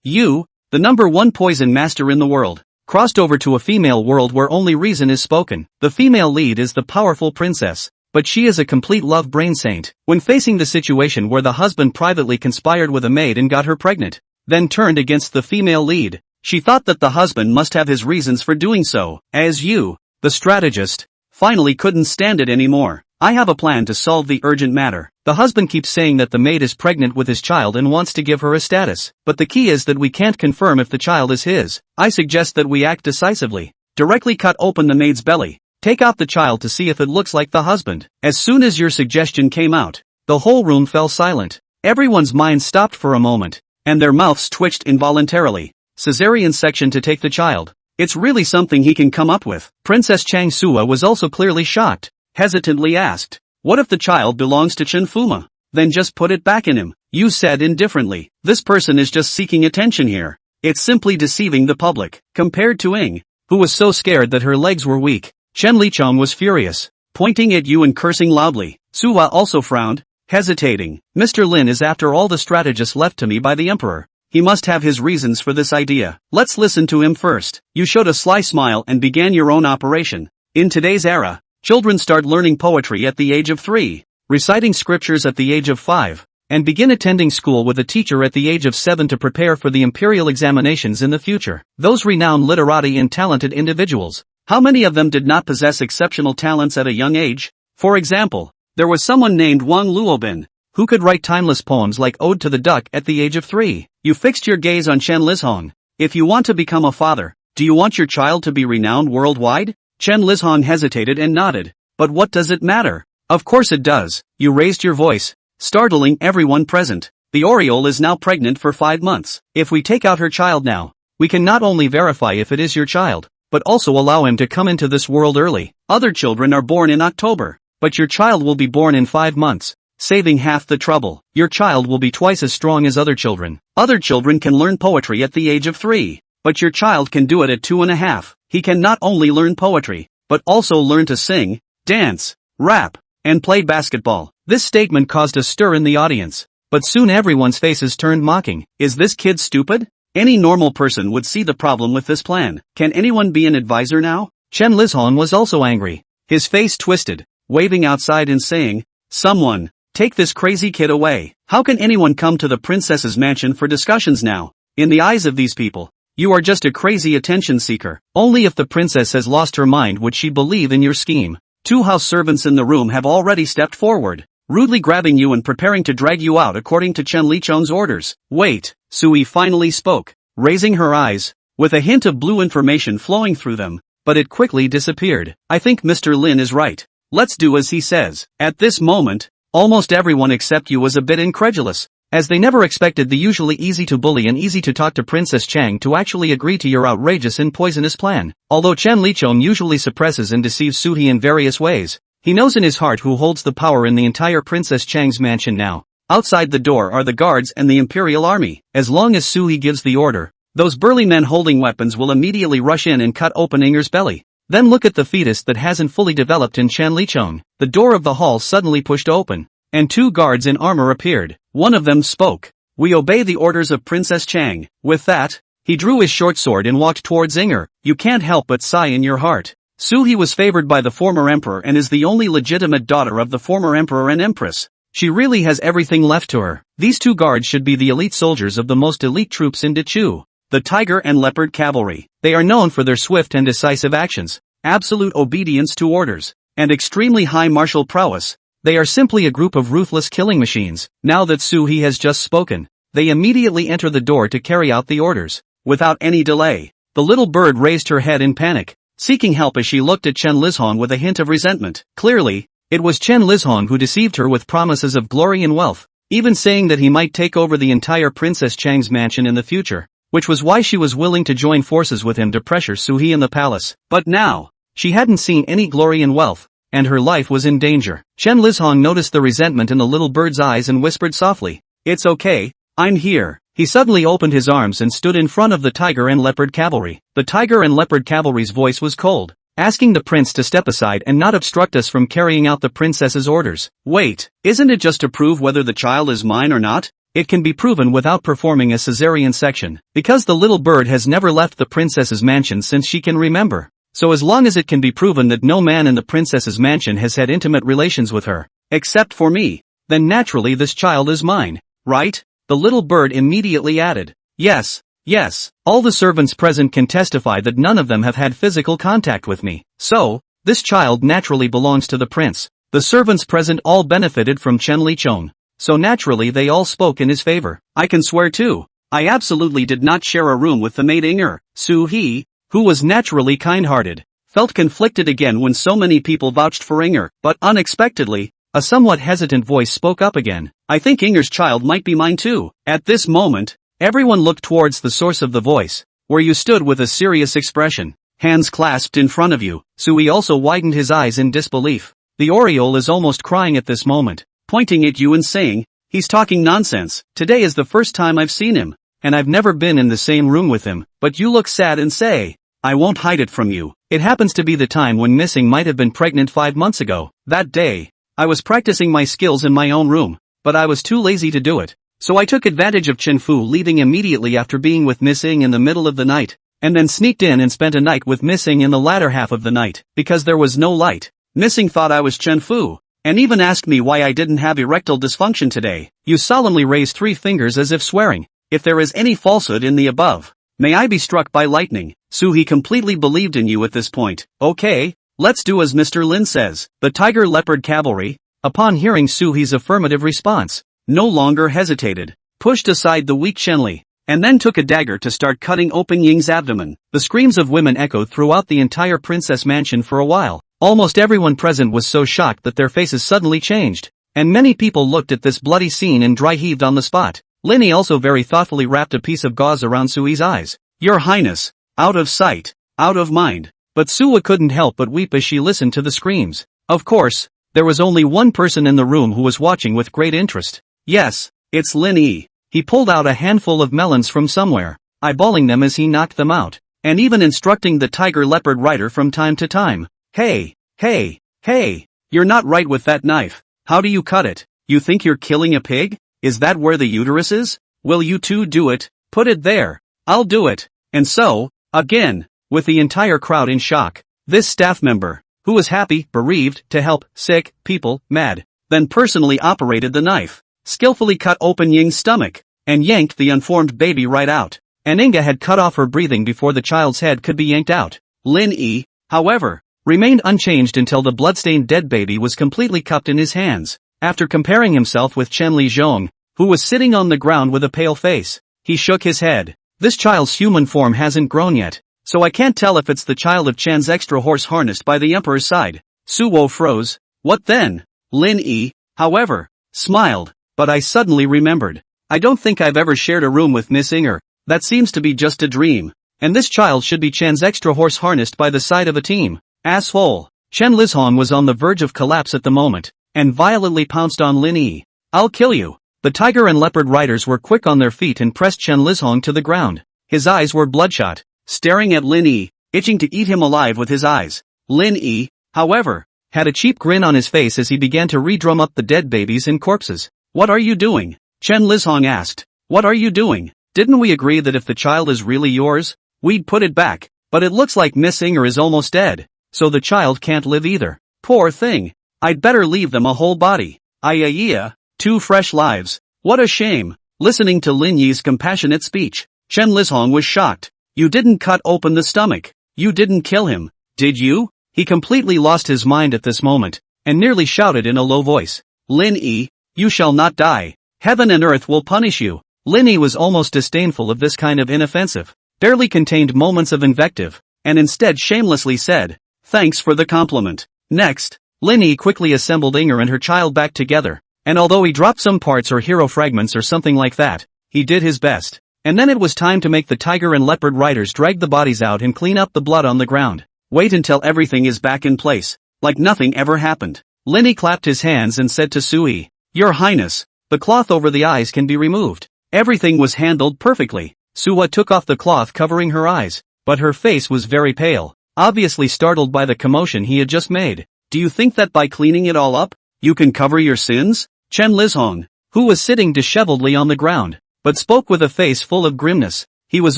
You, the #1 poison master in the world, crossed over to a female world where only reason is spoken. The female lead is the powerful princess, but she is a complete love brain saint. When facing the situation where the husband privately conspired with a maid and got her pregnant, then turned against the female lead, she thought that the husband must have his reasons for doing so. As you, the strategist, finally couldn't stand it anymore. I have a plan to solve the urgent matter. The husband keeps saying that the maid is pregnant with his child and wants to give her a status, but the key is that we can't confirm if the child is his. I suggest that we act decisively. Directly cut open the maid's belly. Take out the child to see if it looks like the husband. As soon as your suggestion came out, the whole room fell silent. Everyone's mind stopped for a moment, and their mouths twitched involuntarily. Cesarean section to take the child. It's really something he can come up with. Princess Chang Sua was also clearly shocked. Hesitantly asked, what if the child belongs to Chen Fuma? Then just put it back in him. You said indifferently, this person is just seeking attention here. It's simply deceiving the public. Compared to Ing, who was so scared that her legs were weak, Chen Lichong was furious, pointing at you and cursing loudly. Sua also frowned, hesitating. Mr. Lin is after all the strategist left to me by the emperor. He must have his reasons for this idea. Let's listen to him first. You showed a sly smile and began your own operation. In today's era, children start learning poetry at the age of 3, reciting scriptures at the age of 5, and begin attending school with a teacher at the age of 7 to prepare for the imperial examinations in the future. Those renowned literati and talented individuals, how many of them did not possess exceptional talents at a young age? For example, there was someone named Wang Luobin, who could write timeless poems like Ode to the Duck at the age of 3. You fixed your gaze on Chen Lizhong. If you want to become a father, do you want your child to be renowned worldwide? Chen Lizhong hesitated and nodded. But what does it matter? Of course it does. You raised your voice, startling everyone present. The Oriole is now pregnant for 5 months. If we take out her child now, we can not only verify if it is your child, but also allow him to come into this world early. Other children are born in October, but your child will be born in 5 months, saving half the trouble. Your child will be twice as strong as other children. Other children can learn poetry at the age of 3, but your child can do it at 2.5. He can not only learn poetry, but also learn to sing, dance, rap, and play basketball. This statement caused a stir in the audience, but soon everyone's faces turned mocking. Is this kid stupid? Any normal person would see the problem with this plan. Can anyone be an advisor now? Chen Lizhong was also angry. His face twisted, waving outside and saying, someone, take this crazy kid away. How can anyone come to the princess's mansion for discussions now? In the eyes of these people, you are just a crazy attention seeker. Only if the princess has lost her mind would she believe in your scheme. 2 house servants in the room have already stepped forward, rudely grabbing you and preparing to drag you out according to Chen Lichong's orders. Wait, Sui finally spoke, raising her eyes, with a hint of blue information flowing through them, but it quickly disappeared. I think Mr. Lin is right. Let's do as he says. At this moment, almost everyone except you was a bit incredulous, as they never expected the usually easy to bully and easy to talk to Princess Chang to actually agree to your outrageous and poisonous plan. Although Chen Lichong usually suppresses and deceives Suhi in various ways, he knows in his heart who holds the power in the entire Princess Chang's mansion now. Outside the door are the guards and the Imperial Army. As long as Suhi gives the order, those burly men holding weapons will immediately rush in and cut open Inger's belly. Then look at the fetus that hasn't fully developed in Chen Lichong. The door of the hall suddenly pushed open, and 2 guards in armor appeared. One of them spoke. We obey the orders of Princess Chang. With that, he drew his short sword and walked towards Inger. You can't help but sigh in your heart. Suhi was favored by the former emperor and is the only legitimate daughter of the former emperor and empress. She really has everything left to her. These 2 guards should be the elite soldiers of the most elite troops in Dechu, the Tiger and Leopard Cavalry. They are known for their swift and decisive actions, absolute obedience to orders, and extremely high martial prowess. They are simply a group of ruthless killing machines. Now that Suhi has just spoken, they immediately enter the door to carry out the orders. Without any delay, the little bird raised her head in panic, seeking help as she looked at Chen Lizhong with a hint of resentment. Clearly, it was Chen Lizhong who deceived her with promises of glory and wealth, even saying that he might take over the entire Princess Chang's mansion in the future, which was why she was willing to join forces with him to pressure Suhi in the palace. But now, she hadn't seen any glory and wealth, and her life was in danger. Chen Lizhong noticed the resentment in the little bird's eyes and whispered softly, "It's okay, I'm here." He suddenly opened his arms and stood in front of the Tiger and Leopard Cavalry. The Tiger and Leopard Cavalry's voice was cold, asking the prince to step aside and not obstruct us from carrying out the princess's orders. "Wait, isn't it just to prove whether the child is mine or not?" It can be proven without performing a cesarean section, because the little bird has never left the princess's mansion since she can remember. So as long as it can be proven that no man in the princess's mansion has had intimate relations with her, except for me, then naturally this child is mine, right? The little bird immediately added. Yes, yes, all the servants present can testify that none of them have had physical contact with me. So, this child naturally belongs to the prince. The servants present all benefited from Chen Lichong. So naturally they all spoke in his favor. I can swear too, I absolutely did not share a room with the maid Inger. Su He, who was naturally kind-hearted, felt conflicted again when so many people vouched for Inger, but unexpectedly, a somewhat hesitant voice spoke up again. I think Inger's child might be mine too. At this moment, everyone looked towards the source of the voice, where you stood with a serious expression, hands clasped in front of you. Sui also widened his eyes in disbelief. The Oriole is almost crying at this moment, pointing at you and saying, he's talking nonsense. Today is the first time I've seen him, and I've never been in the same room with him, but you look sad and say, I won't hide it from you. It happens to be the time when Missing might have been pregnant 5 months ago. That day, I was practicing my skills in my own room, but I was too lazy to do it. So I took advantage of Chen Fu leaving immediately after being with Missing in the middle of the night, and then sneaked in and spent a night with Missing in the latter half of the night, because there was no light. Missing thought I was Chen Fu, and even asked me why I didn't have erectile dysfunction today. You solemnly raised 3 fingers as if swearing, if there is any falsehood in the above, may I be struck by lightning. Su-hee completely believed in you at this point. Okay, let's do as Mr. Lin says. The Tiger Leopard Cavalry, upon hearing Su-hee's affirmative response, no longer hesitated, pushed aside the weak Shenli, and then took a dagger to start cutting open Ying's abdomen. The screams of women echoed throughout the entire princess mansion for a while. Almost everyone present was so shocked that their faces suddenly changed, and many people looked at this bloody scene and dry heaved on the spot. Linny also very thoughtfully wrapped a piece of gauze around Sui's eyes. Your Highness, out of sight, out of mind. But Suwa couldn't help but weep as she listened to the screams. Of course, there was only one person in the room who was watching with great interest. Yes, it's Lin Yi. He pulled out a handful of melons from somewhere, eyeballing them as he knocked them out, and even instructing the tiger leopard rider from time to time. Hey, hey, hey, you're not right with that knife. How do you cut it? You think you're killing a pig? Is that where the uterus is? Will you two do it? Put it there. I'll do it. And so, again, with the entire crowd in shock, this staff member, who was happy, bereaved, to help sick people, mad, then personally operated the knife, skillfully cut open Ying's stomach, and yanked the unformed baby right out. And Inga had cut off her breathing before the child's head could be yanked out. Lin Yi, however, remained unchanged until the bloodstained dead baby was completely cupped in his hands. After comparing himself with Chen Li Zhong, who was sitting on the ground with a pale face, he shook his head. This child's human form hasn't grown yet, so I can't tell if it's the child of Chen's extra horse harnessed by the emperor's side. Su Wo froze. What then? Lin Yi, however, smiled, but I suddenly remembered. I don't think I've ever shared a room with Miss Inger. That seems to be just a dream. And this child should be Chen's extra horse harnessed by the side of a team. Asshole. Chen Lizhong was on the verge of collapse at the moment, and violently pounced on Lin Yi. I'll kill you. The tiger and leopard riders were quick on their feet and pressed Chen Lizhong to the ground. His eyes were bloodshot, staring at Lin Yi, itching to eat him alive with his eyes. Lin Yi, however, had a cheap grin on his face as he began to re-drum up the dead babies and corpses. What are you doing? Chen Lizhong asked. What are you doing? Didn't we agree that if the child is really yours, we'd put it back? But it looks like Miss Inger is almost dead, so the child can't live either. Poor thing. I'd better leave them a whole body. Iya, 2 fresh lives. What a shame. Listening to Lin Yi's compassionate speech, Chen Lizhong was shocked. You didn't cut open the stomach. You didn't kill him, did you? He completely lost his mind at this moment, and nearly shouted in a low voice. Lin Yi, you shall not die. Heaven and earth will punish you. Lin Yi was almost disdainful of this kind of inoffensive, barely contained moments of invective, and instead shamelessly said, thanks for the compliment. Next, Lin Yi quickly assembled Inger and her child back together, and although he dropped some parts or hero fragments or something like that, he did his best. And then it was time to make the tiger and leopard riders drag the bodies out and clean up the blood on the ground. Wait until everything is back in place, like nothing ever happened. Lin Yi clapped his hands and said to Sui, Your Highness, the cloth over the eyes can be removed. Everything was handled perfectly. Suwa took off the cloth covering her eyes, but her face was very pale, obviously startled by the commotion he had just made. Do you think that by cleaning it all up, you can cover your sins? Chen Lizhong, who was sitting disheveledly on the ground, but spoke with a face full of grimness. He was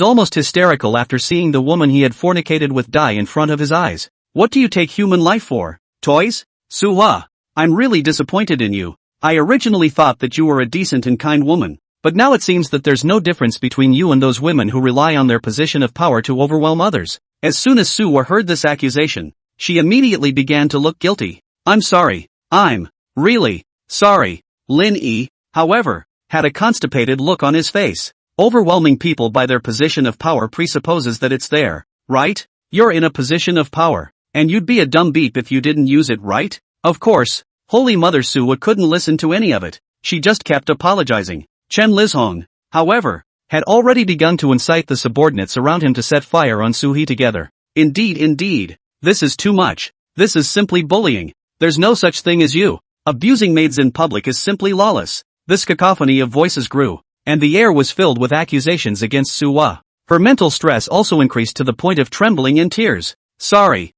almost hysterical after seeing the woman he had fornicated with die in front of his eyes. What do you take human life for? Toys? Suhua, I'm really disappointed in you. I originally thought that you were a decent and kind woman, but now it seems that there's no difference between you and those women who rely on their position of power to overwhelm others. As soon as Suhua heard this accusation, she immediately began to look guilty. I'm sorry. I'm really sorry. Lin Yi, however, had a constipated look on his face. Overwhelming people by their position of power presupposes that it's there, right? You're in a position of power, and you'd be a dumb beep if you didn't use it, right? Of course, Holy Mother Suhua couldn't listen to any of it. She just kept apologizing. Chen Lizhong, however, had already begun to incite the subordinates around him to set fire on Suhi together. Indeed, this is too much. This is simply bullying. There's no such thing as you. Abusing maids in public is simply lawless. This cacophony of voices grew, and the air was filled with accusations against Suhua. Her mental stress also increased to the point of trembling in tears. Sorry.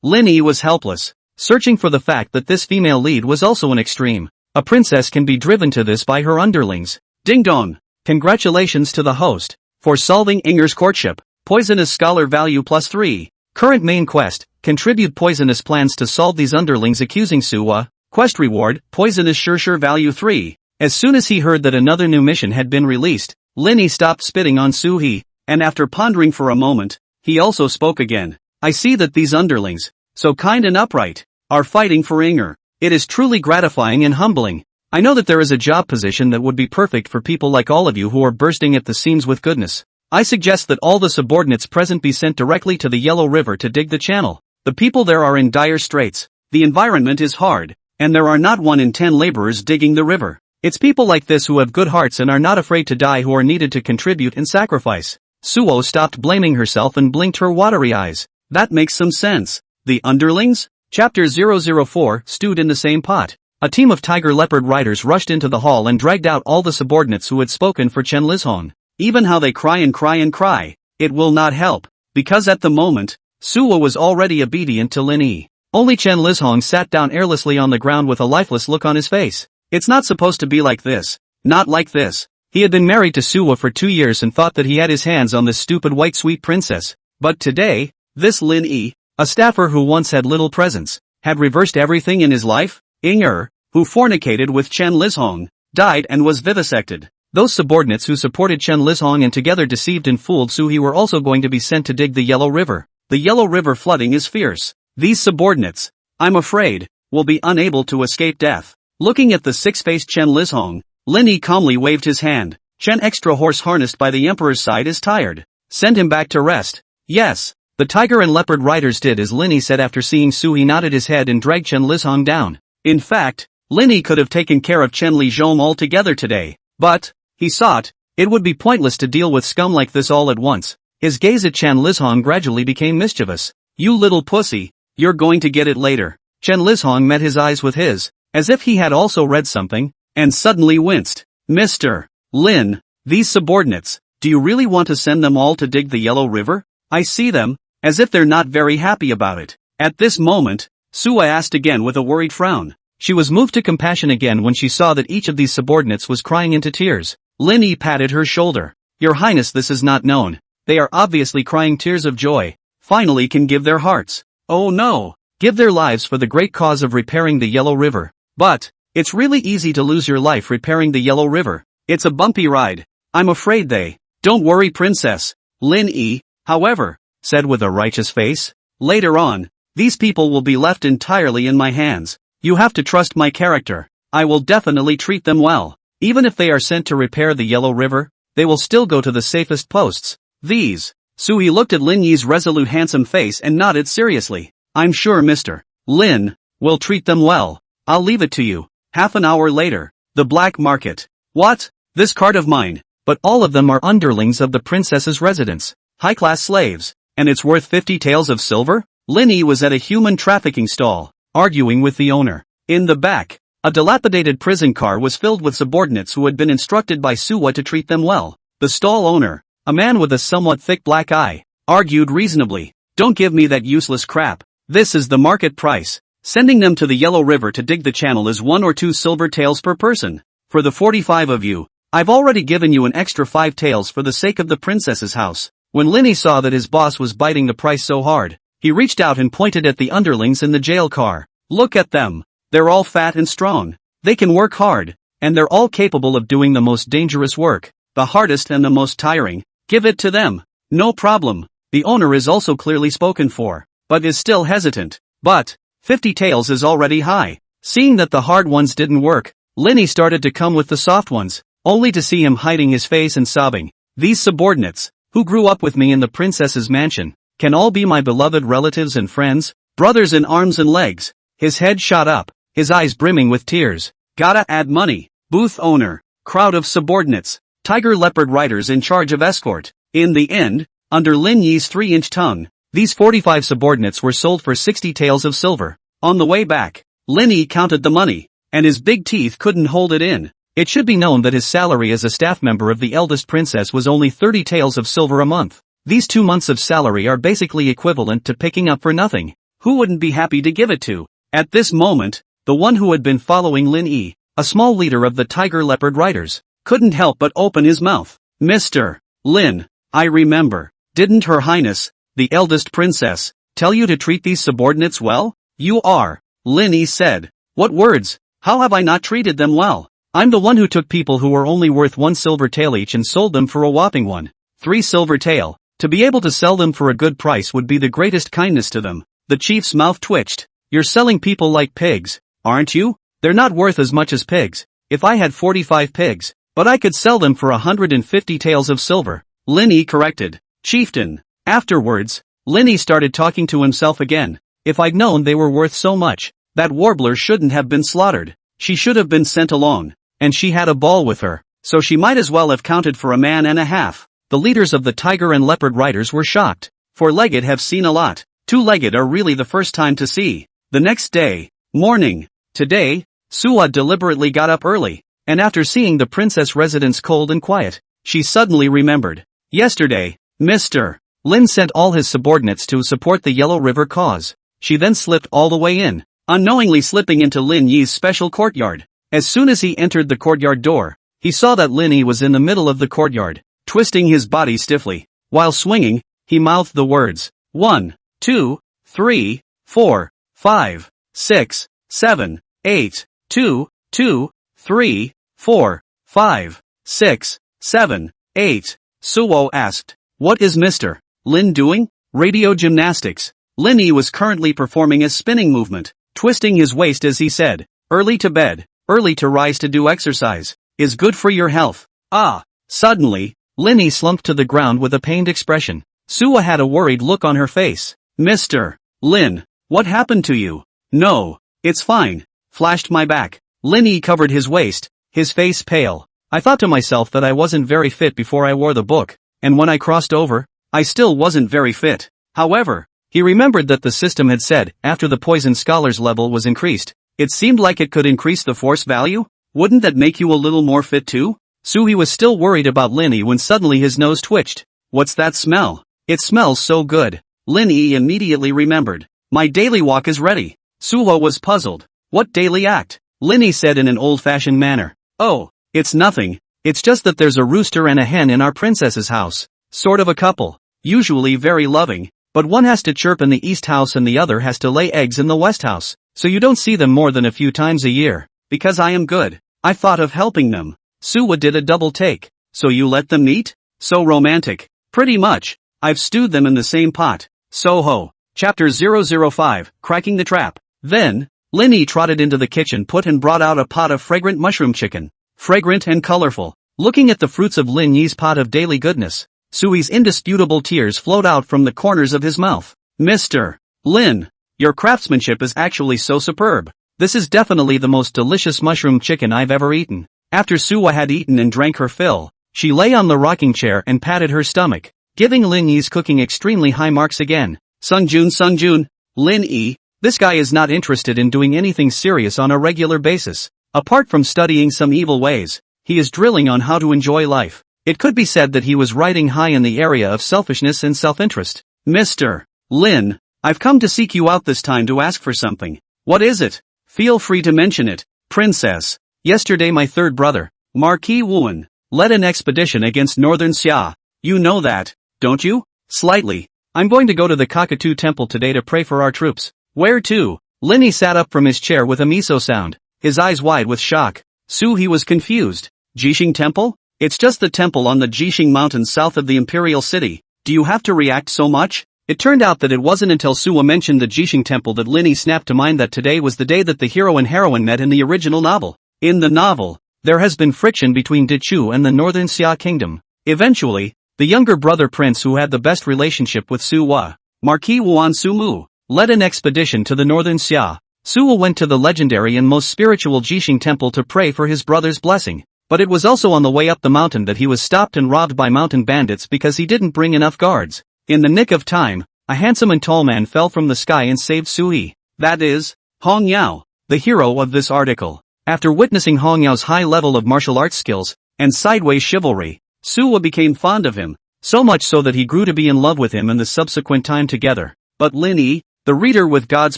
Lin Yi was helpless, searching for the fact that this female lead was also an extreme. A princess can be driven to this by her underlings. Ding dong! Congratulations to the host for solving Inger's courtship. Poisonous scholar value +3. Current main quest, contribute poisonous plans to solve these underlings accusing Suhua. Quest reward, poisonous sure value 3. As soon as he heard that another new mission had been released, Lin Yi stopped spitting on Suhi, and after pondering for a moment, he also spoke again. I see that these underlings, so kind and upright, are fighting for Inger. It is truly gratifying and humbling. I know that there is a job position that would be perfect for people like all of you who are bursting at the seams with goodness. I suggest that all the subordinates present be sent directly to the Yellow River to dig the channel. The people there are in dire straits, the environment is hard, and there are not 1 in 10 laborers digging the river. It's people like this who have good hearts and are not afraid to die who are needed to contribute and sacrifice. Suo stopped blaming herself and blinked her watery eyes. That makes some sense. The underlings? Chapter 004, stewed in the same pot. A team of tiger leopard riders rushed into the hall and dragged out all the subordinates who had spoken for Chen Lizhong. Even how they cry, it will not help, because at the moment, Suo was already obedient to Lin Yi. Only Chen Lizhong sat down airlessly on the ground with a lifeless look on his face. It's not supposed to be like this. Not like this. He had been married to Suo for 2 years and thought that he had his hands on this stupid white sweet princess. But today, this Lin Yi, a staffer who once had little presence, had reversed everything in his life. Inger, who fornicated with Chen Lizhong, died and was vivisected. Those subordinates who supported Chen Lizhong and together deceived and fooled Suhi were also going to be sent to dig the Yellow River. The Yellow River flooding is fierce. These subordinates, I'm afraid, will be unable to escape death. Looking at the six-faced Chen Lizhong, Lin Yi calmly waved his hand. Chen extra horse harnessed by the emperor's side is tired. Send him back to rest. Yes. The tiger and leopard riders did as Lin Yi said after seeing Suhi nodded his head and dragged Chen Lizhong down. In fact, Lin Yi could have taken care of Chen Lizhong altogether today, but, he thought, it would be pointless to deal with scum like this all at once. His gaze at Chen Lizhong gradually became mischievous. You little pussy, you're going to get it later. Chen Lizhong met his eyes with his, as if he had also read something, and suddenly winced. Mr. Lin, these subordinates, do you really want to send them all to dig the Yellow River? I see them, as if they're not very happy about it. At this moment, Sua asked again with a worried frown. She was moved to compassion again when she saw that each of these subordinates was crying into tears. Lin Yi patted her shoulder. Your Highness, this is not known. They are obviously crying tears of joy. Finally can give their hearts. Oh no! Give their lives for the great cause of repairing the Yellow River. But, it's really easy to lose your life repairing the Yellow River. It's a bumpy ride. I'm afraid they. Don't worry, Princess. Lin Yi, however, said with a righteous face. Later on, these people will be left entirely in my hands. You have to trust my character. I will definitely treat them well. Even if they are sent to repair the Yellow River, they will still go to the safest posts. These. Sui looked at Lin Yi's resolute handsome face and nodded seriously. I'm sure Mr. Lin will treat them well. I'll leave it to you. Half an hour later. The black market. What? This cart of mine. But all of them are underlings of the princess's residence. High-class slaves. And it's worth 50 taels of silver? Lin Yi was at a human trafficking stall, arguing with the owner. In the back, a dilapidated prison car was filled with subordinates who had been instructed by Suwa to treat them well. The stall owner, a man with a somewhat thick black eye, argued reasonably. Don't give me that useless crap. This is the market price. Sending them to the Yellow River to dig the channel is 1 or 2 silver taels per person. For the 45 of you, I've already given you an extra 5 taels for the sake of the princess's house. When Linny saw that his boss was biting the price so hard, he reached out and pointed at the underlings in the jail car. Look at them. They're all fat and strong. They can work hard, and they're all capable of doing the most dangerous work, the hardest and the most tiring. Give it to them. No problem. The owner is also clearly spoken for, but is still hesitant. But 50 taels is already high. Seeing that the hard ones didn't work, Linny started to come with the soft ones, only to see him hiding his face and sobbing. These subordinates, who grew up with me in the princess's mansion, can all be my beloved relatives and friends, brothers in arms and legs. His head shot up, his eyes brimming with tears. Gotta add money. Booth owner, crowd of subordinates, tiger leopard riders in charge of escort. In the end, under Lin Yi's 3-inch tongue, these 45 subordinates were sold for 60 taels of silver. On the way back, Lin Yi counted the money, and his big teeth couldn't hold it in. It should be known that his salary as a staff member of the eldest princess was only 30 taels of silver a month. These 2 months of salary are basically equivalent to picking up for nothing. Who wouldn't be happy to give it to? At this moment, the one who had been following Lin Yi, a small leader of the tiger leopard riders, couldn't help but open his mouth. Mr. Lin, I remember. Didn't Her Highness, the eldest princess, tell you to treat these subordinates well? You are, Lin Yi said. What words? How have I not treated them well? I'm the one who took people who were only worth 1 silver tael each and sold them for a whopping 3 silver tael. To be able to sell them for a good price would be the greatest kindness to them. The chief's mouth twitched. You're selling people like pigs, aren't you? They're not worth as much as pigs. If I had 45 pigs, but I could sell them for 150 taels of silver. Lin Yi corrected. Chieftain. Afterwards, Lin Yi started talking to himself again. If I'd known they were worth so much, that warbler shouldn't have been slaughtered. She should have been sent along. And she had a ball with her, so she might as well have counted for a man and a half. The leaders of the tiger and leopard riders were shocked. 4-legged have seen a lot. 2-legged are really the first time to see. The next day, morning. Today, Suwa deliberately got up early, and after seeing the princess residence cold and quiet, she suddenly remembered. Yesterday, Mr. Lin sent all his subordinates to support the Yellow River cause. She then slipped all the way in, unknowingly slipping into Lin Yi's special courtyard. As soon as he entered the courtyard door, he saw that Lin Yi was in the middle of the courtyard, twisting his body stiffly. While swinging, he mouthed the words, 1, 2, 3, 4, 5, 6, 7, 8, 2, 2, 3, 4, 5, 6, 7, 8. Suwo asked, what is Mr. Lin doing? Radio gymnastics. Lin Yi was currently performing a spinning movement, twisting his waist as he said, early to bed, early to rise to do exercise, is good for your health. Ah! Suddenly, Lin Yi slumped to the ground with a pained expression. Suwa had a worried look on her face. Mr. Lin, what happened to you? No, it's fine. Flashed my back. Lin Yi covered his waist, his face pale. I thought to myself that I wasn't very fit before I wore the book, and when I crossed over, I still wasn't very fit. However, he remembered that the system had said, after the poison scholar's level was increased, it seemed like it could increase the force value? Wouldn't that make you a little more fit too? Suhi was still worried about Lin Yi when suddenly his nose twitched. What's that smell? It smells so good. Lin Yi immediately remembered. My daily walk is ready. Suho was puzzled. What daily act? Lin Yi said in an old-fashioned manner. Oh, it's nothing. It's just that there's a rooster and a hen in our princess's house. Sort of a couple. Usually very loving, but one has to chirp in the east house and the other has to lay eggs in the west house. So you don't see them more than a few times a year. Because I am good, I thought of helping them. Suwa did a double take. So you let them meet? So romantic. Pretty much. I've stewed them in the same pot. Soho. Chapter 005, Cracking the Trap. Then, Lin Yi trotted into the kitchen and brought out a pot of fragrant mushroom chicken. Fragrant and colorful. Looking at the fruits of Lin Yi's pot of daily goodness, Sui's indisputable tears flowed out from the corners of his mouth. Mr. Lin, your craftsmanship is actually so superb. This is definitely the most delicious mushroom chicken I've ever eaten. After Suwa had eaten and drank her fill, she lay on the rocking chair and patted her stomach, giving Lin Yi's cooking extremely high marks again. Sungjun, Lin Yi, this guy is not interested in doing anything serious on a regular basis. Apart from studying some evil ways, he is drilling on how to enjoy life. It could be said that he was riding high in the area of selfishness and self-interest. Mr. Lin, I've come to seek you out this time to ask for something. What is it? Feel free to mention it. Princess, yesterday my third brother, Marquis Wuan led an expedition against Northern Xia. You know that, don't you? Slightly. I'm going to go to the Cockatoo Temple today to pray for our troops. Where to? Linny sat up from his chair with a miso sound, his eyes wide with shock. He was confused. Jixing Temple? It's just the temple on the Jixing Mountains south of the Imperial City. Do you have to react so much? It turned out that it wasn't until Suwa mentioned the Jixing Temple that Linny snapped to mind that today was the day that the hero and heroine met in the original novel. In the novel, there has been friction between Dichu and the Northern Xia Kingdom. Eventually, the younger brother prince who had the best relationship with Suwa, Marquis Wuan Sumu, led an expedition to the Northern Xia. Suwa went to the legendary and most spiritual Jixing Temple to pray for his brother's blessing. But it was also on the way up the mountain that he was stopped and robbed by mountain bandits because he didn't bring enough guards. In the nick of time, a handsome and tall man fell from the sky and saved Sui. That is, Hong Yao, the hero of this article. After witnessing Hong Yao's high level of martial arts skills and sideways chivalry, Suwa became fond of him, so much so that he grew to be in love with him in the subsequent time together. But Linny, the reader with God's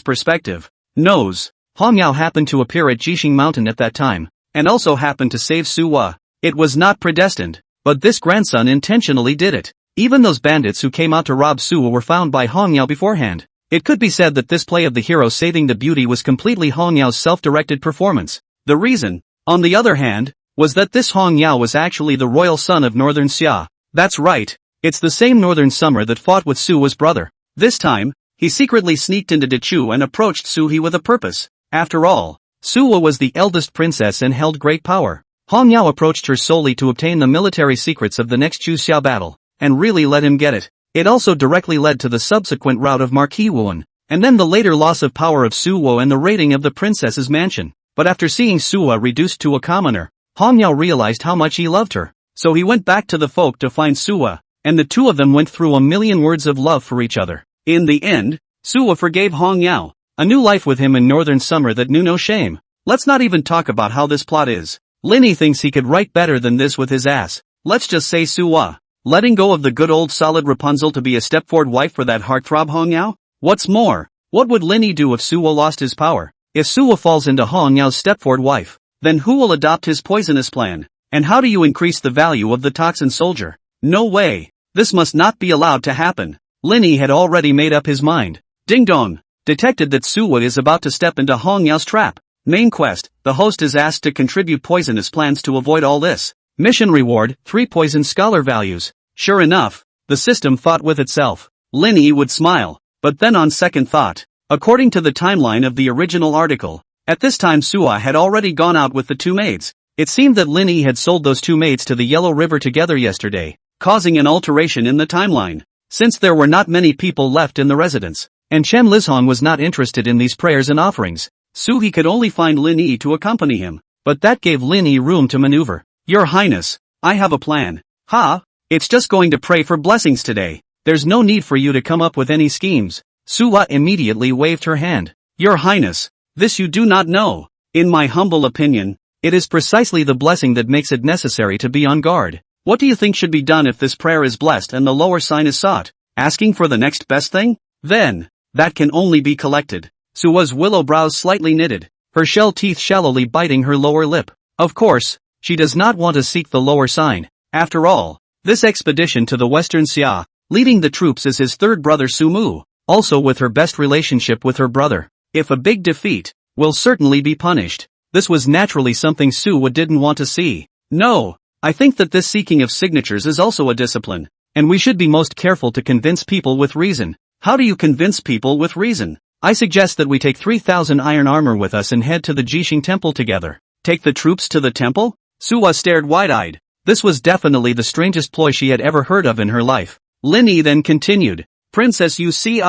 perspective, knows, Hong Yao happened to appear at Jixing Mountain at that time, and also happened to save Suwa. It was not predestined, but this grandson intentionally did it. Even those bandits who came out to rob Suwa were found by Hong Yao beforehand. It could be said that this play of the hero saving the beauty was completely Hong Yao's self-directed performance. The reason, on the other hand, was that this Hong Yao was actually the royal son of Northern Xia. That's right, it's the same Northern Summer that fought with Suwa's brother. This time, he secretly sneaked into Dichu and approached Suhi with a purpose. After all, Suwa was the eldest princess and held great power. Hong Yao approached her solely to obtain the military secrets of the next Chu Xiao battle, and really let him get it. It also directly led to the subsequent rout of Marquis Wuan, and then the later loss of power of Suwa and the raiding of the princess's mansion. But after seeing Suwa reduced to a commoner, Hong Yao realized how much he loved her. So he went back to the folk to find Suwa, and the two of them went through a million words of love for each other. In the end, Suwa forgave Hong Yao, a new life with him in Northern Summer that knew no shame. Let's not even talk about how this plot is. Linny thinks he could write better than this with his ass. Let's just say Suwa, letting go of the good old solid Rapunzel to be a stepforward wife for that heartthrob Hong Yao? What's more, what would Linny do if Suwa lost his power? If Suwa falls into Hong Yao's stepforward wife, then who will adopt his poisonous plan? And how do you increase the value of the toxin soldier? No way. This must not be allowed to happen. Linny had already made up his mind. Ding dong. Detected that Suwa is about to step into Hong Yao's trap. Main quest, the host is asked to contribute poisonous plans to avoid all this. Mission reward, 3 poison scholar values. Sure enough, the system thought with itself. Linny would smile, but then on second thought, according to the timeline of the original article, at this time Suwa had already gone out with the 2 maids. It seemed that Linny had sold those 2 maids to the Yellow River together yesterday, causing an alteration in the timeline. Since there were not many people left in the residence, and Chen Lizhong was not interested in these prayers and offerings, Suhi could only find Linny to accompany him, but that gave Linny room to maneuver. Your Highness, I have a plan. Ha! It's just going to pray for blessings today. There's no need for you to come up with any schemes. Suwa immediately waved her hand. Your Highness, this you do not know. In my humble opinion, it is precisely the blessing that makes it necessary to be on guard. What do you think should be done if this prayer is blessed and the lower sign is sought? Asking for the next best thing? Then, that can only be collected. Suwa's willow brows slightly knitted, her shell teeth shallowly biting her lower lip. Of course, she does not want to seek the lower sign. After all, this expedition to the Western Xia, leading the troops is his third brother Sumu, also with her best relationship with her brother. If a big defeat, will certainly be punished. This was naturally something Suwa didn't want to see. No, I think that this seeking of signatures is also a discipline, and we should be most careful to convince people with reason. How do you convince people with reason? I suggest that we take 3,000 iron armor with us and head to the Jixing Temple together. Take the troops to the temple? Suwa stared wide-eyed. This was definitely the strangest ploy she had ever heard of in her life. Linny then continued. Princess, you see,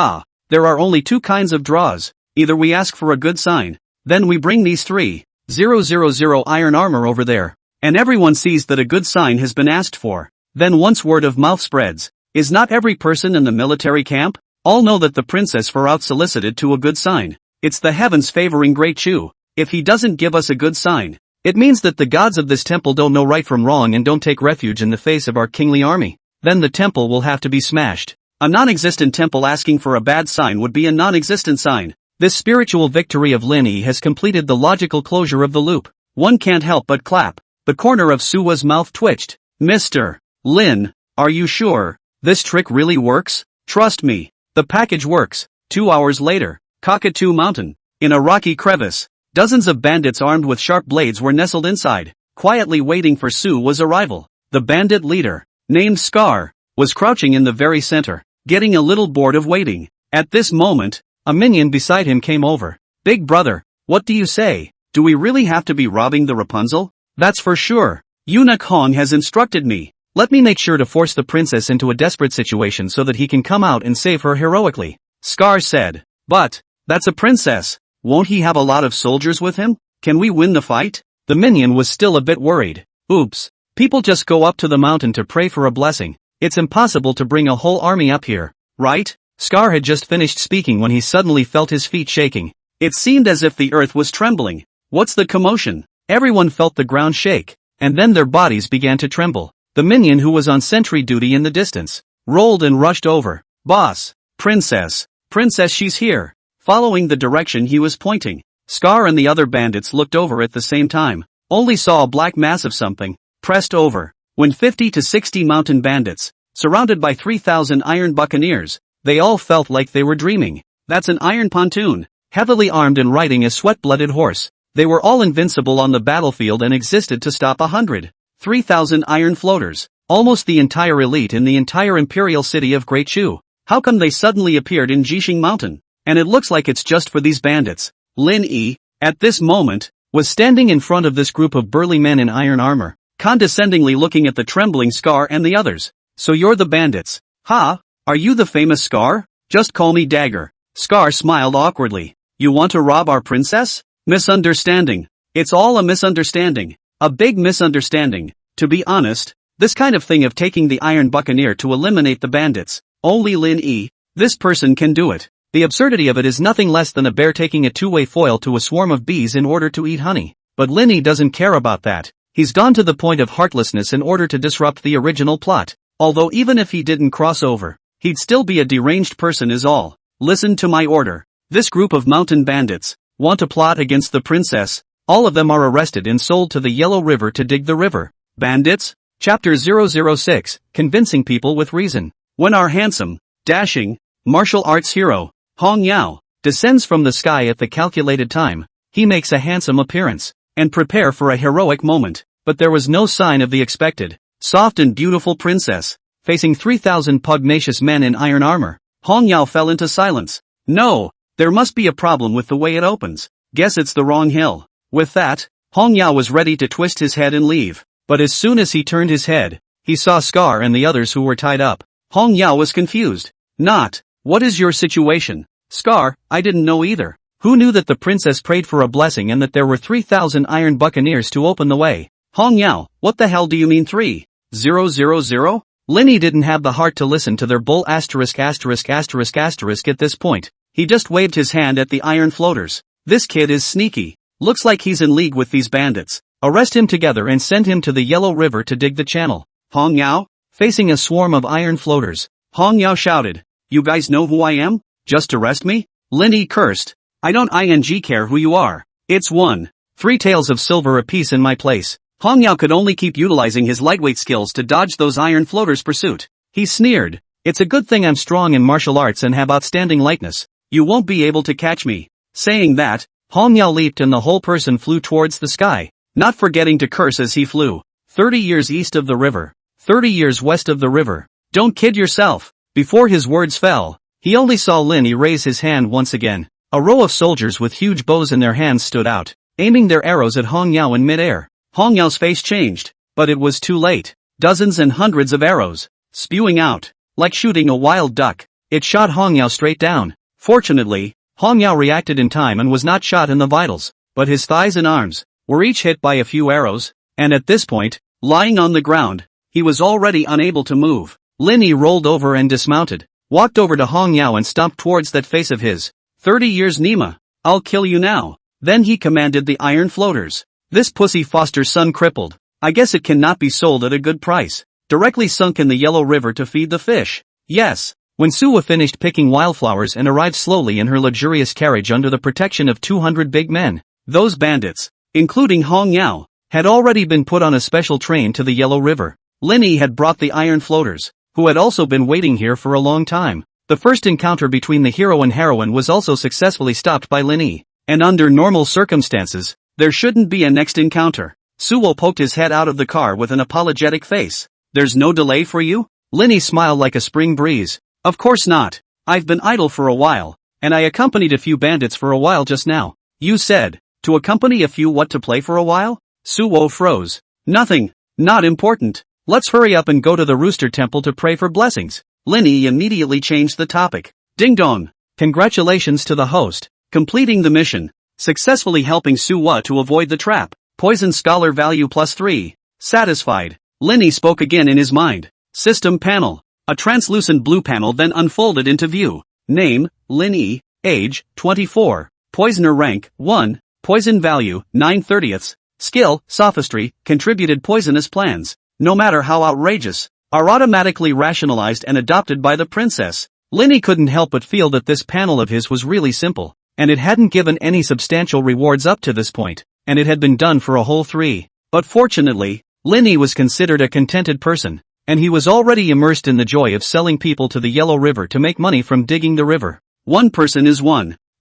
there are only 2 kinds of draws. Either we ask for a good sign, then we bring these 3,000 iron armor over there, and everyone sees that a good sign has been asked for. Then once word of mouth spreads, is not every person in the military camp? All know that the princess far out solicited to a good sign. It's the heavens favoring Great Chu. If he doesn't give us a good sign, it means that the gods of this temple don't know right from wrong and don't take refuge in the face of our kingly army. Then the temple will have to be smashed. A non-existent temple asking for a bad sign would be a non-existent sign. This spiritual victory of Linny has completed the logical closure of the loop. One can't help but clap. The corner of Suwa's mouth twitched. Mr. Lin, are you sure? This trick really works? Trust me. The package works. 2 hours later, Cockatoo Mountain. In a rocky crevice, dozens of bandits armed with sharp blades were nestled inside, quietly waiting for Suwa's arrival. The bandit leader, named Scar, was crouching in the very center, getting a little bored of waiting. At this moment, a minion beside him came over. Big brother, what do you say? Do we really have to be robbing the Rapunzel? That's for sure. Eunuch Hong has instructed me. Let me make sure to force the princess into a desperate situation so that he can come out and save her heroically. Scar said. But, that's a princess. Won't he have a lot of soldiers with him? Can we win the fight? The minion was still a bit worried. Oops. People just go up to the mountain to pray for a blessing. It's impossible to bring a whole army up here, right? Scar had just finished speaking when he suddenly felt his feet shaking. It seemed as if the earth was trembling. What's the commotion? Everyone felt the ground shake, and then their bodies began to tremble. The minion who was on sentry duty in the distance rolled and rushed over. Boss, princess, she's here. Following the direction he was pointing, Scar and the other bandits looked over at the same time, only saw a black mass of something, pressed over. When 50 to 60 mountain bandits, surrounded by 3,000 iron buccaneers, they all felt like they were dreaming. That's an iron pontoon, heavily armed and riding a sweat-blooded horse. They were all invincible on the battlefield and existed to stop 3,000 iron floaters, almost the entire elite in the entire imperial city of Great Chu. How come they suddenly appeared in Jixing Mountain? And it looks like it's just for these bandits. Lin Yi, at this moment, was standing in front of this group of burly men in iron armor, condescendingly looking at the trembling Scar and the others. So you're the bandits, huh? Are you the famous Scar? Just call me Dagger. Scar smiled awkwardly. You want to rob our princess? Misunderstanding. It's all a misunderstanding. A big misunderstanding. To be honest, this kind of thing of taking the Iron Buccaneer to eliminate the bandits, only Lin Yi, this person can do it. The absurdity of it is nothing less than a bear taking a two-way foil to a swarm of bees in order to eat honey. But Lin Yi doesn't care about that. He's gone to the point of heartlessness in order to disrupt the original plot. Although even if he didn't cross over, he'd still be a deranged person is all. Listen to my order. This group of mountain bandits want to plot against the princess. All of them are arrested and sold to the Yellow River to dig the river. Bandits? Chapter 006, Convincing People with Reason. When our handsome, dashing, martial arts hero, Hong Yao, descends from the sky at the calculated time, he makes a handsome appearance, and prepare for a heroic moment. But there was no sign of the expected, soft and beautiful princess. Facing 3,000 pugnacious men in iron armor, Hong Yao fell into silence. No, there must be a problem with the way it opens. Guess it's the wrong hill. With that, Hong Yao was ready to twist his head and leave. But as soon as he turned his head, he saw Scar and the others who were tied up. Hong Yao was confused. What is your situation? Scar, I didn't know either. Who knew that the princess prayed for a blessing and that there were 3,000 iron buccaneers to open the way? Hong Yao, what the hell do you mean 3,000? Lin Yi didn't have the heart to listen to their bull ***** at this point. He just waved his hand at the iron floaters. This kid is sneaky. Looks like he's in league with these bandits. Arrest him together and send him to the Yellow River to dig the channel. Hong Yao? Facing a swarm of iron floaters, Hong Yao shouted. You guys know who I am? Just arrest me? Lin Yi cursed. I don't care who you are. It's 3 taels of silver apiece in my place. Hong Yao could only keep utilizing his lightweight skills to dodge those iron floaters' pursuit. He sneered. It's a good thing I'm strong in martial arts and have outstanding lightness. You won't be able to catch me. Saying that, Hong Yao leaped and the whole person flew towards the sky, not forgetting to curse as he flew. 30 years east of the river. 30 years west of the river. Don't kid yourself. Before his words fell, he only saw Lin Yi raise his hand once again. A row of soldiers with huge bows in their hands stood out, aiming their arrows at Hong Yao in midair. Hong Yao's face changed, but it was too late. Dozens and hundreds of arrows, spewing out, like shooting a wild duck. It shot Hong Yao straight down. Fortunately, Hong Yao reacted in time and was not shot in the vitals, but his thighs and arms were each hit by a few arrows, and at this point, lying on the ground, he was already unable to move. Lin Yi rolled over and dismounted, walked over to Hong Yao and stomped towards that face of his. 30 years Nima, I'll kill you now. Then he commanded the iron floaters. This pussy foster's son crippled. I guess it cannot be sold at a good price. Directly sunk in the Yellow River to feed the fish. Yes. When Suwa finished picking wildflowers and arrived slowly in her luxurious carriage under the protection of 200 big men, those bandits, including Hong Yao, had already been put on a special train to the Yellow River. Linny had brought the iron floaters, who had also been waiting here for a long time. The first encounter between the hero and heroine was also successfully stopped by Linny, and under normal circumstances, there shouldn't be a next encounter. Suwo poked his head out of the car with an apologetic face. There's no delay for you? Linny smiled like a spring breeze. Of course not. I've been idle for a while, and I accompanied a few bandits for a while just now. You said, to accompany a few what to play for a while? Suwo froze. Nothing. Not important. Let's hurry up and go to the Rooster Temple to pray for blessings. Linny immediately changed the topic. Ding dong. Congratulations to the host, completing the mission, successfully helping Suwa to avoid the trap. Poison scholar value +3. Satisfied. Linny spoke again in his mind. System panel. A translucent blue panel then unfolded into view. Name, Linny, age, 24. Poisoner rank, 1. Poison value, 9/30. Skill, sophistry, contributed poisonous plans, no matter how outrageous, are automatically rationalized and adopted by the princess. Linny couldn't help but feel that this panel of his was really simple, and it hadn't given any substantial rewards up to this point, and it had been done for a whole 3. But fortunately, Linny was considered a contented person, and he was already immersed in the joy of selling people to the Yellow River to make money from digging the river. 1 person is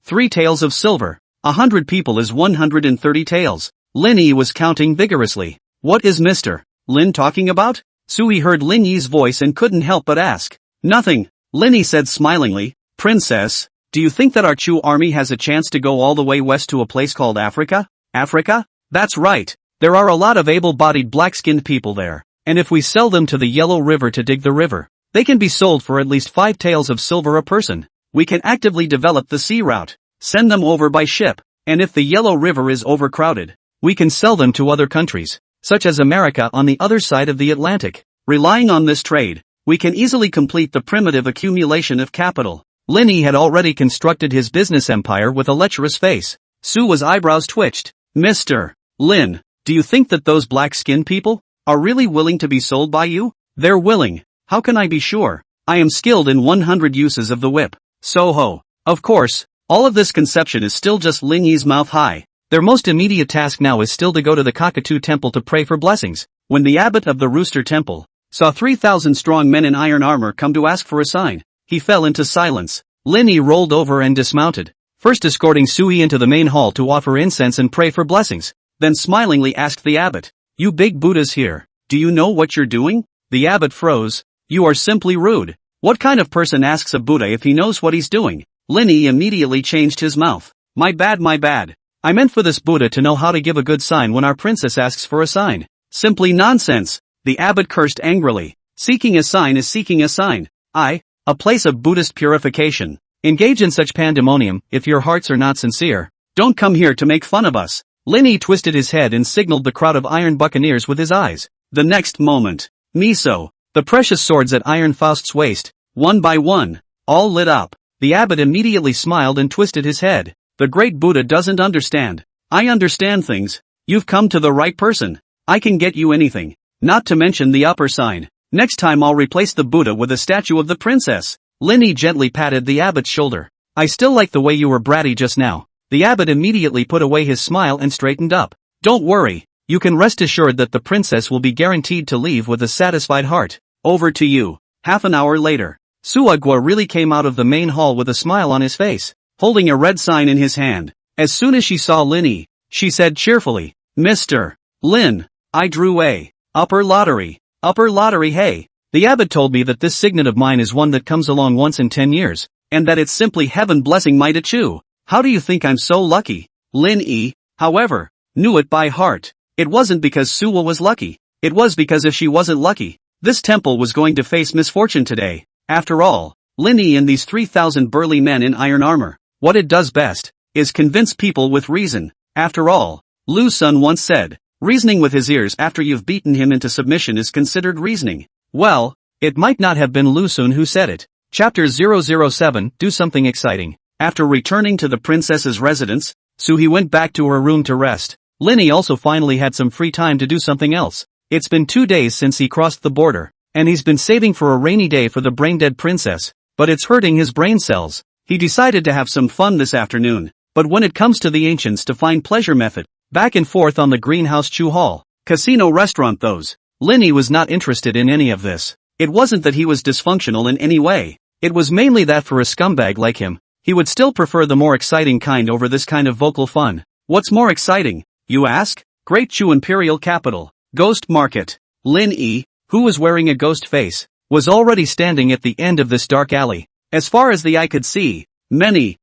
3 taels of silver, 100 people is 130 taels. Linny was counting vigorously. What is Mr. Lin talking about? Sui heard Linny's voice and couldn't help but ask. Nothing, Linny said smilingly. Princess, do you think that our Chu army has a chance to go all the way west to a place called Africa? Africa? That's right. There are a lot of able-bodied black-skinned people there, and if we sell them to the Yellow River to dig the river, they can be sold for at least 5 taels of silver a person. We can actively develop the sea route, send them over by ship, and if the Yellow River is overcrowded, we can sell them to other countries, such as America on the other side of the Atlantic. Relying on this trade, we can easily complete the primitive accumulation of capital. Linny had already constructed his business empire with a lecherous face. Suwa's eyebrows twitched. Mr. Lin, do you think that those black-skinned people are really willing to be sold by you? They're willing. How can I be sure? I am skilled in 100 uses of the whip. Soho. Of course, all of this conception is still just Linny's mouth high. Their most immediate task now is still to go to the Cockatoo Temple to pray for blessings. When the abbot of the Rooster Temple saw 3,000 strong men in iron armor come to ask for a sign, he fell into silence. Linny rolled over and dismounted, first escorting Sui into the main hall to offer incense and pray for blessings, then smilingly asked the abbot, "You big Buddhas here, do you know what you're doing?" The abbot froze. "You are simply rude. What kind of person asks a Buddha if he knows what he's doing?" Linny immediately changed his mouth. My bad. I meant for this Buddha to know how to give a good sign when our princess asks for a sign." Simply nonsense, the abbot cursed angrily. Seeking a sign is seeking a sign. A place of Buddhist purification. Engage in such pandemonium if your hearts are not sincere. Don't come here to make fun of us. Linny twisted his head and signaled the crowd of iron buccaneers with his eyes. The next moment, Miso, the precious swords at Iron Faust's waist, one by one, all lit up. The abbot immediately smiled and twisted his head. The great Buddha doesn't understand. I understand things. You've come to the right person. I can get you anything. Not to mention the upper sign. Next time I'll replace the Buddha with a statue of the princess. Linny gently patted the abbot's shoulder. I still like the way you were bratty just now. The abbot immediately put away his smile and straightened up. Don't worry. You can rest assured that the princess will be guaranteed to leave with a satisfied heart. Over to you. Half an hour later, Suagwa really came out of the main hall with a smile on his face, holding a red sign in his hand. As soon as she saw Linny, she said cheerfully, Mr. Lin, I drew a upper lottery, hey. The abbot told me that this signet of mine is one that comes along once in 10 years, and that it's simply heaven blessing my Dachu. How do you think I'm so lucky? Lin however, knew it by heart. It wasn't because Suwa was lucky. It was because if she wasn't lucky, this temple was going to face misfortune today. After all, Linny and these 3,000 burly men in iron armor, what it does best, is convince people with reason. After all, Lu Sun once said, reasoning with his ears after you've beaten him into submission is considered reasoning. Well, it might not have been Lu Sun who said it. Chapter 007, Do Something Exciting. After returning to the princess's residence, Suhi went back to her room to rest. Linny also finally had some free time to do something else. It's been 2 days since he crossed the border, and he's been saving for a rainy day for the brain-dead princess, but it's hurting his brain cells. He decided to have some fun this afternoon, but when it comes to the ancients to find pleasure method, Back and forth on the greenhouse chew hall. Casino restaurant those. Linny was not interested in any of this. It wasn't that he was dysfunctional in any way. It was mainly that for a scumbag like him, he would still prefer the more exciting kind over this kind of vocal fun. What's more exciting, you ask? Great Chew Imperial Capital. Ghost Market. Lin Yi, who was wearing a ghost face, was already standing at the end of this dark alley. As far as the eye could see, many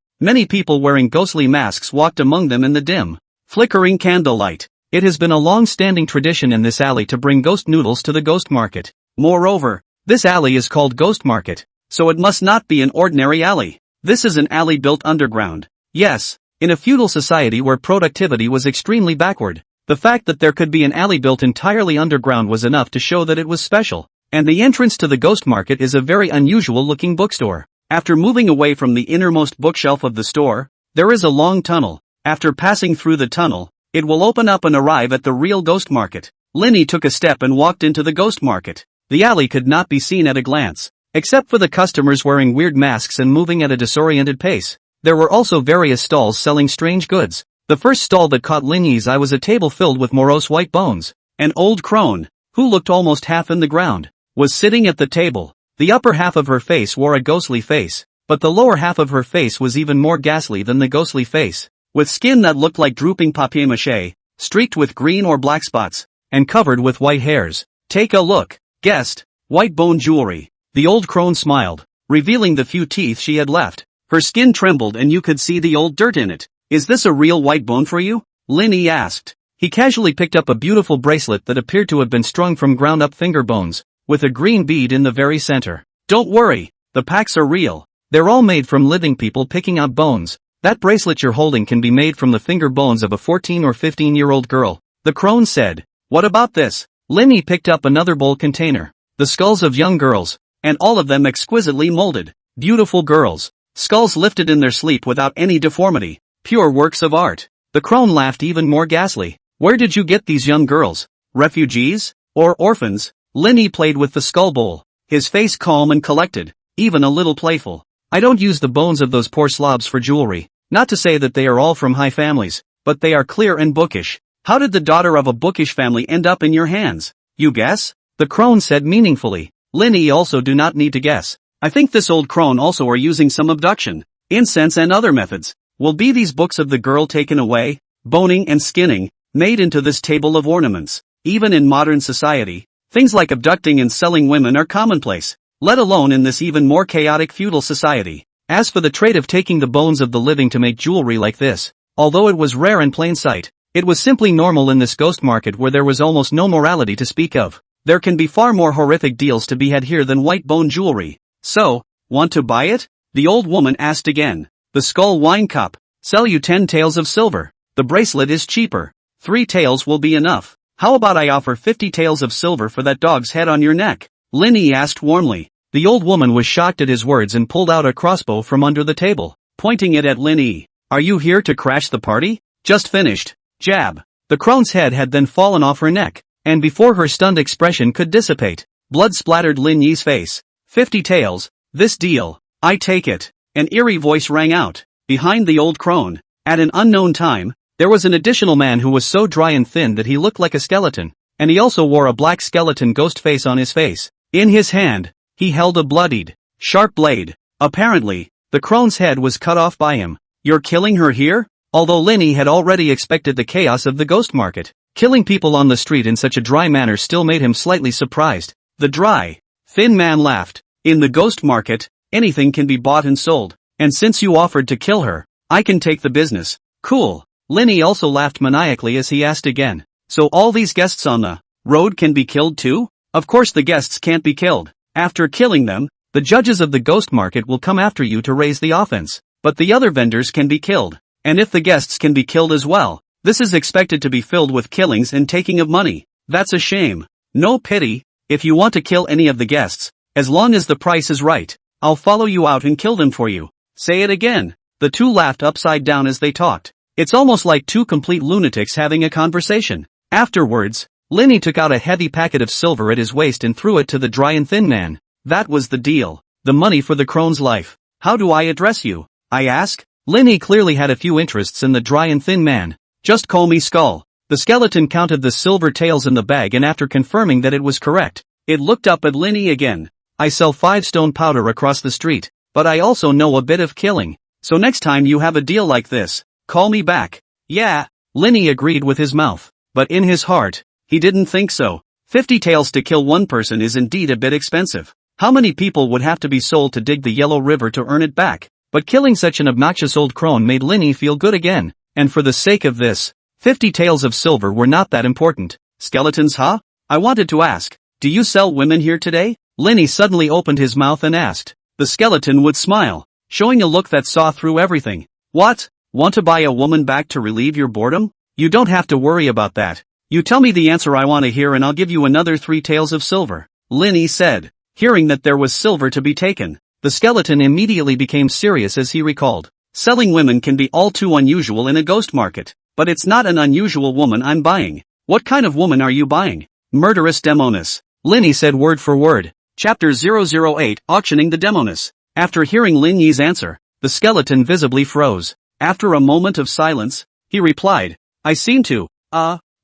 people wearing ghostly masks walked among them in the dim, flickering candlelight. It has been a long-standing tradition in this alley to bring ghost noodles to the ghost market. Moreover, this alley is called Ghost Market, so it must not be an ordinary alley. This is an alley built underground. Yes, in a feudal society where productivity was extremely backward, the fact that there could be an alley built entirely underground was enough to show that it was special. And the entrance to the Ghost Market is a very unusual-looking bookstore. After moving away from the innermost bookshelf of the store, there is a long tunnel. After passing through the tunnel, it will open up and arrive at the real Ghost Market. Linny took a step and walked into the Ghost Market. The alley could not be seen at a glance, except for the customers wearing weird masks and moving at a disoriented pace. There were also various stalls selling strange goods. The first stall that caught Linny's eye was a table filled with morose white bones. An old crone, who looked almost half in the ground, was sitting at the table. The upper half of her face wore a ghostly face, but the lower half of her face was even more ghastly than the ghostly face, with skin that looked like drooping papier-mâché, streaked with green or black spots, and covered with white hairs. Take a look, guest. White bone jewelry. The old crone smiled, revealing the few teeth she had left. Her skin trembled and you could see the old dirt in it. Is this a real white bone for you? Linny asked. He casually picked up a beautiful bracelet that appeared to have been strung from ground-up finger bones, with a green bead in the very center. Don't worry, the packs are real. They're all made from living people picking out bones. That bracelet you're holding can be made from the finger bones of a 14 or 15-year-old girl. The crone said. What about this? Linny picked up another bowl container. The skulls of young girls, and all of them exquisitely molded. Beautiful girls. Skulls lifted in their sleep without any deformity. Pure works of art. The crone laughed even more ghastly. Where did you get these young girls? Refugees? Or orphans? Linny played with the skull bowl, his face calm and collected, even a little playful. I don't use the bones of those poor slobs for jewelry. Not to say that they are all from high families, but they are clear and bookish. How did the daughter of a bookish family end up in your hands? You guess? The crone said meaningfully. Linny also do not need to guess. I think this old crone also are using some abduction, incense and other methods. Will be these books of the girl taken away, boning and skinning, made into this table of ornaments. Even in modern society, things like abducting and selling women are commonplace, let alone in this even more chaotic feudal society. As for the trade of taking the bones of the living to make jewelry like this, although it was rare in plain sight, it was simply normal in this ghost market where there was almost no morality to speak of. There can be far more horrific deals to be had here than white bone jewelry. So, want to buy it? The old woman asked again. The skull wine cup. Sell you 10 taels of silver. The bracelet is cheaper. 3 taels will be enough. How about I offer 50 taels of silver for that dog's head on your neck? Linny asked warmly. The old woman was shocked at his words and pulled out a crossbow from under the table, pointing it at Linny. Are you here to crash the party? Just finished. Jab. The crone's head had then fallen off her neck, and before her stunned expression could dissipate, blood splattered Linny's face. 50 taels. This deal. I take it. An eerie voice rang out, behind the old crone. At an unknown time, there was an additional man who was so dry and thin that he looked like a skeleton, and he also wore a black skeleton ghost face on his face. In his hand, he held a bloodied, sharp blade. Apparently, the crone's head was cut off by him. You're killing her here? Although Linny had already expected the chaos of the ghost market, killing people on the street in such a dry manner still made him slightly surprised. The dry, thin man laughed. In the ghost market, anything can be bought and sold, and since you offered to kill her, I can take the business. Cool. Linny also laughed maniacally as he asked again. So all these guests on the road can be killed too? Of course the guests can't be killed. After killing them, the judges of the ghost market will come after you to raise the offense. But the other vendors can be killed. And if the guests can be killed as well, this is expected to be filled with killings and taking of money. That's a shame. No pity. If you want to kill any of the guests, as long as the price is right, I'll follow you out and kill them for you. Say it again. The two laughed upside down as they talked. It's almost like two complete lunatics having a conversation. Afterwards, Linny took out a heavy packet of silver at his waist and threw it to the dry and thin man. That was the deal. The money for the crone's life. How do I address you? I ask. Linny clearly had a few interests in the dry and thin man. Just call me Skull. The skeleton counted the silver tails in the bag, and after confirming that it was correct, it looked up at Linny again. I sell 5 stone powder across the street, but I also know a bit of killing. So next time you have a deal like this, call me back. Yeah, Linny agreed with his mouth, but in his heart, he didn't think so. 50 taels to kill one person is indeed a bit expensive. How many people would have to be sold to dig the Yellow River to earn it back? But killing such an obnoxious old crone made Linny feel good again, and for the sake of this, 50 taels of silver were not that important. Skeletons, huh? I wanted to ask, do you sell women here today? Linny suddenly opened his mouth and asked. The skeleton would smile, showing a look that saw through everything. What? Want to buy a woman back to relieve your boredom? You don't have to worry about that. You tell me the answer I want to hear and I'll give you another 3 taels of silver, Linny said. Hearing that there was silver to be taken, the skeleton immediately became serious as he recalled. Selling women can be all too unusual in a ghost market, but it's not an unusual woman I'm buying. What kind of woman are you buying? Murderous demoness, Linny said word for word. Chapter 008, Auctioning the Demoness. After hearing Lin Yi's answer, the skeleton visibly froze. After a moment of silence, he replied, I seem to,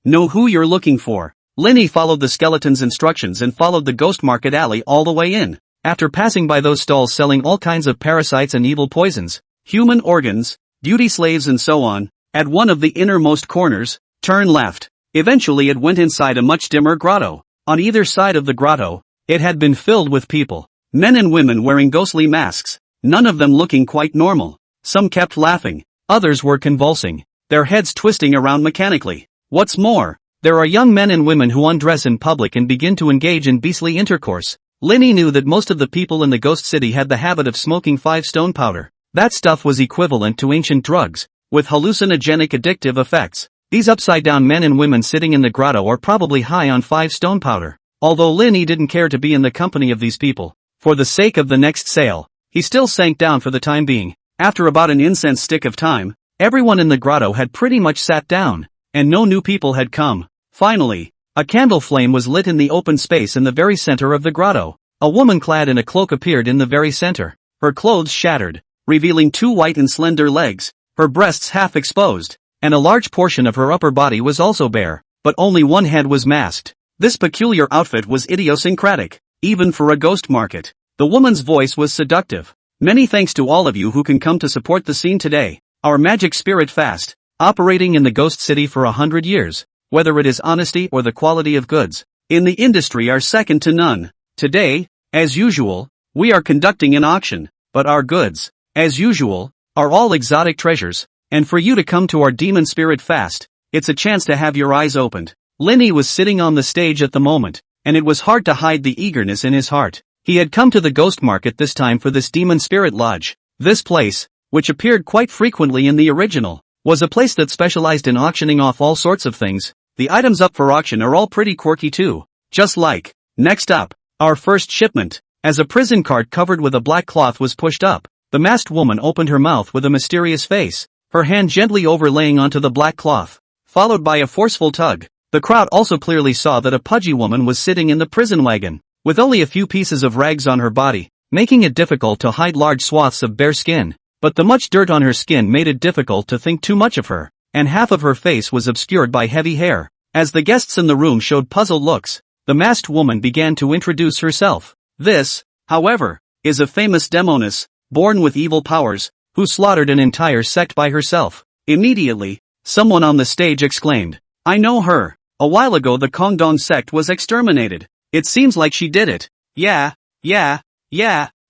know who you're looking for. Linny followed the skeleton's instructions and followed the ghost market alley all the way in. After passing by those stalls selling all kinds of parasites and evil poisons, human organs, beauty slaves and so on, at one of the innermost corners, turn left. Eventually it went inside a much dimmer grotto. On either side of the grotto, it had been filled with people, men and women wearing ghostly masks, none of them looking quite normal. Some kept laughing, others were convulsing, their heads twisting around mechanically. What's more, there are young men and women who undress in public and begin to engage in beastly intercourse. Linny knew that most of the people in the ghost city had the habit of smoking 5 stone powder. That stuff was equivalent to ancient drugs, with hallucinogenic addictive effects. These upside-down men and women sitting in the grotto are probably high on 5 stone powder. Although Linny didn't care to be in the company of these people, for the sake of the next sale, he still sank down for the time being. After about an incense stick of time, everyone in the grotto had pretty much sat down, and no new people had come. Finally, a candle flame was lit in the open space in the very center of the grotto. A woman clad in a cloak appeared in the very center, her clothes shattered, revealing 2 white and slender legs, her breasts half exposed, and a large portion of her upper body was also bare, but only one head was masked. This peculiar outfit was idiosyncratic, even for a ghost market. The woman's voice was seductive. Many thanks to all of you who can come to support the scene today. Our magic spirit fast, operating in the ghost city for 100 years, whether it is honesty or the quality of goods in the industry are second to none. Today, as usual, we are conducting an auction, but our goods, as usual, are all exotic treasures, and for you to come to our demon spirit fast, it's a chance to have your eyes opened. Linny was sitting on the stage at the moment, and it was hard to hide the eagerness in his heart. He had come to the ghost market this time for this demon spirit lodge. This place, which appeared quite frequently in the original, was a place that specialized in auctioning off all sorts of things. The items up for auction are all pretty quirky too. Just like, next up, our first shipment. As a prison cart covered with a black cloth was pushed up, the masked woman opened her mouth with a mysterious face, her hand gently overlaying onto the black cloth, followed by a forceful tug. The crowd also clearly saw that a pudgy woman was sitting in the prison wagon, with only a few pieces of rags on her body, making it difficult to hide large swaths of bare skin. But the much dirt on her skin made it difficult to think too much of her, and half of her face was obscured by heavy hair. As the guests in the room showed puzzled looks, the masked woman began to introduce herself. This, however, is a famous demoness, born with evil powers, who slaughtered an entire sect by herself. Immediately, someone on the stage exclaimed, I know her. A while ago the Kongdong sect was exterminated. It seems like she did it. Yeah.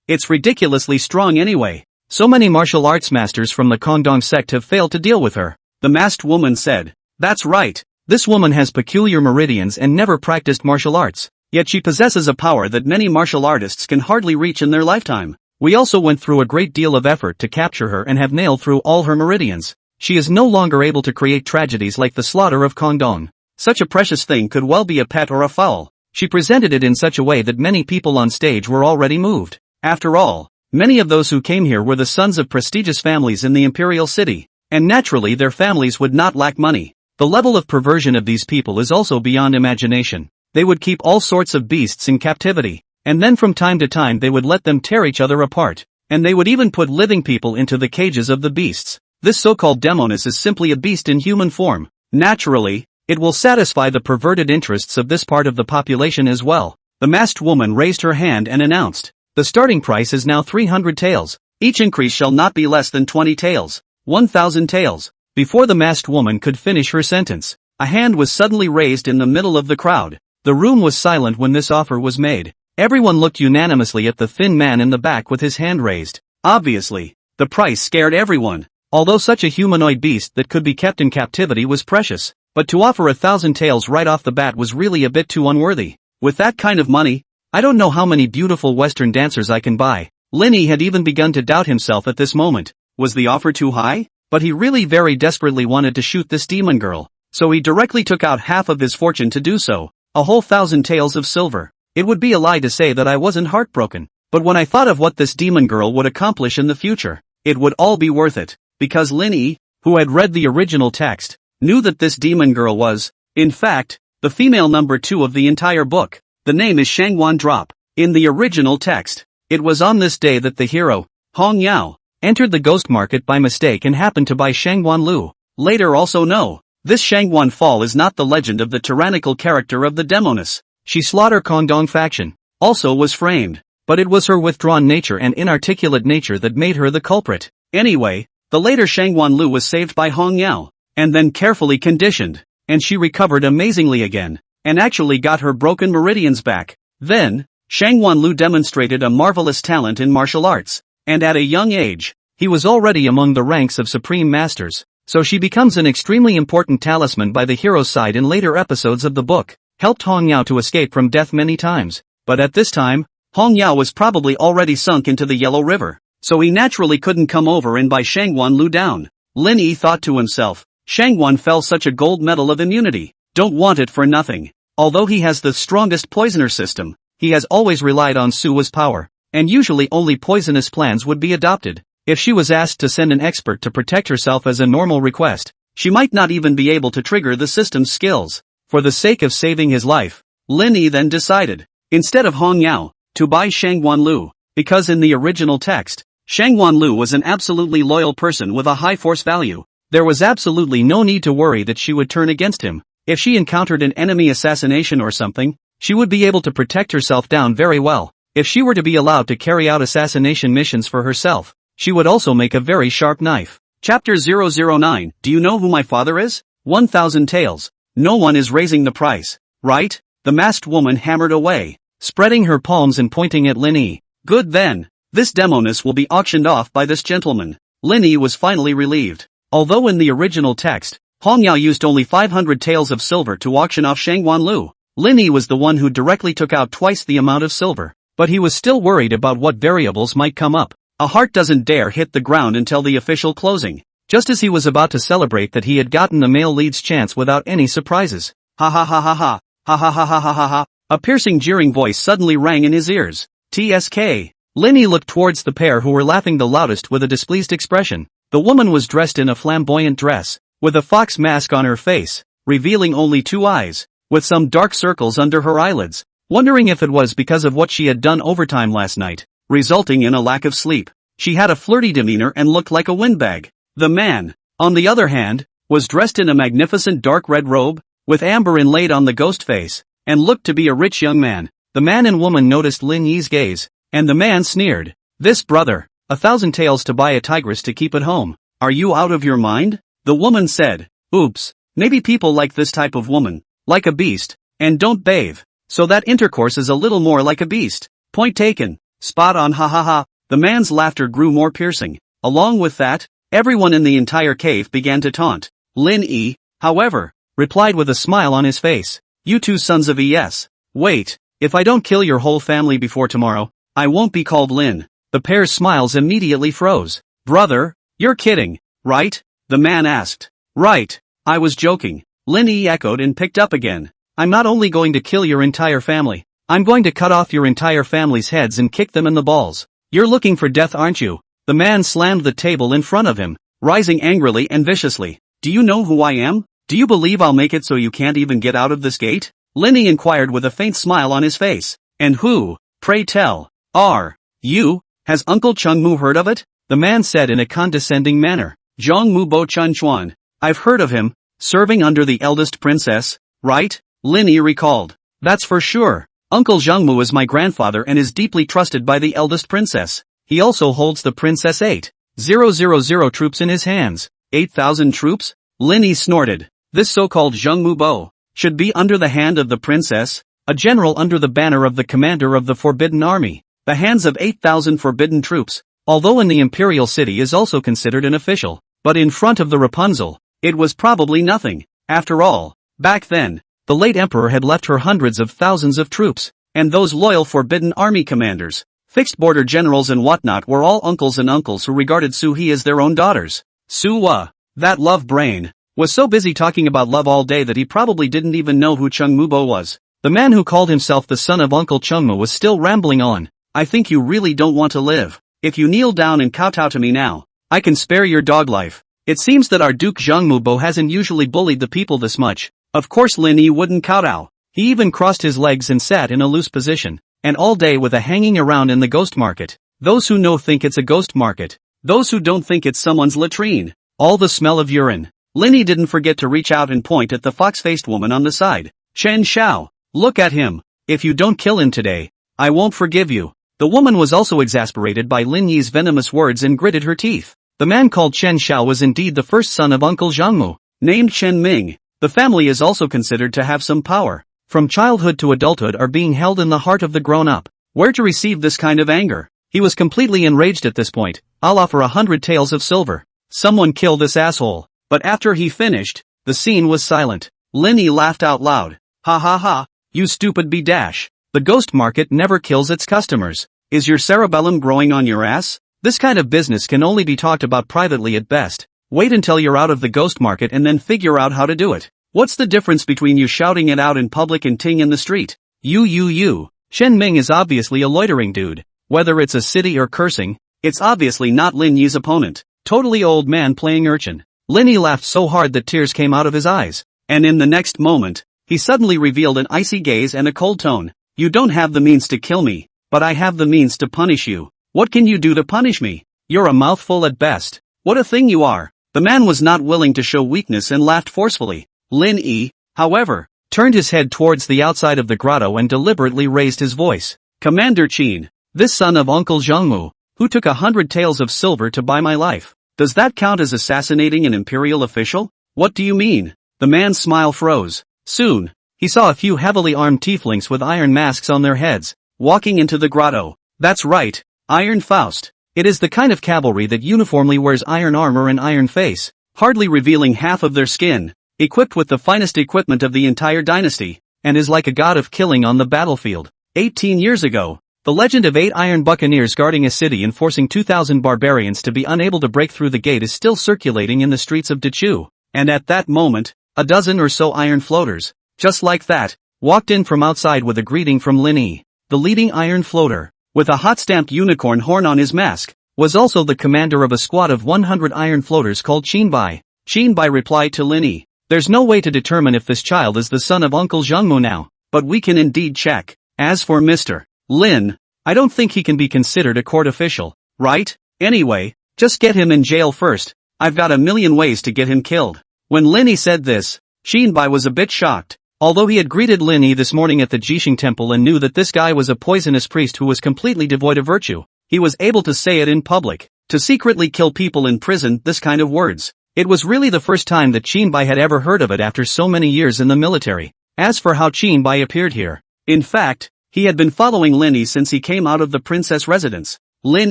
It's ridiculously strong anyway. So many martial arts masters from the Kongdong sect have failed to deal with her. The masked woman said. That's right. This woman has peculiar meridians and never practiced martial arts. Yet she possesses a power that many martial artists can hardly reach in their lifetime. We also went through a great deal of effort to capture her and have nailed through all her meridians. She is no longer able to create tragedies like the slaughter of Kongdong. Such a precious thing could well be a pet or a fowl. She presented it in such a way that many people on stage were already moved. After all, many of those who came here were the sons of prestigious families in the imperial city, and naturally their families would not lack money. The level of perversion of these people is also beyond imagination. They would keep all sorts of beasts in captivity, and then from time to time they would let them tear each other apart, and they would even put living people into the cages of the beasts. This so-called demoness is simply a beast in human form. Naturally, it will satisfy the perverted interests of this part of the population as well. The masked woman raised her hand and announced, "The starting price is now 300 taels. Each increase shall not be less than 20 taels. 1,000 taels." Before the masked woman could finish her sentence, a hand was suddenly raised in the middle of the crowd. The room was silent when this offer was made. Everyone looked unanimously at the thin man in the back with his hand raised. Obviously, the price scared everyone. Although such a humanoid beast that could be kept in captivity was precious, but to offer 1,000 taels right off the bat was really a bit too unworthy. With that kind of money, I don't know how many beautiful Western dancers I can buy. Linny had even begun to doubt himself at this moment. Was the offer too high? But he really very desperately wanted to shoot this demon girl, so he directly took out half of his fortune to do so, a whole 1,000 taels of silver. It would be a lie to say that I wasn't heartbroken, but when I thought of what this demon girl would accomplish in the future, it would all be worth it, because Linny, who had read the original text, knew that this demon girl was, in fact, the female number 2 of the entire book. The name is Shangwan Drop. In the original text, it was on this day that the hero, Hong Yao, entered the ghost market by mistake and happened to buy Shangwan Lu. Later also know, this Shangwan Fall is not the legend of the tyrannical character of the demoness. She slaughter Kongdong faction, also was framed, but it was her withdrawn nature and inarticulate nature that made her the culprit. Anyway, the later Shangwan Lu was saved by Hong Yao, and then carefully conditioned, and she recovered amazingly again, and actually got her broken meridians back. Then, Shangwan Lu demonstrated a marvelous talent in martial arts, and at a young age, he was already among the ranks of supreme masters, so she becomes an extremely important talisman by the hero's side in later episodes of the book, helped Hong Yao to escape from death many times, but at this time, Hong Yao was probably already sunk into the Yellow River, so he naturally couldn't come over and buy Shangwan Lu down. Lin Yi thought to himself, Shangwan fell such a gold medal of immunity, don't want it for nothing. Although he has the strongest poisoner system, he has always relied on Suwa's power, and usually only poisonous plans would be adopted. If she was asked to send an expert to protect herself as a normal request, she might not even be able to trigger the system's skills. For the sake of saving his life, Lin Yi then decided, instead of Hong Yao, to buy Shangwan Lu, because in the original text, Shangwan Lu was an absolutely loyal person with a high force value. There was absolutely no need to worry that she would turn against him. If she encountered an enemy assassination or something, she would be able to protect herself down very well. If she were to be allowed to carry out assassination missions for herself, she would also make a very sharp knife. Chapter 009. Do you know who my father is? 1,000 taels. No one is raising the price, right? The masked woman hammered away, spreading her palms and pointing at Lin Yi. Good then. This demoness will be auctioned off by this gentleman. Lin Yi was finally relieved. Although in the original text, Hong Yao used only 500 taels of silver to auction off Shangwan Lu, Lin Yi was the one who directly took out twice the amount of silver. But he was still worried about what variables might come up. A heart doesn't dare hit the ground until the official closing. Just as he was about to celebrate that he had gotten the male lead's chance without any surprises. Ha ha ha ha ha, ha ha ha ha ha ha ha. A piercing jeering voice suddenly rang in his ears. TSK. Lin Yi looked towards the pair who were laughing the loudest with a displeased expression. The woman was dressed in a flamboyant dress, with a fox mask on her face, revealing only 2 eyes, with some dark circles under her eyelids, wondering if it was because of what she had done overtime last night, resulting in a lack of sleep. She had a flirty demeanor and looked like a windbag. The man, on the other hand, was dressed in a magnificent dark red robe, with amber inlaid on the ghost face, and looked to be a rich young man. The man and woman noticed Lin Yi's gaze, and the man sneered. This brother, 1,000 taels to buy a tigress to keep at home. Are you out of your mind? The woman said. Oops, maybe people like this type of woman, like a beast, and don't bathe, so that intercourse is a little more like a beast. Point taken. Spot on, ha ha ha. The man's laughter grew more piercing. Along with that, everyone in the entire cave began to taunt. Lin Yi, however, replied with a smile on his face. You two sons of ES. Wait, if I don't kill your whole family before tomorrow, I won't be called Lin. The pair's smiles immediately froze. Brother, you're kidding, right? The man asked. Right, I was joking. Lin Yi echoed and picked up again. I'm not only going to kill your entire family, I'm going to cut off your entire family's heads and kick them in the balls. You're looking for death, aren't you? The man slammed the table in front of him, rising angrily and viciously. Do you know who I am? Do you believe I'll make it so you can't even get out of this gate? Lin Yi inquired with a faint smile on his face. And who, pray tell, are you? Has Uncle Chungmu heard of it? The man said in a condescending manner. Zhang Mubo Chun Chuan. I've heard of him, serving under the eldest princess, right? Lin Yi recalled. That's for sure. Uncle Zhengmu is my grandfather and is deeply trusted by the eldest princess. He also holds the Princess 8,000 troops in his hands. 8,000 troops? Lin Yi snorted. This so-called Zhengmu Bo should be under the hand of the princess, a general under the banner of the commander of the Forbidden Army. The hands of 8,000 forbidden troops, although in the imperial city is also considered an official, but in front of the Rapunzel, it was probably nothing. After all, back then, the late emperor had left her hundreds of thousands of troops, and those loyal Forbidden Army commanders, fixed border generals and whatnot were all uncles and uncles who regarded Su He as their own daughters. Su Wa, that love brain, was so busy talking about love all day that he probably didn't even know who Chung Mubo was. The man who called himself the son of Uncle Chungmu was still rambling on. I think you really don't want to live. If you kneel down and kowtow to me now, I can spare your dog life. It seems that our Duke Zhang Mubo hasn't usually bullied the people this much. Of course Lin Yi wouldn't kowtow. He even crossed his legs and sat in a loose position, and all day with a hanging around in the ghost market. Those who know think it's a ghost market. Those who don't think it's someone's latrine. All the smell of urine. Lin Yi didn't forget to reach out and point at the fox-faced woman on the side. Chen Xiao, look at him. If you don't kill him today, I won't forgive you. The woman was also exasperated by Lin Yi's venomous words and gritted her teeth. The man called Chen Xiao was indeed the first son of Uncle Zhangmu, named Chen Ming. The family is also considered to have some power. From childhood to adulthood are being held in the heart of the grown-up. Where to receive this kind of anger? He was completely enraged at this point. I'll offer 100 taels of silver. Someone kill this asshole. But after he finished, the scene was silent. Lin Yi laughed out loud. Ha ha ha, you stupid b-dash. The ghost market never kills its customers. Is your cerebellum growing on your ass? This kind of business can only be talked about privately at best. Wait until you're out of the ghost market and then figure out how to do it. What's the difference between you shouting it out in public and ting in the street? You. Shen Ming is obviously a loitering dude. Whether it's a city or cursing, it's obviously not Lin Yi's opponent. Totally old man playing urchin. Lin Yi laughed so hard that tears came out of his eyes. And in the next moment, he suddenly revealed an icy gaze and a cold tone. You don't have the means to kill me, but I have the means to punish you. What can you do to punish me? You're a mouthful at best. What a thing you are. The man was not willing to show weakness and laughed forcefully. Lin Yi, however, turned his head towards the outside of the grotto and deliberately raised his voice. Commander Qin, this son of Uncle Zhengmu, who took 100 taels of silver to buy my life. Does that count as assassinating an imperial official? What do you mean? The man's smile froze. Soon, he saw a few heavily armed tieflings with iron masks on their heads, walking into the grotto. That's right, Iron Faust. It is the kind of cavalry that uniformly wears iron armor and iron face, hardly revealing half of their skin, equipped with the finest equipment of the entire dynasty, and is like a god of killing on the battlefield. 18 years ago, the legend of 8 iron buccaneers guarding a city and forcing 2,000 barbarians to be unable to break through the gate is still circulating in the streets of Dechu, and at that moment, a dozen or so iron floaters, just like that, walked in from outside with a greeting from Lin Yi. The leading iron floater, with a hot-stamped unicorn horn on his mask, was also the commander of a squad of 100 iron floaters called Qinbai. Qinbai replied to Lin Yi, there's no way to determine if this child is the son of Uncle Zhengmu now, but we can indeed check. As for Mr. Lin, I don't think he can be considered a court official, right? Anyway, just get him in jail first. I've got a million ways to get him killed. When Lin Yi said this, Qinbai was a bit shocked. Although he had greeted Lin Yi this morning at the Jixing temple and knew that this guy was a poisonous priest who was completely devoid of virtue, he was able to say it in public. To secretly kill people in prison, this kind of words. It was really the first time that Qinbai had ever heard of it after so many years in the military. As for how Qinbai appeared here, in fact, he had been following Lin Yi since he came out of the princess residence. Lin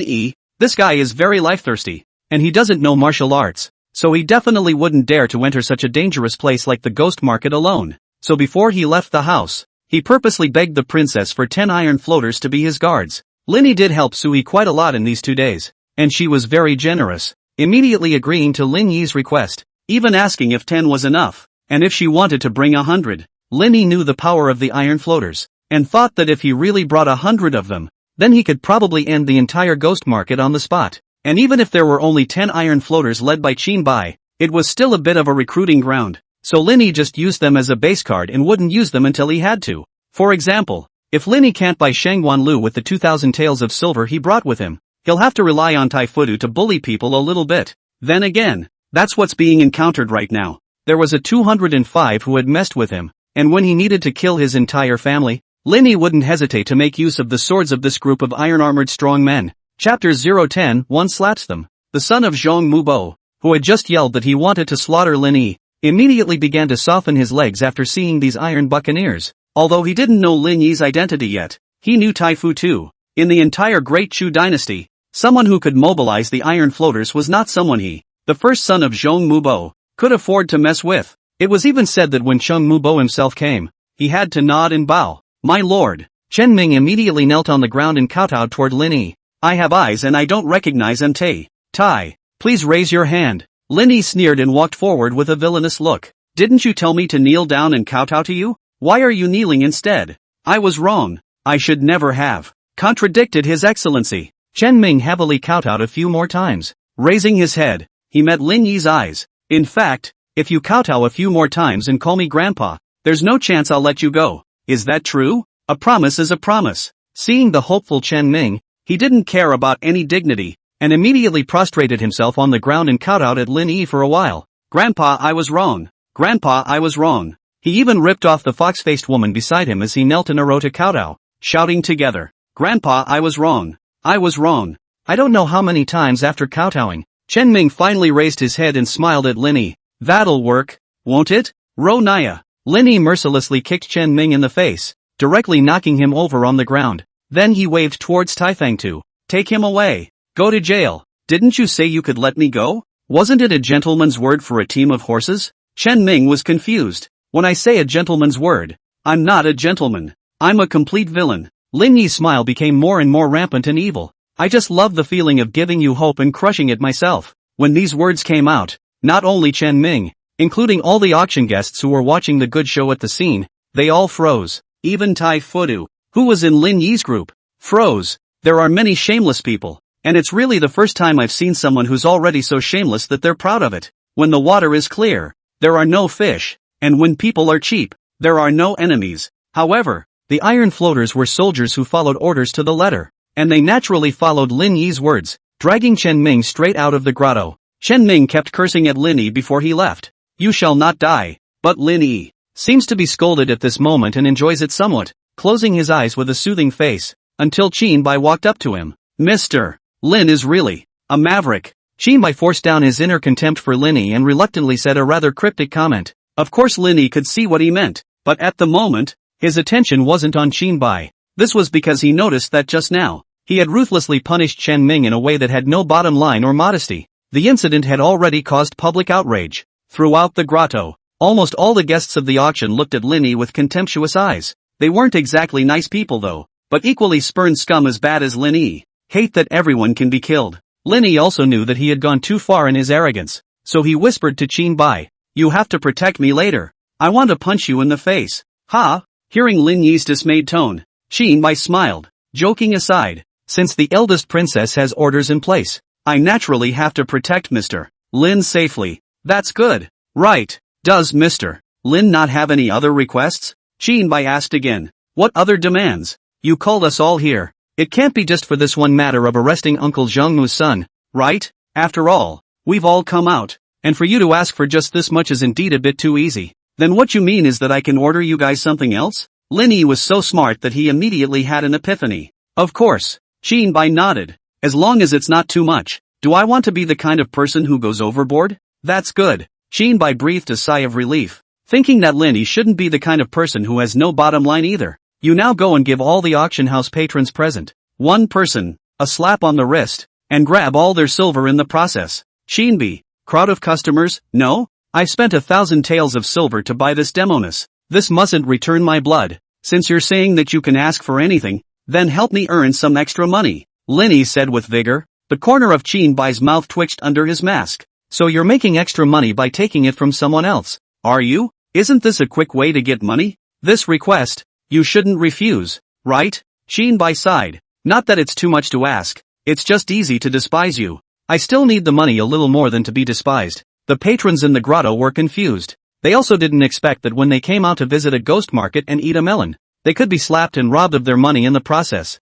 Yi, this guy is very life-thirsty, and he doesn't know martial arts, so he definitely wouldn't dare to enter such a dangerous place like the ghost market alone. So before he left the house, he purposely begged the princess for 10 iron floaters to be his guards. Lin Yi did help Sui quite a lot in these 2 days, and she was very generous, immediately agreeing to Lin Yi's request, even asking if 10 was enough, and if she wanted to bring 100. Lin Yi knew the power of the iron floaters, and thought that if he really brought 100 of them, then he could probably end the entire ghost market on the spot. And even if there were only 10 iron floaters led by Qinbai, it was still a bit of a recruiting ground, so Lin Yi just used them as a base card and wouldn't use them until he had to. For example, if Lin Yi can't buy Shangguan Lu with the 2,000 taels of silver he brought with him, he'll have to rely on Tai Fudu to bully people a little bit. Then again, That's what's being encountered right now. There was a 205 who had messed with him, and when he needed to kill his entire family, Lin Yi wouldn't hesitate to make use of the swords of this group of iron-armored strong men. Chapter 010 One slaps them. The son of Zhong Mubo, who had just yelled that he wanted to slaughter Lin Yi, immediately began to soften his legs after seeing these iron buccaneers. Although he didn't know Lin Yi's identity yet, he knew Tai Fu too. In the entire Great Chu dynasty, someone who could mobilize the iron floaters was not someone he, the first son of Zhong Mubo, could afford to mess with. It was even said that when Zhong Mubo himself came, he had to nod and bow. My lord. Chen Ming immediately knelt on the ground and kowtowed toward Lin Yi. I have eyes and I don't recognize MT. Tai, please raise your hand. Lin Yi sneered and walked forward with a villainous look. Didn't you tell me to kneel down and kowtow to you? Why are you kneeling instead? I was wrong. I should never have contradicted His Excellency. Chen Ming heavily kowtowed a few more times. Raising his head, he met Lin Yi's eyes. In fact, if you kowtow a few more times and call me grandpa, there's no chance I'll let you go. Is that true? A promise is a promise. Seeing the hopeful Chen Ming, he didn't care about any dignity, and immediately prostrated himself on the ground and kowtowed at Lin Yi for a while. Grandpa, I was wrong. Grandpa, I was wrong. He even ripped off the fox-faced woman beside him as he knelt in a row to kowtow, shouting together, Grandpa, I was wrong. I was wrong. I don't know how many times after kowtowing, Chen Ming finally raised his head and smiled at Lin Yi. That'll work, won't it? Ro Naya. Lin Yi mercilessly kicked Chen Ming in the face, directly knocking him over on the ground. Then he waved towards Taifang to take him away. Go to jail. Didn't you say you could let me go? Wasn't it a gentleman's word for a team of horses? Chen Ming was confused. When I say a gentleman's word, I'm not a gentleman. I'm a complete villain. Lin Yi's smile became more and more rampant and evil. I just love the feeling of giving you hope and crushing it myself. When these words came out, not only Chen Ming, including all the auction guests who were watching the good show at the scene, they all froze. Even Tai Fudu, who was in Lin Yi's group, froze. There are many shameless people, and it's really the first time I've seen someone who's already so shameless that they're proud of it. When the water is clear, there are no fish, and when people are cheap, there are no enemies. However, the iron floaters were soldiers who followed orders to the letter, and they naturally followed Lin Yi's words, dragging Chen Ming straight out of the grotto. Chen Ming kept cursing at Lin Yi before he left. You shall not die. But Lin Yi seems to be scolded at this moment and enjoys it somewhat, closing his eyes with a soothing face, until Qin Bai walked up to him. Mr. Lin is really a maverick. Qin Bai forced down his inner contempt for Lin Yi and reluctantly said a rather cryptic comment. Of course Lin Yi could see what he meant, but at the moment, his attention wasn't on Qin Bai. This was because he noticed that just now, he had ruthlessly punished Chen Ming in a way that had no bottom line or modesty. The incident had already caused public outrage. Throughout the grotto, almost all the guests of the auction looked at Lin Yi with contemptuous eyes. They weren't exactly nice people though, but equally spurned scum as bad as Lin Yi. Hate that everyone can be killed. Lin Yi also knew that he had gone too far in his arrogance, so he whispered to Qin Bai, you have to protect me later. I want to punch you in the face. Ha! Hearing Lin Yi's dismayed tone, Qin Bai smiled, joking aside, since the eldest princess has orders in place, I naturally have to protect Mr. Lin safely. That's good. Right. Does Mr. Lin not have any other requests? Qin Bai asked again. What other demands? You called us all here. It can't be just for this one matter of arresting Uncle Zhongmu's son, right? After all, we've all come out, and for you to ask for just this much is indeed a bit too easy. Then what you mean is that I can order you guys something else? Lin Yi was so smart that he immediately had an epiphany. Of course. Qin Bai nodded. As long as it's not too much. Do I want to be the kind of person who goes overboard? That's good. Qin Bai breathed a sigh of relief, thinking that Lin Yi shouldn't be the kind of person who has no bottom line either. You now go and give all the auction house patrons present, one person, a slap on the wrist, and grab all their silver in the process. Qin Bai, crowd of customers, no? I spent 1,000 taels of silver to buy this demoness. This mustn't return my blood. Since you're saying that you can ask for anything, then help me earn some extra money, Lin Yi said with vigor. The corner of Qin Bai's mouth twitched under his mask. So you're making extra money by taking it from someone else, are you? Isn't this a quick way to get money? This request, you shouldn't refuse, right? Qin Bai sighed. Not that it's too much to ask, it's just easy to despise you. I still need the money a little more than to be despised. The patrons in the grotto were confused. They also didn't expect that when they came out to visit a ghost market and eat a melon, they could be slapped and robbed of their money in the process.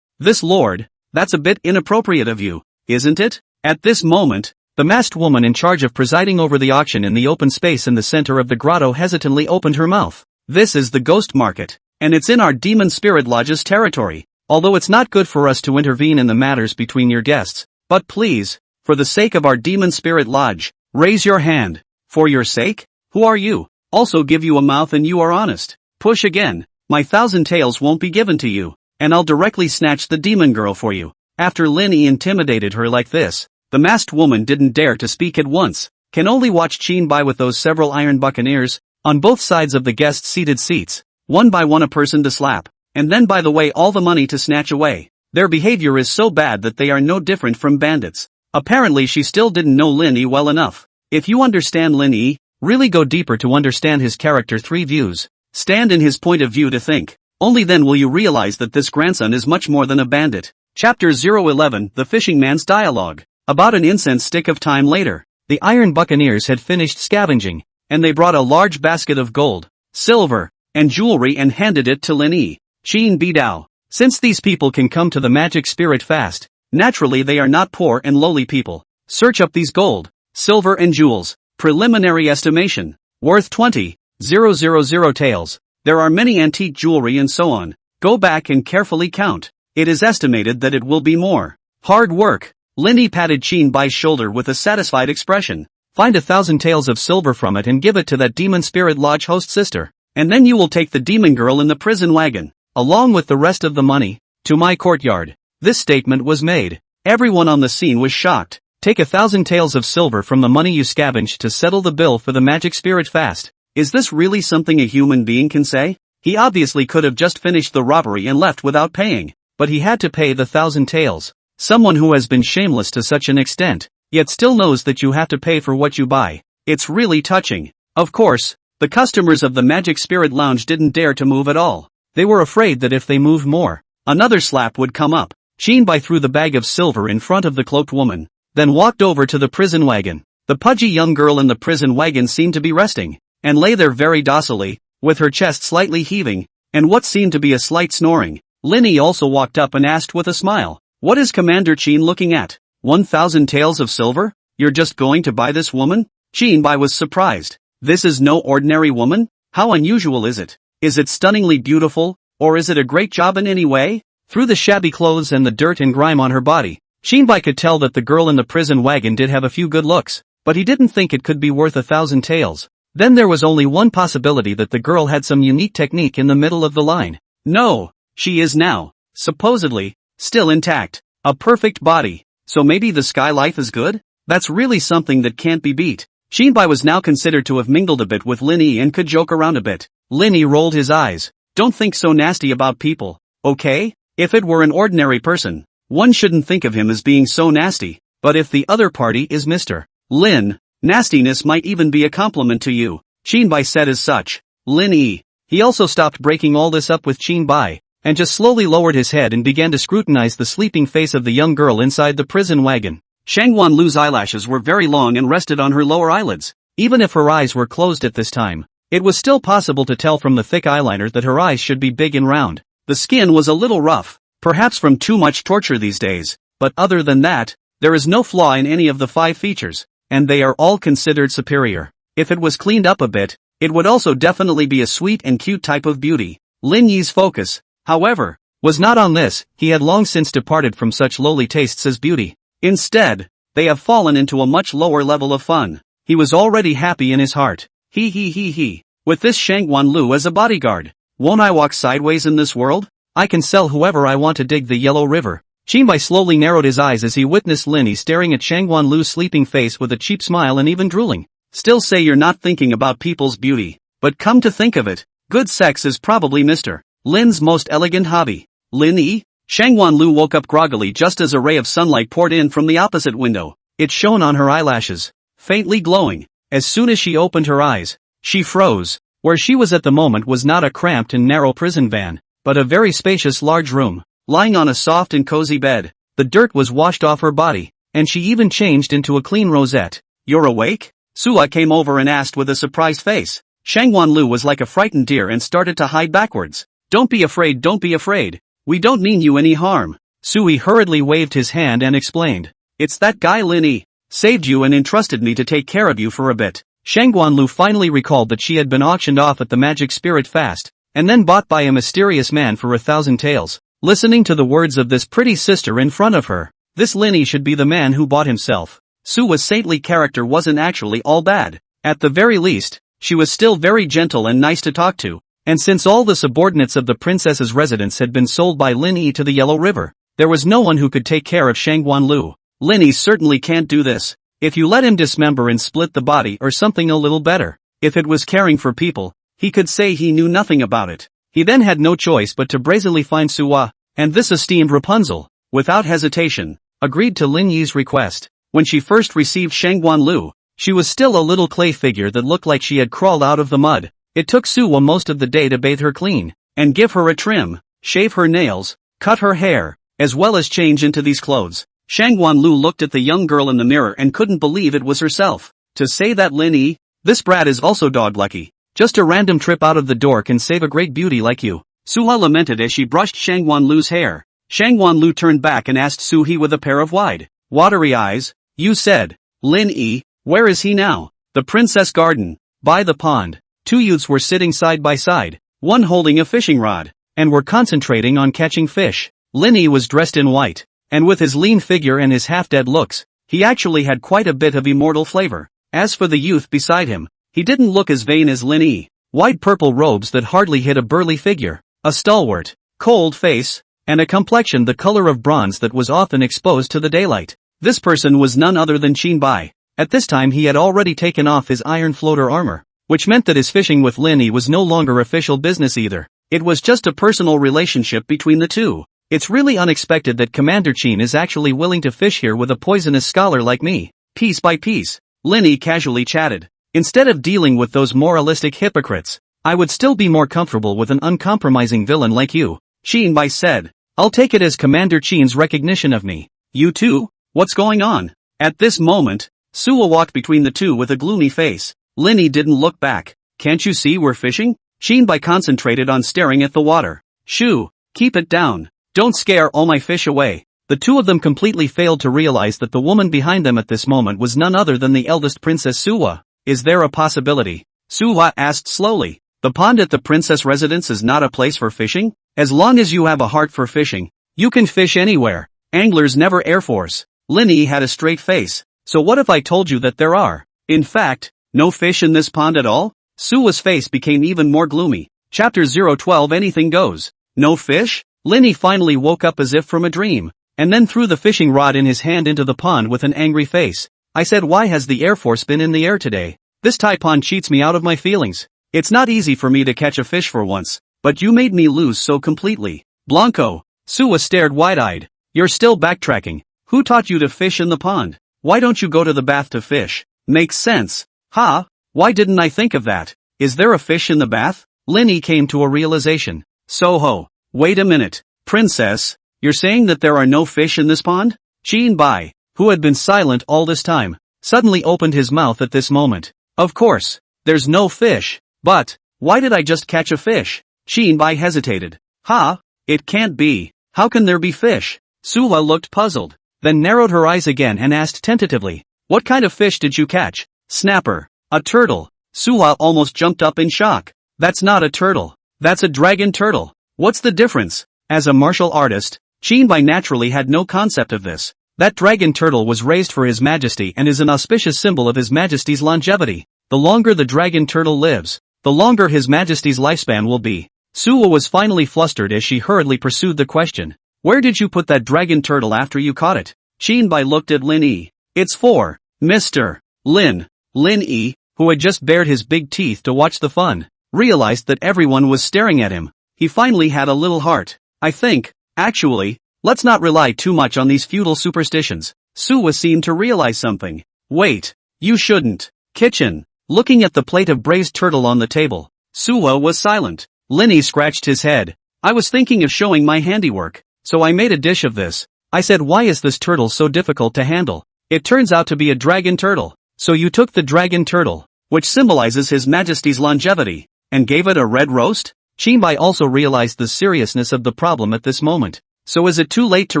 This lord, that's a bit inappropriate of you, isn't it? At this moment, The masked woman in charge of presiding over the auction in the open space in the center of the grotto hesitantly opened her mouth. This is the ghost market, and it's in our demon spirit lodge's territory. Although it's not good for us to intervene in the matters between your guests, but please, for the sake of our demon spirit lodge, raise your hand. For your sake? Who are you? Also give you a mouth and you are honest. Push again. My 1,000 taels won't be given to you, and I'll directly snatch the demon girl for you. After Lin Yi intimidated her like this, the masked woman didn't dare to speak at once. Can only watch Qin Bai with those several iron buccaneers, on both sides of the guests' seated seats, one by one a person to slap, and then by the way all the money to snatch away. Their behavior is so bad that they are no different from bandits. Apparently she still didn't know Lin Yi well enough. If you understand Lin Yi, really go deeper to understand his character 3 views. Stand in his point of view to think. Only then will you realize that this grandson is much more than a bandit. Chapter 011 The Fishing Man's Dialogue. About an incense stick of time later, the iron buccaneers had finished scavenging, and they brought a large basket of gold, silver, and jewelry and handed it to Lin Yi. Qin Bidao. Since these people can come to the magic spirit fast, naturally they are not poor and lowly people. Search up these gold, silver and jewels. Preliminary estimation. Worth 20,000 taels. There are many antique jewelry and so on. Go back and carefully count. It is estimated that it will be more. Hard work. Lin Yi patted Qin Bai's shoulder with a satisfied expression. Find 1,000 taels of silver from it and give it to that demon spirit lodge host sister. And then you will take the demon girl in the prison wagon, along with the rest of the money, to my courtyard. This statement was made. Everyone on the scene was shocked. Take 1,000 taels of silver from the money you scavenged to settle the bill for the magic spirit fast. Is this really something a human being can say? He obviously could have just finished the robbery and left without paying, but he had to pay the 1,000 taels. Someone who has been shameless to such an extent, yet still knows that you have to pay for what you buy. It's really touching. Of course, the customers of the Magic Spirit Lounge didn't dare to move at all. They were afraid that if they moved more, another slap would come up. Qin Bai threw the bag of silver in front of the cloaked woman, then walked over to the prison wagon. The pudgy young girl in the prison wagon seemed to be resting, and lay there very docilely, with her chest slightly heaving, and what seemed to be a slight snoring. Lin Yi also walked up and asked with a smile, "What is Commander Qin looking at? 1,000 taels of silver? You're just going to buy this woman?" Qin Bai was surprised. This is no ordinary woman? How unusual is it? Is it stunningly beautiful, or is it a great job in any way? Through the shabby clothes and the dirt and grime on her body, Qin Bai could tell that the girl in the prison wagon did have a few good looks, but he didn't think it could be worth 1,000 taels. Then there was only one possibility, that the girl had some unique technique in the middle of the line. No, she is now, supposedly, still intact. A perfect body. So maybe the sky life is good? That's really something that can't be beat. Qin Bai was now considered to have mingled a bit with Lin Yi and could joke around a bit. Lin Yi rolled his eyes. Don't think so nasty about people, okay? If it were an ordinary person, one shouldn't think of him as being so nasty. But if the other party is Mr. Lin, nastiness might even be a compliment to you. Qin Bai said as such. Lin Yi. He also stopped breaking all this up with Qin Bai, and just slowly lowered his head and began to scrutinize the sleeping face of the young girl inside the prison wagon. Shangwan Lu's eyelashes were very long and rested on her lower eyelids. Even if her eyes were closed at this time, it was still possible to tell from the thick eyeliner that her eyes should be big and round. The skin was a little rough, perhaps from too much torture these days, but other than that, there is no flaw in any of the 5 features, and they are all considered superior. If it was cleaned up a bit, it would also definitely be a sweet and cute type of beauty. Lin Yi's focus, however, was not on this. He had long since departed from such lowly tastes as beauty. Instead, they have fallen into a much lower level of fun. He was already happy in his heart. He. With this Shangwan Lu as a bodyguard, won't I walk sideways in this world? I can sell whoever I want to dig the Yellow River. Qin Bai slowly narrowed his eyes as he witnessed Lin Yi staring at Shangwan Lu's sleeping face with a cheap smile and even drooling. Still say you're not thinking about people's beauty, but come to think of it, good sex is probably Mr. Lin's most elegant hobby. Lin Yi? Shangwan Lu woke up groggily just as a ray of sunlight poured in from the opposite window. It shone on her eyelashes, faintly glowing. As soon as she opened her eyes, she froze. Where she was at the moment was not a cramped and narrow prison van, but a very spacious large room. Lying on a soft and cozy bed, the dirt was washed off her body, and she even changed into a clean rosette. You're awake? Sua came over and asked with a surprised face. Shangwan Lu was like a frightened deer and started to hide backwards. Don't be afraid, don't be afraid. We don't mean you any harm. Sui hurriedly waved his hand and explained. It's that guy Lin Yi. saved you and entrusted me to take care of you for a bit. Shangguanlu finally recalled that she had been auctioned off at the Magic Spirit Fast, and then bought by a mysterious man for 1,000 taels. Listening to the words of this pretty sister in front of her, this Linny should be the man who bought himself. Suwa's saintly character wasn't actually all bad. At the very least, she was still very gentle and nice to talk to, and since all the subordinates of the princess's residence had been sold by Lin Yi to the Yellow River, there was no one who could take care of Shangguanlu. Lin Yi certainly can't do this. If you let him dismember and split the body or something a little better, if it was caring for people, he could say he knew nothing about it. He then had no choice but to brazenly find Suwa, and this esteemed Rapunzel, without hesitation, agreed to Lin Yi's request. When she first received Shangguanlu, she was still a little clay figure that looked like she had crawled out of the mud. It took Suwa most of the day to bathe her clean, and give her a trim, shave her nails, cut her hair, as well as change into these clothes. Shangguanlu looked at the young girl in the mirror and couldn't believe it was herself. To say that Lin Yi, this brat is also dog lucky. Just a random trip out of the door can save a great beauty like you. Suha lamented as she brushed Shangguanlu's hair. Shangguanlu turned back and asked Suhi with a pair of wide, watery eyes, "You said, Lin Yi, where is he now?" "The princess garden, by the pond." Two youths were sitting side by side, one holding a fishing rod, and were concentrating on catching fish. Lin Yi was dressed in white, and with his lean figure and his half-dead looks, he actually had quite a bit of immortal flavor. As for the youth beside him, he didn't look as vain as Lin Yi. Wide purple robes that hardly hid a burly figure, a stalwart, cold face, and a complexion the color of bronze that was often exposed to the daylight. This person was none other than Qin Bai. At this time he had already taken off his iron floater armor, which meant that his fishing with Lin Yi was no longer official business either. It was just a personal relationship between the two. It's really unexpected that Commander Qin is actually willing to fish here with a poisonous scholar like me. Piece by piece, Lin Yi casually chatted. Instead of dealing with those moralistic hypocrites, I would still be more comfortable with an uncompromising villain like you. Qin Bai said. I'll take it as Commander Qin's recognition of me. You too? What's going on? At this moment, Suwa walked between the two with a gloomy face. Lin Yi didn't look back. Can't you see we're fishing? Qin Bai concentrated on staring at the water. Shoo, keep it down. Don't scare all my fish away. The two of them completely failed to realize that the woman behind them at this moment was none other than the eldest Princess Suwa. Is there a possibility? Suwa asked slowly. The pond at the princess residence is not a place for fishing? As long as you have a heart for fishing, you can fish anywhere. Anglers never Air Force. Lin Yi had a straight face. So what if I told you that there are, in fact, no fish in this pond at all? Suwa's face became even more gloomy. Chapter 012 Anything Goes. No fish? Lin Yi finally woke up as if from a dream, and then threw the fishing rod in his hand into the pond with an angry face. I said, why has the Air Force been in the air today? This Taipon cheats me out of my feelings. It's not easy for me to catch a fish for once, but you made me lose so completely. Blanco. Suwa stared wide-eyed. You're still backtracking. Who taught you to fish in the pond? Why don't you go to the bath to fish? Makes sense. Ha? Why didn't I think of that? Is there a fish in the bath? Lin Yi came to a realization. Soho. Wait a minute. Princess, you're saying that there are no fish in this pond? Qin Bai, who had been silent all this time, suddenly opened his mouth at this moment. Of course, there's no fish. But, why did I just catch a fish? Qin Bai hesitated. Ha? It can't be. How can there be fish? Suwa looked puzzled, then narrowed her eyes again and asked tentatively. What kind of fish did you catch? Snapper. A turtle. Suwa almost jumped up in shock. That's not a turtle. That's a dragon turtle. What's the difference? As a martial artist, Qin Bai naturally had no concept of this. That dragon turtle was raised for His Majesty and is an auspicious symbol of His Majesty's longevity. The longer the dragon turtle lives, the longer His Majesty's lifespan will be. Suwa was finally flustered as she hurriedly pursued the question. Where did you put that dragon turtle after you caught it? Qin Bai looked at Lin Yi. It's for Mr. Lin. Lin Yi, who had just bared his big teeth to watch the fun, realized that everyone was staring at him. He finally had a little heart. I think, actually, let's not rely too much on these feudal superstitions. Suwa seemed to realize something. Wait, you shouldn't. Kitchen. Looking at the plate of braised turtle on the table, Suwa was silent. Lin Yi scratched his head. I was thinking of showing my handiwork, so I made a dish of this. I said, why is this turtle so difficult to handle? It turns out to be a dragon turtle. So you took the dragon turtle, which symbolizes His Majesty's longevity, and gave it a red roast? Qin Bai also realized the seriousness of the problem at this moment. So is it too late to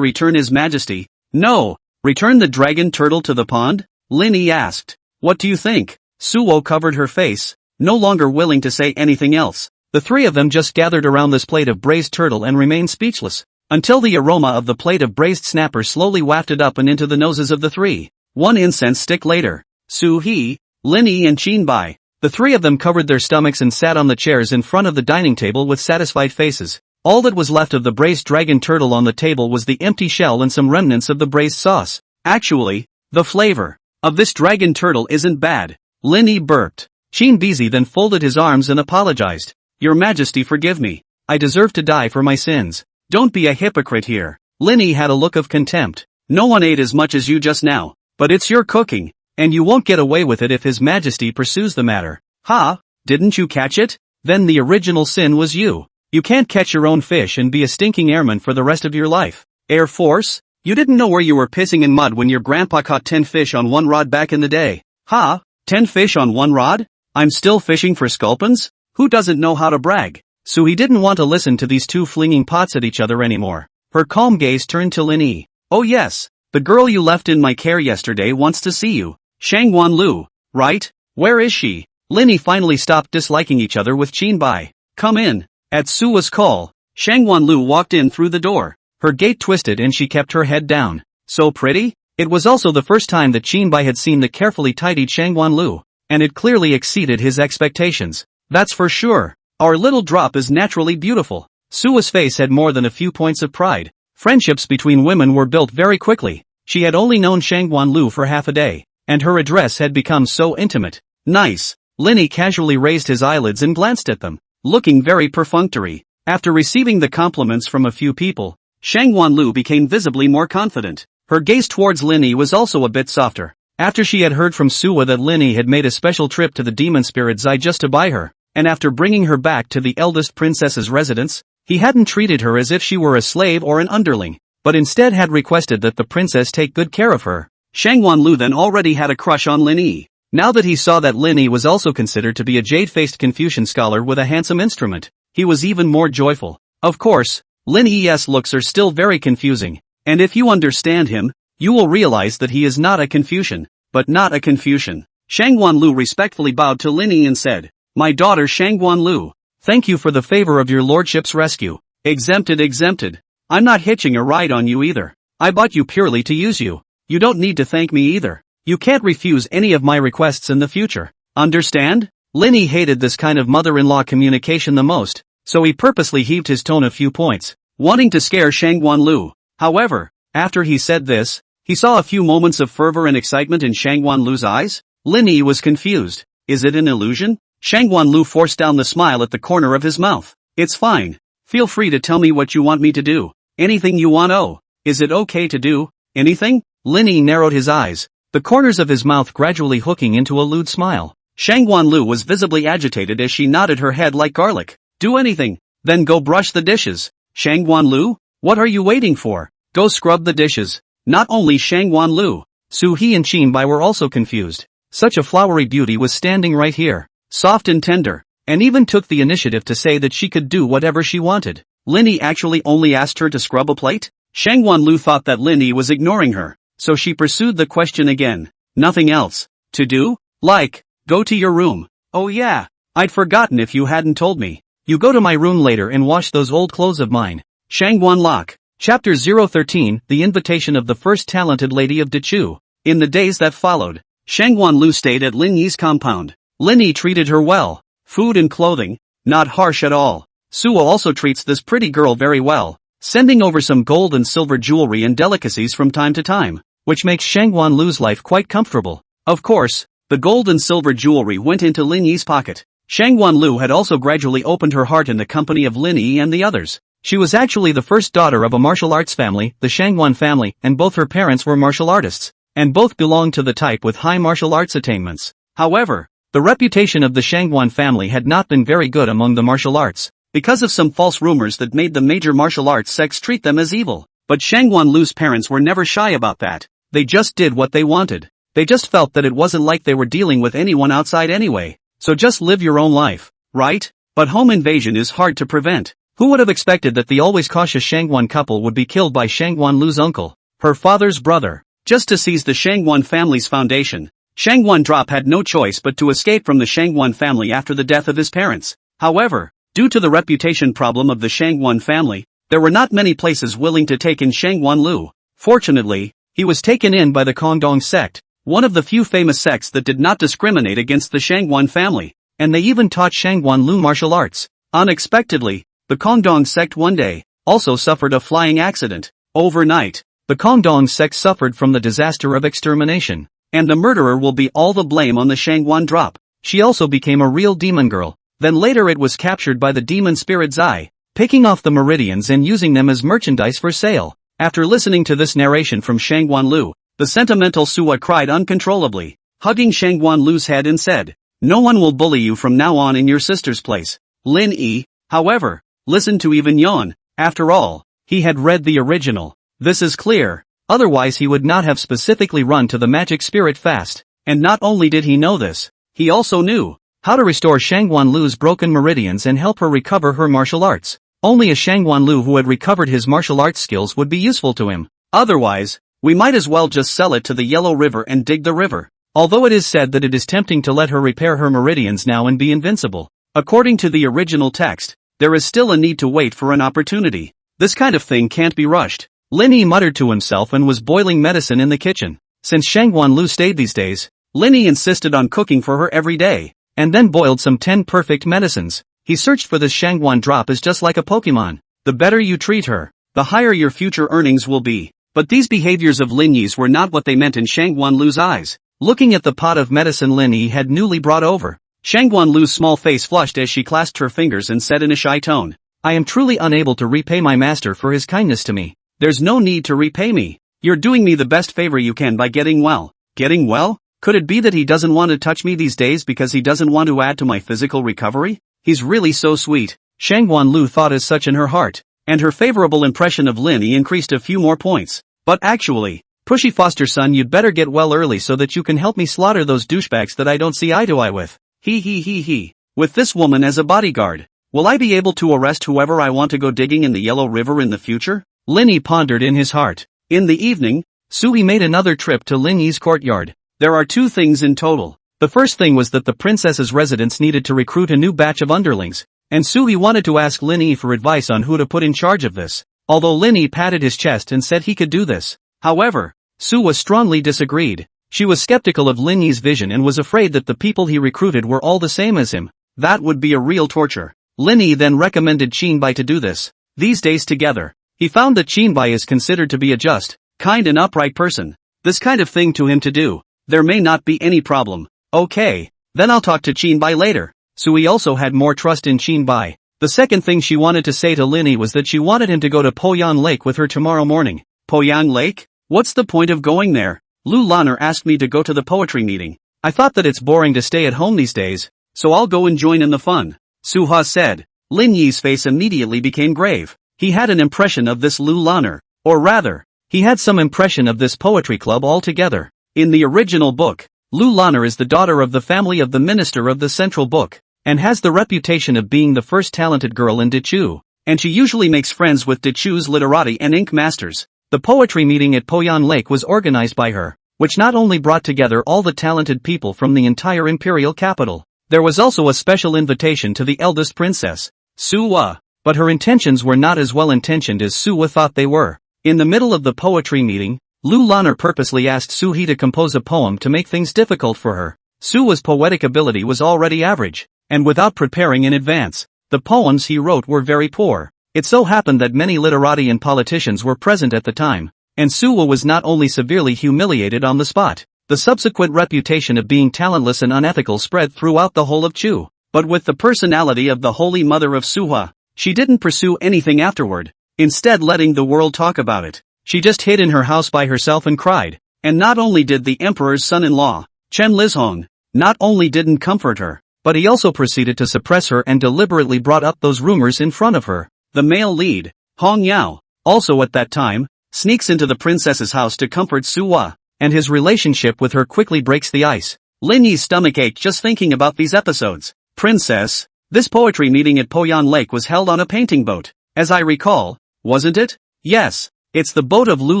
return His Majesty? No. Return the dragon turtle to the pond? Lin asked. What do you think? Suo covered her face, no longer willing to say anything else. The three of them just gathered around this plate of braised turtle and remained speechless, until the aroma of the plate of braised snapper slowly wafted up and into the noses of the three. One incense stick later, Su-hee, Lin and Chin-bai, the three of them covered their stomachs and sat on the chairs in front of the dining table with satisfied faces. All that was left of the braised dragon turtle on the table was the empty shell and some remnants of the braised sauce. Actually, the flavor of this dragon turtle isn't bad. Lin burped. Chin-bai then folded his arms and apologized. Your Majesty, forgive me. I deserve to die for my sins. Don't be a hypocrite here. Lin had a look of contempt. No one ate as much as you just now, but it's your cooking, and you won't get away with it if His Majesty pursues the matter. Ha? Didn't you catch it? Then the original sin was you. You can't catch your own fish and be a stinking airman for the rest of your life. Air Force? You didn't know where you were pissing in mud when your grandpa caught 10 fish on one rod back in the day. Ha? 10 fish on one rod? I'm still fishing for sculpins? Who doesn't know how to brag? So he didn't want to listen to these two flinging pots at each other anymore. Her calm gaze turned to Lin. Oh yes, the girl you left in my care yesterday wants to see you. Shangwan Lu, right? Where is she? Lin finally stopped disliking each other with Chin-bai. Come in. At Sua's call, Shangwan Lu walked in through the door. Her gait twisted and she kept her head down. So pretty? It was also the first time that Chin-bai had seen the carefully tidied Shangwan Lu, and it clearly exceeded his expectations. That's for sure. Our little drop is naturally beautiful. Sua's face had more than a few points of pride. Friendships between women were built very quickly. She had only known Shangwan Lu for half a day, and her address had become so intimate. Nice. Lin casually raised his eyelids and glanced at them, looking very perfunctory. After receiving the compliments from a few people, Shangwan Lu became visibly more confident. Her gaze towards Lin was also a bit softer. After she had heard from Sua that Lin had made a special trip to the demon spirit Zai just to buy her, and after bringing her back to the eldest princess's residence, he hadn't treated her as if she were a slave or an underling, but instead had requested that the princess take good care of her. Shangwan Lu then already had a crush on Lin. Now that he saw that Lin was also considered to be a jade-faced Confucian scholar with a handsome instrument, he was even more joyful. Of course, Lin's looks are still very confusing, and if you understand him, you will realize that he is not a Confucian, but not a Confucian. Shangwan Lu respectfully bowed to Lin and said, My daughter Shangwan Lu, thank you for the favor of your lordship's rescue. Exempted. I'm not hitching a ride on you either. I bought you purely to use you. You don't need to thank me either. You can't refuse any of my requests in the future. Understand? Lin hated this kind of mother-in-law communication the most, so he purposely heaved his tone a few points, wanting to scare Shangwan Lu. However, after he said this, he saw a few moments of fervor and excitement in Shangwan Lu's eyes. Lin was confused. Is it an illusion? Shangwan Lu forced down the smile at the corner of his mouth. It's fine. Feel free to tell me what you want me to do. Anything you want. Oh, is it okay to do anything? Lin narrowed his eyes, the corners of his mouth gradually hooking into a lewd smile. Shangwan Lu was visibly agitated as she nodded her head like garlic. Do anything, then go brush the dishes. Shangwan Lu? What are you waiting for? Go scrub the dishes. Not only Shangwan Lu, Su-hee and Chin-bai were also confused. Such a flowery beauty was standing right here, soft and tender, and even took the initiative to say that she could do whatever she wanted. Lin actually only asked her to scrub a plate? Shangwan Lu thought that Lin was ignoring her, so she pursued the question again. Nothing else to do? Like, go to your room. Oh yeah, I'd forgotten if you hadn't told me. You go to my room later and wash those old clothes of mine. Shangwan Lok. Chapter 013, The Invitation of the First Talented Lady of Dechu. In the days that followed, Shangwan Lu stayed at Lin Yi's compound. Lin treated her well. Food and clothing, not harsh at all. Suo also treats this pretty girl very well, sending over some gold and silver jewelry and delicacies from time to time, which makes Shangwan Lu's life quite comfortable. Of course, the gold and silver jewelry went into Lin Yi's pocket. Shangwan Lu had also gradually opened her heart in the company of Lin Yi and the others. She was actually the first daughter of a martial arts family, the Shangwan family, and both her parents were martial artists, and both belonged to the type with high martial arts attainments. However, the reputation of the Shangwan family had not been very good among the martial arts, because of some false rumors that made the major martial arts sects treat them as evil. But Shangwan Lu's parents were never shy about that. They just did what they wanted. They just felt that it wasn't like they were dealing with anyone outside anyway. So just live your own life, right? But home invasion is hard to prevent. Who would have expected that the always cautious Shangwan couple would be killed by Shangwan Lu's uncle, her father's brother? just to seize the Shangwon family's foundation. Shangwon Drop had no choice but to escape from the Shangwon family after the death of his parents. However, due to the reputation problem of the Shangwon family, there were not many places willing to take in Shangwon Lu. Fortunately, he was taken in by the Kongdong sect, one of the few famous sects that did not discriminate against the Shangwon family, and they even taught Shangwon Lu martial arts. Unexpectedly, the Kongdong sect one day also suffered a flying accident. Overnight, the Kongdong sect suffered from the disaster of extermination, and the murderer will be all the blame on the Shangwon Drop. She also became a real demon girl. Then later it was captured by the demon spirit Zai, picking off the meridians and using them as merchandise for sale. After listening to this narration from Shangwon Lu, the sentimental Suwa cried uncontrollably, hugging Shangwon Lu's head and said, "No one will bully you from now on in your sister's place." Lin Yi, however, listened to even yawn. After all, he had read the original. This is clear, otherwise he would not have specifically run to the magic spirit fast. And not only did he know this, he also knew how to restore Shangwon Lu's broken meridians and help her recover her martial arts. Only a Shangwon Lu who had recovered his martial arts skills would be useful to him. Otherwise, we might as well just sell it to the Yellow River and dig the river. Although it is said that it is tempting to let her repair her meridians now and be invincible, according to the original text, there is still a need to wait for an opportunity. This kind of thing can't be rushed. Lin Yi muttered to himself and was boiling medicine in the kitchen. Since Shangwon Lu stayed these days, Lin Yi insisted on cooking for her every day, and then boiled some 10 perfect medicines. He searched for this Shangwon Drop is just like a Pokemon. The better you treat her, the higher your future earnings will be. But these behaviors of Lin Yi's were not what they meant in Shangwon Lu's eyes. Looking at the pot of medicine Lin Yi had newly brought over, Shangwon Lu's small face flushed as she clasped her fingers and said in a shy tone, "I am truly unable to repay my master for his kindness to me." "There's no need to repay me. You're doing me the best favor you can by getting well." "Getting well? Could it be that he doesn't want to touch me these days because he doesn't want to add to my physical recovery? He's really so sweet." Shangwon Lu thought as such in her heart, and her favorable impression of Lin Yi increased a few more points. "But actually, pushy foster son, you'd better get well early so that you can help me slaughter those douchebags that I don't see eye to eye with. He. With this woman as a bodyguard, will I be able to arrest whoever I want to go digging in the Yellow River in the future?" Lin Yi pondered in his heart. In the evening, Sui made another trip to Lin Yi's courtyard. There are two things in total. The first thing was that the princess's residence needed to recruit a new batch of underlings, and Sui wanted to ask Lin Yi for advice on who to put in charge of this. Although Lin Yi patted his chest and said he could do this. However, Suwa strongly disagreed. She was skeptical of Lin Yi's vision and was afraid that the people he recruited were all the same as him. That would be a real torture. Lin Yi then recommended Qinbai to do this. These days together, he found that Qinbai is considered to be a just, kind and upright person. This kind of thing to him to do, there may not be any problem. Okay, then I'll talk to Qinbai later. Sui also had more trust in Qinbai. The second thing she wanted to say to Lin Yi was that she wanted him to go to Poyang Lake with her tomorrow morning. Poyang Lake? What's the point of going there? Lu Lanner asked me to go to the poetry meeting. I thought that it's boring to stay at home these days, so I'll go and join in the fun. Suha said. Lin Yi's face immediately became grave. He had an impression of this Lu Lanner, or rather, he had some impression of this poetry club altogether. In the original book, Lu Lanner is the daughter of the family of the minister of the central book, and has the reputation of being the first talented girl in Dechu, and she usually makes friends with Dechu's literati and ink masters. The poetry meeting at Poyang Lake was organized by her, which not only brought together all the talented people from the entire imperial capital, there was also a special invitation to the eldest princess, Suwa, but her intentions were not as well intentioned as Suwa thought they were. In the middle of the poetry meeting, Lu Lanner purposely asked Suhi to compose a poem to make things difficult for her. Suwa's poetic ability was already average, and without preparing in advance, the poems he wrote were very poor. It so happened that many literati and politicians were present at the time, and Suwa was not only severely humiliated on the spot, the subsequent reputation of being talentless and unethical spread throughout the whole of Chu. But with the personality of the Holy Mother of Suwa, she didn't pursue anything afterward, instead letting the world talk about it. She just hid in her house by herself and cried, and not only did the emperor's son-in-law, Chen Lizhong, not only didn't comfort her, but he also proceeded to suppress her and deliberately brought up those rumors in front of her. The male lead, Hong Yao, also at that time, sneaks into the princess's house to comfort Suwa, and his relationship with her quickly breaks the ice. Lin Yi's stomach ached just thinking about these episodes. Princess, this poetry meeting at Poyang Lake was held on a painting boat, as I recall, wasn't it? Yes, it's the boat of Lu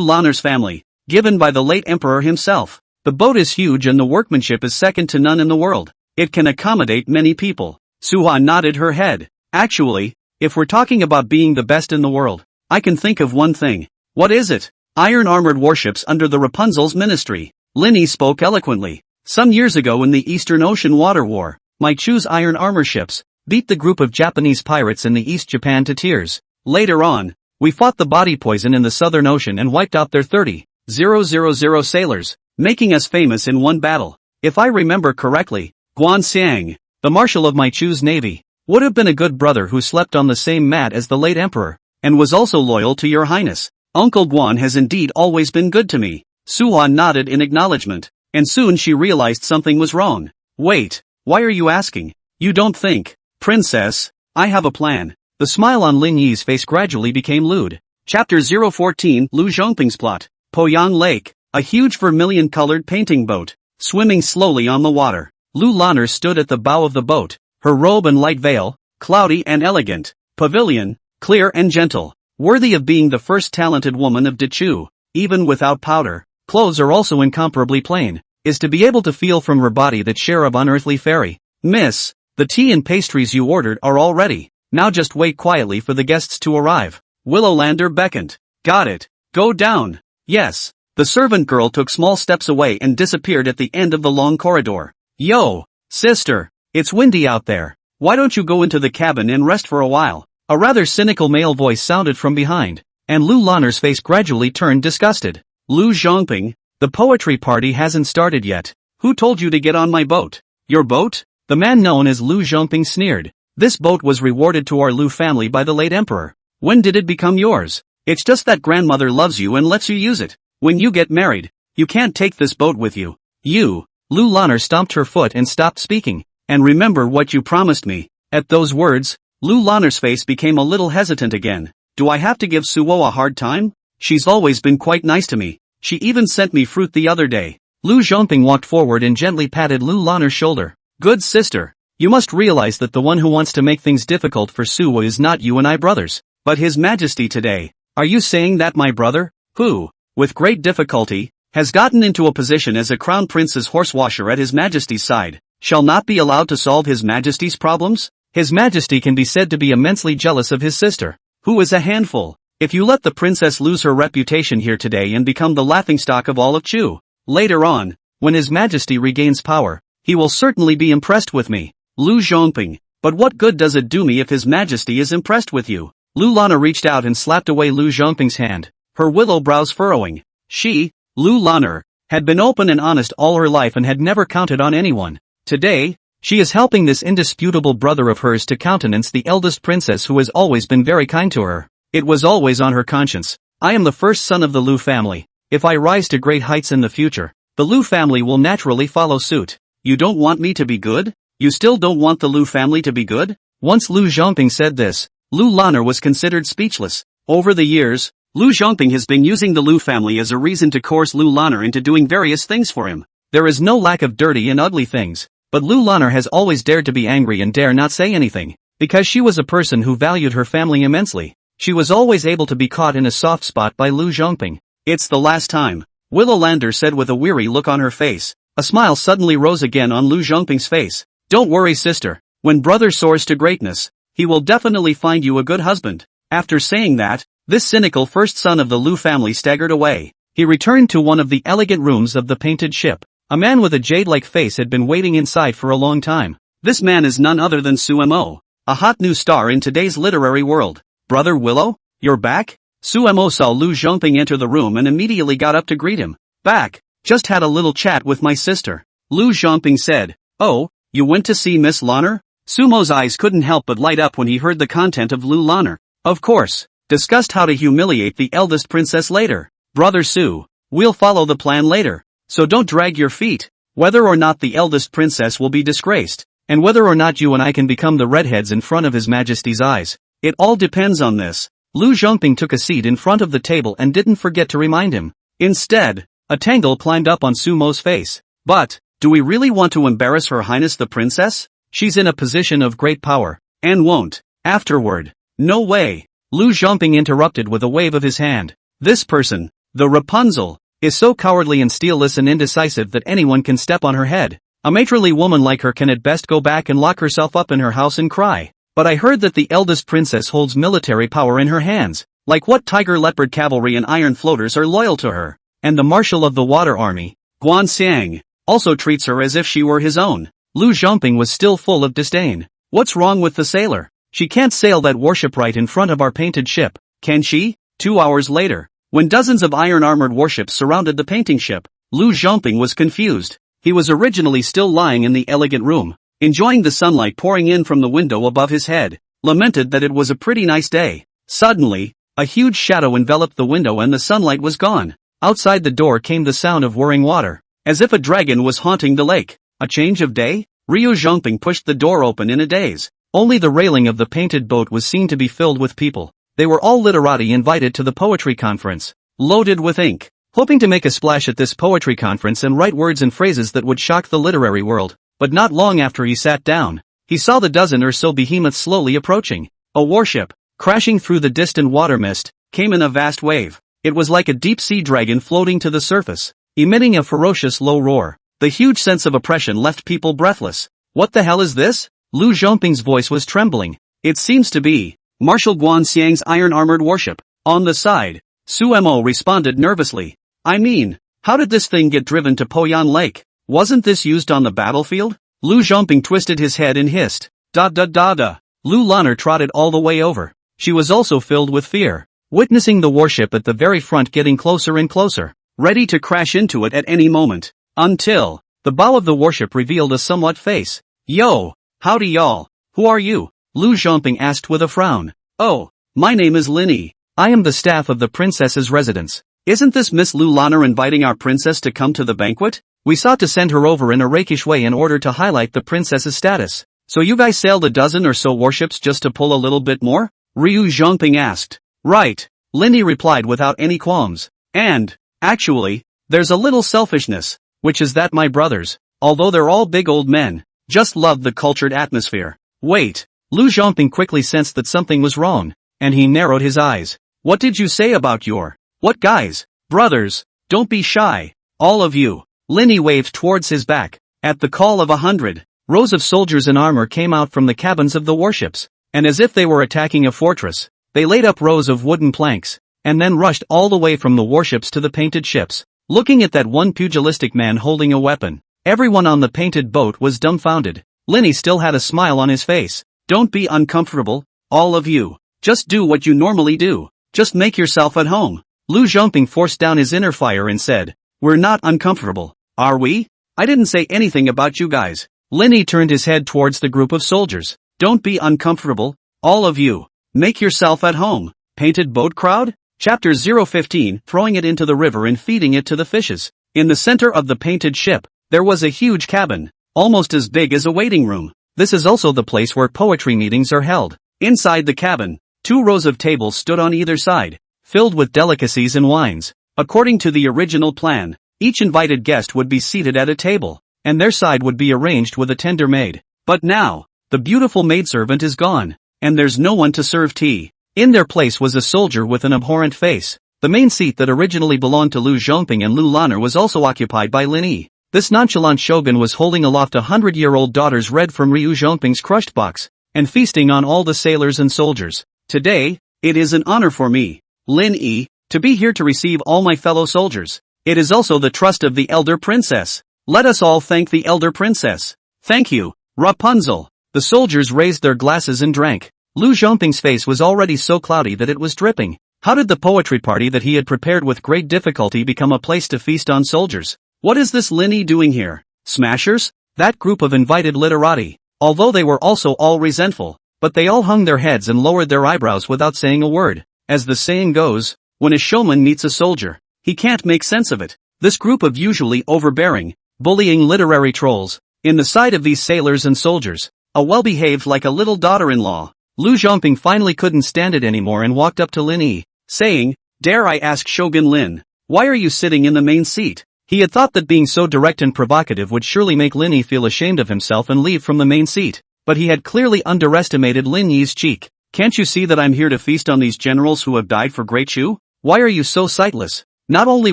Lanner's family. given by the late emperor himself. The boat is huge and the workmanship is second to none in the world. It can accommodate many people. Suha nodded her head. Actually, if we're talking about being the best in the world, I can think of one thing. What is it? Iron-armored warships under the Rapunzel's ministry. Linny spoke eloquently. Some years ago in the Eastern Ocean Water War, my Chu's iron armor ships beat the group of Japanese pirates in the East Japan to tears. Later on, we fought the body poison in the Southern Ocean and wiped out their 30,000 sailors, making us famous in one battle. If I remember correctly, Guan Xiang, the marshal of my Chu's navy, would have been a good brother who slept on the same mat as the late emperor, and was also loyal to your highness. Uncle Guan has indeed always been good to me. Suha nodded in acknowledgement, and soon she realized something was wrong. Wait, why are you asking? You don't think, Princess, I have a plan. The smile on Lin Yi's face gradually became lewd. Chapter 014 Lu Zhongping's plot. Poyang Lake, a huge vermilion-colored painting boat, swimming slowly on the water. Lu Lan'er stood at the bow of the boat, her robe and light veil, cloudy and elegant, pavilion, clear and gentle, worthy of being the first talented woman of Dechu, even without powder. Clothes are also incomparably plain, is to be able to feel from her body that share of unearthly fairy. Miss, the tea and pastries you ordered are all ready, now just wait quietly for the guests to arrive. Willow Lan'er beckoned. Got it. Go down. Yes. The servant girl took small steps away and disappeared at the end of the long corridor. Yo, sister, it's windy out there. Why don't you go into the cabin and rest for a while? A rather cynical male voice sounded from behind, and Lu Lan'er's face gradually turned disgusted. Lu Zhongping, the poetry party hasn't started yet. Who told you to get on my boat? Your boat? The man known as Lu Zhongping sneered. This boat was rewarded to our Lu family by the late emperor. When did it become yours? It's just that grandmother loves you and lets you use it. When you get married, you can't take this boat with you. You, Lu Lan'er stomped her foot and stopped speaking. And remember what you promised me. At those words, Lu Lan'er's face became a little hesitant again. Do I have to give Suo a hard time? She's always been quite nice to me. She even sent me fruit the other day. Lu Zhongping walked forward and gently patted Lu Lan'er's shoulder. Good sister, you must realize that the one who wants to make things difficult for Suo is not you and I brothers, but His Majesty today. Are you saying that my brother, who, with great difficulty, has gotten into a position as a crown prince's horsewasher at His Majesty's side, shall not be allowed to solve His Majesty's problems? His Majesty can be said to be immensely jealous of his sister, who is a handful. If you let the princess lose her reputation here today and become the laughingstock of all of Chu, later on, when His Majesty regains power, he will certainly be impressed with me. Lu Zhongping, but what good does it do me if His Majesty is impressed with you? Lu Lan'er reached out and slapped away Lu Zhongping's hand, her willow brows furrowing. She, Lu Lan'er, had been open and honest all her life and had never counted on anyone. Today, she is helping this indisputable brother of hers to countenance the eldest princess who has always been very kind to her. It was always on her conscience. I am the first son of the Lu family. If I rise to great heights in the future, the Lu family will naturally follow suit. You don't want me to be good? You still don't want the Lu family to be good? Once Lu Zhongping said this, Lu Lan'er was considered speechless. Over the years, Lu Zhongping has been using the Lu family as a reason to coerce Lu Lan'er into doing various things for him. There is no lack of dirty and ugly things, but Lu Lan'er has always dared to be angry and dare not say anything, because she was a person who valued her family immensely. She was always able to be caught in a soft spot by Lu Zhongping. It's the last time, Willow Lan'er said with a weary look on her face. A smile suddenly rose again on Lu Zhongping's face. Don't worry sister, when brother soars to greatness, he will definitely find you a good husband. After saying that, this cynical first son of the Lu family staggered away. He returned to one of the elegant rooms of the painted ship. A man with a jade-like face had been waiting inside for a long time. This man is none other than Sumo, a hot new star in today's literary world. Brother Willow, you're back? Sumo saw Lu Zhongping enter the room and immediately got up to greet him. Back, just had a little chat with my sister. Lu Zhongping said. Oh, you went to see Miss Lan'er? Sumo's eyes couldn't help but light up when he heard the content of Lu Lan'er. Of course, discussed how to humiliate the eldest princess later. Brother Su, we'll follow the plan later, so don't drag your feet. Whether or not the eldest princess will be disgraced, and whether or not you and I can become the redheads in front of His Majesty's eyes, it all depends on this. Lu Zhongping took a seat in front of the table and didn't forget to remind him. Instead, a tangle climbed up on Sumo's face. But, do we really want to embarrass Her Highness the Princess? She's in a position of great power, and won't. Afterward. No way. Lu Zhongping interrupted with a wave of his hand. This person, the Rapunzel, is so cowardly and steelless and indecisive that anyone can step on her head. A matronly woman like her can at best go back and lock herself up in her house and cry. But I heard that the eldest princess holds military power in her hands. Like what tiger leopard cavalry and iron floaters are loyal to her. And the marshal of the water army, Guan Xiang, also treats her as if she were his own. Lu Zhongping was still full of disdain. What's wrong with the sailor? She can't sail that warship right in front of our painted ship, can she? 2 hours later, when dozens of iron-armored warships surrounded the painting ship, Lu Zhongping was confused. He was originally still lying in the elegant room, enjoying the sunlight pouring in from the window above his head, lamented that it was a pretty nice day. Suddenly, a huge shadow enveloped the window and the sunlight was gone. Outside the door came the sound of whirring water, as if a dragon was haunting the lake. A change of day? Ryu Zhongping pushed the door open in a daze. Only the railing of the painted boat was seen to be filled with people. They were all literati invited to the poetry conference, loaded with ink, hoping to make a splash at this poetry conference and write words and phrases that would shock the literary world. But not long after he sat down, he saw the dozen or so behemoths slowly approaching. A warship, crashing through the distant water mist, came in a vast wave. It was like a deep-sea dragon floating to the surface, emitting a ferocious low roar. The huge sense of oppression left people breathless. What the hell is this? Lu Zhongping's voice was trembling. It seems to be Marshal Guan Xiang's iron-armored warship. On the side, Su Mo responded nervously. I mean, how did this thing get driven to Poyan Lake? Wasn't this used on the battlefield? Lu Zhongping twisted his head and hissed. Da da da da. Lu Lanner trotted all the way over. She was also filled with fear, witnessing the warship at the very front getting closer and closer, ready to crash into it at any moment. Until the bow of the warship revealed a somewhat face. Yo, howdy y'all. Who are you? Lu Zhongping asked with a frown. Oh, my name is Lin Yi. I am the staff of the princess's residence. Isn't this Miss Lu Lanner inviting our princess to come to the banquet? We sought to send her over in a rakish way in order to highlight the princess's status. So you guys sailed a dozen or so warships just to pull a little bit more? Ryu Zhongping asked. Right, Lin Yi replied without any qualms. And, actually, there's a little selfishness, which is that my brothers, although they're all big old men, just love the cultured atmosphere. Wait, Lu Zhongping quickly sensed that something was wrong, and he narrowed his eyes. What did you say about your, what guys, brothers, don't be shy, all of you. Lin Yi waved towards his back. At the call of 100, rows of soldiers in armor came out from the cabins of the warships, and as if they were attacking a fortress, they laid up rows of wooden planks, and then rushed all the way from the warships to the painted ships. Looking at that one pugilistic man holding a weapon, everyone on the painted boat was dumbfounded. Lin Yi still had a smile on his face. Don't be uncomfortable, all of you. Just do what you normally do. Just make yourself at home. Lu Zhongping forced down his inner fire and said, We're not uncomfortable, are we? I didn't say anything about you guys. Lin Yi turned his head towards the group of soldiers. Don't be uncomfortable, all of you. Make yourself at home. Painted boat crowd? Chapter 015, throwing it into the river and feeding it to the fishes. In the center of the painted ship, there was a huge cabin, almost as big as a waiting room. This is also the place where poetry meetings are held. Inside the cabin, 2 rows of tables stood on either side, filled with delicacies and wines. According to the original plan, each invited guest would be seated at a table, and their side would be arranged with a tender maid. But now, the beautiful maidservant is gone, and there's no one to serve tea. In their place was a soldier with an abhorrent face. The main seat that originally belonged to Lu Zhongping and Lu Lanner was also occupied by Lin Yi. This nonchalant shogun was holding aloft 100-year-old daughter's read from Ryu Zhongping's crushed box, and feasting on all the sailors and soldiers. Today, it is an honor for me, Lin Yi, to be here to receive all my fellow soldiers. It is also the trust of the elder princess. Let us all thank the elder princess. Thank you, Rapunzel. The soldiers raised their glasses and drank. Lu Zhongping's face was already so cloudy that it was dripping. How did the poetry party that he had prepared with great difficulty become a place to feast on soldiers? What is this Lin Yi doing here? Smashers? That group of invited literati, although they were also all resentful, but they all hung their heads and lowered their eyebrows without saying a word. As the saying goes, when a showman meets a soldier, he can't make sense of it. This group of usually overbearing, bullying literary trolls, in the sight of these sailors and soldiers, a well-behaved like a little daughter-in-law. Lu Zhongping finally couldn't stand it anymore and walked up to Lin Yi, saying, Dare I ask Shogun Lin, why are you sitting in the main seat? He had thought that being so direct and provocative would surely make Lin Yi feel ashamed of himself and leave from the main seat, but he had clearly underestimated Lin Yi's cheek. Can't you see that I'm here to feast on these generals who have died for Great Shu? Why are you so sightless? Not only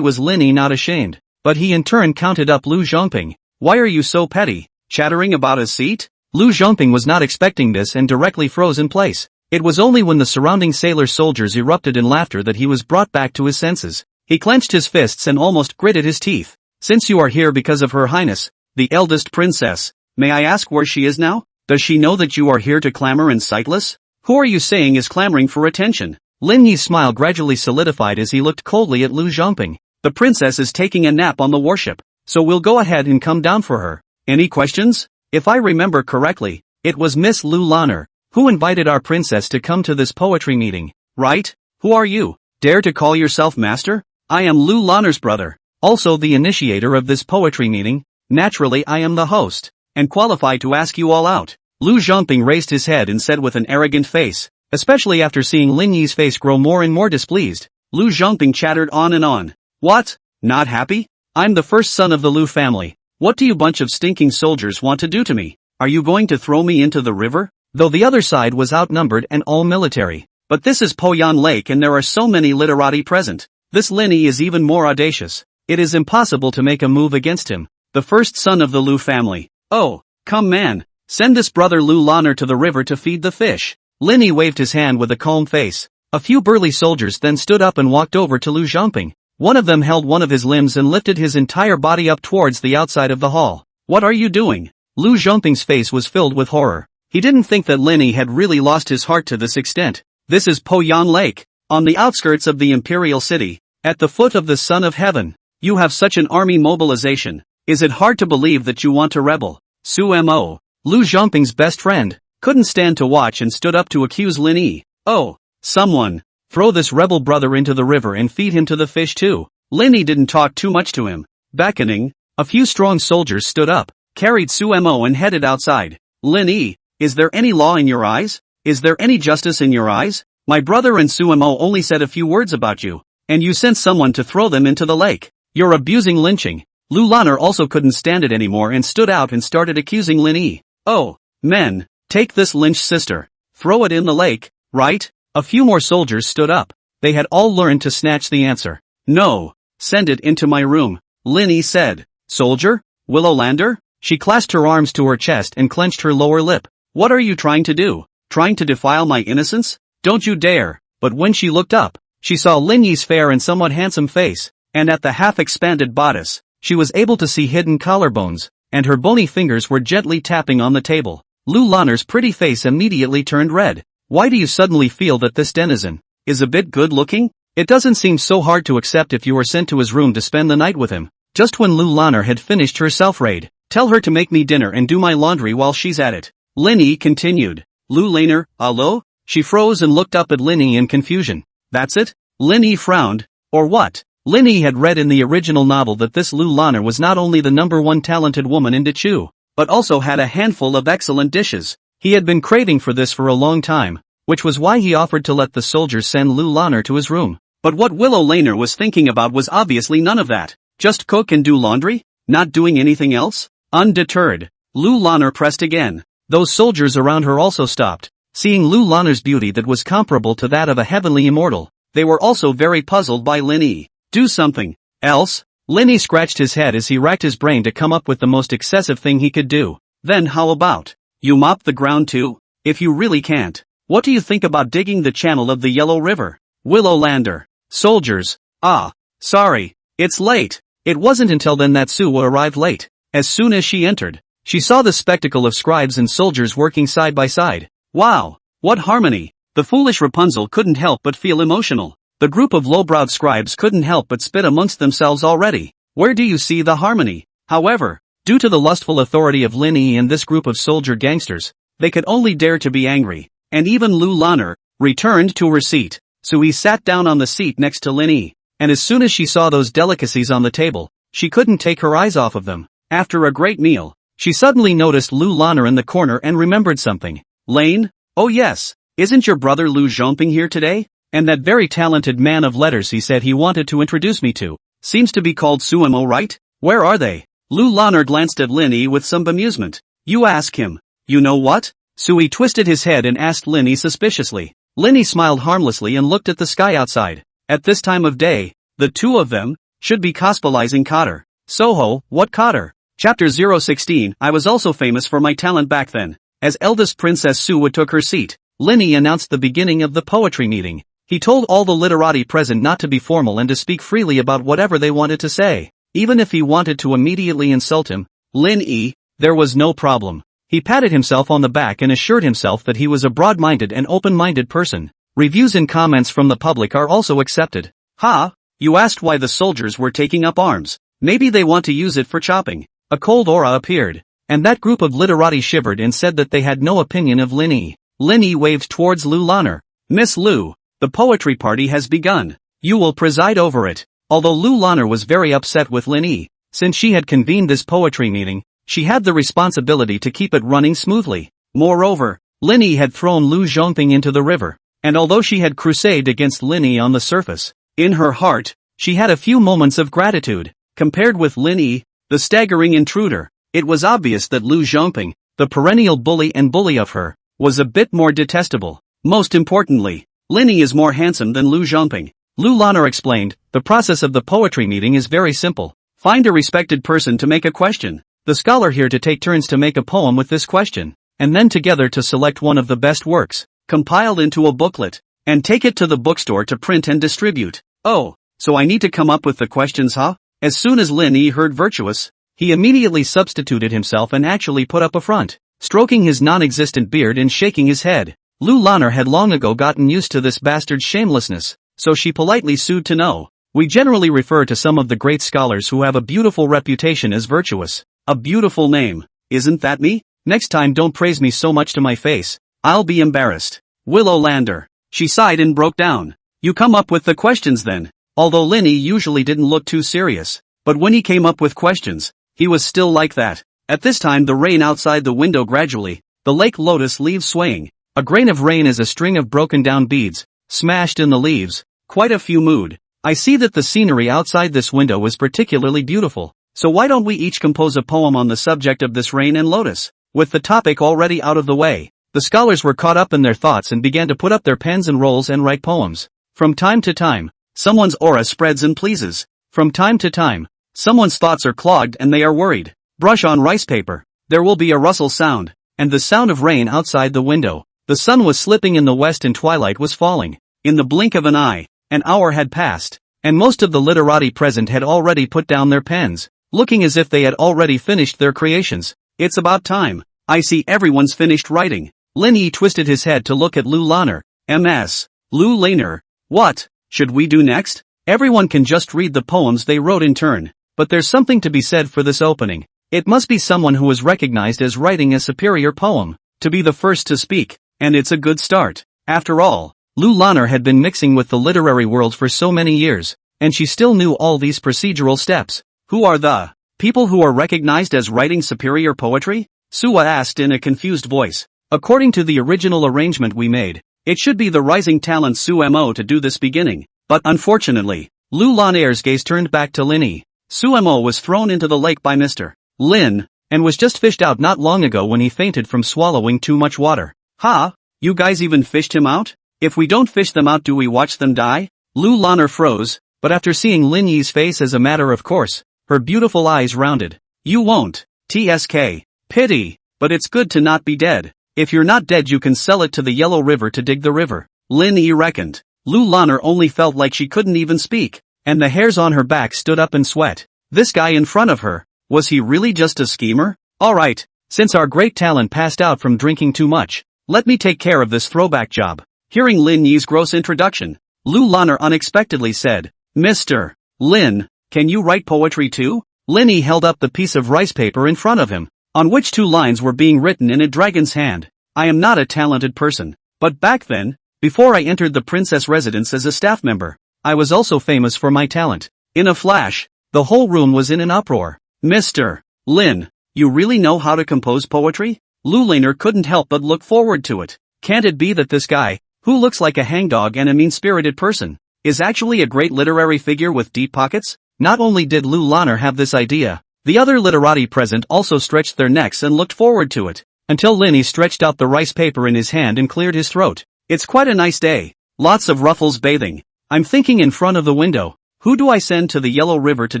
was Lin Yi not ashamed, but he in turn counted up Lu Zhongping. Why are you so petty, chattering about a seat? Lu Zhongping was not expecting this and directly froze in place. It was only when the surrounding sailor soldiers erupted in laughter that he was brought back to his senses. He clenched his fists and almost gritted his teeth. Since you are here because of Her Highness, the eldest princess, may I ask where she is now? Does she know that you are here to clamor and sightless? Who are you saying is clamoring for attention? Lin Yi's smile gradually solidified as he looked coldly at Lu Zhongping. The princess is taking a nap on the warship, so we'll go ahead and come down for her. Any questions? If I remember correctly, it was Miss Lu Lanner who invited our princess to come to this poetry meeting, right? Who are you? Dare to call yourself master? I am Lu Lanner's brother, also the initiator of this poetry meeting. Naturally I am the host, and qualified to ask you all out. Lu Zhongping raised his head and said with an arrogant face, especially after seeing Lin Yi's face grow more and more displeased. Lu Zhongping chattered on and on. What? Not happy? I'm the first son of the Lu family. What do you bunch of stinking soldiers want to do to me? Are you going to throw me into the river? Though the other side was outnumbered and all military. But this is Poyan Lake and there are so many literati present. This Lin Yi is even more audacious. It is impossible to make a move against him. The first son of the Lu family. Oh, come man. Send this brother Lu Lanner to the river to feed the fish. Lin Yi waved his hand with a calm face. A few burly soldiers then stood up and walked over to Lu Zhongping. One of them held one of his limbs and lifted his entire body up towards the outside of the hall. What are you doing? Lu Zhongping's face was filled with horror. He didn't think that Lin Yi had really lost his heart to this extent. This is Poyan Lake, on the outskirts of the imperial city, at the foot of the Son of Heaven. You have such an army mobilization. Is it hard to believe that you want to rebel? Su Mo, Lu Zhongping's best friend, couldn't stand to watch and stood up to accuse Lin Yi. Oh, someone, throw this rebel brother into the river and feed him to the fish too. Lin Yi didn't talk too much to him. Beckoning, a few strong soldiers stood up, carried Su Mo and headed outside. Lin Yi, is there any law in your eyes? Is there any justice in your eyes? My brother and Su Mo only said a few words about you, and you sent someone to throw them into the lake. You're abusing lynching. Lu Lanner also couldn't stand it anymore and stood out and started accusing Lin Yi. Oh, men, take this lynched sister, throw it in the lake, right? A few more soldiers stood up. They had all learned to snatch the answer. No, send it into my room, Lin Yi said. Soldier? Willow Lander? She clasped her arms to her chest and clenched her lower lip. What are you trying to do? Trying to defile my innocence? Don't you dare. But when she looked up, she saw Lin Yi's fair and somewhat handsome face, and at the half-expanded bodice, she was able to see hidden collarbones, and her bony fingers were gently tapping on the table. Lu Lanner's pretty face immediately turned red. Why do you suddenly feel that this denizen is a bit good-looking? It doesn't seem so hard to accept if you were sent to his room to spend the night with him. Just when Lu Lanner had finished her self-raid, tell her to make me dinner and do my laundry while she's at it. Lin Yi continued. Lu Lanner, allo? She froze and looked up at Lin Yi in confusion. That's it? Lin Yi frowned. Or what? Lin Yi had read in the original novel that this Lu Lanner was not only the #1 talented woman in Dechu, but also had a handful of excellent dishes. He had been craving for this for a long time, which was why he offered to let the soldiers send Lu Lanner to his room. But what Willow Lanner was thinking about was obviously none of that. Just cook and do laundry? Not doing anything else? Undeterred, Lu Lanner pressed again. Those soldiers around her also stopped. Seeing Lu Lanner's beauty that was comparable to that of a heavenly immortal, they were also very puzzled by Lin Yi. Do something else? Lin Yi scratched his head as he racked his brain to come up with the most excessive thing he could do. Then how about you mop the ground too? If you really can't, what do you think about digging the channel of the Yellow River? Willow Lander. Soldiers. Ah, sorry, it's late. It wasn't until then that Su arrived late. As soon as she entered, she saw the spectacle of scribes and soldiers working side by side. Wow, what harmony! The foolish Rapunzel couldn't help but feel emotional. The group of low-browed scribes couldn't help but spit amongst themselves already. Where do you see the harmony? However, due to the lustful authority of Lin Yi and this group of soldier gangsters, they could only dare to be angry, and even Lu Lanner returned to her seat. Sui sat down on the seat next to Lin Yi, and as soon as she saw those delicacies on the table, she couldn't take her eyes off of them. After a great meal, she suddenly noticed Lu Lanner in the corner and remembered something. Lane? Oh yes, isn't your brother Lu Zhongping here today? And that very talented man of letters he said he wanted to introduce me to, seems to be called Suemo, right? Where are they? Lu Lanner glanced at Lin Yi with some bemusement. You ask him. You know what? Sui twisted his head and asked Lin Yi suspiciously. Lin Yi smiled harmlessly and looked at the sky outside. At this time of day, The two of them should be cosplaying Cotter. Soho, what Cotter? Chapter 016. I was also famous for my talent back then. As eldest Princess Suwa took her seat, Linny announced the beginning of the poetry meeting. He told all the literati present not to be formal and to speak freely about whatever they wanted to say. Even if he wanted to immediately insult him, Linny, there was no problem. He patted himself on the back and assured himself that he was a broad-minded and open-minded person. Reviews and comments from the public are also accepted. Ha! You asked why the soldiers were taking up arms. Maybe they want to use it for chopping. A cold aura appeared, and that group of literati shivered and said that they had no opinion of Linny. Linny waved towards Lu Lanner. Miss Lu, the poetry party has begun. You will preside over it. Although Lu Lanner was very upset with Linny, since she had convened this poetry meeting, she had the responsibility to keep it running smoothly. Moreover, Linny had thrown Lu Zhongping into the river, and although she had crusaded against Linny on the surface, in her heart, she had a few moments of gratitude. Compared with Linny, the staggering intruder, it was obvious that Lu Zhongping, the perennial bully and bully of her, was a bit more detestable. Most importantly, Linny is more handsome than Lu Zhongping. Lu Lanner explained, the process of the poetry meeting is very simple. Find a respected person to make a question, the scholar here to take turns to make a poem with this question, and then together to select one of the best works, compiled into a booklet, and take it to the bookstore to print and distribute. Oh, so I need to come up with the questions, huh? As soon as Linny heard virtuous, he immediately substituted himself and actually put up a front, stroking his non-existent beard and shaking his head. Lu Lanner had long ago gotten used to this bastard's shamelessness, so she politely sued to know. We generally refer to some of the great scholars who have a beautiful reputation as virtuous. A beautiful name, isn't that me? Next time don't praise me so much to my face, I'll be embarrassed. Willow Lander. She sighed and broke down. You come up with the questions then. Although Linny usually didn't look too serious, but when he came up with questions, he was still like that. At this time the rain outside the window gradually, the lake lotus leaves swaying. A grain of rain is a string of broken down beads, smashed in the leaves, quite a few mood. I see that the scenery outside this window is particularly beautiful, so why don't we each compose a poem on the subject of this rain and lotus? With the topic already out of the way, the scholars were caught up in their thoughts and began to put up their pens and rolls and write poems. From time to time, someone's aura spreads and pleases. From time to time, someone's thoughts are clogged and they are worried. Brush on rice paper. There will be a rustle sound, and the sound of rain outside the window. The sun was slipping in the west and twilight was falling. In the blink of an eye, an hour had passed, and most of the literati present had already put down their pens, looking as if they had already finished their creations. It's about time. I see everyone's finished writing. Linny twisted his head to look at Lu Lanner. Ms. Lu Lanner. What should we do next? Everyone can just read the poems they wrote in turn, but there's something to be said for this opening. It must be someone who is recognized as writing a superior poem, to be the first to speak, and it's a good start. After all, Lu Lanner had been mixing with the literary world for so many years, and she still knew all these procedural steps. Who are the people who are recognized as writing superior poetry? Suwa asked in a confused voice. According to the original arrangement we made, it should be the rising talent Sumo to do this beginning, but unfortunately, Lu Lanner's gaze turned back to Linny. Sumo was thrown into the lake by Mr. Lin, and was just fished out not long ago when he fainted from swallowing too much water. Ha! You guys even fished him out? If we don't fish them out, do we watch them die? Lu Lanner froze, but after seeing Lin Yi's face as a matter of course, her beautiful eyes rounded. You won't. TSK. Pity, but it's good to not be dead. If you're not dead you can sell it to the Yellow River to dig the river. Lin Yi reckoned. Lu Lanner only felt like she couldn't even speak, and the hairs on her back stood up in sweat. This guy in front of her, was he really just a schemer? Alright, since our great talent passed out from drinking too much, let me take care of this throwback job. Hearing Lin Yi's gross introduction, Lu Lanner unexpectedly said, Mr. Lin, can you write poetry too? Lin Yi held up the piece of rice paper in front of him, on which two lines were being written in a dragon's hand. I am not a talented person, but back then, before I entered the princess residence as a staff member, I was also famous for my talent. In a flash, the whole room was in an uproar. Mr. Lin, you really know how to compose poetry? Lu Lanner couldn't help but look forward to it. Can't it be that this guy, who looks like a hangdog and a mean-spirited person, is actually a great literary figure with deep pockets? Not only did Lu Lanner have this idea, the other literati present also stretched their necks and looked forward to it, until Linny stretched out the rice paper in his hand and cleared his throat. It's quite a nice day. Lots of ruffles bathing. I'm thinking in front of the window. Who do I send to the Yellow River to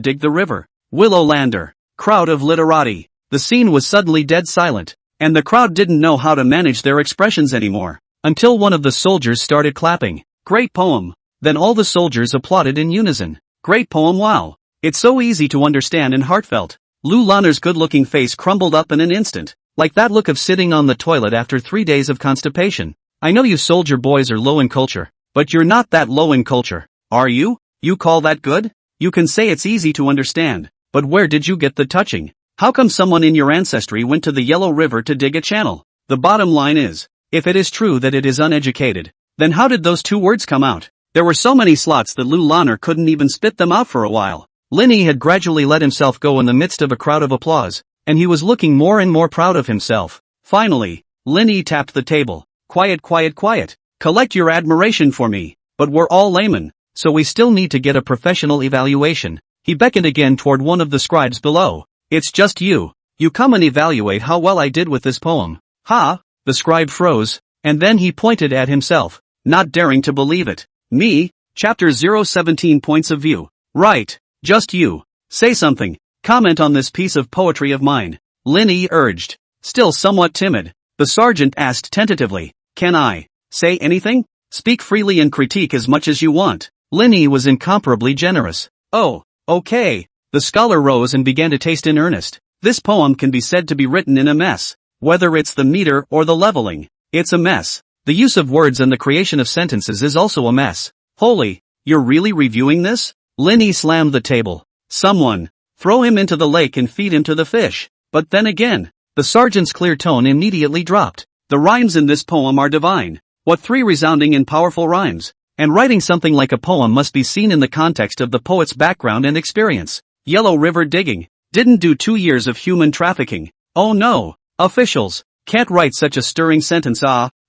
dig the river? Willow Lander. Crowd of literati. The scene was suddenly dead silent, and the crowd didn't know how to manage their expressions anymore, until one of the soldiers started clapping. Great poem. Then all the soldiers applauded in unison. Great poem, wow. It's so easy to understand and heartfelt. Lu Lanner's good-looking face crumbled up in an instant, like that look of sitting on the toilet after 3 days of constipation. I know you soldier boys are low in culture, but you're not that low in culture, are you? You call that good? You can say it's easy to understand, but where did you get the touching? How come someone in your ancestry went to the Yellow River to dig a channel? The bottom line is, if it is true that it is uneducated, then how did those 2 words come out? There were so many slots that Lu Lanner couldn't even spit them out for a while. Linny had gradually let himself go in the midst of a crowd of applause, and he was looking more and more proud of himself. Finally, Linny tapped the table. Quiet, quiet, quiet. Collect your admiration for me. But we're all laymen, so we still need to get a professional evaluation. He beckoned again toward one of the scribes below. It's just you. You come and evaluate how well I did with this poem. Ha! The scribe froze, and then he pointed at himself, not daring to believe it. Me? Chapter 017 Points of View. Right. Just you. Say something. Comment on this piece of poetry of mine. Linny urged. Still somewhat timid, the sergeant asked tentatively, Can I say anything? Speak freely and critique as much as you want. Linny was incomparably generous. Oh, okay. The scholar rose and began to taste in earnest. This poem can be said to be written in a mess. Whether it's the meter or the leveling, it's a mess. The use of words and the creation of sentences is also a mess. Holy, you're really reviewing this? Linny slammed the table. Someone, throw him into the lake and feed him to the fish. But then again, the sergeant's clear tone immediately dropped. The rhymes in this poem are divine. What 3 resounding and powerful rhymes. And writing something like a poem must be seen in the context of the poet's background and experience. Yellow River digging. Didn't do 2 years of human trafficking. Oh no. Officials. Can't write such a stirring sentence.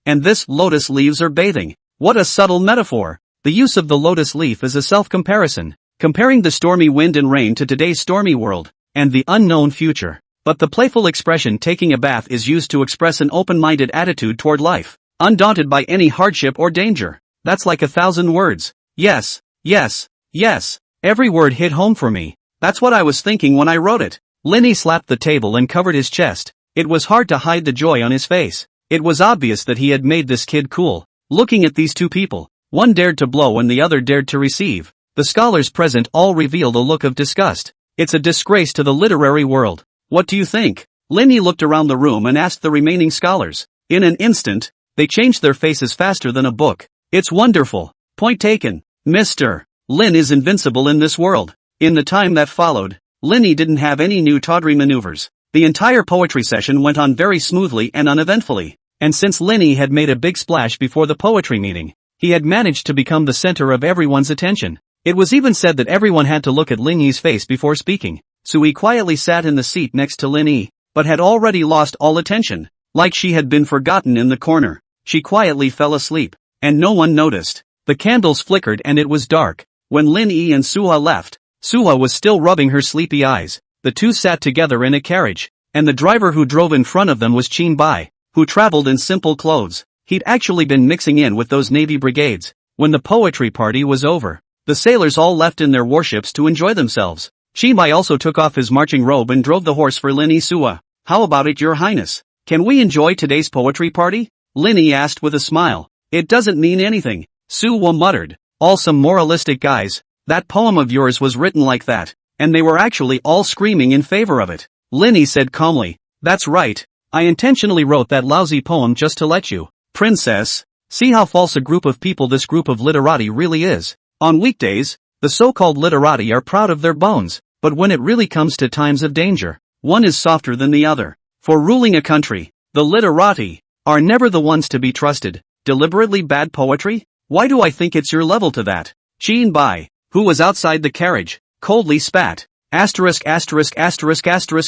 And this, lotus leaves are bathing. What a subtle metaphor. The use of the lotus leaf is a self-comparison, comparing the stormy wind and rain to today's stormy world, and the unknown future. But the playful expression taking a bath is used to express an open-minded attitude toward life, undaunted by any hardship or danger. That's like 1,000 words. Yes, yes, yes. Every word hit home for me. That's what I was thinking when I wrote it. Linny slapped the table and covered his chest. It was hard to hide the joy on his face. It was obvious that he had made this kid cool. Looking at these 2 people, one dared to blow and the other dared to receive. The scholars present all revealed a look of disgust. It's a disgrace to the literary world. What do you think? Linny looked around the room and asked the remaining scholars. In an instant, they changed their faces faster than a book. It's wonderful. Point taken. Mr. Lin is invincible in this world. In the time that followed, Linny didn't have any new tawdry maneuvers. The entire poetry session went on very smoothly and uneventfully. And since Linny had made a big splash before the poetry meeting, he had managed to become the center of everyone's attention. It was even said that everyone had to look at Linny's face before speaking. Sui quietly sat in the seat next to Linny, but had already lost all attention. Like she had been forgotten in the corner, she quietly fell asleep, and no one noticed. The candles flickered and it was dark. When Linny and Suha left, Suha was still rubbing her sleepy eyes. The 2 sat together in a carriage, and the driver who drove in front of them was Chin Bai, who traveled in simple clothes. He'd actually been mixing in with those Navy brigades. When the poetry party was over, the sailors all left in their warships to enjoy themselves. Chin Bai also took off his marching robe and drove the horse for Linny Suha. How about it, Your Highness? Can we enjoy today's poetry party? Linny asked with a smile. It doesn't mean anything, Suha muttered. All some moralistic guys. That poem of yours was written like that, and they were actually all screaming in favor of it. Linny said calmly. That's right. I intentionally wrote that lousy poem just to let you, Princess, see how false a group of people this group of literati really is. On weekdays, the so-called literati are proud of their bones, but when it really comes to times of danger, one is softer than the other. For ruling a country, the literati are never the ones to be trusted. Deliberately bad poetry? Why do I think it's your level to that? Chin Bai, who was outside the carriage, coldly spat.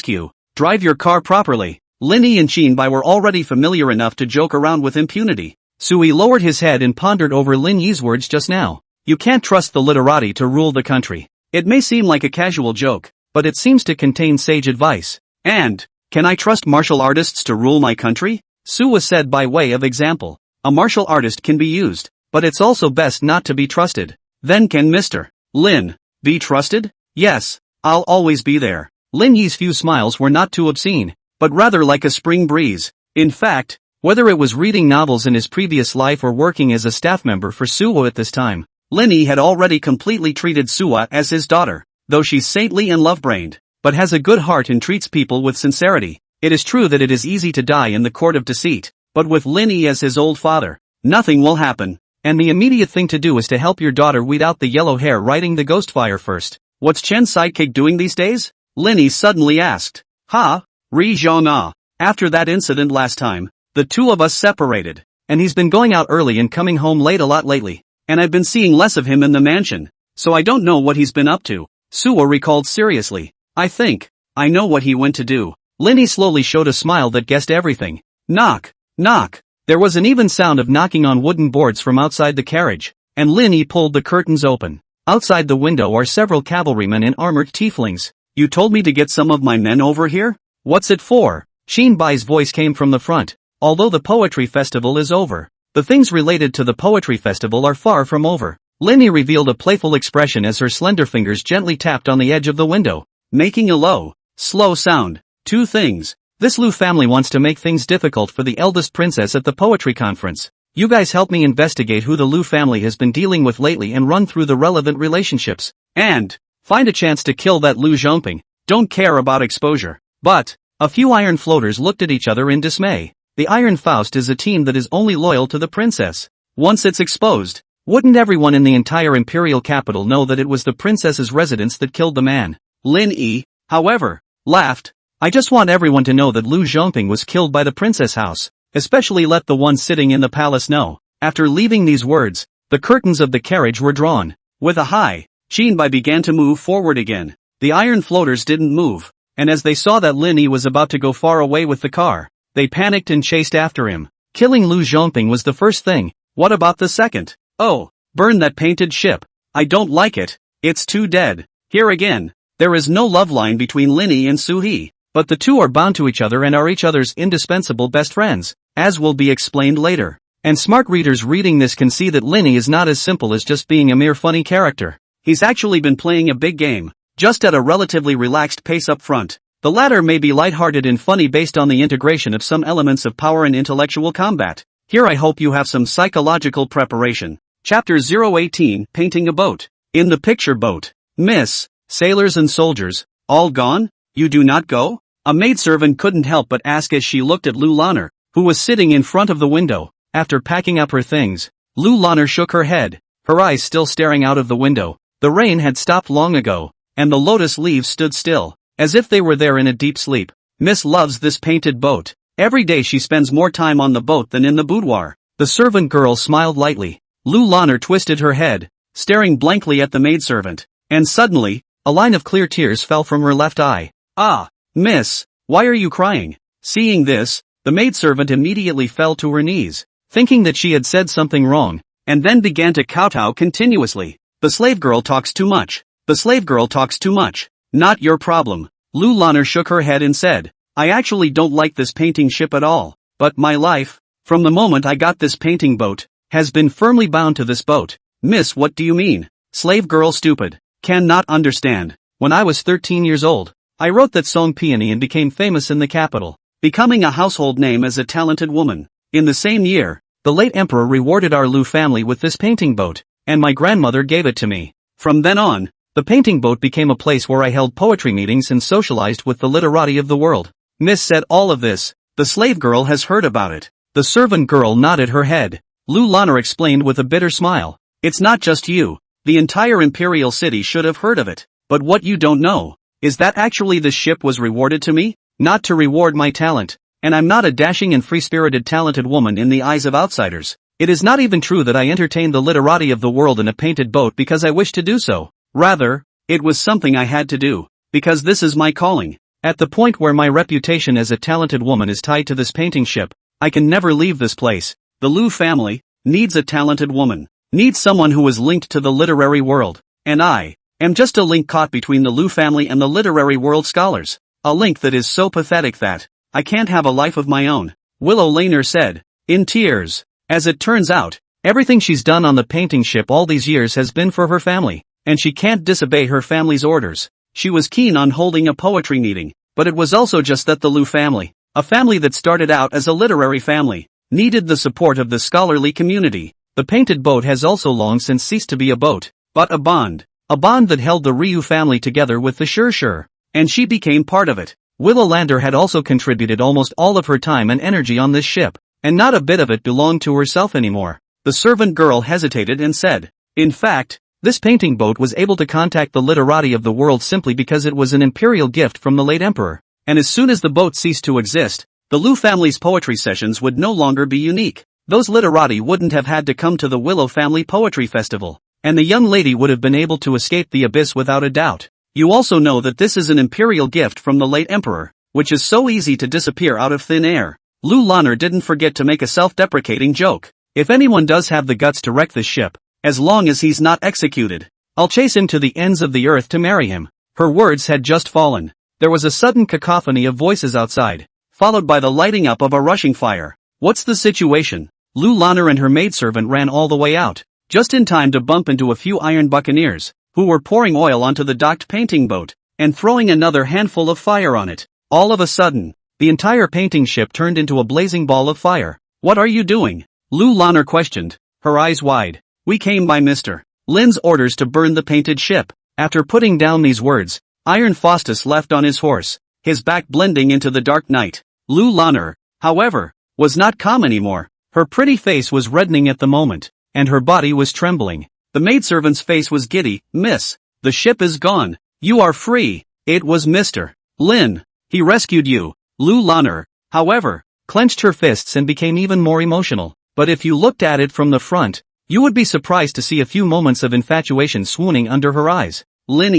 You. Drive your car properly. Linny and Chin Bai were already familiar enough to joke around with impunity. Sui lowered his head and pondered over Lin Yi's words just now. You can't trust the literati to rule the country. It may seem like a casual joke, but it seems to contain sage advice. And, can I trust martial artists to rule my country? Suwa said by way of example. A martial artist can be used, but it's also best not to be trusted. Then can Mr. Lin. Be trusted? Yes, I'll always be there. Lin Yi's few smiles were not too obscene, but rather like a spring breeze. In fact, whether it was reading novels in his previous life or working as a staff member for Suwa at this time, Lin Yi had already completely treated Suwa as his daughter. Though she's saintly and love-brained, but has a good heart and treats people with sincerity. It is true that it is easy to die in the court of deceit, but with Lin Yi as his old father, nothing will happen. And the immediate thing to do is to help your daughter weed out the yellow hair riding the ghost fire first. What's Chen's sidekick doing these days? Lin Yi suddenly asked. Ha, Ri Zhona. After that incident last time, the two of us separated, and he's been going out early and coming home late a lot lately, and I've been seeing less of him in the mansion, so I don't know what he's been up to. Suwa recalled seriously. I think I know what he went to do. Lin Yi slowly showed a smile that guessed everything. Knock, knock. There was an even sound of knocking on wooden boards from outside the carriage, and Lin Yi pulled the curtains open. Outside the window are several cavalrymen in armored tieflings. You told me to get some of my men over here? What's it for? Xin Bai's voice came from the front. Although the poetry festival is over, the things related to the poetry festival are far from over. Lin Yi revealed a playful expression as her slender fingers gently tapped on the edge of the window, making a low, slow sound. Two things. This Lu family wants to make things difficult for the eldest princess at the poetry conference. You guys help me investigate who the Lu family has been dealing with lately and run through the relevant relationships. And find a chance to kill that Lu Zhongping. Don't care about exposure. But a few iron floaters looked at each other in dismay. The Iron Faust is a team that is only loyal to the princess. Once it's exposed, wouldn't everyone in the entire imperial capital know that it was the princess's residence that killed the man? Lin Yi, however, laughed. I just want everyone to know that Lu Zhongping was killed by the princess house, especially let the one sitting in the palace know. After leaving these words, the curtains of the carriage were drawn. With a high, Xinbai began to move forward again. The iron floaters didn't move, and as they saw that Lin Yi was about to go far away with the car, they panicked and chased after him. Killing Lu Zhongping was the first thing. What about the second? Oh, burn that painted ship. I don't like it. It's too dead. Here again, there is no love line between Lin Yi and Su He, but the two are bound to each other and are each other's indispensable best friends, as will be explained later. And smart readers reading this can see that Lin Yi is not as simple as just being a mere funny character. He's actually been playing a big game, just at a relatively relaxed pace up front. The latter may be lighthearted and funny based on the integration of some elements of power and intellectual combat. Here I hope you have some psychological preparation. Chapter 018, Painting a Boat. In the picture boat. Miss, sailors and soldiers, all gone? You do not go? A maidservant couldn't help but ask as she looked at Lu Lanner, who was sitting in front of the window. After packing up her things, Lu Lanner shook her head, her eyes still staring out of the window. The rain had stopped long ago, and the lotus leaves stood still, as if they were there in a deep sleep. Miss loves this painted boat. Every day she spends more time on the boat than in the boudoir. The servant girl smiled lightly. Lu Lanner twisted her head, staring blankly at the maidservant, and suddenly, a line of clear tears fell from her left eye. Ah, miss, why are you crying? Seeing this, the maidservant immediately fell to her knees, thinking that she had said something wrong, and then began to kowtow continuously. The slave girl talks too much. The slave girl talks too much. Not your problem. Lu Lanner shook her head and said, I actually don't like this painting ship at all, but my life, from the moment I got this painting boat, has been firmly bound to this boat. Miss, what do you mean? Slave girl stupid. Cannot understand. When I was 13 years old, I wrote that song Peony and became famous in the capital, becoming a household name as a talented woman. In the same year, the late emperor rewarded our Lu family with this painting boat, and my grandmother gave it to me. From then on, the painting boat became a place where I held poetry meetings and socialized with the literati of the world. Miss said all of this. The slave girl has heard about it. The servant girl nodded her head. Lu Lanner explained with a bitter smile. It's not just you. The entire imperial city should have heard of it. But what you don't know is that actually this ship was rewarded to me, not to reward my talent. And I'm not a dashing and free-spirited talented woman in the eyes of outsiders. It is not even true that I entertained the literati of the world in a painted boat because I wished to do so. Rather, it was something I had to do, because this is my calling. At the point where my reputation as a talented woman is tied to this painting ship, I can never leave this place. The Lu family needs a talented woman, needs someone who is linked to the literary world, and I am just a link caught between the Lu family and the literary world scholars. A link that is so pathetic that I can't have a life of my own, Willow Laner said, in tears. As it turns out, everything she's done on the painting ship all these years has been for her family, and she can't disobey her family's orders. She was keen on holding a poetry meeting, but it was also just that the Lu family, a family that started out as a literary family, needed the support of the scholarly community. The painted boat has also long since ceased to be a boat, but a bond that held the Ryu family together with the Shur, and she became part of it. Willow Lander had also contributed almost all of her time and energy on this ship, and not a bit of it belonged to herself anymore. The servant girl hesitated and said, "In fact, this painting boat was able to contact the literati of the world simply because it was an imperial gift from the late emperor, and as soon as the boat ceased to exist, the Lu family's poetry sessions would no longer be unique. Those literati wouldn't have had to come to the Willow family poetry festival, and the young lady would have been able to escape the abyss without a doubt. You also know that this is an imperial gift from the late emperor, which is so easy to disappear out of thin air." Lu Lanner didn't forget to make a self-deprecating joke. "If anyone does have the guts to wreck this ship, as long as he's not executed, I'll chase him to the ends of the earth to marry him." Her words had just fallen. There was a sudden cacophony of voices outside, followed by the lighting up of a rushing fire. "What's the situation?" Lu Lanner and her maidservant ran all the way out, just in time to bump into a few iron buccaneers, who were pouring oil onto the docked painting boat, and throwing another handful of fire on it. All of a sudden, the entire painting ship turned into a blazing ball of fire. "What are you doing?" Lu Lanner questioned, her eyes wide. "We came by Mr. Lin's orders to burn the painted ship." After putting down these words, Iron Faustus left on his horse, his back blending into the dark night. Lu Lanner, however, was not calm anymore. Her pretty face was reddening at the moment, and her body was trembling. The maidservant's face was giddy. "Miss, the ship is gone. You are free. It was Mr. Lin. He rescued you." Lu Lanner, however, clenched her fists and became even more emotional. But if you looked at it from the front, you would be surprised to see a few moments of infatuation swooning under her eyes. "Lin,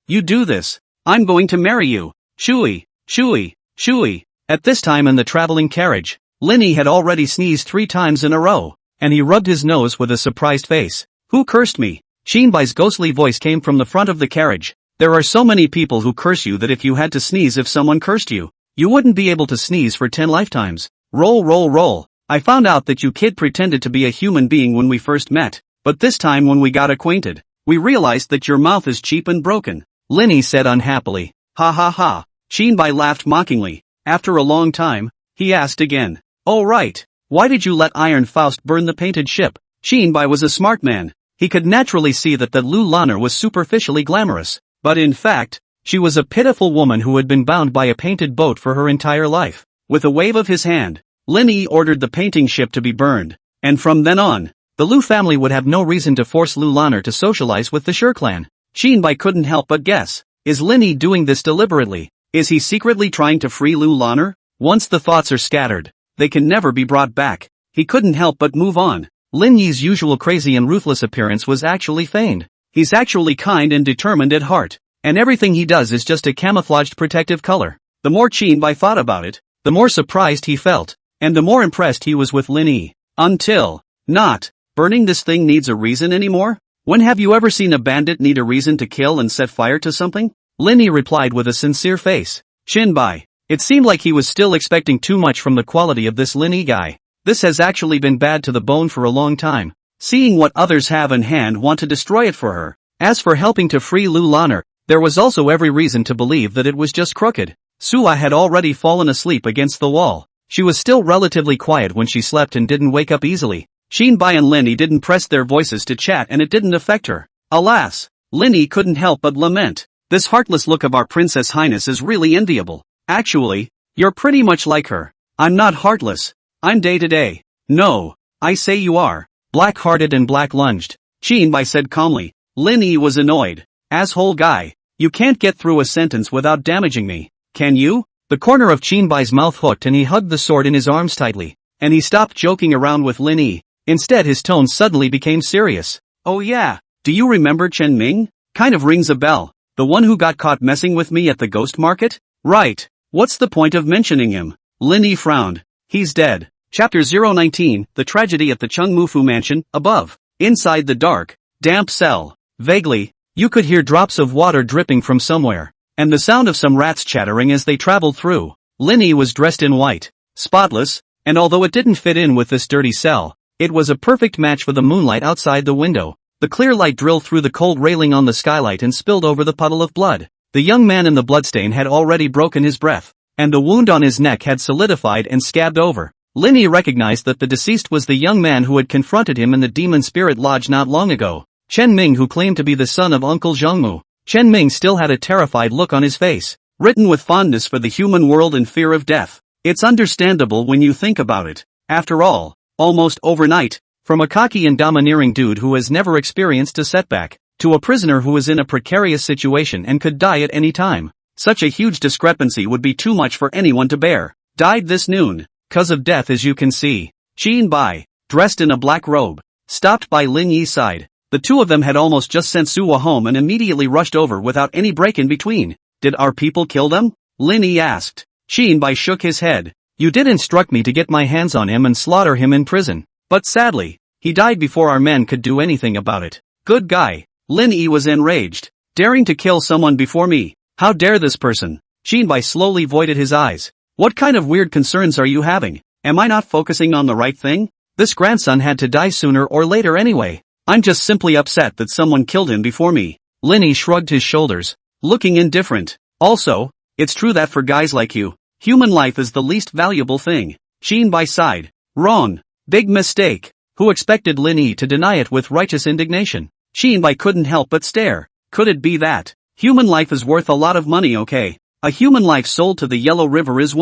you do this. I'm going to marry you. Shui, Shui, Shui." At this time in the traveling carriage, Lin had already sneezed 3 times in a row, and he rubbed his nose with a surprised face. "Who cursed me?" Shinbai's ghostly voice came from the front of the carriage. "There are so many people who curse you that if you had to sneeze if someone cursed you, you wouldn't be able to sneeze for 10 lifetimes. Roll, roll, roll. I found out that you kid pretended to be a human being when we first met, but this time when we got acquainted, we realized that your mouth is cheap and broken," Linny said unhappily. "Ha ha ha." Shinbai laughed mockingly. After a long time, he asked again, "Oh right, why did you let Iron Faust burn the painted ship?" Shinbai was a smart man. He could naturally see that Lu Lanner was superficially glamorous, but in fact, she was a pitiful woman who had been bound by a painted boat for her entire life. With a wave of his hand, Linny ordered the painting ship to be burned, and from then on, the Lu family would have no reason to force Lu Lanner to socialize with the Shur clan. Shinbai couldn't help but guess, is Linny doing this deliberately? Is he secretly trying to free Lu Lanner? Once the thoughts are scattered, they can never be brought back. He couldn't help but move on. Lin Yi's usual crazy and ruthless appearance was actually feigned. He's actually kind and determined at heart, and everything he does is just a camouflaged protective color. The more Shinbai thought about it, the more surprised he felt, and the more impressed he was with Lin Yi. Until, not, burning this thing needs a reason anymore? When have you ever seen a bandit need a reason to kill and set fire to something? Lin Yi replied with a sincere face. Shinbai. It seemed like he was still expecting too much from the quality of this Lin Yi guy. This has actually been bad to the bone for a long time. Seeing what others have in hand want to destroy it for her. As for helping to free Lu Lanner, there was also every reason to believe that it was just crooked. Sua had already fallen asleep against the wall. She was still relatively quiet when she slept and didn't wake up easily. Shinbai and Lin Yi didn't press their voices to chat and it didn't affect her. Alas, Lin Yi couldn't help but lament. This heartless look of our Princess Highness is really enviable. Actually, you're pretty much like her. I'm not heartless. I'm day-to-day. No, I say you are. Black-hearted and black-lunged. Shinbai said calmly. Lin Yi was annoyed. Asshole guy. You can't get through a sentence without damaging me. Can you? The corner of Shinbai's mouth hooked and he hugged the sword in his arms tightly. And he stopped joking around with Lin Yi. Instead his tone suddenly became serious. Oh yeah, do you remember Chen Ming? Kind of rings a bell. The one who got caught messing with me at the ghost market? Right. What's the point of mentioning him? Lin Yi frowned. He's dead. Chapter 019, The Tragedy at the Chengmufu Mansion, above. Inside the dark, damp cell. Vaguely, you could hear drops of water dripping from somewhere, and the sound of some rats chattering as they traveled through. Lin Yi was dressed in white, spotless, and although it didn't fit in with this dirty cell, it was a perfect match for the moonlight outside the window. The clear light drilled through the cold railing on the skylight and spilled over the puddle of blood. The young man in the bloodstain had already broken his breath, and the wound on his neck had solidified and scabbed over. Linny recognized that the deceased was the young man who had confronted him in the Demon Spirit Lodge not long ago, Chen Ming, who claimed to be the son of Uncle Zhongmu. Chen Ming still had a terrified look on his face, written with fondness for the human world and fear of death. It's understandable when you think about it. After all, almost overnight, from a cocky and domineering dude who has never experienced a setback, to a prisoner who is in a precarious situation and could die at any time. Such a huge discrepancy would be too much for anyone to bear. Died this noon, 'cause of death, as you can see. Xin Bai, dressed in a black robe, stopped by Lin Yi's side. The two of them had almost just sent Suwa home and immediately rushed over without any break in between. Did our people kill them? Lin Yi asked. Xin Bai shook his head. You did instruct me to get my hands on him and slaughter him in prison. But sadly, he died before our men could do anything about it. Good guy. Lin Yi was enraged. Daring to kill someone before me. How dare this person? Xin Bai slowly voided his eyes. What kind of weird concerns are you having? Am I not focusing on the right thing? This grandson had to die sooner or later anyway. I'm just simply upset that someone killed him before me. Lin Yi shrugged his shoulders, looking indifferent. Also, it's true that for guys like you, human life is the least valuable thing. Xin Bai sighed. Wrong. Big mistake. Who expected Lin Yi to deny it with righteous indignation? Xin Bai couldn't help but stare. Could it be that? Human life is worth a lot of money, okay? A human life sold to the Yellow River is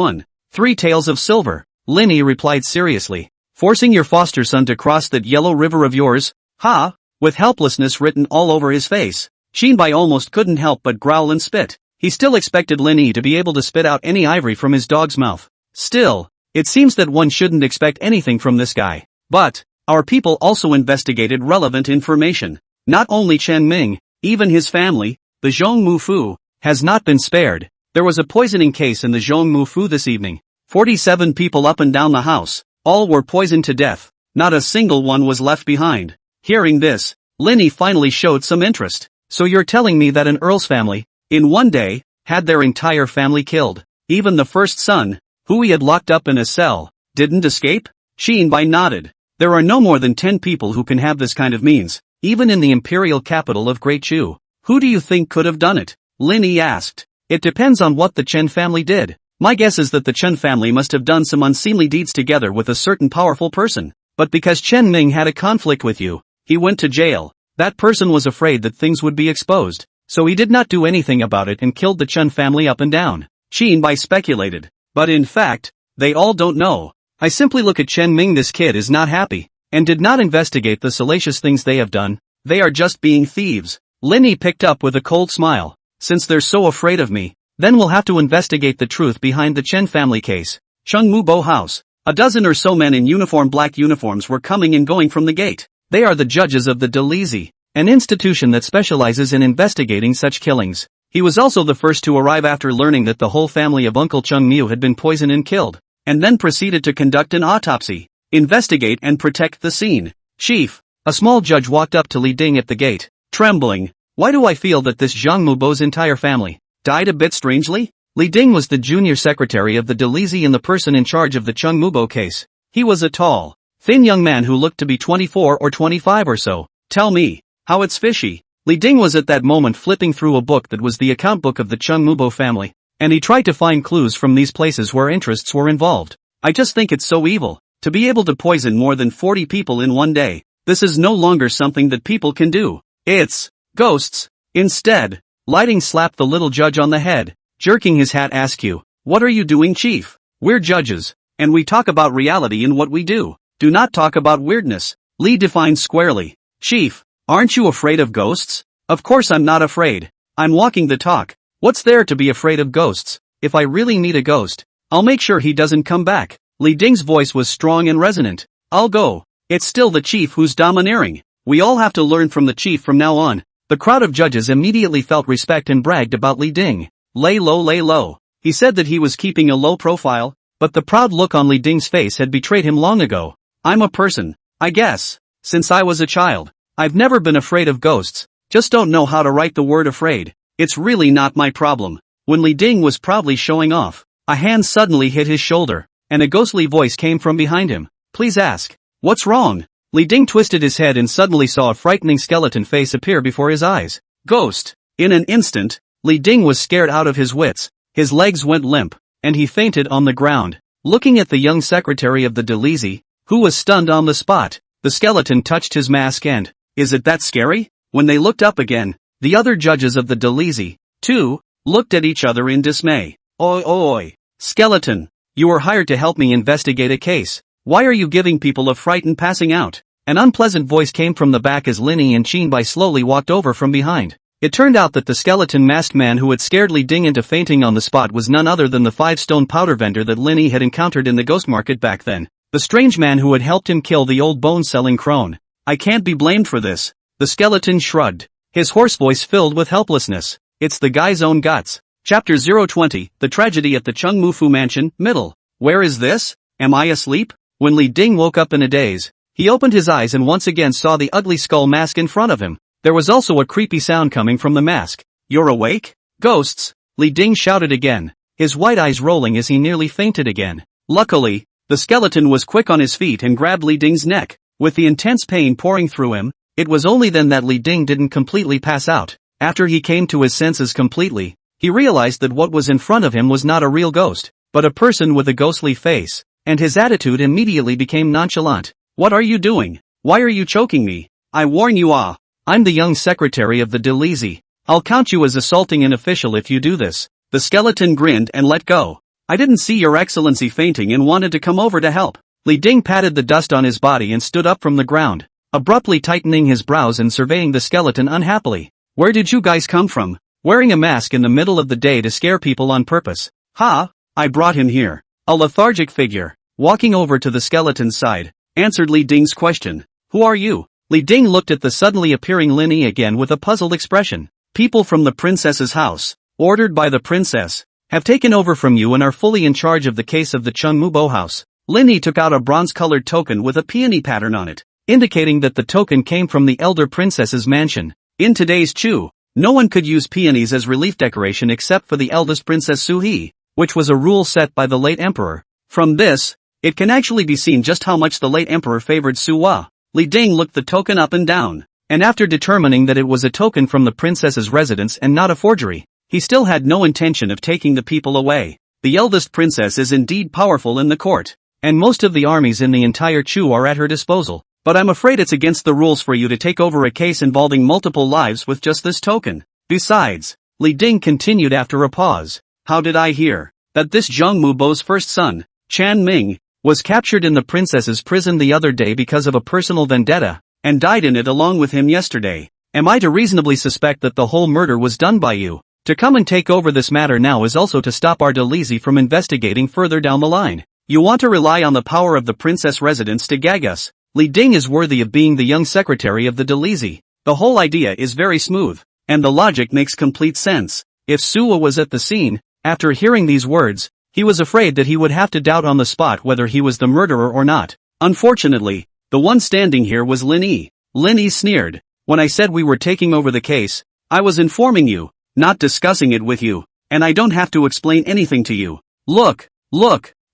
3 taels of silver. Lin Yi replied seriously. Forcing your foster son to cross that Yellow River of yours? Ha! With helplessness written all over his face, Xin Bai almost couldn't help but growl and spit. He still expected Lin Yi to be able to spit out any ivory from his dog's mouth. Still, it seems that one shouldn't expect anything from this guy. But, our people also investigated relevant information. Not only Chen Ming, even his family, the Zhongmu Fu, has not been spared. There was a poisoning case in the Zhongmu Fu this evening. 47 people up and down the house, all were poisoned to death. Not a single one was left behind. Hearing this, Lin Yi finally showed some interest. So you're telling me that an earl's family, in one day, had their entire family killed? Even the first son, who he had locked up in a cell, didn't escape? Xin Bai nodded. There are no more than 10 people who can have this kind of means, even in the imperial capital of Great Chu. Who do you think could have done it? Lin Yi asked. It depends on what the Chen family did. My guess is that the Chen family must have done some unseemly deeds together with a certain powerful person. But because Chen Ming had a conflict with you, he went to jail. That person was afraid that things would be exposed, so he did not do anything about it and killed the Chen family up and down. Xin Bai speculated. But in fact, they all don't know. I simply look at Chen Ming. This kid is not happy, and did not investigate the salacious things they have done. They are just being thieves. Lin Yi picked up with a cold smile. Since they're so afraid of me, then we'll have to investigate the truth behind the Chen family case. Chengmu Bo House. A dozen or so men in black uniforms were coming and going from the gate. They are the judges of the Delizi, an institution that specializes in investigating such killings. He was also the first to arrive after learning that the whole family of Uncle Chung Miu had been poisoned and killed, and then proceeded to conduct an autopsy, investigate and protect the scene. Chief, a small judge walked up to Li Ding at the gate, trembling. Why do I feel that this Zhang Mubo's entire family died a bit strangely? Li Ding was the junior secretary of the Delizi and the person in charge of the Chung Mubo case. He was a tall, thin young man who looked to be 24 or 25 or so. Tell me, how it's fishy. Li Ding was at that moment flipping through a book that was the account book of the Chung Mubo family, and he tried to find clues from these places where interests were involved. I just think it's so evil, to be able to poison more than 40 people in one day. This is no longer something that people can do. It's ghosts. Instead, Lighting slapped the little judge on the head, jerking his hat. Ask you, what are you doing, chief? We're judges, and we talk about reality in what we do. Do not talk about weirdness. Li defined squarely. Chief, aren't you afraid of ghosts? Of course I'm not afraid. I'm walking the talk. What's there to be afraid of ghosts? If I really meet a ghost, I'll make sure he doesn't come back. Li Ding's voice was strong and resonant. I'll go. It's still the chief who's domineering. We all have to learn from the chief from now on. The crowd of judges immediately felt respect and bragged about Li Ding. Lay low, lay low. He said that he was keeping a low profile, but the proud look on Li Ding's face had betrayed him long ago. I'm a person, I guess. Since I was a child, I've never been afraid of ghosts, just don't know how to write the word afraid. It's really not my problem. When Li Ding was proudly showing off, a hand suddenly hit his shoulder, and a ghostly voice came from behind him. Please ask. What's wrong? Li Ding twisted his head and suddenly saw a frightening skeleton face appear before his eyes. Ghost! In an instant, Li Ding was scared out of his wits, his legs went limp, and he fainted on the ground. Looking at the young secretary of the Delizy, who was stunned on the spot, the skeleton touched his mask and, "Is it that scary?" When they looked up again, the other judges of the Delizy, too, looked at each other in dismay. Oi oi! Skeleton! You were hired to help me investigate a case. Why are you giving people a fright and passing out? An unpleasant voice came from the back as Linny and Qinbai slowly walked over from behind. It turned out that the skeleton masked man who had scared Li Ding into fainting on the spot was none other than the 5-stone powder vendor that Linny had encountered in the ghost market back then. The strange man who had helped him kill the old bone-selling crone. I can't be blamed for this. The skeleton shrugged, his hoarse voice filled with helplessness. It's the guy's own guts. Chapter 020, The Tragedy at the Chengmufu Mansion, Middle. Where is this? Am I asleep? When Li Ding woke up in a daze, he opened his eyes and once again saw the ugly skull mask in front of him. There was also a creepy sound coming from the mask. You're awake? Ghosts! Li Ding shouted again, his white eyes rolling as he nearly fainted again. Luckily, the skeleton was quick on his feet and grabbed Li Ding's neck. With the intense pain pouring through him, it was only then that Li Ding didn't completely pass out. After he came to his senses completely, he realized that what was in front of him was not a real ghost, but a person with a ghostly face, and his attitude immediately became nonchalant. What are you doing? Why are you choking me? I warn you I'm the young secretary of the Delizy. I'll count you as assaulting an official if you do this. The skeleton grinned and let go. I didn't see your excellency fainting and wanted to come over to help. Li Ding patted the dust on his body and stood up from the ground, abruptly tightening his brows and surveying the skeleton unhappily. Where did you guys come from? Wearing a mask in the middle of the day to scare people on purpose. Ha! I brought him here. A lethargic figure, walking over to the skeleton's side, answered Li Ding's question. Who are you? Li Ding looked at the suddenly appearing Linny again with a puzzled expression. People from the princess's house, ordered by the princess, have taken over from you and are fully in charge of the case of the Chengmubo house. Linny took out a bronze-colored token with a peony pattern on it, indicating that the token came from the elder princess's mansion. In today's Chu, no one could use peonies as relief decoration except for the eldest Princess Suhi, which was a rule set by the late emperor. From this, it can actually be seen just how much the late emperor favored Suwa. Li Ding looked the token up and down, and after determining that it was a token from the princess's residence and not a forgery, he still had no intention of taking the people away. The eldest princess is indeed powerful in the court, and most of the armies in the entire Chu are at her disposal, but I'm afraid it's against the rules for you to take over a case involving multiple lives with just this token. Besides, Li Ding continued after a pause, how did I hear that this Zhang Mubo's first son, Chan Ming, was captured in the princess's prison the other day because of a personal vendetta, and died in it along with him yesterday? Am I to reasonably suspect that the whole murder was done by you? To come and take over this matter now is also to stop our Delizy from investigating further down the line. You want to rely on the power of the princess residence to gag us. Li Ding is worthy of being the young secretary of the Delizy. The whole idea is very smooth, and the logic makes complete sense. If Suwa was at the scene, after hearing these words, he was afraid that he would have to doubt on the spot whether he was the murderer or not. Unfortunately, the one standing here was Linny. Linny sneered. When I said we were taking over the case, I was informing you, not discussing it with you, and I don't have to explain anything to you. Look,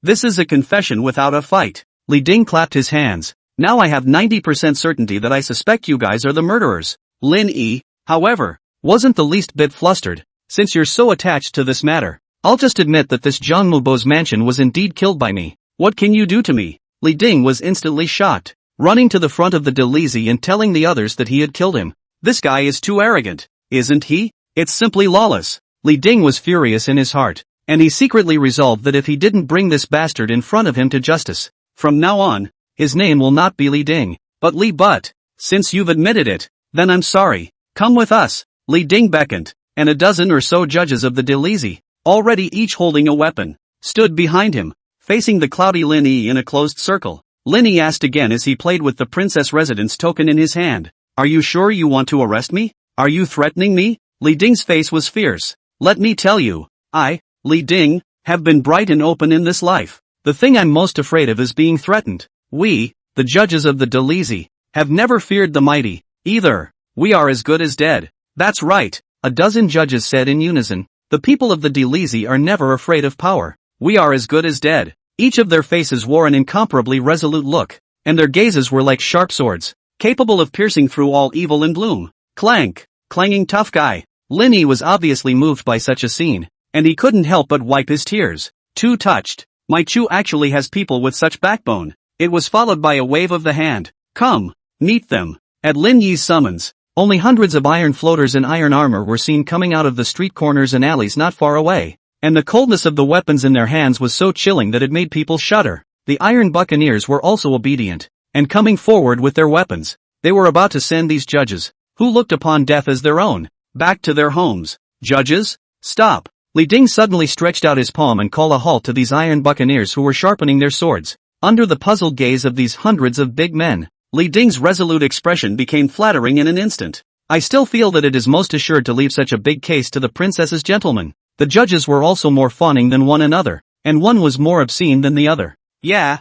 this is a confession without a fight. Li Ding clapped his hands. Now I have 90% certainty that I suspect you guys are the murderers. Lin Yi, however, wasn't the least bit flustered. Since you're so attached to this matter, I'll just admit that this Zhang Mubo's mansion was indeed killed by me. What can you do to me? Li Ding was instantly shocked, running to the front of the Delizy and telling the others that he had killed him. This guy is too arrogant, isn't he? It's simply lawless. Li Ding was furious in his heart, and he secretly resolved that if he didn't bring this bastard in front of him to justice, from now on, his name will not be Li Ding, but Li But. Since you've admitted it, then I'm sorry. Come with us. Li Ding beckoned, and a dozen or so judges of the Delizy, already each holding a weapon, stood behind him, facing the cloudy Lin Yi in a closed circle. Lin Yi asked again as he played with the princess residence token in his hand. Are you sure you want to arrest me? Are you threatening me? Li Ding's face was fierce. Let me tell you, I, Li Ding, have been bright and open in this life. The thing I'm most afraid of is being threatened. We, the judges of the Delizy, have never feared the mighty, either. We are as good as dead. That's right, a dozen judges said in unison. The people of the Delizy are never afraid of power. We are as good as dead. Each of their faces wore an incomparably resolute look, and their gazes were like sharp swords, capable of piercing through all evil and gloom. Clank! Clanging tough guy. Lin Yi was obviously moved by such a scene, and he couldn't help but wipe his tears. Too touched. My Chu actually has people with such backbone. It was followed by a wave of the hand. Come, meet them. At Lin Yi's summons, only hundreds of iron floaters in iron armor were seen coming out of the street corners and alleys not far away, and the coldness of the weapons in their hands was so chilling that it made people shudder. The iron buccaneers were also obedient, and coming forward with their weapons, they were about to send these judges, who looked upon death as their own, back to their homes. Judges? Stop! Li Ding suddenly stretched out his palm and called a halt to these iron buccaneers who were sharpening their swords. Under the puzzled gaze of these hundreds of big men, Li Ding's resolute expression became flattering in an instant. I still feel that it is most assured to leave such a big case to the princess's gentlemen. The judges were also more fawning than one another, and one was more obscene than the other. Yeah.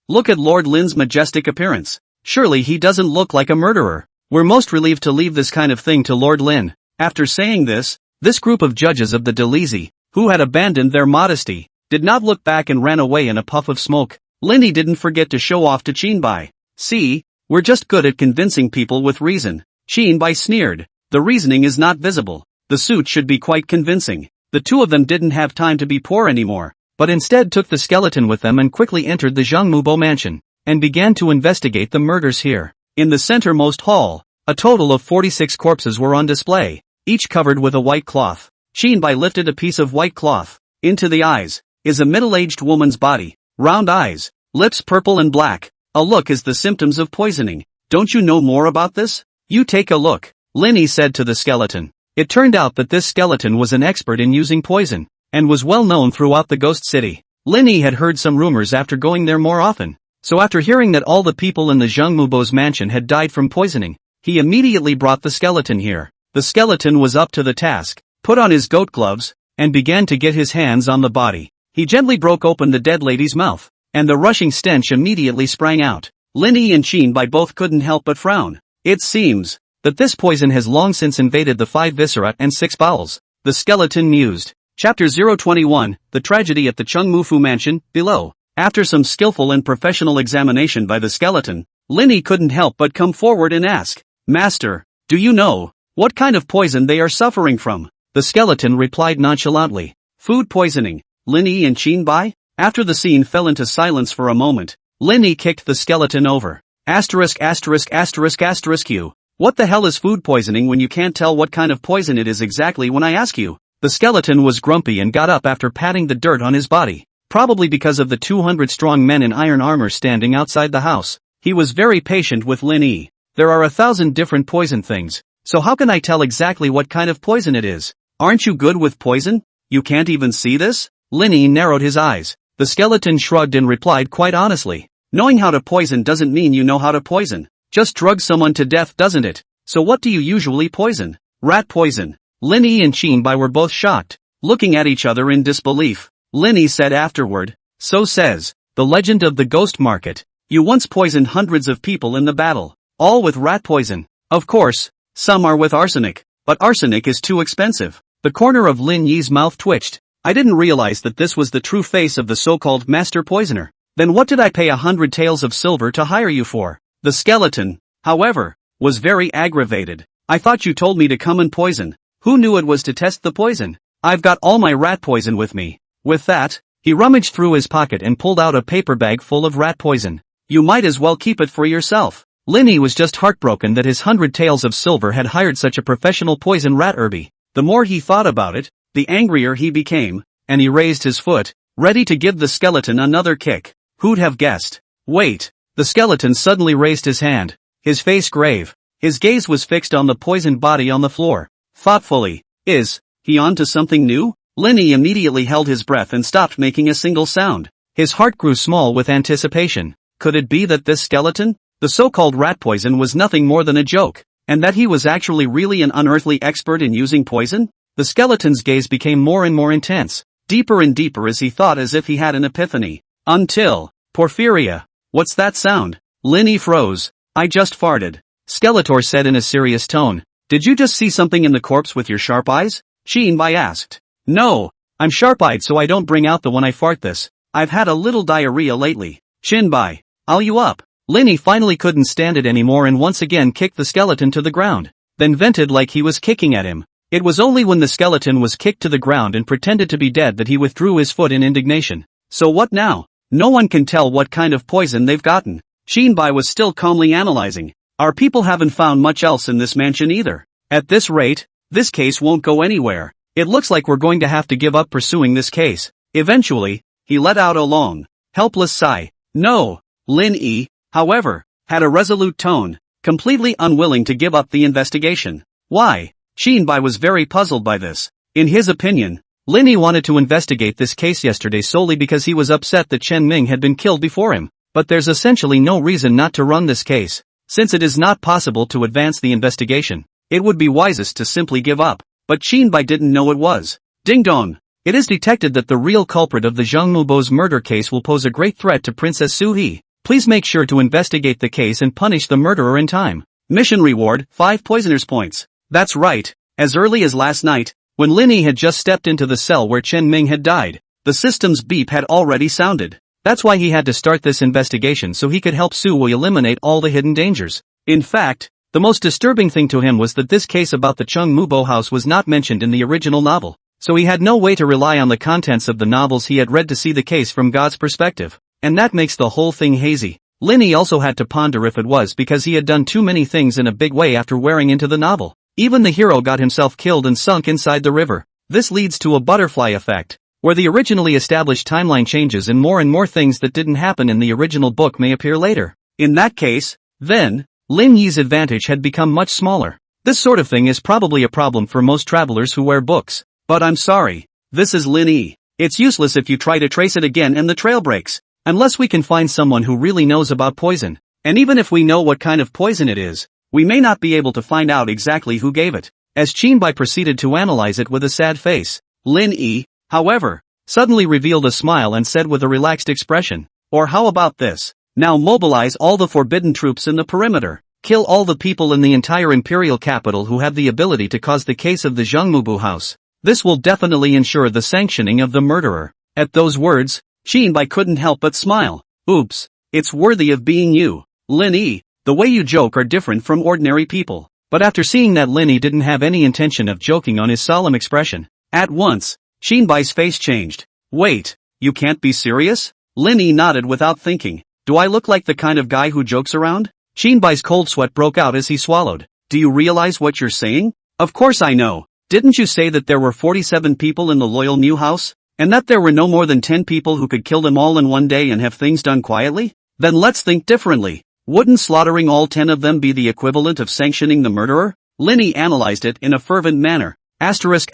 Look at Lord Lin's majestic appearance. Surely he doesn't look like a murderer. We're most relieved to leave this kind of thing to Lord Lin. After saying this group of judges of the Delizy, who had abandoned their modesty, did not look back and ran away in a puff of smoke. Lin Yi didn't forget to show off to Qinbai. See, we're just good at convincing people with reason. Qinbai sneered. The reasoning is not visible. The suit should be quite convincing. The two of them didn't have time to be poor anymore, but instead took the skeleton with them and quickly entered the Zhangmubo mansion, and began to investigate the murders here. In the centermost hall, a total of 46 corpses were on display, each covered with a white cloth. Qinbai lifted a piece of white cloth. Into the eyes is a middle-aged woman's body, round eyes, lips purple and black. A look is the symptoms of poisoning. Don't you know more about this? You take a look, Lin Yi said to the skeleton. It turned out that this skeleton was an expert in using poison, and was well known throughout the ghost city. Lin Yi had heard some rumors after going there more often, so after hearing that all the people in the Zhangmubo's mansion had died from poisoning, he immediately brought the skeleton here. The skeleton was up to the task, put on his goat gloves, and began to get his hands on the body. He gently broke open the dead lady's mouth, and the rushing stench immediately sprang out. Lin Yi and Qinbai both couldn't help but frown. It seems that this poison has long since invaded the 5 viscera and 6 bowels, the skeleton mused. Chapter 021, The Tragedy at the Chengmufu Mansion, below. After some skillful and professional examination by the skeleton, Lin Yi couldn't help but come forward and ask, Master, do you know what kind of poison they are suffering from? The skeleton replied nonchalantly, food poisoning. Lin Yi and Qinbai? After the scene fell into silence for a moment, Lin Yi kicked the skeleton over. Q. What the hell is food poisoning when you can't tell what kind of poison it is exactly when I ask you? The skeleton was grumpy and got up after patting the dirt on his body. Probably because of the 200 strong men in iron armor standing outside the house. He was very patient with Lin Yi. There are 1,000 different poison things, so how can I tell exactly what kind of poison it is? Aren't you good with poison? You can't even see this? Lin Yi narrowed his eyes. The skeleton shrugged and replied quite honestly. Knowing how to poison doesn't mean you know how to poison. Just drug someone to death, doesn't it? So what do you usually poison? Rat poison. Lin Yi and Qinbai were both shocked, looking at each other in disbelief. Lin Yi said afterward, so says the legend of the ghost market. You once poisoned hundreds of people in the battle, all with rat poison. Of course, some are with arsenic, but arsenic is too expensive. The corner of Lin Yi's mouth twitched. I didn't realize that this was the true face of the so-called master poisoner. Then what did I pay 100 taels of silver to hire you for? The skeleton, however, was very aggravated. I thought you told me to come and poison. Who knew it was to test the poison? I've got all my rat poison with me. With that, he rummaged through his pocket and pulled out a paper bag full of rat poison. You might as well keep it for yourself. Lin Yi was just heartbroken that his 100 taels of silver had hired such a professional poison rat herby. The more he thought about it, the angrier he became, and he raised his foot, ready to give the skeleton another kick. Who'd have guessed? Wait. The skeleton suddenly raised his hand, his face grave. His gaze was fixed on the poisoned body on the floor. Thoughtfully, is he on to something new? Lin Yi immediately held his breath and stopped making a single sound. His heart grew small with anticipation. Could it be that this skeleton, the so-called rat poison, was nothing more than a joke, and that he was actually really an unearthly expert in using poison? The skeleton's gaze became more and more intense, deeper and deeper as he thought, as if he had an epiphany. Until, Porphyria, what's that sound? Lin Yi froze. I just farted. Skeletor said in a serious tone. Did you just see something in the corpse with your sharp eyes? Qinbai asked. No, I'm sharp-eyed so I don't bring out the when I fart this. I've had a little diarrhea lately. Qinbai, I'll you up. Linny finally couldn't stand it anymore and once again kicked the skeleton to the ground, then vented like he was kicking at him. It was only when the skeleton was kicked to the ground and pretended to be dead that he withdrew his foot in indignation. So what now? No one can tell what kind of poison they've gotten. Shinbai was still calmly analyzing. Our people haven't found much else in this mansion either. At this rate, this case won't go anywhere. It looks like we're going to have to give up pursuing this case. Eventually, he let out a long, helpless sigh. No. Lin Yi, however, had a resolute tone, completely unwilling to give up the investigation. Why? Shinbai was very puzzled by this. In his opinion, Lin Yi wanted to investigate this case yesterday solely because he was upset that Chen Ming had been killed before him. But there's essentially no reason not to run this case. Since it is not possible to advance the investigation, it would be wisest to simply give up. But Shinbai didn't know it was. Ding dong! It is detected that the real culprit of the Zhang Mubo's murder case will pose a great threat to Princess Su He. Please make sure to investigate the case and punish the murderer in time. Mission reward, 5 poisoners points. That's right. As early as last night, when Lin Yi had just stepped into the cell where Chen Ming had died, the system's beep had already sounded. That's why he had to start this investigation so he could help Su Wei eliminate all the hidden dangers. In fact, the most disturbing thing to him was that this case about the Chung Mubo house was not mentioned in the original novel, so he had no way to rely on the contents of the novels he had read to see the case from God's perspective, and that makes the whole thing hazy. Lin Yi also had to ponder if it was because he had done too many things in a big way after wearing into the novel. Even the hero got himself killed and sunk inside the river. This leads to a butterfly effect, where the originally established timeline changes and more things that didn't happen in the original book may appear later. In that case, then, Lin Yi's advantage had become much smaller. This sort of thing is probably a problem for most travelers who wear books. But I'm sorry, this is Lin Yi. It's useless if you try to trace it again and the trail breaks. Unless we can find someone who really knows about poison. And even if we know what kind of poison it is, we may not be able to find out exactly who gave it. As Qinbai proceeded to analyze it with a sad face, Lin Yi, however, suddenly revealed a smile and said with a relaxed expression, "Or how about this? Now mobilize all the forbidden troops in the perimeter. Kill all the people in the entire imperial capital who have the ability to cause the case of the Zhangmubu house. This will definitely ensure the sanctioning of the murderer." At those words, Qinbai couldn't help but smile. Oops, it's worthy of being you, Lin Yi. The way you joke are different from ordinary people. But after seeing that Lin Yi didn't have any intention of joking on his solemn expression, at once, Qinbai's face changed. Wait, you can't be serious? Lin Yi nodded without thinking. Do I look like the kind of guy who jokes around? Qinbai's cold sweat broke out as he swallowed. Do you realize what you're saying? Of course I know. Didn't you say that there were 47 people in the loyal new house? And that there were no more than 10 people who could kill them all in one day and have things done quietly? Then let's think differently. Wouldn't slaughtering all 10 of them be the equivalent of sanctioning the murderer? Lin Yi analyzed it in a fervent manner. Asterisk.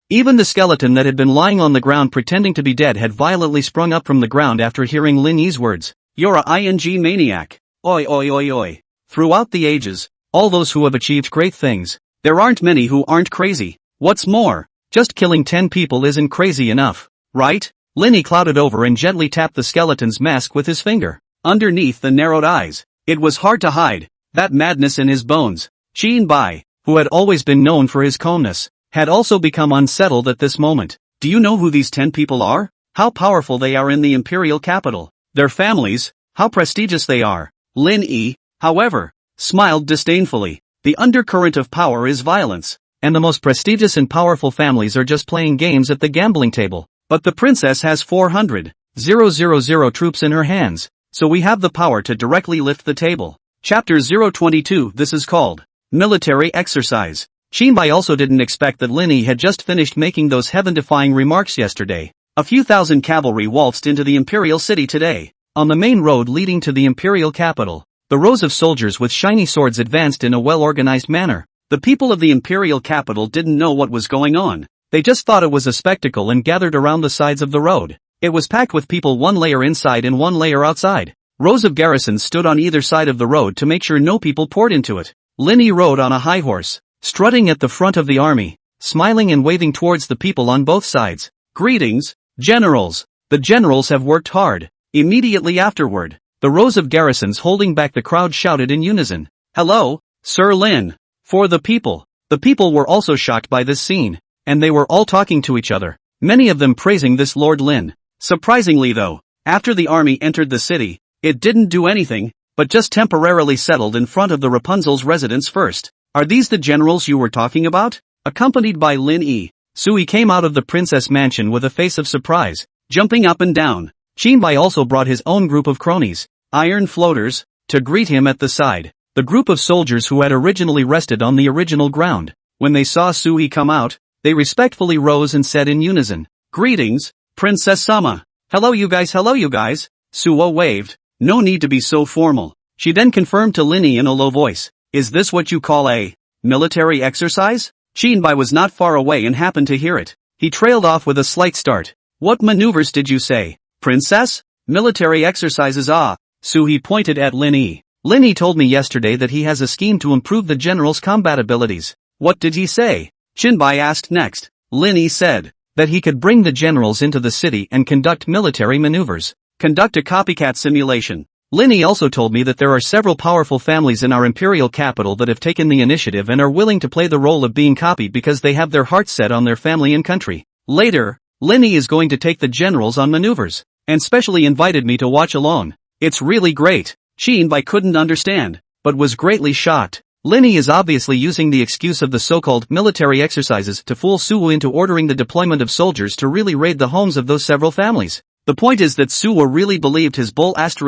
Even the skeleton that had been lying on the ground pretending to be dead had violently sprung up from the ground after hearing Lin Yi's words. You're a ing maniac. Oi. Throughout the ages, all those who have achieved great things, there aren't many who aren't crazy. What's more, just killing 10 people isn't crazy enough, right? Lin Yi clouded over and gently tapped the skeleton's mask with his finger. Underneath the narrowed eyes, it was hard to hide that madness in his bones. Qinbai, who had always been known for his calmness, had also become unsettled at this moment. Do you know who these 10 people are? How powerful they are in the imperial capital? Their families, how prestigious they are. Lin Yi, however, smiled disdainfully. The undercurrent of power is violence, and the most prestigious and powerful families are just playing games at the gambling table. But the princess has 400,000 troops in her hands. So we have the power to directly lift the table. Chapter 022. This is called military exercise. Qinbai also didn't expect that Lin Yi had just finished making those heaven-defying remarks yesterday. A few thousand cavalry waltzed into the imperial city today. On the main road leading to the imperial capital, the rows of soldiers with shiny swords advanced in a well-organized manner. The people of the imperial capital didn't know what was going on. They just thought it was a spectacle and gathered around the sides of the road. It was packed with people one layer inside and one layer outside. Rows of garrisons stood on either side of the road to make sure no people poured into it. Lin Yi rode on a high horse, strutting at the front of the army, smiling and waving towards the people on both sides. Greetings, generals. The generals have worked hard. Immediately afterward, the rows of garrisons holding back the crowd shouted in unison. Hello, Sir Lin. For the people. The people were also shocked by this scene, and they were all talking to each other, many of them praising this Lord Lin. Surprisingly though, After the army entered the city, it didn't do anything, but just temporarily settled in front of the Rapunzel's residence first. Are these the generals you were talking about? Accompanied by Lin Yi, Sui came out of the princess mansion with a face of surprise, jumping up and down. Qinbai also brought his own group of cronies, iron floaters, to greet him at the side. The group of soldiers who had originally rested on the original ground. When they saw Sui come out, they respectfully rose and said in unison, "Greetings, Princess Sama." Hello you guys, Suo waved. No need to be so formal. She then confirmed to Linny in a low voice, "Is this what you call a military exercise?" Qinbai was not far away and happened to hear it. He trailed off with a slight start. "What maneuvers did you say, Princess?" "Military exercises Sui pointed at Linny. "Linny told me yesterday that he has a scheme to improve the general's combat abilities." "What did he say?" Qinbai asked next. Linny said that he could bring the generals into the city and conduct military maneuvers. Conduct a copycat simulation. Linny also told me that there are several powerful families in our imperial capital that have taken the initiative and are willing to play the role of being copied because they have their hearts set on their family and country. Later, Linny is going to take the generals on maneuvers, and specially invited me to watch along. It's really great. Qinbai couldn't understand, but was greatly shocked. Linny is obviously using the excuse of the so-called military exercises to fool Suo into ordering the deployment of soldiers to really raid the homes of those several families. The point is that Suo really believed his bull ********.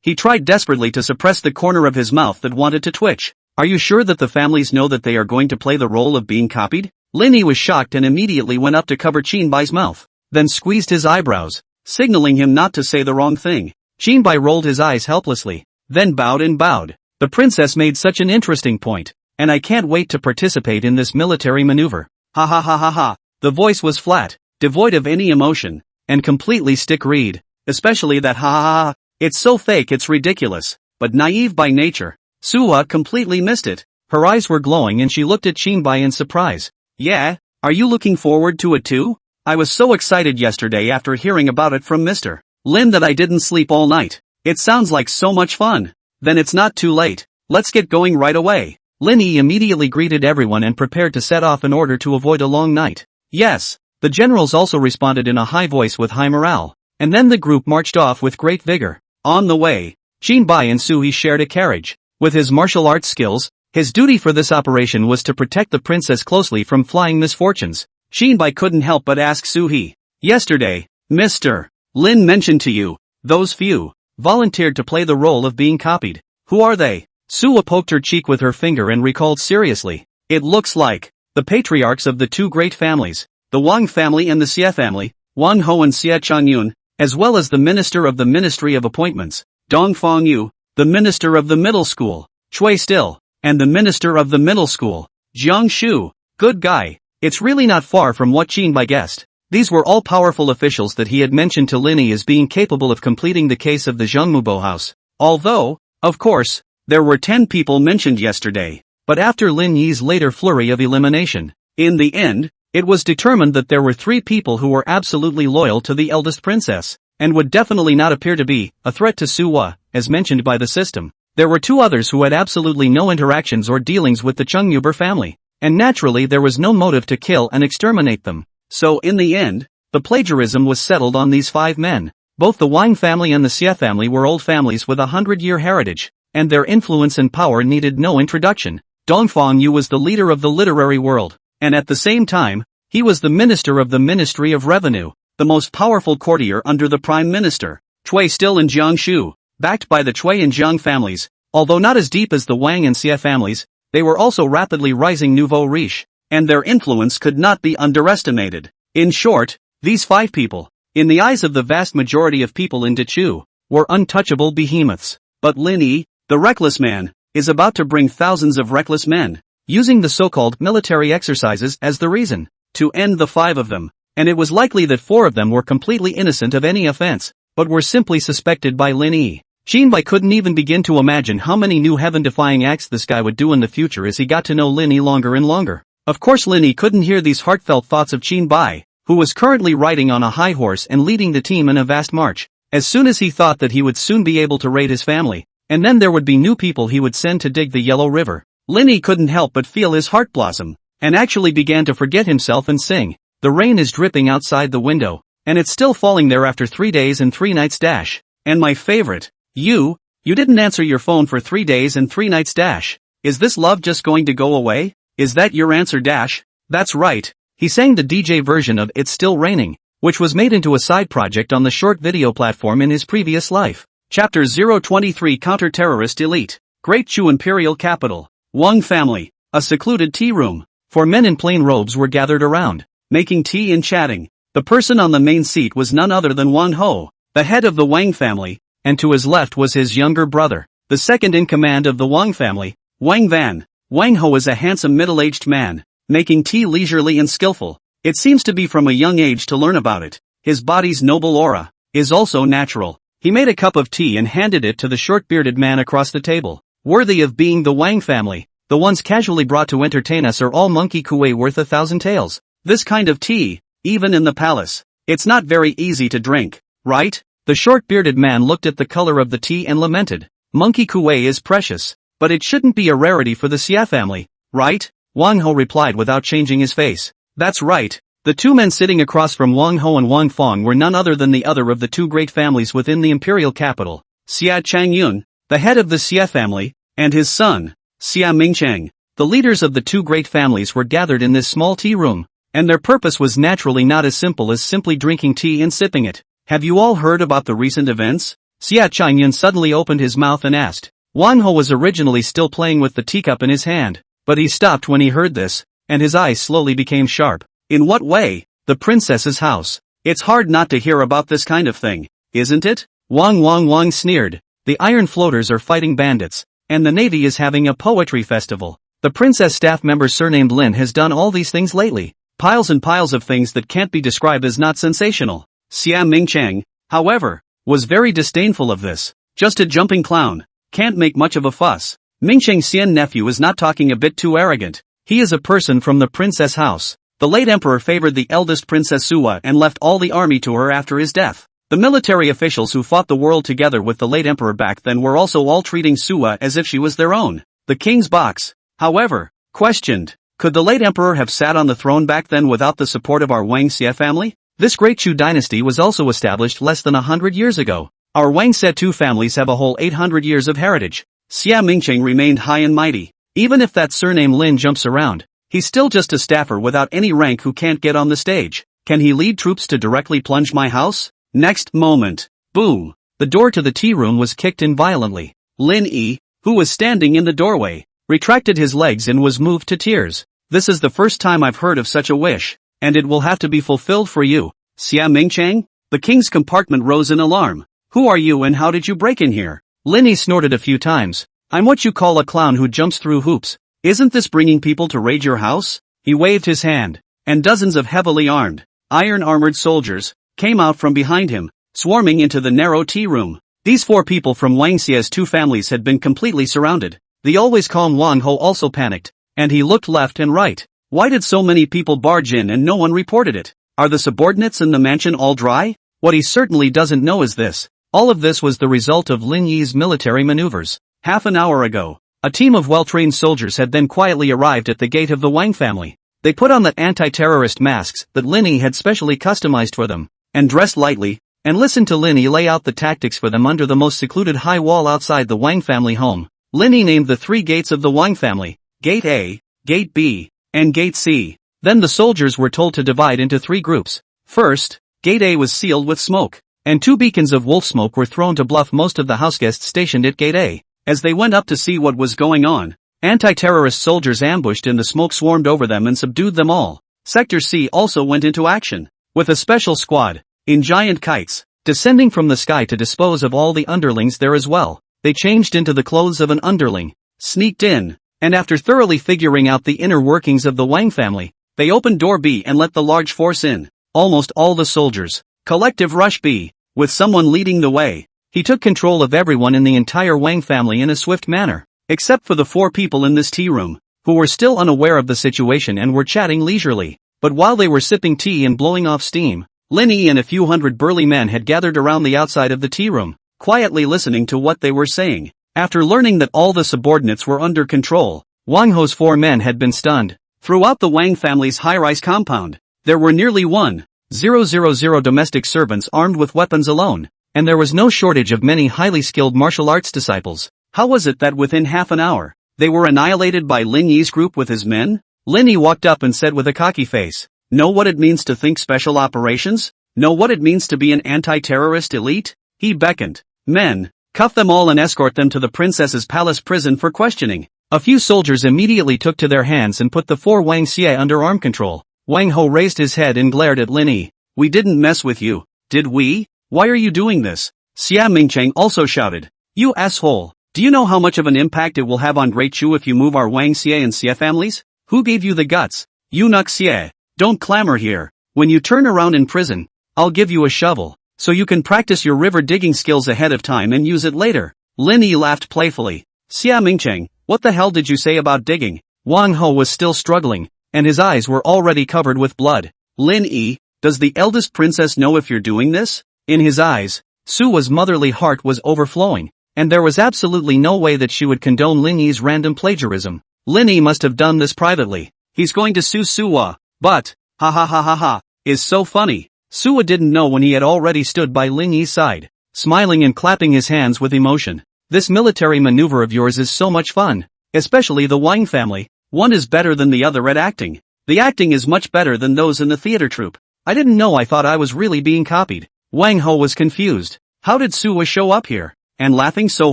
He tried desperately to suppress the corner of his mouth that wanted to twitch. "Are you sure that the families know that they are going to play the role of being copied?" Linny was shocked and immediately went up to cover Qinbai's mouth, then squeezed his eyebrows, signaling him not to say the wrong thing. Qinbai rolled his eyes helplessly, then bowed and bowed. "The princess made such an interesting point, and I can't wait to participate in this military maneuver. Ha ha ha ha ha." The voice was flat, devoid of any emotion, and completely stick-reed, especially that ha ha ha. It's so fake it's ridiculous, but naive by nature. Suo completely missed it. Her eyes were glowing and she looked at Qinbai in surprise. "Yeah, are you looking forward to it too? I was so excited yesterday after hearing about it from Mr. Lin that I didn't sleep all night. It sounds like so much fun." "Then it's not too late. Let's get going right away." Linny immediately greeted everyone and prepared to set off in order to avoid a long night. "Yes." The generals also responded in a high voice with high morale, and then the group marched off with great vigor. On the way, Qinbai and Sui shared a carriage. With his martial arts skills, his duty for this operation was to protect the princess closely from flying misfortunes. Qinbai couldn't help but ask Sui, "Yesterday, Mr. Lin mentioned to you, those few volunteered to play the role of being copied. Who are they?" Sua poked her cheek with her finger and recalled seriously. "It looks like the patriarchs of the two great families, the Wang family and the Xie family, Wang Ho and Xie Changyun, as well as the minister of the Ministry of Appointments, Dong Fangyu, the minister of the middle school, Chui Still, and the minister of the middle school, Jiang Shu." Good guy. It's really not far from what Qinbai guessed. These were all powerful officials that he had mentioned to Linny as being capable of completing the case of the Zhengmubo house. Although, of course, there were 10 people mentioned yesterday. But after Lin Yi's later flurry of elimination, in the end, it was determined that there were 3 people who were absolutely loyal to the eldest princess, and would definitely not appear to be a threat to Suwa, as mentioned by the system. There were 2 others who had absolutely no interactions or dealings with the Chengmuber family, and naturally there was no motive to kill and exterminate them. So in the end, the plagiarism was settled on these 5 men. Both the Wang family and the Xie family were old families with a 100-year heritage, and their influence and power needed no introduction. Dongfang Yu was the leader of the literary world, and at the same time, he was the minister of the Ministry of Revenue, the most powerful courtier under the Prime Minister. Chui Still and Jiang Shu, backed by the Chui and Jiang families, although not as deep as the Wang and Xie families, they were also rapidly rising nouveau riche, and their influence could not be underestimated. In short, these 5 people, in the eyes of the vast majority of people in Dechu, were untouchable behemoths. But Lin Yi, the reckless man, is about to bring thousands of reckless men, using the so-called military exercises as the reason, to end the 5 of them, and it was likely that 4 of them were completely innocent of any offense, but were simply suspected by Lin Yi. Qinbai couldn't even begin to imagine how many new heaven-defying acts this guy would do in the future as he got to know Lin Yi longer and longer. Of course Lin Yi couldn't hear these heartfelt thoughts of Qinbai, who was currently riding on a high horse and leading the team in a vast march. As soon as he thought that he would soon be able to raid his family, and then there would be new people he would send to dig the Yellow River, Lin Yi couldn't help but feel his heart blossom, and actually began to forget himself and sing. The rain is dripping outside the window. and it's still falling there after 3 days and 3 nights dash. And my favorite, you didn't answer your phone for 3 days and 3 nights dash. Is this love just going to go away? Is that your answer dash? That's right. He sang the DJ version of It's Still Raining, which was made into a side project on the short video platform in his previous life. Chapter 023 Counter-Terrorist Elite. Great Chu Imperial Capital. Wang family. A secluded tea room. 4 men in plain robes were gathered around, making tea and chatting. The person on the main seat was none other than Wang Ho, the head of the Wang family, and to his left was his younger brother, the second in command of the Wang family, Wang Van. Wang Ho is a handsome middle-aged man, making tea leisurely and skillful. It seems to be from a young age to learn about it. His body's noble aura is also natural. He made a cup of tea and handed it to the short-bearded man across the table. Worthy of being the Wang family, the ones casually brought to entertain us are all monkey kuei worth 1,000 taels. This kind of tea, even in the palace, it's not very easy to drink, right? The short-bearded man looked at the color of the tea and lamented. Monkey kuei is precious, but it shouldn't be a rarity for the Xia family, right? Wang Ho replied without changing his face. That's right. The 2 men sitting across from Wang Ho and Wang Fong were none other than the other of the 2 great families within the imperial capital, Xia Changyun, the head of the Xia family, and his son, Xia Mingcheng. The leaders of the 2 great families were gathered in this small tea room, and their purpose was naturally not as simple as simply drinking tea and sipping it. Have you all heard about the recent events? Xia Changyun suddenly opened his mouth and asked. Wang Ho was originally still playing with the teacup in his hand, but he stopped when he heard this, and his eyes slowly became sharp. In what way? The princess's house. It's hard not to hear about this kind of thing, isn't it? Wang sneered. The iron floaters are fighting bandits, and the navy is having a poetry festival. The princess staff member surnamed Lin has done all these things lately. Piles and piles of things that can't be described as not sensational. Xia Mingcheng, however, was very disdainful of this. Just a jumping clown. Can't make much of a fuss. Mingcheng Xian nephew is not talking a bit too arrogant. He is a person from the princess house. The late emperor favored the eldest princess Suwa and left all the army to her after his death. The military officials who fought the world together with the late emperor back then were also all treating Suwa as if she was their own. The king's box, however, questioned, could the late emperor have sat on the throne back then without the support of our Wang Xie family? This great Chu dynasty was also established less than 100 years ago. Our Wang Setu families have a whole 800 years of heritage. Xia Mingcheng remained high and mighty. Even if that surname Lin jumps around, he's still just a staffer without any rank who can't get on the stage. Can he lead troops to directly plunge my house? Next moment, boom, the door to the tea room was kicked in violently. Lin Yi, who was standing in the doorway, retracted his legs and was moved to tears. This is the first time I've heard of such a wish, and it will have to be fulfilled for you. Xia Mingcheng? The king's compartment rose in alarm. Who are you and how did you break in here? Lin Yi snorted a few times. I'm what you call a clown who jumps through hoops. Isn't this bringing people to raid your house? He waved his hand, and dozens of heavily armed, iron-armored soldiers came out from behind him, swarming into the narrow tea room. These 4 people from Wang Xie's 2 families had been completely surrounded. The always calm Wang Ho also panicked, and he looked left and right. Why did so many people barge in and no one reported it? Are the subordinates in the mansion all dry? What he certainly doesn't know is this. All of this was the result of Lin Yi's military maneuvers. Half an hour ago, a team of well-trained soldiers had then quietly arrived at the gate of the Wang family. They put on the anti-terrorist masks that Lin Yi had specially customized for them, and dressed lightly, and listened to Lin Yi lay out the tactics for them under the most secluded high wall outside the Wang family home. Lin Yi named the 3 gates of the Wang family, Gate A, Gate B, and Gate C. Then the soldiers were told to divide into 3 groups. First, Gate A was sealed with smoke, and 2 beacons of wolf smoke were thrown to bluff most of the houseguests stationed at Gate A. As they went up to see what was going on, anti-terrorist soldiers ambushed and the smoke swarmed over them and subdued them all. Sector C also went into action, with a special squad, in giant kites, descending from the sky to dispose of all the underlings there as well. They changed into the clothes of an underling, sneaked in, and after thoroughly figuring out the inner workings of the Wang family, they opened door B and let the large force in. Almost all the soldiers. Collective rush B, with someone leading the way. He took control of everyone in the entire Wang family in a swift manner, except for the 4 people in this tea room, who were still unaware of the situation and were chatting leisurely. But while they were sipping tea and blowing off steam, Lin Yi and a few hundred burly men had gathered around the outside of the tea room, quietly listening to what they were saying. After learning that all the subordinates were under control, Wang Ho's 4 men had been stunned. Throughout the Wang family's high-rise compound, there were nearly 1 000 domestic servants armed with weapons alone, and there was no shortage of many highly skilled martial arts disciples. How was it that within half an hour, they were annihilated by Lin Yi's group with his men? Lin Yi walked up and said with a cocky face, "Know what it means to think special operations? Know what it means to be an anti-terrorist elite?" He beckoned. "Men, cuff them all and escort them to the princess's palace prison for questioning." A few soldiers immediately took to their hands and put the 4 Wang Xie under arm control. Wang Ho raised his head and glared at Lin Yi. "We didn't mess with you, did we? Why are you doing this?" Xia Mingcheng also shouted. "You asshole, do you know how much of an impact it will have on Great Chu if you move our Wang Xie and Xie families? Who gave you the guts? Eunuch Xie, don't clamor here. When you turn around in prison, I'll give you a shovel, so you can practice your river digging skills ahead of time and use it later." Lin Yi laughed playfully. "Xia Mingcheng, what the hell did you say about digging?" Wang Ho was still struggling, and his eyes were already covered with blood. "Lin Yi, does the eldest princess know if you're doing this?" In his eyes, Suwa's motherly heart was overflowing, and there was absolutely no way that she would condone Lin Yi's random plagiarism. Lin Yi must have done this privately. He's going to sue Suwa, but, ha ha ha ha ha, is so funny. Suwa didn't know when he had already stood by Lin Yi's side, smiling and clapping his hands with emotion. "This military maneuver of yours is so much fun, especially the Wang family. One is better than the other at acting. The acting is much better than those in the theater troupe. I didn't know, I thought I was really being copied." Wang Ho was confused. How did Suwa show up here? And laughing so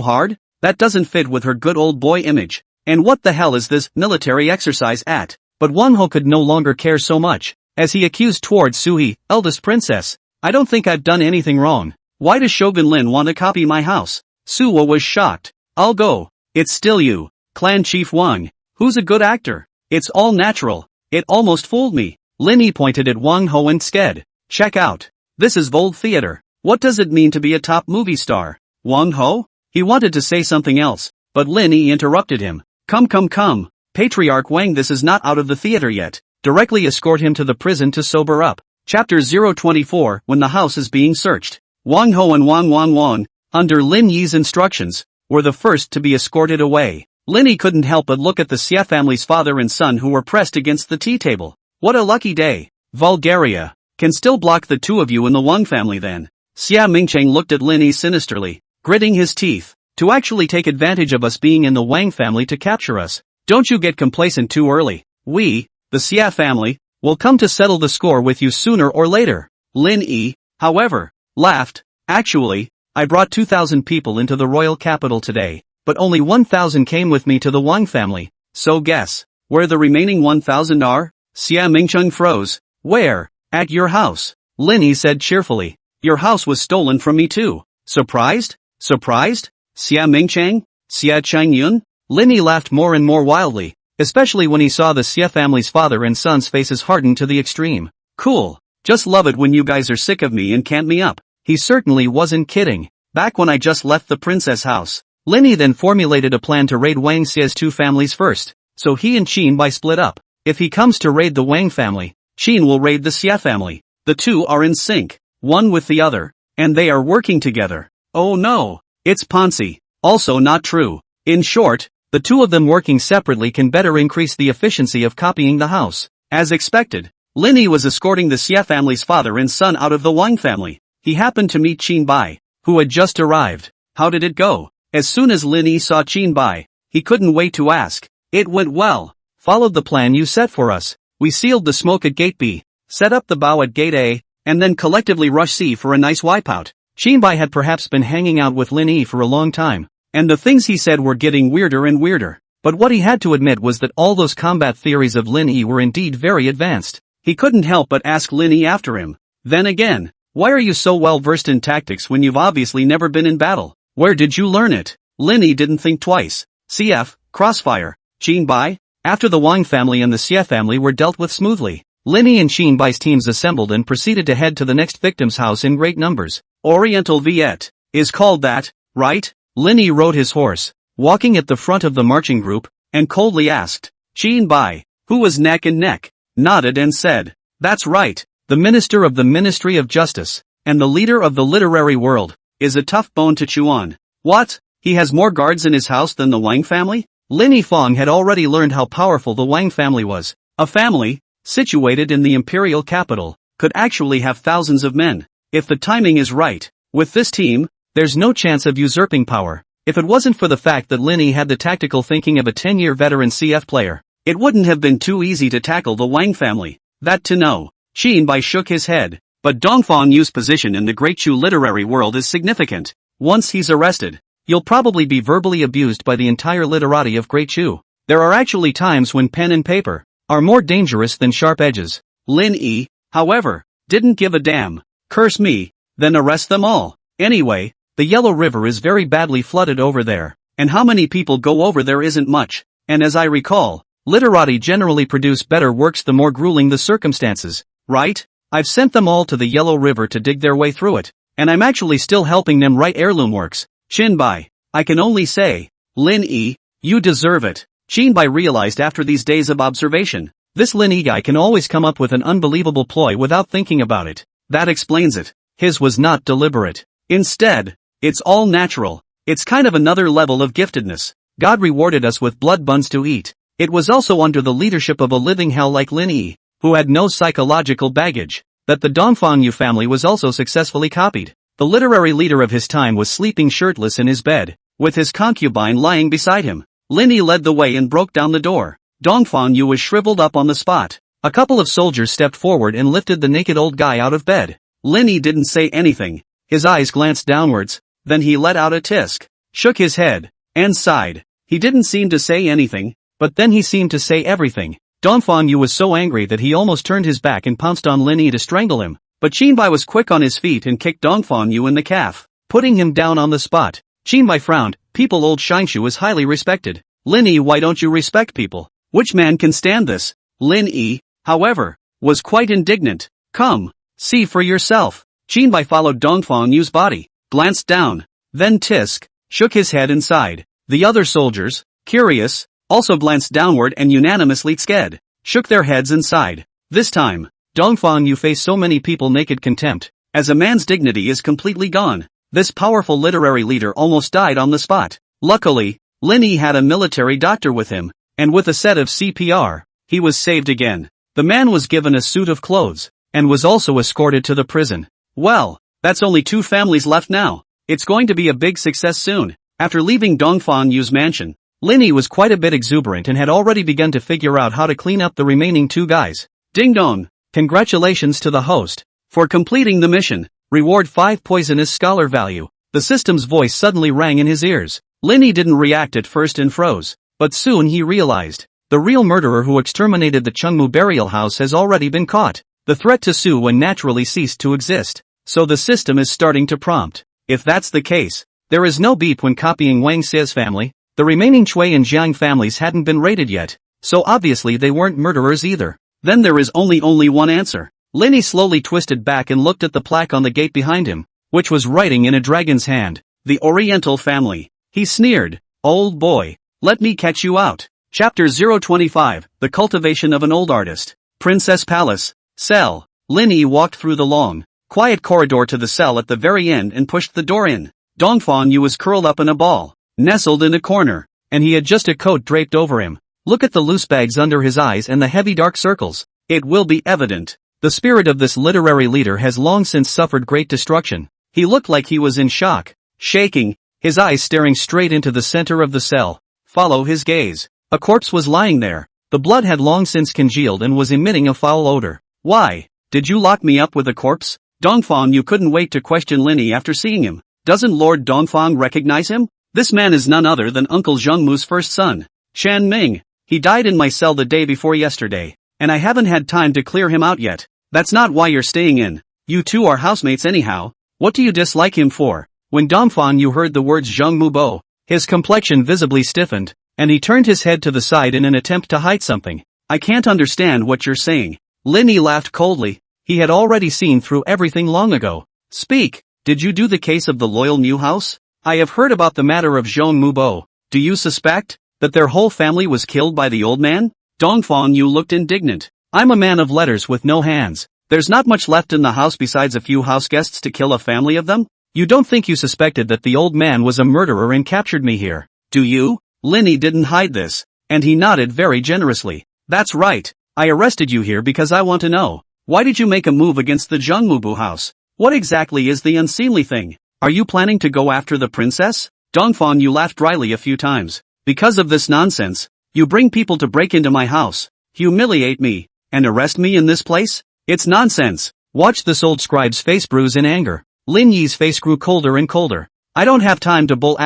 hard? That doesn't fit with her good old boy image. And what the hell is this military exercise at? But Wang Ho could no longer care so much, as he accused towards Suhi, eldest princess. "I don't think I've done anything wrong. Why does Shogun Lin want to copy my house?" Suwa was shocked. "I'll go. It's still you, Clan Chief Wang. Who's a good actor? It's all natural. It almost fooled me." Lin Yi pointed at Wang Ho and said, "Check out. This is Vold Theater. What does it mean to be a top movie star?" Wang Ho? He wanted to say something else, but Lin Yi interrupted him. Come. Patriarch Wang, this is not out of the theater yet. Directly escort him to the prison to sober up." Chapter 024, When the House is Being Searched. Wang Ho and Wang, under Lin Yi's instructions, were the first to be escorted away. Lin Yi couldn't help but look at the Xia family's father and son who were pressed against the tea table. What a lucky day. Vulgaria. Can still block the two of you in the Wang family then. Xia Mingcheng looked at Lin Yi sinisterly, gritting his teeth. To actually take advantage of us being in the Wang family to capture us. Don't you get complacent too early. We, the Xia family, will come to settle the score with you sooner or later. Lin Yi, however, laughed. Actually, I brought 2,000 people into the royal capital today, but only 1,000 came with me to the Wang family. So guess, where the remaining 1,000 are? Xia Mingcheng froze. Where? At your house. Lin Yi said cheerfully. Your house was stolen from me too. Surprised? Xia Mingcheng? Xia Changyun? Lin Yi laughed more and more wildly, especially when he saw the Xia family's father and son's faces harden to the extreme. Cool. Just love it when you guys are sick of me and can't me up. He certainly wasn't kidding. Back when I just left the princess house, Lin Yi then formulated a plan to raid Wang Xia's two families first, so he and Qin Bai split up. If he comes to raid the Wang family, Qin will raid the Xia family. The two are in sync, one with the other, and they are working together. Oh no, it's Ponzi. Also not true. In short, the two of them working separately can better increase the efficiency of copying the house. As expected, Lin Yi was escorting the Xia family's father and son out of the Wang family. He happened to meet Qin Bai, who had just arrived. How did it go? As soon as Lin Yi saw Qin Bai, he couldn't wait to ask. It went well. Followed the plan you set for us. We sealed the smoke at Gate B, set up the bow at Gate A, and then collectively rushed C for a nice wipeout. Qin Bai had perhaps been hanging out with Lin Yi for a long time, and the things he said were getting weirder and weirder. But what he had to admit was that all those combat theories of Lin Yi were indeed very advanced. He couldn't help but ask Lin Yi after him. Then again, why are you so well versed in tactics when you've obviously never been in battle? Where did you learn it? Lin Yi didn't think twice. CF, crossfire. Qin Bai? After the Wang family and the Xie family were dealt with smoothly, Lin Yi and Qin Bai's teams assembled and proceeded to head to the next victim's house in great numbers. Oriental Viet is called that, right? Lin Yi rode his horse, walking at the front of the marching group, and coldly asked. Qin Bai, who was neck and neck, nodded and said, that's right, the minister of the Ministry of Justice, and the leader of the literary world, is a tough bone to chew on. What? He has more guards in his house than the Wang family? Lin Yifeng had already learned how powerful the Wang family was, a family situated in the imperial capital, could actually have thousands of men. If the timing is right. With this team, there's no chance of usurping power. If it wasn't for the fact that Lin Yi had the tactical thinking of a 10-year veteran CF player, it wouldn't have been too easy to tackle the Wang family. That to know. Qin Bai shook his head. But Dongfang Yu's position in the Great Chu literary world is significant. Once he's arrested, you'll probably be verbally abused by the entire literati of Great Chu. There are actually times when pen and paper are more dangerous than sharp edges. Lin Yi, however, didn't give a damn. Curse me, then arrest them all. Anyway, the Yellow River is very badly flooded over there, and how many people go over there isn't much, and as I recall, literati generally produce better works the more grueling the circumstances, right? I've sent them all to the Yellow River to dig their way through it, and I'm actually still helping them write heirloom works. Qin Bai, I can only say, Lin Yi, you deserve it. Qin Bai realized after these days of observation, this Lin Yi guy can always come up with an unbelievable ploy without thinking about it. That explains it. His was not deliberate. Instead, it's all natural. It's kind of another level of giftedness. God rewarded us with blood buns to eat. It was also under the leadership of a living hell like Lin Yi, who had no psychological baggage, that the Dongfang Yu family was also successfully copied. The literary leader of his time was sleeping shirtless in his bed, with his concubine lying beside him. Lin Yi led the way and broke down the door. Dongfang Yu was shriveled up on the spot. A couple of soldiers stepped forward and lifted the naked old guy out of bed. Lin Yi didn't say anything. His eyes glanced downwards, then he let out a tisk, shook his head, and sighed. He didn't seem to say anything, but then he seemed to say everything. Dongfang Yu was so angry that he almost turned his back and pounced on Lin Yi to strangle him, but Qin Bai was quick on his feet and kicked Dongfang Yu in the calf, putting him down on the spot. Qin Bai frowned. People, old Shinshu is highly respected. Lin Yi, why don't you respect people? Which man can stand this? Lin Yi, however, was quite indignant. Come, see for yourself. Qin Bai followed Dongfang Yu's body, glanced down, then tisk, shook his head and sighed. The other soldiers, curious, also glanced downward and unanimously sked, shook their heads and sighed. This time, Dongfang Yu faced so many people naked contempt, as a man's dignity is completely gone. This powerful literary leader almost died on the spot. Luckily, Lin Yi had a military doctor with him, and with a set of CPR, he was saved again. The man was given a suit of clothes, and was also escorted to the prison. Well, that's only 2 families left now. It's going to be a big success soon. After leaving Dongfang Yu's mansion, Lin Yi was quite a bit exuberant and had already begun to figure out how to clean up the remaining 2 guys. Ding dong! Congratulations to the host for completing the mission. Reward 5 poisonous scholar value. The system's voice suddenly rang in his ears. Lin Yi didn't react at first and froze, but soon he realized. The real murderer who exterminated the Chengmu burial house has already been caught. The threat to Su Wen naturally ceased to exist, so the system is starting to prompt. If that's the case, there is no beep when copying Wang Xi's family. The remaining Cui and Jiang families hadn't been raided yet, so obviously they weren't murderers either. Then there is only one answer. Lin Yi slowly twisted back and looked at the plaque on the gate behind him, which was writing in a dragon's hand. The Oriental family. He sneered. Old boy, let me catch you out. Chapter 025, The Cultivation of an Old Artist. Princess Palace. Cell. Lin Yi walked through the long, quiet corridor to the cell at the very end and pushed the door in. Dongfang Yu was curled up in a ball, nestled in a corner, and he had just a coat draped over him. Look at the loose bags under his eyes and the heavy dark circles. It will be evident. The spirit of this literary leader has long since suffered great destruction. He looked like he was in shock, shaking, his eyes staring straight into the center of the cell. Follow his gaze. A corpse was lying there. The blood had long since congealed and was emitting a foul odor. Why? Did you lock me up with a corpse? Dongfang Yu couldn't wait to question Lin Yi after seeing him. Doesn't Lord Dongfang recognize him? This man is none other than Uncle Zhengmu's first son, Chan Ming. He died in my cell the day before yesterday, and I haven't had time to clear him out yet. That's not why you're staying in. You two are housemates anyhow. What do you dislike him for? When Dongfang Yu heard the words Zhengmu Bo, his complexion visibly stiffened, and he turned his head to the side in an attempt to hide something. I can't understand what you're saying. Lin Yi laughed coldly. He had already seen through everything long ago. Speak. Did you do the case of the loyal new house? I have heard about the matter of Zhengmu Bo. Do you suspect that their whole family was killed by the old man? Dongfang Yu looked indignant. I'm a man of letters with no hands. There's not much left in the house besides a few house guests to kill a family of them? You don't think you suspected that the old man was a murderer and captured me here, do you? Lin Yi didn't hide this, and he nodded very generously. That's right. I arrested you here because I want to know. Why did you make a move against the Jungmubu house? What exactly is the unseemly thing? Are you planning to go after the princess? Dongfang Yu laughed dryly a few times. Because of this nonsense, you bring people to break into my house, humiliate me, and arrest me in this place? It's nonsense. Watch this old scribe's face bruise in anger. Lin Yi's face grew colder and colder. I don't have time to bull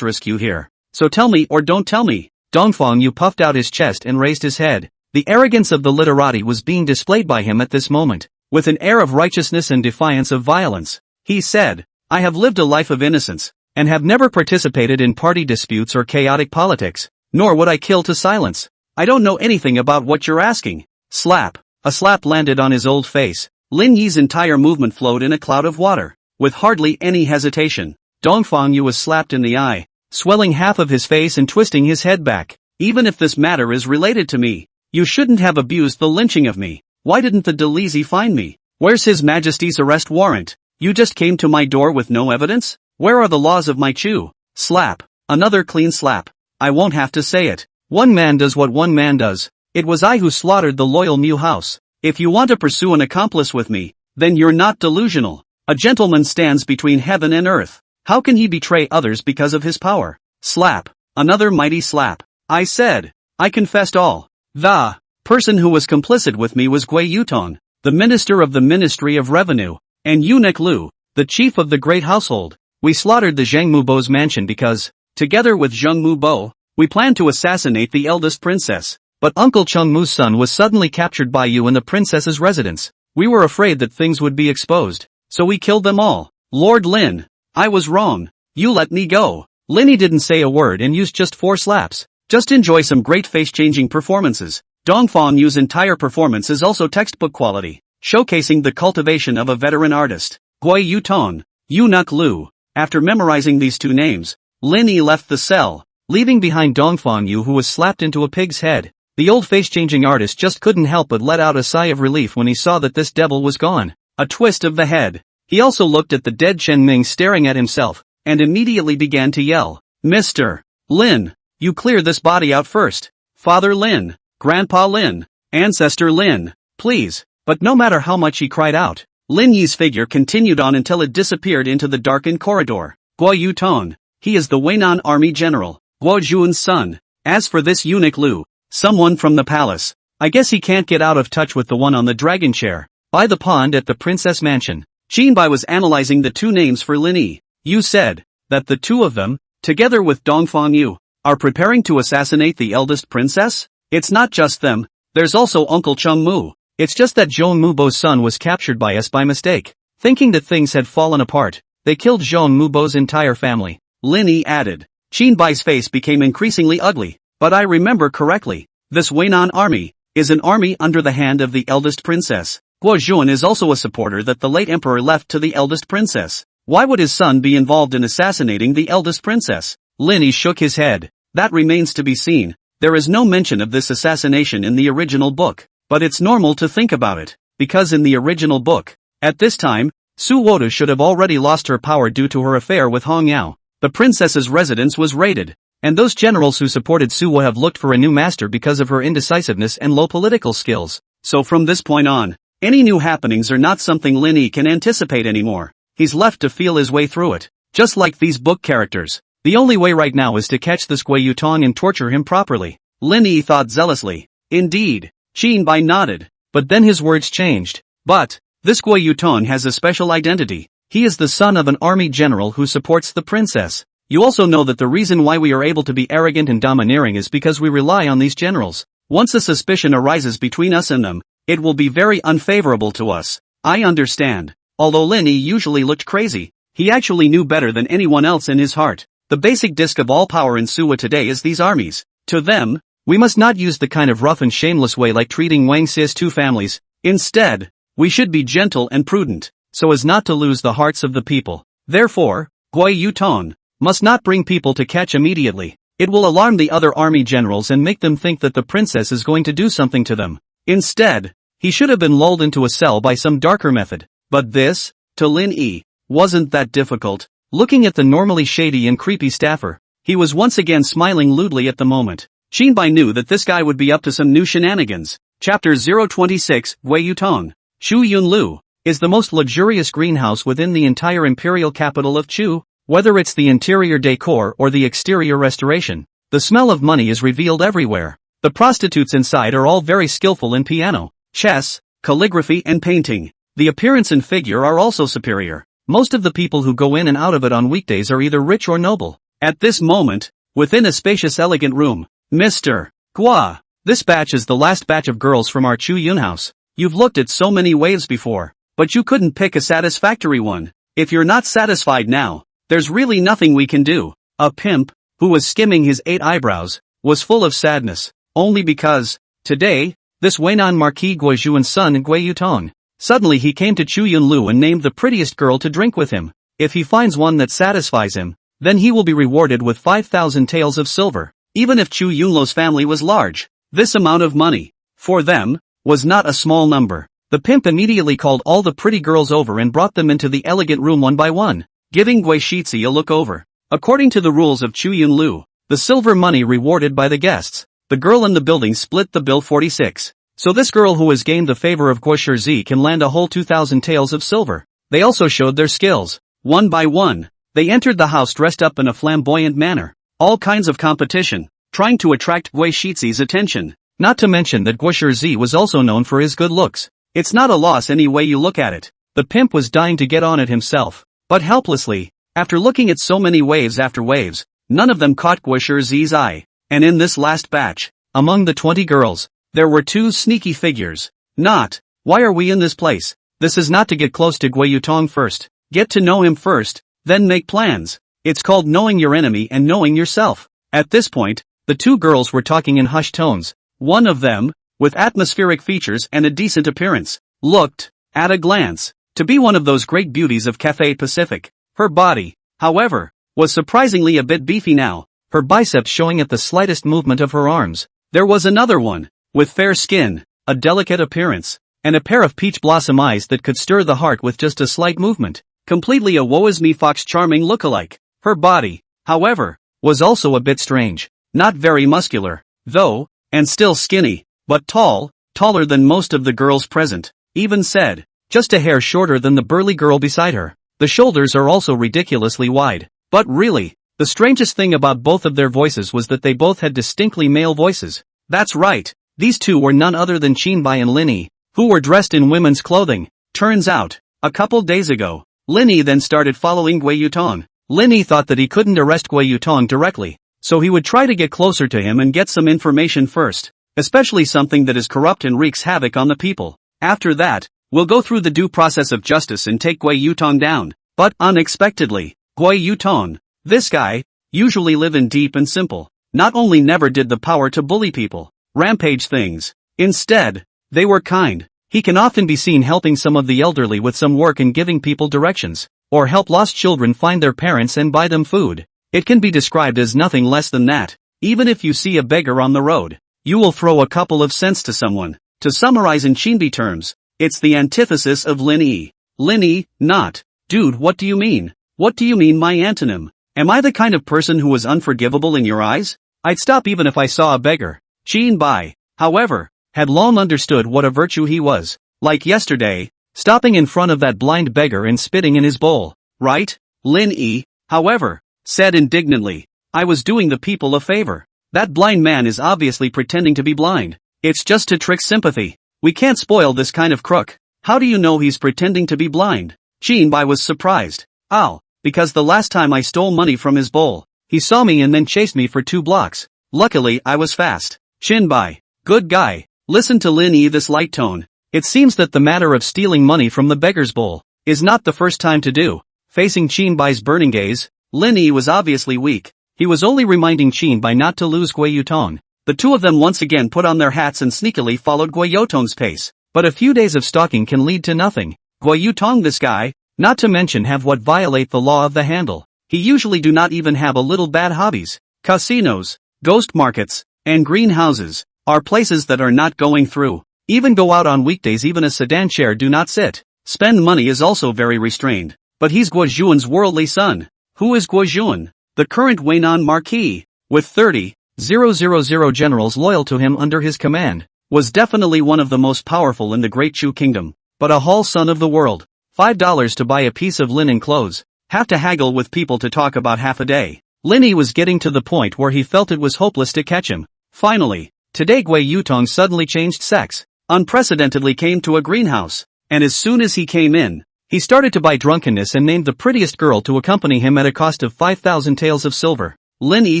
you here. So tell me or don't tell me. Dongfang Yu puffed out his chest and raised his head. The arrogance of the literati was being displayed by him at this moment. With an air of righteousness and defiance of violence, he said, I have lived a life of innocence, and have never participated in party disputes or chaotic politics, nor would I kill to silence. I don't know anything about what you're asking. Slap. A slap landed on his old face. Lin Yi's entire movement flowed in a cloud of water. With hardly any hesitation, Dongfang Yu was slapped in the eye, swelling half of his face and twisting his head back. Even if this matter is related to me, you shouldn't have abused the lynching of me. Why didn't the Delizy find me? Where's His Majesty's arrest warrant? You just came to my door with no evidence? Where are the laws of my Chu? Slap. Another clean slap. I won't have to say it. One man does what one man does. It was I who slaughtered the loyal Mu house. If you want to pursue an accomplice with me, then you're not delusional. A gentleman stands between heaven and earth. How can he betray others because of his power? Slap. Another mighty slap. I said. I confessed all. The person who was complicit with me was Gui Yutong, the minister of the Ministry of Revenue, and Eunuch Lu, the chief of the great household. We slaughtered the Zhang Mubo's mansion because, together with Zhang Mubo, we planned to assassinate the eldest princess. But Uncle Chung Mu's son was suddenly captured by you in the princess's residence. We were afraid that things would be exposed, so we killed them all. Lord Lin, I was wrong. You let me go. Linny didn't say a word and used just 4 slaps. Just enjoy some great face-changing performances. Dongfang Yu's entire performance is also textbook quality, showcasing the cultivation of a veteran artist. Gui Yutong, Eunuch Lu. After memorizing these 2 names, Linny left the cell, leaving behind Dongfang Yu, who was slapped into a pig's head. The old face-changing artist just couldn't help but let out a sigh of relief when he saw that this devil was gone. A twist of the head. He also looked at the dead Chen Ming staring at himself, and immediately began to yell, Mr. Lin, you clear this body out first. Father Lin, Grandpa Lin, Ancestor Lin, please. But no matter how much he cried out, Lin Yi's figure continued on until it disappeared into the darkened corridor. Guo Yutong, he is the Weinan army general, Guo Zhuan's son. As for this eunuch Lu, someone from the palace, I guess he can't get out of touch with the one on the dragon chair, by the pond at the princess mansion. Jinbai was analyzing the 2 names for Lin Yi. You said that the 2 of them, together with Dongfang Yu, are preparing to assassinate the eldest princess? It's not just them, there's also Uncle Chung Mu. It's just that Zhong Mubo's son was captured by us by mistake. Thinking that things had fallen apart, they killed Zhong Mubo's entire family. Lin Yi added. Jinbai's face became increasingly ugly. But I remember correctly, this Weinan army is an army under the hand of the eldest princess. Guo Zhuan is also a supporter that the late emperor left to the eldest princess. Why would his son be involved in assassinating the eldest princess? Lin Yi shook his head. That remains to be seen. There is no mention of this assassination in the original book, but it's normal to think about it, because in the original book, at this time, Su Wodu should have already lost her power due to her affair with Hong Yao. The princess's residence was raided, and those generals who supported Su would have looked for a new master because of her indecisiveness and low political skills. So from this point on, any new happenings are not something Lin Yi can anticipate anymore. He's left to feel his way through it. Just like these book characters. The only way right now is to catch this Gui Yutong and torture him properly. Lin Yi thought zealously. Indeed. Jinbai nodded. But then his words changed. But, this Gui Yutong has a special identity. He is the son of an army general who supports the princess. You also know that the reason why we are able to be arrogant and domineering is because we rely on these generals. Once a suspicion arises between us and them, it will be very unfavorable to us. I understand. Although Lin Yi usually looked crazy, he actually knew better than anyone else in his heart. The basic disk of all power in Suwa today is these armies. To them, we must not use the kind of rough and shameless way like treating Wang Xi's 2 families. Instead, we should be gentle and prudent, so as not to lose the hearts of the people. Therefore, Gui Yutong must not bring people to catch immediately. It will alarm the other army generals and make them think that the princess is going to do something to them. Instead, he should have been lulled into a cell by some darker method. But this, to Lin Yi, wasn't that difficult. Looking at the normally shady and creepy staffer, he was once again smiling lewdly at the moment. Jinbai knew that this guy would be up to some new shenanigans. Chapter 026, Gui Yutong. Chu Yunlu is the most luxurious greenhouse within the entire imperial capital of Chu. Whether it's the interior decor or the exterior restoration, the smell of money is revealed everywhere. The prostitutes inside are all very skillful in piano, chess, calligraphy and painting. The appearance and figure are also superior. Most of the people who go in and out of it on weekdays are either rich or noble. At this moment, within a spacious elegant room, Mr. Gua, this batch is the last batch of girls from our Chu Yun house. You've looked at so many waves before, but you couldn't pick a satisfactory one. If you're not satisfied now, there's really nothing we can do. A pimp, who was skimming his 8 eyebrows, was full of sadness, only because, today, this Weinan Marquis Guizhuan's son Gui Yutong. Suddenly he came to Chu Yunlu and named the prettiest girl to drink with him. If he finds one that satisfies him, then he will be rewarded with 5,000 taels of silver. Even if Chu Yunlu's family was large, this amount of money, for them, was not a small number. The pimp immediately called all the pretty girls over and brought them into the elegant room one by one, giving Gui Shitzi a look over. According to the rules of Chu Yunlu, the silver money rewarded by the guests, the girl in the building split the bill 46. So this girl who has gained the favor of Gui Shizhi can land a whole 2,000 taels of silver. They also showed their skills. One by one, they entered the house dressed up in a flamboyant manner. All kinds of competition, trying to attract Gui Shitzi's attention. Not to mention that Gui Shizhi was also known for his good looks. It's not a loss any way you look at it. The pimp was dying to get on it himself, but helplessly, after looking at so many waves after waves, none of them caught Gui Shizhi's eye. And in this last batch, among the 20 girls, there were 2 sneaky figures. Not, why are we in this place? This is not to get close to Gui Yutong first. Get to know him first, then make plans. It's called knowing your enemy and knowing yourself. At this point, the 2 girls were talking in hushed tones. One of them, with atmospheric features and a decent appearance, looked, at a glance, to be one of those great beauties of Cathay Pacific. Her body, however, was surprisingly a bit beefy now, her biceps showing at the slightest movement of her arms. There was another one, with fair skin, a delicate appearance, and a pair of peach blossom eyes that could stir the heart with just a slight movement. Completely a woe-is-me fox charming look-alike. Her body, however, was also a bit strange. Not very muscular, though, and still skinny, but tall, taller than most of the girls present. Even said, just a hair shorter than the burly girl beside her. The shoulders are also ridiculously wide. But really, the strangest thing about both of their voices was that they both had distinctly male voices. That's right. These 2 were none other than Qinbai and Linyi, who were dressed in women's clothing. Turns out, a couple days ago, Linyi then started following Gui Yutong. Linyi thought that he couldn't arrest Gui Yutong directly, so he would try to get closer to him and get some information first, especially something that is corrupt and wreaks havoc on the people. After that, we'll go through the due process of justice and take Gui Yutong down. But unexpectedly, Gui Yutong, this guy, usually live in deep and simple, not only never did the power to bully people, rampage things. Instead, they were kind. He can often be seen helping some of the elderly with some work and giving people directions, or help lost children find their parents and buy them food. It can be described as nothing less than that. Even if you see a beggar on the road, you will throw a couple of cents to someone. To summarize in Qinbi terms, it's the antithesis of Linyi. Linyi, not, dude, what do you mean? What do you mean my antonym? Am I the kind of person who is unforgivable in your eyes? I'd stop even if I saw a beggar. Qinbai, however, had long understood what a virtue he was, like yesterday, stopping in front of that blind beggar and spitting in his bowl, right? Linyi, however, said indignantly, I was doing the people a favor. That blind man is obviously pretending to be blind. It's just to trick sympathy. We can't spoil this kind of crook. How do you know he's pretending to be blind? Qinbai was surprised. Oh, because the last time I stole money from his bowl, he saw me and then chased me for 2 blocks. Luckily I was fast. Qinbai, good guy. Listen to Linyi this light tone. It seems that the matter of stealing money from the beggar's bowl is not the first time to do. Facing Qinbai's burning gaze, Linyi was obviously weak. He was only reminding Qinbai not to lose Gui Yutong. The 2 of them once again put on their hats and sneakily followed Gui Yutong's pace. But a few days of stalking can lead to nothing. Gui Yutong, this guy, not to mention have what violate the law of the handle. He usually do not even have a little bad hobbies. Casinos, ghost markets, and greenhouses are places that are not going through. Even go out on weekdays, even a sedan chair do not sit. Spend money is also very restrained. But he's Gui Zhuan's worldly son. Who is Gui Zhuan? The current Weinan Marquis, with 30,000 generals loyal to him under his command. was definitely one of the most powerful in the Great Chu Kingdom, but a whole son of the world. $5 to buy a piece of linen clothes, have to haggle with people to talk about half a day. Linny was getting to the point where he felt it was hopeless to catch him. Finally, today Gui Yutong suddenly changed sex, unprecedentedly came to a greenhouse, and as soon as he came in, he started to buy drunkenness and named the prettiest girl to accompany him at a cost of 5,000 taels of silver. Linny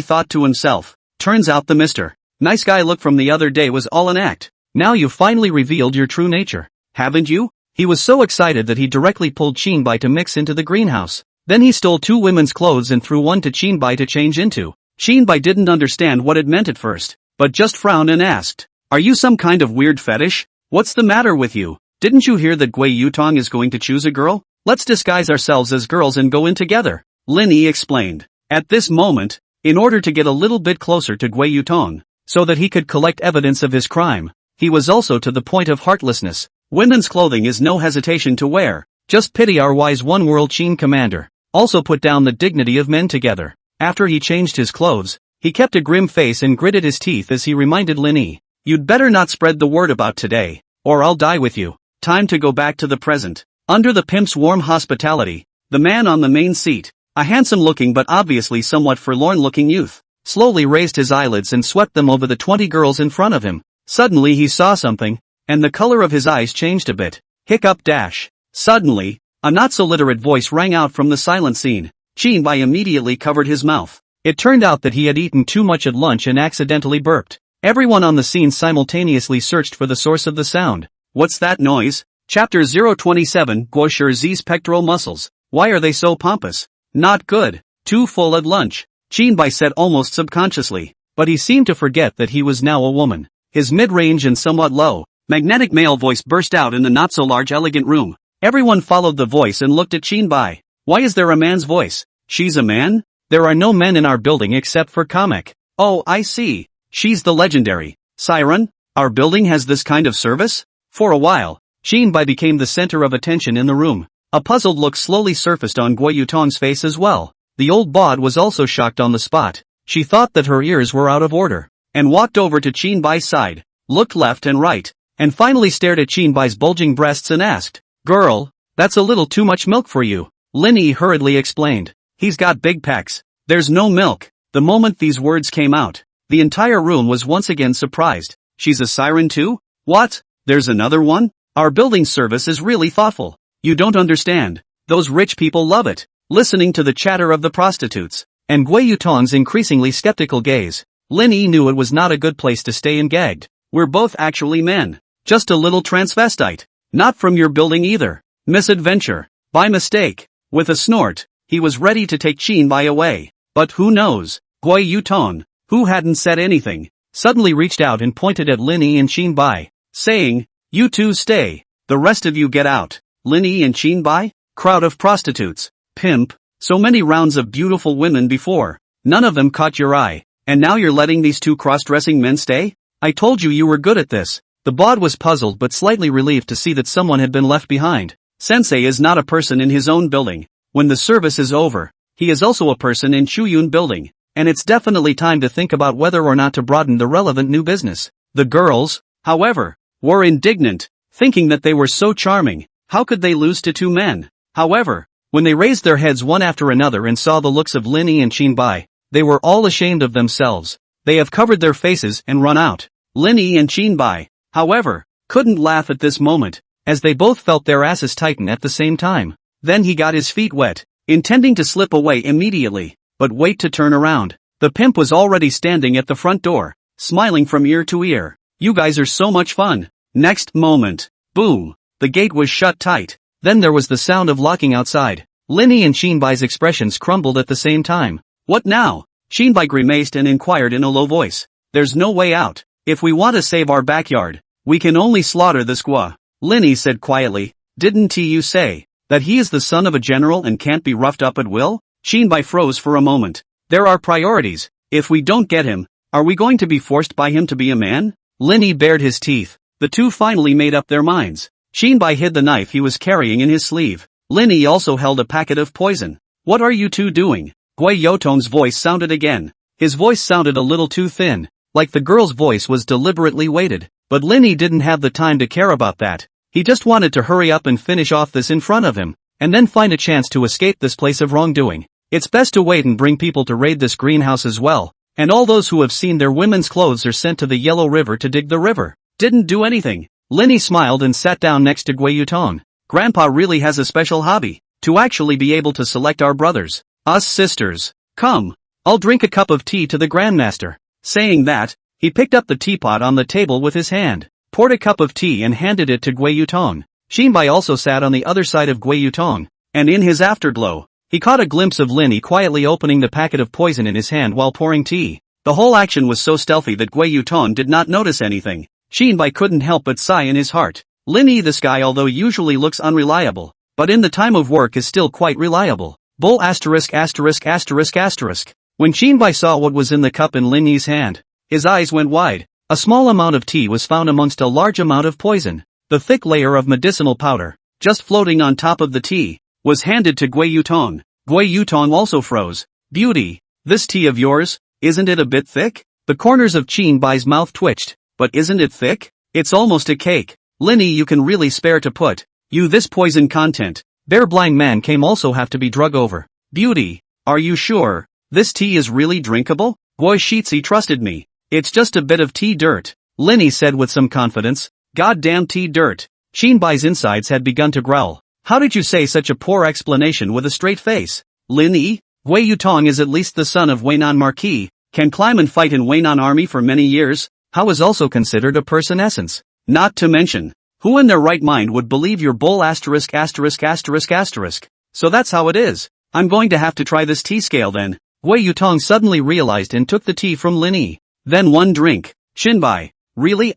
thought to himself, turns out the Mr. Nice Guy look from the other day was all an act. Now you've finally revealed your true nature, haven't you? He was so excited that he directly pulled Qinbai to mix into the greenhouse. Then he stole 2 women's clothes and threw one to Qinbai to change into. Qinbai didn't understand what it meant at first, but just frowned and asked, "Are you some kind of weird fetish? What's the matter with you? Didn't you hear that Gui Yutong is going to choose a girl? Let's disguise ourselves as girls and go in together," Linny explained. At this moment, in order to get a little bit closer to Gui Yutong, so that he could collect evidence of his crime, he was also to the point of heartlessness. Women's clothing is no hesitation to wear. Just pity our wise one world Qin commander. Also put down the dignity of men together. After he changed his clothes, he kept a grim face and gritted his teeth as he reminded Linny, "You'd better not spread the word about today, or I'll die with you." Time to go back to the present. Under the pimp's warm hospitality, the man on the main seat, a handsome-looking but obviously somewhat forlorn-looking youth, slowly raised his eyelids and swept them over the 20 girls in front of him. Suddenly he saw something, and the color of his eyes changed a bit. Hiccup dash. Suddenly, a not-so-literate voice rang out from the silent scene. Qinbai immediately covered his mouth. It turned out that he had eaten too much at lunch and accidentally burped. Everyone on the scene simultaneously searched for the source of the sound. What's that noise? Chapter 027 Guo Zi's pectoral muscles. Why are they so pompous? Not good. Too full at lunch, Qinbai said almost subconsciously, but he seemed to forget that he was now a woman. His mid-range and somewhat low, magnetic male voice burst out in the not-so-large elegant room. Everyone followed the voice and looked at Qinbai. Why is there a man's voice? She's a man? There are no men in our building except for Kamek. Oh, I see. She's the legendary Siren? Our building has this kind of service? For a while, Qinbai became the center of attention in the room. A puzzled look slowly surfaced on Gui Yutong's face as well. The old bod was also shocked on the spot. She thought that her ears were out of order, and walked over to Qinbai's side, looked left and right, and finally stared at Qinbai's bulging breasts and asked, "Girl, that's a little too much milk for you." Linny hurriedly explained, "He's got big pecs. There's no milk." The moment these words came out, the entire room was once again surprised. She's a siren too? What? There's another one? Our building service is really thoughtful. You don't understand. Those rich people love it. Listening to the chatter of the prostitutes, and Gui Yutong's increasingly skeptical gaze, Linny knew it was not a good place to stay and gagged. We're both actually men. Just a little transvestite. Not from your building either. Misadventure. By mistake. With a snort, he was ready to take Qinbai away. But who knows? Gui Yutong, who hadn't said anything, suddenly reached out and pointed at Linny and Qinbai, saying, "You two stay. The rest of you get out." Linny and Qinbai? Crowd of prostitutes. Pimp. So many rounds of beautiful women before. None of them caught your eye. And now you're letting these 2 cross-dressing men stay? I told you were good at this. The bod was puzzled but slightly relieved to see that someone had been left behind. Sensei is not a person in his own building. When the service is over, he is also a person in Chuyun building, and it's definitely time to think about whether or not to broaden the relevant new business. The girls, however, were indignant, thinking that they were so charming. How could they lose to 2 men? However, when they raised their heads one after another and saw the looks of Linny and Qinbai, they were all ashamed of themselves. They have covered their faces and run out. Linny and Qinbai, however, couldn't laugh at this moment, as they both felt their asses tighten at the same time. Then he got his feet wet, intending to slip away immediately, but wait to turn around. The pimp was already standing at the front door, smiling from ear to ear. "You guys are so much fun." Next moment, boom, the gate was shut tight. Then there was the sound of locking outside. Linny and Qinbai's expressions crumbled at the same time. "What now?" Qinbai grimaced and inquired in a low voice. "There's no way out. If we want to save our backyard, we can only slaughter the squaw." Linny said quietly, "Didn't you say that he is the son of a general and can't be roughed up at will?" Qinbai froze for a moment. "There are priorities. If we don't get him, are we going to be forced by him to be a man?" Linny bared his teeth. The two finally made up their minds. Qinbai hid the knife he was carrying in his sleeve. Linny also held a packet of poison. "What are you two doing?" Gui Yutong's voice sounded again. His voice sounded a little too thin, like the girl's voice was deliberately weighted. But Linny didn't have the time to care about that. He just wanted to hurry up and finish off this in front of him, and then find a chance to escape this place of wrongdoing. It's best to wait and bring people to raid this greenhouse as well, and all those who have seen their women's clothes are sent to the Yellow River to dig the river. Didn't do anything. Linny smiled and sat down next to Gui Yutong. Grandpa really has a special hobby, to actually be able to select our brothers, us sisters. Come, I'll drink a cup of tea to the Grandmaster. Saying that, he picked up the teapot on the table with his hand, poured a cup of tea and handed it to Gui Yutong. Shinbai also sat on the other side of Gui Yutong, and in his afterglow, he caught a glimpse of Linny quietly opening the packet of poison in his hand while pouring tea. The whole action was so stealthy that Gui Yutong did not notice anything. Shinbai couldn't help but sigh in his heart. Linny, this guy, although usually looks unreliable, but in the time of work is still quite reliable. Bull asterisk asterisk asterisk asterisk. When Shinbai saw what was in the cup in Linny's hand, his eyes went wide. A small amount of tea was found amongst a large amount of poison. The thick layer of medicinal powder, just floating on top of the tea, was handed to Gui Yutong. Gui Yutong also froze. Beauty, this tea of yours, isn't it a bit thick? The corners of Shinbai's mouth twitched. But isn't it thick? It's almost a cake. Linny, you can really spare to put you this poison content. Their blind man came also have to be drug over. Beauty, are you sure? This tea is really drinkable? Gui Shitsi trusted me. It's just a bit of tea dirt, Linny said with some confidence. Goddamn tea dirt. Shinbai's insides had begun to growl. How did you say such a poor explanation with a straight face? Linny, Gui Yutong is at least the son of Weinan Marquis, can climb and fight in Weinan army for many years, how is also considered a person essence. Not to mention, who in their right mind would believe your bull asterisk asterisk asterisk asterisk? So that's how it is. I'm going to have to try this tea scale then. Gui Yutong suddenly realized and took the tea from Linny. Then one drink. Shinbai, really,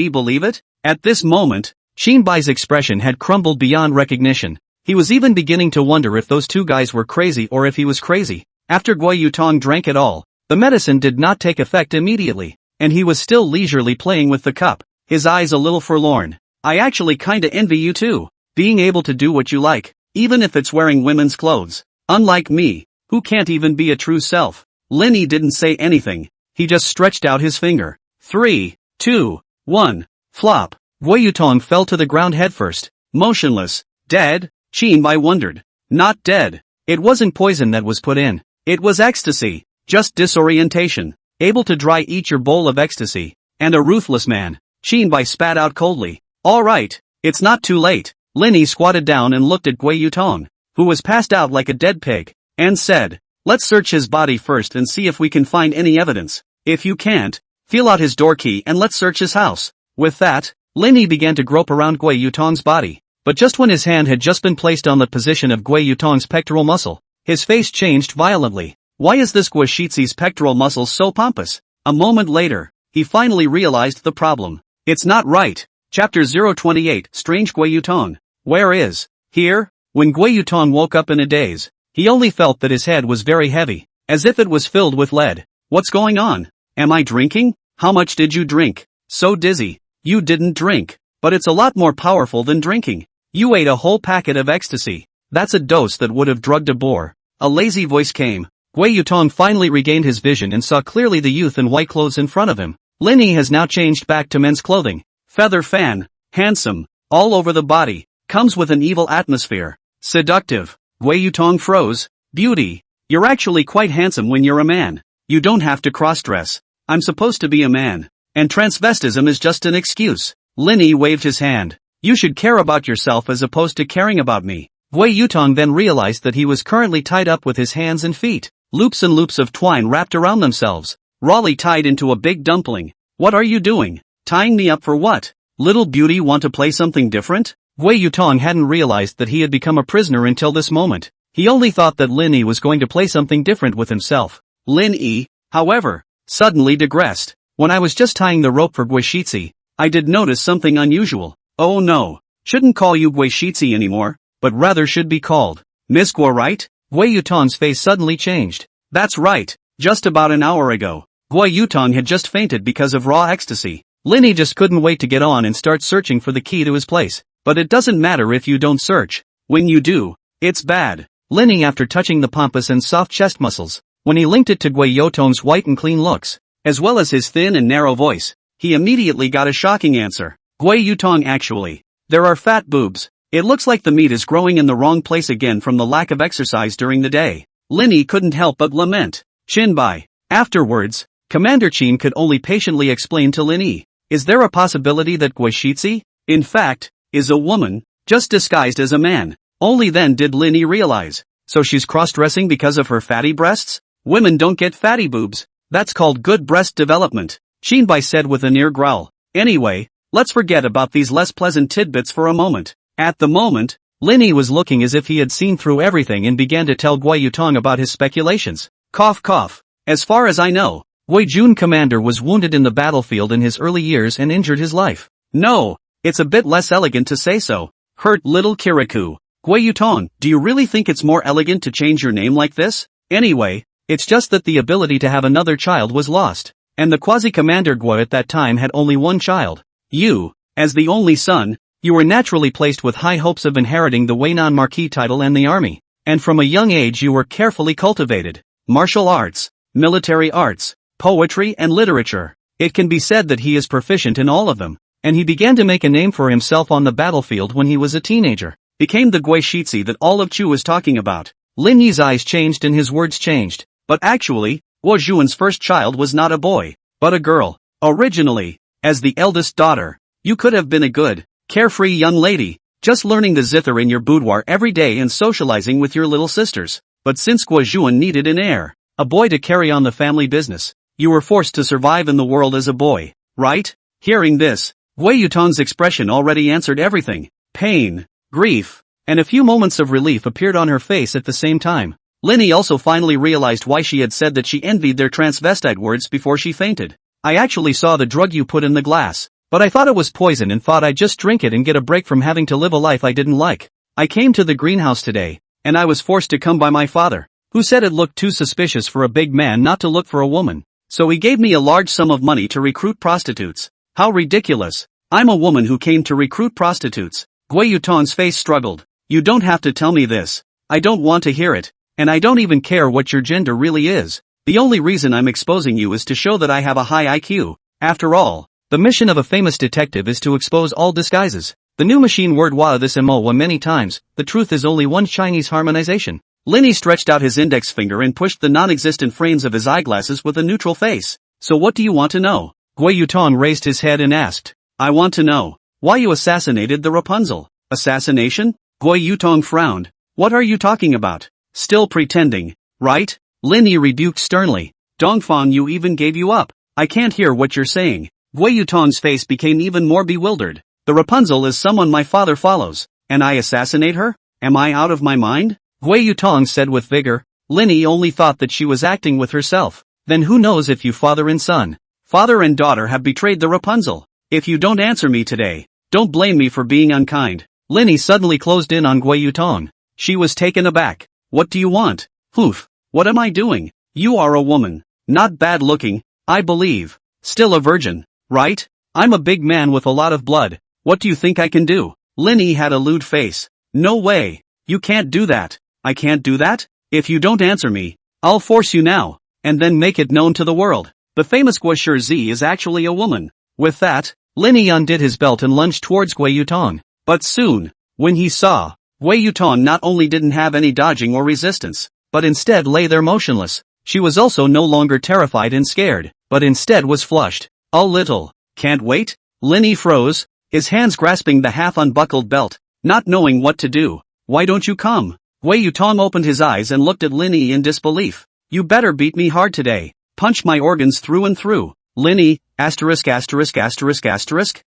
believe it? At this moment, Shinbai's expression had crumbled beyond recognition. He was even beginning to wonder if those two guys were crazy or if he was crazy. After Gui Yutong drank it all, the medicine did not take effect immediately, and he was still leisurely playing with the cup, his eyes a little forlorn. I actually kinda envy you too, being able to do what you like, even if it's wearing women's clothes. Unlike me, who can't even be a true self. Linny didn't say anything, he just stretched out his finger. 3, 2, 1, flop. Gui Yutong fell to the ground headfirst, motionless. Dead? Shinbai wondered. Not dead. It wasn't poison that was put in. It was ecstasy. Just disorientation. Able to dry eat your bowl of ecstasy. And a ruthless man. Shinbai spat out coldly. Alright, it's not too late. Linny squatted down and looked at Gui Yutong, who was passed out like a dead pig, and said, let's search his body first and see if we can find any evidence. If you can't, feel out his door key and let's search his house. With that, Linny began to grope around Gui Yutong's body, but just when his hand had just been placed on the position of Gui Yutong's pectoral muscle, his face changed violently. Why is this Gui Shitsi's pectoral muscle so pompous? A moment later, he finally realized the problem. It's not right. Chapter 028, Strange Gui Yutong. Where is? Here? When Gui Yutong woke up in a daze, he only felt that his head was very heavy, as if it was filled with lead. What's going on? Am I drinking? How much did you drink? So dizzy. You didn't drink, but it's a lot more powerful than drinking. You ate a whole packet of ecstasy. That's a dose that would have drugged a boar. A lazy voice came. Gui Yutong finally regained his vision and saw clearly the youth in white clothes in front of him. Linny has now changed back to men's clothing. Feather fan. Handsome. All over the body. Comes with an evil atmosphere. Seductive. Gui Yutong froze. Beauty. You're actually quite handsome when you're a man. You don't have to cross-dress. I'm supposed to be a man. And transvestism is just an excuse. Linny waved his hand. You should care about yourself as opposed to caring about me. Gui Yutong then realized that he was currently tied up with his hands and feet. Loops and loops of twine wrapped around themselves. Rawly tied into a big dumpling. What are you doing? Tying me up for what? Little beauty, want to play something different? Gui Yutong hadn't realized that he had become a prisoner until this moment. He only thought that Linny was going to play something different with himself. Linny, however, suddenly digressed. When I was just tying the rope for Gui Shitsi, I did notice something unusual. Oh no. Shouldn't call you Gui Shitsi anymore, but rather should be called Miss Gui, right? Gui Yutong's face suddenly changed. That's right. Just about an hour ago, Gui Yutong had just fainted because of raw ecstasy. Linny just couldn't wait to get on and start searching for the key to his place. But it doesn't matter if you don't search. When you do, it's bad. Linny, after touching the pompous and soft chest muscles, when he linked it to Gui Yutong's white and clean looks, as well as his thin and narrow voice, He immediately got a shocking answer. Gui Yutong actually. There are fat boobs. It looks like the meat is growing in the wrong place again from the lack of exercise during the day. Linny couldn't help but lament. Chinbai. Afterwards, Commander Qin could only patiently explain to Linny. Is there a possibility that Gui Shitzi, in fact, is a woman, just disguised as a man? Only then did Linny realize. So she's cross-dressing because of her fatty breasts? Women don't get fatty boobs. That's called good breast development, Qinbai said with a near growl. Anyway, let's forget about these less pleasant tidbits for a moment. At the moment, Linny was looking as if he had seen through everything and began to tell Gui Yutong about his speculations. Cough cough. As far as I know, Gui Jun Commander was wounded in the battlefield in his early years and injured his life. No, it's a bit less elegant to say so. Hurt little Kirikou. Gui Yutong, do you really think it's more elegant to change your name like this? Anyway, it's just that the ability to have another child was lost. And the quasi-commander Gui at that time had only one child. You, as the only son, you were naturally placed with high hopes of inheriting the Weinan Marquis title and the army. And from a young age you were carefully cultivated. Martial arts, military arts, poetry and literature. It can be said that he is proficient in all of them. And he began to make a name for himself on the battlefield when he was a teenager. Became the Gui Shitzi that all of Chu was talking about. Lin Yi's eyes changed and his words changed. But actually, Guo Zhuan's first child was not a boy, but a girl. Originally, as the eldest daughter, you could have been a good, carefree young lady, just learning the zither in your boudoir every day and socializing with your little sisters. But since Guo Zhuan needed an heir, a boy to carry on the family business, you were forced to survive in the world as a boy, right? Hearing this, Gui Yutong's expression already answered everything. Pain, grief, and a few moments of relief appeared on her face at the same time. Linny also finally realized why she had said that she envied their transvestite words before she fainted. I actually saw the drug you put in the glass, but I thought it was poison and thought I'd just drink it and get a break from having to live a life I didn't like. I came to the greenhouse today, and I was forced to come by my father, who said it looked too suspicious for a big man not to look for a woman. So he gave me a large sum of money to recruit prostitutes. How ridiculous. I'm a woman who came to recruit prostitutes. Gui Yutong's face struggled. You don't have to tell me this. I don't want to hear it. And I don't even care what your gender really is. The only reason I'm exposing you is to show that I have a high IQ. After all, the mission of a famous detective is to expose all disguises. The new machine word wa this emowa many times, the truth is only one Chinese harmonization. Linny stretched out his index finger and pushed the non-existent frames of his eyeglasses with a neutral face. So what do you want to know? Gui Yutong raised his head and asked. I want to know why you assassinated the Rapunzel. Assassination? Gui Yutong frowned. What are you talking about? Still pretending, right? Linny rebuked sternly. Dongfang, you even gave you up. I can't hear what you're saying. Gui Yutong's face became even more bewildered. The Rapunzel is someone my father follows, and I assassinate her? Am I out of my mind? Gui Yutong said with vigor. Linny only thought that she was acting with herself. Then who knows if you father and son, father and daughter have betrayed the Rapunzel? If you don't answer me today, don't blame me for being unkind. Linny suddenly closed in on Gui Yutong. She was taken aback. What do you want? Oof. What am I doing? You are a woman. Not bad looking, I believe. Still a virgin, right? I'm a big man with a lot of blood. What do you think I can do? Linny had a lewd face. No way. You can't do that. I can't do that? If you don't answer me, I'll force you now, and then make it known to the world. The famous Gui Shizhi is actually a woman. With that, Linny undid his belt and lunged towards Gui Yutong. But soon, when he saw, Gui Yutong not only didn't have any dodging or resistance, but instead lay there motionless. She was also no longer terrified and scared, but instead was flushed. A little. Can't wait? Linny froze, his hands grasping the half-unbuckled belt, not knowing what to do. Why don't you come? Gui Yutong opened his eyes and looked at Linny in disbelief. You better beat me hard today. Punch my organs through and through. Linny, asterisk.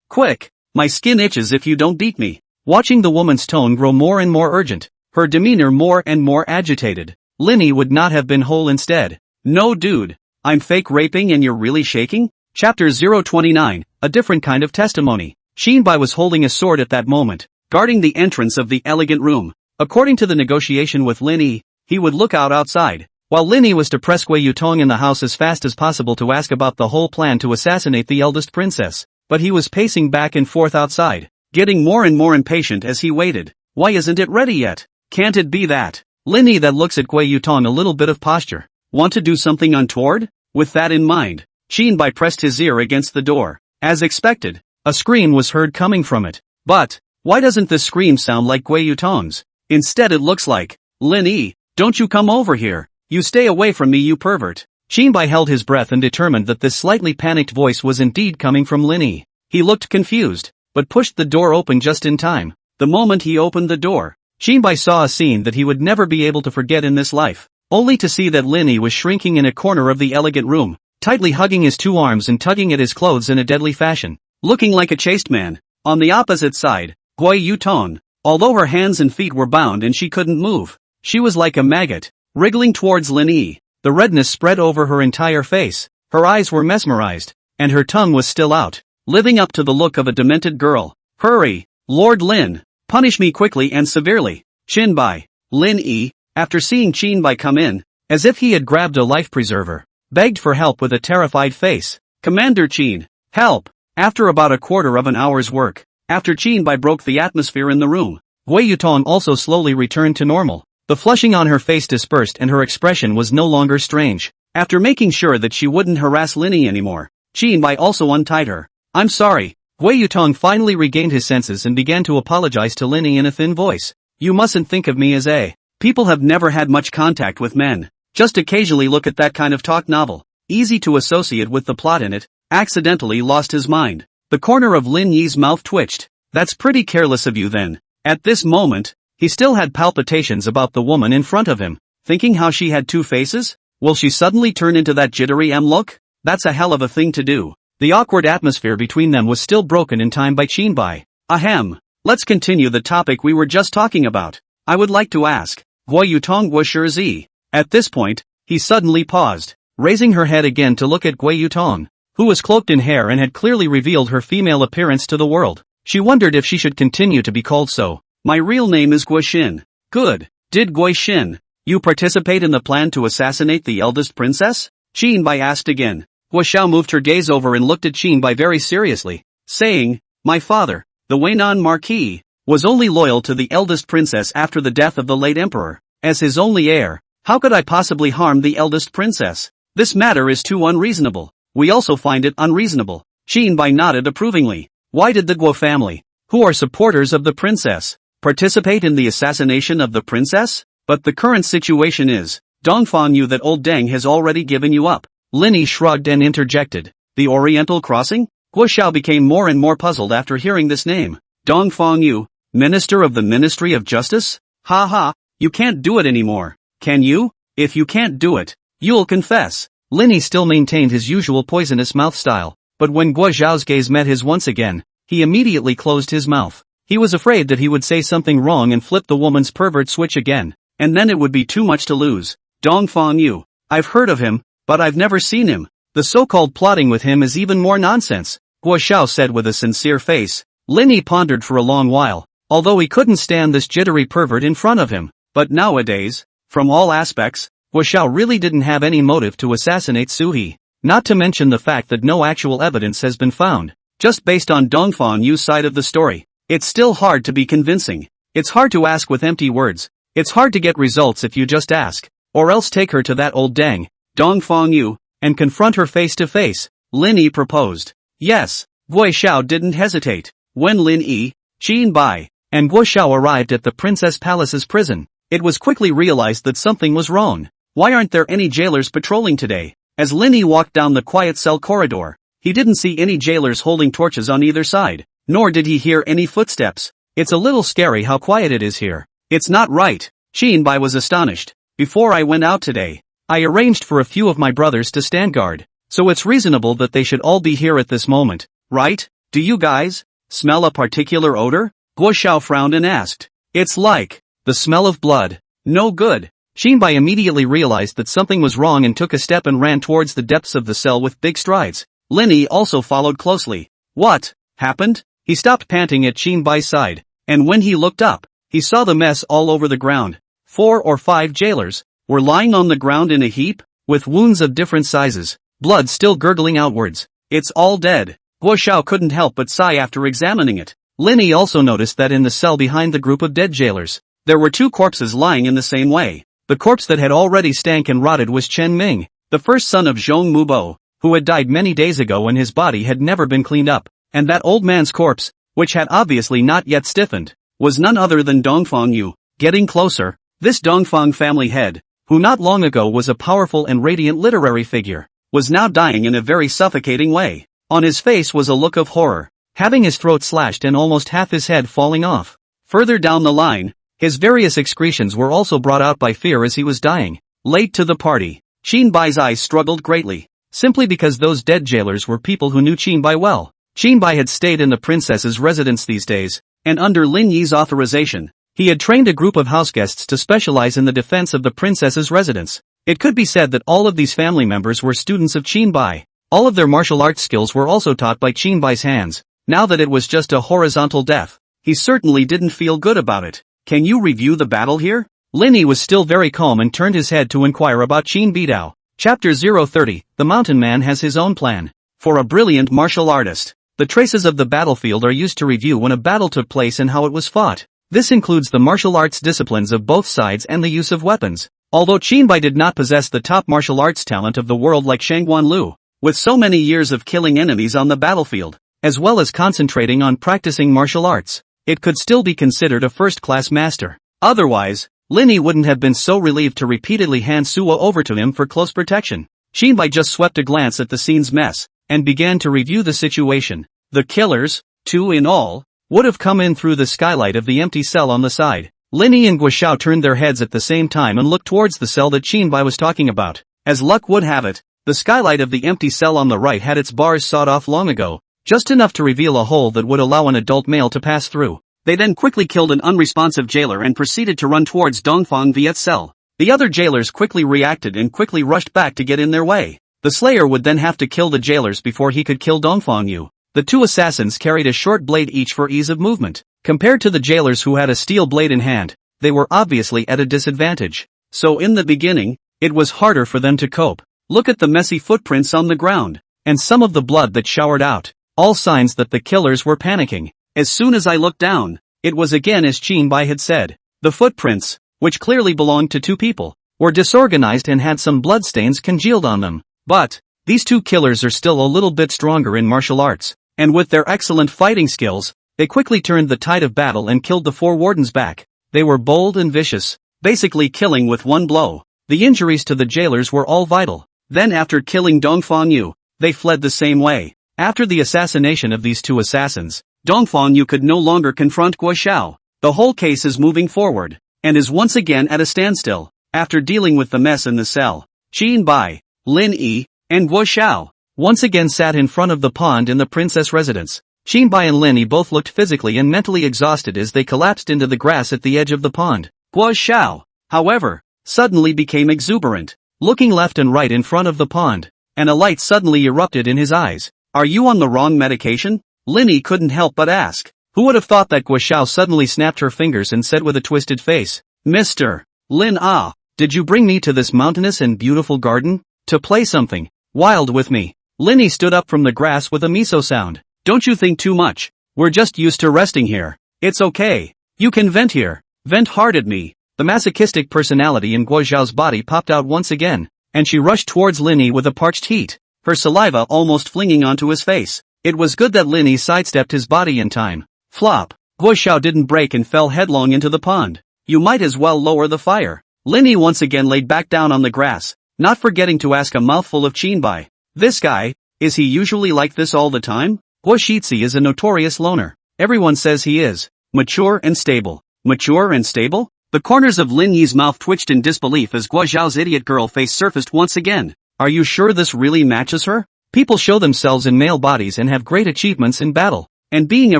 Quick. My skin itches if you don't beat me. Watching the woman's tone grow more and more urgent, her demeanor more and more agitated, Linny would not have been whole instead. No dude, I'm fake raping and you're really shaking? Chapter 029, a different kind of testimony. Shinbai was holding a sword at that moment, guarding the entrance of the elegant room. According to the negotiation with Linny, he would look outside, while Linny was to press Gui Yutong in the house as fast as possible to ask about the whole plan to assassinate the eldest princess. But he was pacing back and forth outside, getting more and more impatient as he waited. Why isn't it ready yet? Can't it be that? Linny that looks at Gui Yutong a little bit of posture. Want to do something untoward? With that in mind, Shinbai pressed his ear against the door. As expected, a scream was heard coming from it. But, why doesn't this scream sound like Gui Yutong's? Instead it looks like, Lin Yi, don't you come over here. You stay away from me, you pervert. Qinbai held his breath and determined that this slightly panicked voice was indeed coming from Lin Yi. He looked confused, but pushed the door open just in time. The moment he opened the door, Qinbai saw a scene that he would never be able to forget in this life, only to see that Lin Yi was shrinking in a corner of the elegant room, tightly hugging his two arms and tugging at his clothes in a deadly fashion, looking like a chaste man. On the opposite side, Gui Yutong, although her hands and feet were bound and she couldn't move, she was like a maggot, wriggling towards Lin Yi. The redness spread over her entire face, her eyes were mesmerized, and her tongue was still out, living up to the look of a demented girl. Hurry, Lord Lin, punish me quickly and severely. Qinbai. Lin Yi, after seeing Qinbai come in, as if he had grabbed a life preserver, begged for help with a terrified face. Commander Qin, help! After about a quarter of an hour's work, after Qinbai broke the atmosphere in the room, Gui Yutong also slowly returned to normal. The flushing on her face dispersed and her expression was no longer strange. After making sure that she wouldn't harass Lin Yi anymore, Qinbai also untied her. I'm sorry. Gui Yutong finally regained his senses and began to apologize to Lin Yi in a thin voice. You mustn't think of me as a. People have never had much contact with men. Just occasionally look at that kind of talk novel. Easy to associate with the plot in it. Accidentally lost his mind. The corner of Lin Yi's mouth twitched. That's pretty careless of you then. At this moment, he still had palpitations about the woman in front of him, thinking how she had two faces. Will she suddenly turn into that jittery look? That's a hell of a thing to do. The awkward atmosphere between them was still broken in time by Qinbai. Ahem. Let's continue the topic we were just talking about. I would like to ask, Gui Yutong Guoshi. At this point, he suddenly paused, raising her head again to look at Gui Yutong, who was cloaked in hair and had clearly revealed her female appearance to the world. She wondered if she should continue to be called so. My real name is Guoxin. Good. Did Guoxin, you participate in the plan to assassinate the eldest princess? Qinbai asked again. Guoxiao moved her gaze over and looked at Qinbai very seriously, saying, my father, the Weinan Marquis, was only loyal to the eldest princess after the death of the late emperor. As his only heir, how could I possibly harm the eldest princess? This matter is too unreasonable. We also find it unreasonable. Qinbai nodded approvingly. Why did the Guo family, who are supporters of the princess, participate in the assassination of the princess? But the current situation is, Dongfang Yu that old Deng has already given you up. Lin Yi shrugged and interjected. The Oriental Crossing? Guo became more and more puzzled after hearing this name. Dongfang Yu, Minister of the Ministry of Justice? Ha ha, you can't do it anymore, can you? If you can't do it, you'll confess. Lin Yi still maintained his usual poisonous mouth style, but when Guo Xiao's gaze met his once again, he immediately closed his mouth. He was afraid that he would say something wrong and flip the woman's pervert switch again, and then it would be too much to lose. Dongfang Yu, I've heard of him, but I've never seen him. The so-called plotting with him is even more nonsense, Guo Xiao said with a sincere face. Lin Yi pondered for a long while, although he couldn't stand this jittery pervert in front of him. But nowadays, from all aspects, Guo Xiao really didn't have any motive to assassinate Su He. Not to mention the fact that no actual evidence has been found. Just based on Dongfang Yu's side of the story, it's still hard to be convincing. It's hard to ask with empty words. It's hard to get results if you just ask. Or else take her to that old Deng, Dongfang Yu, and confront her face to face. Lin Yi proposed. Yes, Guo Xiao didn't hesitate. When Lin Yi, Qinbai, and Guo Xiao arrived at the Princess Palace's prison, it was quickly realized that something was wrong. Why aren't there any jailers patrolling today? As Lin Yi walked down the quiet cell corridor, he didn't see any jailers holding torches on either side, nor did he hear any footsteps. It's a little scary how quiet it is here. It's not right. Qinbai was astonished. Before I went out today, I arranged for a few of my brothers to stand guard, so it's reasonable that they should all be here at this moment, right? Do you guys smell a particular odor? Guo Xiao frowned and asked. It's like the smell of blood. No good. Qinbai immediately realized that something was wrong and took a step and ran towards the depths of the cell with big strides. Lin Yi also followed closely. What happened? He stopped panting at Qinbai's side, and when he looked up, he saw the mess all over the ground. 4 or 5 jailers were lying on the ground in a heap, with wounds of different sizes, blood still gurgling outwards. It's all dead. Guo Xiao couldn't help but sigh after examining it. Lin Yi also noticed that in the cell behind the group of dead jailers, there were 2 corpses lying in the same way. The corpse that had already stank and rotted was Chen Ming, the first son of Zhong Mubo. who had died many days ago and his body had never been cleaned up, and that old man's corpse, which had obviously not yet stiffened, was none other than Dongfang Yu. Getting closer, this Dongfang family head, who not long ago was a powerful and radiant literary figure, was now dying in a very suffocating way. On his face was a look of horror, having his throat slashed and almost half his head falling off. Further down the line, his various excretions were also brought out by fear as he was dying. Late to the party, Qinbai's eyes struggled greatly, simply because those dead jailers were people who knew Qinbai well. Qinbai had stayed in the princess's residence these days, and under Lin Yi's authorization, he had trained a group of houseguests to specialize in the defense of the princess's residence. It could be said that all of these family members were students of Qinbai. All of their martial arts skills were also taught by Qinbai's hands. Now that it was just a horizontal death, he certainly didn't feel good about it. Can you review the battle here? Lin Yi was still very calm and turned his head to inquire about Qin Bidao. Chapter 030, The Mountain Man has his own plan. For a brilliant martial artist, the traces of the battlefield are used to review when a battle took place and how it was fought. This includes the martial arts disciplines of both sides and the use of weapons. Although Qinbai did not possess the top martial arts talent of the world like Shangguan Lu, with so many years of killing enemies on the battlefield, as well as concentrating on practicing martial arts, it could still be considered a first-class master. Otherwise, Lin Yi wouldn't have been so relieved to repeatedly hand Suo over to him for close protection. Qinbai just swept a glance at the scene's mess, and began to review the situation. The killers, 2 in all, would have come in through the skylight of the empty cell on the side. Lin Yi and Guo turned their heads at the same time and looked towards the cell that Qinbai was talking about. As luck would have it, the skylight of the empty cell on the right had its bars sawed off long ago, just enough to reveal a hole that would allow an adult male to pass through. They then quickly killed an unresponsive jailer and proceeded to run towards Dongfang Viet's cell. The other jailers quickly reacted and quickly rushed back to get in their way. The slayer would then have to kill the jailers before he could kill Dongfang Yu. The 2 assassins carried a short blade each for ease of movement. Compared to the jailers who had a steel blade in hand, they were obviously at a disadvantage. So in the beginning, it was harder for them to cope. Look at the messy footprints on the ground, and some of the blood that showered out. All signs that the killers were panicking. As soon as I looked down, it was again as Qinbai had said. The footprints, which clearly belonged to 2 people, were disorganized and had some bloodstains congealed on them. But, these 2 killers are still a little bit stronger in martial arts, and with their excellent fighting skills, they quickly turned the tide of battle and killed the 4 wardens back. They were bold and vicious, basically killing with one blow. The injuries to the jailers were all vital. Then after killing Dongfang Yu, they fled the same way. After the assassination of these 2 assassins, Dongfang Yu could no longer confront Guo Xiao. The whole case is moving forward, and is once again at a standstill. After dealing with the mess in the cell, Qinbai, Lin Yi, and Guo Xiao once again sat in front of the pond in the princess residence. Qinbai and Lin Yi both looked physically and mentally exhausted as they collapsed into the grass at the edge of the pond. Guo Xiao, however, suddenly became exuberant, looking left and right in front of the pond, and a light suddenly erupted in his eyes. Are you on the wrong medication? Lin Yi couldn't help but ask. Who would have thought that Guo Xiao suddenly snapped her fingers and said with a twisted face, Mr. Lin Ah, did you bring me to this mountainous and beautiful garden? To play something wild with me? Lin Yi stood up from the grass with a miso sound. Don't you think too much. We're just used to resting here. It's okay. You can vent here. Vent hard at me. The masochistic personality in Guo Xiao's body popped out once again, and she rushed towards Lin Yi with a parched heat, her saliva almost flinging onto his face. It was good that Lin Yi sidestepped his body in time. Flop. Guo Xiao didn't break and fell headlong into the pond. You might as well lower the fire. Lin Yi once again laid back down on the grass, not forgetting to ask a mouthful of Qinbai. This guy, is he usually like this all the time? Guo Shizhi is a notorious loner. Everyone says he is. Mature and stable. Mature and stable? The corners of Lin Yi's mouth twitched in disbelief as Guo Xiao's idiot girl face surfaced once again. Are you sure this really matches her? People show themselves in male bodies and have great achievements in battle. And being a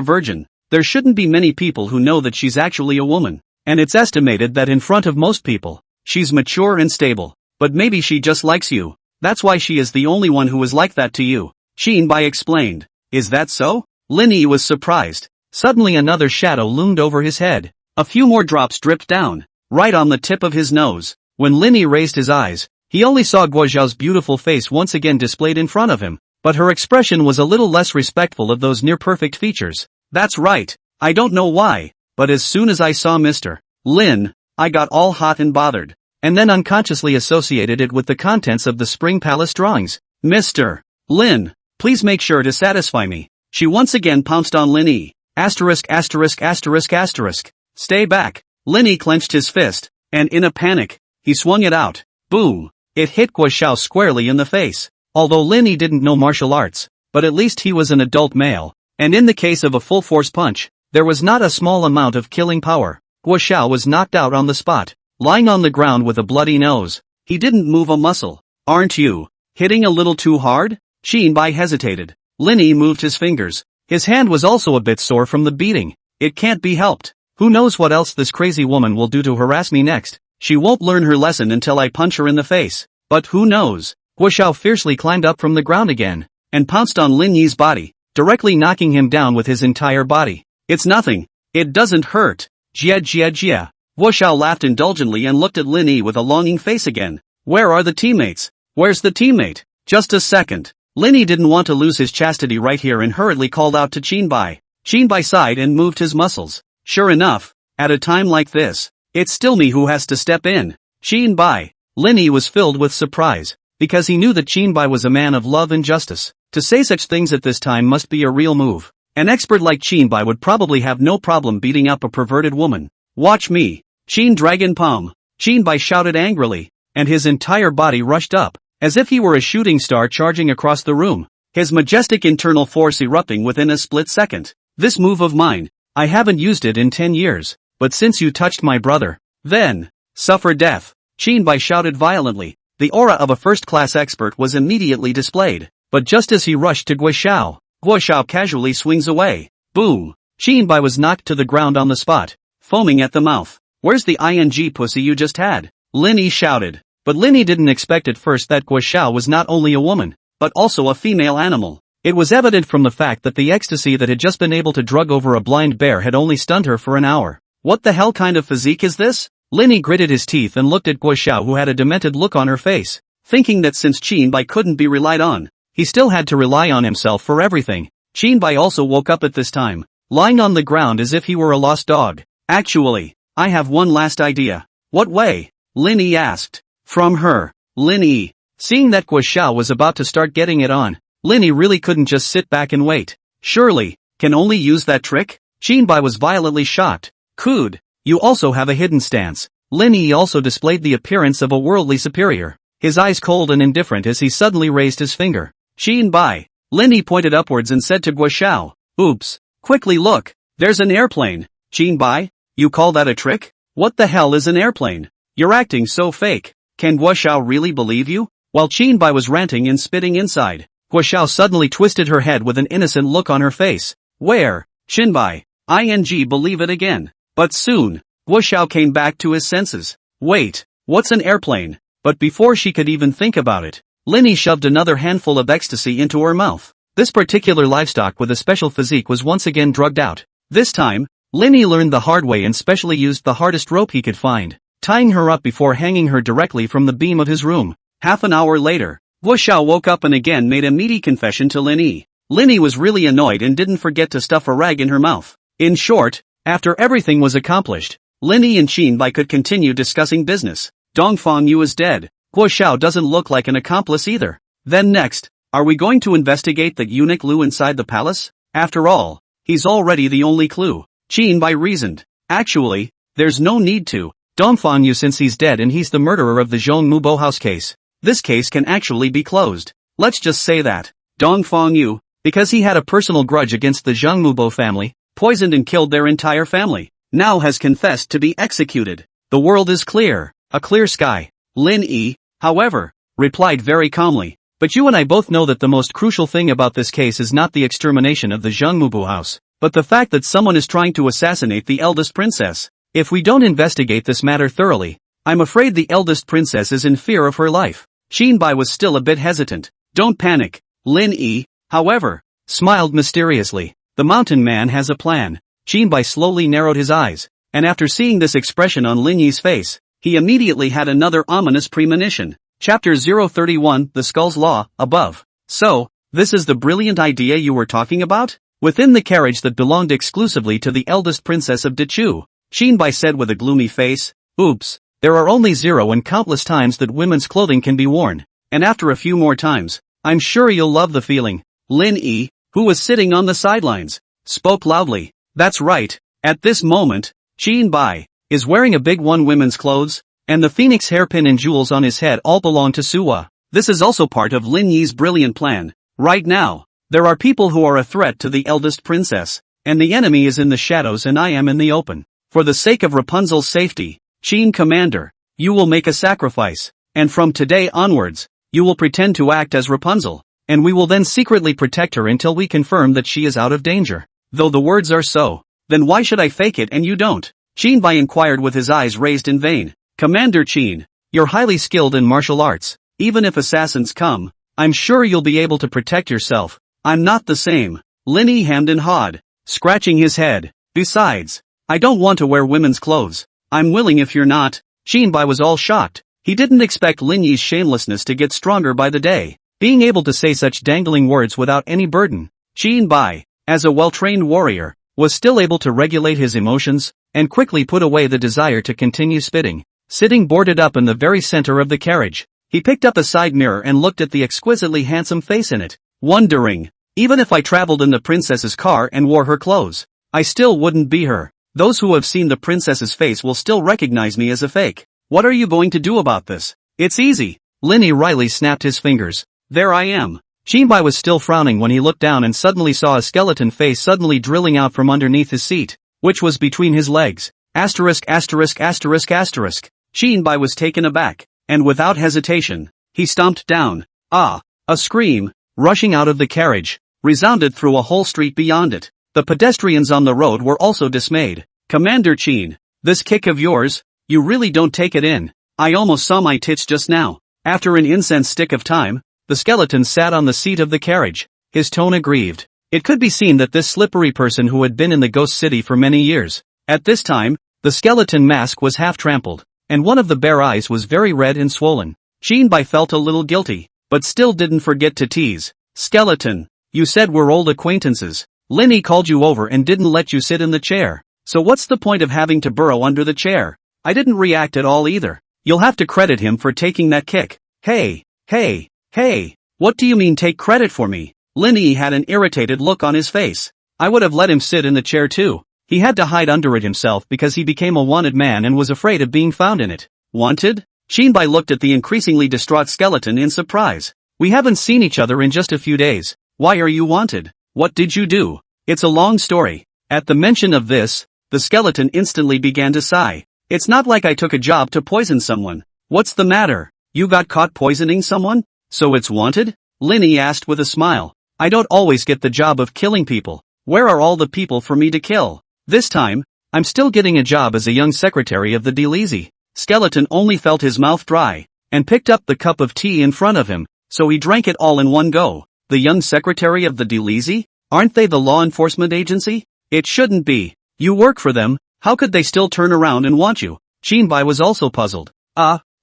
virgin, there shouldn't be many people who know that she's actually a woman. And it's estimated that in front of most people, she's mature and stable. But maybe she just likes you. That's why she is the only one who is like that to you. Qinbai explained. Is that so? Lin Yi was surprised. Suddenly another shadow loomed over his head. A few more drops dripped down, right on the tip of his nose. When Lin Yi raised his eyes, he only saw Guo Xiao's beautiful face once again displayed in front of him, but her expression was a little less respectful of those near-perfect features. That's right, I don't know why, but as soon as I saw Mr. Lin, I got all hot and bothered, and then unconsciously associated it with the contents of the Spring Palace drawings. Mr. Lin, please make sure to satisfy me. She once again pounced on Lin Yi. Asterisk asterisk asterisk asterisk. Stay back. Lin Yi clenched his fist, and in a panic, he swung it out. Boom. It hit Guo Xiao squarely in the face. Although Lin Yi didn't know martial arts, but at least he was an adult male, and in the case of a full-force punch, there was not a small amount of killing power. Guo Xiao was knocked out on the spot, lying on the ground with a bloody nose. He didn't move a muscle. Aren't you hitting a little too hard? Qin Bai hesitated. Lin Yi moved his fingers. His hand was also a bit sore from the beating. It can't be helped. Who knows what else this crazy woman will do to harass me next? She won't learn her lesson until I punch her in the face. But who knows? Guo Xiao fiercely climbed up from the ground again, and pounced on Lin Yi's body, directly knocking him down with his entire body. It's nothing. It doesn't hurt. Jia jia jia. Guo Xiao laughed indulgently and looked at Lin Yi with a longing face again. Where are the teammates? Where's the teammate? Just a second. Lin Yi didn't want to lose his chastity right here and hurriedly called out to Qin Bai. Qin Bai sighed and moved his muscles. Sure enough, at a time like this, it's still me who has to step in. Qin Bai. Lin Yi was filled with surprise, because he knew that Qin Bai was a man of love and justice. To say such things at this time must be a real move. An expert like Qin Bai would probably have no problem beating up a perverted woman. Watch me. Qin Dragon Palm. Qin Bai shouted angrily, and his entire body rushed up, as if he were a shooting star charging across the room, his majestic internal force erupting within a split second. This move of mine, I haven't used it in 10 years, but since you touched my brother, then, suffer death. Qin Bai shouted violently. The aura of a first-class expert was immediately displayed, but just as he rushed to Guo Xiao casually swings away. Boom! Qin Bai was knocked to the ground on the spot, foaming at the mouth. Where's the ing pussy you just had? Lin Yi shouted. But Lin Yi didn't expect at first that Guo Xiao was not only a woman, but also a female animal. It was evident from the fact that the ecstasy that had just been able to drug over a blind bear had only stunned her for an hour. What the hell kind of physique is this? Lin Yi gritted his teeth and looked at Guo Xiao, who had a demented look on her face, thinking that since Qin Bai couldn't be relied on, he still had to rely on himself for everything. Qin Bai also woke up at this time, lying on the ground as if he were a lost dog. Actually, I have one last idea. What way? Lin Yi asked. From her. Lin Yi. Seeing that Guo Xiao was about to start getting it on, Lin Yi really couldn't just sit back and wait. Surely, can only use that trick? Qin Bai was violently shocked. Could you also have a hidden stance? Lin Yi also displayed the appearance of a worldly superior, his eyes cold and indifferent as he suddenly raised his finger. Qin Bai. Lin Yi pointed upwards and said to Guo Xiao, "Oops, quickly look, there's an airplane." Qin Bai, you call that a trick? What the hell is an airplane? You're acting so fake. Can Guo Xiao really believe you? While Qin Bai was ranting and spitting inside, Guo Xiao suddenly twisted her head with an innocent look on her face. Where? Qin Bai. Believe it again. But soon, Guo Xiao came back to his senses. Wait, what's an airplane? But before she could even think about it, Lin Yi shoved another handful of ecstasy into her mouth. This particular livestock with a special physique was once again drugged out. This time, Lin Yi learned the hard way and specially used the hardest rope he could find, tying her up before hanging her directly from the beam of his room. Half an hour later, Guo Xiao woke up and again made a meaty confession to Lin Yi. Lin Yi was really annoyed and didn't forget to stuff a rag in her mouth. In short, after everything was accomplished, Lin Yi and Qin Bai could continue discussing business. Dongfang Yu is dead. Guo Xiao doesn't look like an accomplice either. Then next, are we going to investigate that eunuch Lu inside the palace? After all, he's already the only clue. Qin Bai reasoned. Actually, there's no need to. Dongfang Yu, since he's dead and he's the murderer of the Zhong Mubo house case, this case can actually be closed. Let's just say that Dongfang Yu, because he had a personal grudge against the Zhong Mubo family, poisoned and killed their entire family, now has confessed to be executed. The world is clear, a clear sky. Lin Yi, however, replied very calmly, but you and I both know that the most crucial thing about this case is not the extermination of the Zhong Mubo house, but the fact that someone is trying to assassinate the eldest princess. If we don't investigate this matter thoroughly, I'm afraid the eldest princess is in fear of her life. Qin Bai was still a bit hesitant. Don't panic. Lin Yi, however, smiled mysteriously. The mountain man has a plan. Qin Bai slowly narrowed his eyes, and after seeing this expression on Lin Yi's face, he immediately had another ominous premonition. Chapter 031, The Skull's Law, above. So, this is the brilliant idea you were talking about? Within the carriage that belonged exclusively to the eldest princess of Dechu, Qin Bai said with a gloomy face, "Oops, there are only 0 and countless times that women's clothing can be worn, and after a few more times, I'm sure you'll love the feeling. Lin Yi, who was sitting on the sidelines, spoke loudly. That's right, at this moment, Qin Bai is wearing a big one women's clothes, and the phoenix hairpin and jewels on his head all belong to Suwa. This is also part of Lin Yi's brilliant plan. Right now, there are people who are a threat to the eldest princess, and the enemy is in the shadows and I am in the open. For the sake of Rapunzel's safety, Qin Commander, you will make a sacrifice, and from today onwards, you will pretend to act as Rapunzel, and we will then secretly protect her until we confirm that she is out of danger. Though the words are so, then why should I fake it and you don't? Qin Bai inquired with his eyes raised in vain. Commander Qin, you're highly skilled in martial arts. Even if assassins come, I'm sure you'll be able to protect yourself. I'm not the same. Lin Yi hemmed and hawed, scratching his head. Besides, I don't want to wear women's clothes. I'm willing if you're not. Qin Bai was all shocked. He didn't expect Lin Yi's shamelessness to get stronger by the day. Being able to say such dangling words without any burden. Qin Bai, as a well-trained warrior, was still able to regulate his emotions, and quickly put away the desire to continue spitting. Sitting boarded up in the very center of the carriage, he picked up a side mirror and looked at the exquisitely handsome face in it, wondering, even if I traveled in the princess's car and wore her clothes, I still wouldn't be her. Those who have seen the princess's face will still recognize me as a fake. What are you going to do about this? It's easy. Lin Yi wryly snapped his fingers. There I am. Qin Bai was still frowning when he looked down and suddenly saw a skeleton face suddenly drilling out from underneath his seat, which was between his legs. Asterisk asterisk asterisk asterisk. Qin Bai was taken aback, and without hesitation, he stomped down. Ah! A scream, rushing out of the carriage, resounded through a whole street beyond it. The pedestrians on the road were also dismayed. Commander Qin, this kick of yours, you really don't take it in. I almost saw my tits just now. After an incense stick of time, the skeleton sat on the seat of the carriage, his tone aggrieved. It could be seen that this slippery person who had been in the ghost city for many years. At this time, the skeleton mask was half trampled, and one of the bare eyes was very red and swollen. Qin Bai felt a little guilty, but still didn't forget to tease. Skeleton, you said we're old acquaintances. Lin Yi called you over and didn't let you sit in the chair. So what's the point of having to burrow under the chair? I didn't react at all either. You'll have to credit him for taking that kick. Hey, what do you mean take credit for me? Lin Yi had an irritated look on his face. I would have let him sit in the chair too. He had to hide under it himself because he became a wanted man and was afraid of being found in it. Wanted? Qin Bai looked at the increasingly distraught skeleton in surprise. We haven't seen each other in just a few days. Why are you wanted? What did you do? It's a long story. At the mention of this, the skeleton instantly began to sigh. It's not like I took a job to poison someone. What's the matter? You got caught poisoning someone? So it's wanted? Lin Yi asked with a smile. I don't always get the job of killing people. Where are all the people for me to kill? This time, I'm still getting a job as a young secretary of the Delezy. Skeleton only felt his mouth dry, and picked up the cup of tea in front of him, so he drank it all in one go. The young secretary of the Delezy? Aren't they the law enforcement agency? It shouldn't be. You work for them, how could they still turn around and want you? Qin Bai was also puzzled.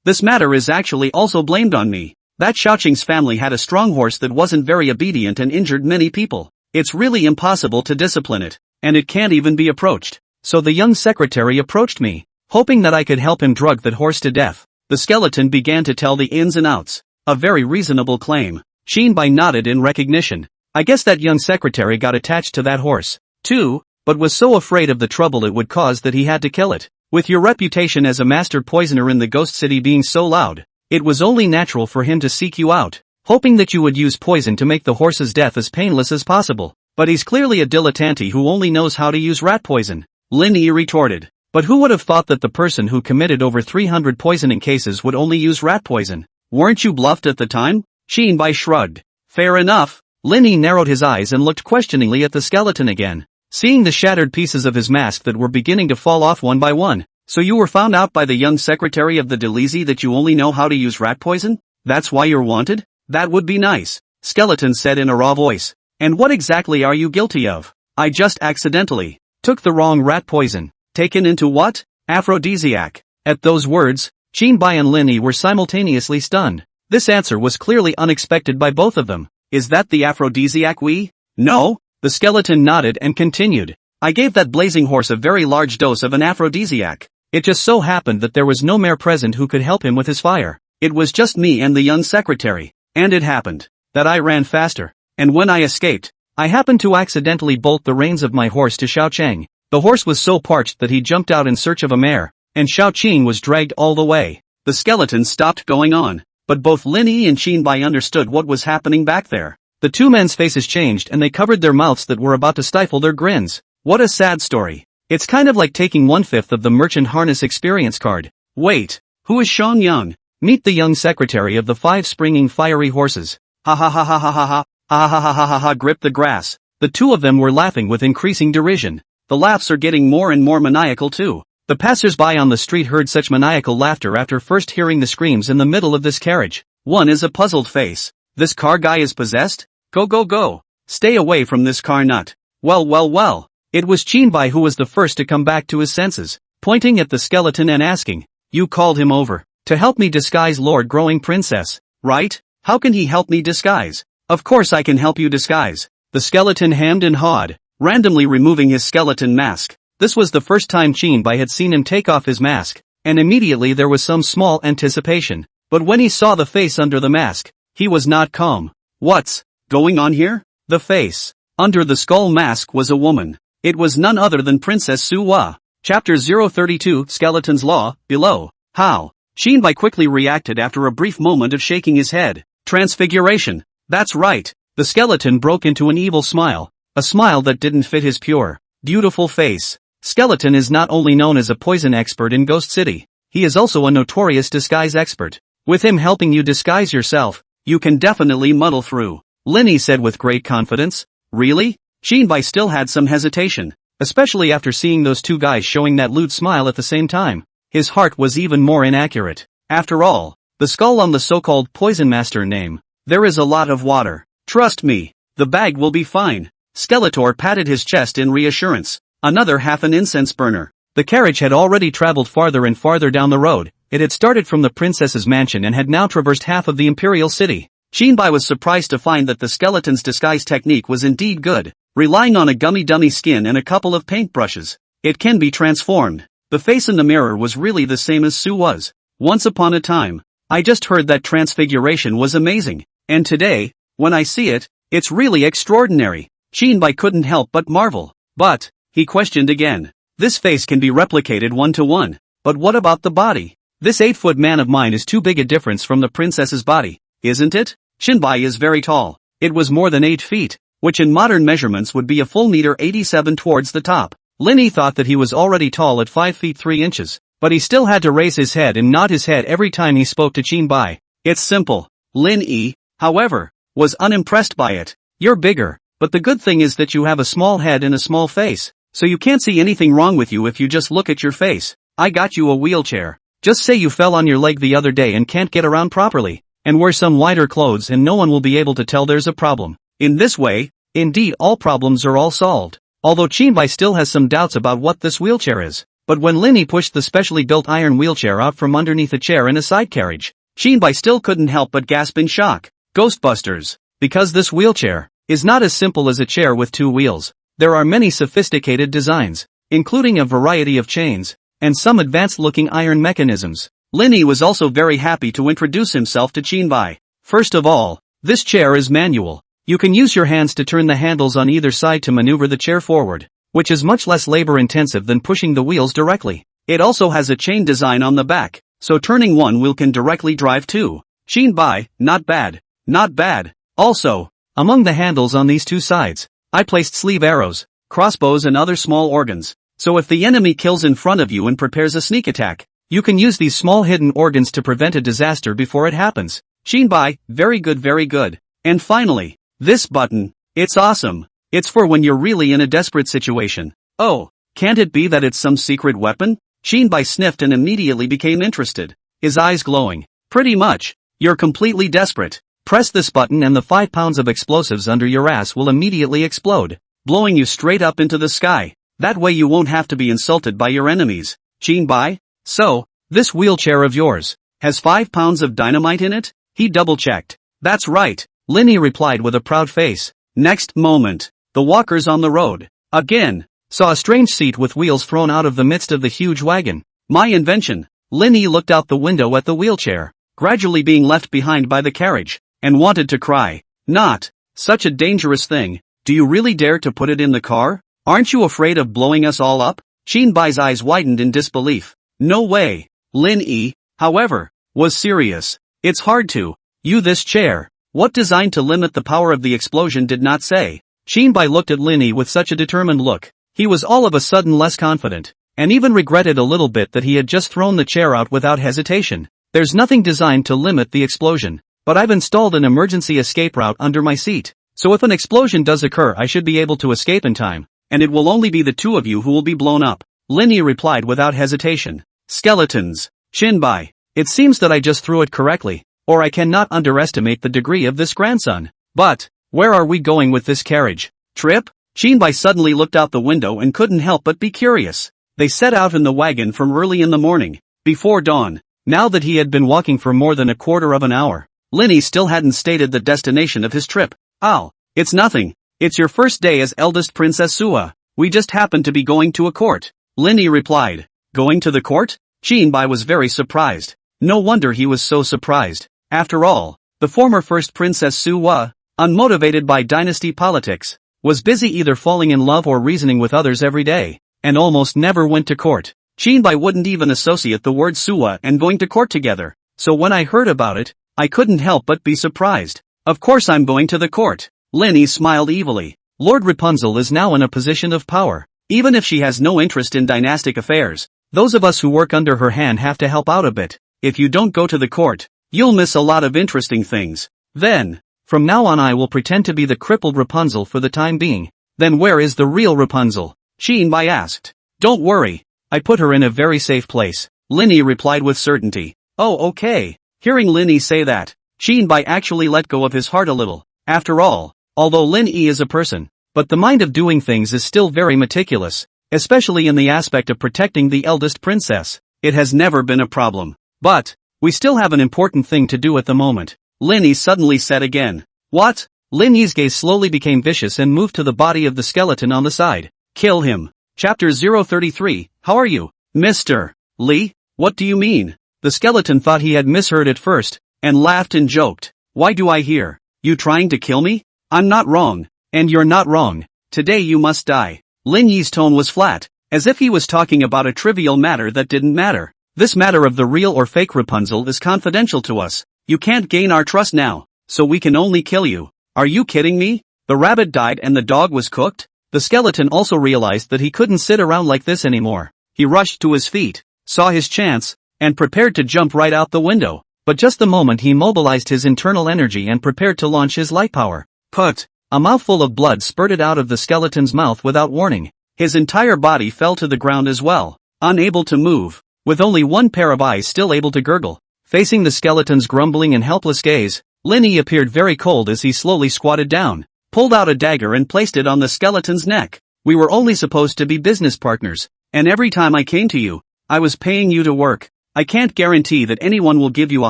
This matter is actually also blamed on me. That Xiaoqing's family had a strong horse that wasn't very obedient and injured many people. It's really impossible to discipline it, and it can't even be approached. So the young secretary approached me, hoping that I could help him drug that horse to death. The skeleton began to tell the ins and outs. A very reasonable claim. Qin Bai nodded in recognition. I guess that young secretary got attached to that horse, too, but was so afraid of the trouble it would cause that he had to kill it. With your reputation as a master poisoner in the ghost city being so loud, it was only natural for him to seek you out, hoping that you would use poison to make the horse's death as painless as possible. But he's clearly a dilettante who only knows how to use rat poison. Lin Yi retorted. But who would have thought that the person who committed over 300 poisoning cases would only use rat poison? Weren't you bluffed at the time? Qin Bai shrugged. Fair enough. Lin Yi narrowed his eyes and looked questioningly at the skeleton again, seeing the shattered pieces of his mask that were beginning to fall off one by one. So you were found out by the young secretary of the Delezy that you only know how to use rat poison? That's why you're wanted? That would be nice, Skeleton said in a raw voice. And what exactly are you guilty of? I just accidentally took the wrong rat poison. Taken into what? Aphrodisiac. At those words, Qin Bai and Lin Yi were simultaneously stunned. This answer was clearly unexpected by both of them. Is that the aphrodisiac we? No? The skeleton nodded and continued. I gave that blazing horse a very large dose of an aphrodisiac. It just so happened that there was no mayor present who could help him with his fire. It was just me and the young secretary. And it happened that I ran faster. And when I escaped, I happened to accidentally bolt the reins of my horse to Xiao Cheng. The horse was so parched that he jumped out in search of a mare, and Xiao Qing was dragged all the way. The skeleton stopped going on, but both Lin Yi and Qin Bai understood what was happening back there. The two men's faces changed and they covered their mouths that were about to stifle their grins. What a sad story. It's kind of like taking 1/5 of the merchant harness experience card. Wait, who is Shang Yang? Meet the young secretary of the 5 springing fiery horses. Ha ha ha ha ha ha ha, ha ha ha ha ha ha, grip the grass. The two of them were laughing with increasing derision. The laughs are getting more and more maniacal too. The passers-by on the street heard such maniacal laughter after first hearing the screams in the middle of this carriage. One is a puzzled face. This car guy is possessed? Go go go. Stay away from this car nut. Well well well. It was Qin Bai who was the first to come back to his senses, pointing at the skeleton and asking, "You called him over to help me disguise Lord Growing Princess, right? How can he help me disguise?" "Of course I can help you disguise." The skeleton hemmed and hawed, randomly removing his skeleton mask. This was the first time Qin Bai had seen him take off his mask, and immediately there was some small anticipation. But when he saw the face under the mask, he was not calm. What's going on here? The face under the skull mask was a woman. It was none other than Princess Su Hua. Chapter 032, Skeleton's Law, below. How? Qin Bai quickly reacted after a brief moment of shaking his head. Transfiguration. That's right. The skeleton broke into an evil smile. A smile that didn't fit his pure, beautiful face. Skeleton is not only known as a poison expert in Ghost City, he is also a notorious disguise expert. With him helping you disguise yourself, you can definitely muddle through. Lin Yi said with great confidence. Really? Qin Bai still had some hesitation, especially after seeing those two guys showing that lewd smile at the same time. His heart was even more inaccurate. After all, the skull on the so-called Poison Master name. There is a lot of water. Trust me, the bag will be fine. Skeletor patted his chest in reassurance. Another half an incense burner. The carriage had already traveled farther and farther down the road. It had started from the princess's mansion and had now traversed half of the imperial city. Qin Bai was surprised to find that the skeleton's disguise technique was indeed good. Relying on a gummy dummy skin and a couple of paintbrushes, it can be transformed. The face in the mirror was really the same as Su was. Once upon a time, I just heard that transfiguration was amazing. And today, when I see it, it's really extraordinary. Qin Bai couldn't help but marvel. But, he questioned again. This face can be replicated 1-to-1. But what about the body? This 8-foot man of mine is too big a difference from the princess's body, isn't it? Qin Bai is very tall. It was more than 8 feet, which in modern measurements would be a full meter 87 towards the top. Lin Yi thought that he was already tall at 5 feet 3 inches, but he still had to raise his head and nod his head every time he spoke to Qin Bai. It's simple. Lin Yi, however, was unimpressed by it. You're bigger, but the good thing is that you have a small head and a small face, so you can't see anything wrong with you if you just look at your face. I got you a wheelchair. Just say you fell on your leg the other day and can't get around properly, and wear some wider clothes and no one will be able to tell there's a problem. In this way, indeed all problems are all solved. Although Qin Bai still has some doubts about what this wheelchair is. But when Lin Yi pushed the specially built iron wheelchair out from underneath a chair in a side carriage, Qin Bai still couldn't help but gasp in shock. Ghostbusters. Because this wheelchair is not as simple as a chair with 2 wheels. There are many sophisticated designs, including a variety of chains, and some advanced-looking iron mechanisms. Lin Yi was also very happy to introduce himself to Qin Bai. First of all, this chair is manual. You can use your hands to turn the handles on either side to maneuver the chair forward, which is much less labor-intensive than pushing the wheels directly. It also has a chain design on the back, so turning one wheel can directly drive 2. Qin Bai, not bad. Not bad. Also, among the handles on these 2 sides, I placed sleeve arrows, crossbows and other small organs. So if the enemy kills in front of you and prepares a sneak attack, you can use these small hidden organs to prevent a disaster before it happens. Qin Bai, very good very good. And finally, this button, it's awesome. It's for when you're really in a desperate situation. Oh, can't it be that it's some secret weapon? Qin Bai sniffed and immediately became interested, his eyes glowing. Pretty much. You're completely desperate. Press this button and the 5 pounds of explosives under your ass will immediately explode, blowing you straight up into the sky. That way you won't have to be insulted by your enemies. Qin Bai? So, this wheelchair of yours has 5 pounds of dynamite in it? He double-checked. That's right, Lin Yi replied with a proud face. Next moment, the walkers on the road, again, saw a strange seat with wheels thrown out of the midst of the huge wagon. My invention. Lin Yi looked out the window at the wheelchair, gradually being left behind by the carriage, and wanted to cry. Not such a dangerous thing. Do you really dare to put it in the car? Aren't you afraid of blowing us all up? Shinbai's eyes widened in disbelief. No way. Lin Yi, however, was serious. It's hard to. This chair. What designed to limit the power of the explosion did not say. Shinbai looked at Lin Yi with such a determined look. He was all of a sudden less confident, and even regretted a little bit that he had just thrown the chair out without hesitation. There's nothing designed to limit the explosion, but I've installed an emergency escape route under my seat. So if an explosion does occur, I should be able to escape in time, and it will only be the two of you who will be blown up. Lin Yi replied without hesitation. Skeletons. Shinbai. It seems that I just threw it correctly, or I cannot underestimate the degree of this grandson. But, where are we going with this carriage trip? Shinbai suddenly looked out the window and couldn't help but be curious. They set out in the wagon from early in the morning, before dawn. Now that he had been walking for more than a quarter of an hour, Lin Yi still hadn't stated the destination of his trip. Oh, it's nothing. It's your first day as eldest Princess Sua. We just happened to be going to a court. Lin Yi replied. Going to the court? Shinbai was very surprised. No wonder he was so surprised. After all, the former first Princess Sua, unmotivated by dynasty politics, was busy either falling in love or reasoning with others every day, and almost never went to court. Shinbai wouldn't even associate the word Sua and going to court together, so when I heard about it, I couldn't help but be surprised. Of course I'm going to the court. Lin Yi smiled evilly. Lord Rapunzel is now in a position of power. Even if she has no interest in dynastic affairs, those of us who work under her hand have to help out a bit. If you don't go to the court, you'll miss a lot of interesting things. Then, from now on I will pretend to be the crippled Rapunzel for the time being. Then where is the real Rapunzel? Shinbai asked. Don't worry. I put her in a very safe place. Lin Yi replied with certainty. Oh okay. Hearing Lin Yi say that, Shinbai actually let go of his heart a little. After all, although Lin Yi is a person, but the mind of doing things is still very meticulous, especially in the aspect of protecting the eldest princess. It has never been a problem. But, we still have an important thing to do at the moment. Lin Yi suddenly said again. What? Lin Yi's gaze slowly became vicious and moved to the body of the skeleton on the side. Kill him. Chapter 033, How are you, Mr. Li? What do you mean? The skeleton thought he had misheard at first, and laughed and joked. Why do I hear you trying to kill me? I'm not wrong, and you're not wrong. Today you must die. Lin Yi's tone was flat, as if he was talking about a trivial matter that didn't matter. This matter of the real or fake Rapunzel is confidential to us. You can't gain our trust now, so we can only kill you. Are you kidding me? The rabbit died and the dog was cooked? The skeleton also realized that he couldn't sit around like this anymore. He rushed to his feet, saw his chance, and prepared to jump right out the window. But just the moment he mobilized his internal energy and prepared to launch his light power. Put! A mouthful of blood spurted out of the skeleton's mouth without warning. His entire body fell to the ground as well, unable to move, with only one pair of eyes still able to gurgle. Facing the skeleton's grumbling and helpless gaze, Lin Yi appeared very cold as he slowly squatted down, pulled out a dagger and placed it on the skeleton's neck. We were only supposed to be business partners, and every time I came to you, I was paying you to work. I can't guarantee that anyone will give you a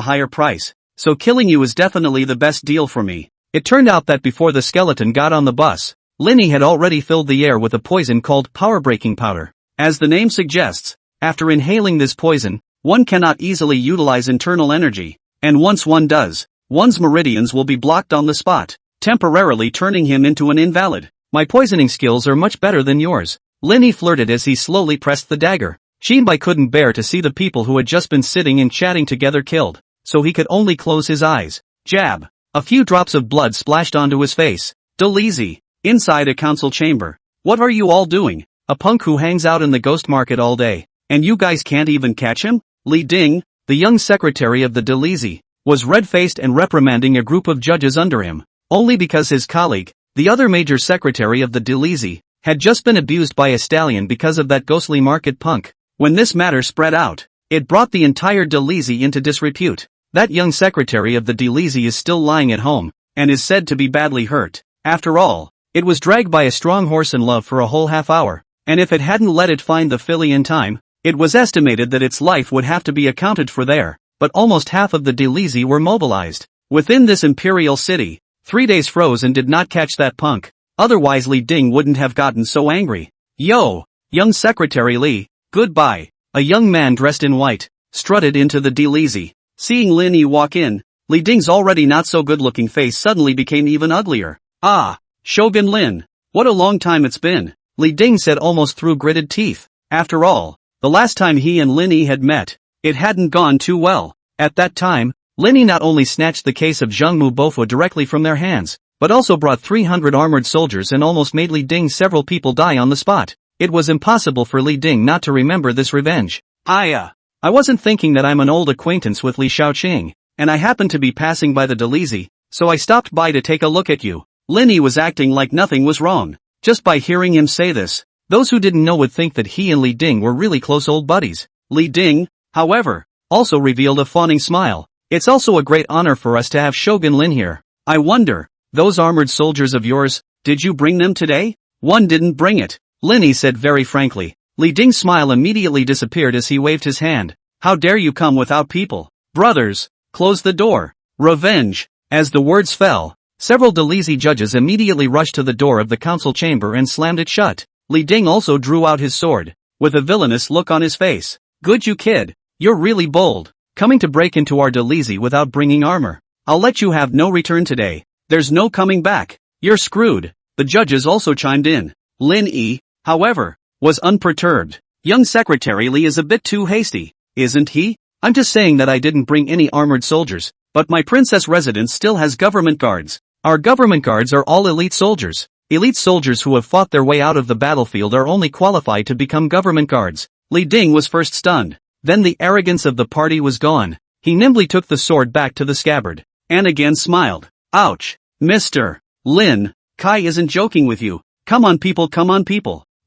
higher price, so killing you is definitely the best deal for me. It turned out that before the skeleton got on the bus, Lin Yi had already filled the air with a poison called power-breaking powder. As the name suggests, after inhaling this poison, one cannot easily utilize internal energy, and once one does, one's meridians will be blocked on the spot, temporarily turning him into an invalid. My poisoning skills are much better than yours. Lin Yi flirted as he slowly pressed the dagger. Shinbai couldn't bear to see the people who had just been sitting and chatting together killed, so he could only close his eyes. Jab. A few drops of blood splashed onto his face. Delezy. Inside a council chamber. What are you all doing? A punk who hangs out in the ghost market all day, and you guys can't even catch him? Li Ding, the young secretary of the Delezy, was red-faced and reprimanding a group of judges under him, only because his colleague, the other major secretary of the Delezy, had just been abused by a stallion because of that ghostly market punk. When this matter spread out, it brought the entire Delezy into disrepute. That young secretary of the Delezy is still lying at home, and is said to be badly hurt. After all, it was dragged by a strong horse in love for a whole half hour, and if it hadn't let it find the filly in time, it was estimated that its life would have to be accounted for there. But almost half of the Delezy were mobilized. Within this imperial city, 3 days froze and did not catch that punk. Otherwise Li Ding wouldn't have gotten so angry. Yo, young Secretary Li, goodbye. A young man dressed in white strutted into the Delezy. Seeing Lin Yi walk in, Li Ding's already not so good looking face suddenly became even uglier. Ah, Shogun Lin. What a long time it's been, Li Ding said almost through gritted teeth. After all, the last time he and Lin Yi had met, it hadn't gone too well. At that time, Lin Yi not only snatched the case of Zhengmu Bofo directly from their hands, but also brought 300 armored soldiers and almost made Li Ding several people die on the spot. It was impossible for Li Ding not to remember this revenge. I wasn't thinking that I'm an old acquaintance with Li Shaoqing, and I happened to be passing by the Delizy, so I stopped by to take a look at you. Lin Yi was acting like nothing was wrong. Just by hearing him say this, those who didn't know would think that he and Li Ding were really close old buddies. Li Ding, however, also revealed a fawning smile. It's also a great honor for us to have Shogun Lin here. I wonder, those armored soldiers of yours, did you bring them today? One didn't bring it, Lin Yi said very frankly. Li Ding's smile immediately disappeared as he waved his hand. How dare you come without people? Brothers, close the door. Revenge. As the words fell, several Delizy judges immediately rushed to the door of the council chamber and slammed it shut. Li Ding also drew out his sword, with a villainous look on his face. Good you kid, you're really bold, coming to break into our Delizy without bringing armor. I'll let you have no return today. There's no coming back. You're screwed. The judges also chimed in. Lin Yi, however, was unperturbed. Young Secretary Li is a bit too hasty, isn't he? I'm just saying that I didn't bring any armored soldiers, but my princess residence still has government guards. Our government guards are all elite soldiers. Elite soldiers who have fought their way out of the battlefield are only qualified to become government guards. Li Ding was first stunned. Then the arrogance of the party was gone. He nimbly took the sword back to the scabbard, and again smiled. Ouch. Mr. Lin, Kai isn't joking with you. Come on people,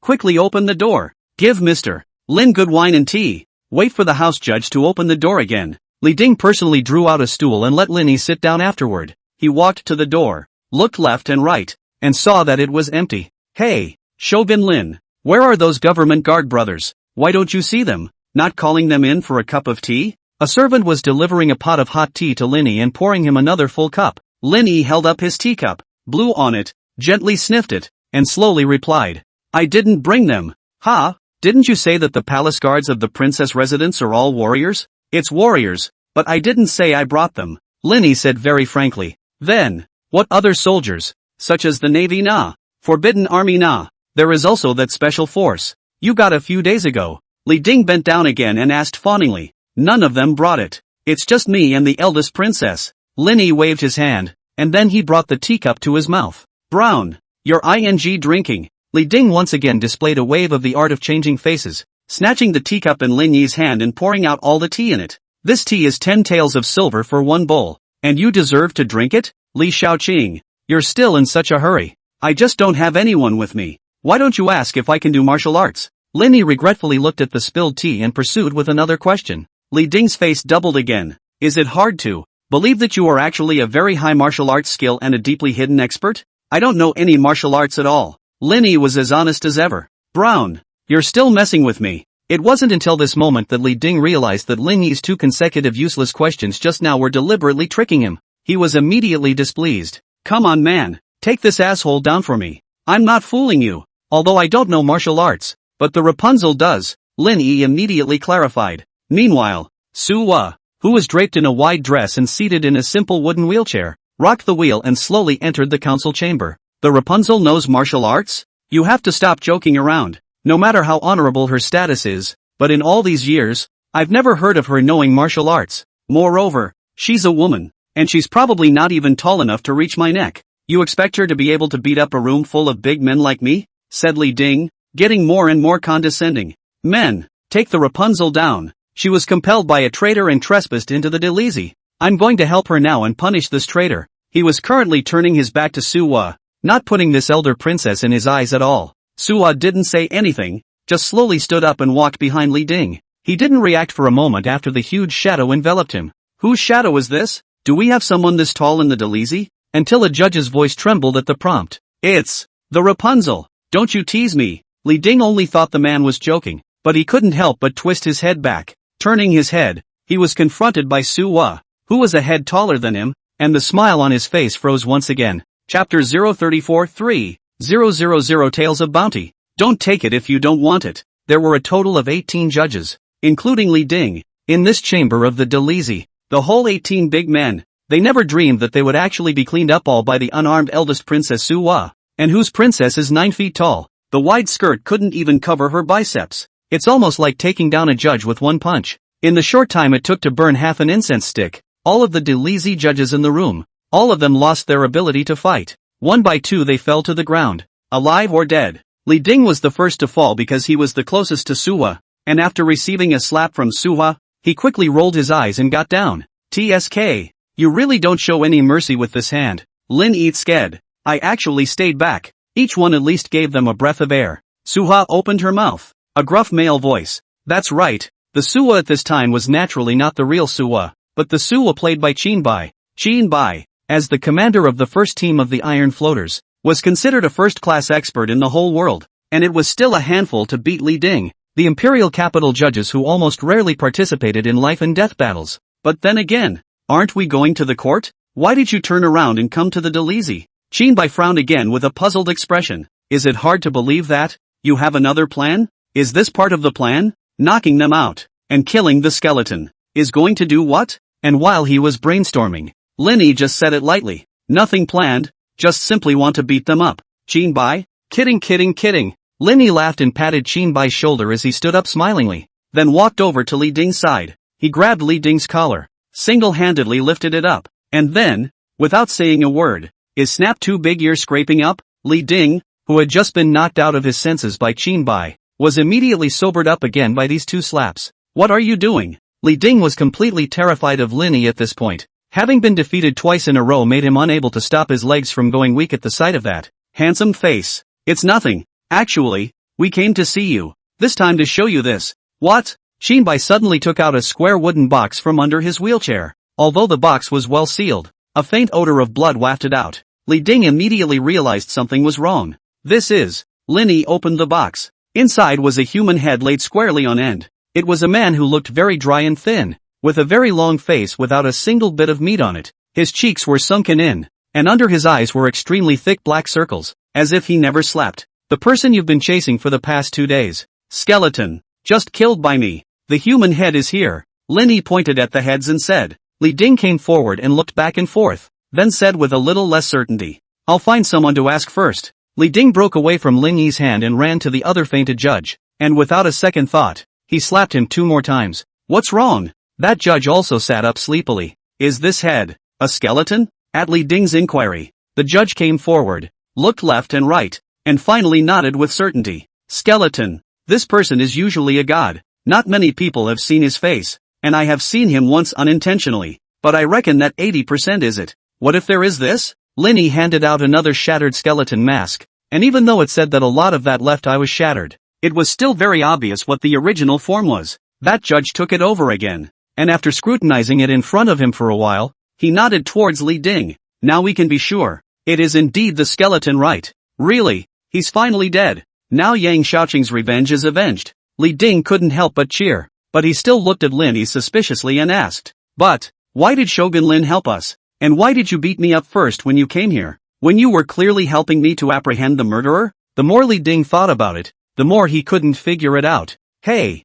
quickly open the door. Give Mr. Lin good wine and tea. Wait for the house judge to open the door again. Li Ding personally drew out a stool and let Lin Yi sit down afterward. He walked to the door, looked left and right, and saw that it was empty. Hey, Shogun Lin, where are those government guard brothers? Why don't you see them? Not calling them in for a cup of tea? A servant was delivering a pot of hot tea to Lin Yi and pouring him another full cup. Lin Yi held up his teacup, blew on it, gently sniffed it, and slowly replied. I didn't bring them. Ha? Didn't you say that the palace guards of the princess residence are all warriors? It's warriors, but I didn't say I brought them, Lin Yi said very frankly. Then, what other soldiers, such as the Navy Na, Forbidden Army Na? There is also that special force you got a few days ago. Li Ding bent down again and asked fawningly. None of them brought it. It's just me and the eldest princess. Lin Yi waved his hand, and then he brought the teacup to his mouth. Brown, you're drinking. Li Ding once again displayed a wave of the art of changing faces, snatching the teacup in Lin Yi's hand and pouring out all the tea in it. This tea is 10 taels of silver for one bowl, and you deserve to drink it? Li Shaoqing, you're still in such a hurry. I just don't have anyone with me. Why don't you ask if I can do martial arts? Lin Yi regretfully looked at the spilled tea and pursued with another question. Li Ding's face doubled again. Is it hard to believe that you are actually a very high martial arts skill and a deeply hidden expert? I don't know any martial arts at all. Lin Yi was as honest as ever. Brown, you're still messing with me. It wasn't until this moment that Li Ding realized that Lin Yi's 2 consecutive useless questions just now were deliberately tricking him. He was immediately displeased. Come on man, take this asshole down for me. I'm not fooling you. Although I don't know martial arts, but the Rapunzel does, Lin Yi immediately clarified. Meanwhile, Su Wa, who was draped in a wide dress and seated in a simple wooden wheelchair, rocked the wheel and slowly entered the council chamber. The Rapunzel knows martial arts? You have to stop joking around. No matter how honorable her status is, but in all these years, I've never heard of her knowing martial arts. Moreover, she's a woman, and she's probably not even tall enough to reach my neck. You expect her to be able to beat up a room full of big men like me? Said Li Ding, getting more and more condescending. Men, take the Rapunzel down. She was compelled by a traitor and trespassed into the Delizy. I'm going to help her now and punish this traitor. He was currently turning his back to Su Wa, not putting this elder princess in his eyes at all. Su Wa didn't say anything, just slowly stood up and walked behind Li Ding. He didn't react for a moment after the huge shadow enveloped him. Whose shadow is this? Do we have someone this tall in the Delizy? Until a judge's voice trembled at the prompt. It's the Rapunzel. Don't you tease me. Li Ding only thought the man was joking, but he couldn't help but twist his head back. Turning his head, he was confronted by Su Wa, who was a head taller than him, and the smile on his face froze once again. Chapter 034-3, 000 Tales of Bounty. Don't take it if you don't want it. There were a total of 18 judges, including Li Ding, in this chamber of the Delizy. The whole 18 big men, They never dreamed that they would actually be cleaned up all by the unarmed eldest Princess Suwa, and whose princess is 9 feet tall. The wide skirt couldn't even cover her biceps. It's almost like taking down a judge with one punch. In the short time it took to burn half an incense stick, all of the Delezy judges in the room, all of them lost their ability to fight. One by two they fell to the ground, alive or dead. Li Ding was the first to fall because he was the closest to Suwa, and after receiving a slap from Suwa, he quickly rolled his eyes and got down. TSK. You really don't show any mercy with this hand. Lin Yi scared. I actually stayed back. Each one at least gave them a breath of air. Suha opened her mouth. A gruff male voice. That's right. The Suwa at this time was naturally not the real Suwa, but the Suwa played by Qinbai. Qinbai, as the commander of the first team of the Iron Floaters, was considered a first-class expert in the whole world, and it was still a handful to beat Li Ding, the imperial capital judges who almost rarely participated in life and death battles. But then again, aren't we going to the court? Why did you turn around and come to the Delezy? Qinbai frowned again with a puzzled expression. Is it hard to believe that? You have another plan? Is this part of the plan? Knocking them out, and killing the skeleton, is going to do what? And while he was brainstorming, Lin Yi just said it lightly. Nothing planned, just simply want to beat them up. Qinbai? Kidding. Lin Yi laughed and patted Qinbai's shoulder as he stood up smilingly, then walked over to Li Ding's side. He grabbed Li Ding's collar, single-handedly lifted it up, and then, without saying a word, is Snap Two Big Ears scraping up? Li Ding, who had just been knocked out of his senses by Qinbai, was immediately sobered up again by these two slaps. What are you doing? Li Ding was completely terrified of Lin Yi at this point. Having been defeated twice in a row made him unable to stop his legs from going weak at the sight of that handsome face. It's nothing. Actually, we came to see you. This time to show you this. What? Qinbai suddenly took out a square wooden box from under his wheelchair. Although the box was well sealed, a faint odor of blood wafted out. Li Ding immediately realized something was wrong. This is. Lin Yi opened the box. Inside was a human head laid squarely on end. It was a man who looked very dry and thin, with a very long face without a single bit of meat on it. His cheeks were sunken in, and under his eyes were extremely thick black circles, as if he never slept. The person you've been chasing for the past 2 days. Skeleton. Just killed by me. The human head is here. Lin Yi pointed at the heads and said. Li Ding came forward and looked back and forth, then said with a little less certainty. I'll find someone to ask first. Li Ding broke away from Lin Yi's hand and ran to the other fainted judge, and without a second thought, he slapped him 2 more times. What's wrong? That judge also sat up sleepily. Is this head a skeleton? At Li Ding's inquiry, the judge came forward, looked left and right, and finally nodded with certainty. Skeleton. This person is usually a god. Not many people have seen his face, and I have seen him once unintentionally, but I reckon that 80% is it. What if there is this? Lin Yi handed out another shattered skeleton mask, and even though it said that a lot of that left eye was shattered, it was still very obvious what the original form was. That judge took it over again, and after scrutinizing it in front of him for a while, he nodded towards Li Ding. Now we can be sure. It is indeed the skeleton, right? Really? He's finally dead. Now Yang Shaoqing's revenge is avenged. Li Ding couldn't help but cheer, but he still looked at Lin Yi suspiciously and asked, but, why did Shogun Lin help us? And why did you beat me up first when you came here? When you were clearly helping me to apprehend the murderer? The more Li Ding thought about it, the more he couldn't figure it out. Hey.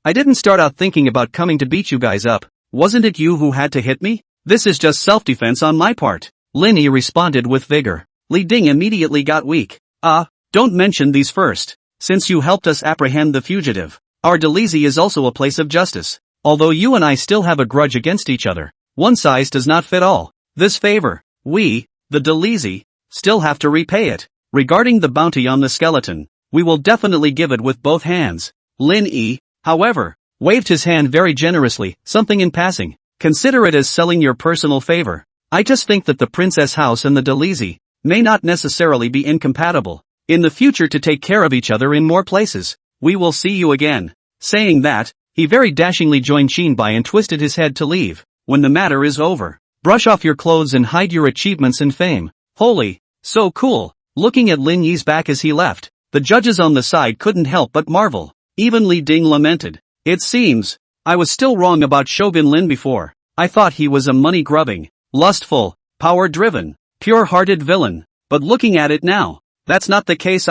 I didn't start out thinking about coming to beat you guys up. Wasn't it you who had to hit me? This is just self-defense on my part. Lin Yi responded with vigor. Li Ding immediately got weak. Don't mention these first. Since you helped us apprehend the fugitive, our Delezy is also a place of justice. Although you and I still have a grudge against each other, one size does not fit all. This favor, we, the Delezy, still have to repay it. Regarding the bounty on the skeleton, we will definitely give it with both hands. Lin Yi, however, waved his hand very generously, something in passing. Consider it as selling your personal favor. I just think that the princess house and the Delezy may not necessarily be incompatible. In the future to take care of each other in more places. We will see you again. Saying that, he very dashingly joined Qinbai and twisted his head to leave. When the matter is over, brush off your clothes and hide your achievements and fame. Holy, so cool. Looking at Lin Yi's back as he left, the judges on the side couldn't help but marvel. Even Li Ding lamented. It seems, I was still wrong about Shogun Lin before. I thought he was a money-grubbing, lustful, power-driven, pure-hearted villain. But looking at it now, that's not the case.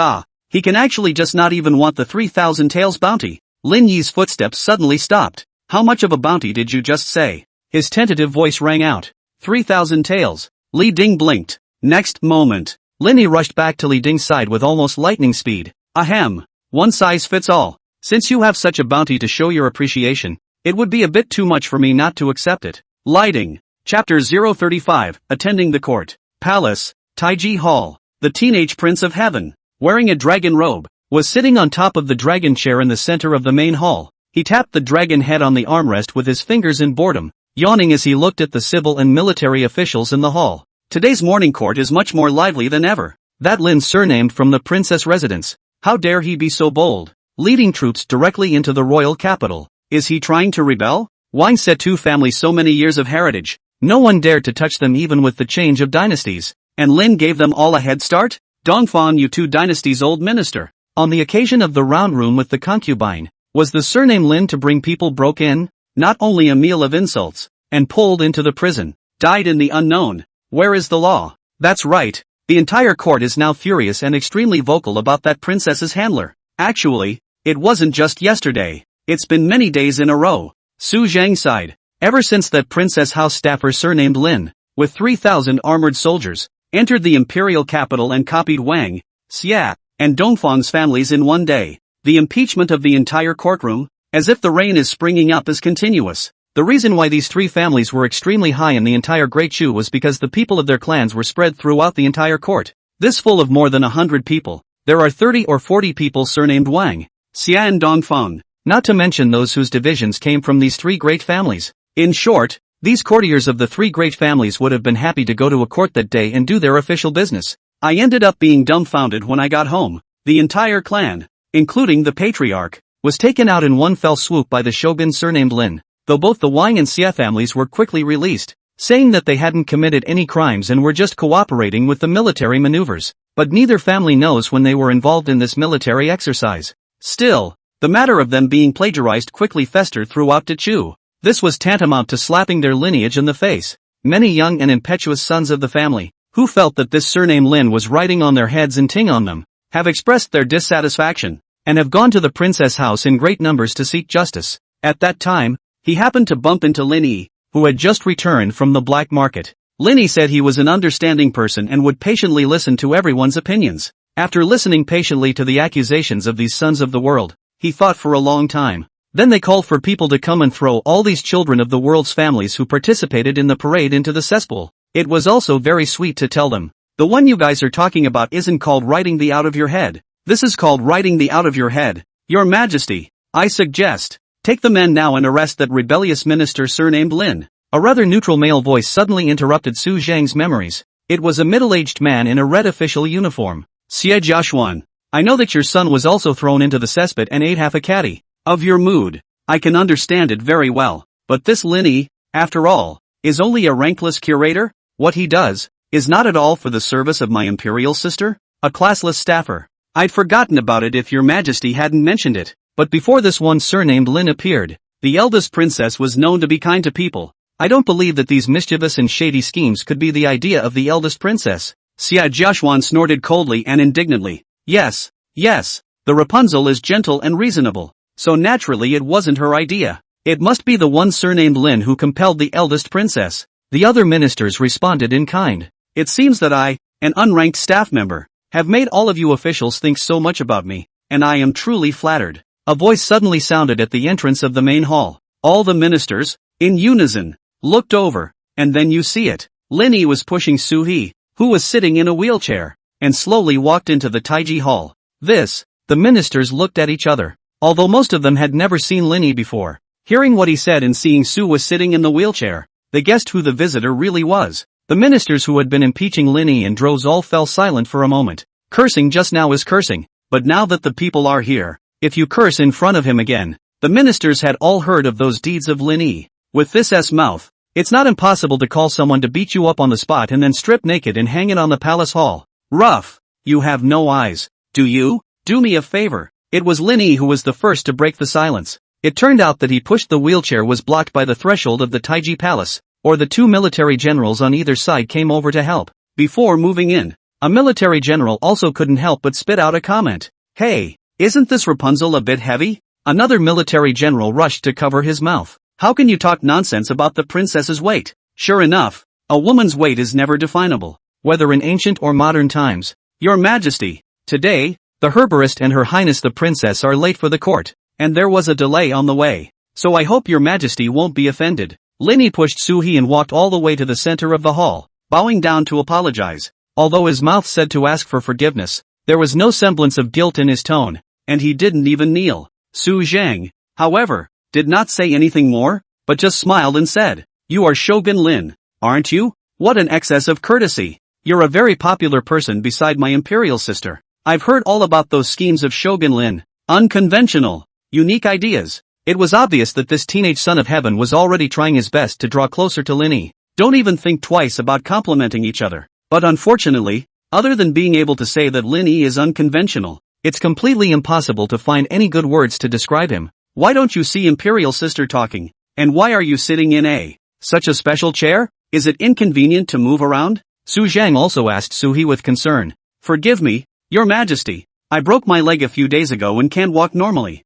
He can actually just not even want the 3,000 taels bounty. Lin Yi's footsteps suddenly stopped. How much of a bounty did you just say? His tentative voice rang out. 3,000 taels. Li Ding blinked. Next moment, Linny rushed back to Li Ding's side with almost lightning speed. Ahem. One size fits all. Since you have such a bounty to show your appreciation, it would be a bit too much for me not to accept it. Lighting. Chapter 035, Attending the Court. Palace, Taiji Hall. The teenage prince of heaven, wearing a dragon robe, was sitting on top of the dragon chair in the center of the main hall. He tapped the dragon head on the armrest with his fingers in boredom, yawning as he looked at the civil and military officials in the hall. Today's morning court is much more lively than ever. That Lin surnamed from the princess residence. How dare he be so bold, leading troops directly into the royal capital? Is he trying to rebel? Wang said two families so many years of heritage. No one dared to touch them even with the change of dynasties. And Lin gave them all a head start? Dongfang Yu Tu dynasty's old minister. On the occasion of the round room with the concubine, was the surname Lin to bring people broke in? Not only a meal of insults, and pulled into the prison, died in the unknown. Where is the law? That's right. The entire court is now furious and extremely vocal about that princess's handler. Actually, it wasn't just yesterday. It's been many days in a row. Su Zhang sighed. Ever since that princess house staffer surnamed Lin, with 3,000 armored soldiers, entered the imperial capital and copied Wang, Xia, and Dongfang's families in one day, the impeachment of the entire courtroom, as if the rain is springing up, is continuous. The reason why these three families were extremely high in the entire Great Shu was because the people of their clans were spread throughout the entire court. This full of more than 100 people. There are 30 or 40 people surnamed Wang, Xia and Dongfang, not to mention those whose divisions came from these three great families. In short, these courtiers of the three great families would have been happy to go to a court that day and do their official business. I ended up being dumbfounded when I got home. The entire clan, including the patriarch, was taken out in one fell swoop by the shogun surnamed Lin, though both the Wang and Xia families were quickly released, saying that they hadn't committed any crimes and were just cooperating with the military maneuvers. But neither family knows when they were involved in this military exercise. Still, the matter of them being plagiarized quickly festered throughout Chu. This was tantamount to slapping their lineage in the face. Many young and impetuous sons of the family, who felt that this surname Lin was riding on their heads and ting on them, have expressed their dissatisfaction, and have gone to the princess house in great numbers to seek justice. At that time, he happened to bump into Lin Yi, who had just returned from the black market. Lin Yi said he was an understanding person and would patiently listen to everyone's opinions. After listening patiently to the accusations of these sons of the world, he thought for a long time. Then they called for people to come and throw all these children of the world's families who participated in the parade into the cesspool. It was also very sweet to tell them, the one you guys are talking about isn't called writing the out of your head. This is called writing the out of your head. Your Majesty, I suggest, take the men now and arrest that rebellious minister surnamed Lin. A rather neutral male voice suddenly interrupted Su Zhang's memories. It was a middle-aged man in a red official uniform. Xie Jiaxuan, I know that your son was also thrown into the cesspit and ate half a caddy of your mood. I can understand it very well, but this Lin Yi, after all, is only a rankless curator. What he does is not at all for the service of my imperial sister, a classless staffer. I'd forgotten about it if your Majesty hadn't mentioned it. But before this one surnamed Lin appeared, the eldest princess was known to be kind to people. I don't believe that these mischievous and shady schemes could be the idea of the eldest princess. Xia Jiaxuan snorted coldly and indignantly. Yes, the Rapunzel is gentle and reasonable. So naturally it wasn't her idea. It must be the one surnamed Lin who compelled the eldest princess. The other ministers responded in kind. It seems that I, an unranked staff member, have made all of you officials think so much about me, and I am truly flattered. A voice suddenly sounded at the entrance of the main hall. All the ministers, in unison, looked over, and then you see it. Lin Yi was pushing Su He, who was sitting in a wheelchair, and slowly walked into the Taiji Hall. The ministers looked at each other. Although most of them had never seen Lin Yi before, hearing what he said and seeing Su was sitting in the wheelchair, they guessed who the visitor really was. The ministers who had been impeaching Lin Yi and Droz all fell silent for a moment. Cursing just now is cursing, but now that the people are here, if you curse in front of him again, the ministers had all heard of those deeds of Lin Yi. With this mouth, it's not impossible to call someone to beat you up on the spot and then strip naked and hang it on the palace hall. Rough. You have no eyes, do you? Do me a favor. It was Lin Yi who was the first to break the silence. It turned out that he pushed the wheelchair was blocked by the threshold of the Taiji Palace, or the two military generals on either side came over to help. Before moving in, a military general also couldn't help but spit out a comment. Hey, isn't this Rapunzel a bit heavy? Another military general rushed to cover his mouth. How can you talk nonsense about the princess's weight? Sure enough, a woman's weight is never definable, whether in ancient or modern times. Your Majesty, today, the herborist and Her Highness the Princess are late for the court, and there was a delay on the way. So I hope your Majesty won't be offended. Linny pushed Suhi and walked all the way to the center of the hall, bowing down to apologize. Although his mouth said to ask for forgiveness, there was no semblance of guilt in his tone, and he didn't even kneel. Su Zhang, however, did not say anything more, but just smiled and said, "You are Shogun Lin, aren't you? What an excess of courtesy. You're a very popular person beside my imperial sister. I've heard all about those schemes of Shogun Lin. Unconventional, unique ideas." It was obvious that this teenage son of heaven was already trying his best to draw closer to Linny. Don't even think twice about complimenting each other. But unfortunately, other than being able to say that Linny is unconventional, it's completely impossible to find any good words to describe him. Why don't you see imperial sister talking? And why are you sitting in such a special chair? Is it inconvenient to move around? Su Zhang also asked Suhi with concern. Forgive me, your Majesty. I broke my leg a few days ago and can't walk normally.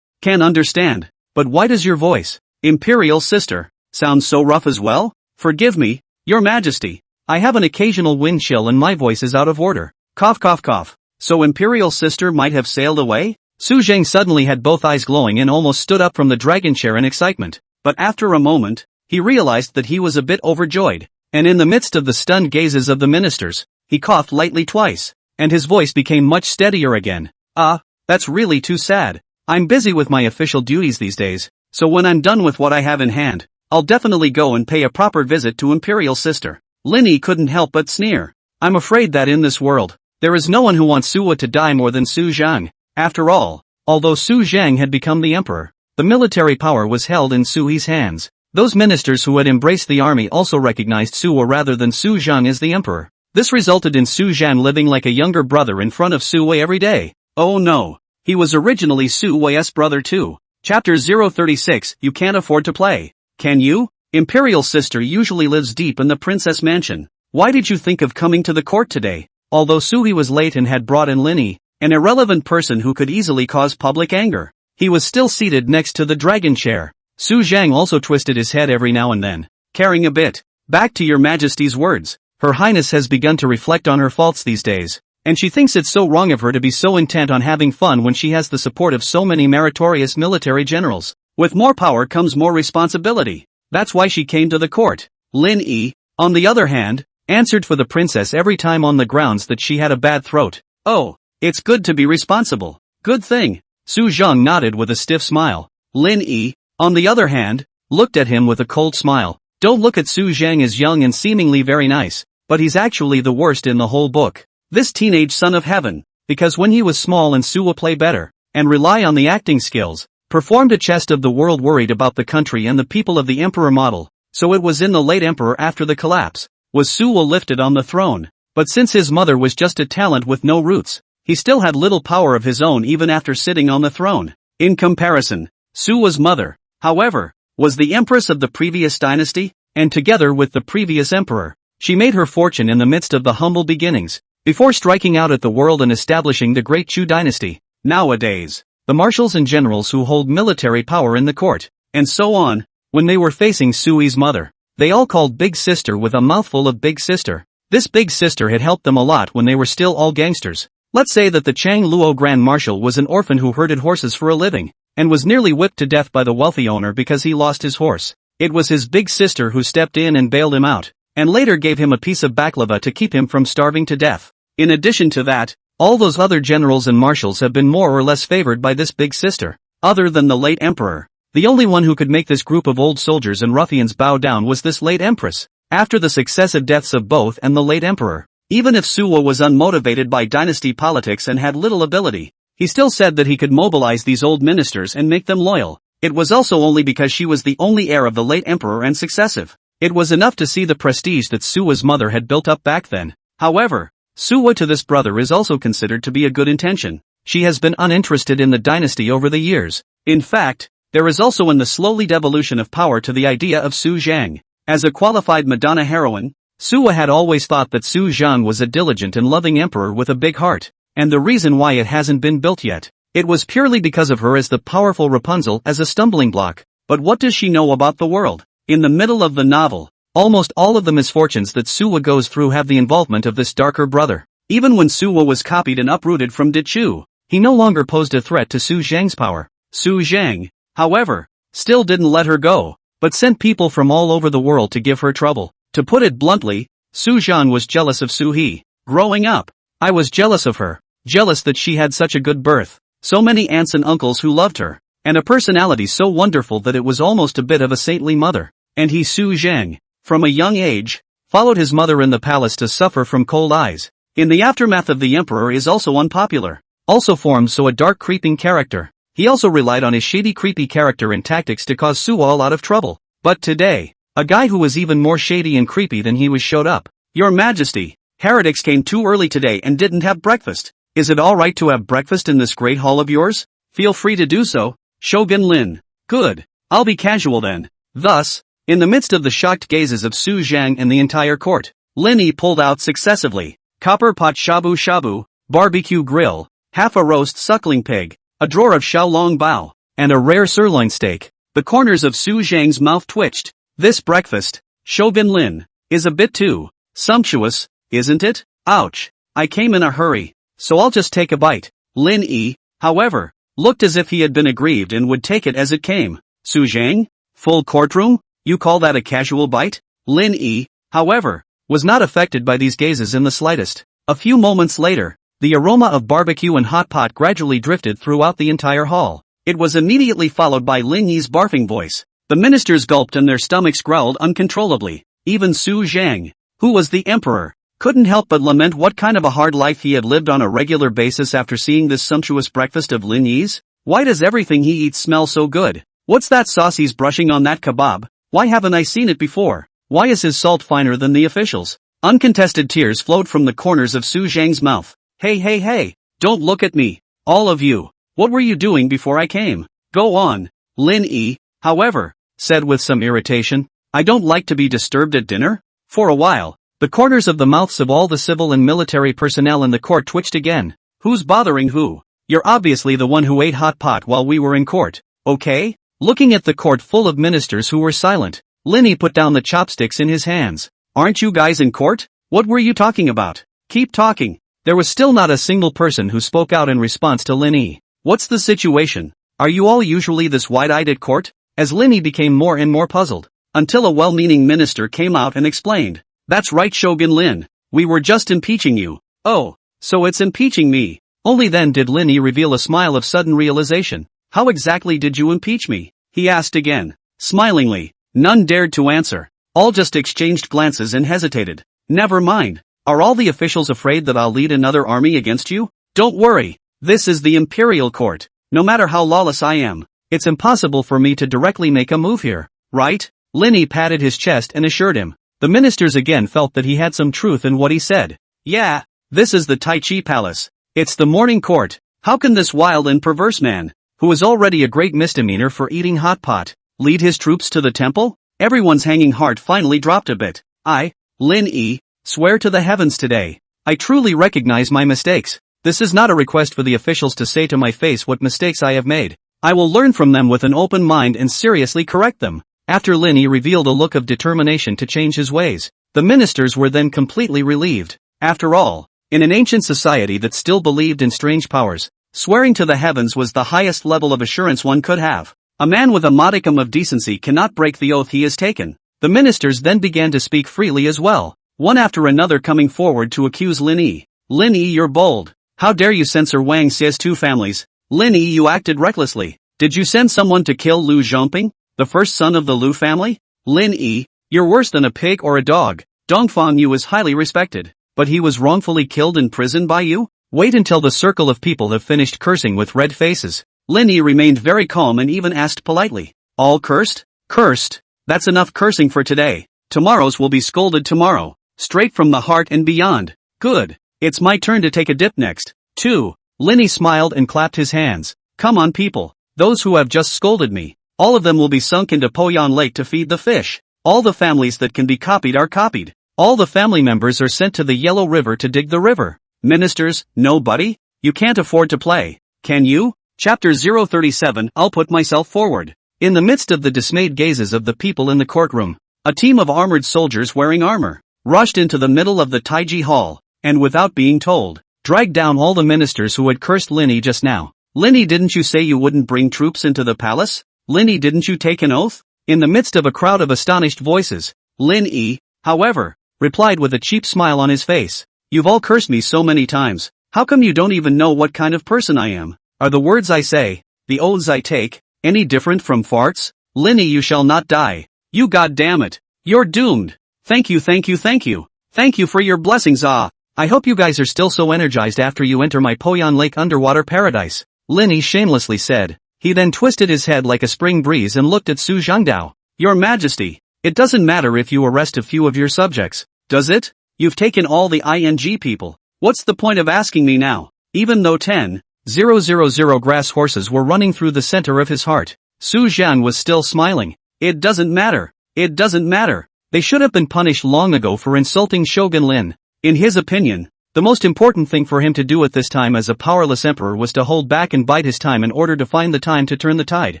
Can understand. But why does your voice, imperial sister, sound so rough as well? Forgive me, your Majesty. I have an occasional wind chill and my voice is out of order. Cough cough cough. So imperial sister might have sailed away? Su Zhang suddenly had both eyes glowing and almost stood up from the dragon chair in excitement. But after a moment, he realized that he was a bit overjoyed. And in the midst of the stunned gazes of the ministers, he coughed lightly twice, and his voice became much steadier again. That's really too sad. I'm busy with my official duties these days, so when I'm done with what I have in hand, I'll definitely go and pay a proper visit to imperial sister. Linny couldn't help but sneer. I'm afraid that in this world, there is no one who wants Suwa to die more than Su Zhang. After all, although Su Zhang had become the emperor, the military power was held in Suhi's hands. Those ministers who had embraced the army also recognized Suwa rather than Su Zhang as the emperor. This resulted in Su Zhang living like a younger brother in front of Suwa every day. Oh no. He was originally Su Wei's brother too. Chapter 036, You Can't Afford to Play. Can you? Imperial sister usually lives deep in the princess mansion. Why did you think of coming to the court today? Although Suhi was late and had brought in Linny, an irrelevant person who could easily cause public anger, he was still seated next to the dragon chair. Su Zhang also twisted his head every now and then, caring a bit. Back to your Majesty's words. Her Highness has begun to reflect on her faults these days. And she thinks it's so wrong of her to be so intent on having fun when she has the support of so many meritorious military generals. With more power comes more responsibility. That's why she came to the court. Lin Yi, on the other hand, answered for the princess every time on the grounds that she had a bad throat. Oh, it's good to be responsible. Good thing. Su Zhang nodded with a stiff smile. Lin Yi, on the other hand, looked at him with a cold smile. Don't look at Su Zhang as young and seemingly very nice, but he's actually the worst in the whole book. This teenage son of heaven, because when he was small and Suwa play better, and rely on the acting skills, performed a chest of the world worried about the country and the people of the emperor model, so it was in the late emperor after the collapse, was Suwa lifted on the throne, but since his mother was just a talent with no roots, he still had little power of his own even after sitting on the throne. In comparison, Suwa's mother, however, was the empress of the previous dynasty, and together with the previous emperor, she made her fortune in the midst of the humble beginnings, before striking out at the world and establishing the great Chu dynasty. Nowadays, the marshals and generals who hold military power in the court, and so on, when they were facing Sui's mother, they all called Big Sister with a mouthful of Big Sister. This Big Sister had helped them a lot when they were still all gangsters. Let's say that the Chang Luo Grand Marshal was an orphan who herded horses for a living, and was nearly whipped to death by the wealthy owner because he lost his horse. It was his Big Sister who stepped in and bailed him out, and later gave him a piece of baklava to keep him from starving to death. In addition to that, all those other generals and marshals have been more or less favored by this Big Sister. Other than the late emperor, the only one who could make this group of old soldiers and ruffians bow down was this late empress. After the successive deaths of both and the late emperor, even if Suwa was unmotivated by dynasty politics and had little ability, he still said that he could mobilize these old ministers and make them loyal. It was also only because she was the only heir of the late emperor and successive. It was enough to see the prestige that Suwa's mother had built up back then. However, Suwa to this brother is also considered to be a good intention. She has been uninterested in the dynasty over the years. In fact, there is also in the slowly devolution of power to the idea of Su Zhang. As a qualified Madonna heroine, Suwa had always thought that Su Zhang was a diligent and loving emperor with a big heart, and the reason why it hasn't been built yet, it was purely because of her as the powerful Rapunzel as a stumbling block. But what does she know about the world? In the middle of the novel, almost all of the misfortunes that Suwa goes through have the involvement of this darker brother. Even when Suwa was copied and uprooted from Dichu, he no longer posed a threat to Su Zhang's power. Su Zhang, however, still didn't let her go, but sent people from all over the world to give her trouble. To put it bluntly, Su Zhan was jealous of Su He. Growing up, I was jealous of her, jealous that she had such a good birth, so many aunts and uncles who loved her, and a personality so wonderful that it was almost a bit of a saintly mother. And he, Su Zhang, from a young age, followed his mother in the palace to suffer from cold eyes. In the aftermath of the emperor is also unpopular, also formed so a dark creeping character. He also relied on his shady creepy character and tactics to cause Suwa a lot of trouble. But today, a guy who was even more shady and creepy than he was showed up. Your Majesty, heretics came too early today and didn't have breakfast. Is it alright to have breakfast in this great hall of yours? Feel free to do so, Shogun Lin. Good, I'll be casual then. Thus, in the midst of the shocked gazes of Su Zhang and the entire court, Lin Yi pulled out successively copper pot shabu shabu, barbecue grill, half a roast suckling pig, a drawer of xiaolong bao, and a rare sirloin steak. The corners of Su Zhang's mouth twitched. This breakfast, Shogun Lin, is a bit too sumptuous, isn't it? Ouch. I came in a hurry, so I'll just take a bite. Lin Yi, however, looked as if he had been aggrieved and would take it as it came. Su Zhang? Full courtroom? You call that a casual bite? Lin Yi, however, was not affected by these gazes in the slightest. A few moments later, the aroma of barbecue and hot pot gradually drifted throughout the entire hall. It was immediately followed by Lin Yi's barfing voice. The ministers gulped and their stomachs growled uncontrollably. Even Su Zhang, who was the emperor, couldn't help but lament what kind of a hard life he had lived on a regular basis after seeing this sumptuous breakfast of Lin Yi's. Why does everything he eats smell so good? What's that sauce he's brushing on that kebab? Why haven't I seen it before? Why is his salt finer than the officials? Uncontested tears flowed from the corners of Su Zhang's mouth. Hey, don't look at me, all of you. What were you doing before I came? Go on. Lin Yi, however, said with some irritation, I don't like to be disturbed at dinner. For a while, the corners of the mouths of all the civil and military personnel in the court twitched again. Who's bothering who? You're obviously the one who ate hot pot while we were in court, okay? Looking at the court full of ministers who were silent, Lin Yi put down the chopsticks in his hands. Aren't you guys in court? What were you talking about? Keep talking. There was still not a single person who spoke out in response to Lin Yi. What's the situation? Are you all usually this wide-eyed at court? As Lin Yi became more and more puzzled, until a well-meaning minister came out and explained. That's right, Shogun Lin. We were just impeaching you. Oh, so it's impeaching me. Only then did Lin Yi reveal a smile of sudden realization. How exactly did you impeach me? He asked again. Smilingly, none dared to answer. All just exchanged glances and hesitated. Never mind. Are all the officials afraid that I'll lead another army against you? Don't worry. This is the imperial court. No matter how lawless I am, it's impossible for me to directly make a move here, right? Lin Yi patted his chest and assured him. The ministers again felt that he had some truth in what he said. Yeah, this is the Tai Chi Palace. It's the morning court. How can this wild and perverse man, who is already a great misdemeanor for eating hot pot, lead his troops to the temple? Everyone's hanging heart finally dropped a bit. I, Lin Yi, swear to the heavens today. I truly recognize my mistakes. This is not a request for the officials to say to my face what mistakes I have made. I will learn from them with an open mind and seriously correct them. After Lin Yi revealed a look of determination to change his ways, the ministers were then completely relieved. After all, in an ancient society that still believed in strange powers, swearing to the heavens was the highest level of assurance one could have. A man with a modicum of decency cannot break the oath he has taken. The ministers then began to speak freely as well, one after another coming forward to accuse Lin Yi. Lin Yi, you're bold. How dare you censor Wang Xie's two families? Lin Yi, you acted recklessly. Did you send someone to kill Lu Zhongping, the first son of the Lu family? Lin Yi, you're worse than a pig or a dog. Dongfang Yu is highly respected, but he was wrongfully killed in prison by you? Wait until the circle of people have finished cursing with red faces. Lin Yi remained very calm and even asked politely. All cursed? Cursed? That's enough cursing for today. Tomorrow's will be scolded tomorrow. Straight from the heart and beyond. Good. It's my turn to take a dip next. 2. Lin Yi smiled and clapped his hands. Come on people. Those who have just scolded me. All of them will be sunk into Poyan Lake to feed the fish. All the families that can be copied are copied. All the family members are sent to the Yellow River to dig the river. Ministers, nobody? You can't afford to play. Can you? Chapter 037, I'll put myself forward. In the midst of the dismayed gazes of the people in the courtroom, a team of armored soldiers wearing armor rushed into the middle of the Taiji hall, and without being told, dragged down all the ministers who had cursed Linny just now. Linny, didn't you say you wouldn't bring troops into the palace? Linny, didn't you take an oath? In the midst of a crowd of astonished voices, Linny, however, replied with a cheap smile on his face. You've all cursed me so many times, how come you don't even know what kind of person I am? Are the words I say, the oaths I take, any different from farts? Linny, you shall not die. You goddammit. You're doomed. Thank you, thank you, thank you. Thank you for your blessings. I hope you guys are still so energized after you enter my Poyon Lake underwater paradise, Linny shamelessly said. He then twisted his head like a spring breeze and looked at Su Zhangdao. Your Majesty, it doesn't matter if you arrest a few of your subjects, does it? You've taken all the ING people. What's the point of asking me now? Even though 10,000 grass horses were running through the center of his heart, Su Zhang was still smiling. It doesn't matter. It doesn't matter. They should have been punished long ago for insulting Shogun Lin. In his opinion, the most important thing for him to do at this time as a powerless emperor was to hold back and bide his time in order to find the time to turn the tide.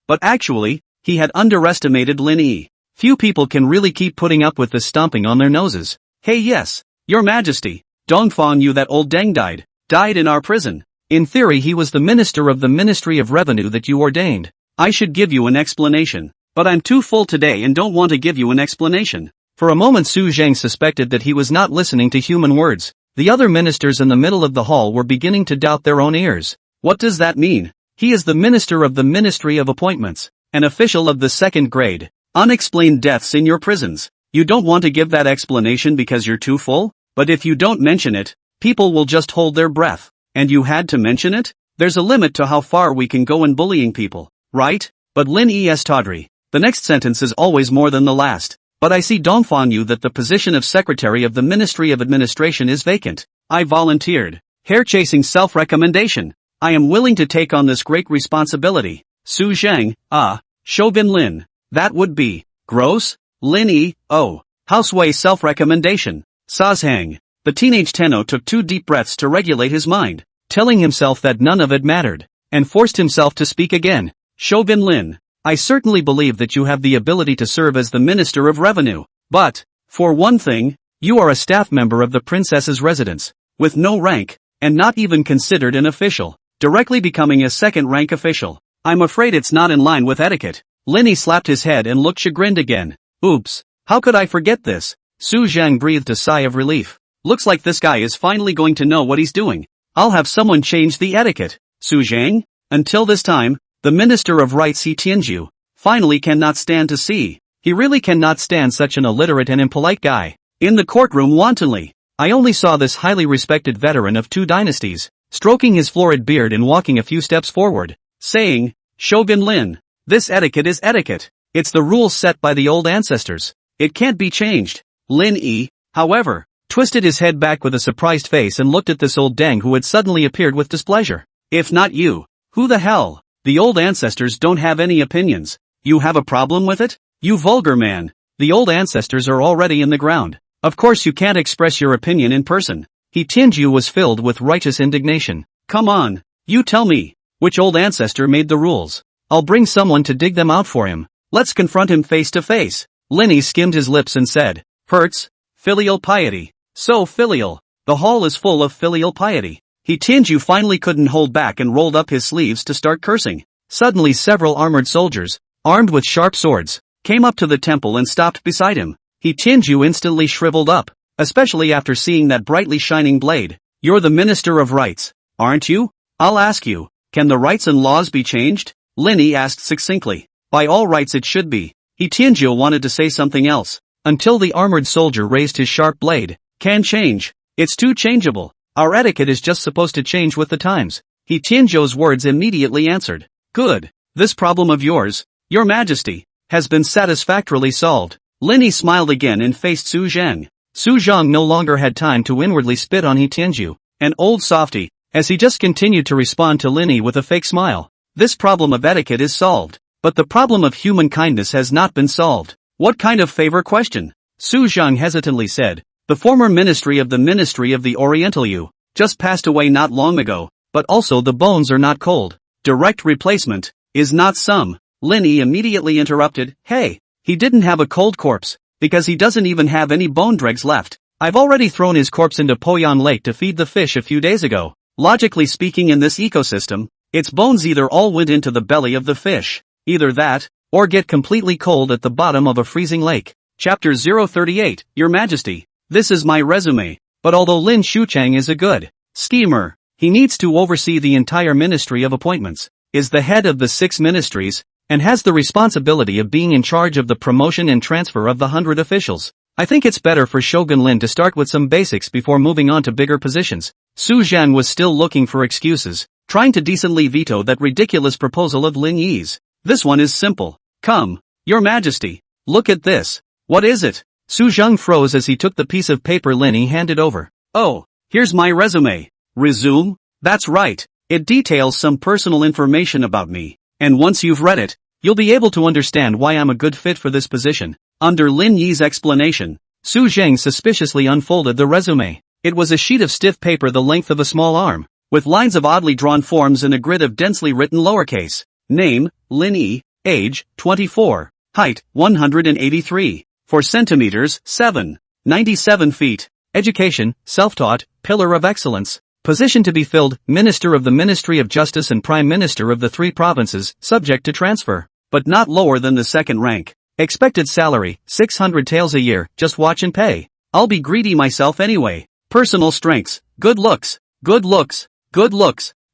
But actually, he had underestimated Lin Yi. Few people can really keep putting up with this stomping on their noses. Hey, yes, Your Majesty, Dongfang Yu, that old deng died in our prison. In theory he was the minister of the Ministry of Revenue that you ordained. I should give you an explanation, but I'm too full today and don't want to give you an explanation. For a moment Su Zhang suspected that he was not listening to human words. The other ministers in the middle of the hall were beginning to doubt their own ears. What does that mean? He is the minister of the Ministry of Appointments, an official of the second grade. Unexplained deaths in your prisons. You don't want to give that explanation because you're too full? But if you don't mention it, people will just hold their breath. And you had to mention it? There's a limit to how far we can go in bullying people, right? But Lin Es Tawdry, the next sentence is always more than the last. But I see Dongfang Yu that the position of Secretary of the Ministry of Administration is vacant. I volunteered. Hair-chasing self-recommendation. I am willing to take on this great responsibility. Su Zhang, Shogun Lin. That would be gross. Lin Yi, houseway self-recommendation. Sazhang. The teenage Tenno took 2 deep breaths to regulate his mind, telling himself that none of it mattered, and forced himself to speak again. Shogun Lin, I certainly believe that you have the ability to serve as the Minister of Revenue, but, for one thing, you are a staff member of the princess's residence, with no rank, and not even considered an official, directly becoming a second-rank official. I'm afraid it's not in line with etiquette. Linny slapped his head and looked chagrined again. Oops, how could I forget this? Su Zhang breathed a sigh of relief. Looks like this guy is finally going to know what he's doing. I'll have someone change the etiquette. Su Zhang? Until this time, the Minister of Rights He Tianju finally cannot stand to see. He really cannot stand such an illiterate and impolite guy. In the courtroom wantonly, I only saw this highly respected veteran of 2 dynasties, stroking his florid beard and walking a few steps forward, saying, Shogun Lin, this etiquette is etiquette. It's the rules set by the old ancestors. It can't be changed. Lin Yi, however, twisted his head back with a surprised face and looked at this old deng who had suddenly appeared with displeasure. If not you, who the hell? The old ancestors don't have any opinions. You have a problem with it? You vulgar man. The old ancestors are already in the ground. Of course you can't express your opinion in person. He Tianju was filled with righteous indignation. Come on, you tell me, which old ancestor made the rules? I'll bring someone to dig them out for him. Let's confront him face to face. Linny skimmed his lips and said, Hurts, filial piety. So filial. The hall is full of filial piety. He Tianju finally couldn't hold back and rolled up his sleeves to start cursing. Suddenly several armored soldiers, armed with sharp swords, came up to the temple and stopped beside him. He Tianju instantly shriveled up, especially after seeing that brightly shining blade. You're the Minister of Rights, aren't you? I'll ask you, can the rights and laws be changed? Linny asked succinctly. By all rights it should be. He Tianju wanted to say something else, until the armored soldier raised his sharp blade. Can change. It's too changeable. Our etiquette is just supposed to change with the times. He Tianju's words immediately answered. Good. This problem of yours, Your Majesty, has been satisfactorily solved. Linny smiled again and faced Su Zhang. Su Zhang no longer had time to inwardly spit on He Tianju, an old softy, as he just continued to respond to Linny with a fake smile. This problem of etiquette is solved, but the problem of human kindness has not been solved. What kind of favor question? Su Zhang hesitantly said. The former ministry of the Oriental Yu just passed away not long ago, but also the bones are not cold. Direct replacement is not some Lin Yi immediately interrupted, "Hey, he didn't have a cold corpse, because he doesn't even have any bone dregs left. I've already thrown his corpse into Poyan Lake to feed the fish a few days ago. Logically speaking, in this ecosystem, its bones either all went into the belly of the fish, either that, or get completely cold at the bottom of a freezing lake." Chapter 038, Your Majesty, this is my resume. But although Lin Xuchang is a good schemer, he needs to oversee the entire Ministry of Appointments, is the head of the 6 ministries, and has the responsibility of being in charge of the promotion and transfer of the 100 officials. I think it's better for Shogun Lin to start with some basics before moving on to bigger positions. Su Zhang was still looking for excuses, trying to decently veto that ridiculous proposal of Lin Yi's. This one is simple. Come, Your Majesty, look at this. What is it? Su Zhang froze as he took the piece of paper Lin Yi handed over. Oh, here's my resume. Resume? That's right. It details some personal information about me, and once you've read it, you'll be able to understand why I'm a good fit for this position. Under Lin Yi's explanation, Su Zhang suspiciously unfolded the resume. It was a sheet of stiff paper the length of a small arm, with lines of oddly drawn forms and a grid of densely written lowercase. Name, Lin Yi, age, 24, height, 183, 4 centimeters, 97 feet, education, self-taught, pillar of excellence, position to be filled, Minister of the Ministry of Justice and Prime Minister of the 3 provinces, subject to transfer, but not lower than the 2nd rank. Expected salary, 600 taels a year, just watch and pay. I'll be greedy myself anyway. Personal strengths, good looks,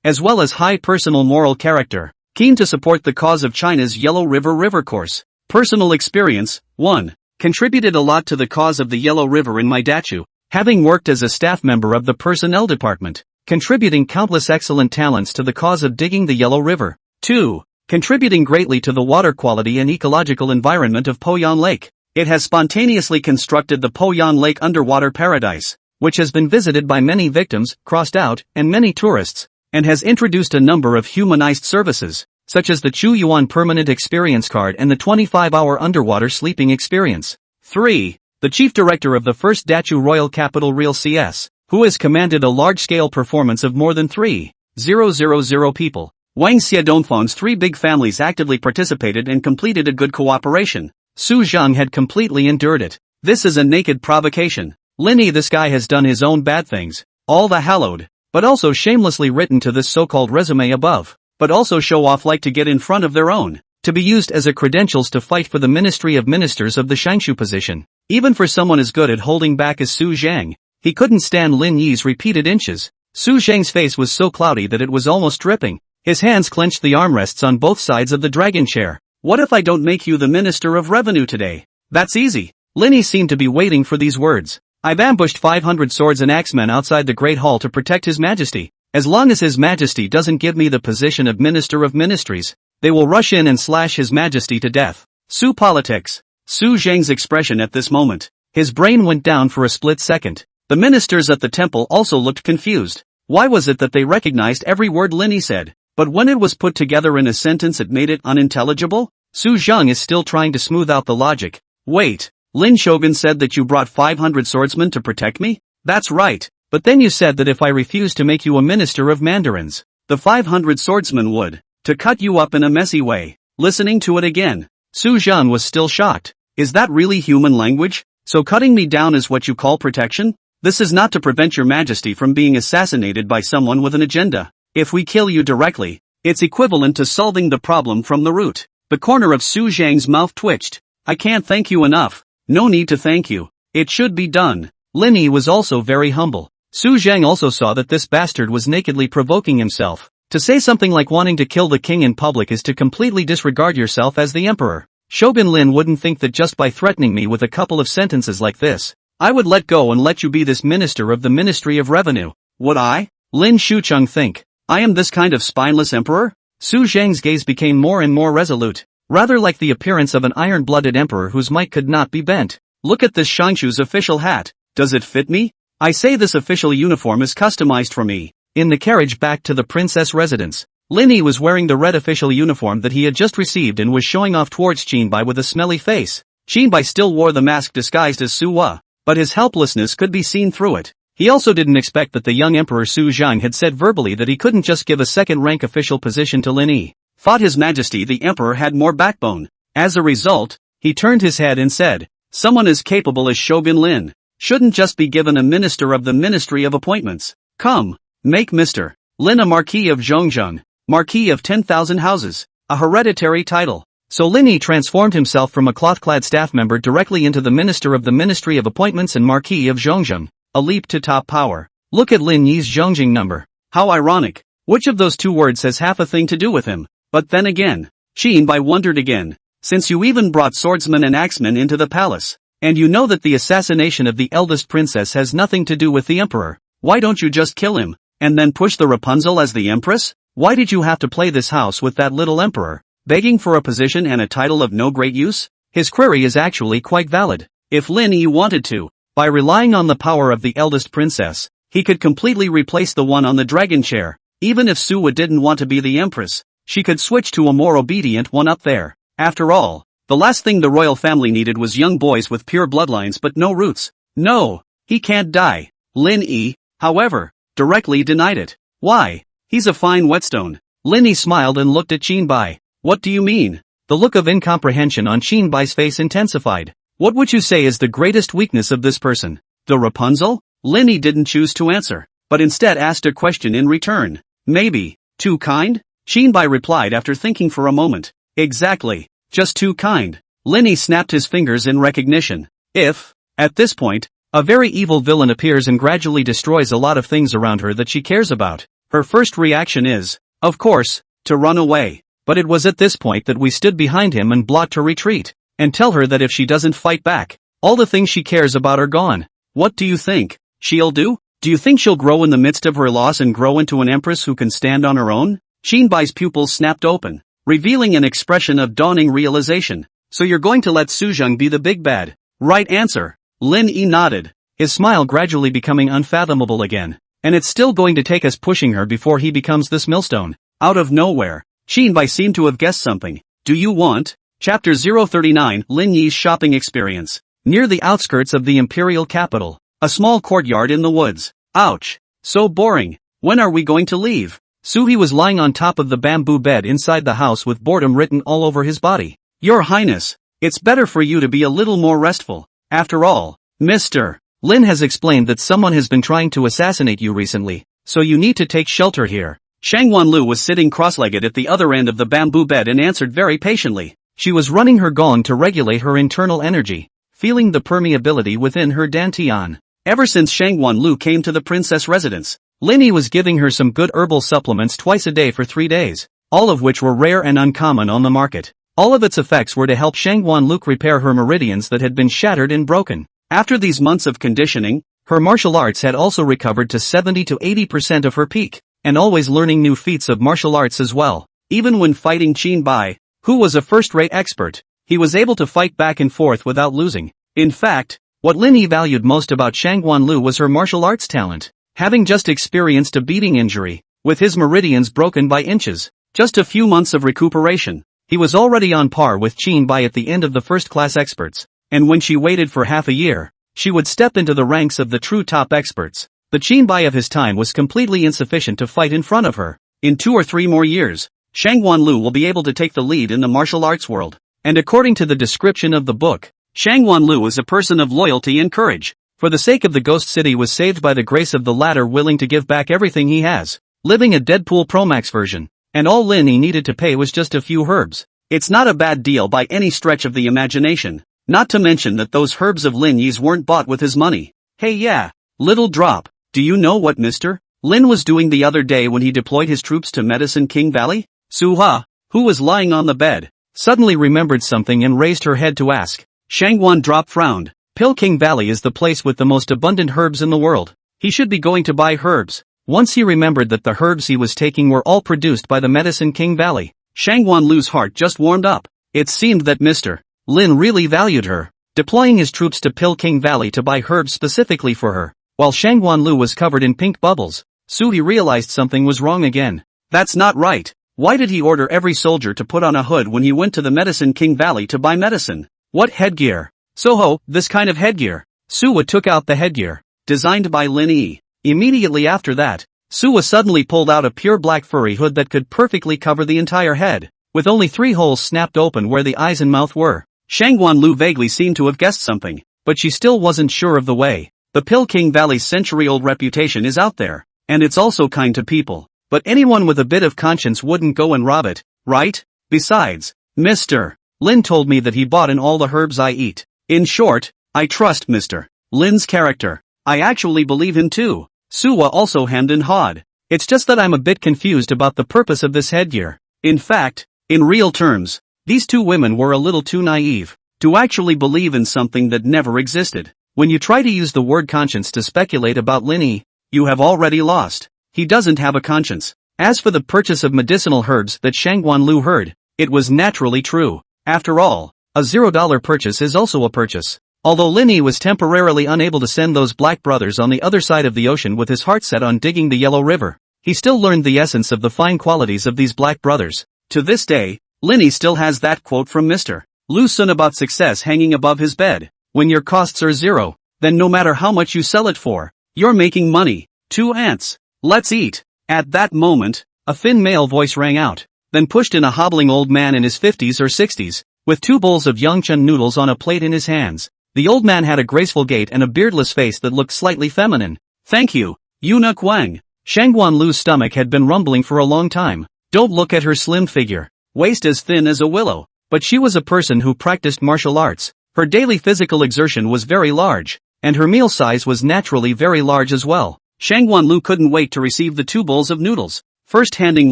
as well as high personal moral character. Keen to support the cause of China's Yellow River course. Personal experience, 1. Contributed a lot to the cause of the Yellow River in my dachu, having worked as a staff member of the personnel department, contributing countless excellent talents to the cause of digging the Yellow River. 2. Contributing greatly to the water quality and ecological environment of Poyan Lake. It has spontaneously constructed the Poyan Lake underwater paradise, which has been visited by many victims, crossed out, and many tourists, and has introduced a number of humanized services, such as the Chu Yuan Permanent Experience Card and the 25-hour underwater sleeping experience. 3. The chief director of the first Dachu Royal Capital Real CS, who has commanded a large-scale performance of more than 3,000 people. Wang Xiadongfang's 3 big families actively participated and completed a good cooperation. Su Zhang had completely endured it. This is a naked provocation. Lin Yi, this guy has done his own bad things, all the hallowed, but also shamelessly written to this so-called resume above, but also show off like to get in front of their own, to be used as a credentials to fight for the Ministry of Ministers of the Shangshu position. Even for someone as good at holding back as Su Zhang, he couldn't stand Lin Yi's repeated inches. Su Zhang's face was so cloudy that it was almost dripping. His hands clenched the armrests on both sides of the dragon chair. What if I don't make you the Minister of Revenue today? That's easy. Lin Yi seemed to be waiting for these words. I've ambushed 500 swords and axemen outside the Great Hall to protect His Majesty. As long as His Majesty doesn't give me the position of Minister of Ministries, they will rush in and slash His Majesty to death. Su politics. Su Zhang's expression at this moment. His brain went down for a split second. The ministers at the temple also looked confused. Why was it that they recognized every word Lin Yi said, but when it was put together in a sentence it made it unintelligible? Su Zhang is still trying to smooth out the logic. Wait, Lin Shogun said that you brought 500 swordsmen to protect me? That's right, but then you said that if I refused to make you a minister of mandarins, the 500 swordsmen would, to cut you up in a messy way. Listening to it again, Su Zhang was still shocked. Is that really human language? So cutting me down is what you call protection? This is not to prevent your majesty from being assassinated by someone with an agenda. If we kill you directly, it's equivalent to solving the problem from the root. The corner of Su Zhang's mouth twitched. I can't thank you enough. No need to thank you. It should be done. Lin Yi was also very humble. Su Zhang also saw that this bastard was nakedly provoking himself. To say something like wanting to kill the king in public is to completely disregard yourself as the emperor. Shogun Lin wouldn't think that just by threatening me with a couple of sentences like this, I would let go and let you be this minister of the Ministry of Revenue. Would I? Lin Xucheng think. I am this kind of spineless emperor? Su Zhang's gaze became more and more resolute, rather like the appearance of an iron-blooded emperor whose might could not be bent. Look at this Shangshu's official hat. Does it fit me? I say this official uniform is customized for me. In the carriage back to the princess residence, Lin Yi was wearing the red official uniform that he had just received and was showing off towards Qinbai with a smelly face. Qinbai still wore the mask disguised as Su Wa, but his helplessness could be seen through it. He also didn't expect that the young emperor Su Zhang had said verbally that he couldn't just give a second-rank official position to Lin Yi. thought His Majesty the Emperor had more backbone. As a result, he turned his head and said, someone as capable as Shogun Lin shouldn't just be given a minister of the Ministry of Appointments. Come, make Mr. Lin a Marquis of Zhongzheng, Marquis of 10,000 Houses, a hereditary title. So Lin Yi transformed himself from a cloth-clad staff member directly into the Minister of the Ministry of Appointments and Marquis of Zhongzheng, a leap to top power. Look at Lin Yi's Zhongzheng number. How ironic. Which of those two words has half a thing to do with him? But then again, Qin Bai wondered again. Since you even brought swordsmen and axemen into the palace, and you know that the assassination of the eldest princess has nothing to do with the emperor, why don't you just kill him, and then push the Rapunzel as the empress? Why did you have to play this house with that little emperor, begging for a position and a title of no great use? His query is actually quite valid. If Lin Yi wanted to, by relying on the power of the eldest princess, he could completely replace the one on the dragon chair. Even if Suwa didn't want to be the empress, she could switch to a more obedient one up there. After all, the last thing the royal family needed was young boys with pure bloodlines but no roots. No, he can't die. Lin Yi, however, directly denied it. Why? He's a fine whetstone. Lin Yi smiled and looked at Qin Bai. What do you mean? The look of incomprehension on Qin Bai's face intensified. What would you say is the greatest weakness of this person? The Rapunzel? Lin Yi didn't choose to answer, but instead asked a question in return. Maybe, too kind? Qin Bai replied after thinking for a moment. Exactly, just too kind. Lin Yi snapped his fingers in recognition. If, at this point, a very evil villain appears and gradually destroys a lot of things around her that she cares about, her first reaction is, of course, to run away. But it was at this point that we stood behind him and blocked her retreat, and tell her that if she doesn't fight back, all the things she cares about are gone. What do you think she'll do? Do you think she'll grow in the midst of her loss and grow into an empress who can stand on her own? Qin Bai's pupils snapped open, revealing an expression of dawning realization. So you're going to let Su Zheng be the big bad? Right answer. Lin Yi nodded, his smile gradually becoming unfathomable again. And it's still going to take us pushing her before he becomes this millstone. Out of nowhere, Qin Bai seemed to have guessed something. Do you want? Chapter 039 Lin Yi's shopping experience. Near the outskirts of the imperial capital, a small courtyard in the woods. Ouch. So boring. When are we going to leave? Suhi was lying on top of the bamboo bed inside the house with boredom written all over his body. Your Highness, it's better for you to be a little more restful. After all, Mr. Lin has explained that someone has been trying to assassinate you recently, so you need to take shelter here. Shang Wanlu was sitting cross-legged at the other end of the bamboo bed and answered very patiently. She was running her gong to regulate her internal energy, feeling the permeability within her dantian. Ever since Shang Wanlu came to the princess residence, Lin Yi was giving her some good herbal supplements twice a day for 3 days, all of which were rare and uncommon on the market. All of its effects were to help Shang Wanlu repair her meridians that had been shattered and broken. After these months of conditioning, her martial arts had also recovered to 70 to 80% of her peak, and always learning new feats of martial arts as well. Even when fighting Qin Bai, who was a first-rate expert, he was able to fight back and forth without losing. In fact, what Lin Yi valued most about Shang Wanlu was her martial arts talent. Having just experienced a beating injury, with his meridians broken by inches, just a few months of recuperation, he was already on par with Qin Bai at the end of the first-class experts, and when she waited for half a year, she would step into the ranks of the true top experts. The Qin Bai of his time was completely insufficient to fight in front of her. In 2 or 3 more years, Shang Wanlu will be able to take the lead in the martial arts world, and according to the description of the book, Shang Wanlu is a person of loyalty and courage. For the sake of the ghost city was saved by the grace of the latter willing to give back everything he has, living a Deadpool Pro Max version, and all Lin Yi needed to pay was just a few herbs. It's not a bad deal by any stretch of the imagination, not to mention that those herbs of Lin Yi's weren't bought with his money. Hey yeah, little drop, do you know what Mr. Lin was doing the other day when he deployed his troops to Medicine King Valley? Suha, who was lying on the bed, suddenly remembered something and raised her head to ask. Shang Wan Drop frowned. Pill King Valley is the place with the most abundant herbs in the world. He should be going to buy herbs. Once he remembered that the herbs he was taking were all produced by the Medicine King Valley, Shang Wanlu's heart just warmed up. It seemed that Mr. Lin really valued her, deploying his troops to Pill King Valley to buy herbs specifically for her. While Shang Wanlu was covered in pink bubbles, Suhi realized something was wrong again. That's not right. Why did he order every soldier to put on a hood when he went to the Medicine King Valley to buy medicine? What headgear? Soho, this kind of headgear. Suwa took out the headgear, designed by Lin Yi. Immediately after that, Suwa suddenly pulled out a pure black furry hood that could perfectly cover the entire head. with only 3 holes snapped open where the eyes and mouth were. Shangguan Lu vaguely seemed to have guessed something, but she still wasn't sure of the way. The Peking Valley's century-old reputation is out there, and it's also kind to people. But anyone with a bit of conscience wouldn't go and rob it, right? Besides, Mr. Lin told me that he bought in all the herbs I eat. In short, I trust Mr. Lin's character. I actually believe him too. Suwa also hemmed and hawed. It's just that I'm a bit confused about the purpose of this headgear. In fact, in real terms, these 2 women were a little too naive to actually believe in something that never existed. When you try to use the word conscience to speculate about Lin, you have already lost. He doesn't have a conscience. As for the purchase of medicinal herbs that Shangguan Lu heard, it was naturally true. After all, a $0 purchase is also a purchase. Although Lin was temporarily unable to send those black brothers on the other side of the ocean with his heart set on digging the Yellow River, he still learned the essence of the fine qualities of these black brothers. To this day, Lin still has that quote from Mr. Lu Sun about success hanging above his bed. When your costs are 0, then no matter how much you sell it for, you're making money. 2 ants. Let's eat. At that moment, a thin male voice rang out, then pushed in a hobbling old man in his 50s or 60s, with 2 bowls of Yangchun noodles on a plate in his hands. The old man had a graceful gait and a beardless face that looked slightly feminine. Thank you, Eunuch Wang. Shangguan Lu's stomach had been rumbling for a long time. Don't look at her slim figure, waist as thin as a willow. But she was a person who practiced martial arts. Her daily physical exertion was very large, and her meal size was naturally very large as well. Shangguan Lu couldn't wait to receive the 2 bowls of noodles, first handing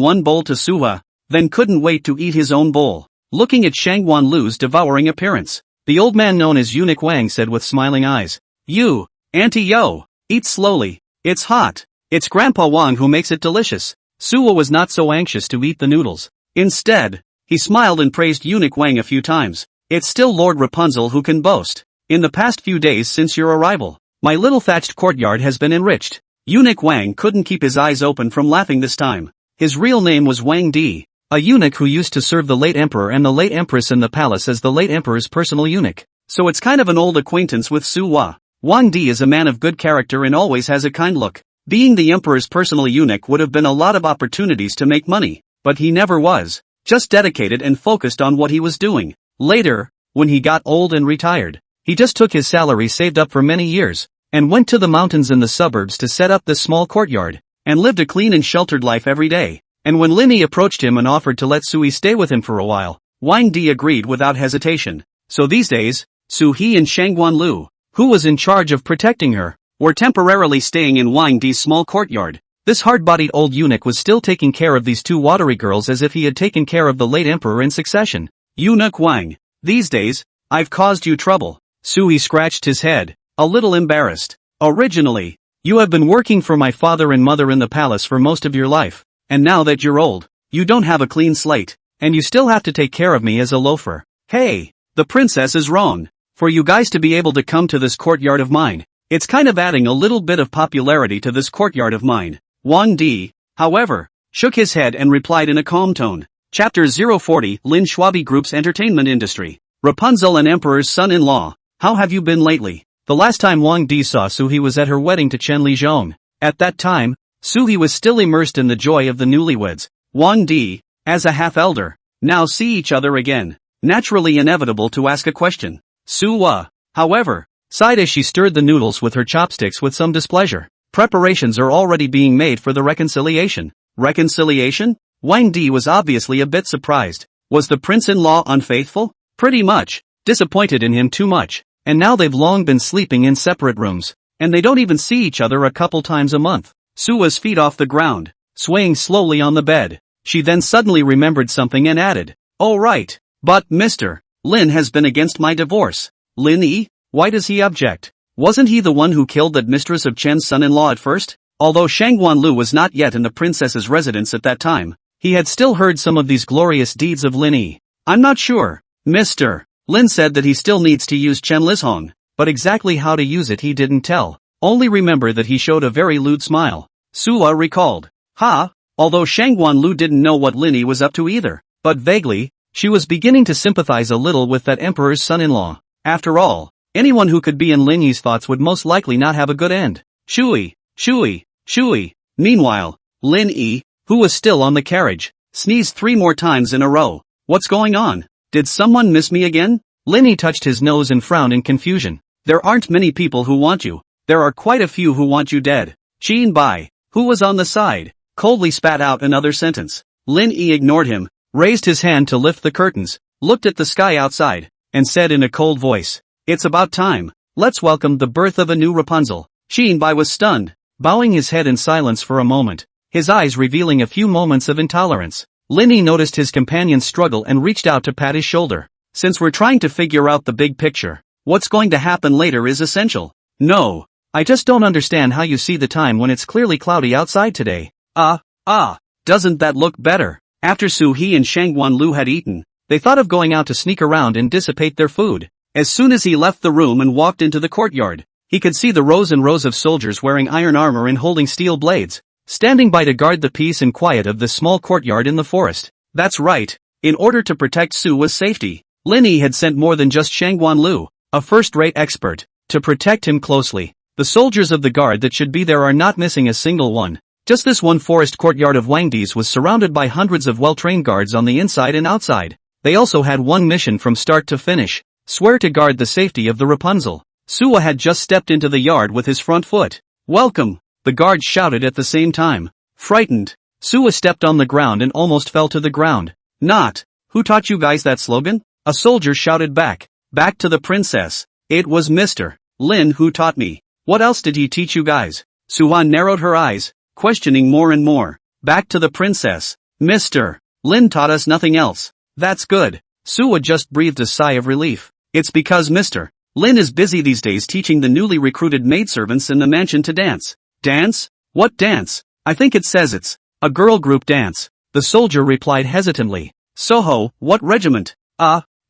1 bowl to Suha, then couldn't wait to eat his own bowl. Looking at Shangguan Lu's devouring appearance, the old man known as Eunuch Wang said with smiling eyes, "You, Auntie Yo, eat slowly, it's hot. It's Grandpa Wang who makes it delicious." Suha was not so anxious to eat the noodles. Instead, he smiled and praised Eunuch Wang a few times. "It's still Lord Rapunzel who can boast. In the past few days since your arrival, my little thatched courtyard has been enriched." Eunuch Wang couldn't keep his eyes open from laughing this time. His real name was Wang Di, a eunuch who used to serve the late emperor and the late empress in the palace as the late emperor's personal eunuch. So it's kind of an old acquaintance with Su Hua. Wang Di is a man of good character and always has a kind look. Being the emperor's personal eunuch would have been a lot of opportunities to make money, but he never was, just dedicated and focused on what he was doing. Later, when he got old and retired, he just took his salary saved up for many years, and went to the mountains in the suburbs to set up this small courtyard, and lived a clean and sheltered life every day. And when Linny approached him and offered to let Sui stay with him for a while, Wang Di agreed without hesitation. So these days, Su He and Shangguan Lu, who was in charge of protecting her, were temporarily staying in Wang Di's small courtyard. This hard-bodied old eunuch was still taking care of these two watery girls as if he had taken care of the late emperor in succession. Eunuch Wang, these days, I've caused you trouble. Sui scratched his head, a little embarrassed. Originally, you have been working for my father and mother in the palace for most of your life, and now that you're old, you don't have a clean slate, and you still have to take care of me as a loafer. Hey, the princess is wrong. For you guys to be able to come to this courtyard of mine, it's kind of adding a little bit of popularity to this courtyard of mine. Wang Di, however, shook his head and replied in a calm tone. Chapter 040 Lin Schwabi Group's Entertainment Industry. Rapunzel and Emperor's son-in-law, how have you been lately? The last time Wang Di saw Suhi was at her wedding to Chen Lizhong. At that time, Suhi was still immersed in the joy of the newlyweds. Wang Di, as a half-elder, now see each other again. Naturally inevitable to ask a question. Su Hua, however, sighed as she stirred the noodles with her chopsticks with some displeasure. Preparations are already being made for the reconciliation. Reconciliation? Wang Di was obviously a bit surprised. Was the prince-in-law unfaithful? Pretty much. Disappointed in him too much. And now they've long been sleeping in separate rooms. And they don't even see each other a couple times a month. Sua's feet off the ground, swaying slowly on the bed. She then suddenly remembered something and added, "Oh right, but Mr. Lin has been against my divorce." Lin Yi? Why does he object? Wasn't he the one who killed that mistress of Chen's son-in-law at first? Although Shangguan Lu was not yet in the princess's residence at that time, he had still heard some of these glorious deeds of Lin Yi. I'm not sure. Mr. Lin said that he still needs to use Chen Lizhong, but exactly how to use it he didn't tell. Only remember that he showed a very lewd smile. Sua recalled. Although Shangguan Lu didn't know what Lin Yi was up to either, but vaguely, she was beginning to sympathize a little with that emperor's son-in-law. After all, anyone who could be in Lin Yi's thoughts would most likely not have a good end. Shui. Meanwhile, Lin Yi, who was still on the carriage, sneezed 3 more times in a row. What's going on? Did someone miss me again? Linny touched his nose and frowned in confusion. There aren't many people who want you. There are quite a few who want you dead. Jean Bai, who was on the side, coldly spat out another sentence. Lin Yi ignored him, raised his hand to lift the curtains, looked at the sky outside, and said in a cold voice, "It's about time. Let's welcome the birth of a new Rapunzel." Jean Bai was stunned, bowing his head in silence for a moment, his eyes revealing a few moments of intolerance. Lin Yi noticed his companion's struggle and reached out to pat his shoulder. "Since we're trying to figure out the big picture, what's going to happen later is essential." "No. I just don't understand how you see the time when it's clearly cloudy outside today." Doesn't that look better?" After Su He and Shangguan Lu had eaten, they thought of going out to sneak around and dissipate their food. As soon as he left the room and walked into the courtyard, he could see the rows and rows of soldiers wearing iron armor and holding steel blades, standing by to guard the peace and quiet of this small courtyard in the forest. That's right. In order to protect Su's safety, Lin Yi had sent more than just Shangguan Lu, a first-rate expert, to protect him closely. The soldiers of the guard that should be there are not missing a single one. Just this one forest courtyard of Wangdi's was surrounded by hundreds of well-trained guards on the inside and outside. They also had one mission from start to finish: swear to guard the safety of the Rapunzel. Suwa had just stepped into the yard with his front foot. "Welcome!" the guards shouted at the same time. Frightened, Suwa stepped on the ground and almost fell to the ground. "Not! Who taught you guys that slogan?" a soldier shouted back. "Back to the princess." "It was Mr. Lin who taught me." "What else did he teach you guys?" Suwan narrowed her eyes, questioning more and more. "Back to the princess. Mr. Lin taught us nothing else." "That's good." Suwa just breathed a sigh of relief. "It's because Mr. Lin is busy these days teaching the newly recruited maidservants in the mansion to dance." "Dance? What dance?" "I think it says it's a girl group dance," the soldier replied hesitantly. "Soho, what regiment?"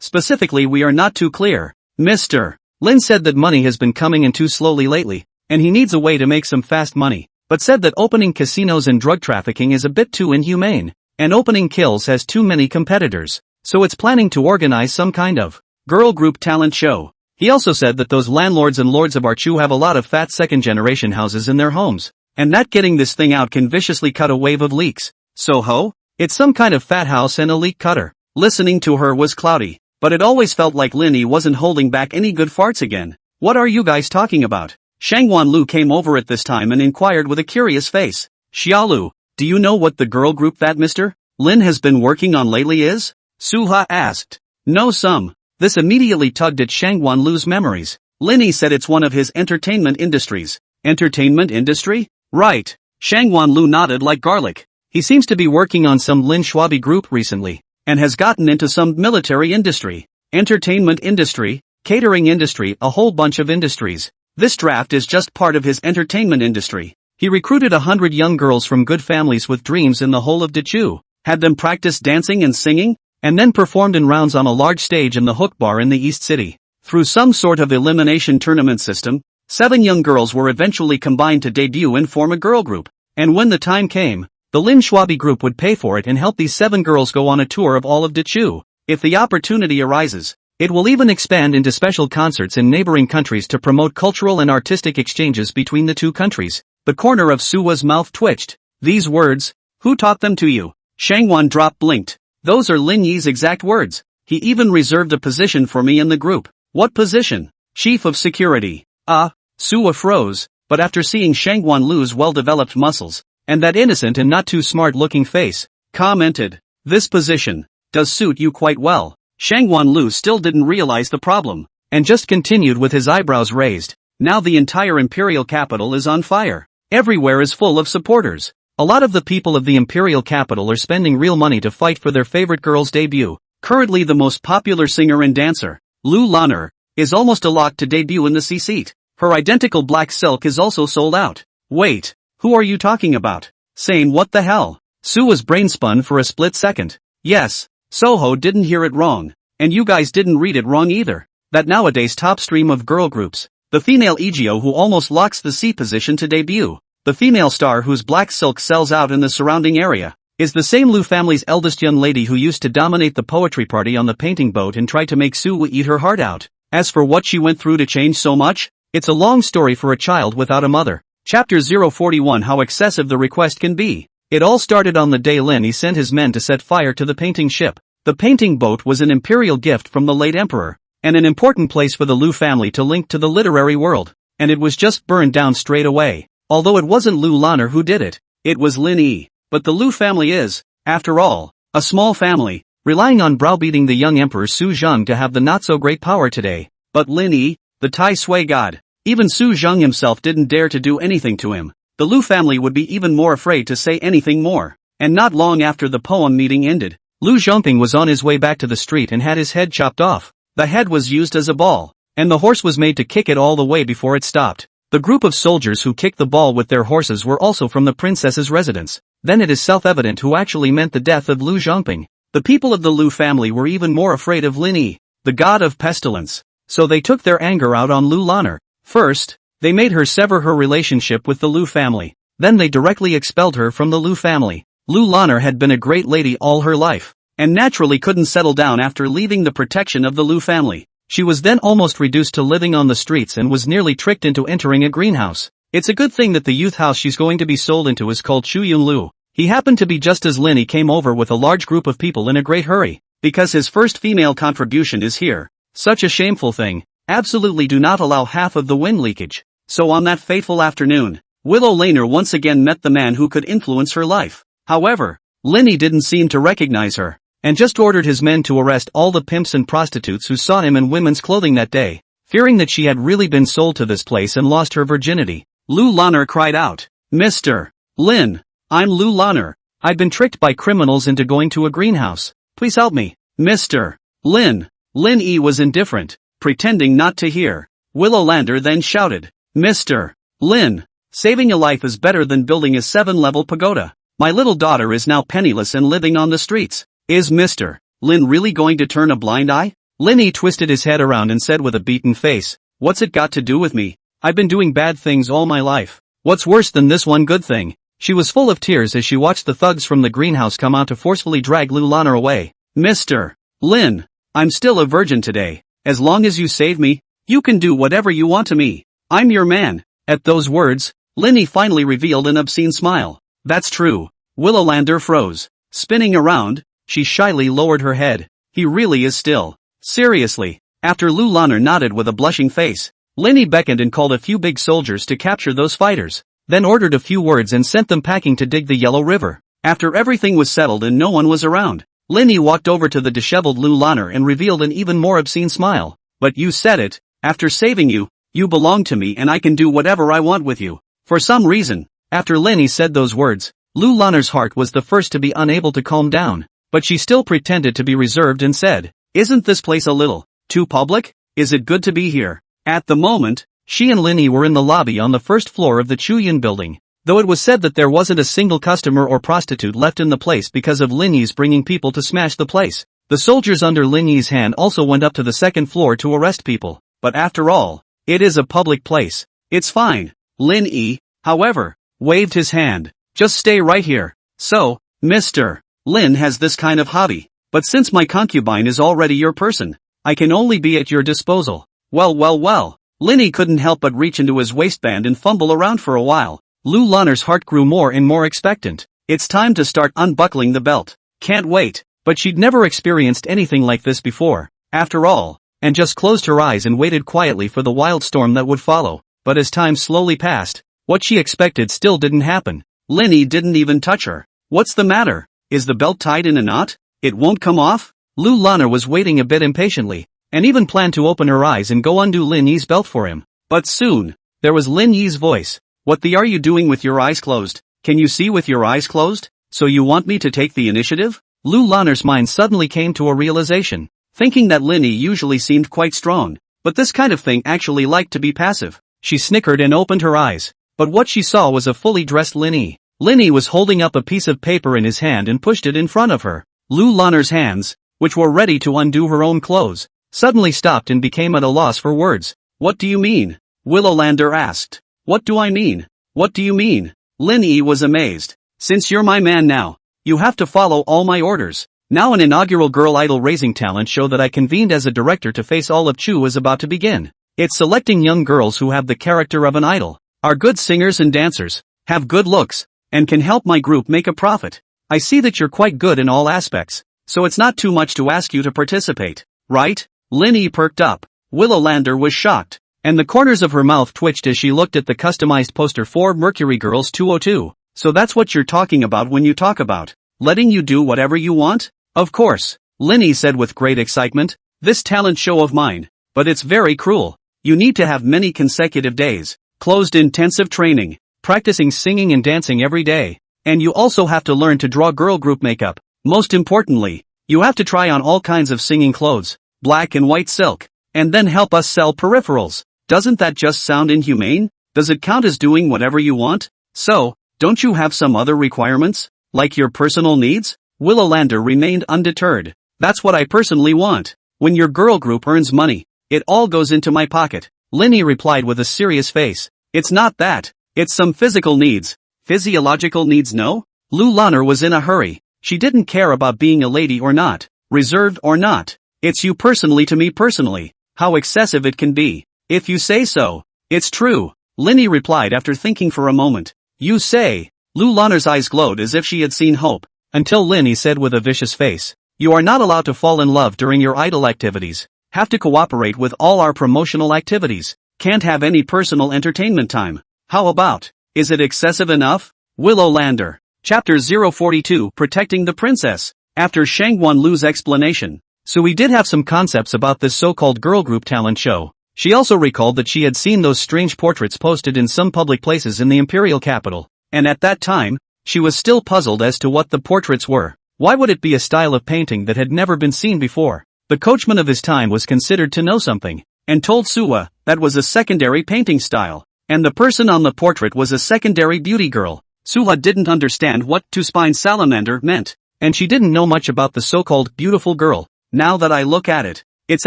Specifically we are not too clear." Mr. Lin said that money has been coming in too slowly lately, and he needs a way to make some fast money, but said that opening casinos and drug trafficking is a bit too inhumane, and opening kills has too many competitors, so it's planning to organize some kind of girl group talent show. He also said that those landlords and lords of Archu have a lot of fat second-generation houses in their homes, and that getting this thing out can viciously cut a wave of leaks. Soho? It's some kind of fat house and a leak cutter. Listening to her was cloudy, but it always felt like Linny wasn't holding back any good farts again. "What are you guys talking about?" Shangguan Lu came over at this time and inquired with a curious face. "Xiaolu, do you know what the girl group that Mr. Lin has been working on lately is?" Suha asked. "No some." This immediately tugged at Shangguan Lu's memories. Linny said it's one of his entertainment industries. Entertainment industry? Right. Shangguan Lu nodded like garlic. He seems to be working on some Lin Schwabi group recently, and has gotten into some military industry. Entertainment industry, catering industry, a whole bunch of industries. This draft is just part of his entertainment industry. He recruited 100 young girls from good families with dreams in the whole of Dechu, had them practice dancing and singing, and then performed in rounds on a large stage in the Hook Bar in the East City. Through some sort of elimination tournament system, 7 young girls were eventually combined to debut and form a girl group, and when the time came, the Lin Schwabi group would pay for it and help these 7 girls go on a tour of all of Dechu. If the opportunity arises, it will even expand into special concerts in neighboring countries to promote cultural and artistic exchanges between the two countries. The corner of Suwa's mouth twitched. These words, who taught them to you? Shangguan drop blinked. Those are Lin Yi's exact words. He even reserved a position for me in the group. What position? Chief of Security. Suwa froze, but after seeing Shangguan Lu's well-developed muscles, and that innocent and not too smart-looking face, commented, this position does suit you quite well. Shangguan Lu still didn't realize the problem, and just continued with his eyebrows raised. Now the entire imperial capital is on fire. Everywhere is full of supporters. A lot of the people of the imperial capital are spending real money to fight for their favorite girl's debut. Currently the most popular singer and dancer, Lu Lan'er, is almost a lock to debut in the C-seat. Her identical black silk is also sold out. Wait, who are you talking about? Saying what the hell? Suwa's brain spun for a split second. Yes, Soho didn't hear it wrong. And you guys didn't read it wrong either. That nowadays top stream of girl groups, the female Egyo who almost locks the C position to debut, the female star whose black silk sells out in the surrounding area, is the same Lu family's eldest young lady who used to dominate the poetry party on the painting boat and try to make Suwa eat her heart out. As for what she went through to change so much, it's a long story for a child without a mother. Chapter 041 How excessive the request can be. It all started on the day Lin Yi sent his men to set fire to the painting ship. The painting boat was an imperial gift from the late emperor, and an important place for the Lu family to link to the literary world, and it was just burned down straight away. Although it wasn't Lu Lanner who did it, it was Lin Yi. But the Lu family is, after all, a small family, relying on browbeating the young emperor Su Zheng to have the not-so-great power today. But Lin Yi, the Tai Sui god, even Su Zheng himself didn't dare to do anything to him. The Lu family would be even more afraid to say anything more. And not long after the poem meeting ended, Lu Zhongping was on his way back to the street and had his head chopped off. The head was used as a ball, and the horse was made to kick it all the way before it stopped. The group of soldiers who kicked the ball with their horses were also from the princess's residence. Then it is self-evident who actually meant the death of Lu Zhongping. The people of the Lu family were even more afraid of Lin Yi, the god of pestilence. So they took their anger out on Lu Lanner. First, they made her sever her relationship with the Lu family. Then they directly expelled her from the Lu family. Lu Lanner had been a great lady all her life, and naturally couldn't settle down after leaving the protection of the Lu family. She was then almost reduced to living on the streets and was nearly tricked into entering a greenhouse. It's a good thing that the youth house she's going to be sold into is called Chuyun Lu. He happened to be just as Lin Yi came over with a large group of people in a great hurry, because his first female contribution is here. Such a shameful thing. Absolutely do not allow half of the wind leakage. So on that fateful afternoon, Willow Laner once again met the man who could influence her life. However, Lin Yi didn't seem to recognize her, and just ordered his men to arrest all the pimps and prostitutes who saw him in women's clothing that day. Fearing that she had really been sold to this place and lost her virginity, Lu Lanner cried out, "Mr. Lin, I'm Lu Lanner. I've been tricked by criminals into going to a greenhouse. Please help me, Mr. Lin." Lin Yi was indifferent, pretending not to hear. Willow Lander then shouted, "Mr. Lin, saving a life is better than building a 7-level pagoda. My little daughter is now penniless and living on the streets. Is Mr. Lin really going to turn a blind eye?" Lin Yi twisted his head around and said with a beaten face, "What's it got to do with me? I've been doing bad things all my life. What's worse than this one good thing?" She was full of tears as she watched the thugs from the greenhouse come out to forcefully drag Lu Lanner away. "Mr. Lin, I'm still a virgin today. As long as you save me, you can do whatever you want to me. I'm your man." At those words, Lin Yi finally revealed an obscene smile. "That's true." Willow Lander froze. Spinning around, she shyly lowered her head. "He really is still. Seriously." After Lu Lanner nodded with a blushing face, Lin Yi beckoned and called a few big soldiers to capture those fighters, then ordered a few words and sent them packing to dig the Yellow River. After everything was settled and no one was around, Lin Yi walked over to the disheveled Lu Lanner and revealed an even more obscene smile. "But you said it, after saving you, you belong to me and I can do whatever I want with you." For some reason, after Lin Yi said those words, Lu Lanner's heart was the first to be unable to calm down, but she still pretended to be reserved and said, "Isn't this place a little too public? Is it good to be here?" At the moment, she and Lin Yi were in the lobby on the first floor of the Chuyun building, though it was said that there wasn't a single customer or prostitute left in the place because of Lin Yi's bringing people to smash the place. The soldiers under Lin Yi's hand also went up to the second floor to arrest people, but after all, it is a public place. It's fine. Lin Yi, however, waved his hand. "Just stay right here." "So, Mr. Lin has this kind of hobby, but since my concubine is already your person, I can only be at your disposal." Well. Lin Yi couldn't help but reach into his waistband and fumble around for a while. Lu Lanner's heart grew more and more expectant. It's time to start unbuckling the belt. Can't wait. But she'd never experienced anything like this before, after all, and just closed her eyes and waited quietly for the wild storm that would follow. But as time slowly passed, what she expected still didn't happen. Lin Yi didn't even touch her. "What's the matter? Is the belt tied in a knot? It won't come off?" Lu Lanner was waiting a bit impatiently, and even planned to open her eyes and go undo Lin Yi's belt for him. But soon, there was Lin Yi's voice. "What the are you doing with your eyes closed? Can you see with your eyes closed? So you want me to take the initiative?" Lu Lanner's mind suddenly came to a realization, thinking that Lin Yi usually seemed quite strong, but this kind of thing actually liked to be passive. She snickered and opened her eyes, but what she saw was a fully dressed Lin Yi. Lin Yi was holding up a piece of paper in his hand and pushed it in front of her. Lu Lanner's hands, which were ready to undo her own clothes, suddenly stopped and became at a loss for words. "What do you mean?" Willow Lander asked. "What do I mean? What do you mean?" Lin Yi was amazed. "Since you're my man now, you have to follow all my orders. Now an inaugural girl idol raising talent show that I convened as a director to face all of Chu is about to begin. It's selecting young girls who have the character of an idol, are good singers and dancers, have good looks, and can help my group make a profit. I see that you're quite good in all aspects. so it's not too much to ask you to participate, right? Lin Yi perked up. Willow Lander was shocked, and the corners of her mouth twitched as she looked at the customized poster for Mercury Girls 202. So that's what you're talking about when you talk about letting you do whatever you want? Of course, Lin Yi said with great excitement. This talent show of mine, but it's very cruel. You need to have many consecutive days, closed intensive training, practicing singing and dancing every day, and you also have to learn to draw girl group makeup. Most importantly, you have to try on all kinds of singing clothes, black and white silk, and then help us sell peripherals. Doesn't that just sound inhumane? Does it count as doing whatever you want? So, don't you have some other requirements, like your personal needs? Willow Lander remained undeterred. That's what I personally want. When your girl group earns money, it all goes into my pocket. Lin Yi replied with a serious face. It's not that. It's some physical needs. Physiological needs, no? Lu Lanner was in a hurry. She didn't care about being a lady or not, reserved or not. It's you personally to me personally. How excessive it can be. If you say so. It's true, Lin Yi replied after thinking for a moment. You say. Lu Lanner's eyes glowed as if she had seen hope. Until Lin Yi said with a vicious face. You are not allowed to fall in love during your idol activities. Have to cooperate with all our promotional activities. Can't have any personal entertainment time. How about? Is it excessive enough? Willow Lander. Chapter 042 Protecting the Princess. After Shangguan Lu's explanation, Sui did have some concepts about this so-called girl group talent show. She also recalled that she had seen those strange portraits posted in some public places in the imperial capital, and at that time, she was still puzzled as to what the portraits were. Why would it be a style of painting that had never been seen before? The coachman of his time was considered to know something, and told Suwa that was a secondary painting style, and the person on the portrait was a secondary beauty girl. Suwa didn't understand what two spine salamander meant, and she didn't know much about the so-called beautiful girl. Now that I look at it, it's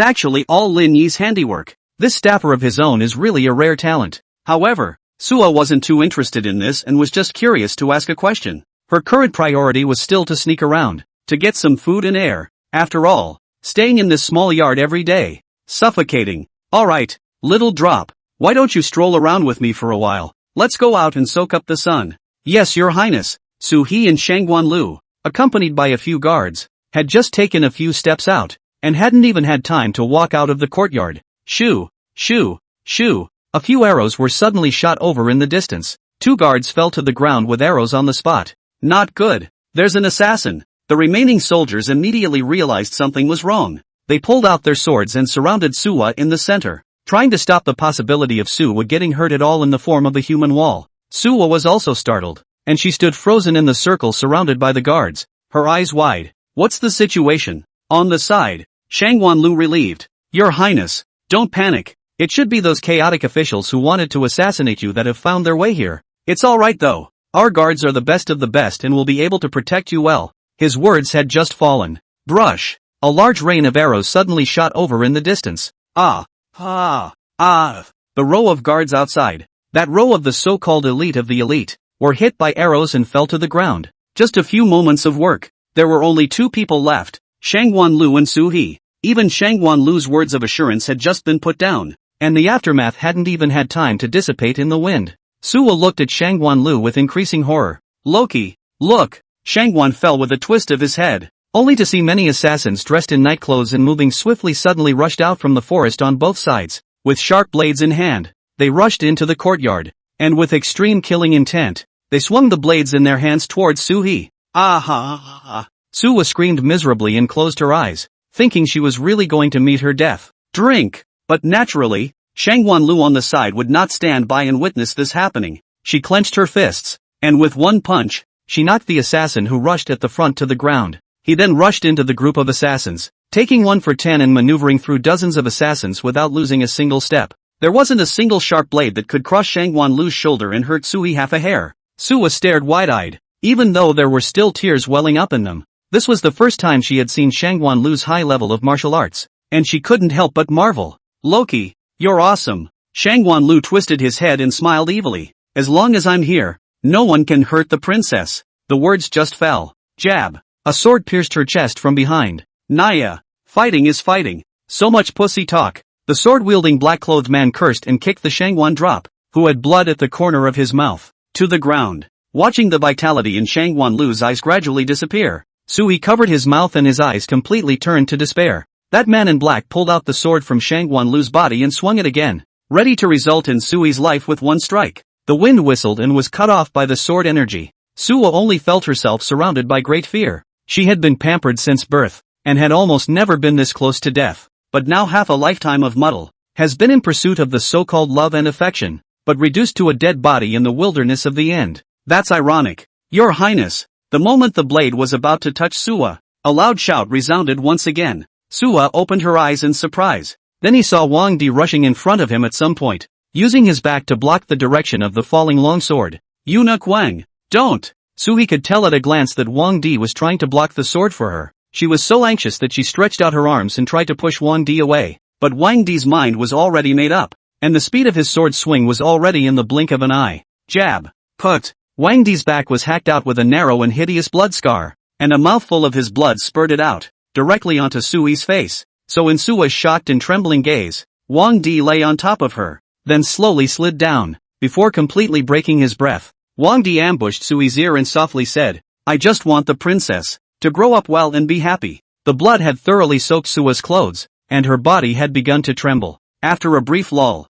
actually all Lin Yi's handiwork. This staffer of his own is really a rare talent. However, Suwa wasn't too interested in this and was just curious to ask a question. Her current priority was still to sneak around, to get some food and air. After all, staying in this small yard every day, suffocating. Alright, little drop, why don't you stroll around with me for a while? Let's go out and soak up the sun. Yes, your highness. Su He and Shangguan Lu, accompanied by a few guards, had just taken a few steps out, and hadn't even had time to walk out of the courtyard. Shoo, shoo, shoo. A few arrows were suddenly shot over in the distance. 2 guards fell to the ground with arrows on the spot. Not good. There's an assassin. The remaining soldiers immediately realized something was wrong. They pulled out their swords and surrounded Suwa in the center, trying to stop the possibility of Suwa getting hurt at all in the form of a human wall. Suwa was also startled, and she stood frozen in the circle surrounded by the guards, her eyes wide. What's the situation? On the side, Shangguan Lu relieved. Your highness, don't panic. It should be those chaotic officials who wanted to assassinate you that have found their way here. It's alright though. Our guards are the best of the best and will be able to protect you well. His words had just fallen. Brush. A large rain of arrows suddenly shot over in the distance. The row of guards outside, that row of the so-called elite of the elite, were hit by arrows and fell to the ground. Just a few moments of work. There were only 2 people left, Shangguan Lu and Su He. Even Shangguan Lu's words of assurance had just been put down, and the aftermath hadn't even had time to dissipate in the wind. Suwa looked at Shangguan Lu with increasing horror. Loki, look! Shangguan fell with a twist of his head, only to see many assassins dressed in night clothes and moving swiftly suddenly rushed out from the forest on both sides, with sharp blades in hand. They rushed into the courtyard, and with extreme killing intent, they swung the blades in their hands towards Su He. Suwa screamed miserably and closed her eyes, thinking she was really going to meet her death. Drink! But naturally, Shangguan Lu on the side would not stand by and witness this happening. She clenched her fists, and with one punch, she knocked the assassin who rushed at the front to the ground. He then rushed into the group of assassins, taking 1 for 10 and maneuvering through dozens of assassins without losing a single step. There wasn't a single sharp blade that could cross Shangguan Lu's shoulder and hurt Sui half a hair. Suwa stared wide-eyed, even though there were still tears welling up in them. This was the first time she had seen Shangguan Lu's high level of martial arts, and she couldn't help but marvel. Loki, you're awesome. Shangguan Lu twisted his head and smiled evilly. As long as I'm here, no one can hurt the princess. The words just fell. Jab. A sword pierced her chest from behind. Naya, fighting is fighting. So much pussy talk. The sword-wielding black-clothed man cursed and kicked the Shangguan drop, who had blood at the corner of his mouth, to the ground. Watching the vitality in Shangguan Lu's eyes gradually disappear, Sui covered his mouth and his eyes completely turned to despair. That man in black pulled out the sword from Shangwan Lu's body and swung it again, ready to result in Sui's life with one strike. The wind whistled and was cut off by the sword energy. Suo only felt herself surrounded by great fear. She had been pampered since birth, and had almost never been this close to death. But now half a lifetime of muddle has been in pursuit of the so-called love and affection, but reduced to a dead body in the wilderness of the end. That's ironic. Your Highness. The moment the blade was about to touch Suwa, a loud shout resounded once again. Suwa opened her eyes in surprise. Then he saw Wang Di rushing in front of him at some point, using his back to block the direction of the falling longsword. Eunuch Wang, don't! Sui could tell at a glance that Wang Di was trying to block the sword for her. She was so anxious that she stretched out her arms and tried to push Wang Di away. But Wang Di's mind was already made up, and the speed of his sword swing was already in the blink of an eye. Jab. Put. Wang Di's back was hacked out with a narrow and hideous blood scar, and a mouthful of his blood spurted out, directly onto Sui's face. So in Sua's shocked and trembling gaze, Wang Di lay on top of her, then slowly slid down. Before completely breaking his breath, Wang Di ambushed Sui's ear and softly said, I just want the princess to grow up well and be happy. The blood had thoroughly soaked Sua's clothes, and her body had begun to tremble. After a brief lull,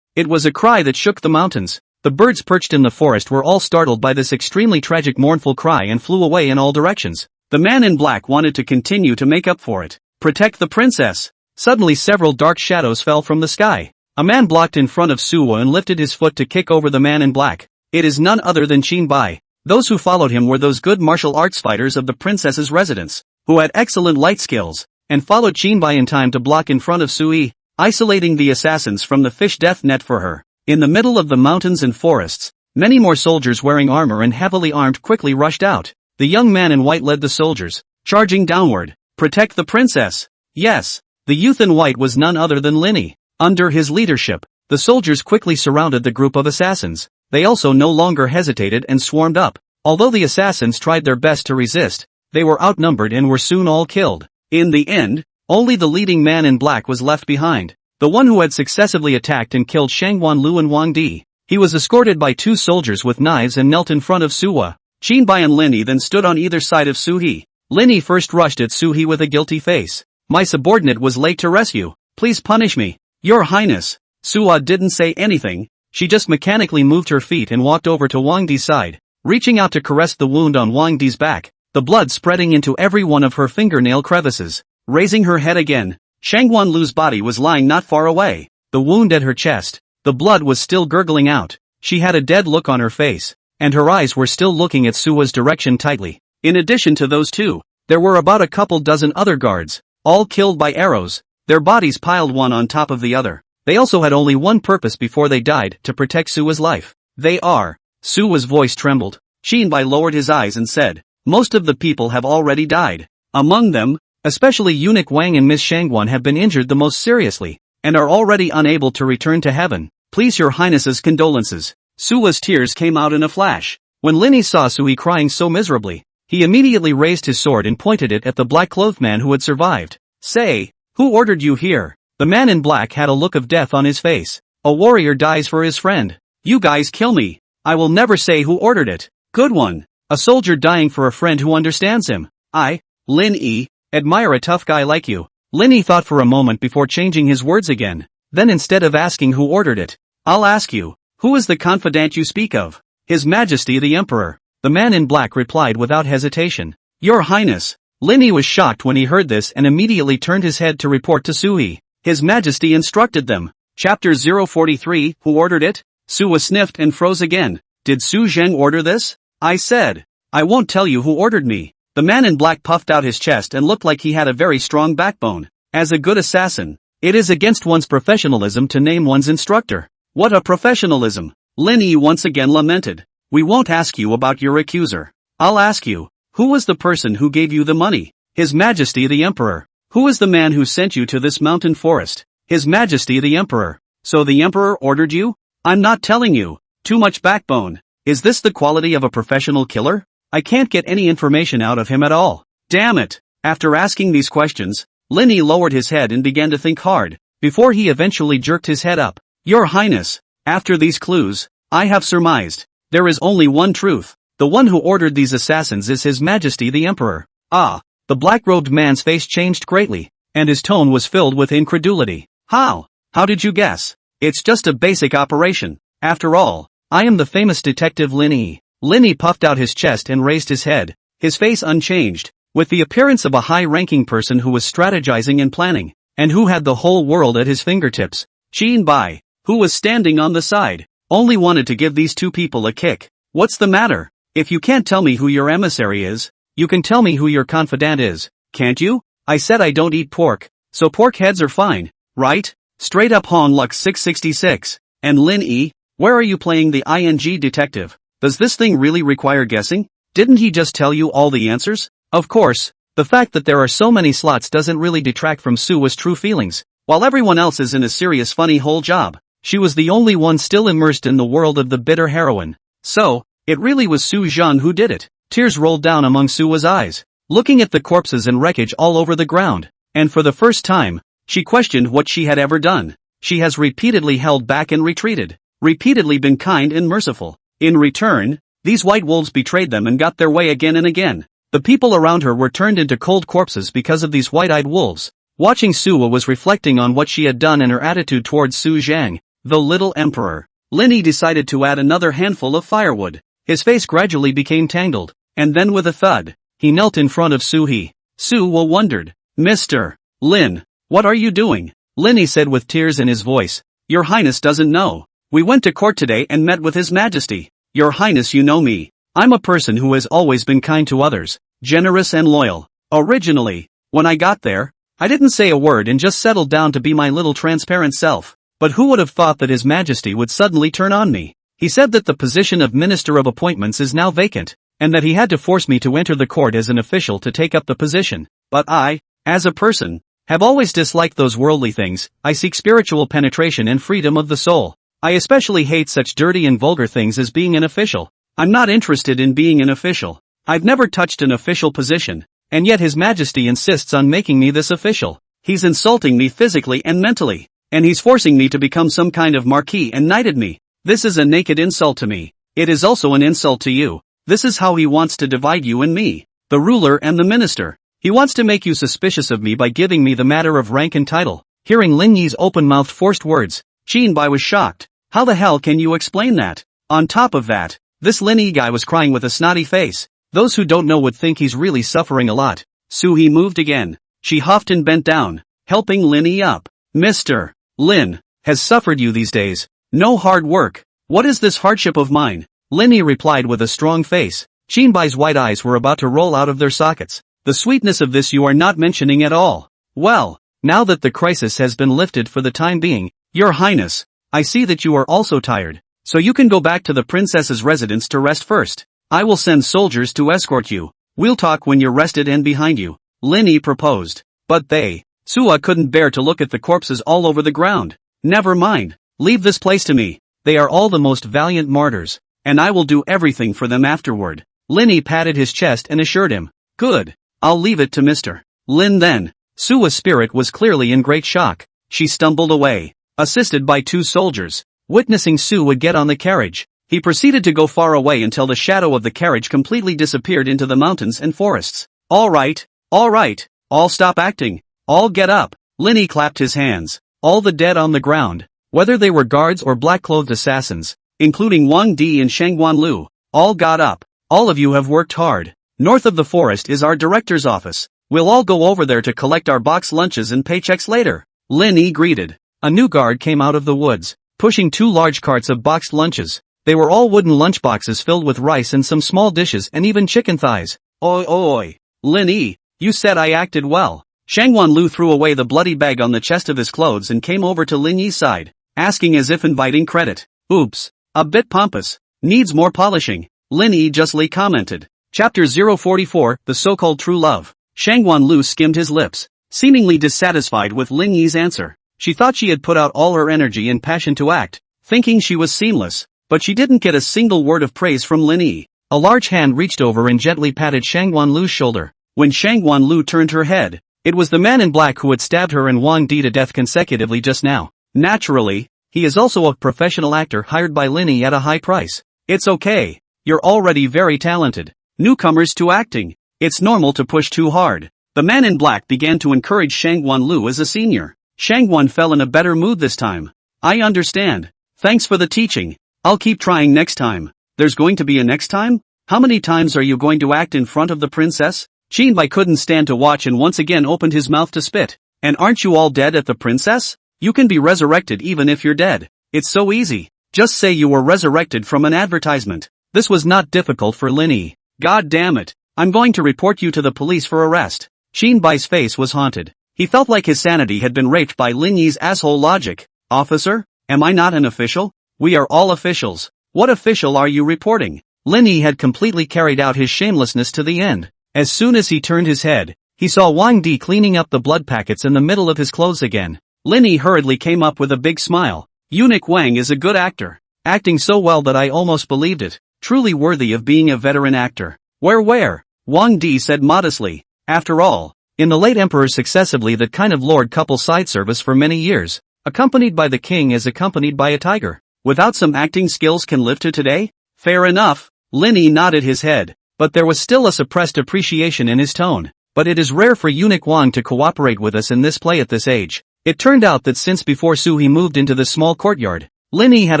it was a cry that shook the mountains. The birds perched in the forest were all startled by this extremely tragic mournful cry and flew away in all directions. The man in black wanted to continue to make up for it. Protect the princess. Suddenly several dark shadows fell from the sky. A man blocked in front of Suwa and lifted his foot to kick over the man in black. It is none other than Qin Bai. Those who followed him were those good martial arts fighters of the princess's residence, who had excellent light skills, and followed Qin Bai in time to block in front of Sui, isolating the assassins from the fish death net for her. In the middle of the mountains and forests, many more soldiers wearing armor and heavily armed quickly rushed out. The young man in white led the soldiers, charging downward. Protect the princess. Yes, the youth in white was none other than Linny. Under his leadership, the soldiers quickly surrounded the group of assassins. They also no longer hesitated and swarmed up. Although the assassins tried their best to resist, they were outnumbered and were soon all killed. In the end, only the leading man in black was left behind, the one who had successively attacked and killed Shangwan Lu and Wang Di. He was escorted by two soldiers with knives and knelt in front of Suwa. Qin Bai and Linny then stood on either side of Suhi. Linny first rushed at Suhi with a guilty face. My subordinate was late to rescue. Please punish me. Your Highness. Suwa didn't say anything. She just mechanically moved her feet and walked over to Wang Di's side, reaching out to caress the wound on Wang Di's back, the blood spreading into every one of her fingernail crevices. Raising her head again, Shangwan Lu's body was lying not far away, the wound at her chest. The blood was still gurgling out. She had a dead look on her face, and her eyes were still looking at Suwa's direction tightly. In addition to those two, there were about a couple dozen other guards, all killed by arrows, their bodies piled one on top of the other. They also had only one purpose before they died, to protect Suwa's life. They are. Suwa's voice trembled. Qin Bai lowered his eyes and said, most of the people have already died. Among them, especially Eunuch Wang and Miss Shangwan have been injured the most seriously, and are already unable to return to heaven. Please your Highness's condolences. Suwa's tears came out in a flash. When Linny saw Sui crying so miserably, he immediately raised his sword and pointed it at the black-clothed man who had survived. Say, who ordered you here? The man in black had a look of death on his face. A warrior dies for his friend. You guys kill me. I will never say who ordered it. Good one. A soldier dying for a friend who understands him. I, Lin Yi, admire a tough guy like you. Linny thought for a moment before changing his words again. Then instead of asking who ordered it, I'll ask you, who is the confidant you speak of? His Majesty the Emperor. The man in black replied without hesitation. Your Highness. Linny was shocked when he heard this and immediately turned his head to report to Sui. His Majesty instructed them. Chapter 043, Who ordered it? Suwa sniffed and froze again. Did Su Zheng order this? I said. I won't tell you who ordered me. The man in black puffed out his chest and looked like he had a very strong backbone. As a good assassin, it is against one's professionalism to name one's instructor. What a professionalism. Linny once again lamented. We won't ask you about your accuser. I'll ask you, who was the person who gave you the money? His Majesty the Emperor. Who is the man who sent you to this mountain forest? His Majesty the Emperor. So the Emperor ordered you? I'm not telling you. Too much backbone. Is this the quality of a professional killer? I can't get any information out of him at all. Damn it. After asking these questions, Linny lowered his head and began to think hard, before he eventually jerked his head up. Your Highness, after these clues, I have surmised. There is only one truth. The one who ordered these assassins is His Majesty the Emperor. Ah, the black-robed man's face changed greatly, and his tone was filled with incredulity. How? How did you guess? It's just a basic operation. After all, I am the famous detective Lin Yi. Lin Yi puffed out his chest and raised his head, his face unchanged, with the appearance of a high-ranking person who was strategizing and planning, and who had the whole world at his fingertips. Qin Bai, who was standing on the side, only wanted to give these two people a kick. What's the matter? If you can't tell me who your emissary is, you can tell me who your confidant is, can't you? I said I don't eat pork, so pork heads are fine, right? Straight up Hong Lux 666. And Lin Yi, where are you playing the ING detective? Does this thing really require guessing? Didn't he just tell you all the answers? Of course, the fact that there are so many slots doesn't really detract from Suwa's true feelings. While everyone else is in a serious funny whole job, she was the only one still immersed in the world of the bitter heroine. So, it really was Su Zhan who did it. Tears rolled down among Suwa's eyes, looking at the corpses and wreckage all over the ground, and for the first time, she questioned what she had ever done. She has repeatedly held back and retreated, repeatedly been kind and merciful. In return, these white wolves betrayed them and got their way again and again. The people around her were turned into cold corpses because of these white-eyed wolves. Watching Suwa was reflecting on what she had done and her attitude towards Su Zhang, the little emperor. Lin Yi decided to add another handful of firewood. His face gradually became tangled, and then with a thud, he knelt in front of Su He. Suwa wondered. Mr. Lin, what are you doing? Lin Yi said with tears in his voice. Your Highness doesn't know. We went to court today and met with His Majesty. Your Highness, you know me. I'm a person who has always been kind to others, generous and loyal. Originally, when I got there, I didn't say a word and just settled down to be my little transparent self. But who would have thought that His Majesty would suddenly turn on me? He said that the position of Minister of Appointments is now vacant, and that he had to force me to enter the court as an official to take up the position. But I, as a person, have always disliked those worldly things. I seek spiritual penetration and freedom of the soul. I especially hate such dirty and vulgar things as being an official. I'm not interested in being an official. I've never touched an official position, and yet His Majesty insists on making me this official. He's insulting me physically and mentally, and he's forcing me to become some kind of marquis and knighted me. This is a naked insult to me. It is also an insult to you. This is how he wants to divide you and me, the ruler and the minister. He wants to make you suspicious of me by giving me the matter of rank and title. Hearing Lin Yi's open-mouthed forced words, Qin Bai was shocked. How the hell can you explain that? On top of that, this Lin Yi guy was crying with a snotty face. Those who don't know would think he's really suffering a lot. Su He moved again. She huffed and bent down, helping Lin Yi up. Mr. Lin has suffered you these days. No hard work. What is this hardship of mine? Lin Yi replied with a strong face. Qin Bai's white eyes were about to roll out of their sockets. The sweetness of this you are not mentioning at all. Well, now that the crisis has been lifted for the time being, Your Highness, I see that you are also tired, so you can go back to the princess's residence to rest first. I will send soldiers to escort you. We'll talk when you're rested and behind you, Lin Yi proposed. But Suwa couldn't bear to look at the corpses all over the ground. Never mind, leave this place to me. They are all the most valiant martyrs, and I will do everything for them afterward. Lin Yi patted his chest and assured him. Good, I'll leave it to Mr. Lin then. Suwa's spirit was clearly in great shock. She stumbled away, assisted by two soldiers. Witnessing Suwa get on the carriage, he proceeded to go far away until the shadow of the carriage completely disappeared into the mountains and forests. All right, all stop acting, all get up. Lin Yi clapped his hands. All the dead on the ground, whether they were guards or black-clothed assassins, including Wang Di and Shangguan Lu, all got up. All of you have worked hard. North of the forest is our director's office. We'll all go over there to collect our box lunches and paychecks later. Lin Yi greeted. A new guard came out of the woods, pushing two large carts of boxed lunches. They were all wooden lunchboxes filled with rice and some small dishes and even chicken thighs. Oi. Lin Yi, you said I acted well. Shangguan Lu threw away the bloody bag on the chest of his clothes and came over to Lin Yi's side, asking as if inviting credit. Oops, a bit pompous. Needs more polishing. Lin Yi justly commented. Chapter 044, The So-Called True Love. Shangguan Lu skimmed his lips, seemingly dissatisfied with Lin Yi's answer. She thought she had put out all her energy and passion to act, thinking she was seamless, but she didn't get a single word of praise from Lin Yi. A large hand reached over and gently patted Shangguan Lu's shoulder. When Shangguan Lu turned her head, it was the man in black who had stabbed her and Wang Di to death consecutively just now. Naturally, he is also a professional actor hired by Lin Yi at a high price. It's okay. You're already very talented. Newcomers to acting. It's normal to push too hard. The man in black began to encourage Shangguan Lu as a senior. Shangguan fell in a better mood this time. I understand. Thanks for the teaching. I'll keep trying next time. There's going to be a next time? How many times are you going to act in front of the princess? Qinbai couldn't stand to watch and once again opened his mouth to spit. And aren't you all dead at the princess? You can be resurrected even if you're dead. It's so easy. Just say you were resurrected from an advertisement. This was not difficult for Lin Yi. God damn it. I'm going to report you to the police for arrest. Qinbai's face was haunted. He felt like his sanity had been raped by Lin Yi's asshole logic. Officer? Am I not an official? We are all officials. What official are you reporting? Lin Yi had completely carried out his shamelessness to the end. As soon as he turned his head, he saw Wang Di cleaning up the blood packets in the middle of his clothes again. Lin Yi hurriedly came up with a big smile. Eunuch Wang is a good actor. Acting so well that I almost believed it. Truly worthy of being a veteran actor. Where? Wang Di said modestly. After all, in the late emperor's successively that kind of lord couple side service for many years, accompanied by the king as accompanied by a tiger. Without some acting skills can live to today? Fair enough. Lin Yi nodded his head, but there was still a suppressed appreciation in his tone. But it is rare for Eunuch Wang to cooperate with us in this play at this age. It turned out that since before Suhi moved into the small courtyard, Lin Yi had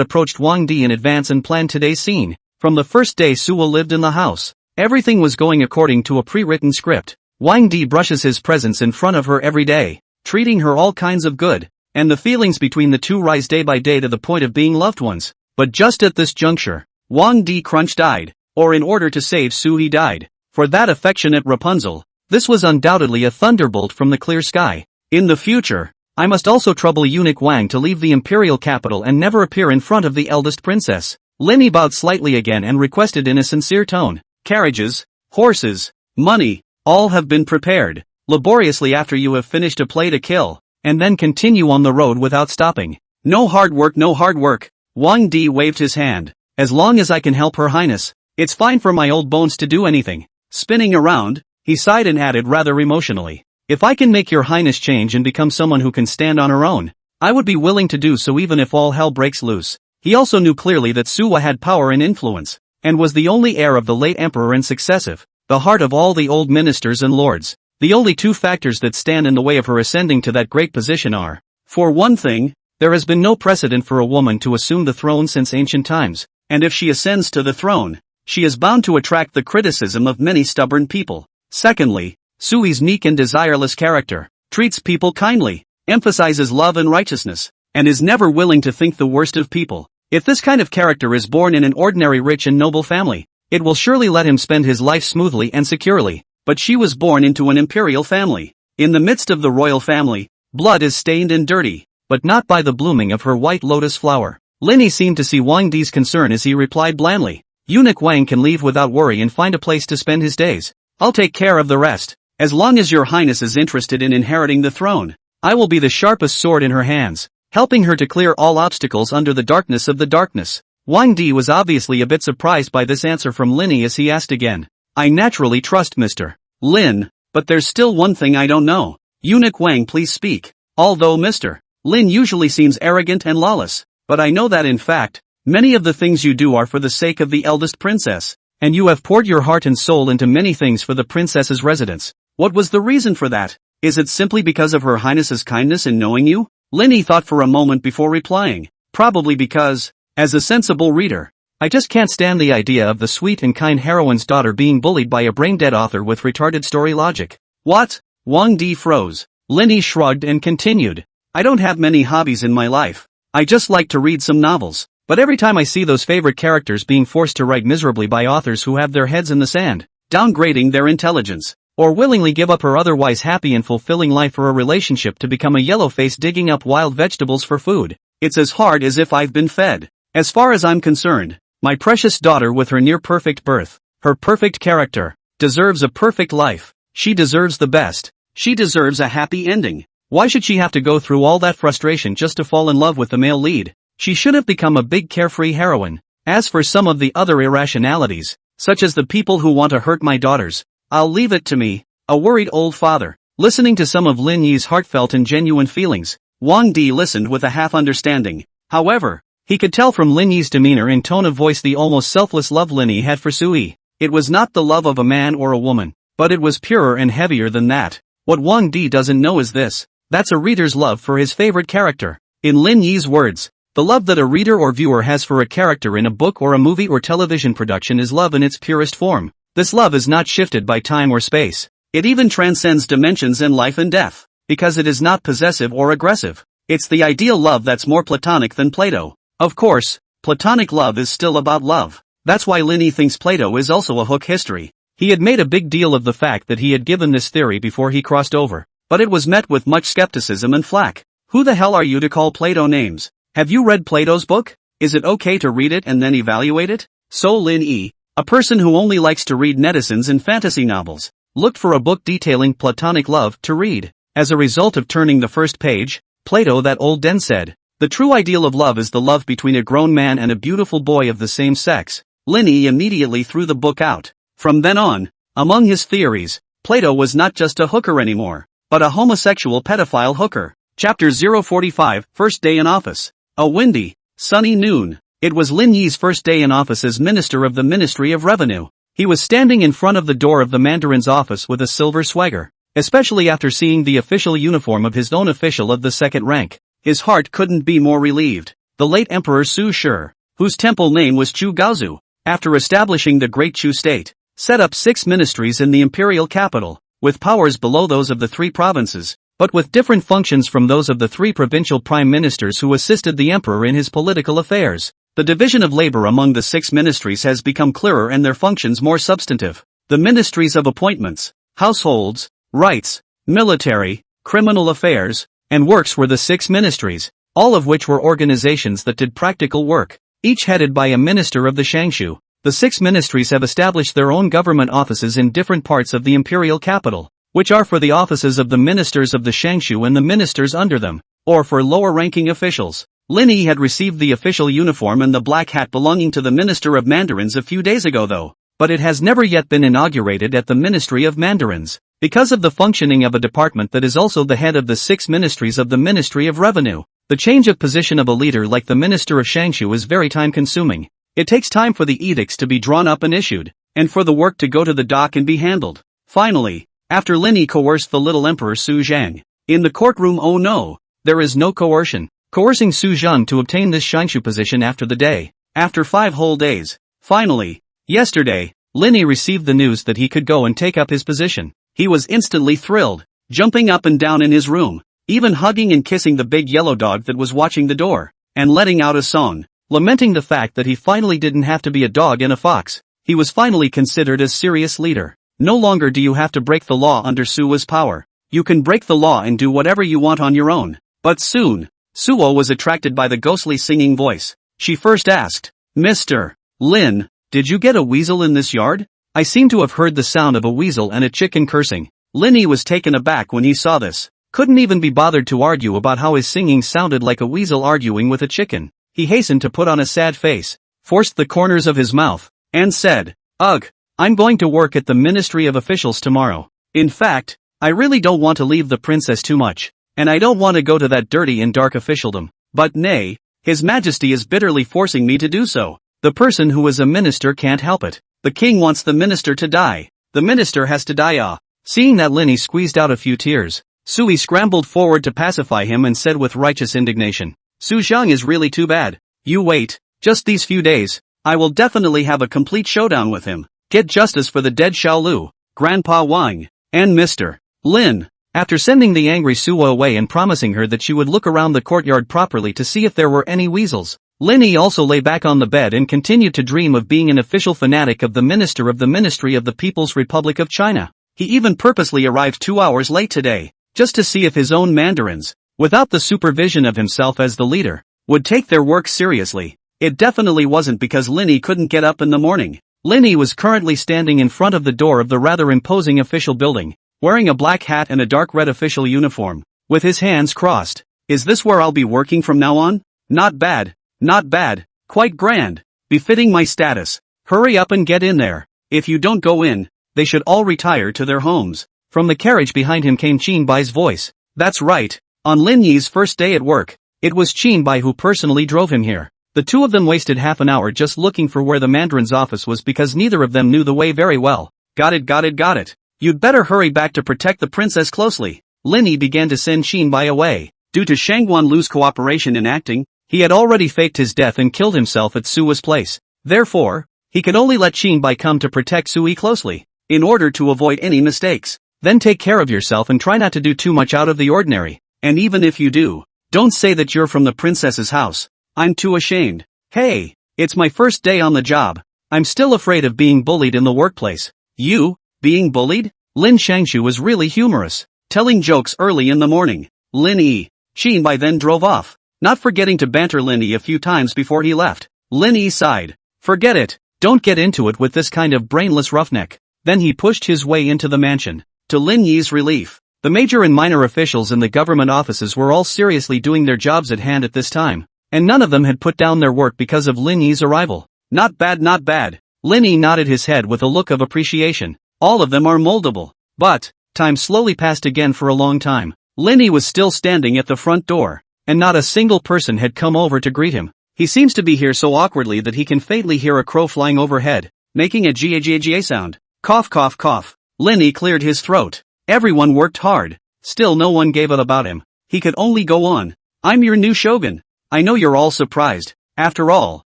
approached Wang Di in advance and planned today's scene. From the first day Suwa lived in the house, everything was going according to a pre-written script. Wang Di brushes his presence in front of her every day, treating her all kinds of good, and the feelings between the two rise day by day to the point of being loved ones. But just at this juncture, Wang Di Crunch died, or in order to save Su he died. For that affectionate Rapunzel, this was undoubtedly a thunderbolt from the clear sky. In the future, I must also trouble Eunuch Wang to leave the imperial capital and never appear in front of the eldest princess. Lin Yi bowed slightly again and requested in a sincere tone, carriages, horses, money, all have been prepared, laboriously after you have finished a play to kill, and then continue on the road without stopping. No hard work. Wang Di waved his hand. As long as I can help Her Highness, it's fine for my old bones to do anything. Spinning around, he sighed and added rather emotionally, if I can make Your Highness change and become someone who can stand on her own, I would be willing to do so even if all hell breaks loose. He also knew clearly that Suwa had power and influence, and was the only heir of the late emperor and successive, the heart of all the old ministers and lords. The only two factors that stand in the way of her ascending to that great position are, for one thing, there has been no precedent for a woman to assume the throne since ancient times, and if she ascends to the throne, she is bound to attract the criticism of many stubborn people. Secondly, Sui's meek and desireless character, treats people kindly, emphasizes love and righteousness, and is never willing to think the worst of people. If this kind of character is born in an ordinary rich and noble family, it will surely let him spend his life smoothly and securely. But she was born into an imperial family. In the midst of the royal family, blood is stained and dirty, but not by the blooming of her white lotus flower. Lin Yi seemed to see Wang Di's concern as he replied blandly, Eunuch Wang can leave without worry and find a place to spend his days. I'll take care of the rest. As long as Your Highness is interested in inheriting the throne, I will be the sharpest sword in her hands, helping her to clear all obstacles under the darkness of the darkness. Wang Di was obviously a bit surprised by this answer from Lin Yi as he asked again, I naturally trust Mr. Lin, but there's still one thing I don't know. Eunuch Wang, please speak. Although Mr. Lin usually seems arrogant and lawless, but I know that in fact, many of the things you do are for the sake of the eldest princess, and you have poured your heart and soul into many things for the princess's residence. What was the reason for that? Is it simply because of Her Highness's kindness in knowing you? Lin Yi thought for a moment before replying, probably because, as a sensible reader, I just can't stand the idea of the sweet and kind heroine's daughter being bullied by a brain-dead author with retarded story logic. What? Wang Di froze. Lin Yi shrugged and continued, I don't have many hobbies in my life. I just like to read some novels, but every time I see those favorite characters being forced to write miserably by authors who have their heads in the sand, downgrading their intelligence, or willingly give up her otherwise happy and fulfilling life for a relationship to become a yellow-face digging up wild vegetables for food, it's as hard as if I've been fed. As far as I'm concerned, my precious daughter with her near-perfect birth, her perfect character, deserves a perfect life. She deserves the best. She deserves a happy ending. Why should she have to go through all that frustration just to fall in love with the male lead? She should have become a big carefree heroine. As for some of the other irrationalities, such as the people who want to hurt my daughters, I'll leave it to me, a worried old father. Listening to some of Lin Yi's heartfelt and genuine feelings, Wang Di listened with a half-understanding. However, he could tell from Lin Yi's demeanor and tone of voice the almost selfless love Lin Yi had for Sui. It was not the love of a man or a woman, But it was purer and heavier than that. What Wang Di doesn't know is this. That's a reader's love for his favorite character. In Lin Yi's words, the love that a reader or viewer has for a character in a book or a movie or television production is love in its purest form. This love is not shifted by time or space. It even transcends dimensions and life and death. Because it is not possessive or aggressive. It's the ideal love that's more platonic than Plato. Of course, platonic love is still about love. That's why Lin Yi thinks Plato is also a hook history. He had made a big deal of the fact that he had given this theory before he crossed over. But it was met with much skepticism and flack. Who the hell are you to call Plato names? Have you read Plato's book? Is it okay to read it and then evaluate it? So Lin Yi, a person who only likes to read netizens and fantasy novels, looked for a book detailing platonic love to read. As a result of turning the first page, Plato that old den said, the true ideal of love is the love between a grown man and a beautiful boy of the same sex. Lin Yi immediately threw the book out. From then on, among his theories, Plato was not just a hooker anymore, but a homosexual pedophile hooker. Chapter 045, First Day in Office. A windy, sunny noon. It was Lin Yi's first day in office as Minister of the Ministry of Revenue. He was standing in front of the door of the Mandarin's office with a silver swagger. Especially after seeing the official uniform of his own official of the second rank. His heart couldn't be more relieved. The late Emperor Su Shi, whose temple name was Chu Gaozu, after establishing the Great Chu state, set up 6 ministries in the imperial capital, with powers below those of the 3 provinces, but with different functions from those of the 3 provincial prime ministers who assisted the emperor in his political affairs. The division of labor among the 6 ministries has become clearer and their functions more substantive. The ministries of appointments, households, rights, military, criminal affairs, and works were the 6 ministries, all of which were organizations that did practical work, each headed by a minister of the Shangshu. The 6 ministries have established their own government offices in different parts of the imperial capital, which are for the offices of the ministers of the Shangshu and the ministers under them, or for lower-ranking officials. Lin Yi had received the official uniform and the black hat belonging to the Minister of Mandarins a few days ago though, but it has never yet been inaugurated at the Ministry of Mandarins, because of the functioning of a department that is also the head of the 6 ministries of the Ministry of Revenue. The change of position of a leader like the Minister of Shangshu is very time-consuming. It takes time for the edicts to be drawn up and issued, and for the work to go to the dock and be handled. Finally, after Lin Yi coerced the little Emperor Su Zhang, in the courtroom oh no, there is no coercion, coercing Su Zhang to obtain this Shangshu position after the day, after 5 whole days. Finally, yesterday, Lin Yi received the news that he could go and take up his position. He was instantly thrilled, jumping up and down in his room, even hugging and kissing the big yellow dog that was watching the door, and letting out a song, lamenting the fact that he finally didn't have to be a dog and a fox. He was finally considered a serious leader. No longer do you have to break the law under Suo's power. You can break the law and do whatever you want on your own. But soon, Suo was attracted by the ghostly singing voice. She first asked, Mr. Lin, did you get a weasel in this yard? I seem to have heard the sound of a weasel and a chicken cursing. Lin Yi was taken aback when he saw this. Couldn't even be bothered to argue about how his singing sounded like a weasel arguing with a chicken. He hastened to put on a sad face, forced the corners of his mouth, and said, Ugh, I'm going to work at the Ministry of Officials tomorrow. In fact, I really don't want to leave the princess too much, and I don't want to go to that dirty and dark officialdom. But nay, His Majesty is bitterly forcing me to do so. The person who is a minister can't help it. The king wants the minister to die. The minister has to die. Seeing that Lin Yi squeezed out a few tears, Sui scrambled forward to pacify him and said with righteous indignation, Su Zhang is really too bad. You wait, just these few days, I will definitely have a complete showdown with him. Get justice for the dead Xiaolu, Grandpa Wang, and Mr. Lin. After sending the angry Suo away and promising her that she would look around the courtyard properly to see if there were any weasels, Lin Yi also lay back on the bed and continued to dream of being an official fanatic of the Minister of the Ministry of the People's Republic of China. He even purposely arrived 2 hours late today, just to see if his own mandarins, without the supervision of himself as the leader, would take their work seriously. It definitely wasn't because Lin Yi couldn't get up in the morning. Lin Yi was currently standing in front of the door of the rather imposing official building, wearing a black hat and a dark red official uniform, with his hands crossed. Is this where I'll be working from now on? Not bad, not bad, quite grand, befitting my status. Hurry up and get in there. If you don't go in, they should all retire to their homes. From the carriage behind him came Qin Bai's voice. That's right, on Lin Yi's first day at work, it was Qin Bai who personally drove him here. The two of them wasted half an hour just looking for where the Mandarin's office was because neither of them knew the way very well. Got it. You'd better hurry back to protect the princess closely. Lin Yi began to send Qinbai away. Due to Shangguan Lu's cooperation in acting, he had already faked his death and killed himself at Sui's place. Therefore, he could only let Qinbai come to protect Sui closely, in order to avoid any mistakes. Then take care of yourself and try not to do too much out of the ordinary. And even if you do, don't say that you're from the princess's house. I'm too ashamed. Hey, it's my first day on the job. I'm still afraid of being bullied in the workplace. You, being bullied? Lin Shangshu was really humorous, telling jokes early in the morning. Lin Yi. Qinbai then drove off, not forgetting to banter Lin Yi a few times before he left. Lin Yi sighed. Forget it, don't get into it with this kind of brainless roughneck. Then he pushed his way into the mansion. To Lin Yi's relief, the major and minor officials in the government offices were all seriously doing their jobs at hand at this time, and none of them had put down their work because of Lin Yi's arrival. Not bad, not bad. Lin Yi nodded his head with a look of appreciation. All of them are moldable. But, time slowly passed again for a long time. Lin Yi was still standing at the front door, and not a single person had come over to greet him. He seems to be here so awkwardly that he can faintly hear a crow flying overhead, making a ga sound. Cough cough cough. Lin Yi cleared his throat. Everyone worked hard. Still no one gave up about him. He could only go on. I'm your new shogun. I know you're all surprised. After all,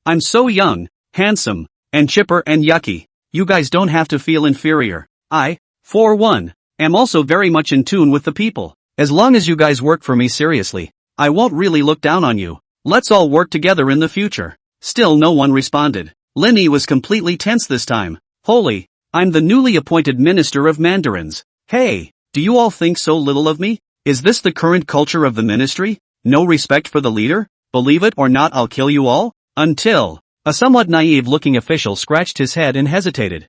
I'm so young, handsome, and chipper and yucky. You guys don't have to feel inferior. I, for one, am also very much in tune with the people. As long as you guys work for me seriously, I won't really look down on you. Let's all work together in the future. Still no one responded. Lin Yi was completely tense this time. Holy, I'm the newly appointed Minister of Mandarins. Hey, do you all think so little of me? Is this the current culture of the ministry? No respect for the leader? Believe it or not, I'll kill you all? Until a somewhat naive-looking official scratched his head and hesitated.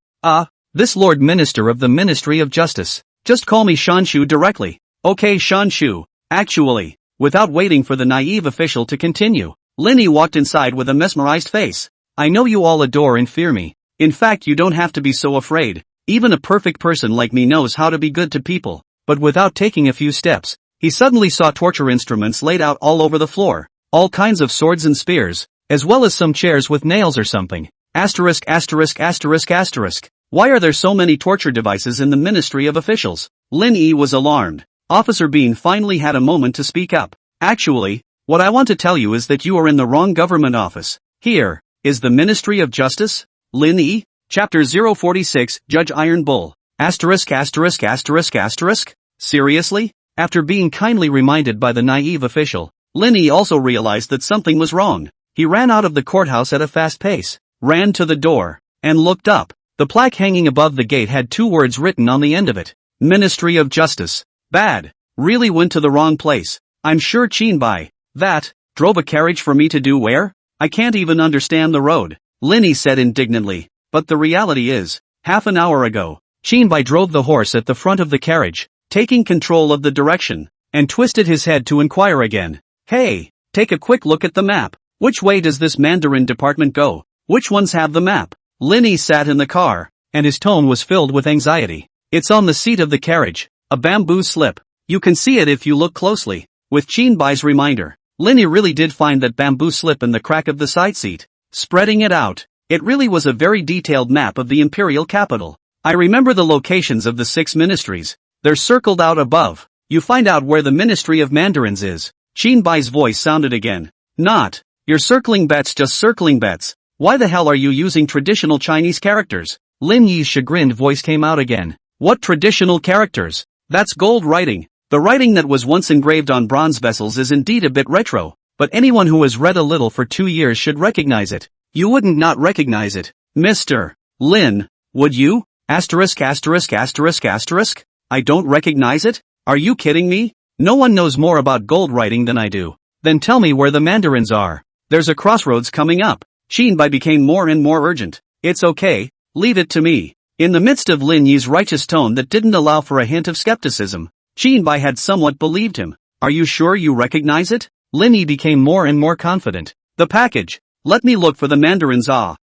This Lord Minister of the Ministry of Justice. Just call me Shanshu directly. Okay, Shanshu. Actually, without waiting for the naive official to continue, Lin Yi walked inside with a mesmerized face. I know you all adore and fear me. In fact, you don't have to be so afraid. Even a perfect person like me knows how to be good to people. But without taking a few steps, he suddenly saw torture instruments laid out all over the floor. All kinds of swords and spears, as well as some chairs with nails or something. Asterisk asterisk asterisk asterisk. Why are there so many torture devices in the Ministry of Officials? Lin Yi was alarmed. Officer Bean finally had a moment to speak up. Actually, what I want to tell you is that you are in the wrong government office. Here is the Ministry of Justice. Lin Yi, Chapter 046, Judge Iron Bull. Asterisk asterisk asterisk asterisk. Seriously? After being kindly reminded by the naive official, Lin Yi also realized that something was wrong. He ran out of the courthouse at a fast pace, ran to the door, and looked up. The plaque hanging above the gate had two words written on the end of it. Ministry of Justice. Bad. Really went to the wrong place. I'm sure Qinbai, that, drove a carriage for me to do where? I can't even understand the road. Lin Yi said indignantly. But the reality is, half an hour ago, Qinbai drove the horse at the front of the carriage, taking control of the direction, and twisted his head to inquire again. Hey, take a quick look at the map. Which way does this Mandarin department go? Which ones have the map? Lin Yi sat in the car, and his tone was filled with anxiety. It's on the seat of the carriage, a bamboo slip. You can see it if you look closely. With Qinbai's reminder, Lin Yi really did find that bamboo slip in the crack of the side seat. Spreading it out, it really was a very detailed map of the imperial capital. I remember the locations of the 6 ministries. They're circled out above. You find out where the Ministry of Mandarins is. Qinbai's voice sounded again. Not, you're circling bets, just circling bets. Why the hell are you using traditional Chinese characters? Lin Yi's chagrined voice came out again. What traditional characters? That's gold writing. The writing that was once engraved on bronze vessels is indeed a bit retro, but anyone who has read a little for 2 years should recognize it. You wouldn't not recognize it. Mr. Lin, would you? Asterisk asterisk asterisk asterisk? I don't recognize it? Are you kidding me? No one knows more about gold writing than I do. Then tell me where the mandarins are. There's a crossroads coming up. Qinbai became more and more urgent. It's okay, leave it to me. In the midst of Lin Yi's righteous tone that didn't allow for a hint of skepticism, Qinbai had somewhat believed him. Are you sure you recognize it? Lin Yi became more and more confident. The package. Let me look for the mandarins.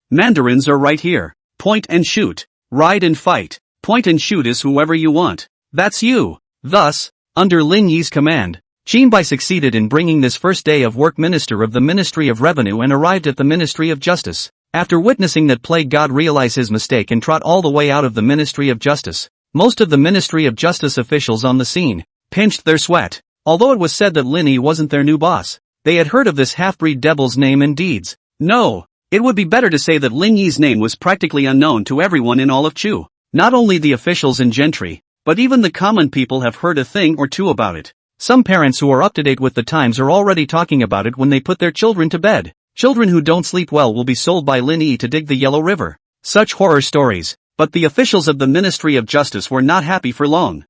Mandarins are right here. Point and shoot. Ride and fight. Point and shoot is whoever you want. That's you. Thus, under Lin Yi's command, Qinbai succeeded in bringing this first day of work Minister of the Ministry of Revenue and arrived at the Ministry of Justice. After witnessing that plague god realize his mistake and trot all the way out of the Ministry of Justice, Most of the Ministry of Justice officials on the scene pinched their sweat. Although it was said that Lin Yi wasn't their new boss, they had heard of this half-breed devil's name and deeds. No, it would be better to say that Lin Yi's name was practically unknown to everyone in all of Chu. Not only the officials and gentry, but even the common people have heard a thing or two about it. Some parents who are up to date with the times are already talking about it when they put their children to bed. Children who don't sleep well will be sold by Lin Yi to dig the Yellow River. Such horror stories. But the officials of the Ministry of Justice were not happy for long.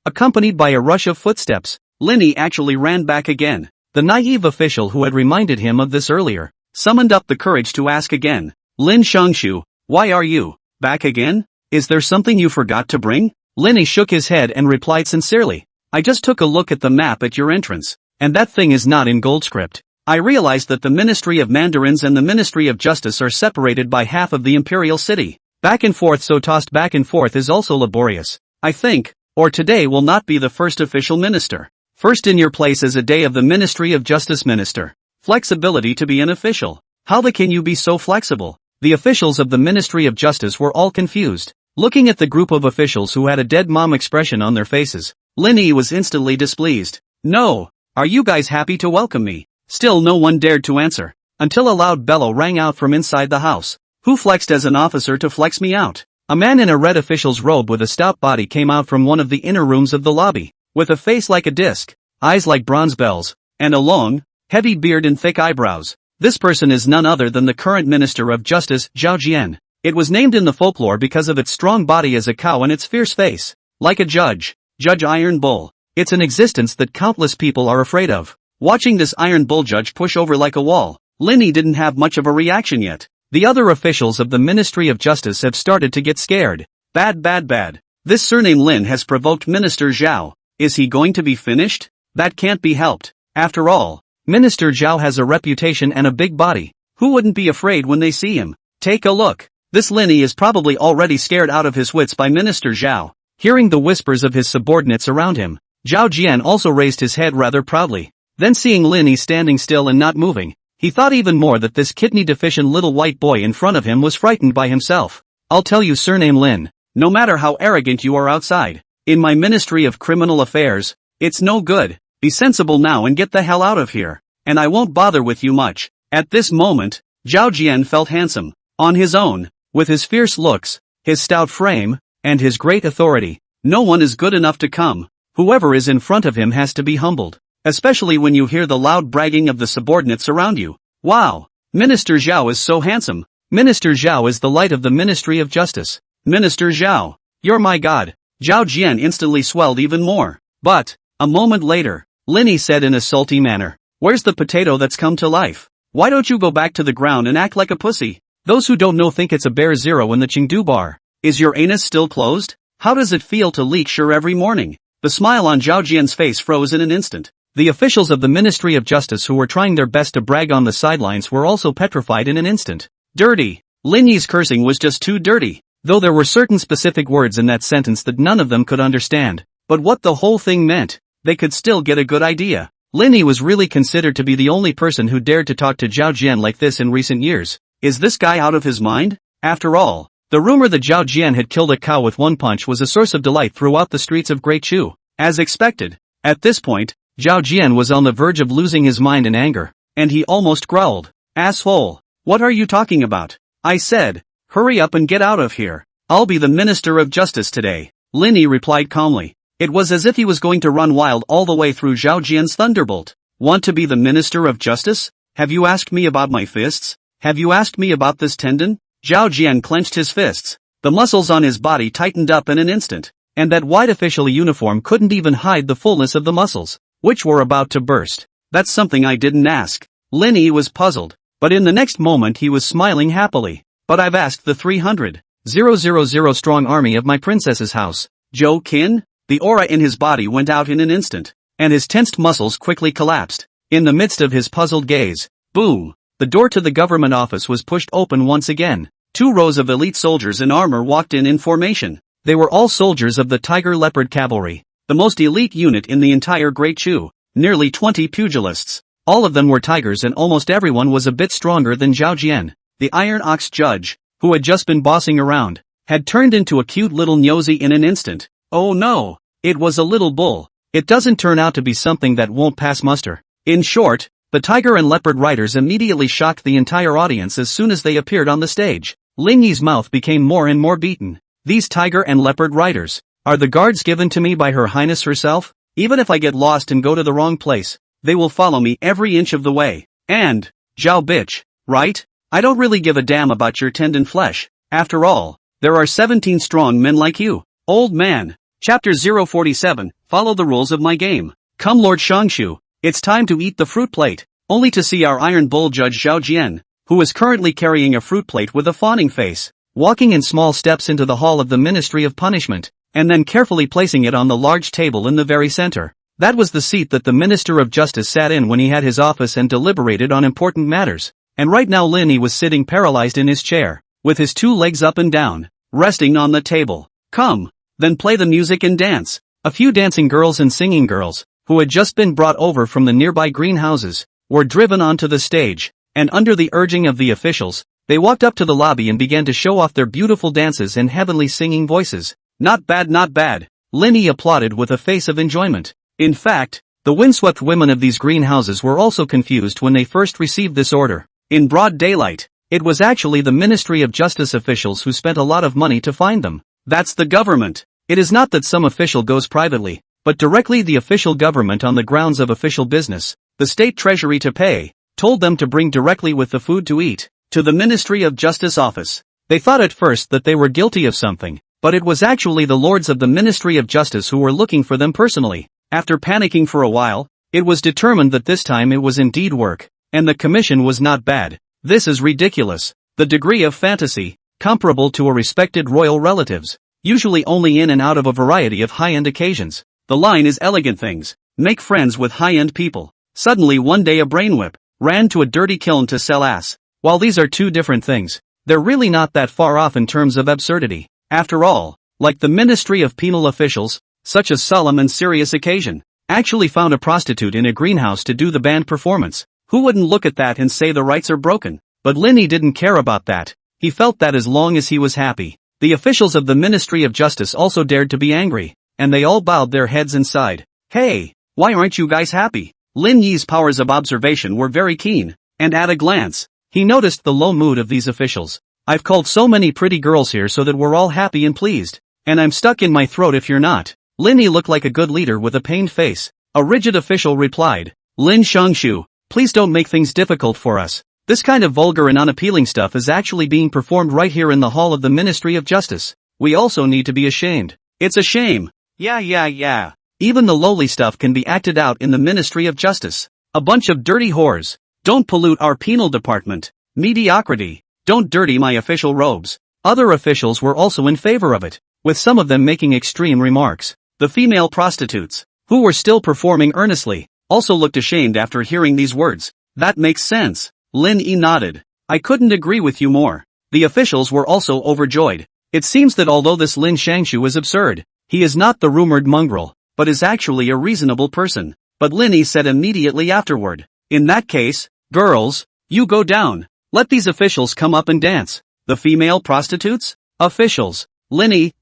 Accompanied by a rush of footsteps, Lin Yi actually ran back again. The naive official who had reminded him of this earlier summoned up the courage to ask again. Lin Shangshu, why are you back again? Is there something you forgot to bring? Lin Yi shook his head and replied sincerely. I just took a look at the map at your entrance, and that thing is not in gold script. I realized that the Ministry of Mandarins and the Ministry of Justice are separated by half of the imperial city. Back and forth, so tossed back and forth is also laborious. I think, or today will not be the first official minister. First in your place is a day of the Ministry of Justice minister. Flexibility to be an official. How can you be so flexible? The officials of the Ministry of Justice were all confused. Looking at the group of officials who had a dead mom expression on their faces, Lin Yi was instantly displeased. No, are you guys happy to welcome me? Still no one dared to answer, until a loud bellow rang out from inside the house. Who flexed as an officer to flex me out? A man in a red official's robe with a stout body came out from one of the inner rooms of the lobby, with a face like a disc, eyes like bronze bells, and a long, heavy beard and thick eyebrows. This person is none other than the current Minister of Justice, Zhao Jian. It was named in the folklore because of its strong body as a cow and its fierce face, like a Judge Iron Bull. It's an existence that countless people are afraid of. Watching this Iron Bull judge push over like a wall, Lin Yi didn't have much of a reaction yet. The other officials of the Ministry of Justice have started to get scared. Bad. This surname Lin has provoked Minister Zhao. Is he going to be finished? That can't be helped. After all, Minister Zhao has a reputation and a big body. Who wouldn't be afraid when they see him? Take a look. This Lin Yi is probably already scared out of his wits by Minister Zhao. Hearing the whispers of his subordinates around him, Zhao Jian also raised his head rather proudly. Then seeing Lin Yi standing still and not moving, he thought even more that this kidney-deficient little white boy in front of him was frightened by himself. I'll tell you, surname Lin, no matter how arrogant you are outside, in my Ministry of Criminal Affairs, it's no good. Be sensible now and get the hell out of here, and I won't bother with you much. At this moment, Zhao Jian felt handsome, on his own, with his fierce looks, his stout frame, and his great authority. No one is good enough to come. Whoever is in front of him has to be humbled. Especially when you hear the loud bragging of the subordinates around you. Wow! Minister Zhao is so handsome. Minister Zhao is the light of the Ministry of Justice. Minister Zhao, you're my god. Zhao Jian instantly swelled even more. But, a moment later, Lin Yi said in a salty manner, where's the potato that's come to life? Why don't you go back to the ground and act like a pussy? Those who don't know think it's a bare zero in the Chengdu bar. Is your anus still closed? How does it feel to leak sure every morning? The smile on Zhao Jian's face froze in an instant. The officials of the Ministry of Justice who were trying their best to brag on the sidelines were also petrified in an instant. Dirty. Lin Yi's cursing was just too dirty, though there were certain specific words in that sentence that none of them could understand. But what the whole thing meant, they could still get a good idea. Lin Yi was really considered to be the only person who dared to talk to Zhao Jian like this in recent years. Is this guy out of his mind? After all, the rumor that Zhao Jian had killed a cow with one punch was a source of delight throughout the streets of Great Chu. As expected, at this point, Zhao Jian was on the verge of losing his mind in anger, and he almost growled. Asshole! What are you talking about? I said, hurry up and get out of here. I'll be the Minister of Justice today. Lin Yi replied calmly. It was as if he was going to run wild all the way through Zhao Jian's thunderbolt. Want to be the Minister of Justice? Have you asked me about my fists? Have you asked me about this tendon? Zhao Jian clenched his fists. The muscles on his body tightened up in an instant, and that white official uniform couldn't even hide the fullness of the muscles, which were about to burst. That's something I didn't ask. Lin Yi was puzzled, but in the next moment he was smiling happily. But I've asked the 300,000 strong army of my princess's house. Zhou Qin? The aura in his body went out in an instant, and his tensed muscles quickly collapsed. In the midst of his puzzled gaze, boom! The door to the government office was pushed open once again. 2 rows of elite soldiers in armor walked in formation. They were all soldiers of the Tiger Leopard Cavalry, the most elite unit in the entire Great Chu, nearly 20 pugilists. All of them were tigers and almost everyone was a bit stronger than Zhao Jian, the Iron Ox judge, who had just been bossing around. had turned into a cute little nosy in an instant. Oh no! It was a little bull. It doesn't turn out to be something that won't pass muster. In short, the tiger and leopard riders immediately shocked the entire audience as soon as they appeared on the stage. Lin Yi's mouth became more and more beaten. These tiger and leopard riders, are the guards given to me by Her Highness herself? Even if I get lost and go to the wrong place, they will follow me every inch of the way. And, Zhao bitch, right? I don't really give a damn about your tendon flesh. After all, there are 17 strong men like you. Old man. Chapter 047, Follow the rules of my game. Come Lord Shangshu, it's time to eat the fruit plate. Only to see our iron bull judge Zhao Jian, who is currently carrying a fruit plate with a fawning face, walking in small steps into the hall of the Ministry of Punishment, and then carefully placing it on the large table in the very center. That was the seat that the Minister of Justice sat in when he had his office and deliberated on important matters. And right now Lin Yi was sitting paralyzed in his chair, with his 2 legs up and down, resting on the table. Come, then play the music and dance. A few dancing girls and singing girls, who had just been brought over from the nearby greenhouses, were driven onto the stage, and under the urging of the officials, they walked up to the lobby and began to show off their beautiful dances and heavenly singing voices. Not bad, not bad. Lin Yi applauded with a face of enjoyment. In fact, the windswept women of these greenhouses were also confused when they first received this order. In broad daylight, it was actually the Ministry of Justice officials who spent a lot of money to find them. That's the government. It is not that some official goes privately, but directly the official government on the grounds of official business. The state treasury to pay, told them to bring directly with the food to eat, to the Ministry of Justice office. They thought at first that they were guilty of something, but it was actually the lords of the Ministry of Justice who were looking for them personally. After panicking for a while, it was determined that this time it was indeed work, and the commission was not bad. This is ridiculous. The degree of fantasy, comparable to a respected royal relatives, usually only in and out of a variety of high-end occasions. The line is elegant things, make friends with high-end people. Suddenly one day a brainwhip ran to a dirty kiln to sell ass. While these are two different things, they're really not that far off in terms of absurdity. After all, like the Ministry of Penal officials, such a solemn and serious occasion, actually found a prostitute in a greenhouse to do the band performance. Who wouldn't look at that and say the rights are broken? But Lin Yi didn't care about that. He felt that as long as he was happy. The officials of the Ministry of Justice also dared to be angry, and they all bowed their heads and sighed. Hey, why aren't you guys happy? Lin Yi's powers of observation were very keen, and at a glance, he noticed the low mood of these officials. I've called so many pretty girls here so that we're all happy and pleased, and I'm stuck in my throat if you're not. Lin Yi looked like a good leader with a pained face. A rigid official replied, Lin Shangshu, please don't make things difficult for us. This kind of vulgar and unappealing stuff is actually being performed right here in the hall of the Ministry of Justice. We also need to be ashamed. It's a shame. Yeah. Even the lowly stuff can be acted out in the Ministry of Justice. A bunch of dirty whores. Don't pollute our penal department. Mediocrity. Don't dirty my official robes. Other officials were also in favor of it, with some of them making extreme remarks. The female prostitutes, who were still performing earnestly, also looked ashamed after hearing these words. That makes sense. Lin Yi nodded. I couldn't agree with you more. The officials were also overjoyed. It seems that although this Lin Shangshu is absurd, he is not the rumored mongrel, but is actually a reasonable person. But Lin Yi said immediately afterward, in that case, girls, you go down. Let these officials come up and dance. The female prostitutes? Officials. Lin Yi,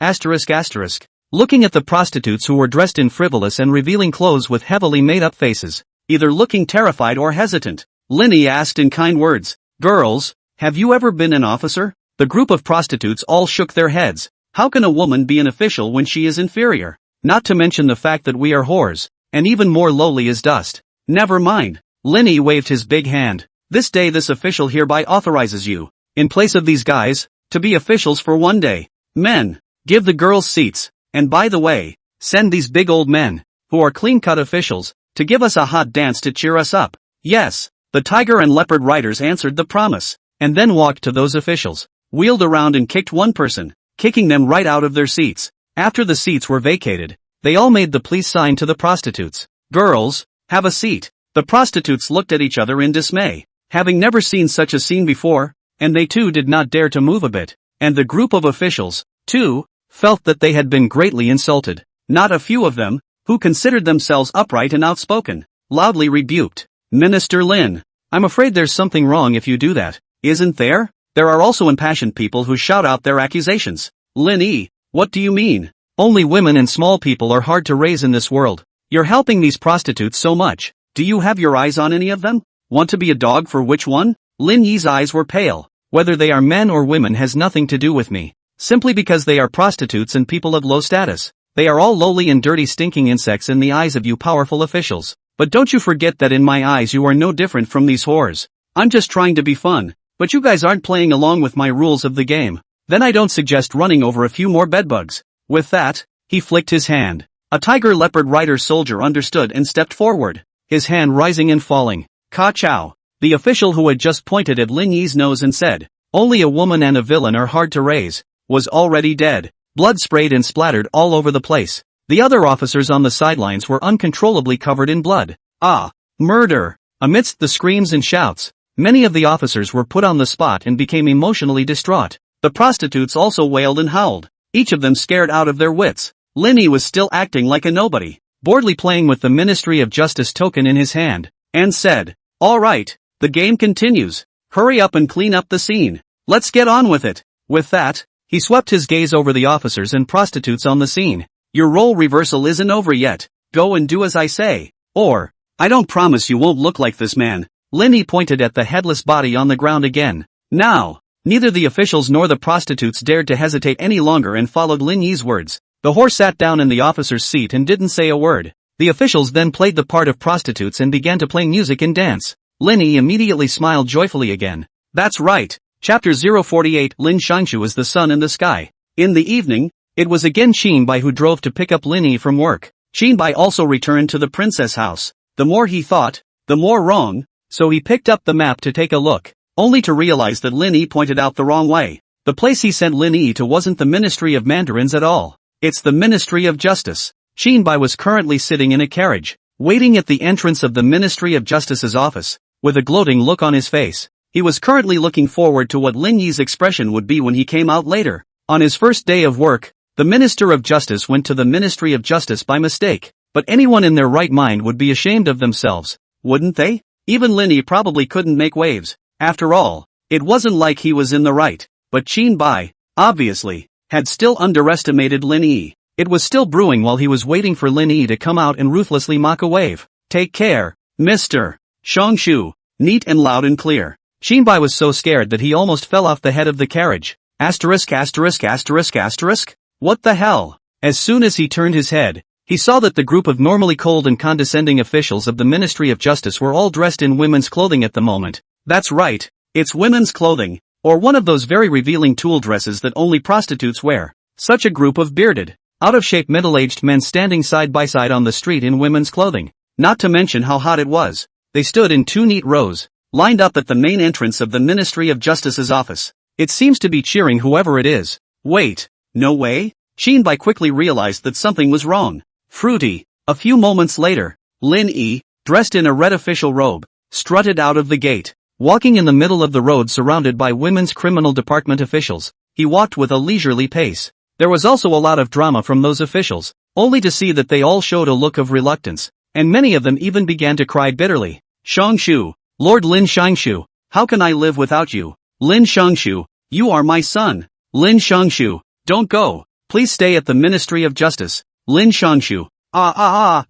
asterisk. Looking at the prostitutes who were dressed in frivolous and revealing clothes with heavily made-up faces, either looking terrified or hesitant, Lin Yi asked in kind words, girls, have you ever been an officer? The group of prostitutes all shook their heads. How can a woman be an official when she is inferior? Not to mention the fact that we are whores, and even more lowly as dust. Never mind. Lin Yi waved his big hand. This day this official hereby authorizes you, in place of these guys, to be officials for one day. Men, give the girls seats, and by the way, send these big old men, who are clean-cut officials, to give us a hot dance to cheer us up. Yes. The tiger and leopard riders answered the promise, and then walked to those officials, wheeled around and kicked one person, kicking them right out of their seats. After the seats were vacated, they all made the please sign to the prostitutes. Girls, have a seat. The prostitutes looked at each other in dismay, having never seen such a scene before, and they too did not dare to move a bit. And the group of officials, too, felt that they had been greatly insulted. Not a few of them, who considered themselves upright and outspoken, loudly rebuked. Minister Lin, I'm afraid there's something wrong if you do that, isn't there? There are also impassioned people who shout out their accusations. Lin Yi, what do you mean? Only women and small people are hard to raise in this world. You're helping these prostitutes so much. Do you have your eyes on any of them? Want to be a dog for which one? Lin Yi's eyes were pale. Whether they are men or women has nothing to do with me. Simply because they are prostitutes and people of low status. They are all lowly and dirty stinking insects in the eyes of you powerful officials. But don't you forget that in my eyes you are no different from these whores. I'm just trying to be fun, but you guys aren't playing along with my rules of the game. Then I don't suggest running over a few more bedbugs. With that, he flicked his hand. A tiger leopard rider soldier understood and stepped forward, his hand rising and falling. Ka Chow. The official who had just pointed at Lin Yi's nose and said, "Only a woman and a villain are hard to raise," was already dead. Blood sprayed and splattered all over the place. The other officers on the sidelines were uncontrollably covered in blood. Ah! Murder! Amidst the screams and shouts, many of the officers were put on the spot and became emotionally distraught. The prostitutes also wailed and howled, each of them scared out of their wits. Lin Yi was still acting like a nobody, boredly playing with the Ministry of Justice token in his hand, and said, "All right, the game continues. Hurry up and clean up the scene. Let's get on with it." With that, he swept his gaze over the officers and prostitutes on the scene. "Your role reversal isn't over yet. Go and do as I say. Or, I don't promise you won't look like this man." Lin Yi pointed at the headless body on the ground again. Now, neither the officials nor the prostitutes dared to hesitate any longer and followed Lin Yi's words. The whore sat down in the officer's seat and didn't say a word. The officials then played the part of prostitutes and began to play music and dance. Lin Yi immediately smiled joyfully again. That's right. Chapter 048 Lin Shangshu is the sun in the sky. In the evening, it was again Qinbai who drove to pick up Lin Yi from work. Qinbai also returned to the princess house. The more he thought, the more wrong, so he picked up the map to take a look, only to realize that Lin Yi pointed out the wrong way. The place he sent Lin Yi to wasn't the Ministry of Mandarins at all. It's the Ministry of Justice. Qinbai was currently sitting in a carriage, waiting at the entrance of the Ministry of Justice's office, with a gloating look on his face. He was currently looking forward to what Lin Yi's expression would be when he came out later. On his first day of work, the Minister of Justice went to the Ministry of Justice by mistake. But anyone in their right mind would be ashamed of themselves, wouldn't they? Even Lin Yi probably couldn't make waves. After all, it wasn't like he was in the right. But Qinbai, obviously, had still underestimated Lin Yi. It was still brewing while he was waiting for Lin Yi to come out and ruthlessly mock a wave. "Take care, Mr. Shangshu," neat and loud and clear. Qinbai was so scared that he almost fell off the head of the carriage. Asterisk asterisk asterisk asterisk? What the hell? As soon as he turned his head, he saw that the group of normally cold and condescending officials of the Ministry of Justice were all dressed in women's clothing at the moment. That's right, it's women's clothing, or one of those very revealing tulle dresses that only prostitutes wear. Such a group of bearded, out-of-shape middle-aged men standing side by side on the street in women's clothing. Not to mention how hot it was. They stood in two neat rows, lined up at the main entrance of the Ministry of Justice's office. It seems to be cheering whoever it is. Wait, no way? Qinbai quickly realized that something was wrong. Fruity. A few moments later, Lin Yi, dressed in a red official robe, strutted out of the gate. Walking in the middle of the road surrounded by women's criminal department officials, he walked with a leisurely pace. There was also a lot of drama from those officials, only to see that they all showed a look of reluctance, and many of them even began to cry bitterly. "Shangshu, Lord Lin Shangshu, how can I live without you? Lin Shangshu, you are my son. Lin Shangshu, don't go. Please stay at the Ministry of Justice. Lin Shangshu,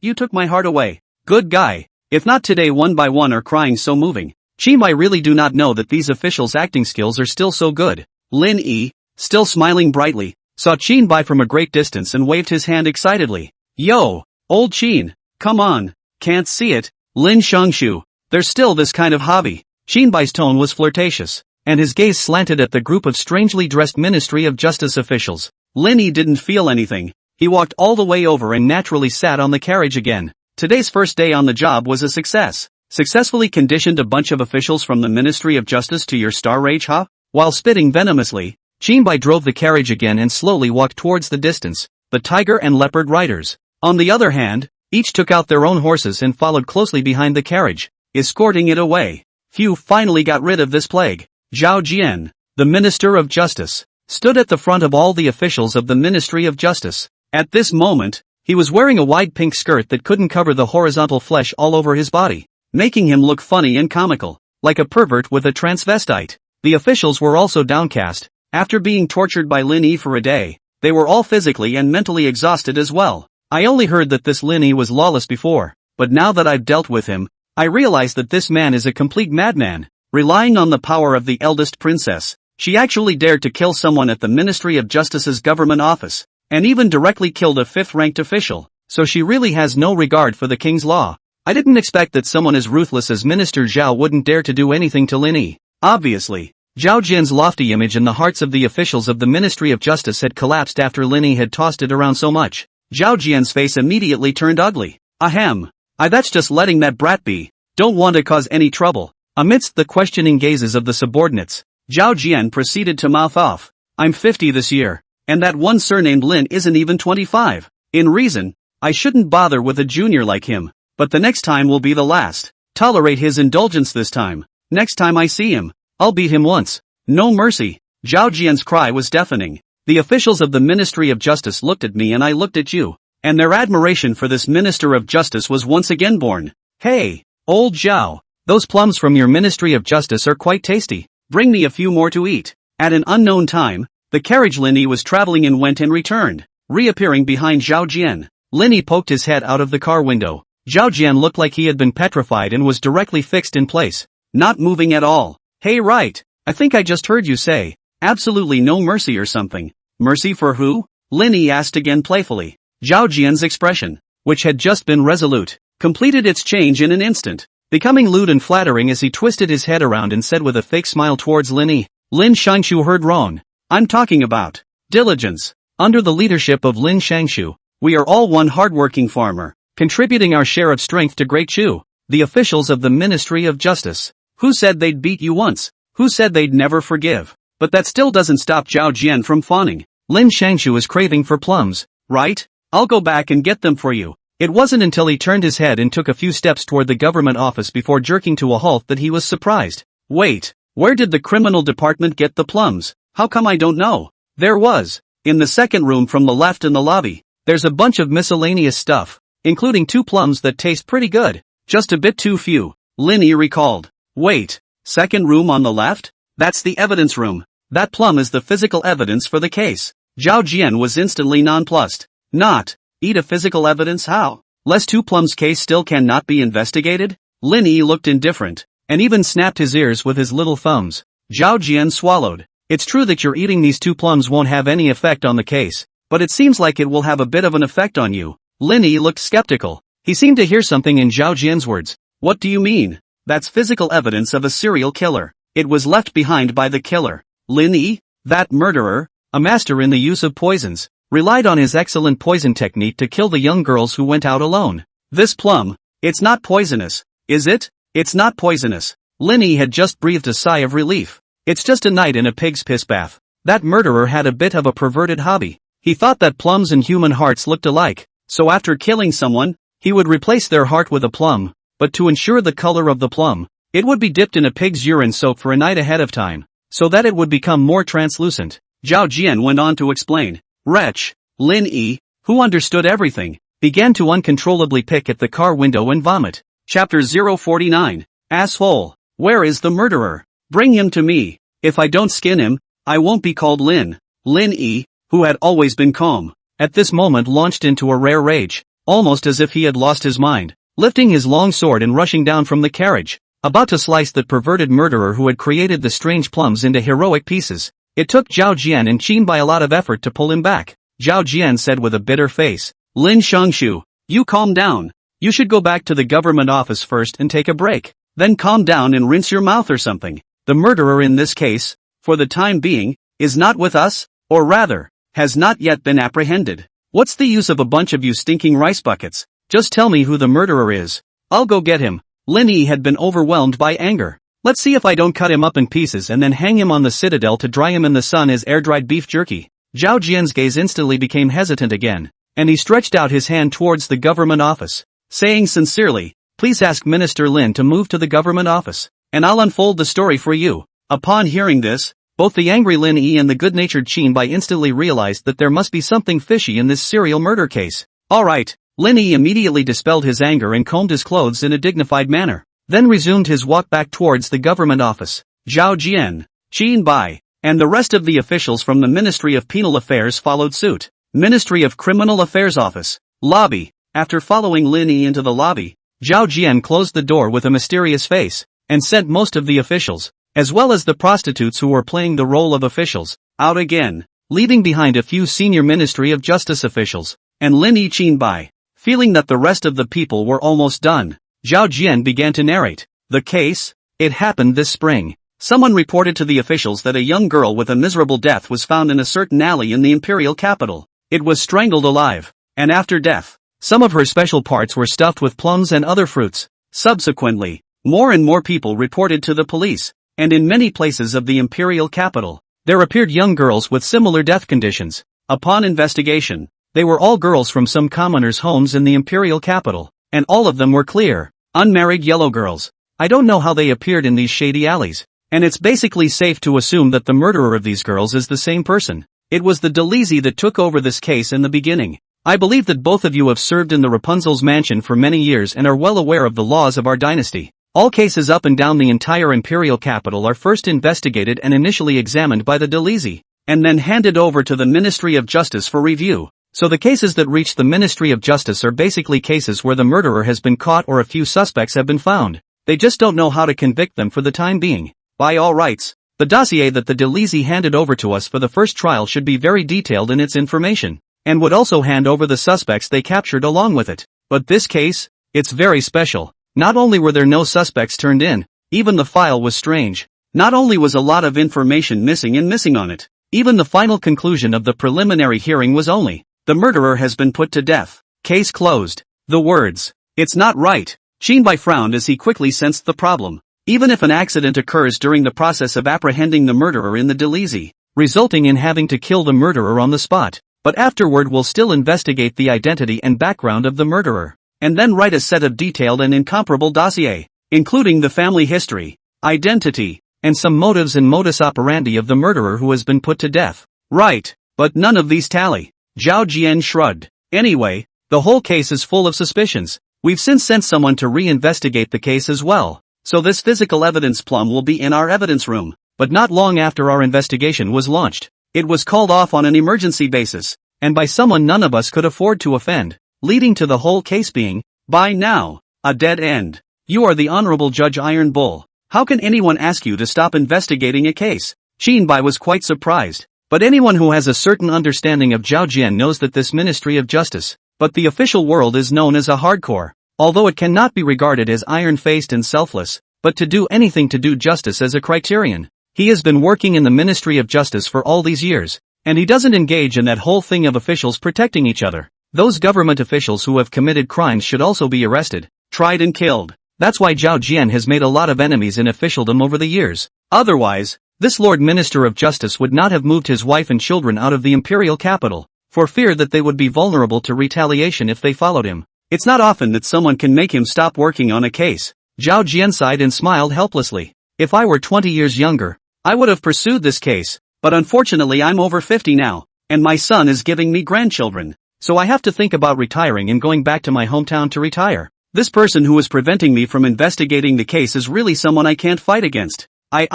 you took my heart away. Good guy. If not today one by one are crying so moving. Qinbai really do not know that these officials' acting skills are still so good." Lin Yi, still smiling brightly, saw Qinbai from a great distance and waved his hand excitedly. "Yo, old Qin, come on, can't see it, Lin Shangshu, there's still this kind of hobby." Qinbai's tone was flirtatious, and his gaze slanted at the group of strangely dressed Ministry of Justice officials. Lin Yi didn't feel anything. He walked all the way over and naturally sat on the carriage again. Today's first day on the job was a success. Successfully conditioned a bunch of officials from the Ministry of Justice to your star rage, huh? While spitting venomously, Qinbai drove the carriage again and slowly walked towards the distance, the tiger and leopard riders. On the other hand, each took out their own horses and followed closely behind the carriage, escorting it away. Few finally got rid of this plague. Zhao Jian, the Minister of Justice, stood at the front of all the officials of the Ministry of Justice. At this moment, he was wearing a wide pink skirt that couldn't cover the horizontal flesh all over his body, making him look funny and comical, like a pervert with a transvestite. The officials were also downcast. After being tortured by Lin Yi for a day, they were all physically and mentally exhausted as well. I only heard that this Lin Yi was lawless before, but now that I've dealt with him, I realize that this man is a complete madman. Relying on the power of the eldest princess, she actually dared to kill someone at the Ministry of Justice's government office, and even directly killed a fifth-ranked official, so she really has no regard for the king's law. I didn't expect that someone as ruthless as Minister Zhao wouldn't dare to do anything to Lin Yi. Obviously, Zhao Jian's lofty image in the hearts of the officials of the Ministry of Justice had collapsed after Lin Yi had tossed it around so much. Zhao Jian's face immediately turned ugly. Ahem. That's just letting that brat be. Don't want to cause any trouble. Amidst the questioning gazes of the subordinates, Zhao Jian proceeded to mouth off. I'm 50 this year, and that one surnamed Lin isn't even 25. In reason, I shouldn't bother with a junior like him, but the next time will be the last. Tolerate his indulgence this time. Next time I see him, I'll beat him once. No mercy. Zhao Jian's cry was deafening. The officials of the Ministry of Justice looked at me and I looked at you, and their admiration for this Minister of Justice was once again born. Hey, old Zhao, those plums from your Ministry of Justice are quite tasty. Bring me a few more to eat. At an unknown time, the carriage Lin Yi was traveling in went and returned, reappearing behind Zhao Jian. Lin Yi poked his head out of the car window. Zhao Jian looked like he had been petrified and was directly fixed in place, not moving at all. Hey, right, I think I just heard you say, absolutely no mercy or something. Mercy for who? Lin Yi asked again playfully. Zhao Jian's expression, which had just been resolute, completed its change in an instant, becoming lewd and flattering as he twisted his head around and said with a fake smile towards Lin Yi, Lin Shangshu heard wrong. I'm talking about diligence. Under the leadership of Lin Shangshu, we are all one hardworking farmer, contributing our share of strength to Great Chu. The officials of the Ministry of Justice. Who said they'd beat you once? Who said they'd never forgive? But that still doesn't stop Zhao Jian from fawning. Lin Shangshu is craving for plums, right? I'll go back and get them for you. It wasn't until he turned his head and took a few steps toward the government office before jerking to a halt that he was surprised. Wait, where did the criminal department get the plums? How come I don't know? There was. In the second room from the left in the lobby. There's a bunch of miscellaneous stuff, including 2 plums that taste pretty good. Just a bit too few, Lin Yi recalled. Wait, second room on the left? That's the evidence room. That plum is the physical evidence for the case. Zhao Jian was instantly nonplussed. Not. Eat a physical evidence how? Lest 2 plums case still cannot be investigated? Lin Yi looked indifferent, and even snapped his ears with his little thumbs. Zhao Jian swallowed. It's true that your eating these 2 plums won't have any effect on the case, but it seems like it will have a bit of an effect on you. Lin Yi looked skeptical. He seemed to hear something in Zhao Jian's words. What do you mean? That's physical evidence of a serial killer. It was left behind by the killer. Lin Yi, that murderer, a master in the use of poisons, relied on his excellent poison technique to kill the young girls who went out alone. This plum, it's not poisonous, is it? It's not poisonous. Lin Yi had just breathed a sigh of relief. It's just a night in a pig's piss bath. That murderer had a bit of a perverted hobby. He thought that plums and human hearts looked alike, so after killing someone, he would replace their heart with a plum, but to ensure the color of the plum, it would be dipped in a pig's urine soak for a night ahead of time, so that it would become more translucent. Zhao Jian went on to explain. Wretch, Lin Yi, who understood everything, began to uncontrollably pick at the car window and vomit. Chapter 049. Asshole, where is the murderer? Bring him to me. If I don't skin him, I won't be called Lin. Lin Yi, who had always been calm, at this moment launched into a rare rage, almost as if he had lost his mind, lifting his long sword and rushing down from the carriage, about to slice that perverted murderer who had created the strange plums into heroic pieces. It took Zhao Jian and Qin by a lot of effort to pull him back. Zhao Jian said with a bitter face, Lin Shangshu, you calm down. You should go back to the government office first and take a break. Then calm down and rinse your mouth or something. The murderer in this case, for the time being, is not with us, or rather, has not yet been apprehended. What's the use of a bunch of you stinking rice buckets? Just tell me who the murderer is. I'll go get him. Lin Yi had been overwhelmed by anger. Let's see if I don't cut him up in pieces and then hang him on the citadel to dry him in the sun as air-dried beef jerky. Zhao Jian's gaze instantly became hesitant again, and he stretched out his hand towards the government office, saying sincerely, please ask Minister Lin to move to the government office, and I'll unfold the story for you. Upon hearing this, both the angry Lin Yi and the good-natured Qin Bai instantly realized that there must be something fishy in this serial murder case. Alright, Lin Yi immediately dispelled his anger and combed his clothes in a dignified manner, then resumed his walk back towards the government office. Zhao Jian, Xin Bai, and the rest of the officials from the Ministry of Penal Affairs followed suit. Ministry of Criminal Affairs Office. Lobby. After following Lin Yi into the lobby, Zhao Jian closed the door with a mysterious face, and sent most of the officials, as well as the prostitutes who were playing the role of officials, out again, leaving behind a few senior Ministry of Justice officials, and Lin Yi Xin Bai. Feeling that the rest of the people were almost done, Zhao Jian began to narrate. The case? It happened this spring. Someone reported to the officials that a young girl with a miserable death was found in a certain alley in the imperial capital. It was strangled alive, and after death, some of her special parts were stuffed with plums and other fruits. Subsequently, more and more people reported to the police, and in many places of the imperial capital, there appeared young girls with similar death conditions. Upon investigation, they were all girls from some commoners' homes in the imperial capital, and all of them were clear, unmarried yellow girls. I don't know how they appeared in these shady alleys, and it's basically safe to assume that the murderer of these girls is the same person. It was the Delizy that took over this case in the beginning. I believe that both of you have served in the Rapunzel's mansion for many years and are well aware of the laws of our dynasty. All cases up and down the entire imperial capital are first investigated and initially examined by the Delizy, and then handed over to the Ministry of Justice for review. So the cases that reach the Ministry of Justice are basically cases where the murderer has been caught or a few suspects have been found. They just don't know how to convict them for the time being. By all rights, the dossier that the Delizy handed over to us for the first trial should be very detailed in its information, and would also hand over the suspects they captured along with it. But this case? It's very special. Not only were there no suspects turned in, even the file was strange. Not only was a lot of information missing on it, even the final conclusion of the preliminary hearing was only, the murderer has been put to death. Case closed. The words, "It's not right." Xin Bai frowned as he quickly sensed the problem. Even if an accident occurs during the process of apprehending the murderer in the Delizy, resulting in having to kill the murderer on the spot, but afterward we'll still investigate the identity and background of the murderer, and then write a set of detailed and incomparable dossier, including the family history, identity, and some motives and modus operandi of the murderer who has been put to death. Right, but none of these tally. Zhao Jian shrugged. Anyway, the whole case is full of suspicions. We've since sent someone to re-investigate the case as well, so this physical evidence plum will be in our evidence room. But not long after our investigation was launched, it was called off on an emergency basis, and by someone none of us could afford to offend, leading to the whole case being, by now, a dead end. You are the Honorable Judge Iron Bull. How can anyone ask you to stop investigating a case? Xin Bai was quite surprised, but anyone who has a certain understanding of Zhao Jian knows that this Ministry of Justice, but the official world is known as a hardcore, although it cannot be regarded as iron-faced and selfless, but to do anything to do justice as a criterion. He has been working in the Ministry of Justice for all these years, and he doesn't engage in that whole thing of officials protecting each other. Those government officials who have committed crimes should also be arrested, tried and killed. That's why Zhao Jian has made a lot of enemies in officialdom over the years. Otherwise, this Lord Minister of Justice would not have moved his wife and children out of the imperial capital, for fear that they would be vulnerable to retaliation if they followed him. It's not often that someone can make him stop working on a case. Zhao Jian sighed and smiled helplessly. If I were 20 years younger, I would have pursued this case, but unfortunately I'm over 50 now, and my son is giving me grandchildren, so I have to think about retiring and going back to my hometown to retire. This person who is preventing me from investigating the case is really someone I can't fight against. I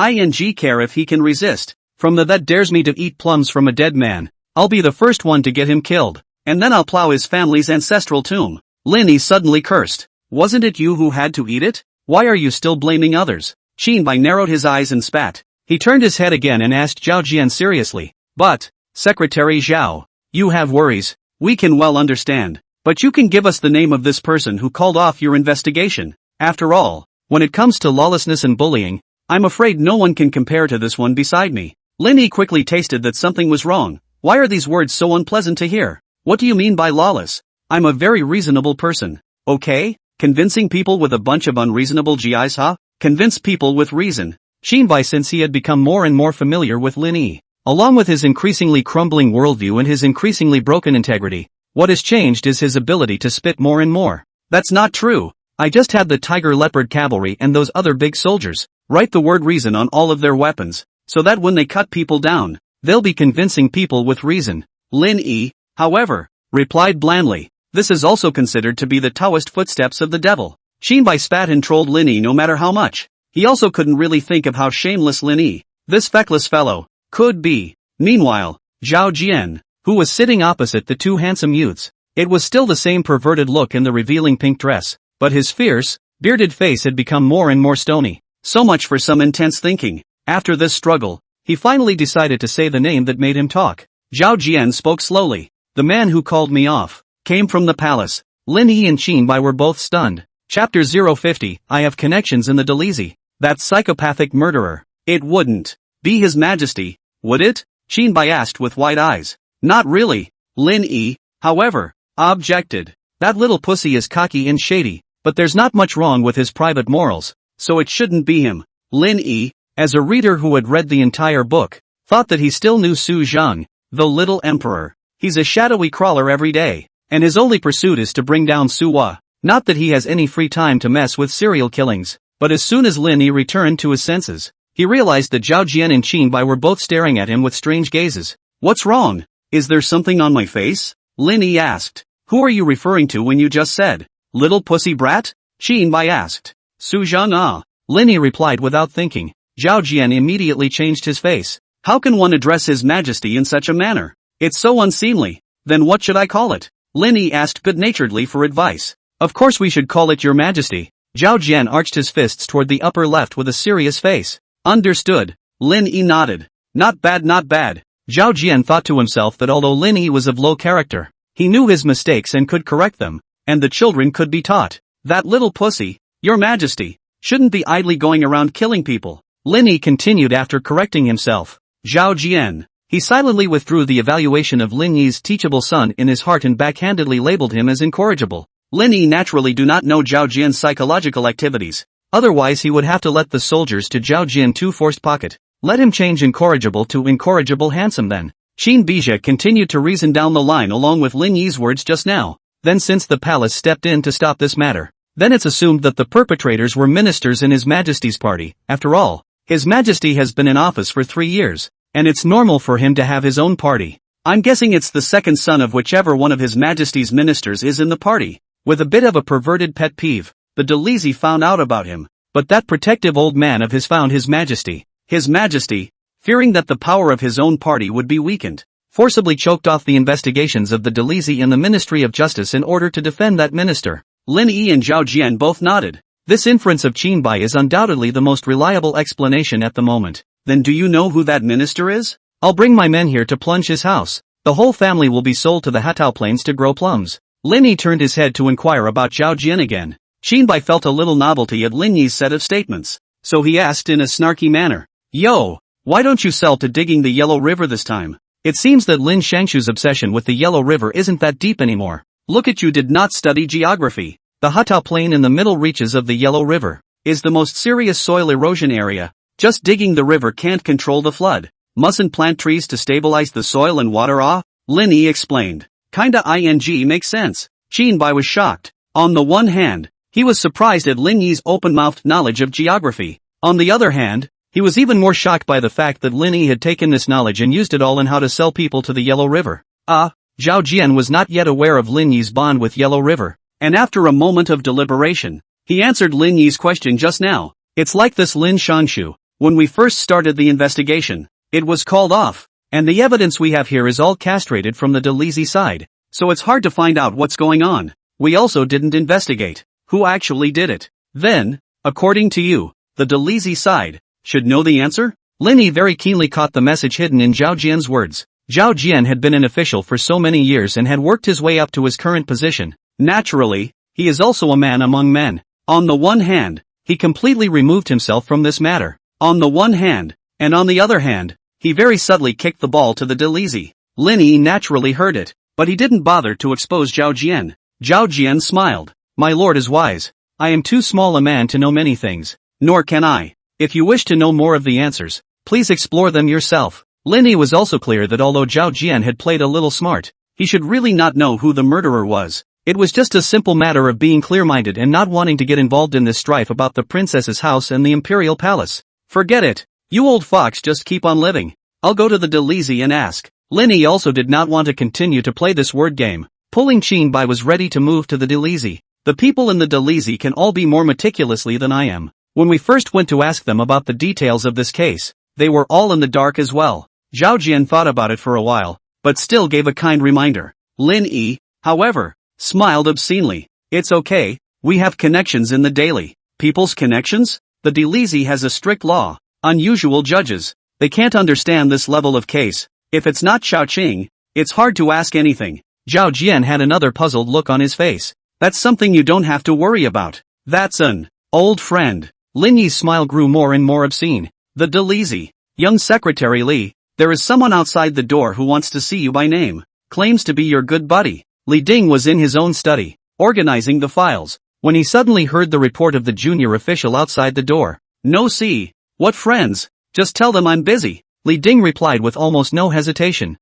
care if he can resist. From the that dares me to eat plums from a dead man, I'll be the first one to get him killed, and then I'll plow his family's ancestral tomb. Lin Yi suddenly cursed. Wasn't it you who had to eat it? Why are you still blaming others? Xin Bai narrowed his eyes and spat. He turned his head again and asked Zhao Jian seriously. But, Secretary Zhao, you have worries. We can well understand. But you can give us the name of this person who called off your investigation. After all, when it comes to lawlessness and bullying, I'm afraid no one can compare to this one beside me. Lin Yi quickly tasted that something was wrong. Why are these words so unpleasant to hear? What do you mean by lawless? I'm a very reasonable person. Okay? Convincing people with a bunch of unreasonable GIs, huh? Convince people with reason. Xin Bai, since he had become more and more familiar with Lin Yi, along with his increasingly crumbling worldview and his increasingly broken integrity, what has changed is his ability to spit more and more. That's not true. I just had the tiger leopard cavalry and those other big soldiers write the word reason on all of their weapons, so that when they cut people down, they'll be convincing people with reason. Lin Yi, however, replied blandly, this is also considered to be the Taoist footsteps of the devil. Xin Bai spat and trolled Lin Yi no matter how much. He also couldn't really think of how shameless Lin Yi This feckless fellow could be. Meanwhile, Zhao Jian, who was sitting opposite the two handsome youths, it was still the same perverted look in the revealing pink dress, but his fierce, bearded face had become more and more stony. So much for some intense thinking. After this struggle, he finally decided to say the name that made him talk. Zhao Jian spoke slowly. The man who called me off came from the palace. Lin Yi and Qin Bai were both stunned. Chapter 050, I have connections in the Delisi. That psychopathic murderer. It wouldn't be His Majesty, would it? Qin Bai asked with wide eyes. Not really. Lin Yi, however, objected. That little pussy is cocky and shady, but there's not much wrong with his private morals, so it shouldn't be him. Lin Yi, as a reader who had read the entire book, thought that he still knew Su Zhang, the little emperor. He's a shadowy crawler every day, and his only pursuit is to bring down Su Hua. Not that he has any free time to mess with serial killings, but as soon as Lin Yi returned to his senses, he realized that Zhao Jian and Qin Bai were both staring at him with strange gazes. What's wrong? Is there something on my face? Lin Yi asked. Who are you referring to when you just said, little pussy brat? Qin Bai asked. Su Zhang ah. Lin Yi replied without thinking. Zhao Jian immediately changed his face. How can one address His Majesty in such a manner? It's so unseemly. Then what should I call it? Lin Yi asked good-naturedly for advice. Of course we should call it Your Majesty. Zhao Jian arched his fists toward the upper left with a serious face. Understood. Lin Yi nodded. Not bad, not bad. Zhao Jian thought to himself that although Lin Yi was of low character, he knew his mistakes and could correct them, and the children could be taught. That little pussy, Your Majesty, shouldn't be idly going around killing people. Lin Yi continued after correcting himself. Zhao Jian. He silently withdrew the evaluation of Lin Yi's teachable son in his heart and backhandedly labeled him as incorrigible. Lin Yi naturally do not know Zhao Jian's psychological activities. Otherwise he would have to let the soldiers to Zhao Jian too forced pocket. Let him change incorrigible to incorrigible handsome then. Qin Bija continued to reason down the line along with Lin Yi's words just now. Then since the palace stepped in to stop this matter, then it's assumed that the perpetrators were ministers in His Majesty's party. After all, His Majesty has been in office for 3 years, and it's normal for him to have his own party. I'm guessing it's the second son of whichever one of His Majesty's ministers is in the party. With a bit of a perverted pet peeve, the Delisi found out about him, but that protective old man of his found His Majesty. His Majesty, fearing that the power of his own party would be weakened, forcibly choked off the investigations of the Delisi in the Ministry of Justice in order to defend that minister. Lin Yi and Zhao Jian both nodded. This inference of Qin Bai is undoubtedly the most reliable explanation at the moment. Then do you know who that minister is? I'll bring my men here to plunge his house. The whole family will be sold to the Hatao Plains to grow plums. Lin Yi turned his head to inquire about Zhao Jian again. Qin Bai felt a little novelty at Lin Yi's set of statements, so he asked in a snarky manner, Yo, why don't you sell to digging the Yellow River this time? It seems that Lin Shangshu's obsession with the Yellow River isn't that deep anymore. Look at you did not study geography. The Hatao Plain in the middle reaches of the Yellow River is the most serious soil erosion area. Just digging the river can't control the flood. Mustn't plant trees to stabilize the soil and water ah? Lin Yi explained. Kinda ing makes sense. Qin Bai was shocked. On the one hand, he was surprised at Lin Yi's open-mouthed knowledge of geography. On the other hand, he was even more shocked by the fact that Lin Yi had taken this knowledge and used it all in how to sell people to the Yellow River. Zhao Jian was not yet aware of Lin Yi's bond with Yellow River, and after a moment of deliberation, he answered Lin Yi's question just now. It's like this Lin Shangshu. When we first started the investigation, it was called off, and the evidence we have here is all castrated from the Delisi side, so it's hard to find out what's going on. We also didn't investigate who actually did it. Then, according to you, the Delisi side should know the answer? Lin Yi very keenly caught the message hidden in Zhao Jian's words. Zhao Jian had been an official for so many years and had worked his way up to his current position. Naturally, he is also a man among men. On the one hand, he completely removed himself from this matter. On the one hand, and on the other hand, he very subtly kicked the ball to the Delisi. Lin Yi naturally heard it, but he didn't bother to expose Zhao Jian. Zhao Jian smiled. My lord is wise. I am too small a man to know many things, nor can I. If you wish to know more of the answers, please explore them yourself. Lin Yi was also clear that although Zhao Jian had played a little smart, he should really not know who the murderer was. It was just a simple matter of being clear-minded and not wanting to get involved in this strife about the princess's house and the imperial palace. Forget it. You old fox, just keep on living. I'll go to the Delisi and ask. Lin Yi also did not want to continue to play this word game. Pulling Qin Bai was ready to move to the Delisi. The people in the Delisi can all be more meticulously than I am. When we first went to ask them about the details of this case, they were all in the dark as well. Zhao Jian thought about it for a while, but still gave a kind reminder. Lin Yi, however, smiled obscenely. It's okay, we have connections in the daily. People's connections? The Delisi has a strict law. Unusual judges. They can't understand this level of case. If it's not Xiaoqing, it's hard to ask anything. Zhao Jian had another puzzled look on his face. That's something you don't have to worry about. That's an old friend. Lin Yi's smile grew more and more obscene. The Delisi. Young Secretary Li, there is someone outside the door who wants to see you by name. Claims to be your good buddy. Li Ding was in his own study, organizing the files, when he suddenly heard the report of the junior official outside the door. No see. What friends? Just tell them I'm busy. Li Ding replied with almost no hesitation.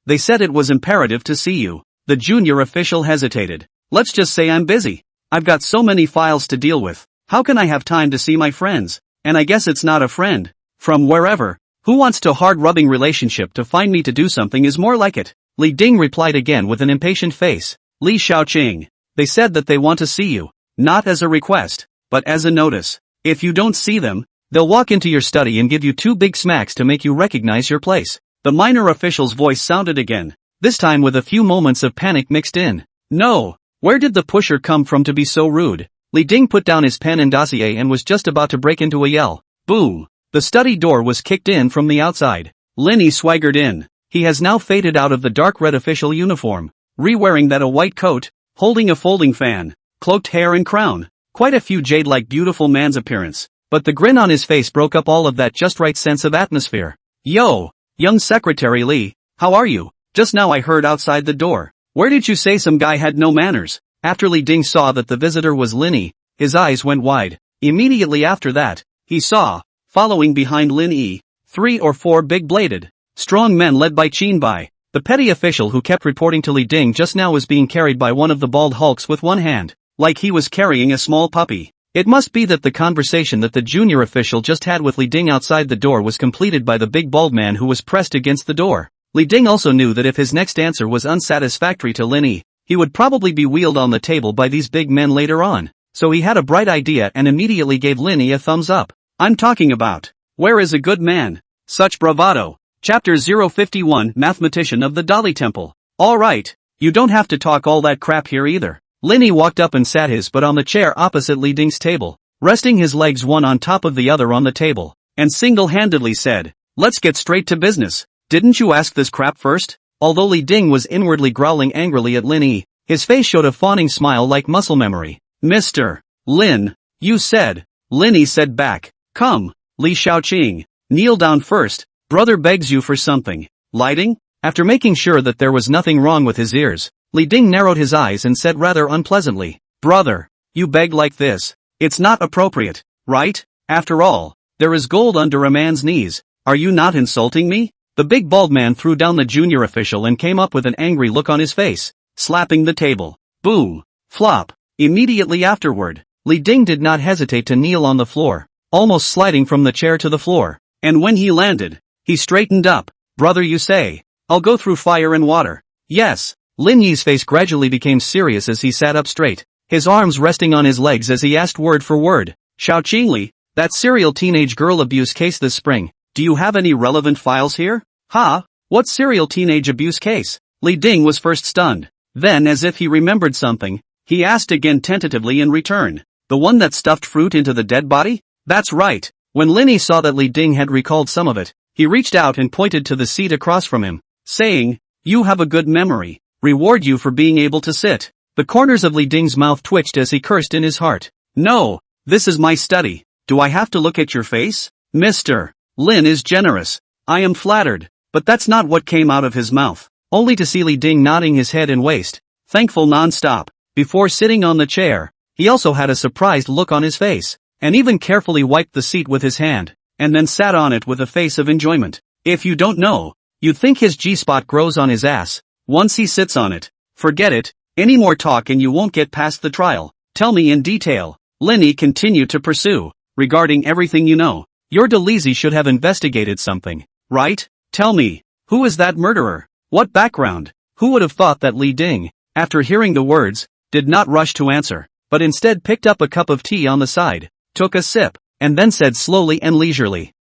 They said it was imperative to see you. The junior official hesitated. Let's just say I'm busy. I've got so many files to deal with. How can I have time to see my friends? And I guess it's not a friend. From wherever. Who wants to hard-rubbing relationship to find me to do something is more like it. Li Ding replied again with an impatient face. Li Xiaoqing. They said that they want to see you. Not as a request, but as a notice. If you don't see them, they'll walk into your study and give you 2 big smacks to make you recognize your place. The minor official's voice sounded again, this time with a few moments of panic mixed in. No! Where did the pusher come from to be so rude? Li Ding put down his pen and dossier and was just about to break into a yell. Boom! The study door was kicked in from the outside. Lin Yi swaggered in. He has now faded out of the dark red official uniform, re-wearing that a white coat, holding a folding fan, cloaked hair and crown. Quite a few jade-like beautiful man's appearance, but the grin on his face broke up all of that just right sense of atmosphere. Yo! Young Secretary Li, how are you? Just now I heard outside the door. Where did you say some guy had no manners? After Li Ding saw that the visitor was Lin Yi, his eyes went wide. Immediately after that, he saw, following behind Lin Yi, 3 or 4 big-bladed, strong men led by Qin Bai. The petty official who kept reporting to Li Ding just now was being carried by one of the bald hulks with one hand, like he was carrying a small puppy. It must be that the conversation that the junior official just had with Li Ding outside the door was completed by the big bald man who was pressed against the door. Li Ding also knew that if his next answer was unsatisfactory to Lin Yi, he would probably be wheeled on the table by these big men later on. So he had a bright idea and immediately gave Lin Yi a thumbs up. I'm talking about, where is a good man? Such bravado. Chapter 051 Mathematician of the Dali Temple. Alright, you don't have to talk all that crap here either. Lin Yi walked up and sat his butt on the chair opposite Li Ding's table, resting his legs one on top of the other on the table, and single-handedly said, let's get straight to business. Didn't you ask this crap first? Although Li Ding was inwardly growling angrily at Lin Yi, his face showed a fawning smile like muscle memory. Mr. Lin, you said. Lin Yi said back, come, Li Xiaoqing, kneel down first, brother begs you for something. Lighting? After making sure that there was nothing wrong with his ears, Li Ding narrowed his eyes and said rather unpleasantly, brother, you beg like this. It's not appropriate, right? After all, there is gold under a man's knees. Are you not insulting me? The big bald man threw down the junior official and came up with an angry look on his face, slapping the table. Boom! Flop! Immediately afterward, Li Ding did not hesitate to kneel on the floor, almost sliding from the chair to the floor. And when he landed, he straightened up. Brother, you say, I'll go through fire and water. Yes. Lin Yi's face gradually became serious as he sat up straight, his arms resting on his legs as he asked word for word. Xiaoqing Li, that serial teenage girl abuse case this spring, do you have any relevant files here? Ha? What serial teenage abuse case? Li Ding was first stunned. Then, as if he remembered something, he asked again tentatively in return. The one that stuffed fruit into the dead body? That's right. When Lin Yi saw that Li Ding had recalled some of it, he reached out and pointed to the seat across from him, saying, you have a good memory. Reward you for being able to sit. The corners of Li Ding's mouth twitched as he cursed in his heart. No, this is my study. Do I have to look at your face? Mr. Lin is generous. I am flattered. But that's not what came out of his mouth. Only to see Li Ding nodding his head in waste, thankful non-stop. Before sitting on the chair, he also had a surprised look on his face, and even carefully wiped the seat with his hand, and then sat on it with a face of enjoyment. If you don't know, you'd think his G-spot grows on his ass once he sits on it. Forget it. Any more talk and you won't get past the trial. Tell me in detail. Lin Yi continued to pursue. Regarding everything you know, your Delisi should have investigated something, right? Tell me, who is that murderer? What background? Who would have thought that Li Ding, after hearing the words, did not rush to answer, but instead picked up a cup of tea on the side, took a sip, and then said slowly and leisurely,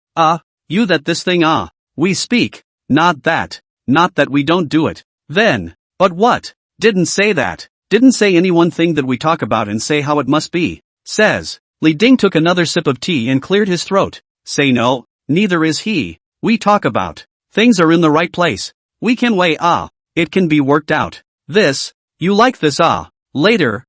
You that this thing we speak. Not that. Not that we don't do it. Then. But what? Didn't say that. Didn't say any one thing that we talk about and say how it must be. Says. Li Ding took another sip of tea and cleared his throat. Say no, neither is he. We talk about. Things are in the right place. We can weigh it can be worked out. This. You like this Later,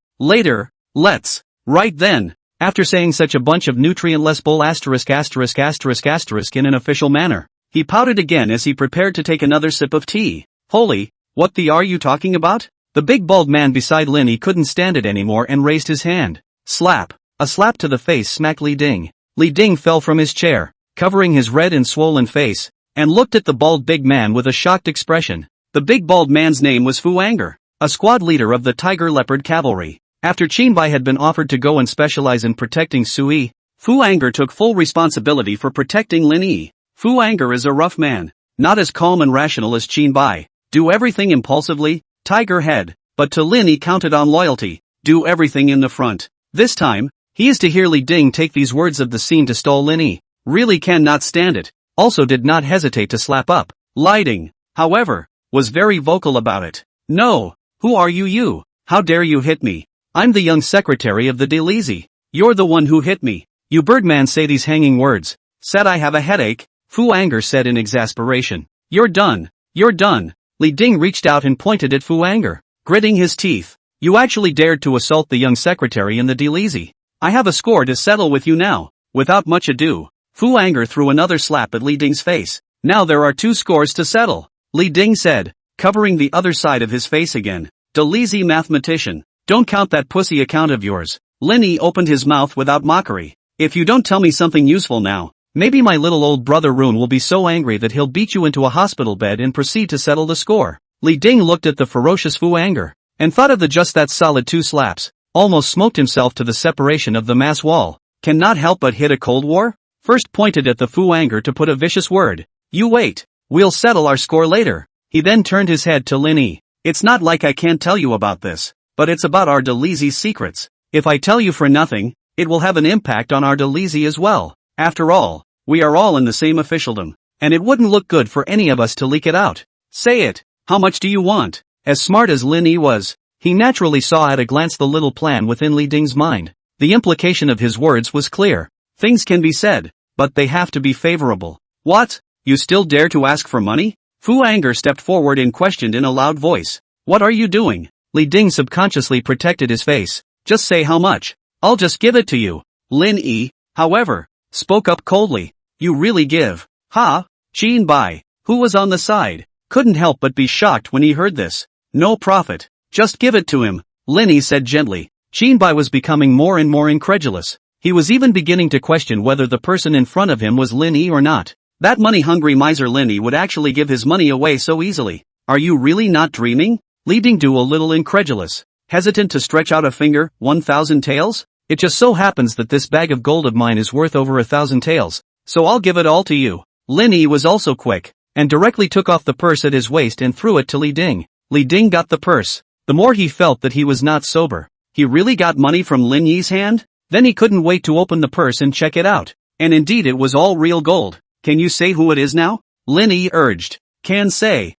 let's. Right then. After saying such a bunch of nutrientless bull in an official manner, he pouted again as he prepared to take another sip of tea. Holy, what the are you talking about? The big bald man beside Linny couldn't stand it anymore and raised his hand. Slap. A slap to the face smacked Li Ding. Li Ding fell from his chair, covering his red and swollen face, and looked at the bald big man with a shocked expression. The big bald man's name was Fu Anger, a squad leader of the Tiger Leopard Cavalry. After Qinbai had been offered to go and specialize in protecting Sui, Fu Anger took full responsibility for protecting Lin Yi. Fu Anger is a rough man, not as calm and rational as Qinbai. Do everything impulsively, tiger head, but to Lin Yi counted on loyalty, do everything in the front. This time, he is to hear Li Ding take these words of the scene to stall Lin Yi. Really cannot stand it, also did not hesitate to slap up. Li Ding, however, was very vocal about it. No, who are you? How dare you hit me? I'm the young secretary of the Delizy. You're the one who hit me. You birdman say these hanging words. Said I have a headache, Fu Anger said in exasperation. You're done. Li Ding reached out and pointed at Fu Anger, gritting his teeth. You actually dared to assault the young secretary in the Delizy. I have a score to settle with you now. Without much ado, Fu Anger threw another slap at Li Ding's face. Now there are 2 scores to settle, Li Ding said, covering the other side of his face again. Delizy mathematician. Don't count that pussy account of yours. Lin Yi opened his mouth without mockery. If you don't tell me something useful now, maybe my little old brother Rune will be so angry that he'll beat you into a hospital bed and proceed to settle the score. Li Ding looked at the ferocious Fu Anger, and thought of the just that solid 2 slaps, almost smoked himself to the separation of the mass wall. Cannot help but hit a cold war? First pointed at the Fu Anger to put a vicious word. You wait. We'll settle our score later. He then turned his head to Lin Yi. It's not like I can't tell you about this, but it's about our Delizy's secrets. If I tell you for nothing, it will have an impact on our Delizy as well. After all, we are all in the same officialdom, and it wouldn't look good for any of us to leak it out. Say it. How much do you want? As smart as Lin Yi was, he naturally saw at a glance the little plan within Li Ding's mind. The implication of his words was clear. Things can be said, but they have to be favorable. What? You still dare to ask for money? Fu Anger stepped forward and questioned in a loud voice. What are you doing? Li Ding subconsciously protected his face. Just say how much. I'll just give it to you. Lin Yi, however, spoke up coldly. You really give? Ha? Qinbai, who was on the side, couldn't help but be shocked when he heard this. No profit. Just give it to him, Lin Yi said gently. Qinbai was becoming more and more incredulous. He was even beginning to question whether the person in front of him was Lin Yi or not. That money-hungry miser Lin Yi would actually give his money away so easily. Are you really not dreaming? Li Ding a little incredulous, hesitant to stretch out a finger. 1,000 taels? It just so happens that this bag of gold of mine is worth over 1,000 taels, so I'll give it all to you. Lin Yi was also quick, and directly took off the purse at his waist and threw it to Li Ding. Li Ding got the purse. The more he felt that he was not sober. He really got money from Lin Yi's hand? Then he couldn't wait to open the purse and check it out. And indeed it was all real gold. Can you say who it is now? Lin Yi urged. Can say.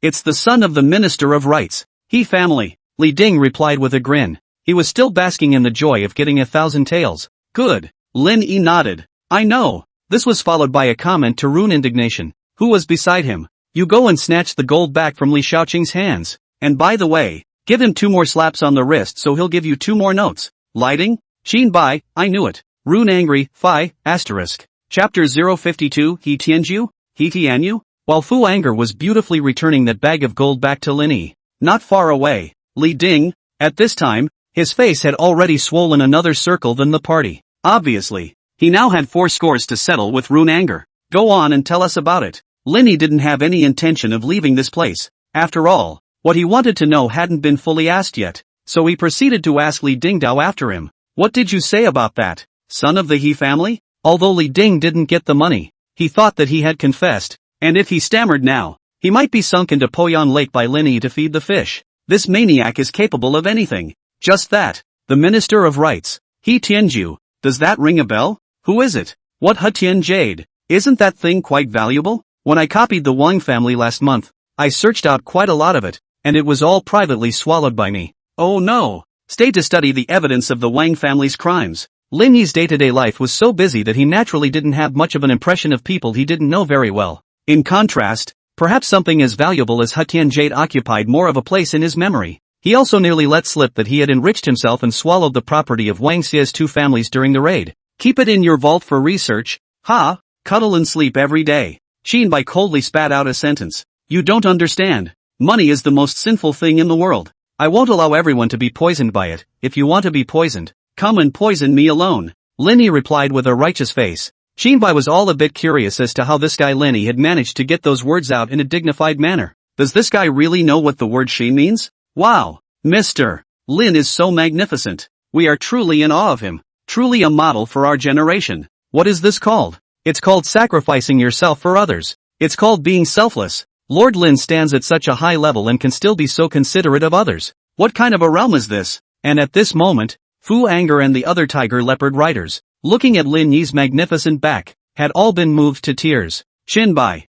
It's the son of the Minister of Rights. He family. Li Ding replied with a grin. He was still basking in the joy of getting 1,000 taels. Good. Lin Yi nodded. I know. This was followed by a comment to Rune indignation, who was beside him. You go and snatch the gold back from Li Shaoqing's hands. And by the way, give him 2 more slaps on the wrist so he'll give you 2 more notes. Lighting? Qinbai, I knew it. Rune angry, Phi, asterisk. Chapter 052, He Tianyu? While Fu Anger was beautifully returning that bag of gold back to Lin Yi, not far away, Li Ding, at this time, his face had already swollen another circle than the party. Obviously, he now had 4 scores to settle with Rune Anger. Go on and tell us about it. Lin Yi didn't have any intention of leaving this place. After all, what he wanted to know hadn't been fully asked yet, so he proceeded to ask Li Dingdao after him. What did you say about that, son of the He family? Although Li Ding didn't get the money, he thought that he had confessed, and if he stammered now, he might be sunk into Poyan Lake by Lin Yi to feed the fish. This maniac is capable of anything. Just that. The Minister of Rights. He Tianju. Does that ring a bell? Who is it? What He Tian Jade? Isn't that thing quite valuable? When I copied the Wang family last month, I searched out quite a lot of it, and it was all privately swallowed by me. Oh no! Stayed to study the evidence of the Wang family's crimes. Lin Yi's day-to-day life was so busy that he naturally didn't have much of an impression of people he didn't know very well. In contrast, perhaps something as valuable as Hetian Jade occupied more of a place in his memory. He also nearly let slip that he had enriched himself and swallowed the property of Wang Xia's two families during the raid. Keep it in your vault for research, ha, cuddle and sleep every day. Qianbai coldly spat out a sentence. You don't understand. Money is the most sinful thing in the world. I won't allow everyone to be poisoned by it. If you want to be poisoned, come and poison me alone. Lin Yi replied with a righteous face. Qianbai was all a bit curious as to how this guy Lin Yi had managed to get those words out in a dignified manner. Does this guy really know what the word Xin means? Wow! Mr. Lin is so magnificent. We are truly in awe of him. Truly a model for our generation. What is this called? It's called sacrificing yourself for others. It's called being selfless. Lord Lin stands at such a high level and can still be so considerate of others. What kind of a realm is this? And at this moment, Fu Anger and the other tiger leopard riders, looking at Lin Yi's magnificent back, had all been moved to tears. Qianbai,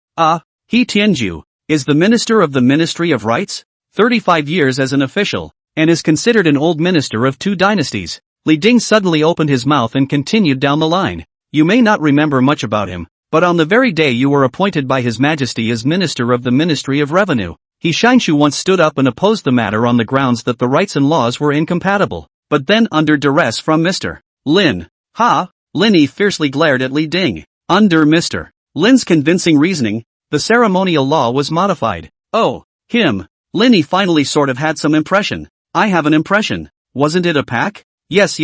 He Tianju, is the minister of the Ministry of Rights, 35 years as an official, and is considered an old minister of two dynasties. Li Ding suddenly opened his mouth and continued down the line. You may not remember much about him, but on the very day you were appointed by His Majesty as Minister of the Ministry of Revenue, He Xiangshu once stood up and opposed the matter on the grounds that the rights and laws were incompatible. But then under duress from Mr. Lin, Lin Yi fiercely glared at Li Ding. Under Mr. Lin's convincing reasoning, the ceremonial law was modified. Oh, him. Lin Yi finally sort of had some impression. I have an impression. Wasn't it a pack? Yes.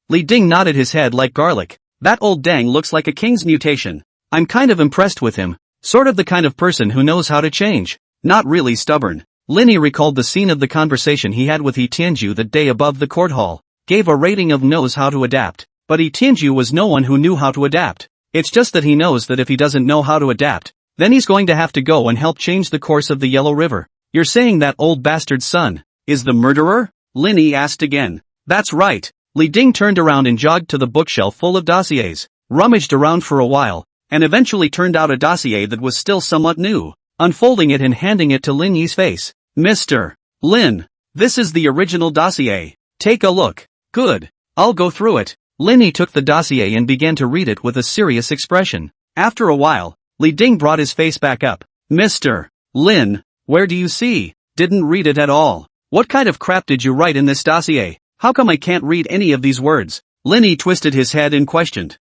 Li Ding nodded his head like garlic. That old dang looks like a king's mutation. I'm kind of impressed with him. Sort of the kind of person who knows how to change. Not really stubborn. Lin Yi recalled the scene of the conversation he had with He Tianju that day above the court hall. Gave a rating of knows how to adapt. But He Tianju was no one who knew how to adapt. It's just that he knows that if he doesn't know how to adapt, then he's going to have to go and help change the course of the Yellow River. You're saying that old bastard's son is the murderer? Lin Yi asked again. That's right. Li Ding turned around and jogged to the bookshelf full of dossiers, rummaged around for a while, and eventually turned out a dossier that was still somewhat new, unfolding it and handing it to Lin Yi's face. Mr. Lin, this is the original dossier. Take a look. Good. I'll go through it. Lin Yi took the dossier and began to read it with a serious expression. After a while, Li Ding brought his face back up. Mr. Lin, where do you see? Didn't read it at all. What kind of crap did you write in this dossier? How come I can't read any of these words? Lin Yi twisted his head and questioned.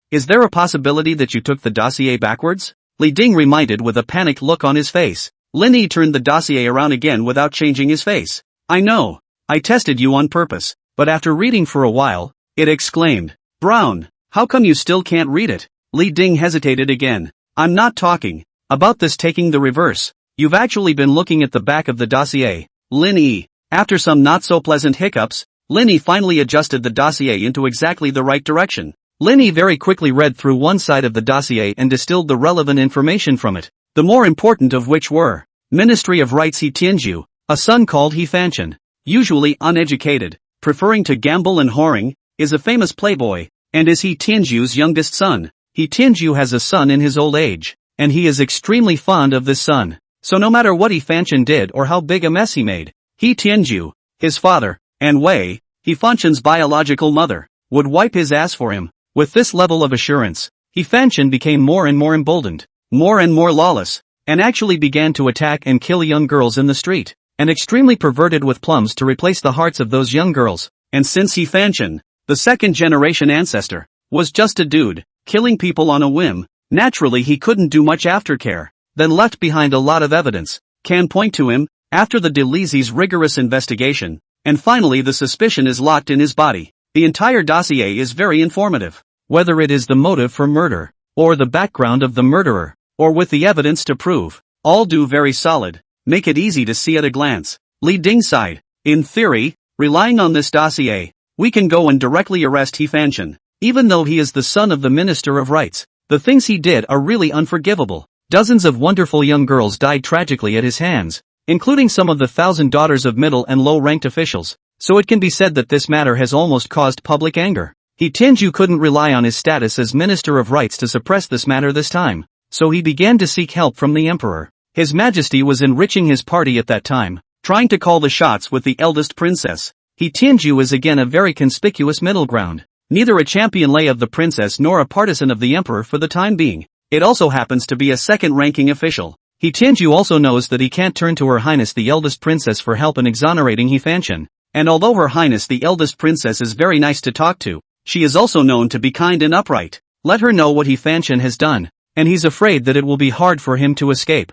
Is there a possibility that you took the dossier backwards? Li Ding reminded with a panicked look on his face. Lin Yi turned the dossier around again without changing his face. I know. I tested you on purpose. But after reading for a while, it exclaimed. Brown, how come you still can't read it? Li Ding hesitated again. I'm not talking about this taking the reverse. You've actually been looking at the back of the dossier. Lin Yi. After some not so pleasant hiccups, Lin Yi finally adjusted the dossier into exactly the right direction. Lin Yi very quickly read through one side of the dossier and distilled the relevant information from it, the more important of which were Ministry of Rights He Tianju, a son called He Fanchen, usually uneducated, preferring to gamble and whoring, is a famous playboy, and is He Tianju's youngest son. He Tianju has a son in his old age, and he is extremely fond of this son. So no matter what He Fanchen did or how big a mess he made, He Tianju, his father, and Wei, He Fanchen's biological mother, would wipe his ass for him. With this level of assurance, He Fanchen became more and more emboldened, more and more lawless, and actually began to attack and kill young girls in the street, and extremely perverted with plums to replace the hearts of those young girls. And since He Fanchen, the second-generation ancestor, was just a dude, killing people on a whim, naturally he couldn't do much aftercare, then left behind a lot of evidence, can point to him, after the Delisi's rigorous investigation, and finally the suspicion is locked in his body. The entire dossier is very informative, whether it is the motive for murder, or the background of the murderer, or with the evidence to prove, all do very solid, make it easy to see at a glance. Li Ding sighed. In theory, relying on this dossier, we can go and directly arrest He Fanchen, even though he is the son of the Minister of Rights. The things he did are really unforgivable. Dozens of wonderful young girls died tragically at his hands, including some of the 1,000 daughters of middle and low-ranked officials. So it can be said that this matter has almost caused public anger. He Tianju couldn't rely on his status as Minister of Rights to suppress this matter this time, so he began to seek help from the emperor. His Majesty was enriching his party at that time, trying to call the shots with the eldest princess. He Tianju is again a very conspicuous middle ground, neither a champion lay of the princess nor a partisan of the emperor for the time being. It also happens to be a second-ranking official. He Tianju also knows that he can't turn to Her Highness the eldest princess for help in exonerating He Fanshan, and although Her Highness the eldest princess is very nice to talk to, she is also known to be kind and upright. Let her know what He Fanshan has done, and he's afraid that it will be hard for him to escape.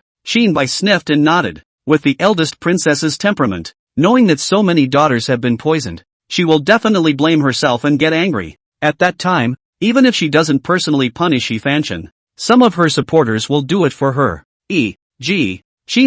Bai sniffed and nodded. With the eldest princess's temperament, knowing that so many daughters have been poisoned, she will definitely blame herself and get angry. At that time, even if she doesn't personally punish He Fanshan, some of her supporters will do it for her. E.g.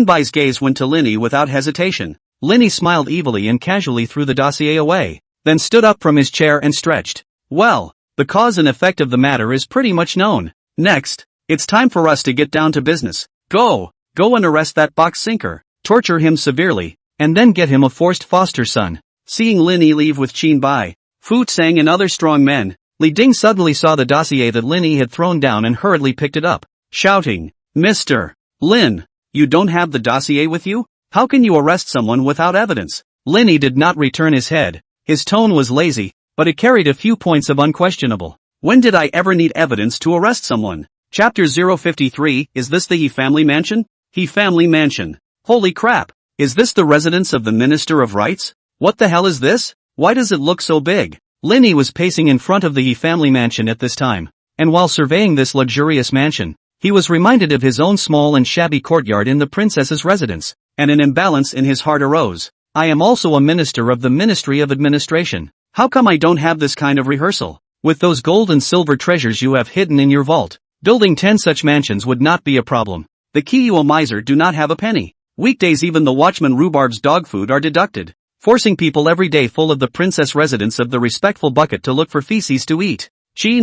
Bai's gaze went to Linny without hesitation. Linny smiled evilly and casually threw the dossier away, then stood up from his chair and stretched. Well, the cause and effect of the matter is pretty much known. Next, it's time for us to get down to business. Go and arrest that box sinker, torture him severely, and then get him a forced foster son. Seeing Linny leave with Bai, Fu Tsang and other strong men, Li Ding suddenly saw the dossier that Linny had thrown down and hurriedly picked it up, shouting, Mr. Lin, you don't have the dossier with you? How can you arrest someone without evidence? Linny did not return his head. His tone was lazy, but it carried a few points of unquestionable. When did I ever need evidence to arrest someone? Chapter 053, is this the He family mansion? He family mansion. Holy crap! Is this the residence of the Minister of Rights? What the hell is this? Why does it look so big? Linny was pacing in front of the He family mansion at this time, and while surveying this luxurious mansion, he was reminded of his own small and shabby courtyard in the princess's residence, and an imbalance in his heart arose. I am also a minister of the Ministry of Administration. How come I don't have this kind of rehearsal? With those gold and silver treasures you have hidden in your vault, building 10 such mansions would not be a problem. The Kiyuo miser do not have a penny. Weekdays even the watchman Rhubarb's dog food are deducted, forcing people every day full of the princess residence of the respectful bucket to look for feces to eat.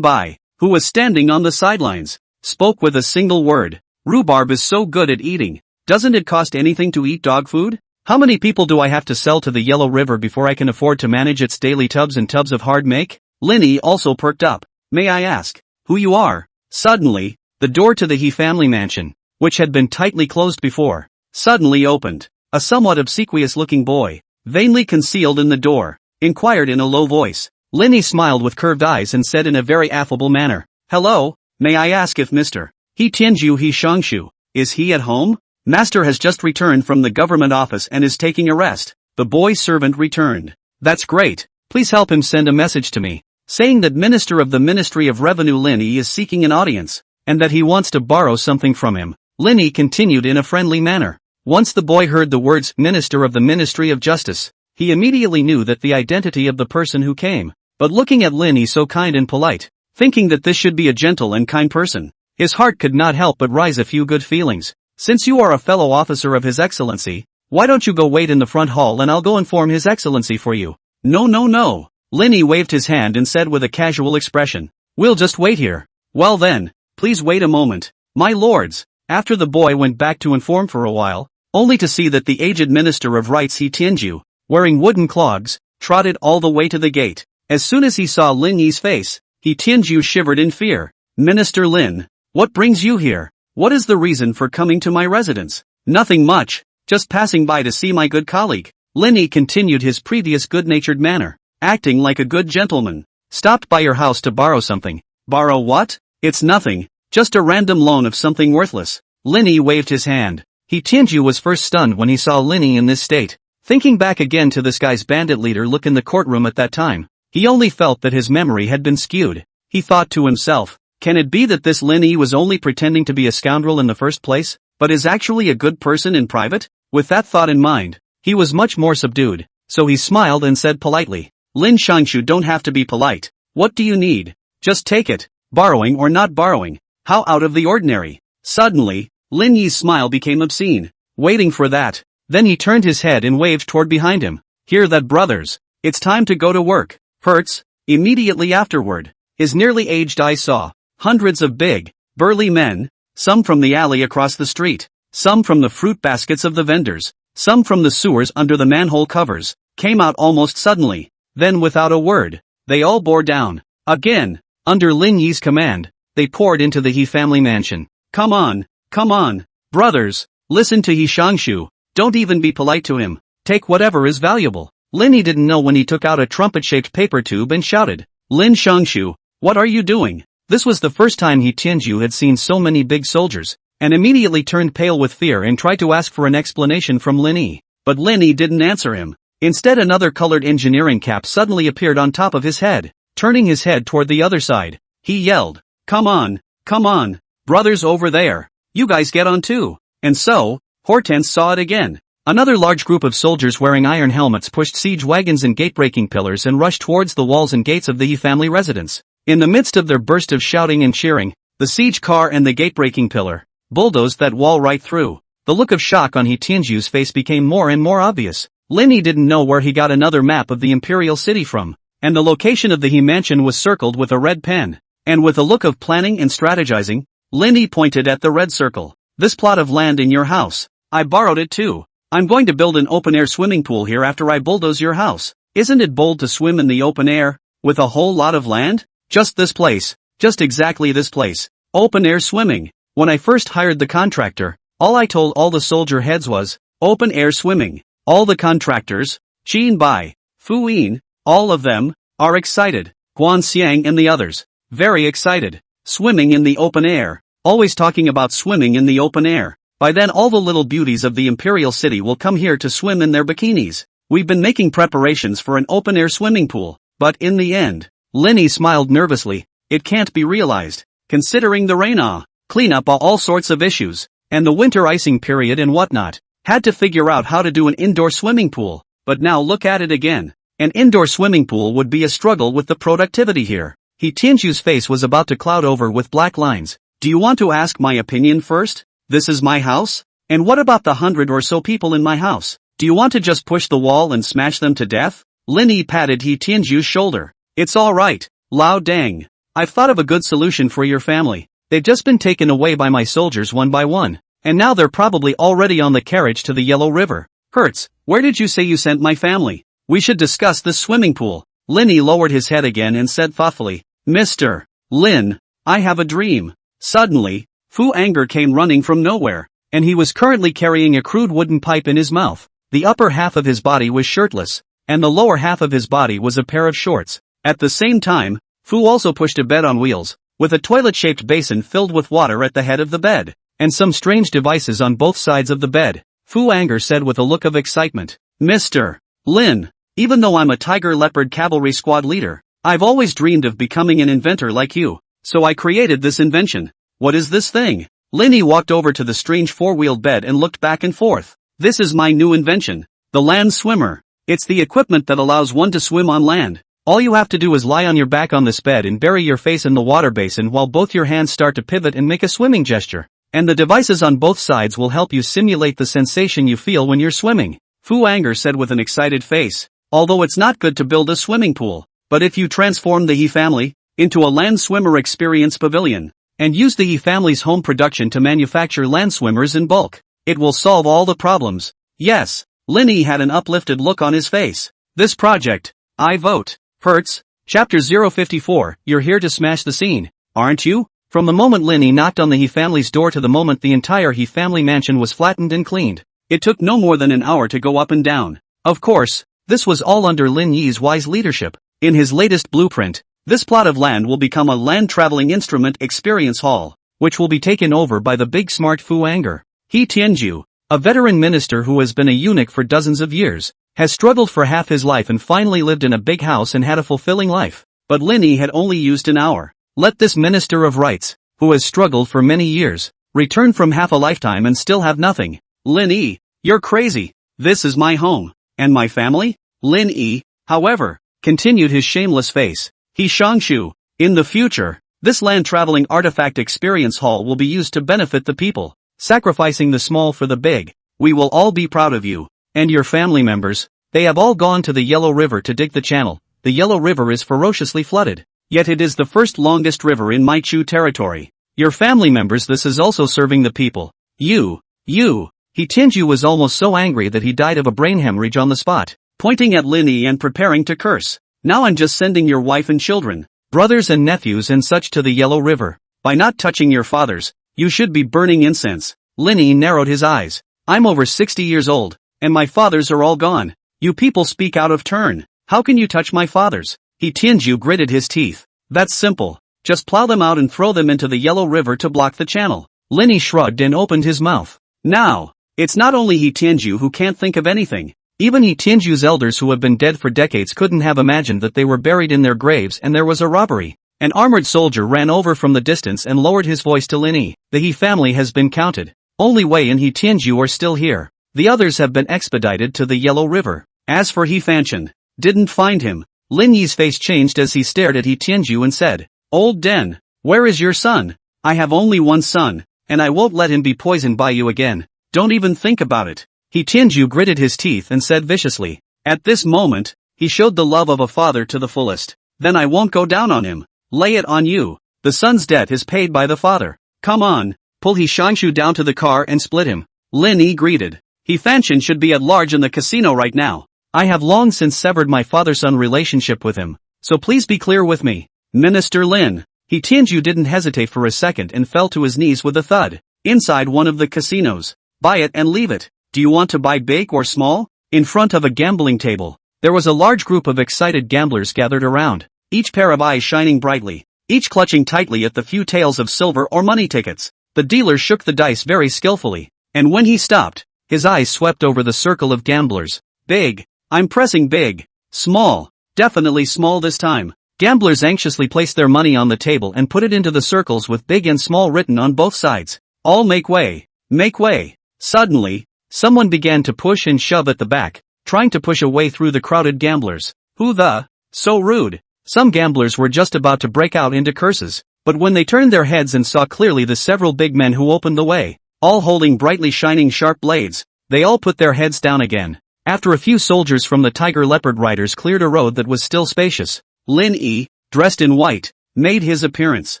Bai, who was standing on the sidelines, spoke with a single word. Rhubarb is so good at eating. Doesn't it cost anything to eat dog food? How many people do I have to sell to the Yellow River before I can afford to manage its daily tubs and tubs of hard make? Linny also perked up. May I ask who you are? Suddenly, the door to the He family mansion, which had been tightly closed before, suddenly opened. A somewhat obsequious-looking boy, vainly concealed in the door, inquired in a low voice. Linny smiled with curved eyes and said in a very affable manner, Hello, may I ask if Mr. He Tianju He Shangshu, is he at home? Master has just returned from the government office and is taking a rest. The boy's servant returned. That's great, please help him send a message to me, saying that Minister of the Ministry of Revenue Linny is seeking an audience, and that he wants to borrow something from him. Linny continued in a friendly manner. Once the boy heard the words Minister of the Ministry of Justice, he immediately knew that the identity of the person who came. But looking at Linny so kind and polite, thinking that this should be a gentle and kind person, his heart could not help but rise a few good feelings. Since you are a fellow officer of His Excellency, why don't you go wait in the front hall and I'll go inform His Excellency for you? No. Linny waved his hand and said with a casual expression, We'll just wait here. Well then, please wait a moment, my lords. After the boy went back to inform for a while, only to see that the aged Minister of Rights He Tianju, wearing wooden clogs, trotted all the way to the gate. As soon as he saw Lin Yi's face, He Tianju shivered in fear. Minister Lin, what brings you here? What is the reason for coming to my residence? Nothing much, just passing by to see my good colleague. Lin Yi continued his previous good-natured manner, acting like a good gentleman. Stopped by your house to borrow something. Borrow what? It's nothing, just a random loan of something worthless. Lin Yi waved his hand. He Tianju was first stunned when he saw Lin Yi in this state. Thinking back again to this guy's bandit leader look in the courtroom at that time, he only felt that his memory had been skewed. He thought to himself, can it be that this Lin Yi was only pretending to be a scoundrel in the first place, but is actually a good person in private? With that thought in mind, he was much more subdued, so he smiled and said politely, Lin Shangshu don't have to be polite. What do you need? Just take it, borrowing or not borrowing. How out of the ordinary. Suddenly, Lin Yi's smile became obscene. Waiting for that, then he turned his head and waved toward behind him. Hear that, brothers? It's time to go to work. Hertz. Immediately afterward, his nearly aged eyes saw hundreds of big, burly men, some from the alley across the street, some from the fruit baskets of the vendors, some from the sewers under the manhole covers, came out almost suddenly. Then without a word, they all bore down. Again, under Lin Yi's command, they poured into the He family mansion. Come on, brothers, listen to He Shangshu, don't even be polite to him, take whatever is valuable. Lin Yi didn't know when he took out a trumpet-shaped paper tube and shouted, Lin Shangshu, what are you doing? This was the first time He Tianju had seen so many big soldiers, and immediately turned pale with fear and tried to ask for an explanation from Lin Yi. But Lin Yi didn't answer him. Instead, another colored engineering cap suddenly appeared on top of his head. Turning his head toward the other side, he yelled, come on, brothers over there, you guys get on too. And so, Hortense saw it again. Another large group of soldiers wearing iron helmets pushed siege wagons and gate-breaking pillars and rushed towards the walls and gates of the He family residence. In the midst of their burst of shouting and cheering, the siege car and the gate-breaking pillar bulldozed that wall right through. The look of shock on He Tianju's face became more and more obvious. Lin Yi didn't know where he got another map of the imperial city from, and the location of the He mansion was circled with a red pen. And with a look of planning and strategizing, Lin Yi pointed at the red circle. This plot of land in your house, I borrowed it too. I'm going to build an open-air swimming pool here after I bulldoze your house. Isn't it bold to swim in the open air, with a whole lot of land? Just this place, just exactly this place. Open-air swimming. When I first hired the contractor, all I told all the soldier heads was, open-air swimming. All the contractors, Qin Bai, Fu Yin, all of them, are excited. Guan Xiang and the others, very excited. Swimming in the open air, always talking about swimming in the open air. By then all the little beauties of the imperial city will come here to swim in their bikinis. We've been making preparations for an open-air swimming pool, but in the end, Lin Yi smiled nervously, it can't be realized, considering the rain cleanup all sorts of issues, and the winter icing period and whatnot. Had to figure out how to do an indoor swimming pool, but now look at it again. An indoor swimming pool would be a struggle with the productivity here. He Tianju's face was about to cloud over with black lines. Do you want to ask my opinion first? This is my house? And what about the 100 or so people in my house? Do you want to just push the wall and smash them to death? Lin Yi patted He Tianju's shoulder. It's alright, Lao Dang. I've thought of a good solution for your family. They've just been taken away by my soldiers one by one, and now they're probably already on the carriage to the Yellow River. Hertz, where did you say you sent my family? We should discuss this swimming pool. Lin Yi lowered his head again and said thoughtfully, Mr. Lin, I have a dream. Suddenly, Fu Anger came running from nowhere, and he was currently carrying a crude wooden pipe in his mouth. The upper half of his body was shirtless, and the lower half of his body was a pair of shorts. At the same time, Fu also pushed a bed on wheels, with a toilet-shaped basin filled with water at the head of the bed, and some strange devices on both sides of the bed. Fu Anger said with a look of excitement, Mr. Lin, even though I'm a tiger leopard cavalry squad leader, I've always dreamed of becoming an inventor like you, so I created this invention. What is this thing? Lin Yi walked over to the strange four-wheeled bed and looked back and forth. This is my new invention, the land swimmer. It's the equipment that allows one to swim on land. All you have to do is lie on your back on this bed and bury your face in the water basin while both your hands start to pivot and make a swimming gesture. And the devices on both sides will help you simulate the sensation you feel when you're swimming. Fu Anger said with an excited face. Although it's not good to build a swimming pool, but if you transform the He family into a land swimmer experience pavilion, and use the He family's home production to manufacture land swimmers in bulk, it will solve all the problems. Yes, Lin Yi had an uplifted look on his face. This project, I vote. Hertz, Chapter 054, you're here to smash the scene, aren't you? From the moment Lin Yi knocked on the He family's door to the moment the entire He family mansion was flattened and cleaned, it took no more than an hour to go up and down. Of course, this was all under Lin Yi's wise leadership. In his latest blueprint, this plot of land will become a land traveling instrument experience hall, which will be taken over by the big smart Fu Anger. He Tianju, a veteran minister who has been a eunuch for dozens of years, has struggled for half his life and finally lived in a big house and had a fulfilling life. But Lin Yi had only used an hour. Let this minister of rights, who has struggled for many years, return from half a lifetime and still have nothing. Lin Yi, you're crazy. This is my home. And my family? Lin Yi, however, continued his shameless face. He Shangshu, in the future, this land-traveling artifact experience hall will be used to benefit the people, sacrificing the small for the big. We will all be proud of you. And your family members, they have all gone to the Yellow River to dig the channel. The Yellow River is ferociously flooded, yet it is the first longest river in Maichu territory. Your family members, this is also serving the people. You. He Tianju was almost so angry that he died of a brain hemorrhage on the spot, pointing at Lin Yi and preparing to curse. Now I'm just sending your wife and children, brothers and nephews and such to the Yellow River. By not touching your fathers, you should be burning incense. Linny narrowed his eyes. I'm over 60 years old, and my fathers are all gone. You people speak out of turn. How can you touch my fathers? Tianju gritted his teeth. That's simple. Just plow them out and throw them into the Yellow River to block the channel. Linny shrugged and opened his mouth. Now, it's not only Tianju who can't think of anything. Even Tianju's elders who have been dead for decades couldn't have imagined that they were buried in their graves and there was a robbery. An armored soldier ran over from the distance and lowered his voice to Linny. The He family has been counted. Only Wei and Tianju are still here. The others have been expedited to the Yellow River. As for He Fanshan, didn't find him. Lin Yi's face changed as he stared at Tianju and said, Old Den, where is your son? I have only one son, and I won't let him be poisoned by you again. Don't even think about it. Tianju gritted his teeth and said viciously. At this moment, he showed the love of a father to the fullest. Then I won't go down on him. Lay it on you. The son's debt is paid by the father. Come on, pull He Shangshu down to the car and split him. Lin Yi greeted. He Fanshan should be at large in the casino right now. I have long since severed my father-son relationship with him, so please be clear with me. Minister Lin. Tianju didn't hesitate for a second and fell to his knees with a thud. Inside one of the casinos. Buy it and leave it. Do you want to buy big or small? In front of a gambling table, there was a large group of excited gamblers gathered around, each pair of eyes shining brightly, each clutching tightly at the few taels of silver or money tickets. The dealer shook the dice very skillfully, and when he stopped, his eyes swept over the circle of gamblers. Big. I'm pressing big. Small. Definitely small this time. Gamblers anxiously placed their money on the table and put it into the circles with big and small written on both sides. All make way. Make way. Suddenly, someone began to push and shove at the back, trying to push a way through the crowded gamblers. Who the? So rude. Some gamblers were just about to break out into curses, but when they turned their heads and saw clearly the several big men who opened the way, all holding brightly shining sharp blades, they all put their heads down again. After a few soldiers from the Tiger Leopard riders cleared a road that was still spacious, Lin Yi, dressed in white, made his appearance.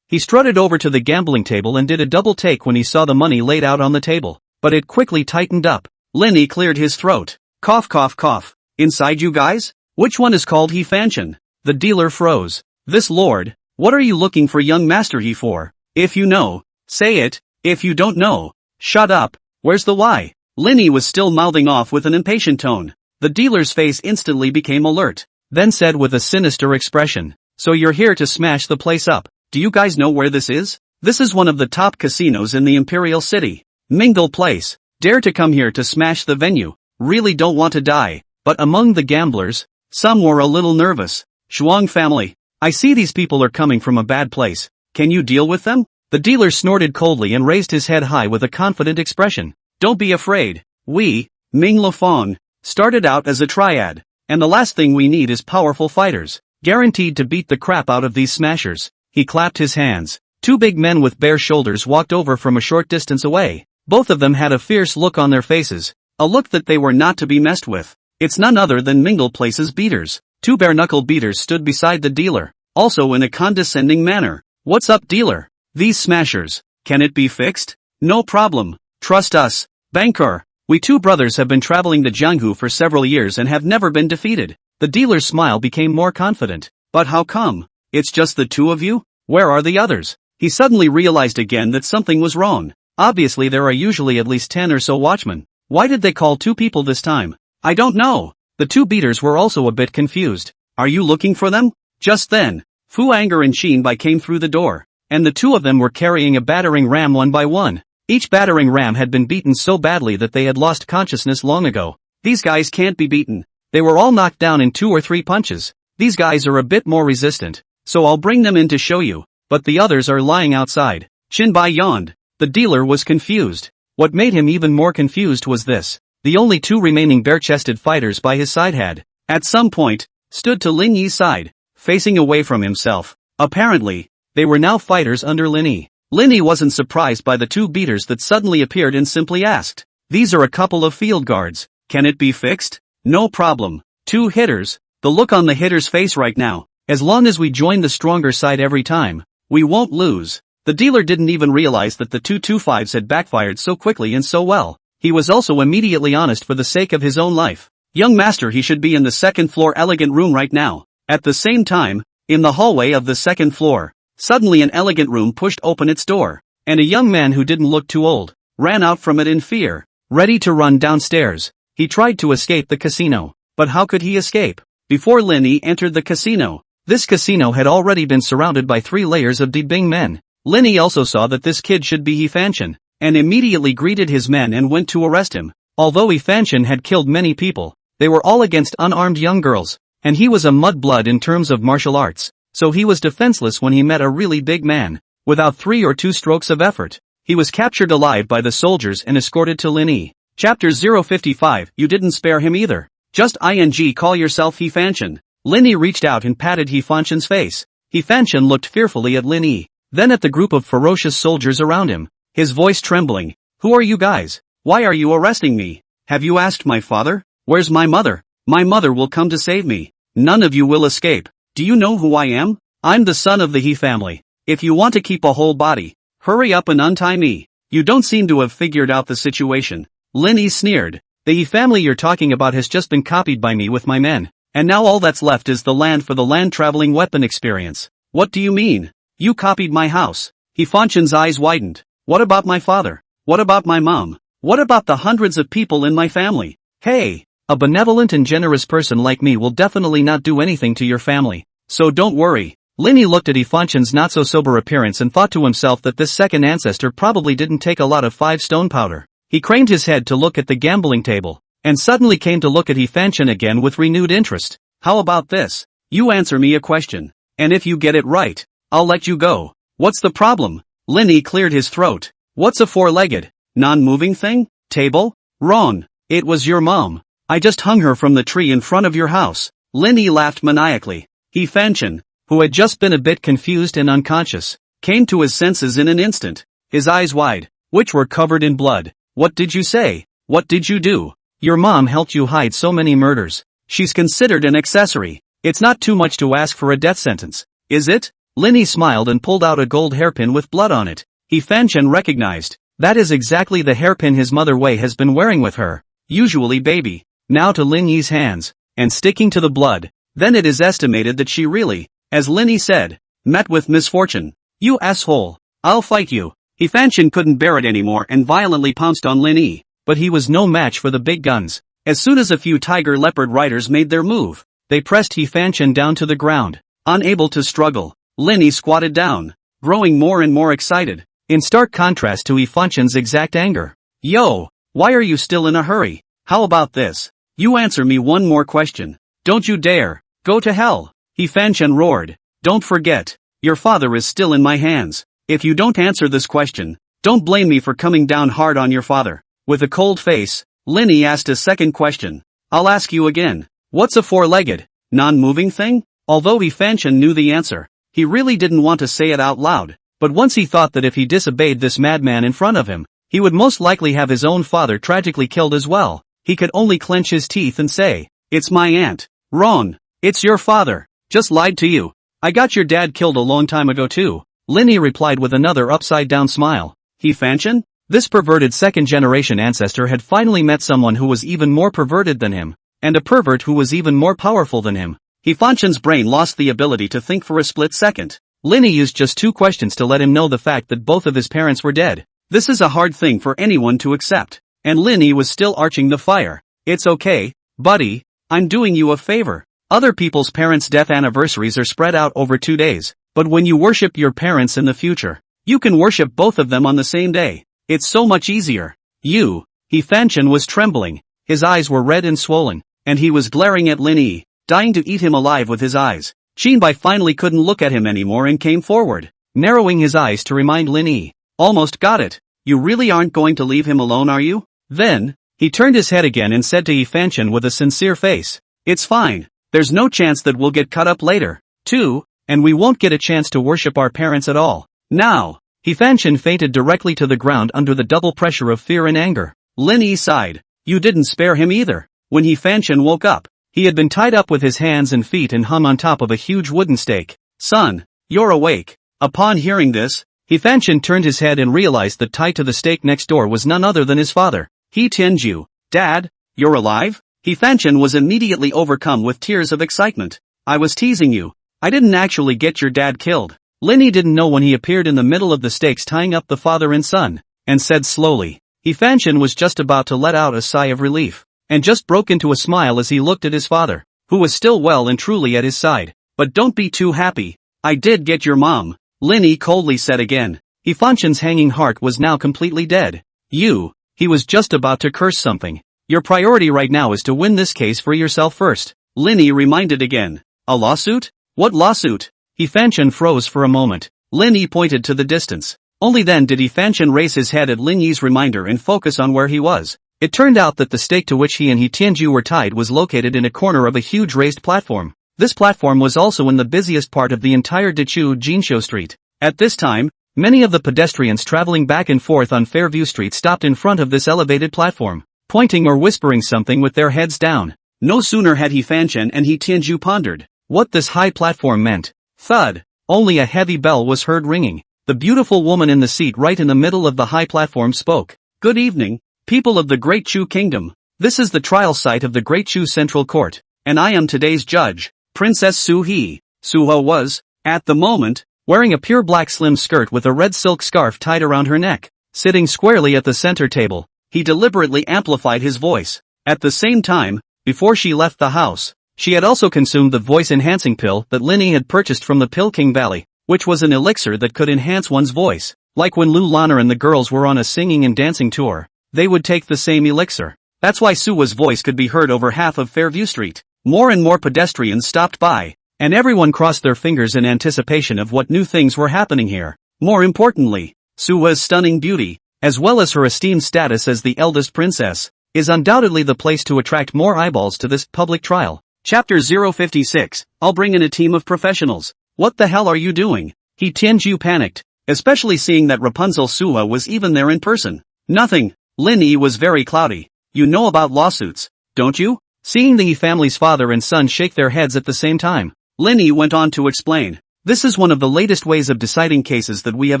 He strutted over to the gambling table and did a double take when he saw the money laid out on the table, but it quickly tightened up. Lin Yi cleared his throat. Cough cough cough. Inside you guys? Which one is called He Fanshan? The dealer froze. This lord, what are you looking for young master He for? If you know, say it. If you don't know, shut up. Where's the why? Lin Yi was still mouthing off with an impatient tone. The dealer's face instantly became alert, then said with a sinister expression, So you're here to smash the place up. Do you guys know where this is? This is one of the top casinos in the Imperial City. Mingle Place. Dare to come here to smash the venue. Really don't want to die. But among the gamblers, some were a little nervous. Zhuang family. I see these people are coming from a bad place. Can you deal with them? The dealer snorted coldly and raised his head high with a confident expression. Don't be afraid. We, Ming Lafong, started out as a triad, and the last thing we need is powerful fighters, guaranteed to beat the crap out of these smashers. He clapped his hands. Two big men with bare shoulders walked over from a short distance away. Both of them had a fierce look on their faces, a look that they were not to be messed with. It's none other than Mingle Place's beaters. Two bare-knuckle beaters stood beside the dealer, also in a condescending manner. What's up, dealer? These smashers, can it be fixed? No problem. Trust us, banker. We two brothers have been traveling the Jianghu for several years and have never been defeated. The dealer's smile became more confident. But how come? It's just the two of you? Where are the others? He suddenly realized again that something was wrong. Obviously there are usually at least 10 or so watchmen. Why did they call two people this time? I don't know. The two beaters were also a bit confused. Are you looking for them? Just then, Fu Anger and Xin Bai came through the door, and the two of them were carrying a battering ram one by one. Each battering ram had been beaten so badly that they had lost consciousness long ago. These guys can't be beaten. They were all knocked down in 2 or 3 punches. These guys are a bit more resistant, so I'll bring them in to show you, but the others are lying outside. Xin Bai yawned. The dealer was confused. What made him even more confused was this. The only 2 remaining bare-chested fighters by his side had, at some point, stood to Lin Yi's side, facing away from himself. Apparently, they were now fighters under Lin Yi. Lin Yi wasn't surprised by the 2 beaters that suddenly appeared and simply asked, These are a couple of field guards. Can it be fixed? No problem. 2 hitters. The look on the hitter's face right now. As long as we join the stronger side every time, we won't lose. The dealer didn't even realize that the 225s had backfired so quickly and so well. He was also immediately honest for the sake of his own life. Young master, he should be in the 2nd floor elegant room right now. At the same time, In the hallway of the second floor, suddenly an elegant room pushed open its door, and a young man who didn't look too old ran out from it in fear, ready to run downstairs. He tried to escape the casino, but how could he escape? Before Lin Yi entered the casino, this casino had already been surrounded by 3 layers of Dibing men. Lin Yi also saw that this kid should be He Fanshan, and immediately greeted his men and went to arrest him. Although He Fanshan had killed many people, they were all against unarmed young girls, and he was a mudblood in terms of martial arts, so he was defenseless when he met a really big man. Without 3 or 2 strokes of effort, he was captured alive by the soldiers and escorted to Lin Yi. Chapter 055. You didn't spare him either. Just ing call yourself He Fanshan. Lin Yi reached out and patted He Fanshan's face. He Fanshan looked fearfully at Lin Yi, then at the group of ferocious soldiers around him, his voice trembling. Who are you guys? Why are you arresting me? Have you asked my father? Where's my mother? My mother will come to save me. None of you will escape. Do you know who I am? I'm the son of the He family. If you want to keep a whole body, hurry up and untie me. You don't seem to have figured out the situation. Lin Yi sneered. The He family you're talking about has just been copied by me with my men, and now all that's left is the land for the land-traveling weapon experience. What do you mean? You copied my house. He Fanshan's eyes widened. What about my father? What about my mom? What about the hundreds of people in my family? Hey, a benevolent and generous person like me will definitely not do anything to your family, so don't worry. Lin Yi looked at He Fanshan's not-so-sober appearance and thought to himself that this second ancestor probably didn't take a lot of 5-stone powder. He craned his head to look at the gambling table, and suddenly came to look at He Fanshan again with renewed interest. How about this? You answer me a question, and if you get it right, I'll let you go. What's the problem? Lin Yi cleared his throat. What's a 4-legged, non-moving thing? Table? Wrong. It was your mom. I just hung her from the tree in front of your house. Lin Yi laughed maniacally. He Fanshan, who had just been a bit confused and unconscious, came to his senses in an instant, his eyes wide, which were covered in blood. What did you say? What did you do? Your mom helped you hide so many murders. She's considered an accessory. It's not too much to ask for a death sentence, is it? Lin Yi smiled and pulled out a gold hairpin with blood on it. He Fanshan recognized. That is exactly the hairpin his mother Wei has been wearing with her. Usually baby. Now to Lin Yi's hands, and sticking to the blood. Then it is estimated that she really, as Lin Yi said, met with misfortune. You asshole. I'll fight you. He Fanshan couldn't bear it anymore and violently pounced on Lin Yi, but he was no match for the big guns. As soon as a few tiger leopard riders made their move, they pressed He Fanshan down to the ground. Unable to struggle, Lin Yi squatted down, growing more and more excited, in stark contrast to He Fanshan's exact anger. Yo, why are you still in a hurry? How about this? You answer me one more question. Don't you dare. Go to hell. He Fanshan roared. Don't forget, your father is still in my hands. If you don't answer this question, don't blame me for coming down hard on your father. With a cold face, Lin Yi asked a second question. I'll ask you again. What's a 4-legged, non-moving thing? Although He Fanshan knew the answer, he really didn't want to say it out loud, but once he thought that if he disobeyed this madman in front of him, he would most likely have his own father tragically killed as well, he could only clench his teeth and say, it's my aunt. Wrong. It's your father. Just lied to you. I got your dad killed a long time ago too. Lin Yi replied with another upside-down smile. He Fanshan? This perverted second-generation ancestor had finally met someone who was even more perverted than him, and a pervert who was even more powerful than him. He Fanshan's brain lost the ability to think for a split second. Lin Yi used just 2 questions to let him know the fact that both of his parents were dead. This is a hard thing for anyone to accept, and Lin Yi was still arching the fire. It's okay, buddy, I'm doing you a favor. Other people's parents' death anniversaries are spread out over 2 days. But when you worship your parents in the future, you can worship both of them on the same day. It's so much easier. You, He Fanshan was trembling, his eyes were red and swollen, and he was glaring at Lin Yi, dying to eat him alive with his eyes. Qinbai finally couldn't look at him anymore and came forward, narrowing his eyes to remind Lin Yi. Almost got it. You really aren't going to leave him alone, are you? Then, he turned his head again and said to He Fanshan with a sincere face. It's fine. There's no chance that we'll get cut up later, too. And we won't get a chance to worship our parents at all. Now, He Fanshan fainted directly to the ground under the double pressure of fear and anger. Lin Yi sighed. You didn't spare him either. When He Fanshan woke up, he had been tied up with his hands and feet and hung on top of a huge wooden stake. Son, you're awake. Upon hearing this, He Fanshan turned his head and realized that tied to the stake next door was none other than his father. He Tianju. Dad, you're alive? He Fanshan was immediately overcome with tears of excitement. I was teasing you. I didn't actually get your dad killed. Linny didn't know when he appeared in the middle of the stakes tying up the father and son, and said slowly. He Fanshin was just about to let out a sigh of relief, and just broke into a smile as he looked at his father, who was still well and truly at his side. But don't be too happy. I did get your mom, Linny coldly said again. He Fanshin's hanging heart was now completely dead. He was just about to curse something. Your priority right now is to win this case for yourself first, Linny reminded again. A lawsuit? What lawsuit? He Fanshin froze for a moment. Linny pointed to the distance. Only then did He Fanshin raise his head at Linny's reminder and focus on where he was. It turned out that the stake to which he and He Tianju were tied was located in a corner of a huge raised platform. This platform was also in the busiest part of the entire Dechu Jinsho Street. At this time, many of the pedestrians traveling back and forth on Fairview Street stopped in front of this elevated platform, pointing or whispering something with their heads down. No sooner had He Fanshin and He Tianju pondered what this high platform meant. Thud! Only a heavy bell was heard ringing. The beautiful woman in the seat right in the middle of the high platform spoke. Good evening, people of the Great Chu Kingdom. This is the trial site of the Great Chu Central Court, and I am today's judge, Princess Su He. Suho was, at the moment, wearing a pure black slim skirt with a red silk scarf tied around her neck. Sitting squarely at the center table, he deliberately amplified his voice. At the same time, before she left the house, she had also consumed the voice-enhancing pill that Linny had purchased from the Pill King Valley, which was an elixir that could enhance one's voice. Like when Lu Lana and the girls were on a singing and dancing tour, they would take the same elixir. That's why Suwa's voice could be heard over half of Fairview Street. More and more pedestrians stopped by, and everyone crossed their fingers in anticipation of what new things were happening here. More importantly, Suwa's stunning beauty, as well as her esteemed status as the eldest princess, is undoubtedly the place to attract more eyeballs to this public trial. Chapter 056, I'll bring in a team of professionals. What the hell are you doing? He Tianju panicked, especially seeing that Rapunzel Suwa was even there in person. Nothing. Linny was very cloudy. You know about lawsuits, don't you? Seeing the He family's father and son shake their heads at the same time, Linny went on to explain. This is one of the latest ways of deciding cases that we have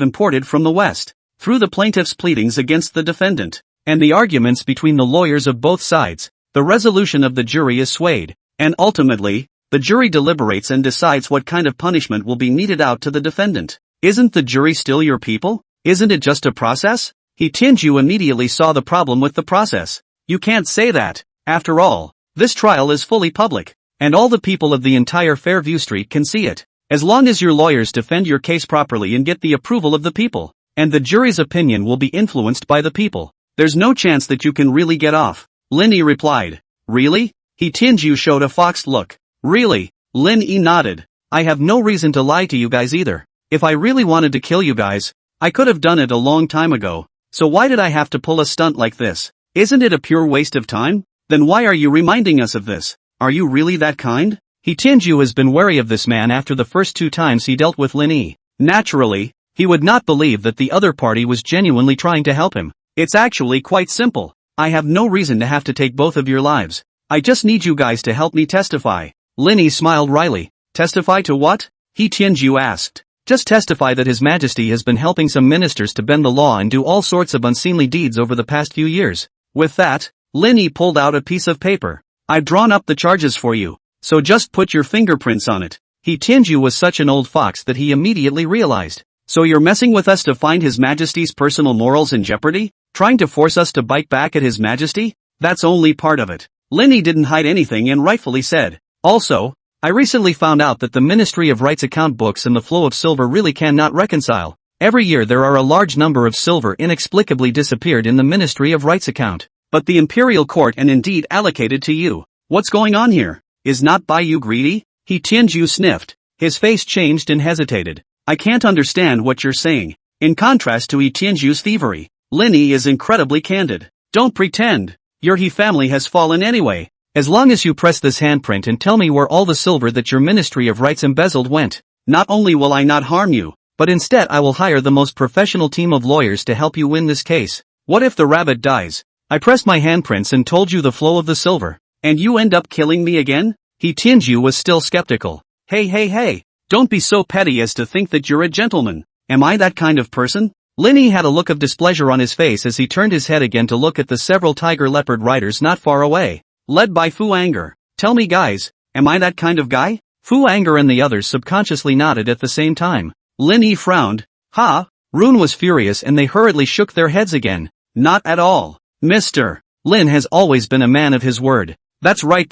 imported from the West. Through the plaintiff's pleadings against the defendant, and the arguments between the lawyers of both sides, the resolution of the jury is swayed, and ultimately, the jury deliberates and decides what kind of punishment will be meted out to the defendant. Isn't the jury still your people? Isn't it just a process? He Tianju immediately saw the problem with the process. You can't say that. After all, this trial is fully public, and all the people of the entire Fairview Street can see it. As long as your lawyers defend your case properly and get the approval of the people, and the jury's opinion will be influenced by the people, there's no chance that you can really get off. Linny replied. Really? He Tianju showed a foxed look. Really? Linny nodded. I have no reason to lie to you guys either. If I really wanted to kill you guys, I could have done it a long time ago. So why did I have to pull a stunt like this? Isn't it a pure waste of time? Then why are you reminding us of this? Are you really that kind? He Tianju has been wary of this man after the first 2 times he dealt with Linny. Naturally, he would not believe that the other party was genuinely trying to help him. It's actually quite simple. I have no reason to have to take both of your lives. I just need you guys to help me testify. Linny smiled wryly. Testify to what? He Tianju asked. Just testify that His Majesty has been helping some ministers to bend the law and do all sorts of unseemly deeds over the past few years. With that, Linny pulled out a piece of paper. I've drawn up the charges for you, so just put your fingerprints on it. He Tianju was such an old fox that he immediately realized. So you're messing with us to find His Majesty's personal morals in jeopardy? Trying to force us to bite back at His Majesty? That's only part of it. Linny didn't hide anything and rightfully said. Also, I recently found out that the Ministry of Rights account books and the flow of silver really cannot reconcile. Every year there are a large number of silver inexplicably disappeared in the Ministry of Rights account. But the Imperial Court and indeed allocated to you. What's going on here? Is not Bayou greedy? He Tianju sniffed. His face changed and hesitated. I can't understand what you're saying. In contrast to He Tianju's thievery, Linny is incredibly candid. Don't pretend. Your He family has fallen anyway. As long as you press this handprint and tell me where all the silver that your Ministry of Rights embezzled went, not only will I not harm you, but instead I will hire the most professional team of lawyers to help you win this case. What if the rabbit dies? I pressed my handprints and told you the flow of the silver, and you end up killing me again? He Tianju was still skeptical. Hey, don't be so petty as to think that you're a gentleman. Am I that kind of person? Linny had a look of displeasure on his face as he turned his head again to look at the several tiger leopard riders not far away, led by Fu Anger. Tell me guys, am I that kind of guy? Fu Anger and the others subconsciously nodded at the same time. Lin Yi frowned. Ha! Rune was furious and they hurriedly shook their heads again. Not at all. Mr. Lin has always been a man of his word. That's right.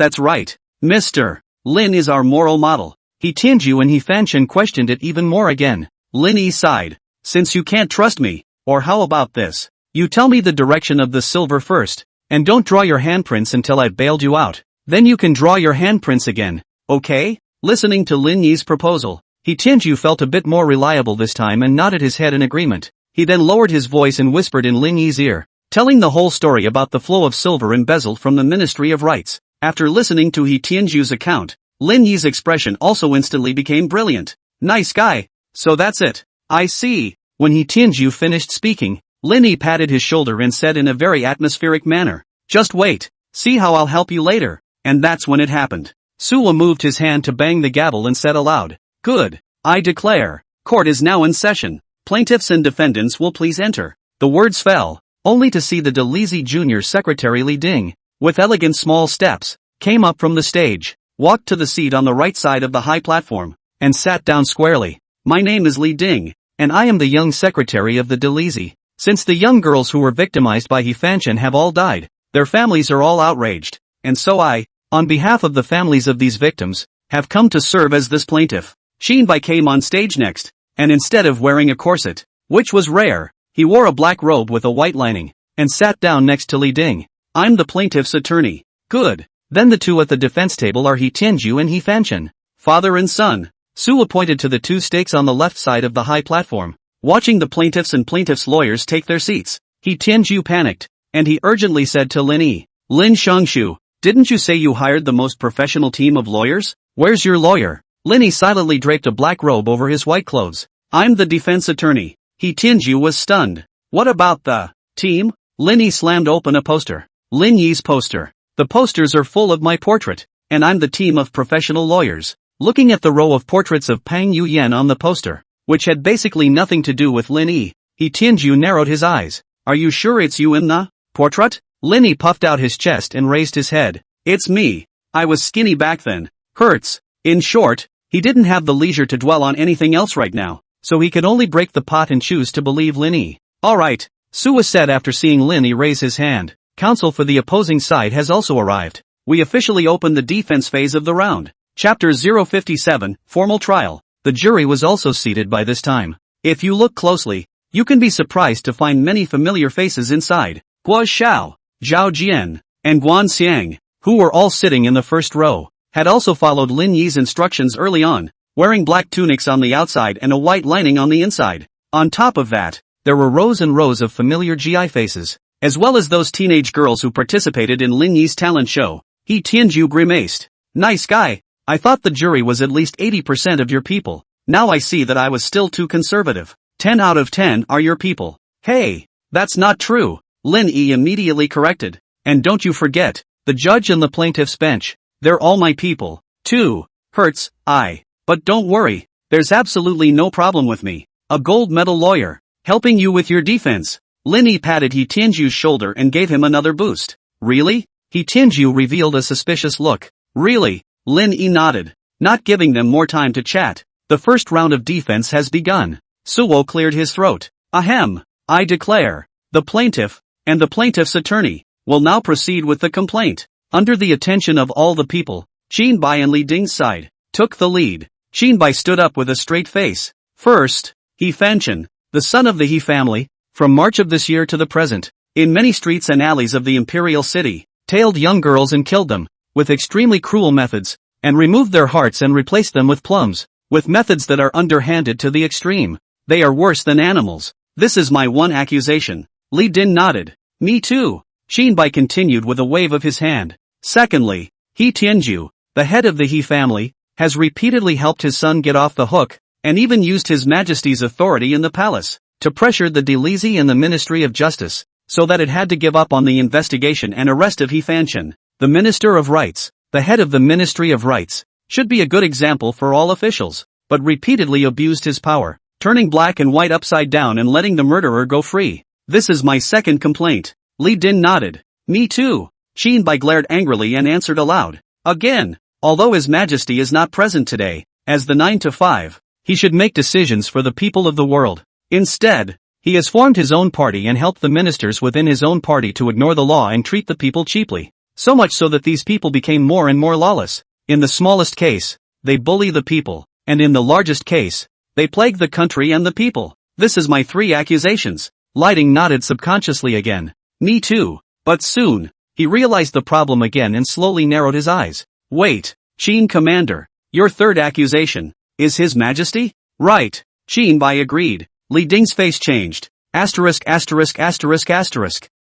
Mr. Lin is our moral model. He Tianju and He Fanshan questioned it even more again. Lin Yi sighed. Since you can't trust me, or how about this? You tell me the direction of the silver first, and don't draw your handprints until I've bailed you out. Then you can draw your handprints again, okay? Listening to Lin Yi's proposal, He Tianju felt a bit more reliable this time and nodded his head in agreement. He then lowered his voice and whispered in Lin Yi's ear, telling the whole story about the flow of silver embezzled from the Ministry of Rights. After listening to He Tianju's account, Lin Yi's expression also instantly became brilliant. Nice guy. So that's it. I see. When He Tianju finished speaking, Lin Yi patted his shoulder and said in a very atmospheric manner, just wait, see how I'll help you later. And that's when it happened. Suwa moved his hand to bang the gavel and said aloud, good, I declare, court is now in session. Plaintiffs and defendants will please enter. The words fell, only to see the Delizy Junior Secretary Li Ding, with elegant small steps, came up from the stage, walked to the seat on the right side of the high platform, and sat down squarely. My name is Li Ding, and I am the young secretary of the Delizy. Since the young girls who were victimized by He Fanshan have all died, their families are all outraged, and so I, on behalf of the families of these victims, have come to serve as this plaintiff. Shinbai came on stage next, and instead of wearing a corset, which was rare, he wore a black robe with a white lining, and sat down next to Li Ding. I'm the plaintiff's attorney. Good. Then the two at the defense table are He Tianju and He Fanshan, father and son. Suwa pointed to the two stakes on the left side of the high platform. Watching the plaintiffs and plaintiffs' lawyers take their seats, He Tianju panicked, and he urgently said to Lin Yi, Lin Xiangshu, didn't you say you hired the most professional team of lawyers? Where's your lawyer? Lin Yi silently draped a black robe over his white clothes. I'm the defense attorney. He Tianju was stunned. What about the team? Lin Yi slammed open a poster. Lin Yi's poster. The posters are full of my portrait, and I'm the team of professional lawyers. Looking at the row of portraits of Pang Yuyan on the poster, which had basically nothing to do with Lin Yi, He Tianju narrowed his eyes. Are you sure it's you in the portrait? Lin Yi puffed out his chest and raised his head. It's me. I was skinny back then. Hurts. In short, he didn't have the leisure to dwell on anything else right now, so he could only break the pot and choose to believe Lin Yi. Alright, Suwa said after seeing Lin Yi raise his hand. Counsel for the opposing side has also arrived. We officially open the defense phase of the round. Chapter 057, Formal Trial. The jury was also seated by this time. If you look closely, you can be surprised to find many familiar faces inside. Guo Xiao, Zhao Jian, and Guan Xiang, who were all sitting in the first row, had also followed Lin Yi's instructions early on, wearing black tunics on the outside and a white lining on the inside. On top of that, there were rows and rows of familiar GI faces, as well as those teenage girls who participated in Lin Yi's talent show. He Tianju grimaced. Nice guy. I thought the jury was at least 80% of your people. Now I see that I was still too conservative. 10 out of 10 are your people. Hey, that's not true. Lin Yi immediately corrected. And don't you forget, the judge and the plaintiff's bench. They're all my people. Too. Hurts, but don't worry. There's absolutely no problem with me. A gold medal lawyer. Helping you with your defense. Lin Yi patted He Tianju's shoulder and gave him another boost. Really? He Tianju revealed a suspicious look. Really? Lin Yi nodded, not giving them more time to chat. The first round of defense has begun. Suwo cleared his throat. Ahem. I declare, the plaintiff, and the plaintiff's attorney, will now proceed with the complaint. Under the attention of all the people, Qinbai and Li Ding's side, took the lead. Qinbai stood up with a straight face. First, He Fanshan, the son of the He family, from March of this year to the present, in many streets and alleys of the imperial city, tailed young girls and killed them, with extremely cruel methods, and removed their hearts and replaced them with plums, with methods that are underhanded to the extreme. They are worse than animals. This is my one accusation. Li Din nodded. Me too. Qinbai continued with a wave of his hand. Secondly, He Tianju, the head of the He family, has repeatedly helped his son get off the hook, and even used His Majesty's authority in the palace, to pressure the Delizy and the Ministry of Justice, so that it had to give up on the investigation and arrest of He Fanshan. The Minister of Rights, the head of the Ministry of Rights, should be a good example for all officials, but repeatedly abused his power, turning black and white upside down and letting the murderer go free. This is my second complaint. Li Din nodded. Me too. Qinbai glared angrily and answered aloud. Again. Although His Majesty is not present today, as the 9 to 5, he should make decisions for the people of the world. Instead, he has formed his own party and helped the ministers within his own party to ignore the law and treat the people cheaply. So much so that these people became more and more lawless. In the smallest case, they bully the people, and in the largest case, they plague the country and the people. This is my 3 accusations. Lighting nodded subconsciously again. Me too. But soon, he realized the problem again and slowly narrowed his eyes. Wait, Qin Commander, your 3rd accusation, is His Majesty? Right, Qin Bai agreed. Li Ding's face changed. Asterisk.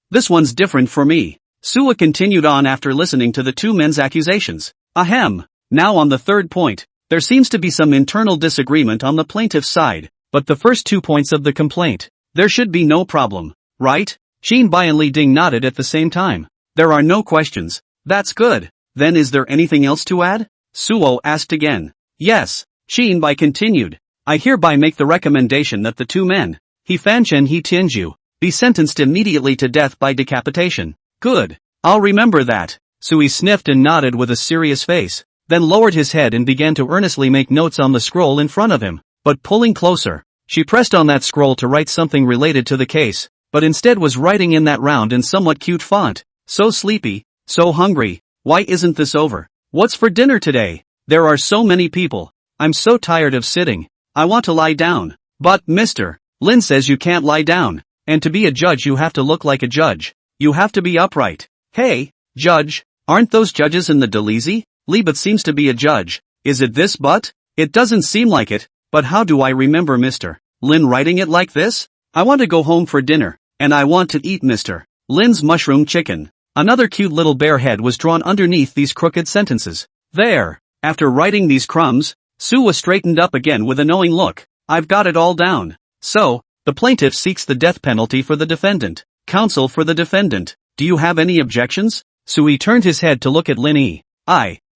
This one's different for me. Sua continued on after listening to the 2 men's accusations. Ahem. Now on the 3rd point, there seems to be some internal disagreement on the plaintiff's side, but the first 2 points of the complaint, there should be no problem, right? Qin Bai and Li Ding nodded at the same time. There are no questions. That's good. Then is there anything else to add? Suo asked again. Yes, Qin Bai continued. I hereby make the recommendation that the 2 men, He Fanchen and He Tianju, be sentenced immediately to death by decapitation. Good. I'll remember that. Sui sniffed and nodded with a serious face, then lowered his head and began to earnestly make notes on the scroll in front of him. But pulling closer, she pressed on that scroll to write something related to the case, but instead was writing in that round and somewhat cute font. So sleepy, so hungry, why isn't this over? What's for dinner today? There are so many people. I'm so tired of sitting. I want to lie down. But, Mr. Lin says you can't lie down. And to be a judge you have to look like a judge. You have to be upright. Hey, judge, aren't those judges in the Delizy? Li but seems to be a judge. Is it this but? It doesn't seem like it, but how do I remember Mr. Lin writing it like this? I want to go home for dinner, and I want to eat Mr. Lin's mushroom chicken. Another cute little bear head was drawn underneath these crooked sentences. There. After writing these crumbs, Sua straightened up again with a knowing look. I've got it all down. So, the plaintiff seeks the death penalty for the defendant. Counsel for the defendant. Do you have any objections? Sui turned his head to look at Lin Yi.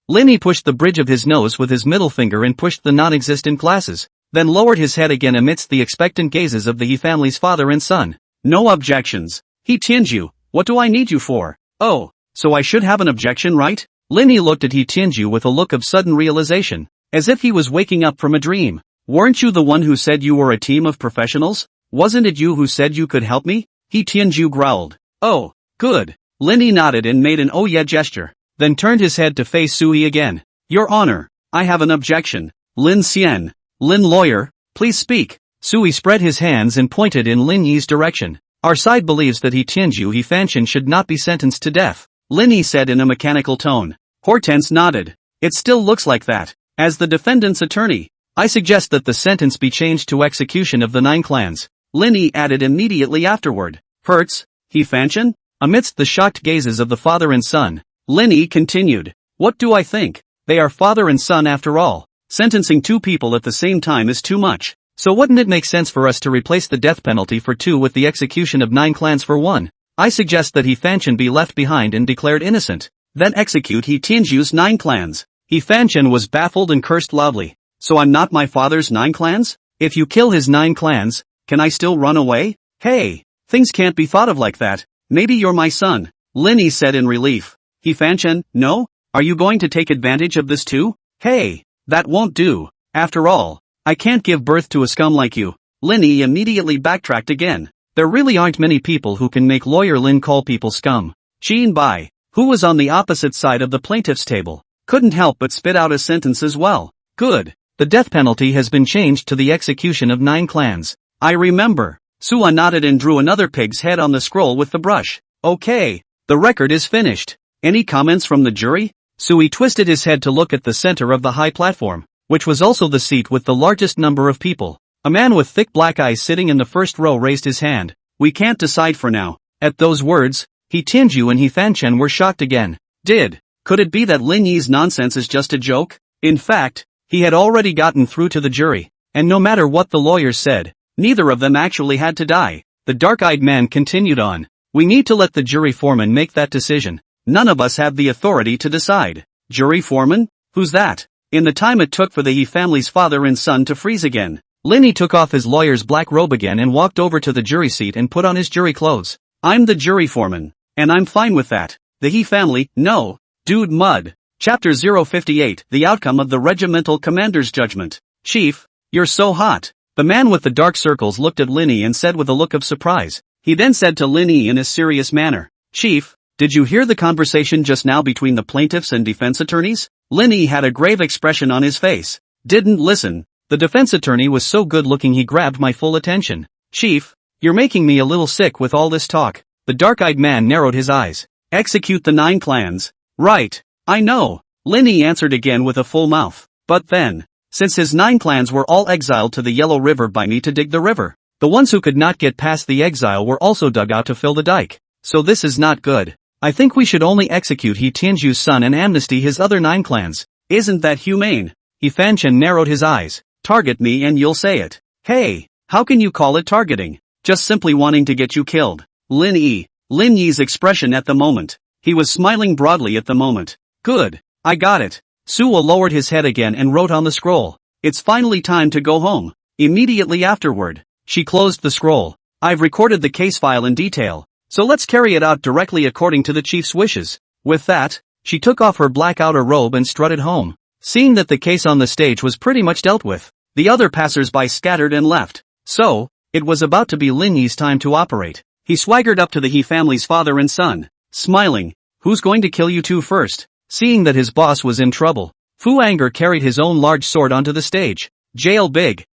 Lin Yi pushed the bridge of his nose with his middle finger and pushed the non-existent glasses, then lowered his head again amidst the expectant gazes of the He family's father and son. No objections. He Tianju, what do I need you for? Oh, so I should have an objection, right? Lin Yi looked at He Tianju with a look of sudden realization, as if he was waking up from a dream. Weren't you the one who said you were a team of professionals? Wasn't it you who said you could help me? He Tianju growled. Oh, good. Lin Yi nodded and made an oh yeah gesture, then turned his head to face Sui again. Your Honor, I have an objection. Lin Xian. Lin lawyer, please speak. Sui spread his hands and pointed in Lin Yi's direction. Our side believes that He Tianju He Fanchen should not be sentenced to death, Lin Yi said in a mechanical tone. Hortense nodded. It still looks like that. As the defendant's attorney, I suggest that the sentence be changed to execution of the 9 clans. Lin Yi added immediately afterward. Hertz, He Fanchen? Amidst the shocked gazes of the father and son, Lin Yi continued. What do I think? They are father and son after all. Sentencing 2 people at the same time is too much. So wouldn't it make sense for us to replace the death penalty for 2 with the execution of 9 clans for 1? I suggest that He Fanchen be left behind and declared innocent. Then execute He Tianju's 9 clans. He Fanchen was baffled and cursed loudly. So I'm not my father's 9 clans? If you kill his 9 clans, can I still run away? Hey, things can't be thought of like that. Maybe you're my son, Lin Yi said in relief. He Fanchen, no? Are you going to take advantage of this too? Hey, that won't do. After all, I can't give birth to a scum like you. Lin Yi immediately backtracked again. There really aren't many people who can make lawyer Lin call people scum. Qin Bai, who was on the opposite side of the plaintiff's table, couldn't help but spit out a sentence as well. Good. The death penalty has been changed to the execution of 9 clans. I remember. Sua nodded and drew another pig's head on the scroll with the brush. Okay. The record is finished. Any comments from the jury? Sui twisted his head to look at the center of the high platform, which was also the seat with the largest number of people. A man with thick black eyes sitting in the first row raised his hand. We can't decide for now. At those words, He Tianju and He Fanchen were shocked again. Could it be that Lin Yi's nonsense is just a joke? In fact, he had already gotten through to the jury, and no matter what the lawyers said, neither of them actually had to die. The dark-eyed man continued on. We need to let the jury foreman make that decision. None of us have the authority to decide. Jury foreman? Who's that? In the time it took for the He family's father and son to freeze again, Lin Yi took off his lawyer's black robe again and walked over to the jury seat and put on his jury clothes. I'm the jury foreman, and I'm fine with that. The He family, no. Dude mud. Chapter 058, The Outcome of the Regimental Commander's Judgment. Chief, you're so hot. The man with the dark circles looked at Lin Yi and said with a look of surprise. He then said to Lin Yi in a serious manner, Chief, did you hear the conversation just now between the plaintiffs and defense attorneys? Lin Yi had a grave expression on his face. Didn't listen. The defense attorney was so good looking he grabbed my full attention. Chief, you're making me a little sick with all this talk. The dark-eyed man narrowed his eyes. Execute the 9 clans. Right. I know. Lin Yi answered again with a full mouth. But then, since his 9 clans were all exiled to the Yellow River by me to dig the river, the ones who could not get past the exile were also dug out to fill the dike. So this is not good. I think we should only execute He Tianju's son and amnesty his other 9 clans. Isn't that humane? He Fanchen narrowed his eyes. Target me and you'll say it. Hey, how can you call it targeting? Just simply wanting to get you killed. Lin Yi's expression at the moment. He was smiling broadly at the moment. Good. I got it. Suo lowered his head again and wrote on the scroll. It's finally time to go home. Immediately afterward, she closed the scroll. I've recorded the case file in detail, so let's carry it out directly according to the chief's wishes. With that, she took off her black outer robe and strutted home. Seeing that the case on the stage was pretty much dealt with, the other passers-by scattered and left. So, it was about to be Lin Yi's time to operate. He swaggered up to the He family's father and son, smiling. Who's going to kill you two first? Seeing that his boss was in trouble, Fu Anger carried his own large sword onto the stage. Jail big.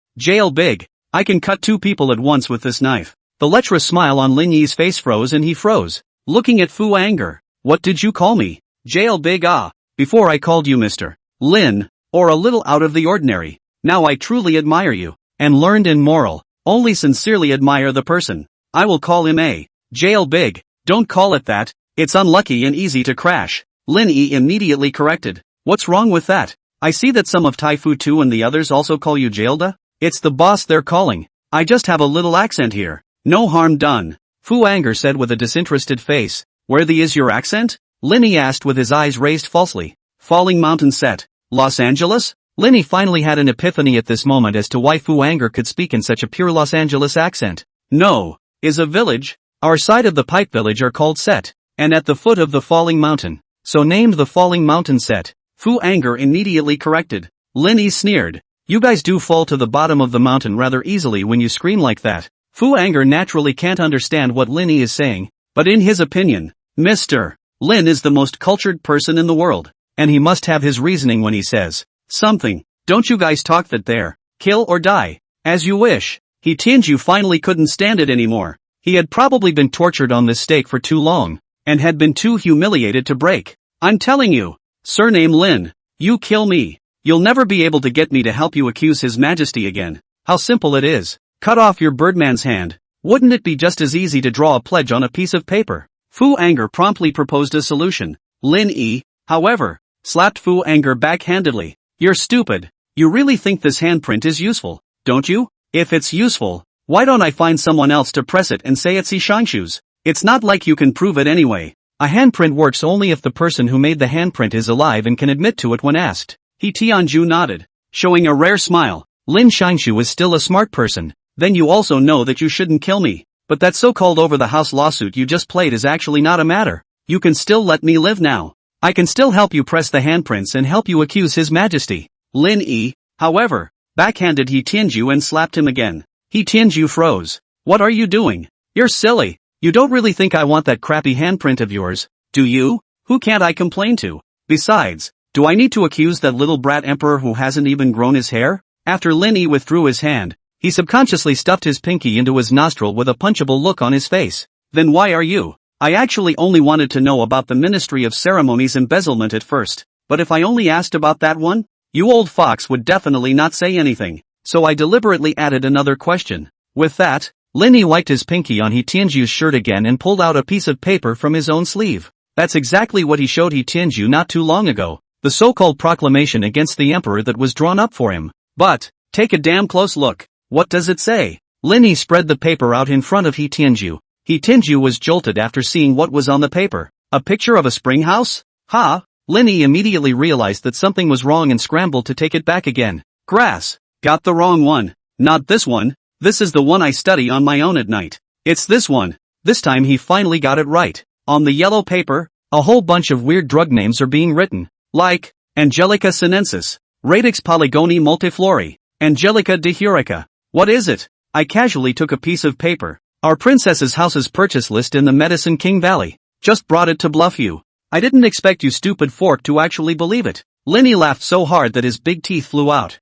I can cut 2 people at once with this knife. The lecherous smile on Lin Yi's face froze and he froze, looking at Fu Anger. What did you call me? Jail big. Before I called you Mr. Lin, or a little out of the ordinary. Now I truly admire you, and learned in moral, only sincerely admire the person. I will call him a jail big. Don't call it that, it's unlucky and easy to crash. Lin Yi immediately corrected. What's wrong with that? I see that some of Tai Fu too and the others also call you Jailda? It's the boss they're calling. I just have a little accent here. No harm done. Fu Anger said with a disinterested face. Where the is your accent? Lin Yi asked with his eyes raised falsely. Falling Mountain set. Los Angeles? Lin Yi finally had an epiphany at this moment as to why Fu Anger could speak in such a pure Los Angeles accent. No. Is a village. Our side of the Pipe Village are called Set. And at the foot of the Falling Mountain. So named the Falling Mountain Set. Fu Anger immediately corrected. Lin Yi sneered. You guys do fall to the bottom of the mountain rather easily when you scream like that. Fu Anger naturally can't understand what Lin Yi is saying, but in his opinion, Mr. Lin is the most cultured person in the world, and he must have his reasoning when he says something. Don't you guys talk that there. Kill or die. As you wish. He Tianju finally couldn't stand it anymore. He had probably been tortured on this stake for too long, and had been too humiliated to break. I'm telling you, surname Lin, you kill me. You'll never be able to get me to help you accuse His Majesty again. How simple it is. Cut off your birdman's hand. Wouldn't it be just as easy to draw a pledge on a piece of paper? Fu Anger promptly proposed a solution. Lin Yi, however, slapped Fu Anger backhandedly. You're stupid. You really think this handprint is useful, don't you? If it's useful, why don't I find someone else to press it and say it's He Shangshu's? It's not like you can prove it anyway. A handprint works only if the person who made the handprint is alive and can admit to it when asked. He Tianju nodded, showing a rare smile. Lin Shangshu is still a smart person. Then you also know that you shouldn't kill me. But that so-called over-the-house lawsuit you just played is actually not a matter. You can still let me live now. I can still help you press the handprints and help you accuse His Majesty. Lin Yi, however, backhanded He Tianju and slapped him again. He Tianju froze. What are you doing? You're silly. You don't really think I want that crappy handprint of yours, do you? Who can't I complain to? Besides, do I need to accuse that little brat emperor who hasn't even grown his hair? After Lin Yi withdrew his hand, he subconsciously stuffed his pinky into his nostril with a punchable look on his face. Then why are you? I actually only wanted to know about the Ministry of Ceremonies embezzlement at first, but if I only asked about that one, you old fox would definitely not say anything, so I deliberately added another question. With that, Lin Yi wiped his pinky on He Tianju's shirt again and pulled out a piece of paper from his own sleeve. That's exactly what he showed He Tianju not too long ago, the so-called proclamation against the emperor that was drawn up for him. But, take a damn close look. What does it say? Lin Yi spread the paper out in front of He Tianju. He Tianju was jolted after seeing what was on the paper. A picture of a spring house? Ha! Lin Yi immediately realized that something was wrong and scrambled to take it back again. Grass. Got the wrong one. Not this one. This is the one I study on my own at night. It's this one. This time he finally got it right. On the yellow paper, a whole bunch of weird drug names are being written. Like, Angelica sinensis, Radix polygoni multiflori, Angelica dihurica. What is it? I casually took a piece of paper. Our princess's house's purchase list in the Medicine King Valley. Just brought it to bluff you. I didn't expect you stupid fork to actually believe it. Linny laughed so hard that his big teeth flew out.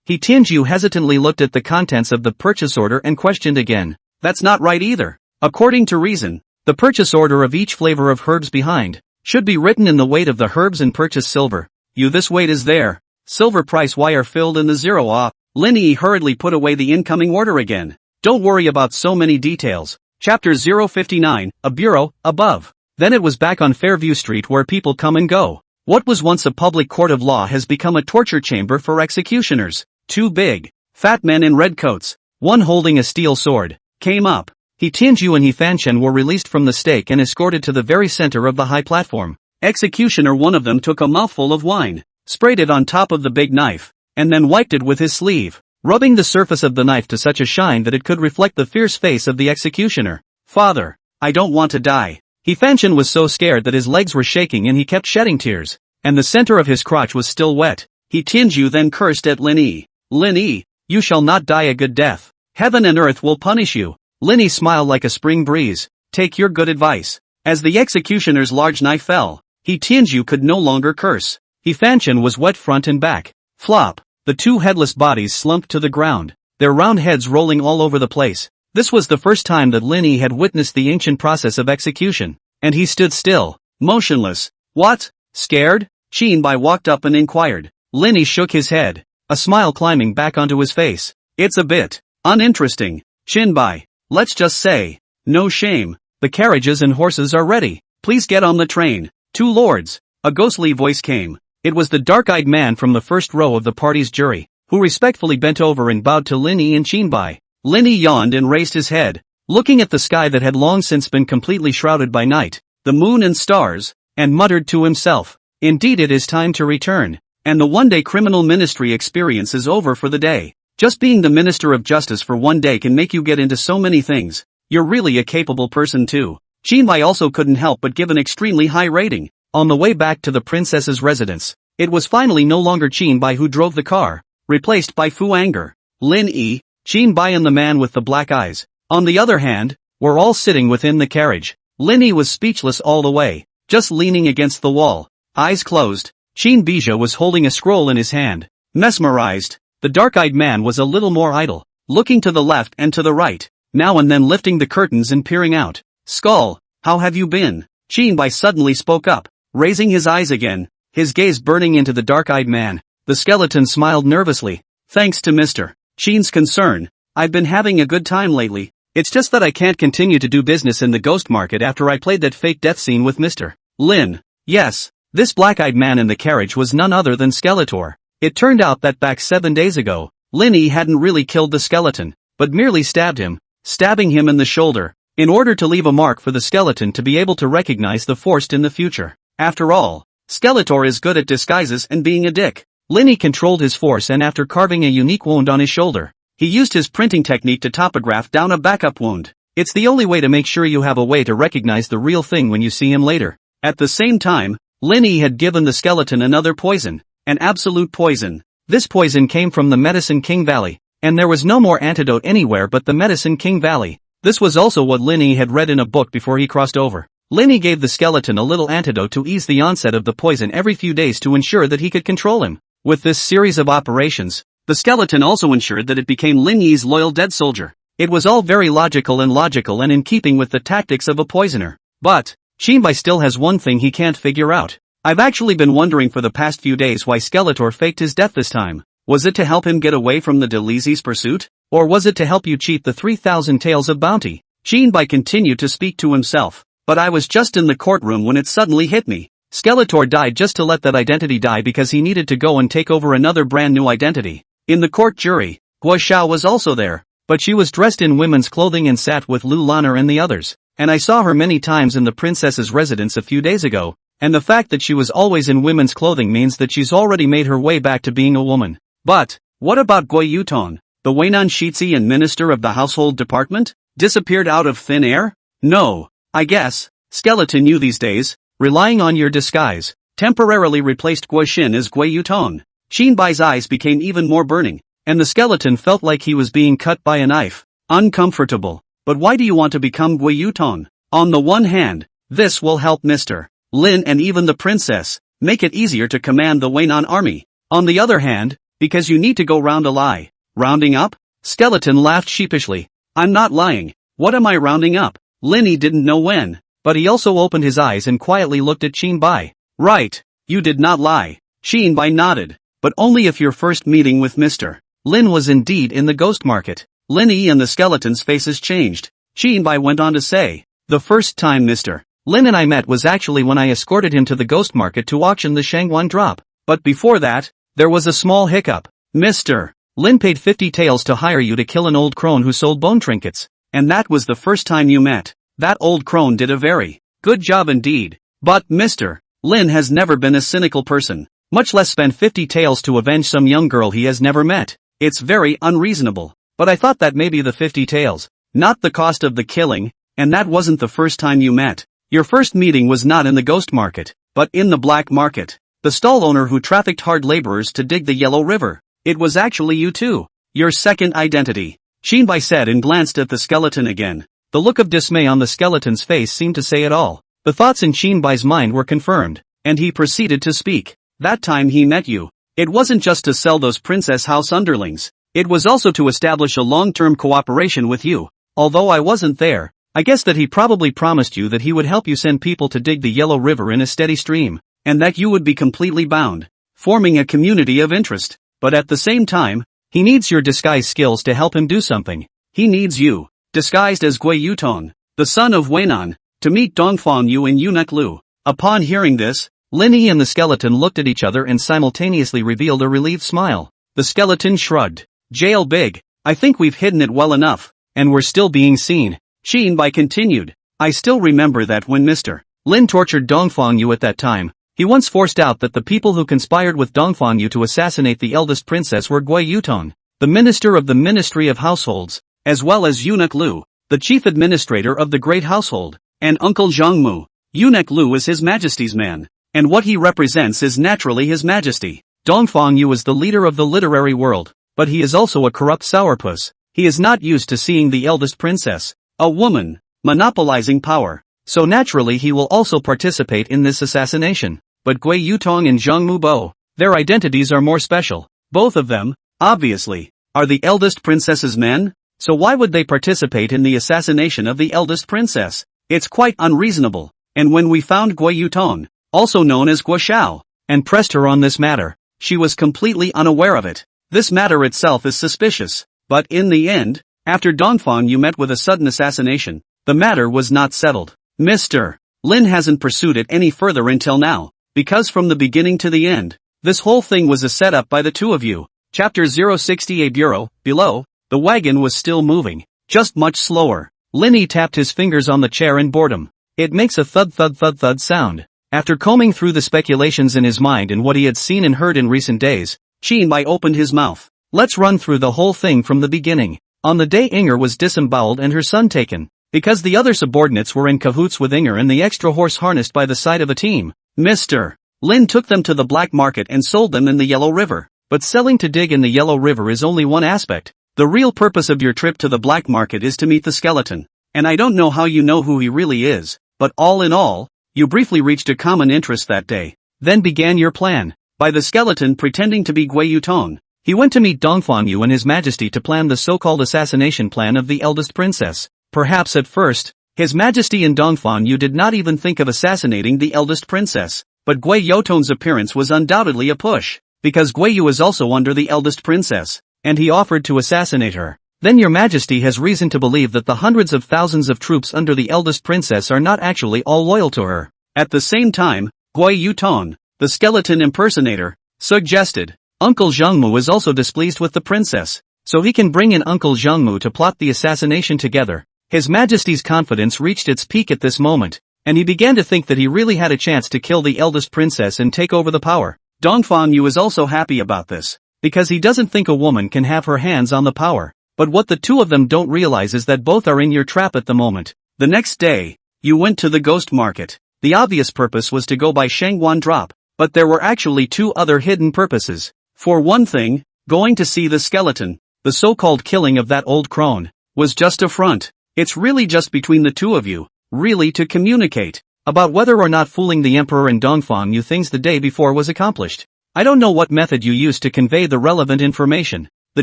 Tinju hesitantly looked at the contents of the purchase order and questioned again. That's not right either. According to reason, the purchase order of each flavor of herbs behind should be written in the weight of the herbs and purchase silver. This weight is there. Silver price wire filled in the zero. Linny hurriedly put away the incoming order again. Don't worry about so many details. Chapter 059, a bureau, above. Then it was back on Fairview Street where people come and go. What was once a public court of law has become a torture chamber for executioners. Two big, fat men in red coats, one holding a steel sword, came up. Tinju and Fanshen were released from the stake and escorted to the very center of the high platform. Executioner one of them took a mouthful of wine, sprayed it on top of the big knife, and then wiped it with his sleeve, rubbing the surface of the knife to such a shine that it could reflect the fierce face of the executioner. Father, I don't want to die. Fanshen was so scared that his legs were shaking and he kept shedding tears, and the center of his crotch was still wet. Tinju then cursed at Linny. Linny, you shall not die a good death. Heaven and earth will punish you. Linny smiled like a spring breeze. Take your good advice. As the executioner's large knife fell, Tinju could no longer curse. Fanshen was wet front and back. Flop. The two headless bodies slumped to the ground, their round heads rolling all over the place. This was the first time that Linny had witnessed the ancient process of execution, and he stood still, motionless. What? Scared? Chinbai walked up and inquired. Linny shook his head, a smile climbing back onto his face. It's a bit uninteresting. Chinbai, let's just say, no shame. The carriages and horses are ready. Please get on the train. Two lords. A ghostly voice came. It was the dark-eyed man from the first row of the party's jury, who respectfully bent over and bowed to Linny and Chinbai. Linny yawned and raised his head, looking at the sky that had long since been completely shrouded by night, the moon and stars, and muttered to himself, indeed it is time to return, and the one-day criminal ministry experience is over for the day. Just being the minister of justice for one day can make you get into so many things. You're really a capable person too. Chinbai also couldn't help but give an extremely high rating. On the way back to the princess's residence, it was finally no longer Chinbai who drove the car, replaced by Fu Anger. Lin-Yi, Chinbai and the man with the black eyes, on the other hand, were all sitting within the carriage. Lin-Yi was speechless all the way, just leaning against the wall, eyes closed. Qin Bija was holding a scroll in his hand, mesmerized. The dark-eyed man was a little more idle, looking to the left and to the right, now and then lifting the curtains and peering out. Skull, how have you been? Chinbai suddenly spoke up, raising his eyes again, his gaze burning into the dark-eyed man. The skeleton smiled nervously. Thanks to Mr. Qin's concern, I've been having a good time lately. It's just that I can't continue to do business in the ghost market after I played that fake death scene with Mr. Lin. Yes, this black-eyed man in the carriage was none other than Skeletor. It turned out that back 7 days ago, Linny hadn't really killed the skeleton, but merely stabbed him, stabbing him in the shoulder, in order to leave a mark for the skeleton to be able to recognize the forced in the future. After all, Skeletor is good at disguises and being a dick. Linny controlled his force and after carving a unique wound on his shoulder, he used his printing technique to topograph down a backup wound. It's the only way to make sure you have a way to recognize the real thing when you see him later. At the same time, Linny had given the skeleton another poison, an absolute poison. This poison came from the Medicine King Valley, and there was no more antidote anywhere but the Medicine King Valley. This was also what Linny had read in a book before he crossed over. Linny gave the skeleton a little antidote to ease the onset of the poison every few days to ensure that he could control him. With this series of operations, the skeleton also ensured that it became Linny's loyal dead soldier. It was all very logical and in keeping with the tactics of a poisoner. But Chinbai still has one thing he can't figure out. I've actually been wondering for the past few days why Skeletor faked his death this time. Was it to help him get away from the Delisi's pursuit? Or was it to help you cheat the 3,000 taels of bounty? Chinbai continued to speak to himself. But I was just in the courtroom when it suddenly hit me. Skeletor died just to let that identity die because he needed to go and take over another brand new identity. In the court jury, Guo Xiao was also there, but she was dressed in women's clothing and sat with Lu Lanner and the others, and I saw her many times in the princess's residence a few days ago, and the fact that she was always in women's clothing means that she's already made her way back to being a woman. But, what about Gui Yuton, the Weinan Shitzi and minister of the household department? Disappeared out of thin air? No, I guess, skeleton you these days, relying on your disguise. temporarily replaced Guo Xin as Gui Yutong. Xinbai's eyes became even more burning, and the skeleton felt like he was being cut by a knife. Uncomfortable. But why do you want to become Gui Yutong? On the one hand, this will help Mr. Lin and even the princess, make it easier to command the Weinan army. On the other hand, because you need to go round a lie. Rounding up? Skeleton laughed sheepishly. I'm not lying. What am I rounding up? Linny didn't know when, but he also opened his eyes and quietly looked at Xinbai. Right, you did not lie. Xinbai nodded, but only if your first meeting with Mr. Lin was indeed in the ghost market. Linny and the skeleton's faces changed. Xinbai went on to say, the first time Mr. Lin and I met was actually when I escorted him to the ghost market to auction the Shangwan drop. But before that, there was a small hiccup. Mr. Lin paid 50 taels to hire you to kill an old crone who sold bone trinkets. And that was the first time you met. That old crone did a very good job indeed. But Mr. Lin has never been a cynical person, much less spend 50 taels to avenge some young girl he has never met. It's very unreasonable. But I thought that maybe the 50 taels, not the cost of the killing, and that wasn't the first time you met. Your first meeting was not in the ghost market, but in the black market. The stall owner who trafficked hard laborers to dig the Yellow River. It was actually you too. Your second identity. Xinbai said and glanced at the skeleton again. The look of dismay on the skeleton's face seemed to say it all. The thoughts in Xinbai's mind were confirmed, and he proceeded to speak. That time he met you. It wasn't just to sell those princess house underlings. It was also to establish a long-term cooperation with you. Although I wasn't there, I guess that he probably promised you that he would help you send people to dig the Yellow River in a steady stream, and that you would be completely bound, forming a community of interest. But at the same time, he needs your disguise skills to help him do something. He needs you, disguised as Gui Yutong, the son of Weinan, to meet Dongfang Yu and Eunuch Lu. Upon hearing this, Linny and the skeleton looked at each other and simultaneously revealed a relieved smile. The skeleton shrugged. Jail big. I think we've hidden it well enough, and we're still being seen. Xinbai continued. I still remember that when Mr. Lin tortured Dongfang Yu at that time, he once forced out that the people who conspired with Dongfang Yu to assassinate the eldest princess were Gui Yutong, the minister of the Ministry of Households, as well as Eunuch Lu, the chief administrator of the Great Household, and Uncle Zhangmu. Eunuch Lu is His Majesty's man, and what he represents is naturally His Majesty. Dongfang Yu is the leader of the literary world, but he is also a corrupt sourpuss. He is not used to seeing the eldest princess, a woman, monopolizing power, so naturally he will also participate in this assassination. But Gui Yutong and Zhangmu Bo, their identities are more special. Both of them, obviously, are the eldest princess's men, so why would they participate in the assassination of the eldest princess? It's quite unreasonable. And when we found Gui Yutong, also known as Guo Xiao, and pressed her on this matter, she was completely unaware of it. This matter itself is suspicious, but in the end, after Dongfang Yu met with a sudden assassination, the matter was not settled. Mr. Lin hasn't pursued it any further until now, because from the beginning to the end, this whole thing was a setup by the two of you. Chapter 068 Bureau, below, the wagon was still moving, just much slower. Linny tapped his fingers on the chair in boredom. It makes a thud sound. After combing through the speculations in his mind and what he had seen and heard in recent days, Xinbai opened his mouth. Let's run through the whole thing from the beginning. On the day Inger was disemboweled and her son taken, because the other subordinates were in cahoots with Inger and the extra horse harnessed by the side of a team, Mr. Lin took them to the black market and sold them in the Yellow River. But selling to dig in the Yellow River is only one aspect. The real purpose of your trip to the black market is to meet the skeleton. And I don't know how you know who he really is, but all in all, you briefly reached a common interest that day. Then began your plan. By the skeleton pretending to be Gui Yutong, he went to meet Dongfang Yu and His Majesty to plan the so-called assassination plan of the eldest princess. Perhaps at first, His Majesty and Dongfang Yu did not even think of assassinating the eldest princess, but Gui Yutong's appearance was undoubtedly a push, because Gui Yu is also under the eldest princess, and he offered to assassinate her. Then Your Majesty has reason to believe that the hundreds of thousands of troops under the eldest princess are not actually all loyal to her. At the same time, Gui Yutong, the skeleton impersonator, suggested, Uncle Zhangmu is also displeased with the princess, so he can bring in Uncle Zhangmu to plot the assassination together. His Majesty's confidence reached its peak at this moment, and he began to think that he really had a chance to kill the eldest princess and take over the power. Dongfang Yu is also happy about this, because he doesn't think a woman can have her hands on the power. But what the two of them don't realize is that both are in your trap at the moment. The next day, you went to the ghost market. The obvious purpose was to go buy Shangwan drop, But there were actually two other hidden purposes. For one thing, going to see the skeleton, the so-called killing of that old crone, was just a front. It's really just between the two of you, really to communicate about whether or not fooling the emperor and Dongfang knew things the day before was accomplished. I don't know what method you used to convey the relevant information. The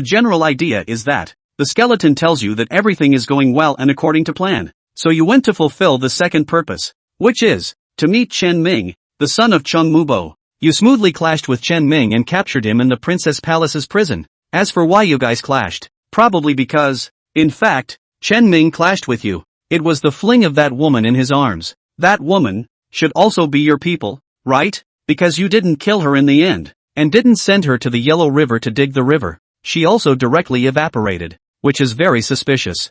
general idea is that the skeleton tells you that everything is going well and according to plan. So you went to fulfill the second purpose, which is to meet Chen Ming, the son of Cheng Mubo. You smoothly clashed with Chen Ming and captured him in the Princess Palace's prison. As for why you guys clashed, probably because, in fact, Chen Ming clashed with you. It was the fling of that woman in his arms. That woman should also be your people, right? Because you didn't kill her in the end, and didn't send her to the Yellow River to dig the river. She also directly evaporated, which is very suspicious.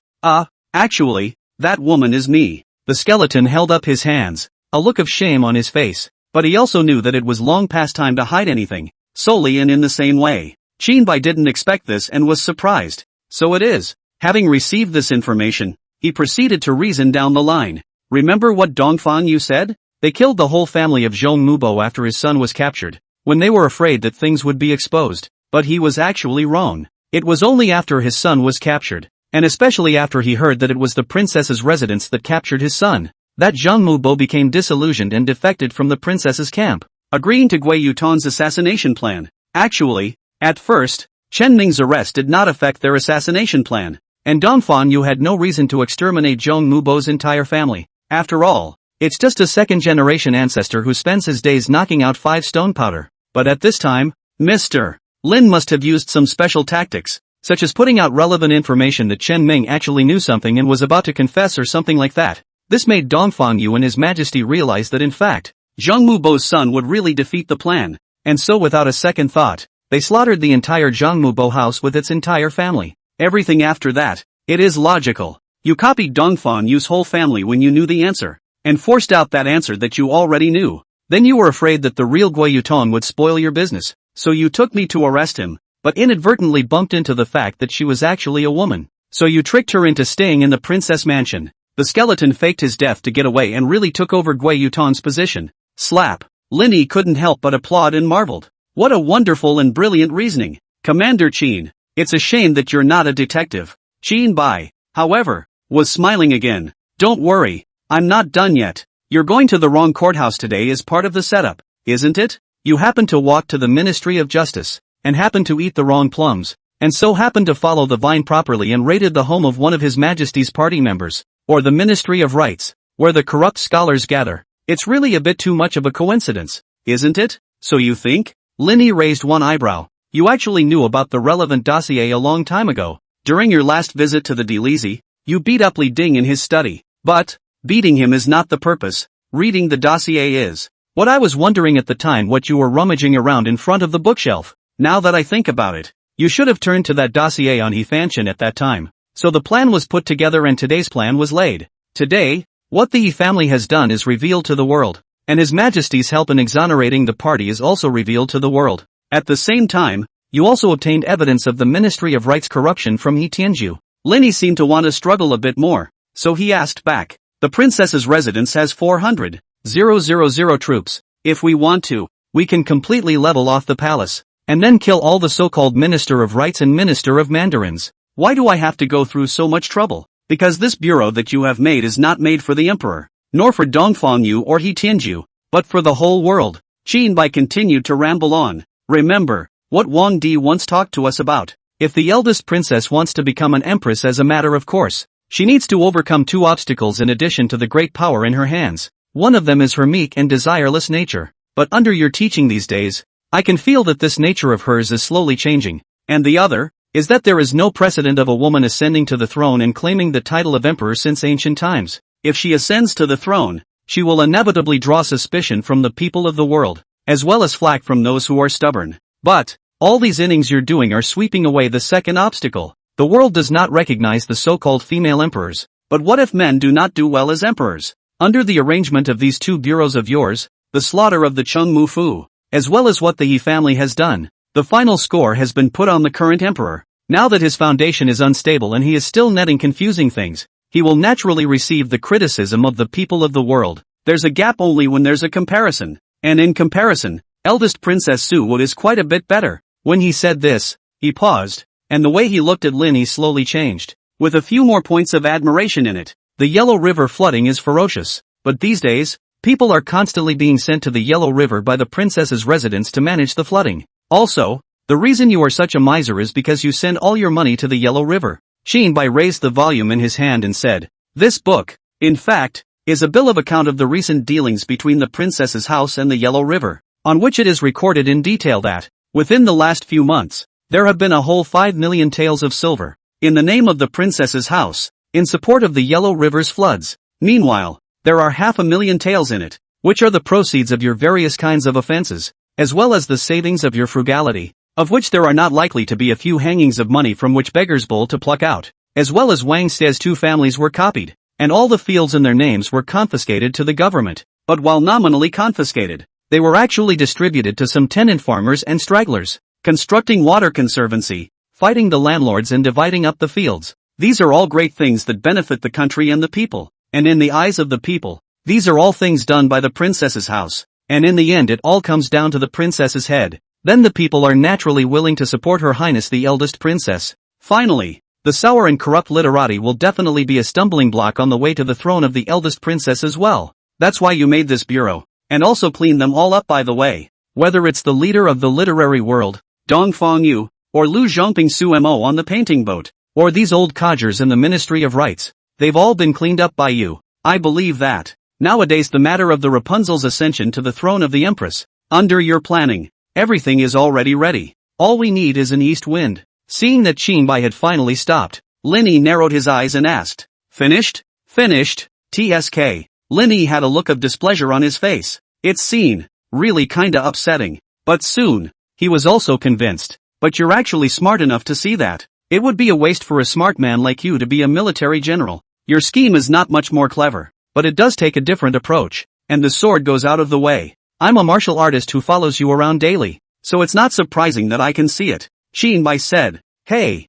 Actually, that woman is me. The skeleton held up his hands, a look of shame on his face, but he also knew that it was long past time to hide anything, solely and in the same way. Qinbai didn't expect this and was surprised. So it is. Having received this information, he proceeded to reason down the line. Remember what Dongfang Yu said? They killed the whole family of Zhong Mubo after his son was captured, when they were afraid that things would be exposed. But he was actually wrong. It was only after his son was captured, and especially after he heard that it was the princess's residence that captured his son, that Zhong Mubo became disillusioned and defected from the princess's camp, agreeing to Gui Yutan's assassination plan. Actually, at first, Chen Ming's arrest did not affect their assassination plan, and Dongfang Yu had no reason to exterminate Zhong Mubo's entire family. After all, it's just a second-generation ancestor who spends his days knocking out 5 stone powder. But at this time, Mr. Lin must have used some special tactics, such as putting out relevant information that Chen Ming actually knew something and was about to confess or something like that. This made Dongfang Yu and His Majesty realize that in fact, Zhong Mubo's son would really defeat the plan, and so without a second thought, they slaughtered the entire Zhong Mubo house with its entire family. Everything after that, it is logical. You copied Dongfang Yu's whole family when you knew the answer, and forced out that answer that you already knew. Then you were afraid that the real Gui Yutan would spoil your business, so you took me to arrest him, but inadvertently bumped into the fact that she was actually a woman. So you tricked her into staying in the princess mansion. The skeleton faked his death to get away and really took over Gui Yutan's position. Slap. Linny couldn't help but applaud and marveled. What a wonderful and brilliant reasoning. Commander Qin, it's a shame that you're not a detective. Qin Bai, however, was smiling again. Don't worry, I'm not done yet. You're going to the wrong courthouse today as part of the setup, isn't it? You happened to walk to the Ministry of Justice, and happened to eat the wrong plums, and so happened to follow the vine properly and raided the home of one of His Majesty's party members, or the Ministry of Rights, where the corrupt scholars gather. It's really a bit too much of a coincidence, isn't it? So you think? Linny raised one eyebrow. You actually knew about the relevant dossier a long time ago. During your last visit to the Delizy, you beat up Li Ding in his study. But beating him is not the purpose. Reading the dossier is. What I was wondering at the time what you were rummaging around in front of the bookshelf. Now that I think about it, you should have turned to that dossier on He Fanshan at that time. So the plan was put together and today's plan was laid. Today, what the Yi family has done is revealed to the world, and His Majesty's help in exonerating the party is also revealed to the world. At the same time, you also obtained evidence of the Ministry of Rights corruption from He Tianju. Linny seemed to want to struggle a bit more, so he asked back. The princess's residence has 400,000 troops. If we want to, we can completely level off the palace, and then kill all the so-called Minister of Rights and Minister of Mandarins. Why do I have to go through so much trouble? Because this bureau that you have made is not made for the emperor, nor for Dongfang Yu or He Tianju, but for the whole world. Qin Bai continued to ramble on. Remember what Wang Di once talked to us about. If the eldest princess wants to become an empress as a matter of course, she needs to overcome 2 obstacles in addition to the great power in her hands. One of them is her meek and desireless nature. But under your teaching these days, I can feel that this nature of hers is slowly changing. And the other is that there is no precedent of a woman ascending to the throne and claiming the title of emperor since ancient times. If she ascends to the throne, she will inevitably draw suspicion from the people of the world, as well as flack from those who are stubborn. But all these innings you're doing are sweeping away the second obstacle. The world does not recognize the so-called female emperors. But what if men do not do well as emperors? Under the arrangement of these 2 bureaus of yours, the slaughter of the Cheng Mu Fu, as well as what the Yi family has done, the final score has been put on the current emperor. Now that his foundation is unstable and he is still netting confusing things, he will naturally receive the criticism of the people of the world. There's a gap only when there's a comparison. And in comparison, Eldest Princess Su is quite a bit better. When he said this, he paused, and the way he looked at Linny slowly changed, with a few more points of admiration in it. The Yellow River flooding is ferocious, but these days, people are constantly being sent to the Yellow River by the princess's residence to manage the flooding. Also, the reason you are such a miser is because you send all your money to the Yellow River. Shinbai raised the volume in his hand and said, "This book, in fact, is a bill of account of the recent dealings between the princess's house and the Yellow River, on which it is recorded in detail that, within the last few months, there have been a whole 5 million taels of silver, in the name of the princess's house, in support of the Yellow River's floods. Meanwhile, there are 500,000 taels in it, which are the proceeds of your various kinds of offenses, as well as the savings of your frugality, of which there are not likely to be a few hangings of money from which beggars bowl to pluck out, as well as Wang Ste's 2 families were copied, and all the fields in their names were confiscated to the government. But while nominally confiscated, they were actually distributed to some tenant farmers and stragglers, constructing water conservancy, fighting the landlords and dividing up the fields. These are all great things that benefit the country and the people, and in the eyes of the people, these are all things done by the princess's house, and in the end it all comes down to the princess's head. Then the people are naturally willing to support Her Highness the eldest princess. Finally, the sour and corrupt literati will definitely be a stumbling block on the way to the throne of the eldest princess as well. That's why you made this bureau, and also cleaned them all up by the way. Whether it's the leader of the literary world, Dongfang Yu, or Lu Zhongping Sumo on the painting boat, or these old codgers in the Ministry of Rights, they've all been cleaned up by you. I believe that. Nowadays the matter of the Rapunzel's ascension to the throne of the Empress, under your planning, everything is already ready. All we need is an east wind. Seeing that Qinbai had finally stopped, Linny narrowed his eyes and asked, "Finished?" "Finished, TSK. Linny had a look of displeasure on his face. It's seen, really kinda upsetting. But soon, he was also convinced. But you're actually smart enough to see that. It would be a waste for a smart man like you to be a military general. Your scheme is not much more clever, but it does take a different approach, and the sword goes out of the way. I'm a martial artist who follows you around daily, so it's not surprising that I can see it." Qinbai said, Hey,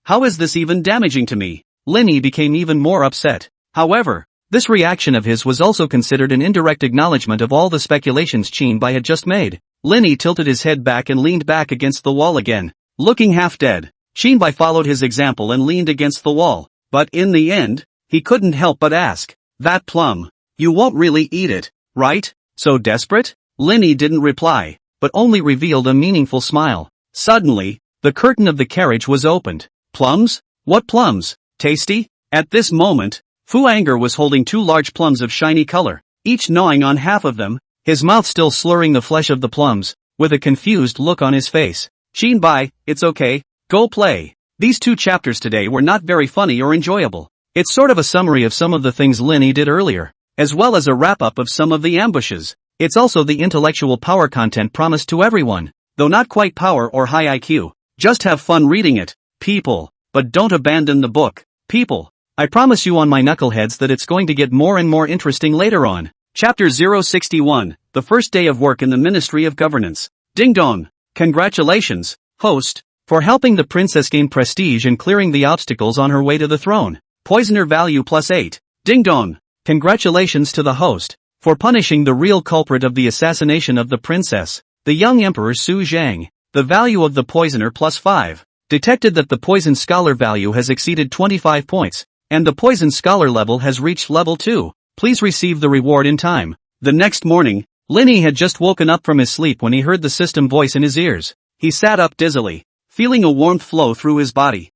how is this even damaging to me?" Linny became even more upset. However, this reaction of his was also considered an indirect acknowledgement of all the speculations Qinbai had just made. Linny tilted his head back and leaned back against the wall again, looking half dead. Qinbai followed his example and leaned against the wall, but in the end, he couldn't help but ask, "That plum, you won't really eat it, right? So desperate?" Linny didn't reply, but only revealed a meaningful smile. Suddenly, the curtain of the carriage was opened. "Plums? What plums? Tasty?" At this moment, Fu Anger was holding 2 large plums of shiny color, each gnawing on half of them, his mouth still slurring the flesh of the plums, with a confused look on his face. "Qinbai, it's okay, go play." These 2 chapters today were not very funny or enjoyable. It's sort of a summary of some of the things Linny did earlier, as well as a wrap-up of some of the ambushes. It's also the intellectual power content promised to everyone, though not quite power or high IQ. Just have fun reading it, people, but don't abandon the book, people. I promise you on my knuckleheads that it's going to get more and more interesting later on. Chapter 061, The First Day of Work in the Ministry of Governance. Ding dong. Congratulations, host, for helping the princess gain prestige and clearing the obstacles on her way to the throne. Poisoner value +8. Ding dong. Congratulations to the host, for punishing the real culprit of the assassination of the princess, the young Emperor Su Zhang. The value of the poisoner +5. Detected that the poison scholar value has exceeded 25 points, and the poison scholar level has reached level 2. Please receive the reward in time. The next morning, Linny had just woken up from his sleep when he heard the system voice in his ears. He sat up dizzily, feeling a warmth flow through his body.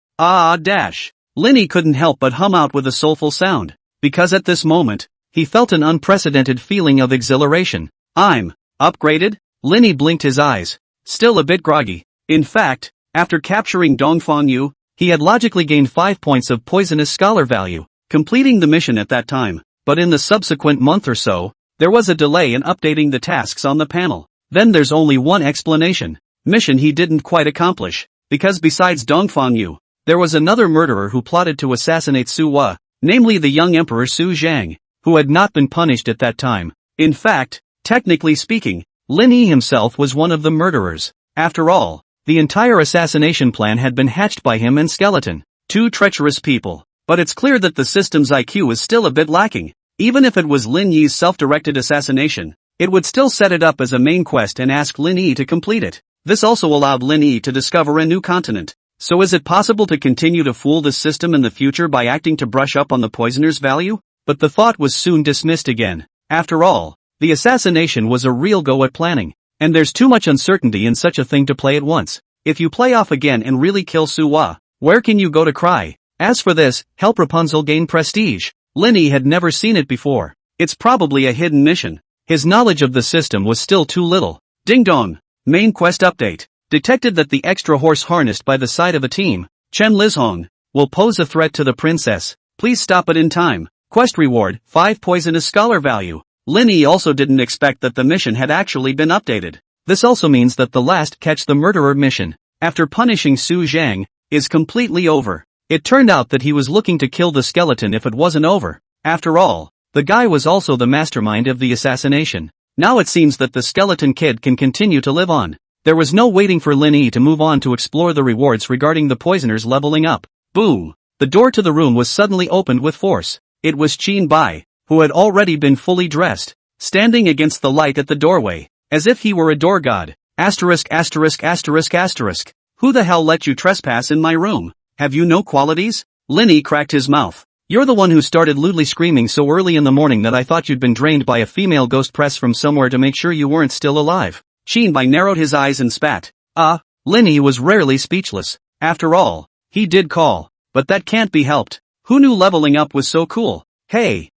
Linny couldn't help but hum out with a soulful sound, because at this moment, he felt an unprecedented feeling of exhilaration. "I'm upgraded?" Linny blinked his eyes, still a bit groggy. In fact, after capturing Dongfang Yu, he had logically gained 5 points of poisonous scholar value, completing the mission at that time. But in the subsequent month or so, there was a delay in updating the tasks on the panel. Then there's only one explanation. Mission he didn't quite accomplish, because besides Dongfang Yu, there was another murderer who plotted to assassinate Su Wa, namely the young Emperor Su Zhang, who had not been punished at that time. In fact, technically speaking, Linny himself was one of the murderers. After all, the entire assassination plan had been hatched by him and Skeleton, 2 treacherous people. But it's clear that the system's IQ is still a bit lacking. Even if it was Lin Yi's self-directed assassination, it would still set it up as a main quest and ask Lin Yi to complete it. This also allowed Lin Yi to discover a new continent. So is it possible to continue to fool this system in the future by acting to brush up on the poisoner's value? But the thought was soon dismissed again. After all, the assassination was a real go at planning. And there's too much uncertainty in such a thing to play at once. If you play off again and really kill Suwa, where can you go to cry? As for this, help Rapunzel gain prestige. Lin Yi had never seen it before. It's probably a hidden mission. His knowledge of the system was still too little. Ding dong. Main quest update. Detected that the extra horse harnessed by the side of a team, Chen Lizhong, will pose a threat to the princess. Please stop it in time. Quest reward, 5 poisonous scholar value. Lin Yi also didn't expect that the mission had actually been updated. This also means that the last catch the murderer mission, after punishing Su Zhang, is completely over. It turned out that he was looking to kill the skeleton if it wasn't over. After all, the guy was also the mastermind of the assassination. Now it seems that the skeleton kid can continue to live on. There was no waiting for Lin Yi to move on to explore the rewards regarding the poisoners leveling up. Boom! The door to the room was suddenly opened with force. It was Qin Bai, who had already been fully dressed, standing against the light at the doorway, as if he were a door god. Asterisk asterisk asterisk asterisk. Who the hell let you trespass in my room? Have you no qualities? Lin Yi cracked his mouth. You're the one who started lewdly screaming so early in the morning that I thought you'd been drained by a female ghost press from somewhere to make sure you weren't still alive. Qin Bai narrowed his eyes and spat. Lin Yi was rarely speechless. After all, he did call. But that can't be helped. Who knew leveling up was so cool? Hey,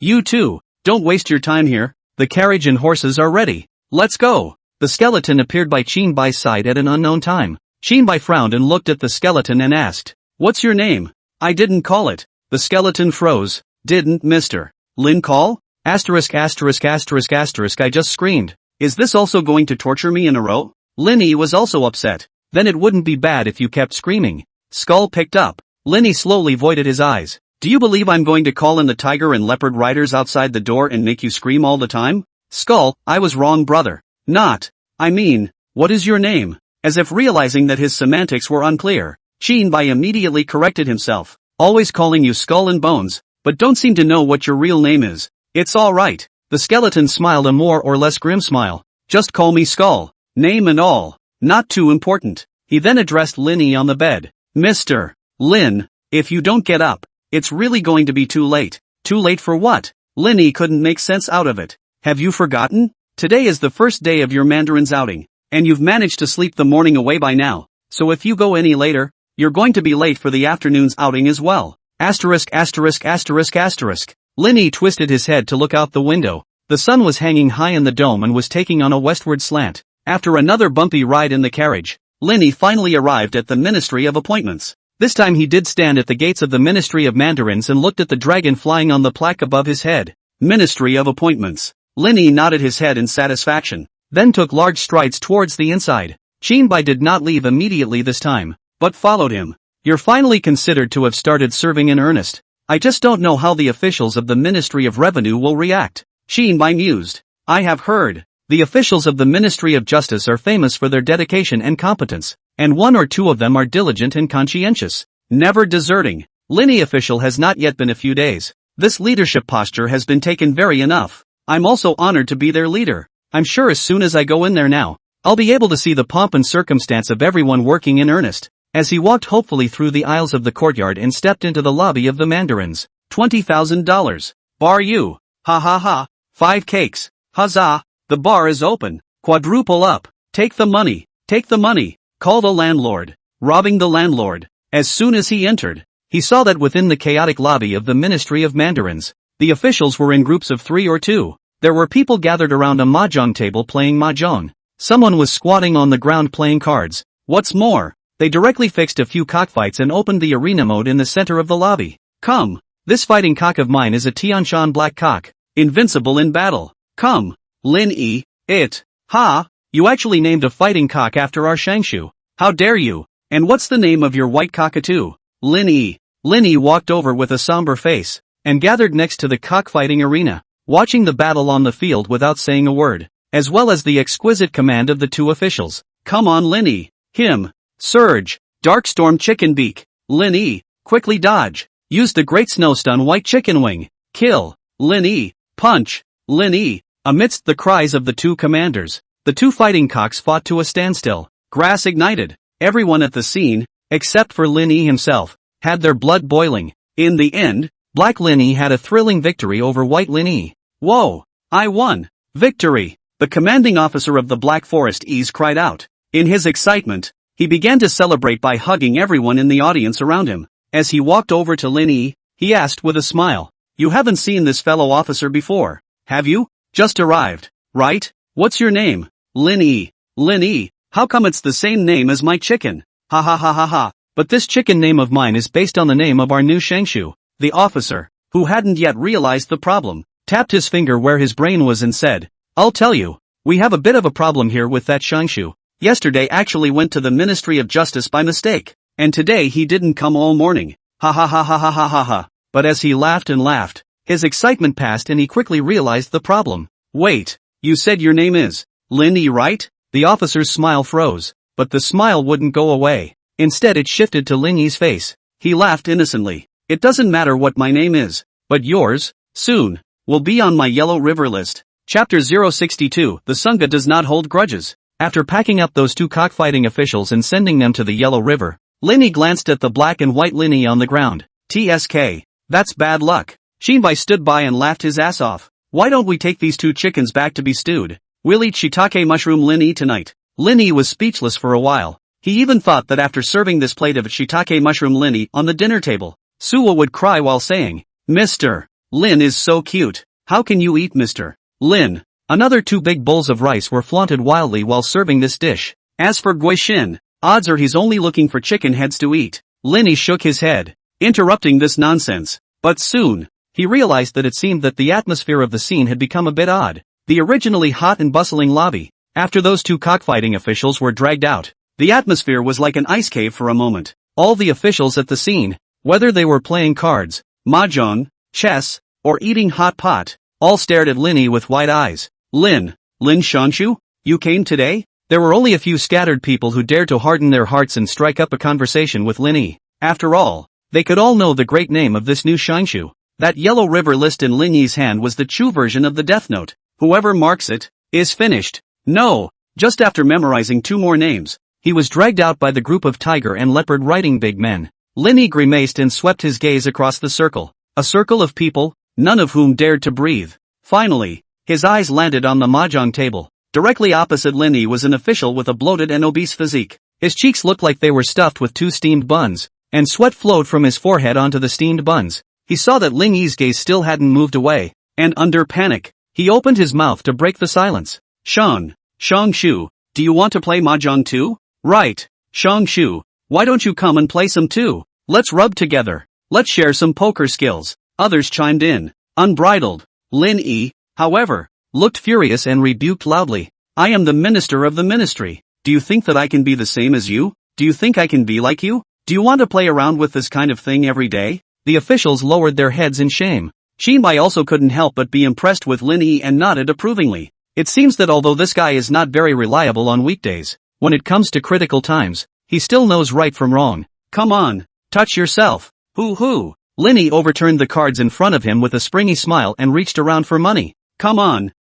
you two, don't waste your time here. The carriage and horses are ready. Let's go. The skeleton appeared by Qin Bai's side at an unknown time. Qin Bai frowned and looked at the skeleton and asked, "What's your name?" "I didn't call it." The skeleton froze. "Didn't Mr. Lin call?" Asterisk asterisk asterisk asterisk. I just screamed. Is this also going to torture me in a row? Lin Yi was also upset. Then it wouldn't be bad if you kept screaming. Skull picked up. Lin Yi slowly voided his eyes. Do you believe I'm going to call in the tiger and leopard riders outside the door and make you scream all the time? Skull, I was wrong, brother. What is your name? As if realizing that his semantics were unclear, Qin Bai immediately corrected himself. Always calling you Skull and Bones, but don't seem to know what your real name is. It's alright. The skeleton smiled a more or less grim smile. Just call me Skull. Name and all. Not too important. He then addressed Lin Yi on the bed. Mr. Lin, if you don't get up, it's really going to be too late. Too late for what? Lin Yi couldn't make sense out of it. Have you forgotten? Today is the first day of your Mandarin's outing, and you've managed to sleep the morning away by now. So if you go any later, you're going to be late for the afternoon's outing as well. Asterisk asterisk asterisk asterisk. Lin Yi twisted his head to look out the window. The sun was hanging high in the dome and was taking on a westward slant. After another bumpy ride in the carriage, Lin Yi finally arrived at the Ministry of Appointments. This time he did stand at the gates of the Ministry of Mandarins and looked at the dragon flying on the plaque above his head. Ministry of Appointments. Lin Yi nodded his head in satisfaction, then took large strides towards the inside. Qin Bai did not leave immediately this time, but followed him. You're finally considered to have started serving in earnest. I just don't know how the officials of the Ministry of Revenue will react. Qin Bai mused. I have heard. The officials of the Ministry of Justice are famous for their dedication and competence, and one or two of them are diligent and conscientious, never deserting. Lin Yi official has not yet been a few days. This leadership posture has been taken very enough. I'm also honored to be their leader. I'm sure as soon as I go in there now, I'll be able to see the pomp and circumstance of everyone working in earnest. As he walked hopefully through the aisles of the courtyard and stepped into the lobby of the Mandarins. $20,000. Bar you. Ha ha ha. 5 cakes. Huzzah. The bar is open. Quadruple up. Take the money. Take the money. Call the landlord. Robbing the landlord. As soon as he entered, he saw that within the chaotic lobby of the Ministry of Mandarins, the officials were in groups of 3 or 2. There were people gathered around a mahjong table playing mahjong. Someone was squatting on the ground playing cards. What's more, they directly fixed a few cockfights and opened the arena mode in the center of the lobby. Come, this fighting cock of mine is a Tianshan black cock, invincible in battle. Come, Lin Yi, you actually named a fighting cock after our Shangshu. How dare you? And what's the name of your white cockatoo? Lin Yi. Lin Yi walked over with a somber face, and gathered next to the cockfighting arena, watching the battle on the field without saying a word, as well as the exquisite command of the 2 officials. Come on Lin Yi. Him. Surge. Darkstorm chicken beak. Lin Yi. Quickly dodge. Use the great snow stun white chicken wing. Kill. Lin Yi. Punch. Lin Yi. Amidst the cries of the two commanders, the two fighting cocks fought to a standstill. Grass ignited. Everyone at the scene, except for Lin Yi himself, had their blood boiling. In the end, Black Lin Yi had a thrilling victory over White Lin Yi. Whoa! I won! Victory! The commanding officer of the Black Forest Ease cried out. In his excitement, he began to celebrate by hugging everyone in the audience around him. As he walked over to Lin Yi, he asked with a smile, "You haven't seen this fellow officer before, have you? Just arrived, right? What's your name?" Lin Yi. Lin Yi, how come it's the same name as my chicken? Ha ha ha ha ha. But this chicken name of mine is based on the name of our new Shangshu. The officer, who hadn't yet realized the problem, tapped his finger where his brain was and said, "I'll tell you, we have a bit of a problem here with that Shangshu. Yesterday actually went to the Ministry of Justice by mistake, and today he didn't come all morning. Ha ha ha ha ha ha ha ha." But as he laughed and laughed, his excitement passed and he quickly realized the problem. "Wait, you said your name is Lin Yi, right?" The officer's smile froze, but the smile wouldn't go away. Instead it shifted to Lin Yi's face. He laughed innocently. "It doesn't matter what my name is, but yours, soon, will be on my Yellow River list." Chapter 062, The Sangha Does Not Hold Grudges. After packing up those two cockfighting officials and sending them to the Yellow River, Lin Yi glanced at the black and white Lin Yi on the ground. "TSK. That's bad luck." Shinbai stood by and laughed his ass off. "Why don't we take these two chickens back to be stewed? We'll eat shiitake mushroom Lin Yi tonight." Lin Yi was speechless for a while. He even thought that after serving this plate of shiitake mushroom Lin Yi on the dinner table, Suwa would cry while saying, "Mr. Lin is so cute. How can you eat Mr. Lin?" Another two big bowls of rice were flaunted wildly while serving this dish. As for Guixin, odds are he's only looking for chicken heads to eat. Lin Yi shook his head, interrupting this nonsense. But soon, he realized that it seemed that the atmosphere of the scene had become a bit odd. The originally hot and bustling lobby, after those two cockfighting officials were dragged out, the atmosphere was like an ice cave for a moment. All the officials at the scene, whether they were playing cards, mahjong, chess, or eating hot pot, all stared at Lin Yi with wide eyes. Lin Shangshu? You came today?" There were only a few scattered people who dared to harden their hearts and strike up a conversation with Lin Yi. After all, they could all know the great name of this new Shangshu. That Yellow River list in Lin Yi's hand was the true version of the Death Note. Whoever marks it, is finished. No, just after memorizing two more names, he was dragged out by the group of tiger and leopard riding big men. Lin Yi grimaced and swept his gaze across the circle. A circle of people, none of whom dared to breathe. Finally, his eyes landed on the mahjong table. Directly opposite Lin Yi was an official with a bloated and obese physique. His cheeks looked like they were stuffed with two steamed buns, and sweat flowed from his forehead onto the steamed buns. He saw that Lin Yi's gaze still hadn't moved away, and under panic, he opened his mouth to break the silence. Shangshu, do you want to play mahjong too? Right, Shangshu, why don't you come and play some too? Let's rub together. Let's share some poker skills. Others chimed in. Unbridled. Lin Yi, however, looked furious and rebuked loudly. "I am the minister of the ministry. Do you think that I can be the same as you? Do you think I can be like you? Do you want to play around with this kind of thing every day?" The officials lowered their heads in shame. Shinbai also couldn't help but be impressed with Lin Yi and nodded approvingly. It seems that although this guy is not very reliable on weekdays, when it comes to critical times, he still knows right from wrong. "Come on, touch yourself. Hoo. Lin Yi overturned the cards in front of him with a springy smile and reached around for money. Come on,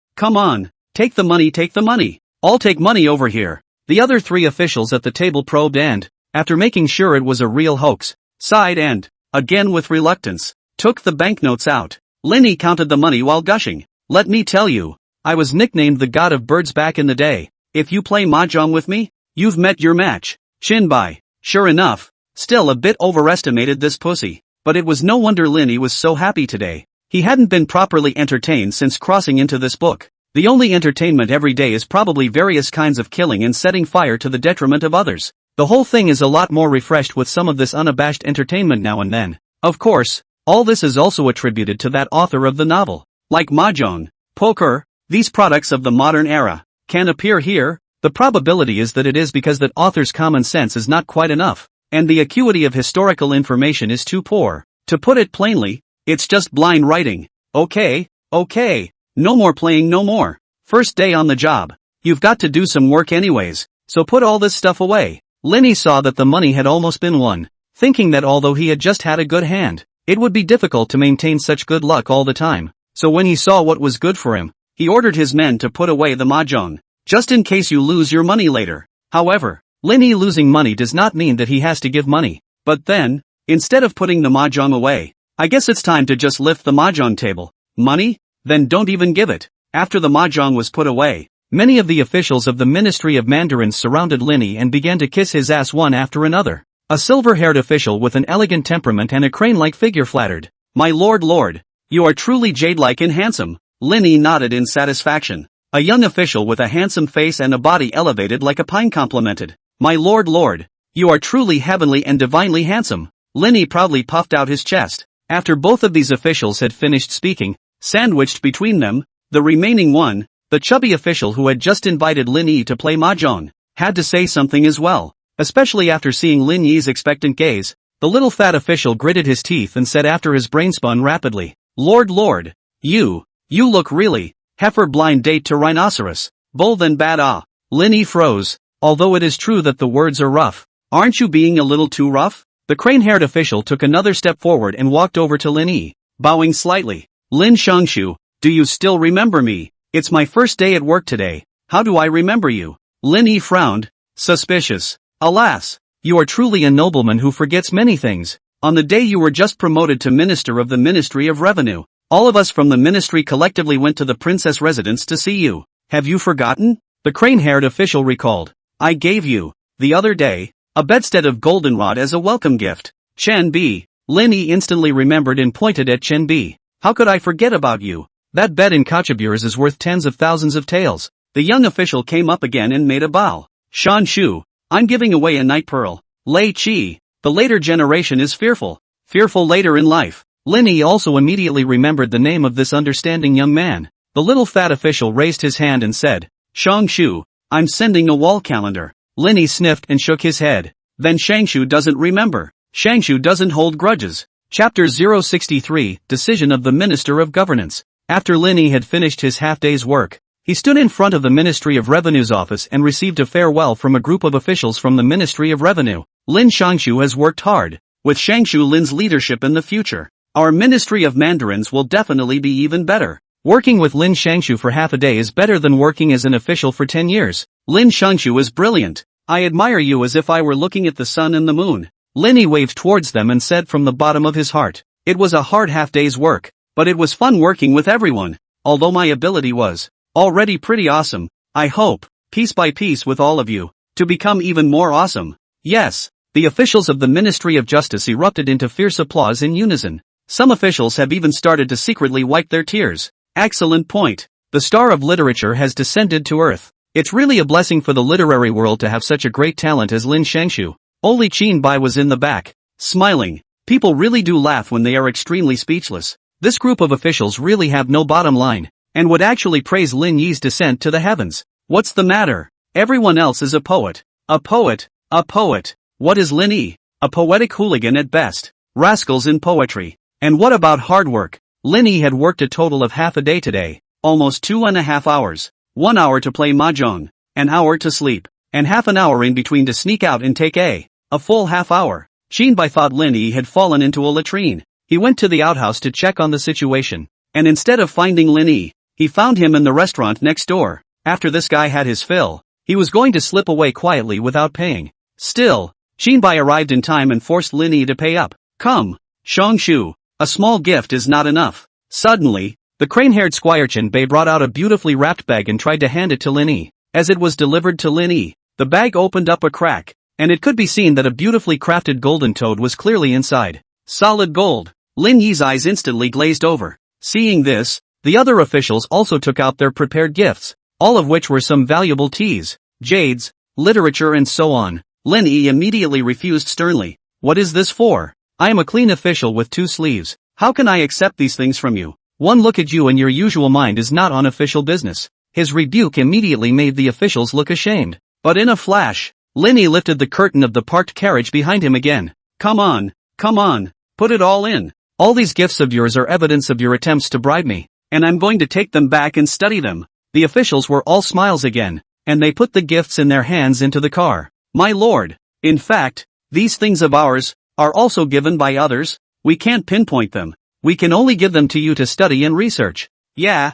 take the money. I'll take money over here." The other three officials at the table probed and, after making sure it was a real hoax, sighed and, again with reluctance, took the banknotes out. Lin Yi counted the money while gushing. "Let me tell you, I was nicknamed the god of birds back in the day. If you play mahjong with me, you've met your match." Shinbai, sure enough, still a bit overestimated this pussy. But it was no wonder Lin Yi was so happy today. He hadn't been properly entertained since crossing into this book. The only entertainment every day is probably various kinds of killing and setting fire to the detriment of others. The whole thing is a lot more refreshed with some of this unabashed entertainment now and then. Of course, all this is also attributed to that author of the novel. Like mahjong, poker, these products of the modern era, can appear here, the probability is that it is because that author's common sense is not quite enough, and the acuity of historical information is too poor. To put it plainly, it's just blind writing. Okay, no more playing, no more. First day on the job. You've got to do some work anyways, so put all this stuff away. Lin Yi saw that the money had almost been won, thinking that although he had just had a good hand, it would be difficult to maintain such good luck all the time. so when he saw what was good for him, he ordered his men to put away the mahjong, just in case you lose your money later. However, Lin Yi losing money does not mean that he has to give money. But then, instead of putting the mahjong away, I guess it's time to just lift the mahjong table. Money? Then don't even give it. After the mahjong was put away, many of the officials of the Ministry of Mandarins surrounded Lin Yi and began to kiss his ass one after another. A silver-haired official with an elegant temperament and a crane-like figure flattered. My lord, you are truly jade-like and handsome. Lin Yi nodded in satisfaction. A young official with a handsome face and a body elevated like a pine complimented. My lord, you are truly heavenly and divinely handsome. Lin Yi proudly puffed out his chest. After both of these officials had finished speaking, sandwiched between them, the remaining one, the chubby official who had just invited Lin Yi to play mahjong, had to say something as well. Especially after seeing Lin Yi's expectant gaze, the little fat official gritted his teeth and said after his brain spun rapidly, Lord, you look really, heifer blind date to rhinoceros, bull then bad ah. Lin Yi froze, although it is true that the words are rough. Aren't you being a little too rough? The crane-haired official took another step forward and walked over to Lin Yi, bowing slightly. Lin Shangshu, do you still remember me? It's my first day at work today. How do I remember you? Lin Yi frowned, suspicious. Alas, you are truly a nobleman who forgets many things. On the day you were just promoted to Minister of the Ministry of Revenue, all of us from the ministry collectively went to the princess residence to see you. Have you forgotten? The crane-haired official recalled. I gave you, the other day, a bedstead of goldenrod as a welcome gift. Chen Bi. Lin Yi instantly remembered and pointed at Chen Bi. How could I forget about you? That bed in Kochiburs is worth tens of thousands of taels. The young official came up again and made a bow. Shan Shu, I'm giving away a night pearl. Lei Qi, the later generation is fearful later in life. Lin Yi also immediately remembered the name of this understanding young man. The little fat official raised his hand and said, Shang Shu, I'm sending a wall calendar. Lin Yi sniffed and shook his head. Then Shangshu doesn't remember. Shangshu doesn't hold grudges. Chapter 063, Decision of the Minister of Governance. After Lin Yi had finished his half-day's work, he stood in front of the Ministry of Revenue's office and received a farewell from a group of officials from the Ministry of Revenue. Lin Shangshu has worked hard. With Shangshu Lin's leadership in the future, our Ministry of Mandarins will definitely be even better. Working with Lin Shangshu for half a day is better than working as an official for 10 years. Lin Shangshu is brilliant. I admire you as if I were looking at the sun and the moon. Lin Yi waved towards them and said from the bottom of his heart, it was a hard half-day's work, but it was fun working with everyone. Although my ability was already pretty awesome, I hope, piece by piece with all of you, to become even more awesome. Yes. The officials of the Ministry of Justice erupted into fierce applause in unison. Some officials have even started to secretly wipe their tears. Excellent point. The star of literature has descended to earth. It's really a blessing for the literary world to have such a great talent as Lin Shangshu. Only Qin Bai was in the back, smiling. People really do laugh when they are extremely speechless. This group of officials really have no bottom line, and would actually praise Lin Yi's descent to the heavens. What's the matter? Everyone else is a poet. A poet. A poet. What is Lin Yi? A poetic hooligan at best. Rascals in poetry. And what about hard work? Lin Yi had worked a total of half a day today. Almost 2.5 hours. 1 hour to play mahjong. An hour to sleep. And half an hour in between to sneak out and take a full half hour. Qin Bai thought Lin Yi had fallen into a latrine. He went to the outhouse to check on the situation. And instead of finding Lin Yi, he found him in the restaurant next door. After this guy had his fill, he was going to slip away quietly without paying. Still, Qin Bai arrived in time and forced Lin Yi to pay up. Come, Shang Shu, a small gift is not enough. Suddenly, the crane-haired Squire Chen Bei brought out a beautifully wrapped bag and tried to hand it to Lin Yi. As it was delivered to Lin Yi, the bag opened up a crack, and it could be seen that a beautifully crafted golden toad was clearly inside. Solid gold. Lin Yi's eyes instantly glazed over. Seeing this, the other officials also took out their prepared gifts, all of which were some valuable teas, jades, literature and so on. Lin Yi immediately refused sternly. What is this for? I am a clean official with 2 sleeves. How can I accept these things from you? One look at you and your usual mind is not on official business. His rebuke immediately made the officials look ashamed. But in a flash, Lin Yi lifted the curtain of the parked carriage behind him again. Come on, put it all in. All these gifts of yours are evidence of your attempts to bribe me, and I'm going to take them back and study them. The officials were all smiles again, and they put the gifts in their hands into the car. My lord, in fact, these things of ours are also given by others. We can't pinpoint them. We can only give them to you to study and research. Yeah.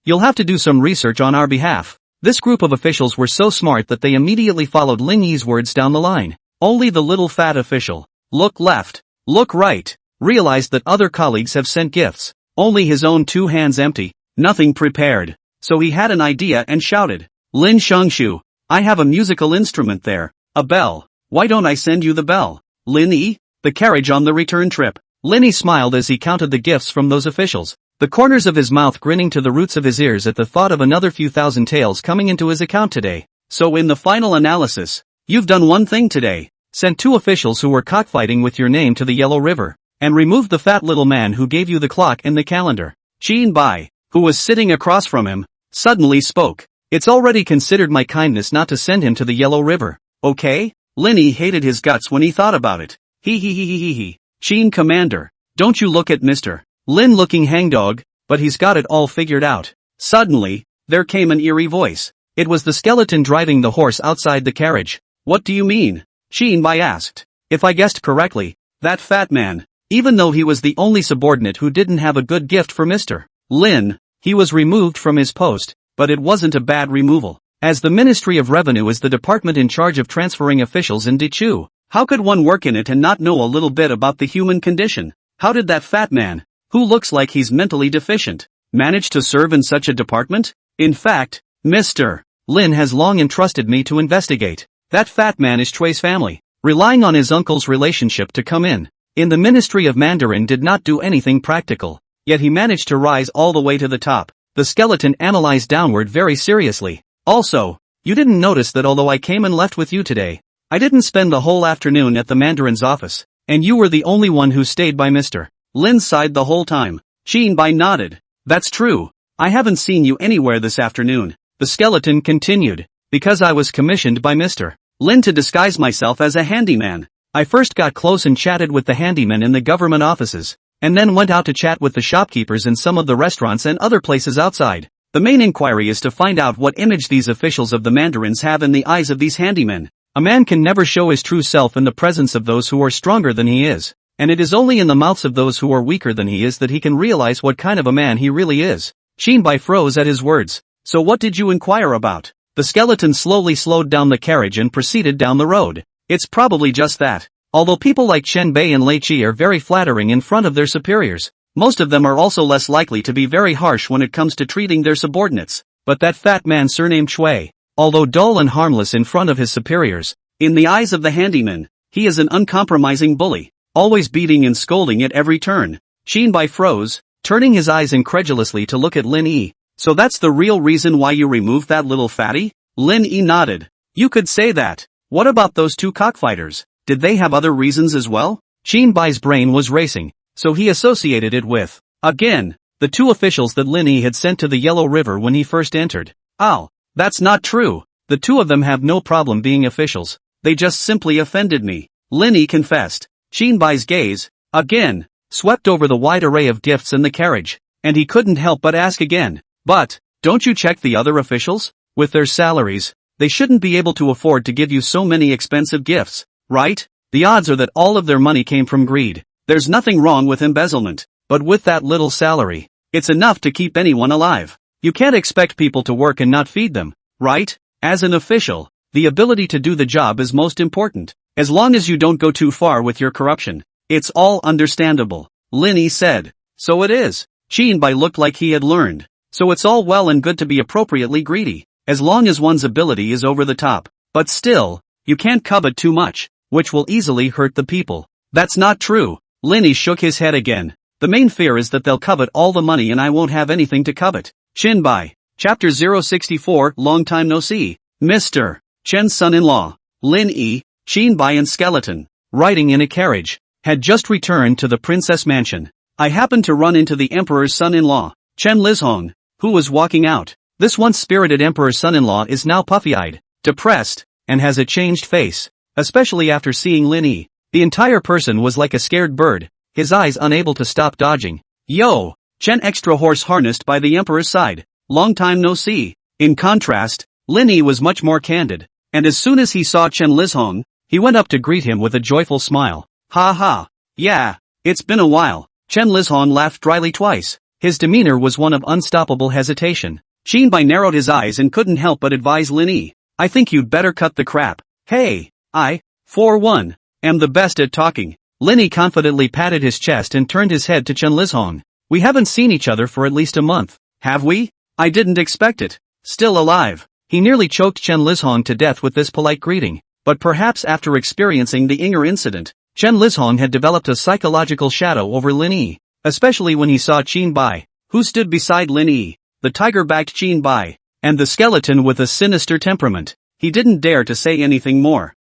You'll have to do some research on our behalf. This group of officials were so smart that they immediately followed Lin Yi's words down the line. Only the little fat official, look left, look right, realized that other colleagues have sent gifts. Only his own 2 hands empty, nothing prepared. So he had an idea and shouted, Lin Xiangshu, I have a musical instrument there, a bell. Why don't I send you the bell? Lin Yi, the carriage on the return trip. Lin Yi smiled as he counted the gifts from those officials, the corners of his mouth grinning to the roots of his ears at the thought of another few thousand taels coming into his account today. So in the final analysis, you've done one thing today, sent 2 officials who were cockfighting with your name to the Yellow River, and removed the fat little man who gave you the clock and the calendar. Xin Bai, who was sitting across from him, suddenly spoke. It's already considered my kindness not to send him to the Yellow River, okay? Lin Yi hated his guts when he thought about it. He. Xin Commander, don't you look at Mr. Lin looking hangdog, but he's got it all figured out. Suddenly, there came an eerie voice. It was the skeleton driving the horse outside the carriage. What do you mean? Xin Bai asked. If I guessed correctly, that fat man, even though he was the only subordinate who didn't have a good gift for Mr. Lin, he was removed from his post, but it wasn't a bad removal, as the Ministry of Revenue is the department in charge of transferring officials in Dichu. How could one work in it and not know a little bit about the human condition? How did that fat man, who looks like he's mentally deficient, manage to serve in such a department? In fact, Mr. Lin has long entrusted me to investigate. That fat man is Chui's family, relying on his uncle's relationship to come in the Ministry of Mandarin did not do anything practical, yet he managed to rise all the way to the top. The skeleton analyzed downward very seriously. Also, you didn't notice that although I came and left with you today, I didn't spend the whole afternoon at the Mandarin's office, and you were the only one who stayed by Mr. Lin's side the whole time. Xin Bai nodded. That's true. I haven't seen you anywhere this afternoon. The skeleton continued, because I was commissioned by Mr. Lin to disguise myself as a handyman. I first got close and chatted with the handymen in the government offices, and then went out to chat with the shopkeepers in some of the restaurants and other places outside. The main inquiry is to find out what image these officials of the Mandarins have in the eyes of these handymen. A man can never show his true self in the presence of those who are stronger than he is, and it is only in the mouths of those who are weaker than he is that he can realize what kind of a man he really is. Xin Bai froze at his words. So what did you inquire about? The skeleton slowly slowed down the carriage and proceeded down the road. It's probably just that. Although people like Chen Bei and Lei Qi are very flattering in front of their superiors, most of them are also less likely to be very harsh when it comes to treating their subordinates. But that fat man surnamed Chui, although dull and harmless in front of his superiors, in the eyes of the handyman, he is an uncompromising bully, always beating and scolding at every turn. Xin Bai froze, turning his eyes incredulously to look at Lin Yi. So that's the real reason why you removed that little fatty? Lin Yi nodded. You could say that. What about those 2 cockfighters? Did they have other reasons as well? Xin Bai's brain was racing, so he associated it with, again, the 2 officials that Lin Yi had sent to the Yellow River when he first entered. Oh, that's not true. The 2 of them have no problem being officials. They just simply offended me. Lin Yi confessed. Xin Bai's gaze, again, swept over the wide array of gifts in the carriage, and he couldn't help but ask again. But, don't you check the other officials? With their salaries, they shouldn't be able to afford to give you so many expensive gifts, right? The odds are that all of their money came from greed. There's nothing wrong with embezzlement, but with that little salary, it's enough to keep anyone alive. You can't expect people to work and not feed them, right? As an official, the ability to do the job is most important. As long as you don't go too far with your corruption, it's all understandable. Lin Yi said. So it is. Xin Bai looked like he had learned. So it's all well and good to be appropriately greedy, as long as one's ability is over the top. But still, you can't covet too much, which will easily hurt the people. That's not true. Lin Yi shook his head again. The main fear is that they'll covet all the money and I won't have anything to covet. Xin Bai. Chapter 064. Long time no see. Mr. Chen's son-in-law, Lin Yi, Xin Bai and Skeleton, riding in a carriage, had just returned to the princess mansion. I happened to run into the emperor's son-in-law, Chen Lizhong, who was walking out. This once-spirited emperor's son-in-law is now puffy-eyed, depressed, and has a changed face, especially after seeing Lin Yi. The entire person was like a scared bird, his eyes unable to stop dodging. Yo! Chen extra horse harnessed by the emperor's side. Long time no see. In contrast, Lin Yi was much more candid, and as soon as he saw Chen Lizhong, he went up to greet him with a joyful smile. Ha ha! Yeah, it's been a while. Chen Lizhong laughed dryly twice. His demeanor was one of unstoppable hesitation. Qin Bai narrowed his eyes and couldn't help but advise Lin Yi. I think you'd better cut the crap. Hey, I, for one, am the best at talking. Lin Yi confidently patted his chest and turned his head to Chen Lizhong. We haven't seen each other for at least a month, have we? I didn't expect it. Still alive. He nearly choked Chen Lizhong to death with this polite greeting, but perhaps after experiencing the Inger incident, Chen Lizhong had developed a psychological shadow over Lin Yi, especially when he saw Qin Bai, who stood beside Lin Yi, the tiger-backed Qin Bai, and the skeleton with a sinister temperament. He didn't dare to say anything more.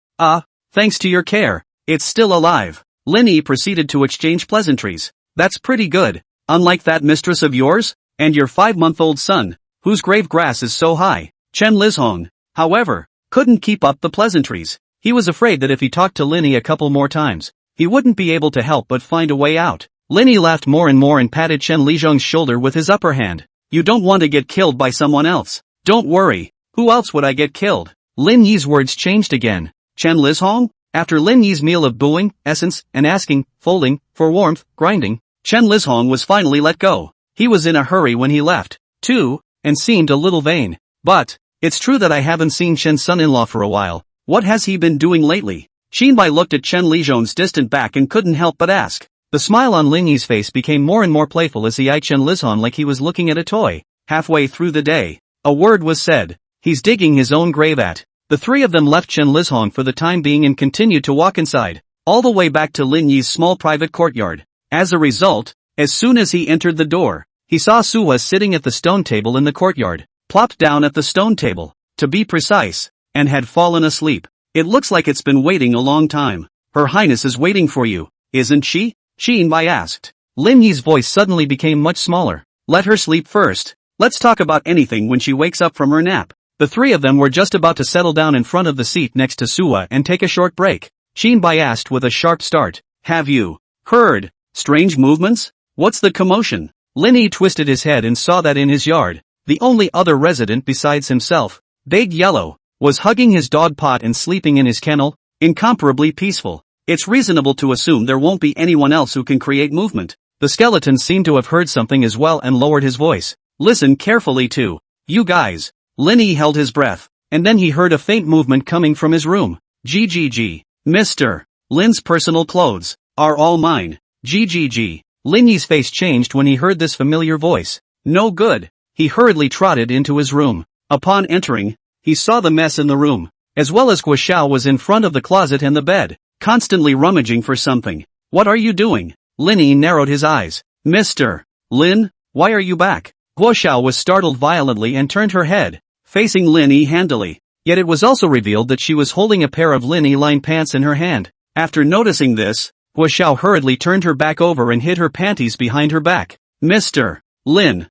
Thanks to your care, it's still alive. Lin Yi proceeded to exchange pleasantries. That's pretty good. Unlike that mistress of yours, and your 5-month-old son, whose grave grass is so high. Chen Lizhong, however, couldn't keep up the pleasantries. He was afraid that if he talked to Lin Yi a couple more times, he wouldn't be able to help but find a way out. Lin Yi laughed more and more and patted Chen Lizhong's shoulder with his upper hand. You don't want to get killed by someone else. Don't worry. Who else would I get killed? Lin Yi's words changed again. Chen Lizhong? After Lin Yi's meal of booing, essence, and asking, folding, for warmth, grinding, Chen Lizhong was finally let go. He was in a hurry when he left, too, and seemed a little vain. But, it's true that I haven't seen Chen's son-in-law for a while. What has he been doing lately? Qin Bai looked at Chen Lizhong's distant back and couldn't help but ask. The smile on Lin Yi's face became more and more playful as he eyed Chen Lizhong like he was looking at a toy. Halfway through the day, a word was said. He's digging his own grave at. The three of them left Chen Lizhong for the time being and continued to walk inside, all the way back to Lin Yi's small private courtyard. As a result, as soon as he entered the door, he saw Suwa sitting at the stone table in the courtyard, plopped down at the stone table, to be precise, and had fallen asleep. It looks like it's been waiting a long time. Her Highness is waiting for you, isn't she? Qin Bai asked. Lin Yi's voice suddenly became much smaller. Let her sleep first. Let's talk about anything when she wakes up from her nap. The three of them were just about to settle down in front of the seat next to Suwa and take a short break. Qin Bai asked with a sharp start. Have you heard strange movements? What's the commotion? Lin Yi twisted his head and saw that in his yard, the only other resident besides himself, Big Yellow, was hugging his dog Pot and sleeping in his kennel, incomparably peaceful. It's reasonable to assume there won't be anyone else who can create movement. The skeleton seemed to have heard something as well and lowered his voice. Listen carefully too. You guys. Lin Yi held his breath, and then he heard a faint movement coming from his room. GGG. Mr. Lin's personal clothes are all mine. GGG. Lin Yi's face changed when he heard this familiar voice. No good. He hurriedly trotted into his room. Upon entering, he saw the mess in the room, as well as Guo Xiao was in front of the closet and the bed, constantly rummaging for something. What are you doing? Lin Yi narrowed his eyes. Mr. Lin, why are you back? Guo Xiao was startled violently and turned her head, facing Lin Yi handily. Yet it was also revealed that she was holding a pair of Lin Yi-lined pants in her hand. After noticing this, Guo Xiao hurriedly turned her back over and hid her panties behind her back. Mr. Lin,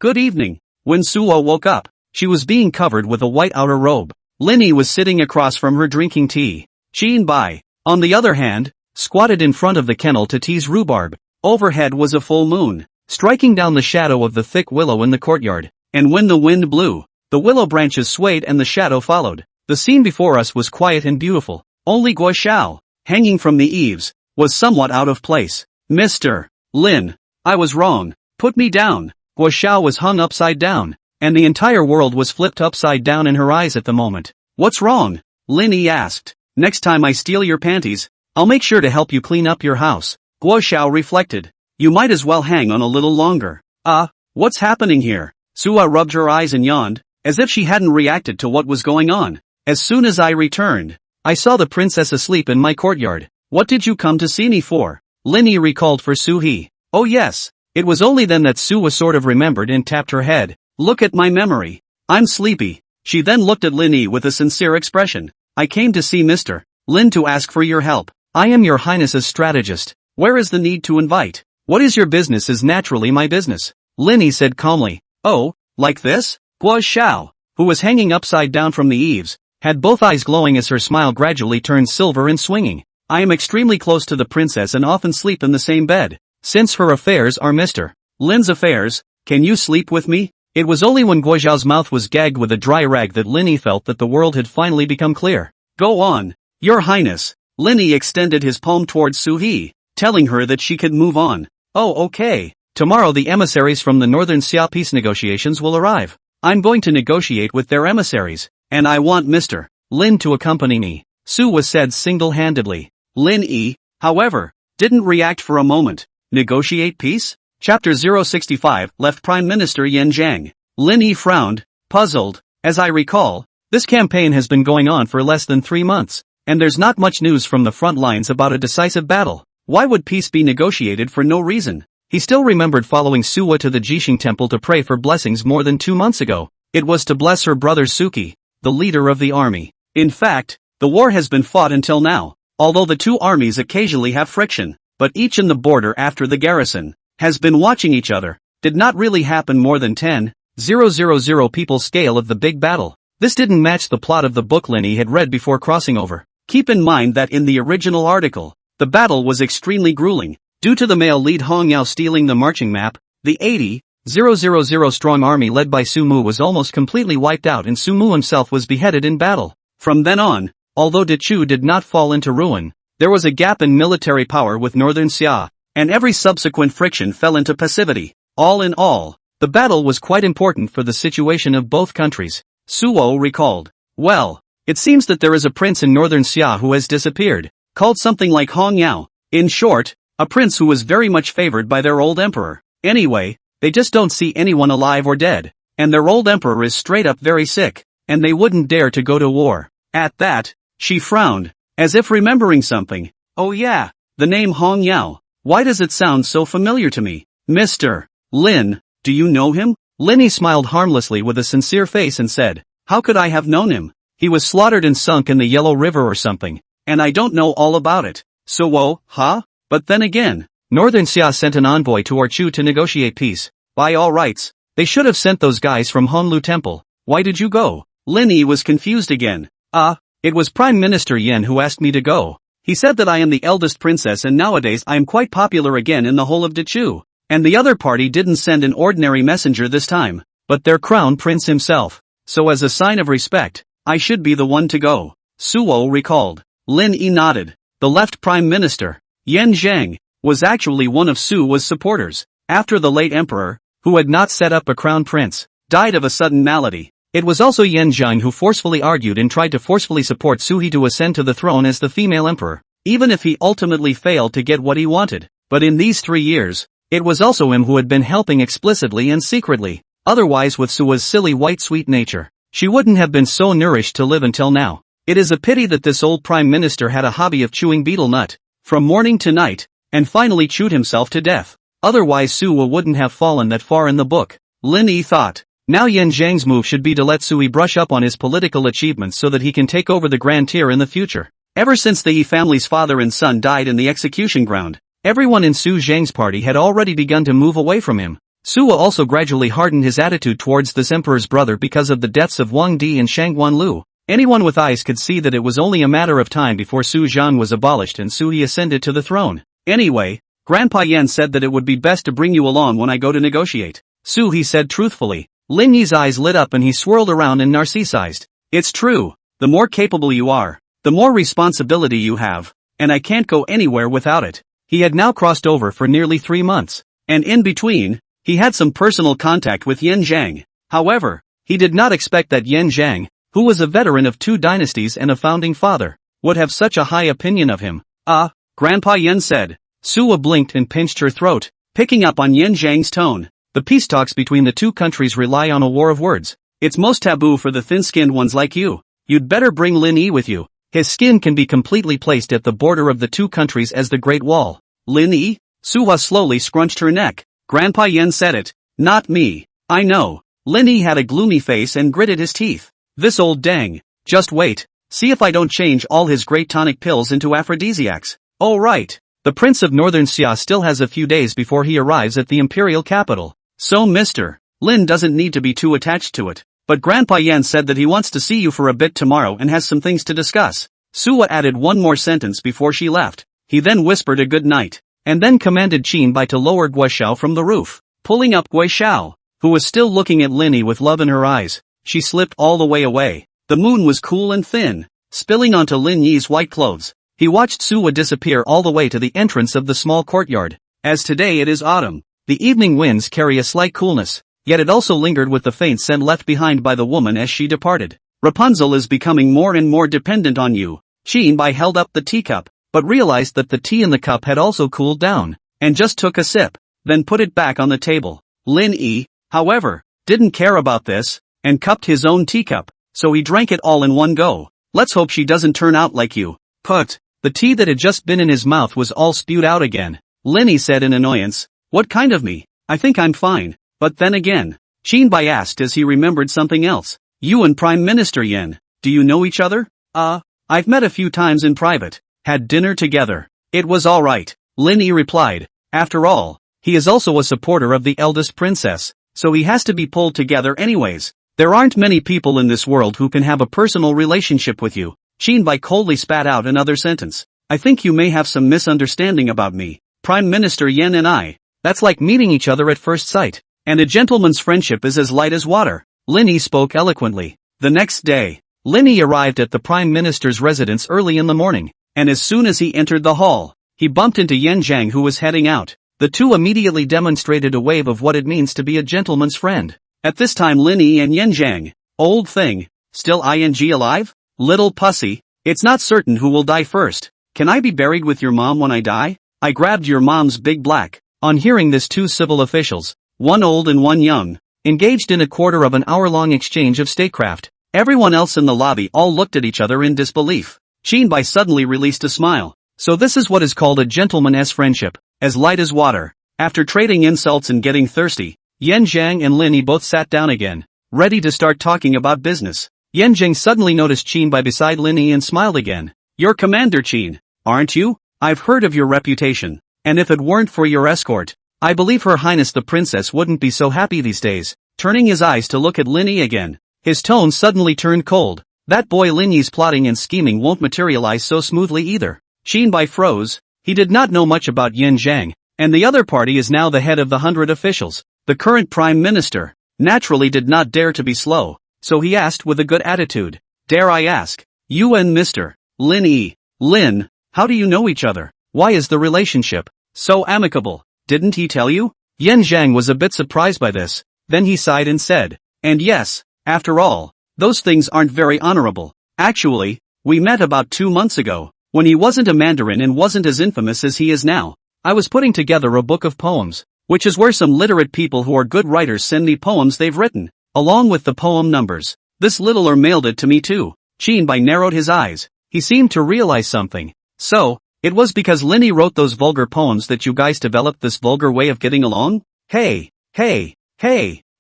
good evening. When Suo woke up, she was being covered with a white outer robe. Lin Yi was sitting across from her drinking tea. Qin Bai, on the other hand, squatted in front of the kennel to tease rhubarb. Overhead was a full moon, striking down the shadow of the thick willow in the courtyard. And when the wind blew, the willow branches swayed and the shadow followed. The scene before us was quiet and beautiful. Only Guo Xiao, hanging from the eaves, was somewhat out of place. Mr. Lin, I was wrong. Put me down. Guo Xiao was hung upside down, and the entire world was flipped upside down in her eyes at the moment. What's wrong? Lin Yi asked. Next time I steal your panties, I'll make sure to help you clean up your house. Guo Xiao reflected. You might as well hang on a little longer. What's happening here? Suwa rubbed her eyes and yawned, as if she hadn't reacted to what was going on. As soon as I returned, I saw the princess asleep in my courtyard. What did you come to see me for? Lin Yi recalled for Su He. Oh yes. It was only then that Suwa sort of remembered and tapped her head. Look at my memory. I'm sleepy. She then looked at Lin Yi with a sincere expression. I came to see Mr. Lin to ask for your help. I am your highness's strategist. Where is the need to invite? What is your business is naturally my business. Lin Yi said calmly. Oh, like this? Guo Xiao, who was hanging upside down from the eaves, had both eyes glowing as her smile gradually turned silver and swinging. I am extremely close to the princess and often sleep in the same bed. Since her affairs are Mr. Lin's affairs, can you sleep with me? It was only when Guo Xiao's mouth was gagged with a dry rag that Lin Yi felt that the world had finally become clear. Go on, your highness. Lin Yi extended his palm towards Su He. telling her that she could move on. Oh okay. Tomorrow the emissaries from the Northern Xia peace negotiations will arrive. I'm going to negotiate with their emissaries, and I want Mr. Lin to accompany me, Suwa said single-handedly. Lin Yi, however, didn't react for a moment. Negotiate peace? Chapter 065 left Prime Minister Yen Zhang. Lin Yi frowned, puzzled. As I recall, this campaign has been going on for less than 3 months, and there's not much news from the front lines about a decisive battle. Why would peace be negotiated for no reason? He still remembered following Suwa to the Jixing temple to pray for blessings more than 2 months ago. It was to bless her brother Suki, the leader of the army. In fact, the war has been fought until now, although the two armies occasionally have friction, but each in the border after the garrison has been watching each other. Did not really happen more than 10,000 people scale of the big battle. This didn't match the plot of the book Linny had read before crossing over. Keep in mind that in the original article, the battle was extremely grueling. Due to the male lead Hong Yao stealing the marching map, the 80,000 strong army led by Su Mu was almost completely wiped out and Su Mu himself was beheaded in battle. From then on, although Dechu did not fall into ruin, there was a gap in military power with Northern Xia, and every subsequent friction fell into passivity. All in all, the battle was quite important for the situation of both countries. Suo recalled. Well, it seems that there is a prince in Northern Xia who has disappeared, called something like Hong Yao. In short, a prince who was very much favored by their old emperor. Anyway, they just don't see anyone alive or dead, and their old emperor is straight up very sick, and they wouldn't dare to go to war. At that, she frowned, as if remembering something. Oh yeah, the name Hong Yao. Why does it sound so familiar to me? Mr. Lin, do you know him? Linny smiled harmlessly with a sincere face and said, how could I have known him? He was slaughtered and sunk in the Yellow River or something, and I don't know all about it. So huh? But then again, Northern Xia sent an envoy to Orchu to negotiate peace. By all rights, they should have sent those guys from Honlu Temple. Why did you go? Linny was confused again. It was Prime Minister Yen who asked me to go. He said that I am the eldest princess and nowadays I am quite popular again in the whole of Dechu. And the other party didn't send an ordinary messenger this time, but their crown prince himself. So as a sign of respect, I should be the one to go. Suo recalled. Lin Yi nodded. The left Prime Minister, Yen Zhang, was actually one of Suwa's supporters. After the late emperor, who had not set up a crown prince, died of a sudden malady. It was also Yen Zhang who forcefully argued and tried to forcefully support Suhi to ascend to the throne as the female emperor, even if he ultimately failed to get what he wanted. But in these 3 years, it was also him who had been helping explicitly and secretly. Otherwise with Suwa's silly white sweet nature, she wouldn't have been so nourished to live until now. It is a pity that this old prime minister had a hobby of chewing betel nut, from morning to night, and finally chewed himself to death. Otherwise Suwa wouldn't have fallen that far in the book. Lin Yi thought. Now Yen Zhang's move should be to let Sui brush up on his political achievements so that he can take over the grand tier in the future. Ever since the Yi family's father and son died in the execution ground, everyone in Su Zhang's party had already begun to move away from him. Suwa also gradually hardened his attitude towards this emperor's brother because of the deaths of Wang Di and Shangguan Lu. Anyone with eyes could see that it was only a matter of time before Su Zhan was abolished and Sui ascended to the throne. Anyway, Grandpa Yen said that it would be best to bring you along when I go to negotiate. Su, he said truthfully. Lin Yi's eyes lit up and he swirled around and narcissized. It's true, the more capable you are, the more responsibility you have, and I can't go anywhere without it. He had now crossed over for nearly 3 months, and in between, he had some personal contact with Yen Zhang. However, he did not expect that Yen Zhang, who was a veteran of 2 dynasties and a founding father, would have such a high opinion of him. Grandpa Yen said. Suwa blinked and pinched her throat, picking up on Yen Zhang's tone. The peace talks between the 2 countries rely on a war of words. It's most taboo for the thin-skinned ones like you. You'd better bring Lin Yi with you. His skin can be completely placed at the border of the 2 countries as the Great Wall. Lin Yi? Suwa slowly scrunched her neck. Grandpa Yen said it. Not me. I know. Lin Yi had a gloomy face and gritted his teeth. This old dang. Just wait. See if I don't change all his great tonic pills into aphrodisiacs. Oh right. The Prince of Northern Xia still has a few days before he arrives at the imperial capital. So Mr. Lin doesn't need to be too attached to it. But Grandpa Yan said that he wants to see you for a bit tomorrow and has some things to discuss. Suwa added one more sentence before she left. He then whispered a good night, and then commanded Qin Bai to lower Guishao from the roof. Pulling up Guishao, who was still looking at Linny with love in her eyes, she slipped all the way away. The moon was cool and thin, spilling onto Lin Yi's white clothes. He watched Suwa disappear all the way to the entrance of the small courtyard. As today it is autumn, the evening winds carry a slight coolness, yet it also lingered with the faint scent left behind by the woman as she departed. Rapunzel is becoming more and more dependent on you. Shinbai held up the teacup, but realized that the tea in the cup had also cooled down, and just took a sip, then put it back on the table. Lin Yi, however, didn't care about this, and cupped his own teacup, so he drank it all in one go. Let's hope she doesn't turn out like you. Put. The tea that had just been in his mouth was all spewed out again. Lin Yi said in annoyance, "What kind of me? I think I'm fine, but then again." Shinbai asked as he remembered something else. "You and Prime Minister Yen, do you know each other?" I've met a few times in private, had dinner together. It was alright," Lin Yi replied. "After all, he is also a supporter of the eldest princess, so he has to be pulled together anyways. There aren't many people in this world who can have a personal relationship with you." Shinbai coldly spat out another sentence. "I think you may have some misunderstanding about me. Prime Minister Yen and I, that's like meeting each other at first sight, and a gentleman's friendship is as light as water." Lin Yi spoke eloquently. The next day, Lin Yi arrived at the Prime Minister's residence early in the morning, and as soon as he entered the hall, he bumped into Yen Zhang who was heading out. The two immediately demonstrated a wave of what it means to be a gentleman's friend. At this time Lin Yi and Yen Zhang, "Old thing, still ing alive? Little pussy, it's not certain who will die first. Can I be buried with your mom when I die? I grabbed your mom's big black." On hearing this, two civil officials, one old and one young, engaged in a quarter of an hour-long exchange of statecraft. Everyone else in the lobby all looked at each other in disbelief. Shinbai suddenly released a smile. So this is what is called a gentleman's friendship, as light as water. After trading insults and getting thirsty, Yen Zhang and Lin Yi both sat down again, ready to start talking about business. Yen Zhang suddenly noticed Shinbai beside Lin Yi and smiled again. "You're Commander Qin, aren't you? I've heard of your reputation, and if it weren't for your escort, I believe Her Highness the Princess wouldn't be so happy these days." Turning his eyes to look at Lin Yi again, his tone suddenly turned cold. That boy Lin Yi's plotting and scheming won't materialize so smoothly either. Shinbai froze. He did not know much about Yen Zhang, and the other party is now the head of the 100 officials. The current prime minister, naturally did not dare to be slow, so he asked with a good attitude, "Dare I ask, you and Mr. Lin Yi, Lin, how do you know each other? Why is the relationship so amicable? Didn't he tell you?" Yen Zhang was a bit surprised by this, then he sighed and said, "And yes, after all, those things aren't very honorable. Actually, we met about 2 months ago, when he wasn't a Mandarin and wasn't as infamous as he is now. I was putting together a book of poems, which is where some literate people who are good writers send me poems they've written, along with the poem numbers. This littler mailed it to me too." Shinbai narrowed his eyes. He seemed to realize something. "So, it was because Lin Yi wrote those vulgar poems that you guys developed this vulgar way of getting along? Hey,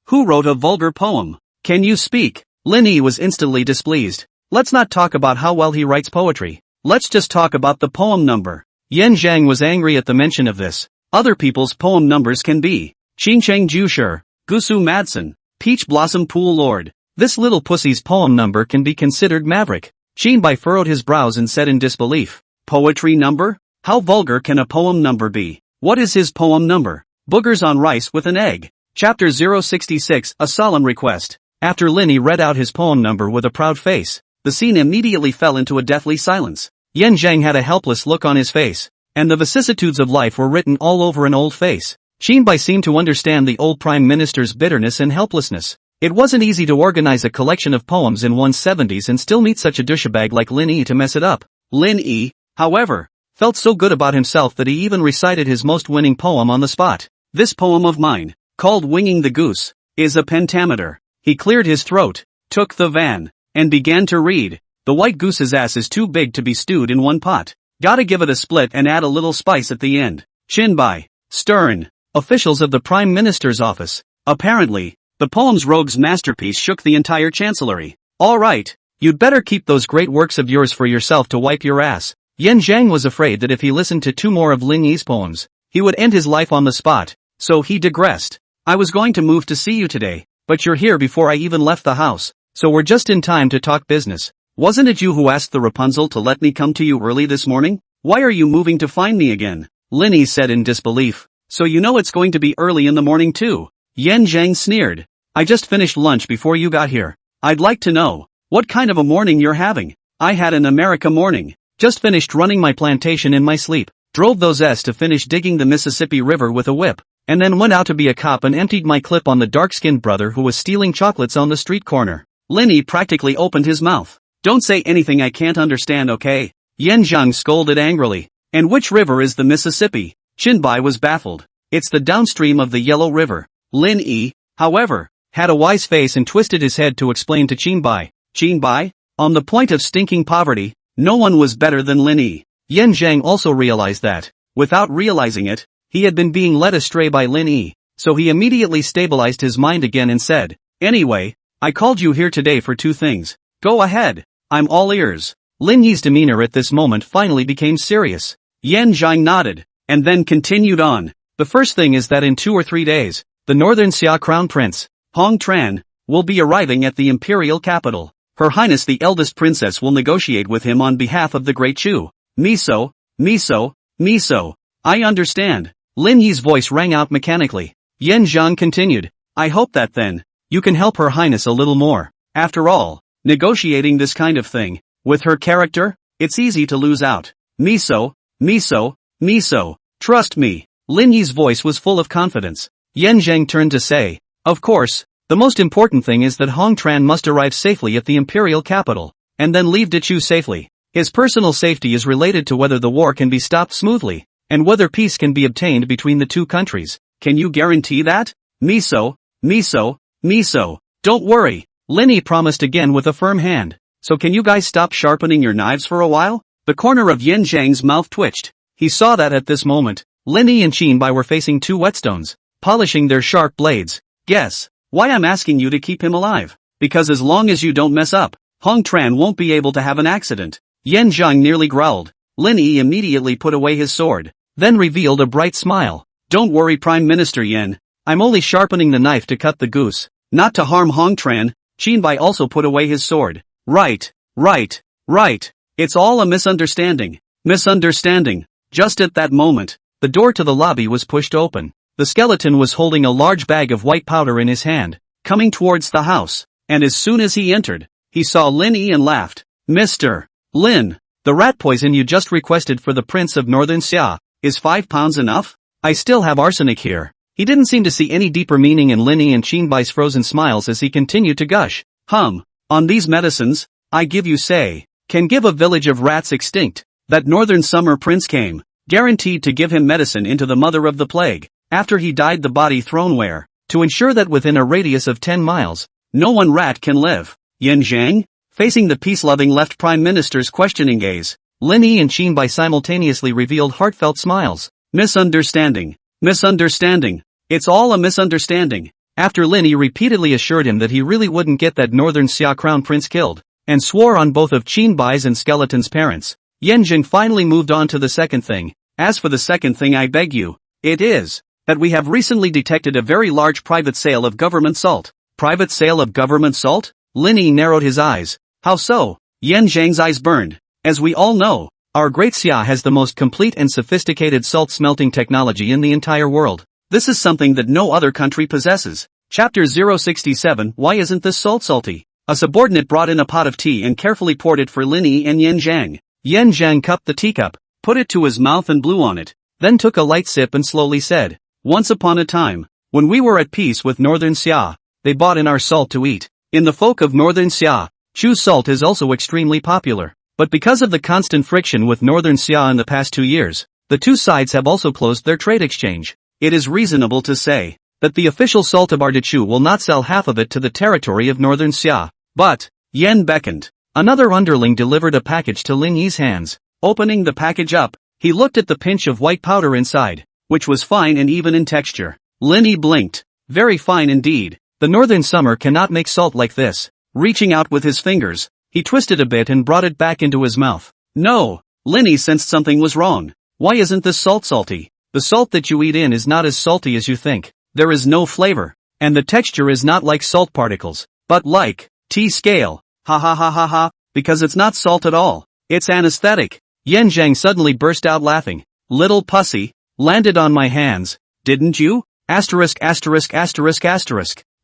who wrote a vulgar poem? Can you speak?" Lin Yi was instantly displeased. "Let's not talk about how well he writes poetry. Let's just talk about the poem number." Yen Zhang was angry at the mention of this. Other people's poem numbers can be Xincheng Jushi, Gusu Madsen, Peach Blossom Pool Lord. This little pussy's poem number can be considered maverick. Shinbai furrowed his brows and said in disbelief, "Poetry number? How vulgar can a poem number be? What is his poem number?" Boogers on rice with an egg. Chapter 066, A Solemn Request. After Lin Yi read out his poem number with a proud face, the scene immediately fell into a deathly silence. Yen Zhang had a helpless look on his face, and the vicissitudes of life were written all over an old face. Shinbai seemed to understand the old prime minister's bitterness and helplessness. It wasn't easy to organize a collection of poems in one's 70s and still meet such a douchebag like Lin Yi to mess it up. Lin Yi, however, felt so good about himself that he even recited his most winning poem on the spot. "This poem of mine, called Winging the Goose, is a pentameter." He cleared his throat, took the van, and began to read. "The white goose's ass is too big to be stewed in one pot. Gotta give it a split and add a little spice at the end." Shinbai, stern, officials of the Prime Minister's office. Apparently, the poem's rogue's masterpiece shook the entire chancellery. "Alright, you'd better keep those great works of yours for yourself to wipe your ass." Yen Zhang was afraid that if he listened to 2 more of Lin Yi's poems, he would end his life on the spot, so he digressed. "I was going to move to see you today, but you're here before I even left the house, so we're just in time to talk business. Wasn't it you who asked the Rapunzel to let me come to you early this morning? Why are you moving to find me again?" Lin Yi said in disbelief. "So you know it's going to be early in the morning too?" Yen Zhang sneered. "I just finished lunch before you got here. I'd like to know, what kind of a morning you're having?" "I had an America morning. Just finished running my plantation in my sleep. Drove those S to finish digging the Mississippi River with a whip. And then went out to be a cop and emptied my clip on the dark-skinned brother who was stealing chocolates on the street corner. Linny practically opened his mouth. Don't say anything I can't understand, okay? Yan Zhang scolded angrily. And which river is the Mississippi? Qinbai was baffled. It's the downstream of the Yellow River. Lin Yi, however, had a wise face and twisted his head to explain to Qinbai. Qinbai? On the point of stinking poverty, no one was better than Lin Yi. Yan Zhang also realized that, without realizing it, he had been being led astray by Lin Yi, so he immediately stabilized his mind again and said, anyway, I called you here today for two things. Go ahead, I'm all ears. Lin Yi's demeanor at this moment finally became serious. Yan Zhang nodded, and then continued on. The first thing is that in 2 or 3 days, the Northern Xia Crown Prince, Hong Tran, will be arriving at the imperial capital. Her Highness the eldest princess will negotiate with him on behalf of the Great Chu. Miso, miso, miso. I understand. Lin Yi's voice rang out mechanically. Yan Zhang continued, I hope that then, you can help Her Highness a little more. After all, negotiating this kind of thing, with her character, it's easy to lose out. Miso, miso, miso. Trust me. Lin Yi's voice was full of confidence. Yan Zhang turned to say, of course, the most important thing is that Hong Tran must arrive safely at the imperial capital, and then leave Dichu safely. His personal safety is related to whether the war can be stopped smoothly, and whether peace can be obtained between the two countries. Can you guarantee that? Miso, miso, miso. Don't worry. Lin Yi promised again with a firm hand. So can you guys stop sharpening your knives for a while? The corner of Yan Zhang's mouth twitched. He saw that at this moment, Lin Yi and Qinbai were facing two whetstones, polishing their sharp blades. Guess why I'm asking you to keep him alive? Because as long as you don't mess up, Hong Tran won't be able to have an accident. Yan Zhang nearly growled. Lin Yi immediately put away his sword, then revealed a bright smile. Don't worry, Prime Minister Yan. I'm only sharpening the knife to cut the goose, not to harm Hong Tran. Qinbai also put away his sword. Right. It's all a misunderstanding. Misunderstanding. Just at that moment, the door to the lobby was pushed open. The skeleton was holding a large bag of white powder in his hand, coming towards the house, and as soon as he entered, he saw Lin Yi and laughed. Mr. Lin, the rat poison you just requested for the Prince of Northern Xia, is 5 pounds enough? I still have arsenic here. He didn't seem to see any deeper meaning in Lin Yi and Qinbai's frozen smiles as he continued to gush. On these medicines, I give you say, can give a village of rats extinct. That northern summer prince came, guaranteed to give him medicine into the mother of the plague, after he died the body thrown where, to ensure that within a radius of 10 miles, no one rat can live. Yan Zhang? Facing the peace-loving left Prime Minister's questioning gaze, Lin Yi and Qinbai simultaneously revealed heartfelt smiles. Misunderstanding. It's all a misunderstanding. After Lin Yi repeatedly assured him that he really wouldn't get that northern Xia Crown Prince killed, and swore on both of Qinbai's and Skeleton's parents, Yan Zhang finally moved on to the second thing. As for the second thing, I beg you, it is that we have recently detected a very large private sale of government salt. Private sale of government salt? Lin Yi narrowed his eyes. How so? Yan Zhang's eyes burned. As we all know, our Great Xia has the most complete and sophisticated salt smelting technology in the entire world. This is something that no other country possesses. Chapter 067. Why isn't this salt salty? A subordinate brought in a pot of tea and carefully poured it for Lin Yi and Yan Zhang. Yan Zhang cupped the teacup, put it to his mouth and blew on it, then took a light sip and slowly said, once upon a time, when we were at peace with Northern Xia, they bought in our salt to eat. In the folk of Northern Xia, Chu's salt is also extremely popular. But because of the constant friction with Northern Xia in the past 2 years, the two sides have also closed their trade exchange. It is reasonable to say that the official salt of Artichu will not sell half of it to the territory of Northern Xia. But, Yan beckoned. Another underling delivered a package to Lin Yi's hands. Opening the package up, he looked at the pinch of white powder inside, which was fine and even in texture. Lin Yi blinked. Very fine indeed. The northern summer cannot make salt like this. Reaching out with his fingers, he twisted a bit and brought it back into his mouth. No, Lin Yi sensed something was wrong. Why isn't this salt salty? The salt that you eat in is not as salty as you think. There is no flavor, and the texture is not like salt particles, but like tea scale. Ha, because it's not salt at all. It's anesthetic. Yan Zhang suddenly burst out laughing. Little pussy, landed on my hands, didn't you? Asterisk.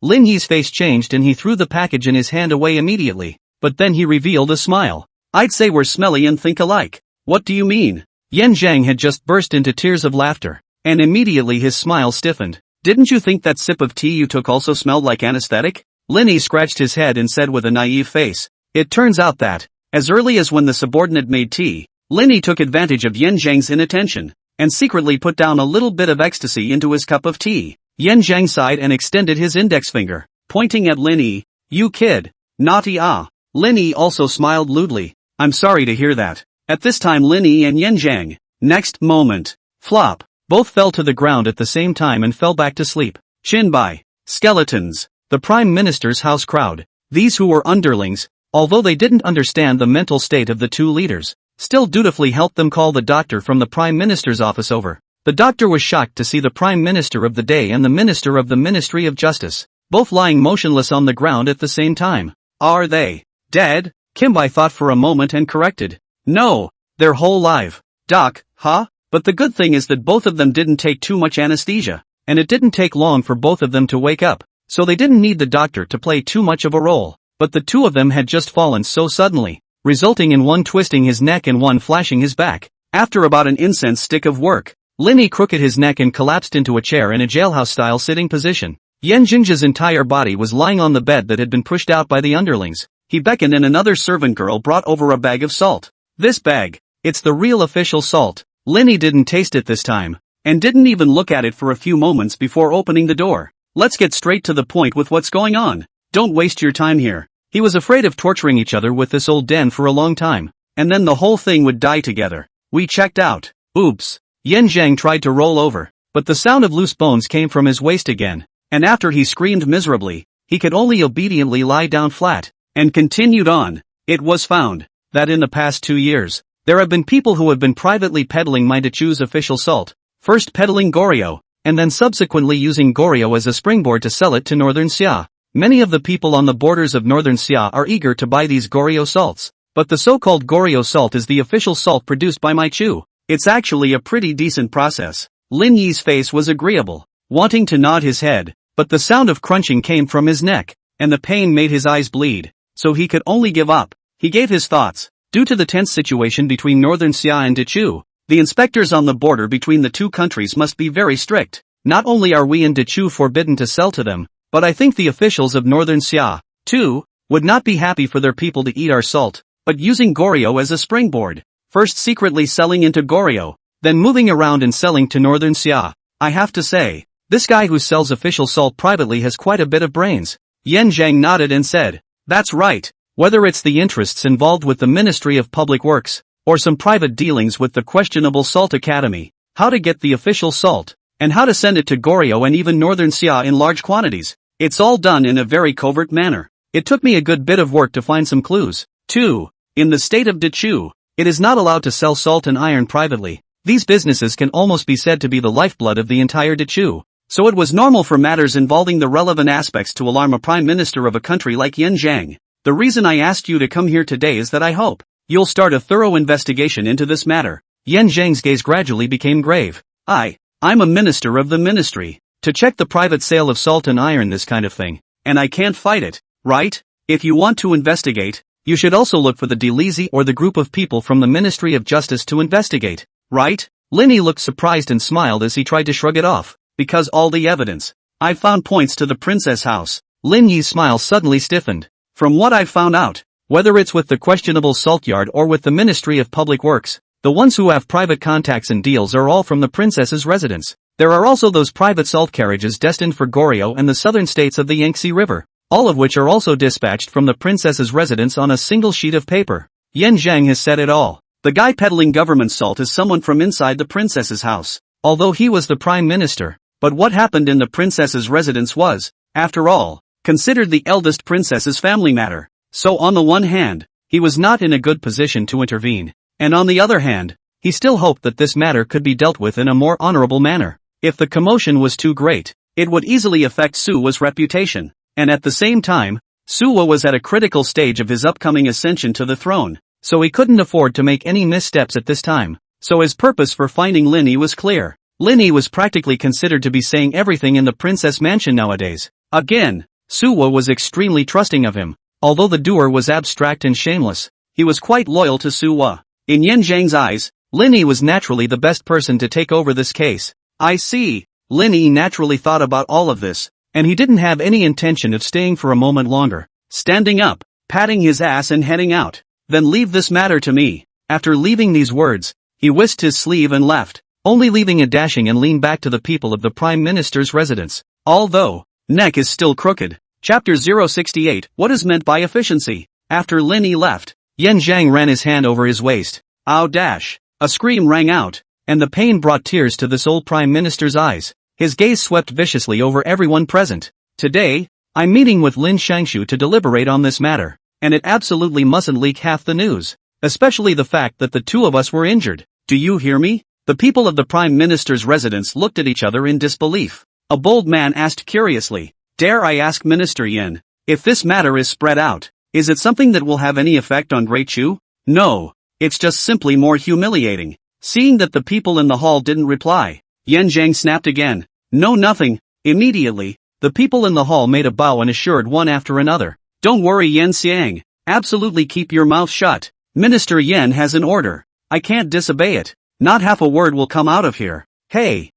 Lin Yi's face changed and he threw the package in his hand away immediately, but then he revealed a smile. I'd say we're smelly and think alike. What do you mean? Yan Zhang had just burst into tears of laughter, and immediately his smile stiffened. Didn't you think that sip of tea you took also smelled like anesthetic? Linny scratched his head and said with a naive face. It turns out that, as early as when the subordinate made tea, Linny took advantage of Yan Zhang's inattention, and secretly put down a little bit of ecstasy into his cup of tea. Yan Zhang sighed and extended his index finger, pointing at Linny. You kid. Naughty ah. Linny also smiled lewdly. I'm sorry to hear that. At this time Linny and Yan Zhang. Next moment. Flop. Both fell to the ground at the same time and fell back to sleep. Chin by. Skeletons. The Prime Minister's house crowd. These who were underlings, although they didn't understand the mental state of the two leaders, still dutifully helped them call the doctor from the Prime Minister's office over. The doctor was shocked to see the Prime Minister of the day and the Minister of the Ministry of Justice, both lying motionless on the ground at the same time. Are they dead? Kimbai thought for a moment and corrected. No, they're whole live. Doc, huh? But the good thing is that both of them didn't take too much anesthesia, and it didn't take long for both of them to wake up, so they didn't need the doctor to play too much of a role. But the two of them had just fallen so suddenly, resulting in one twisting his neck and one flashing his back. After about an incense stick of work, Linny crooked his neck and collapsed into a chair in a jailhouse-style sitting position. Yan Jingja's entire body was lying on the bed that had been pushed out by the underlings. He beckoned and another servant girl brought over a bag of salt. This bag, it's the real official salt. Linny didn't taste it this time, and didn't even look at it for a few moments before opening the door. Let's get straight to the point with what's going on. Don't waste your time here. He was afraid of torturing each other with this old den for a long time, and then the whole thing would die together. We checked out. Oops. Yan Zhang tried to roll over, but the sound of loose bones came from his waist again, and after he screamed miserably, he could only obediently lie down flat, and continued on. It was found that in the past 2 years, there have been people who have been privately peddling Mandachu's official salt, first peddling Goryeo, and then subsequently using Goryeo as a springboard to sell it to Northern Xia. Many of the people on the borders of Northern Xia are eager to buy these Goryeo salts, but the so-called Goryeo salt is the official salt produced by Manhwa. It's actually a pretty decent process. Lin Yi's face was agreeable, wanting to nod his head, but the sound of crunching came from his neck, and the pain made his eyes bleed, so he could only give up. He gave his thoughts. Due to the tense situation between Northern Xia and Dachu, the inspectors on the border between the two countries must be very strict. Not only are we in Dachu forbidden to sell to them, but I think the officials of Northern Xia, too, would not be happy for their people to eat our salt, but using Goryeo as a springboard. First secretly selling into Goryeo, then moving around and selling to Northern Xia. I have to say, this guy who sells official salt privately has quite a bit of brains. Yan Zhang nodded and said, that's right. Whether it's the interests involved with the Ministry of Public Works, or some private dealings with the questionable Salt Academy, how to get the official salt, and how to send it to Goryeo and even Northern Xia in large quantities, it's all done in a very covert manner. It took me a good bit of work to find some clues. 2. In the state of Dachu, it is not allowed to sell salt and iron privately. These businesses can almost be said to be the lifeblood of the entire Dachu. So it was normal for matters involving the relevant aspects to alarm a prime minister of a country like Yan Zhang. The reason I asked you to come here today is that I hope you'll start a thorough investigation into this matter. Yan Zhang's gaze gradually became grave. I'm a minister of the ministry. To check the private sale of salt and iron, this kind of thing. And I can't fight it, right? If you want to investigate, you should also look for the Delizi or the group of people from the Ministry of Justice to investigate, right? Linny looked surprised and smiled as he tried to shrug it off. Because all the evidence I've found points to the princess house. Lin Yi's smile suddenly stiffened. From what I've found out, whether it's with the questionable salt yard or with the Ministry of Public Works, the ones who have private contacts and deals are all from the princess's residence. There are also those private salt carriages destined for Goryeo and the southern states of the Yangtze River, all of which are also dispatched from the princess's residence on a single sheet of paper. Yan Zhang has said it all. The guy peddling government salt is someone from inside the princess's house, although he was the prime minister. But what happened in the princess's residence was, after all, considered the eldest princess's family matter. So on the one hand, he was not in a good position to intervene, and on the other hand, he still hoped that this matter could be dealt with in a more honorable manner. If the commotion was too great, it would easily affect Suwa's reputation. And at the same time, Suwa was at a critical stage of his upcoming ascension to the throne, so he couldn't afford to make any missteps at this time. So his purpose for finding Linny was clear. Linny was practically considered to be saying everything in the princess mansion nowadays. Again, Suwa was extremely trusting of him. Although the doer was abstract and shameless, he was quite loyal to Suwa. In Yan Zhang's eyes, Lin Yi was naturally the best person to take over this case. I see. Lin Yi naturally thought about all of this, and he didn't have any intention of staying for a moment longer. Standing up, patting his ass and heading out. Then leave this matter to me. After leaving these words, he whisked his sleeve and left, only leaving a dashing and lean back to the people of the Prime Minister's residence. Although, neck is still crooked. Chapter 068, What is meant by efficiency? After Lin Yi left, Yan Zhang ran his hand over his waist. Ow dash! A scream rang out, and the pain brought tears to this old Prime Minister's eyes. His gaze swept viciously over everyone present. Today, I'm meeting with Lin Shangshu to deliberate on this matter, and it absolutely mustn't leak half the news. Especially the fact that the two of us were injured. Do you hear me? The people of the Prime Minister's residence looked at each other in disbelief. A bold man asked curiously, Dare I ask Minister Yin, if this matter is spread out, is it something that will have any effect on Great Chu? No, it's just simply more humiliating. Seeing that the people in the hall didn't reply, Yan Zhang snapped again. No, nothing. Immediately, the people in the hall made a bow and assured one after another. Don't worry, Yan Xiang. Absolutely keep your mouth shut. Minister Yen has an order. I can't disobey it. Not half a word will come out of here. Hey,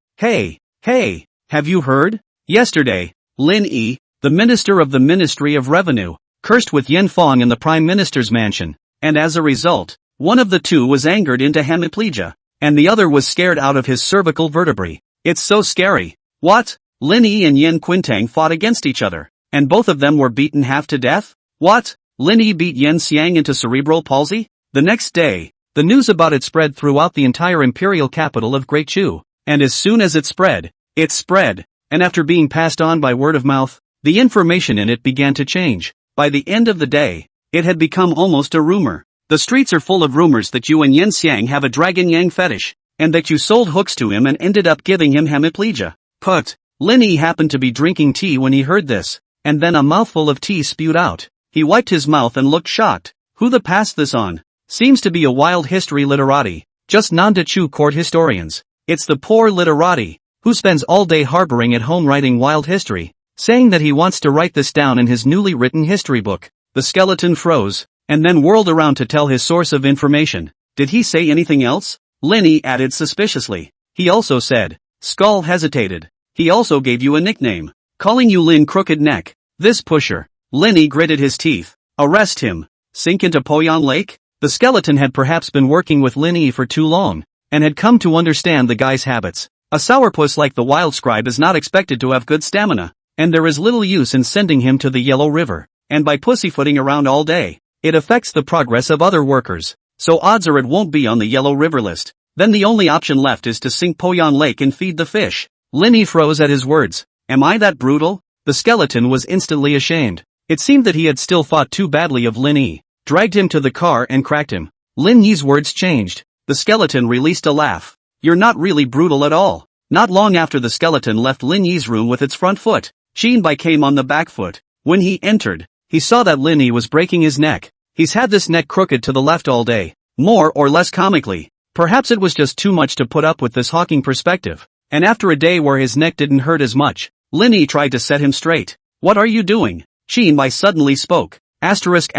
have you heard? Yesterday, Lin Yi, the minister of the Ministry of Revenue, cursed with Yen Fong in the Prime Minister's mansion, and as a result, one of the two was angered into hemiplegia, and the other was scared out of his cervical vertebrae. It's so scary. What? Lin Yi and Yen Quintang fought against each other, and both of them were beaten half to death? What? Lin Yi beat Yan Xiang into cerebral palsy? The next day, the news about it spread throughout the entire imperial capital of Great Chu, and as soon as it spread, and after being passed on by word of mouth, the information in it began to change. By the end of the day, it had become almost a rumor. The streets are full of rumors that you and Yan Xiang have a dragon yang fetish, and that you sold hooks to him and ended up giving him hemiplegia. Put. Lin Yi happened to be drinking tea when he heard this, and then a mouthful of tea spewed out. He wiped his mouth and looked shocked. Who the passed this on? Seems to be a wild history literati, just non-Chu court historians. It's the poor literati, who spends all day harboring at home writing wild history, saying that he wants to write this down in his newly written history book. The skeleton froze, and then whirled around to tell his source of information. Did he say anything else? Lin Yi added suspiciously. He also said. Skull hesitated. He also gave you a nickname, calling you Lin Crooked Neck. This pusher. Lin Yi gritted his teeth. Arrest him. Sink into Poyon Lake? The skeleton had perhaps been working with Lin Yi for too long, and had come to understand the guy's habits. A sourpuss like the wild scribe is not expected to have good stamina, and there is little use in sending him to the Yellow River, and by pussyfooting around all day, it affects the progress of other workers, so odds are it won't be on the Yellow River list. Then the only option left is to sink Poyon Lake and feed the fish. Lin Yi froze at his words. Am I that brutal? The skeleton was instantly ashamed. It seemed that he had still fought too badly of Lin Yi, dragged him to the car and cracked him. Lin Yi's words changed. The skeleton released a laugh. You're not really brutal at all. Not long after the skeleton left Lin Yi's room with its front foot, Xin Bai came on the back foot. When he entered, he saw that Lin Yi was breaking his neck. He's had this neck crooked to the left all day, more or less comically. Perhaps it was just too much to put up with this hawking perspective, and after a day where his neck didn't hurt as much, Lin Yi tried to set him straight. What are you doing? Xin Bai suddenly spoke. Asterisk.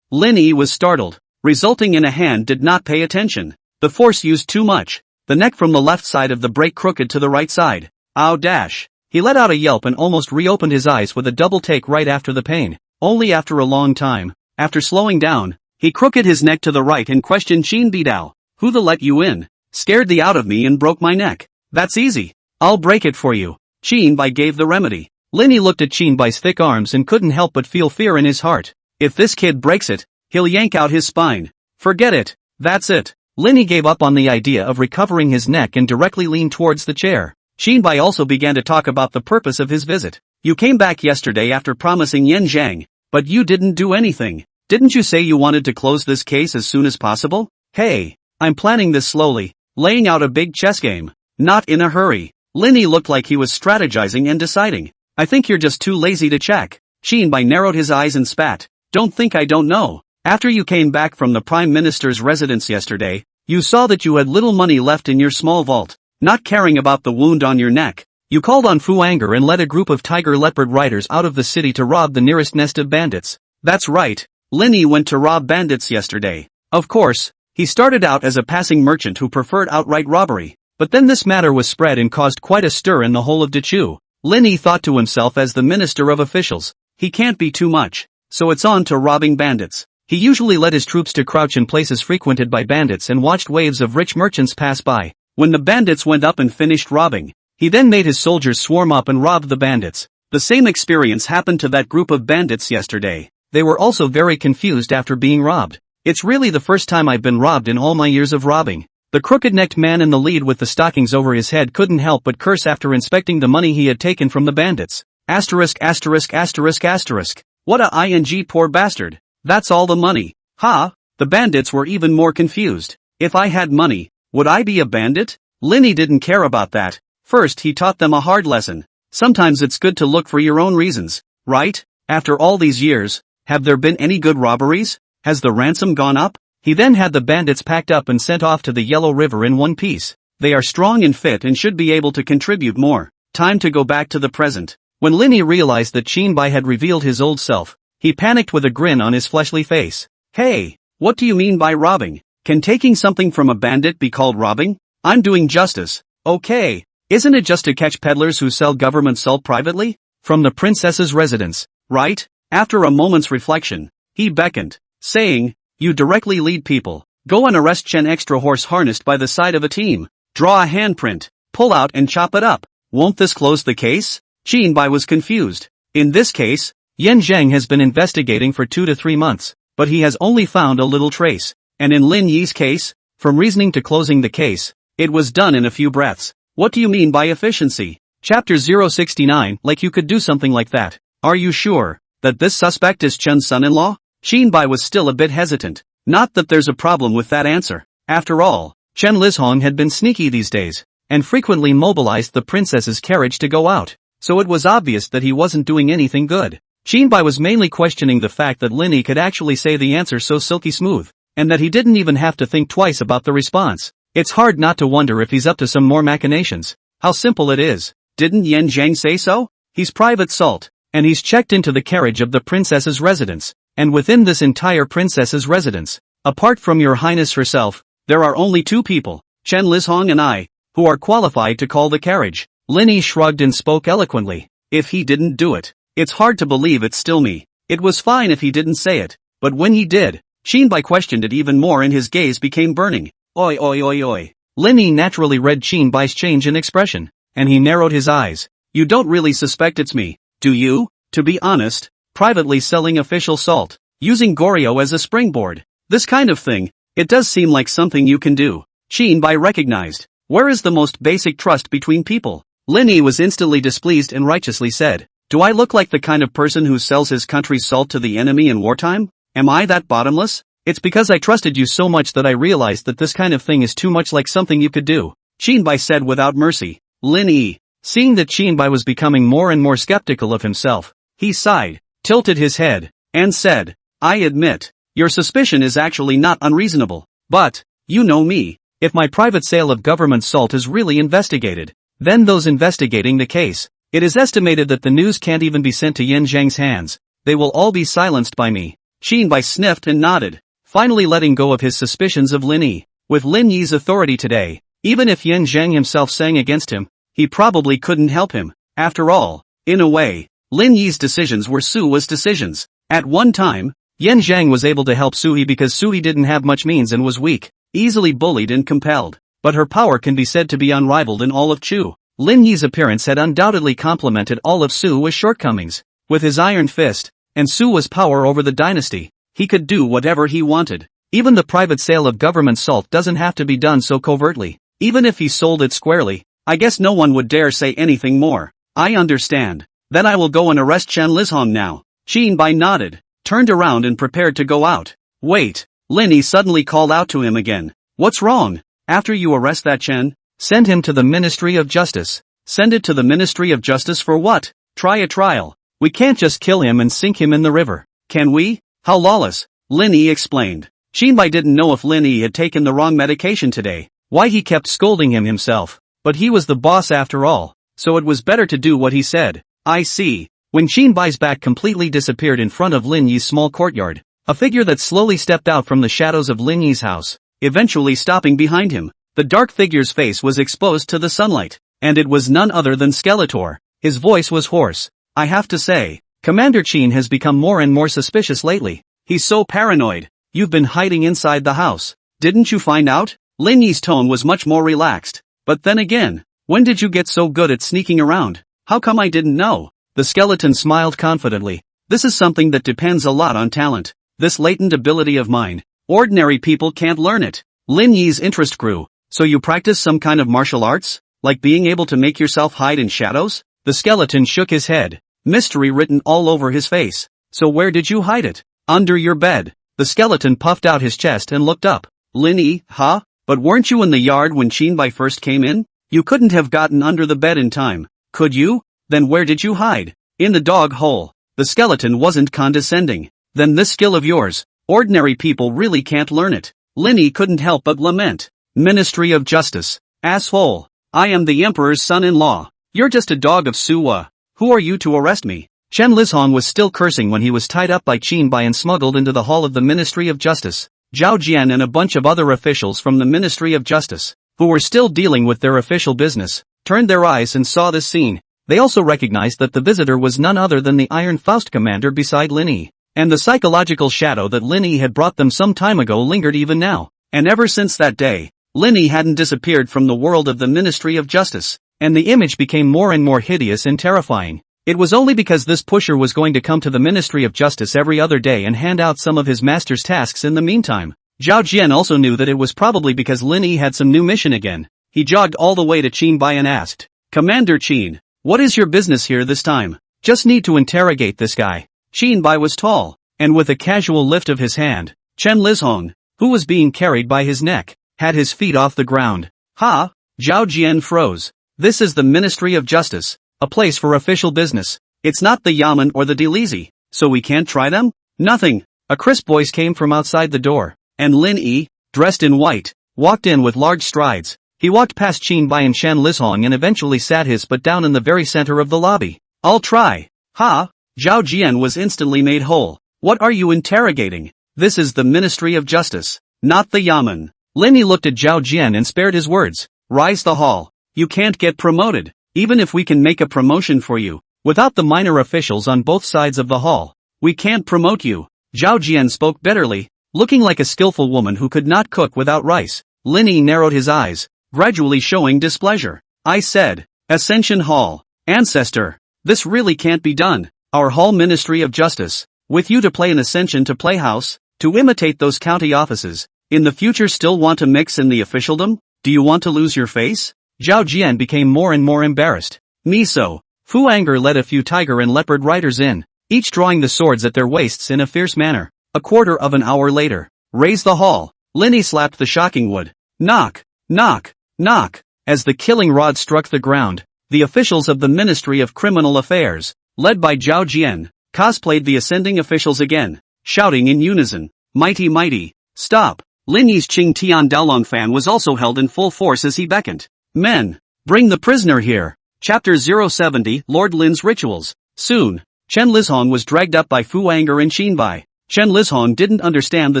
Lin Yi was startled, resulting in a hand did not pay attention. The force used too much. The neck from the left side of the break crooked to the right side. Ow dash. He let out a yelp and almost reopened his eyes with a double take right after the pain. Only after a long time, after slowing down, he crooked his neck to the right and questioned Xin Bidao. Who the let you in? Scared the out of me and broke my neck. That's easy. I'll break it for you. Xin Bai gave the remedy. Lin Yi looked at Xin Bai's thick arms and couldn't help but feel fear in his heart. If this kid breaks it, he'll yank out his spine. Forget it. That's it. Lin Yi gave up on the idea of recovering his neck and directly leaned towards the chair. Xin Bai also began to talk about the purpose of his visit. You came back yesterday after promising Yan Zhang, but you didn't do anything. Didn't you say you wanted to close this case as soon as possible? Hey, I'm planning this slowly, laying out a big chess game. Not in a hurry. Lin Yi looked like he was strategizing and deciding. I think you're just too lazy to check. Xin Bai narrowed his eyes and spat. Don't think I don't know. After you came back from the Prime Minister's residence yesterday, you saw that you had little money left in your small vault. Not caring about the wound on your neck, you called on Fu Anger and led a group of tiger leopard riders out of the city to rob the nearest nest of bandits. That's right. Lin Yi went to rob bandits yesterday. Of course, he started out as a passing merchant who preferred outright robbery, but then this matter was spread and caused quite a stir in the whole of Dachu. Lin Yi thought to himself as the minister of officials, he can't be too much, so it's on to robbing bandits. He usually led his troops to crouch in places frequented by bandits and watched waves of rich merchants pass by. When the bandits went up and finished robbing, he then made his soldiers swarm up and robbed the bandits. The same experience happened to that group of bandits yesterday. They were also very confused after being robbed. It's really the first time I've been robbed in all my years of robbing. The crooked-necked man in the lead with the stockings over his head couldn't help but curse after inspecting the money he had taken from the bandits. Asterisk asterisk asterisk asterisk. What a ing poor bastard. That's all the money. Ha! The bandits were even more confused. If I had money, would I be a bandit? Lin Yi didn't care about that. First he taught them a hard lesson. Sometimes it's good to look for your own reasons, right? After all these years, have there been any good robberies? Has the ransom gone up? He then had the bandits packed up and sent off to the Yellow River in one piece. They are strong and fit and should be able to contribute more. Time to go back to the present. When Lin Yi realized that Qinbai had revealed his old self, he panicked with a grin on his fleshly face. Hey, what do you mean by robbing? Can taking something from a bandit be called robbing? I'm doing justice. Okay, isn't it just to catch peddlers who sell government salt privately? From the princess's residence, right? After a moment's reflection, he beckoned, saying, you directly lead people. Go and arrest Chen extra horse harnessed by the side of a team. Draw a handprint, pull out and chop it up. Won't this close the case? Qinbai was confused. In this case, Yan Zheng has been investigating for 2 to 3 months, but he has only found a little trace. And in Lin Yi's case, from reasoning to closing the case, it was done in a few breaths. What do you mean by efficiency? Chapter 069, like you could do something like that. Are you sure that this suspect is Chen's son-in-law? Qinbai was still a bit hesitant. Not that there's a problem with that answer. After all, Chen Lizhong had been sneaky these days, and frequently mobilized the princess's carriage to go out, so it was obvious that he wasn't doing anything good. Qinbai was mainly questioning the fact that Lin Yi could actually say the answer so silky smooth, and that he didn't even have to think twice about the response. It's hard not to wonder if he's up to some more machinations. How simple it is. Didn't Yan Zhang say so? He's private salt, and he's checked into the carriage of the princess's residence, and within this entire princess's residence, apart from your highness herself, there are only 2 people, Chen Lizhong and I, who are qualified to call the carriage. Lin Yi shrugged and spoke eloquently. If he didn't do it, it's hard to believe it's still me. It was fine if he didn't say it, but when he did, Qinbai questioned it even more and his gaze became burning. Oi oi oi oi. Lin Yi naturally read Qinbai's change in expression, and he narrowed his eyes. You don't really suspect it's me, do you? To be honest, privately selling official salt, using Goryo as a springboard, this kind of thing, it does seem like something you can do. Qinbai recognized. Where is the most basic trust between people? Lin Yi was instantly displeased and righteously said, do I look like the kind of person who sells his country's salt to the enemy in wartime? Am I that bottomless? It's because I trusted you so much that I realized that this kind of thing is too much like something you could do. Qinbai said without mercy. Lin Yi, seeing that Qinbai was becoming more and more skeptical of himself, he sighed, tilted his head, and said, I admit, your suspicion is actually not unreasonable, but, you know me, if my private sale of government salt is really investigated, then those investigating the case, it is estimated that the news can't even be sent to Yan Zhang's hands, they will all be silenced by me. Qinbai sniffed and nodded, finally letting go of his suspicions of Lin Yi. With Lin Yi's authority today, even if Yan Zhang himself sang against him, he probably couldn't help him. After all, in a way, Lin Yi's decisions were Su's decisions. At one time, Yan Zhang was able to help Sui because Sui didn't have much means and was weak, easily bullied and compelled, but her power can be said to be unrivaled in all of Chu. Lin Yi's appearance had undoubtedly complemented all of Su's shortcomings. With his iron fist, and Su's power over the dynasty, he could do whatever he wanted. Even the private sale of government salt doesn't have to be done so covertly. Even if he sold it squarely, I guess no one would dare say anything more. I understand. Then I will go and arrest Chen Lizhong now. Qinbai nodded, turned around and prepared to go out. Wait, Lin Yi suddenly called out to him again. What's wrong? After you arrest that Chen, send him to the Ministry of Justice. Send it to the Ministry of Justice for what? Try a trial. We can't just kill him and sink him in the river. Can we? How lawless? Lin Yi explained. Qinbai didn't know if Lin Yi had taken the wrong medication today, why he kept scolding him himself, but he was the boss after all, so it was better to do what he said. I see. When Qinbai's back completely disappeared in front of Lin Yi's small courtyard, A figure that slowly stepped out from the shadows of Lin Yi's house, eventually stopping behind him. The dark figure's face was exposed to the sunlight, and it was none other than Skeletor. His voice was hoarse. I have to say, Commander Qin has become more and more suspicious lately. He's so paranoid. You've been hiding inside the house. Didn't you find out? Lin Yi's tone was much more relaxed. But then again, when did you get so good at sneaking around? How come I didn't know? The skeleton smiled confidently. This is something that depends a lot on talent. This latent ability of mine. Ordinary people can't learn it. Lin Yi's interest grew. So you practice some kind of martial arts? Like being able to make yourself hide in shadows? The skeleton shook his head. Mystery written all over his face. So where did you hide it? Under your bed. The skeleton puffed out his chest and looked up. Lin Yi, huh? But weren't you in the yard when Qinbai first came in? You couldn't have gotten under the bed in time, could you? Then where did you hide? In the dog hole. The skeleton wasn't condescending. Then this skill of yours, ordinary people really can't learn it. Lin Yi couldn't help but lament. Ministry of Justice. Asshole. I am the Emperor's son-in-law. You're just a dog of Suwa. Who are you to arrest me? Chen Lizhong was still cursing when he was tied up by Qinbai and smuggled into the hall of the Ministry of Justice. Zhao Jian and a bunch of other officials from the Ministry of Justice, who were still dealing with their official business, turned their eyes and saw this scene. They also recognized that the visitor was none other than the Iron Faust commander beside Lin Yi. And the psychological shadow that Lin Yi had brought them some time ago lingered even now. And ever since that day, Lin Yi hadn't disappeared from the world of the Ministry of Justice, and the image became more and more hideous and terrifying. It was only because this pusher was going to come to the Ministry of Justice every other day and hand out some of his master's tasks in the meantime. Zhao Jian also knew that it was probably because Lin Yi had some new mission again. He jogged all the way to Qinbai and asked, Commander Qin, what is your business here this time? Just need to interrogate this guy. Qinbai was tall, and with a casual lift of his hand, Chen Lizhong, who was being carried by his neck, had his feet off the ground. Ha! Zhao Jian froze. This is the Ministry of Justice. A place for official business. It's not the Yamen or the Delizi, so we can't try them? Nothing. A crisp voice came from outside the door, and Lin Yi, dressed in white, walked in with large strides. He walked past Qinbai and Chen Lizhong and eventually sat his butt down in the very center of the lobby. I'll try. Ha! Zhao Jian was instantly made whole. What are you interrogating? This is the Ministry of Justice, not the Yamen. Lin Yi looked at Zhao Jian and spared his words. Rise the hall. You can't get promoted. Even if we can make a promotion for you, without the minor officials on both sides of the hall, we can't promote you. Zhao Jian spoke bitterly, looking like a skillful woman who could not cook without rice. Lin Yi narrowed his eyes, gradually showing displeasure. I said, Ascension Hall, Ancestor, this really can't be done. Our hall Ministry of Justice, with you to play an Ascension to Playhouse, to imitate those county offices, in the future still want to mix in the officialdom? Do you want to lose your face? Zhao Jian became more and more embarrassed. Miso. Fu Anger led a few tiger and leopard riders in, each drawing the swords at their waists in a fierce manner. A quarter of an hour later, raise the hall. Lin Yi slapped the shocking wood. Knock, knock, knock. As the killing rod struck the ground, the officials of the Ministry of Criminal Affairs, led by Zhao Jian, cosplayed the ascending officials again, shouting in unison, Mighty mighty, stop. Lin Yi's Qing Tian Daolong fan was also held in full force as he beckoned. Men, bring the prisoner here. Chapter 070 Lord Lin's Rituals. Soon, Chen Lizhong was dragged up by Fu Anger and Qinbai. Chen Lizhong didn't understand the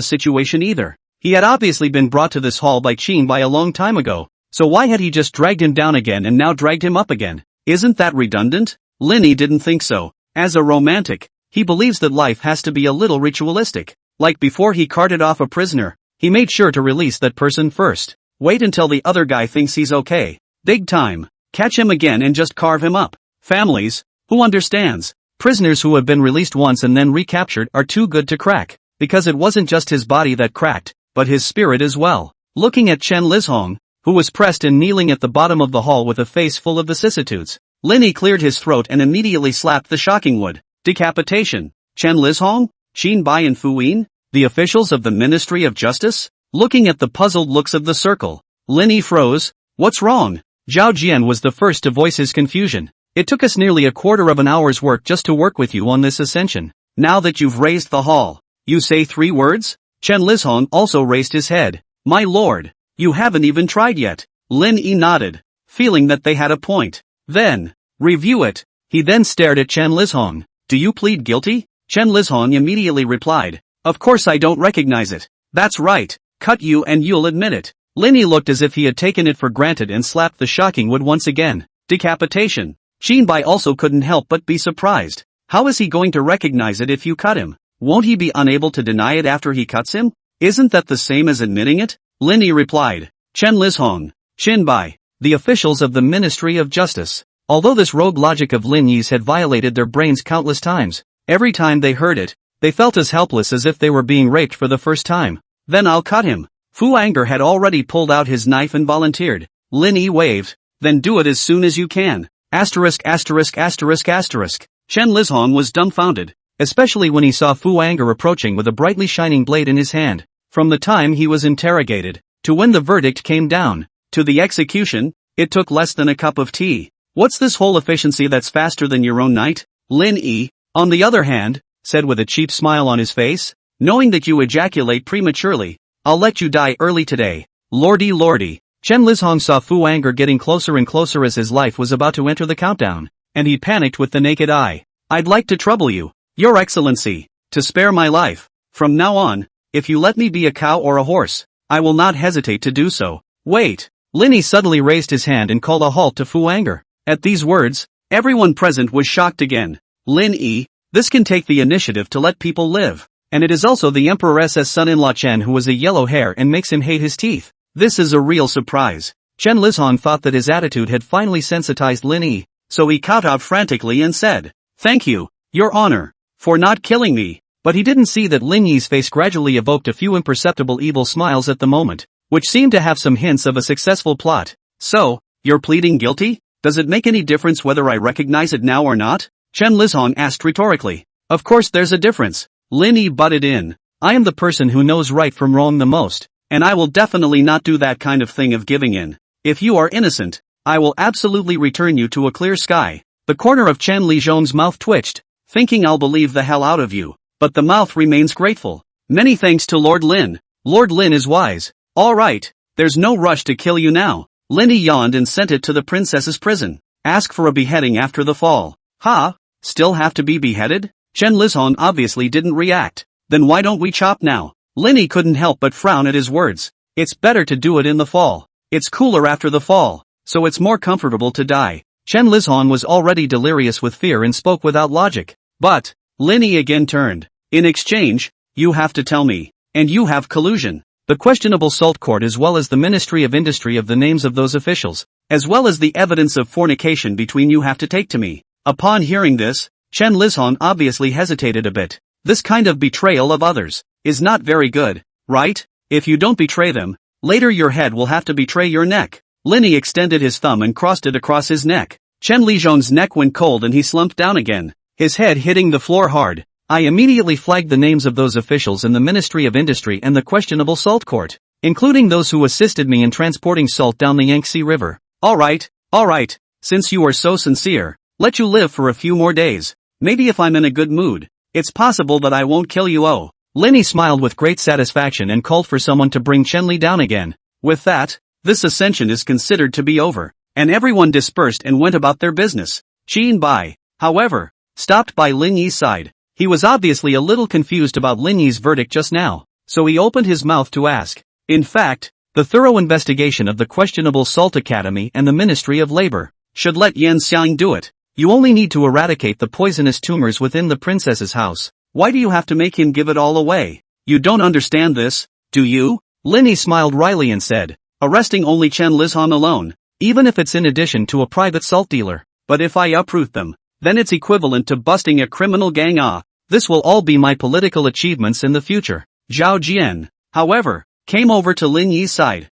situation either. He had obviously been brought to this hall by Qinbai a long time ago, so why had he just dragged him down again and now dragged him up again? Isn't that redundant? Lin Yi didn't think so. As a romantic, he believes that life has to be a little ritualistic. Like before he carted off a prisoner, he made sure to release that person first. Wait until the other guy thinks he's okay. Big time. Catch him again and just carve him up. Families, who understands? Prisoners who have been released once and then recaptured are too good to crack, because it wasn't just his body that cracked, but his spirit as well. Looking at Chen Lizhong, who was pressed and kneeling at the bottom of the hall with a face full of vicissitudes, Lin Yi cleared his throat and immediately slapped the shocking wood. Decapitation. Chen Lizhong? Qinbai and Fu Yin? The officials of the Ministry of Justice? Looking at the puzzled looks of the circle, Lin Yi froze. What's wrong? Zhao Jian was the first to voice his confusion. It took us nearly a quarter of an hour's work just to work with you on this ascension. Now that you've raised the hall, you say 3 words? Chen Lizhong also raised his head. My lord, you haven't even tried yet. Lin Yi nodded, feeling that they had a point. Then, review it. He then stared at Chen Lizhong. Do you plead guilty? Chen Lizhong immediately replied, Of course I don't recognize it. That's right. Cut you and you'll admit it. Linny looked as if he had taken it for granted and slapped the shocking wood once again. Decapitation. Jinbai also couldn't help but be surprised. How is he going to recognize it if you cut him? Won't he be unable to deny it after he cuts him? Isn't that the same as admitting it? Linny replied. Chen Lizhong. Jinbai. The officials of the Ministry of Justice. Although this rogue logic of Lin Yi's had violated their brains countless times, every time they heard it, they felt as helpless as if they were being raped for the first time. Then I'll cut him. Fu Anger had already pulled out his knife and volunteered. Lin Yi waved. Then do it as soon as you can. Asterisk asterisk asterisk asterisk. Chen Lizhong was dumbfounded, especially when he saw Fu Anger approaching with a brightly shining blade in his hand. From the time he was interrogated, to when the verdict came down, to the execution, it took less than a cup of tea. What's this whole efficiency that's faster than your own night? Lin Yi, on the other hand, said with a cheap smile on his face, knowing that you ejaculate prematurely, I'll let you die early today. Lordy lordy. Chen Lizhong saw Fu Anger getting closer and closer as his life was about to enter the countdown, and he panicked with the naked eye. I'd like to trouble you, Your Excellency, to spare my life. From now on, if you let me be a cow or a horse, I will not hesitate to do so. Wait. Lin Yi suddenly raised his hand and called a halt to Fu Anger. At these words, everyone present was shocked again. Lin Yi, this can take the initiative to let people live. And it is also the Emperor's son-in-law Chen who has a yellow hair and makes him hate his teeth. This is a real surprise. Chen Lizhong thought that his attitude had finally sensitized Lin Yi, so he kowtowed frantically and said, Thank you, Your Honor, for not killing me. But he didn't see that Lin Yi's face gradually evoked a few imperceptible evil smiles at the moment, which seemed to have some hints of a successful plot. So, you're pleading guilty? Does it make any difference whether I recognize it now or not? Chen Lizhong asked rhetorically. Of course there's a difference. Lin Yi butted in. I am the person who knows right from wrong the most, and I will definitely not do that kind of thing of giving in. If you are innocent, I will absolutely return you to a clear sky. The corner of Chen Lizhong's mouth twitched, thinking I'll believe the hell out of you, but the mouth remains grateful. Many thanks to Lord Lin. Lord Lin is wise. All right, there's no rush to kill you now. Lin Yi yawned and sent it to the princess's prison. Ask for a beheading after the fall. Ha? Still have to be beheaded? Chen Lizhong obviously didn't react. Then why don't we chop now? Lin Yi couldn't help but frown at his words. It's better to do it in the fall. It's cooler after the fall, so it's more comfortable to die. Chen Lizhong was already delirious with fear and spoke without logic. But, Lin Yi again turned. In exchange, you have to tell me. And you have collusion. The questionable salt court as well as the Ministry of Industry of the names of those officials, as well as the evidence of fornication between you have to take to me. Upon hearing this, Chen Lizhong obviously hesitated a bit. This kind of betrayal of others is not very good, right? If you don't betray them, later your head will have to betray your neck. Lin Yi extended his thumb and crossed it across his neck. Chen Lizhong's neck went cold and he slumped down again, his head hitting the floor hard. I immediately flagged the names of those officials in the Ministry of Industry and the questionable salt court, including those who assisted me in transporting salt down the Yangtze River. Alright, since you are so sincere, let you live for a few more days. Maybe if I'm in a good mood, it's possible that I won't kill you. Oh. Lin Yi smiled with great satisfaction and called for someone to bring Chen Li down again. With that, this ascension is considered to be over, and everyone dispersed and went about their business. Qin Bai, however, stopped by Lin Yi's side. He was obviously a little confused about Lin Yi's verdict just now, so he opened his mouth to ask. In fact, the thorough investigation of the questionable Salt Academy and the Ministry of Labor should let Yan Xiang do it. You only need to eradicate the poisonous tumors within the princess's house. Why do you have to make him give it all away? You don't understand this, do you? Lin Yi smiled wryly and said, arresting only Chen Lizhong alone, even if it's in addition to a private salt dealer. But if I uproot them, then it's equivalent to busting a criminal gang. This will all be my political achievements in the future. Zhao Jian, however, came over to Lin Yi's side.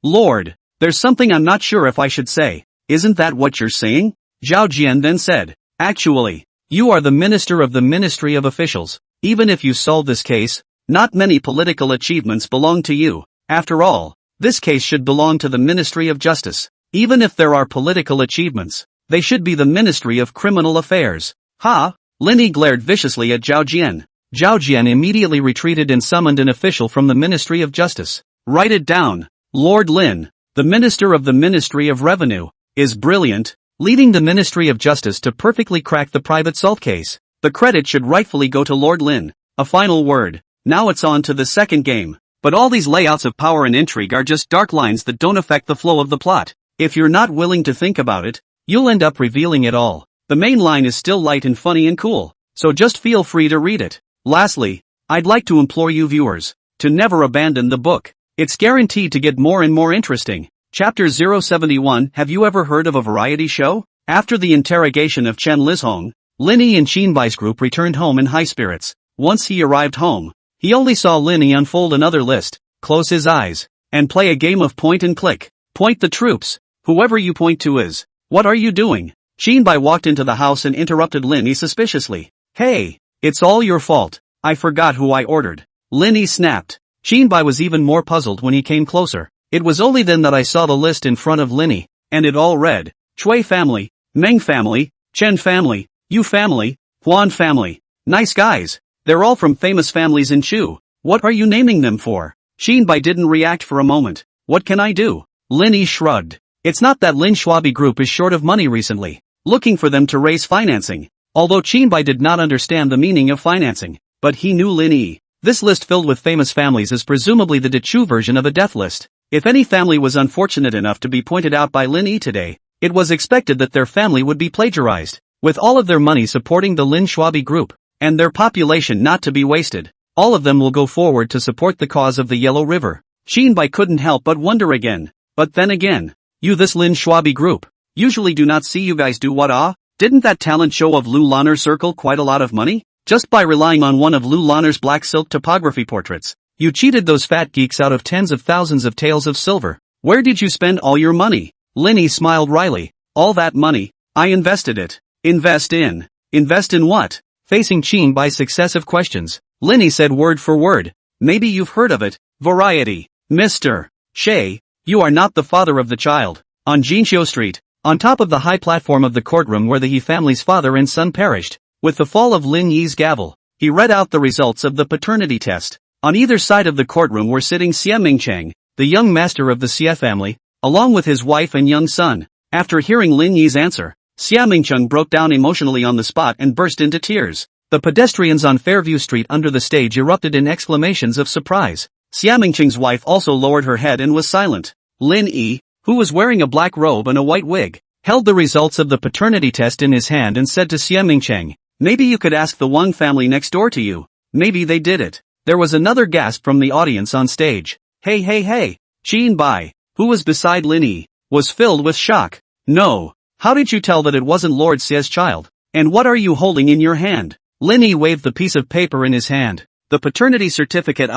Lord, there's something I'm not sure if I should say. Isn't that what you're saying? Zhao Jian then said, actually, you are the minister of the Ministry of Officials. Even if you solve this case, not many political achievements belong to you. After all, this case should belong to the Ministry of Justice. Even if there are political achievements, they should be the Ministry of Criminal Affairs. Ha! Lin Yi glared viciously at Zhao Jian. Zhao Jian immediately retreated and summoned an official from the Ministry of Justice. Write it down. Lord Lin, the Minister of the Ministry of Revenue, is brilliant, leading the Ministry of Justice to perfectly crack the private salt case. The credit should rightfully go to Lord Lin. A final word. Now it's on to the second game. But all these layouts of power and intrigue are just dark lines that don't affect the flow of the plot. If you're not willing to think about it, you'll end up revealing it all. The main line is still light and funny and cool, so just feel free to read it. Lastly, I'd like to implore you viewers to never abandon the book. It's guaranteed to get more and more interesting. Chapter 071. Have you ever heard of a variety show? After the interrogation of Chen Lizhong, Lin Yi and Xinbai's group returned home in high spirits. Once he arrived home, he only saw Lin Yi unfold another list, close his eyes, and play a game of point and click. Point the troops. Whoever you point to is. What are you doing? Xinbai walked into the house and interrupted Lin Yi suspiciously. Hey, it's all your fault. I forgot who I ordered. Lin Yi snapped. Xinbai was even more puzzled when he came closer. It was only then that I saw the list in front of Lin Yi, and it all read, Chui family, Meng family, Chen family, Yu family, Huan family. Nice guys. They're all from famous families in Chu. What are you naming them for? Xinbai didn't react for a moment. What can I do? Lin Yi shrugged. It's not that Lin Shuabi Group is short of money recently, looking for them to raise financing. Although Xinbai did not understand the meaning of financing, but he knew Lin Yi. This list filled with famous families is presumably the Dechu version of a death list. If any family was unfortunate enough to be pointed out by Lin Yi today, it was expected that their family would be plagiarized, with all of their money supporting the Lin Shuabi Group, and their population not to be wasted. All of them will go forward to support the cause of the Yellow River. Xinbai couldn't help but wonder again. But then again, this Lin Shuabi Group, usually do not see you guys do what Didn't that talent show of Lu Lanner circle quite a lot of money? Just by relying on one of Lu Lanner's black silk topography portraits, you cheated those fat geeks out of tens of thousands of taels of silver. Where did you spend all your money? Lin Yi smiled wryly. All that money, I invested it. Invest in what? Facing Xinbai's successive questions, Lin Yi said word for word, maybe you've heard of it, variety. Mr. Shay, you are not the father of the child. On Jinxiu Street, on top of the high platform of the courtroom where the He family's father and son perished, with the fall of Lin Yi's gavel, he read out the results of the paternity test. On either side of the courtroom were sitting Xia Mingcheng, the young master of the Xia family, along with his wife and young son. After hearing Lin Yi's answer, Xia Mingcheng broke down emotionally on the spot and burst into tears. The pedestrians on Fairview Street under the stage erupted in exclamations of surprise. Xia Mingcheng's wife also lowered her head and was silent. Lin Yi, who was wearing a black robe and a white wig, held the results of the paternity test in his hand and said to Xia Mingcheng, maybe you could ask the Wang family next door to you. Maybe they did it. There was another gasp from the audience on stage. Hey hey hey! Xinbai, who was beside Lin Yi, was filled with shock. No. How did you tell that it wasn't Lord Xia's child? And what are you holding in your hand? Lin Yi waved the piece of paper in his hand. The paternity certificate.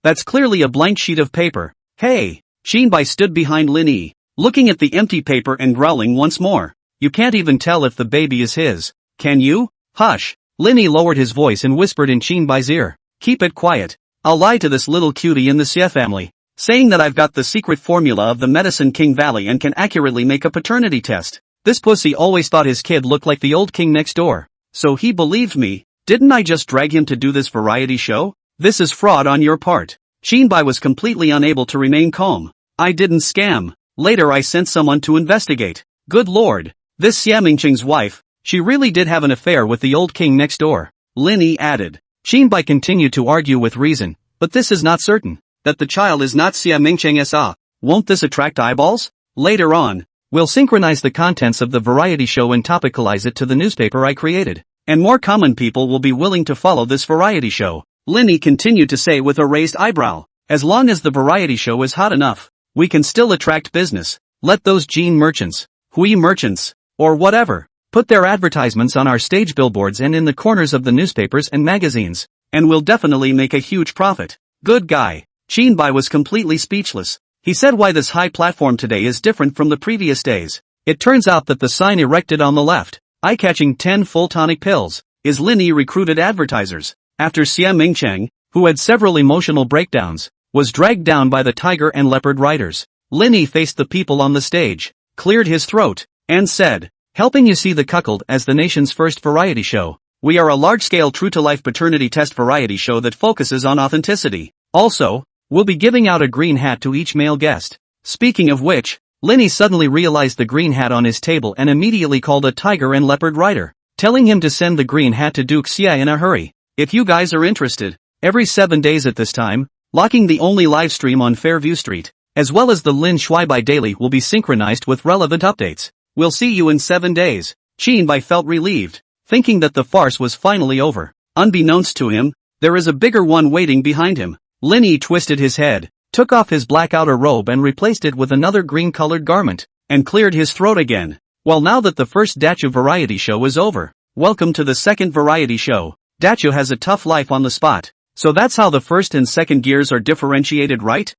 That's clearly a blank sheet of paper. Hey! Xinbai stood behind Lin Yi, looking at the empty paper and growling once more. You can't even tell if the baby is his. Can you? Hush! Lin Yi lowered his voice and whispered in Xinbai's ear. Keep it quiet. I'll lie to this little cutie in the Xie family, saying that I've got the secret formula of the Medicine King Valley and can accurately make a paternity test. This pussy always thought his kid looked like the old king next door. So he believed me. Didn't I just drag him to do this variety show? This is fraud on your part. Xinbai was completely unable to remain calm. I didn't scam. Later I sent someone to investigate. Good lord. This Xia Mingcheng's wife, she really did have an affair with the old king next door. Lin Yi added. Xinbai continued to argue with reason, but this is not certain. That the child is not Xia Mingcheng sa. Won't this attract eyeballs? Later on, we'll synchronize the contents of the variety show and topicalize it to the newspaper I created. And more common people will be willing to follow this variety show. Lin Yi continued to say with a raised eyebrow. As long as the variety show is hot enough, we can still attract business. Let those Jean merchants, Hui merchants, or whatever, put their advertisements on our stage billboards and in the corners of the newspapers and magazines, and we'll definitely make a huge profit. Good guy. Xinbai was completely speechless. He said why this high platform today is different from the previous days. It turns out that the sign erected on the left, eye-catching 10 full tonic pills, is Lin Yi recruited advertisers. After Xia Mingcheng, who had several emotional breakdowns, was dragged down by the tiger and leopard riders, Lin Yi faced the people on the stage, cleared his throat, and said, helping you see the cuckold as the nation's first variety show. We are a large-scale true-to-life paternity test variety show that focuses on authenticity. Also, we'll be giving out a green hat to each male guest. Speaking of which, Lin Yi suddenly realized the green hat on his table and immediately called a tiger and leopard rider, telling him to send the green hat to Duke Xia in a hurry. If you guys are interested, every 7 days at this time, locking the only live stream on Fairview Street, as well as the Lin Shuaibai Daily will be synchronized with relevant updates. We'll see you in 7 days. Bai felt relieved, thinking that the farce was finally over. Unbeknownst to him, there is a bigger one waiting behind him. Lin Yi twisted his head, took off his black outer robe and replaced it with another green-colored garment, and cleared his throat again. Well, now that the first Dachu variety show is over, welcome to the second variety show. Dachu has a tough life on the spot. So that's how the first and second gears are differentiated, right?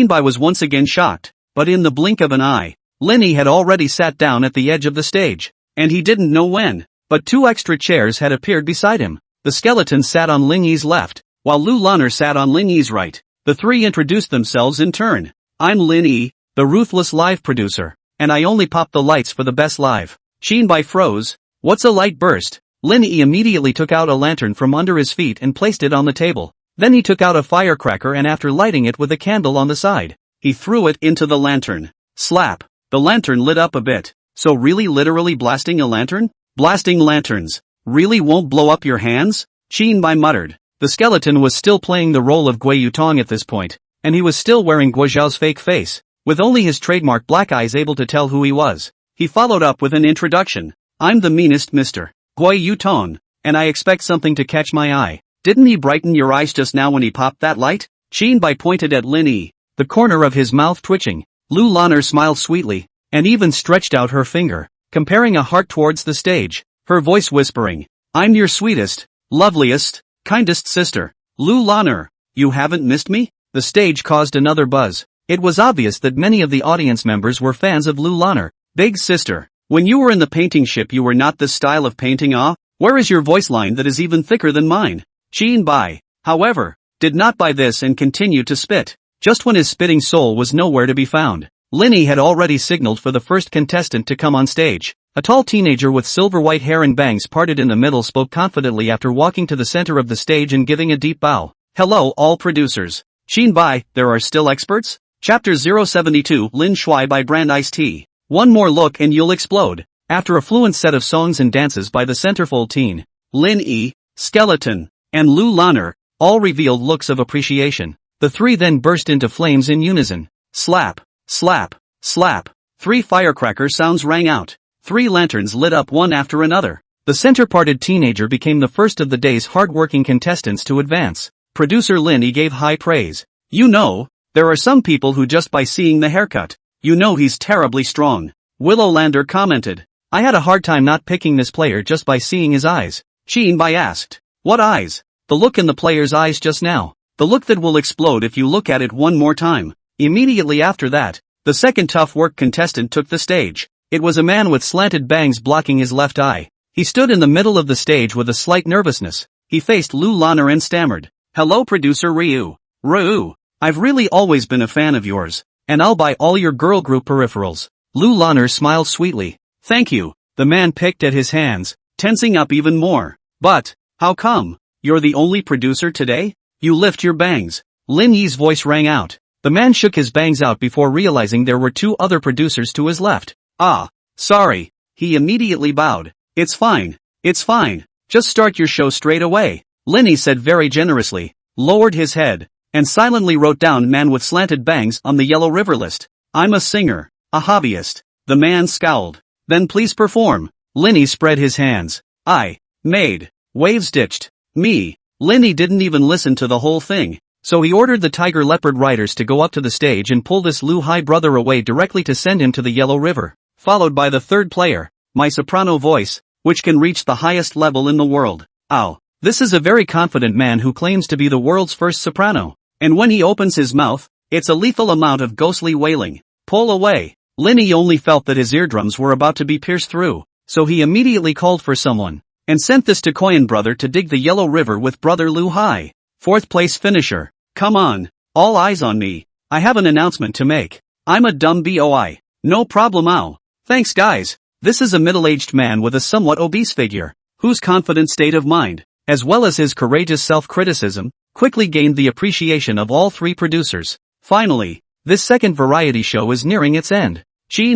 Bai was once again shocked, but in the blink of an eye, Lin Yi had already sat down at the edge of the stage, and he didn't know when, but 2 extra chairs had appeared beside him. The skeleton sat on Lin Yi's left, while Lu Lanner sat on Lin Yi's right. The three introduced themselves in turn. I'm Lin Yi, the ruthless live producer, and I only pop the lights for the best live. Bai froze. What's a light burst? Lin Yi immediately took out a lantern from under his feet and placed it on the table. Then he took out a firecracker and after lighting it with a candle on the side, he threw it into the lantern. Slap! The lantern lit up a bit. So really literally blasting a lantern? Blasting lanterns really won't blow up your hands? Bai muttered. The skeleton was still playing the role of Gui Yutong at this point, and he was still wearing Guo Zhao's fake face, with only his trademark black eyes able to tell who he was. He followed up with an introduction. I'm the meanest Mr. Gui Yutong, and I expect something to catch my eye. Didn't he brighten your eyes just now when he popped that light? Bai pointed at Lin Yi, the corner of his mouth twitching. Lu Lanner smiled sweetly, and even stretched out her finger, comparing a heart towards the stage, her voice whispering, I'm your sweetest, loveliest, kindest sister. Lu Lanner, you haven't missed me? The stage caused another buzz. It was obvious that many of the audience members were fans of Lu Lanner. Big sister, when you were in the painting ship you were not this style of painting, ah? Where is your voice line that is even thicker than mine? Bai, however, did not buy this and continued to spit. Just when his spitting soul was nowhere to be found, Lin Yi had already signaled for the first contestant to come on stage. A tall teenager with silver white hair and bangs parted in the middle spoke confidently after walking to the center of the stage and giving a deep bow. Hello all producers. Bai, there are still experts? Chapter 072 Lin Shuaibai Brand Iced Tea. One more look and you'll explode. After a fluent set of songs and dances by the centerfold teen, Lin Yi, Skeleton, and Lu Lanner, all revealed looks of appreciation. The three then burst into flames in unison. Slap, slap, slap. 3 firecracker sounds rang out. 3 lanterns lit up one after another. The center-parted teenager became the first of the day's hard-working contestants to advance. Producer Lin Yi gave high praise. You know, there are some people who just by seeing the haircut, you know he's terribly strong. Willow Lander commented. I had a hard time not picking this player just by seeing his eyes. Bai asked. What eyes? The look in the player's eyes just now. The look that will explode if you look at it one more time. Immediately after that, the second tough work contestant took the stage. It was a man with slanted bangs blocking his left eye. He stood in the middle of the stage with a slight nervousness. He faced Lu Lanner and stammered. Hello producer Ryu. I've really always been a fan of yours, and I'll buy all your girl group peripherals. Lu Lanner smiled sweetly. Thank you. The man picked at his hands, tensing up even more. But, how come? You're the only producer today? You lift your bangs. Lin Yi's voice rang out. The man shook his bangs out before realizing there were 2 other producers to his left. Ah, sorry. He immediately bowed. It's fine. Just start your show straight away. Lin Yi said very generously, lowered his head, and silently wrote down man with slanted bangs on the Yellow River list. I'm a singer, a hobbyist. The man scowled. Then please perform. Lin Yi spread his hands. I made waves ditched me. Lin Yi didn't even listen to the whole thing, so he ordered the Tiger Leopard riders to go up to the stage and pull this Lu Hai brother away directly to send him to the Yellow River, followed by the third player, my soprano voice, which can reach the highest level in the world. Ow. This is a very confident man who claims to be the world's first soprano, and when he opens his mouth, it's a lethal amount of ghostly wailing. Pull away. Lin Yi only felt that his eardrums were about to be pierced through, so he immediately called for someone, and sent this Takoyan brother to dig the Yellow River with brother Lu Hai. 4th place finisher. Come on, all eyes on me. I have an announcement to make. I'm a dumb boy. No problemo. Thanks guys. This is a middle-aged man with a somewhat obese figure, whose confident state of mind, as well as his courageous self-criticism, quickly gained the appreciation of all 3 producers. Finally, this second variety show is nearing its end.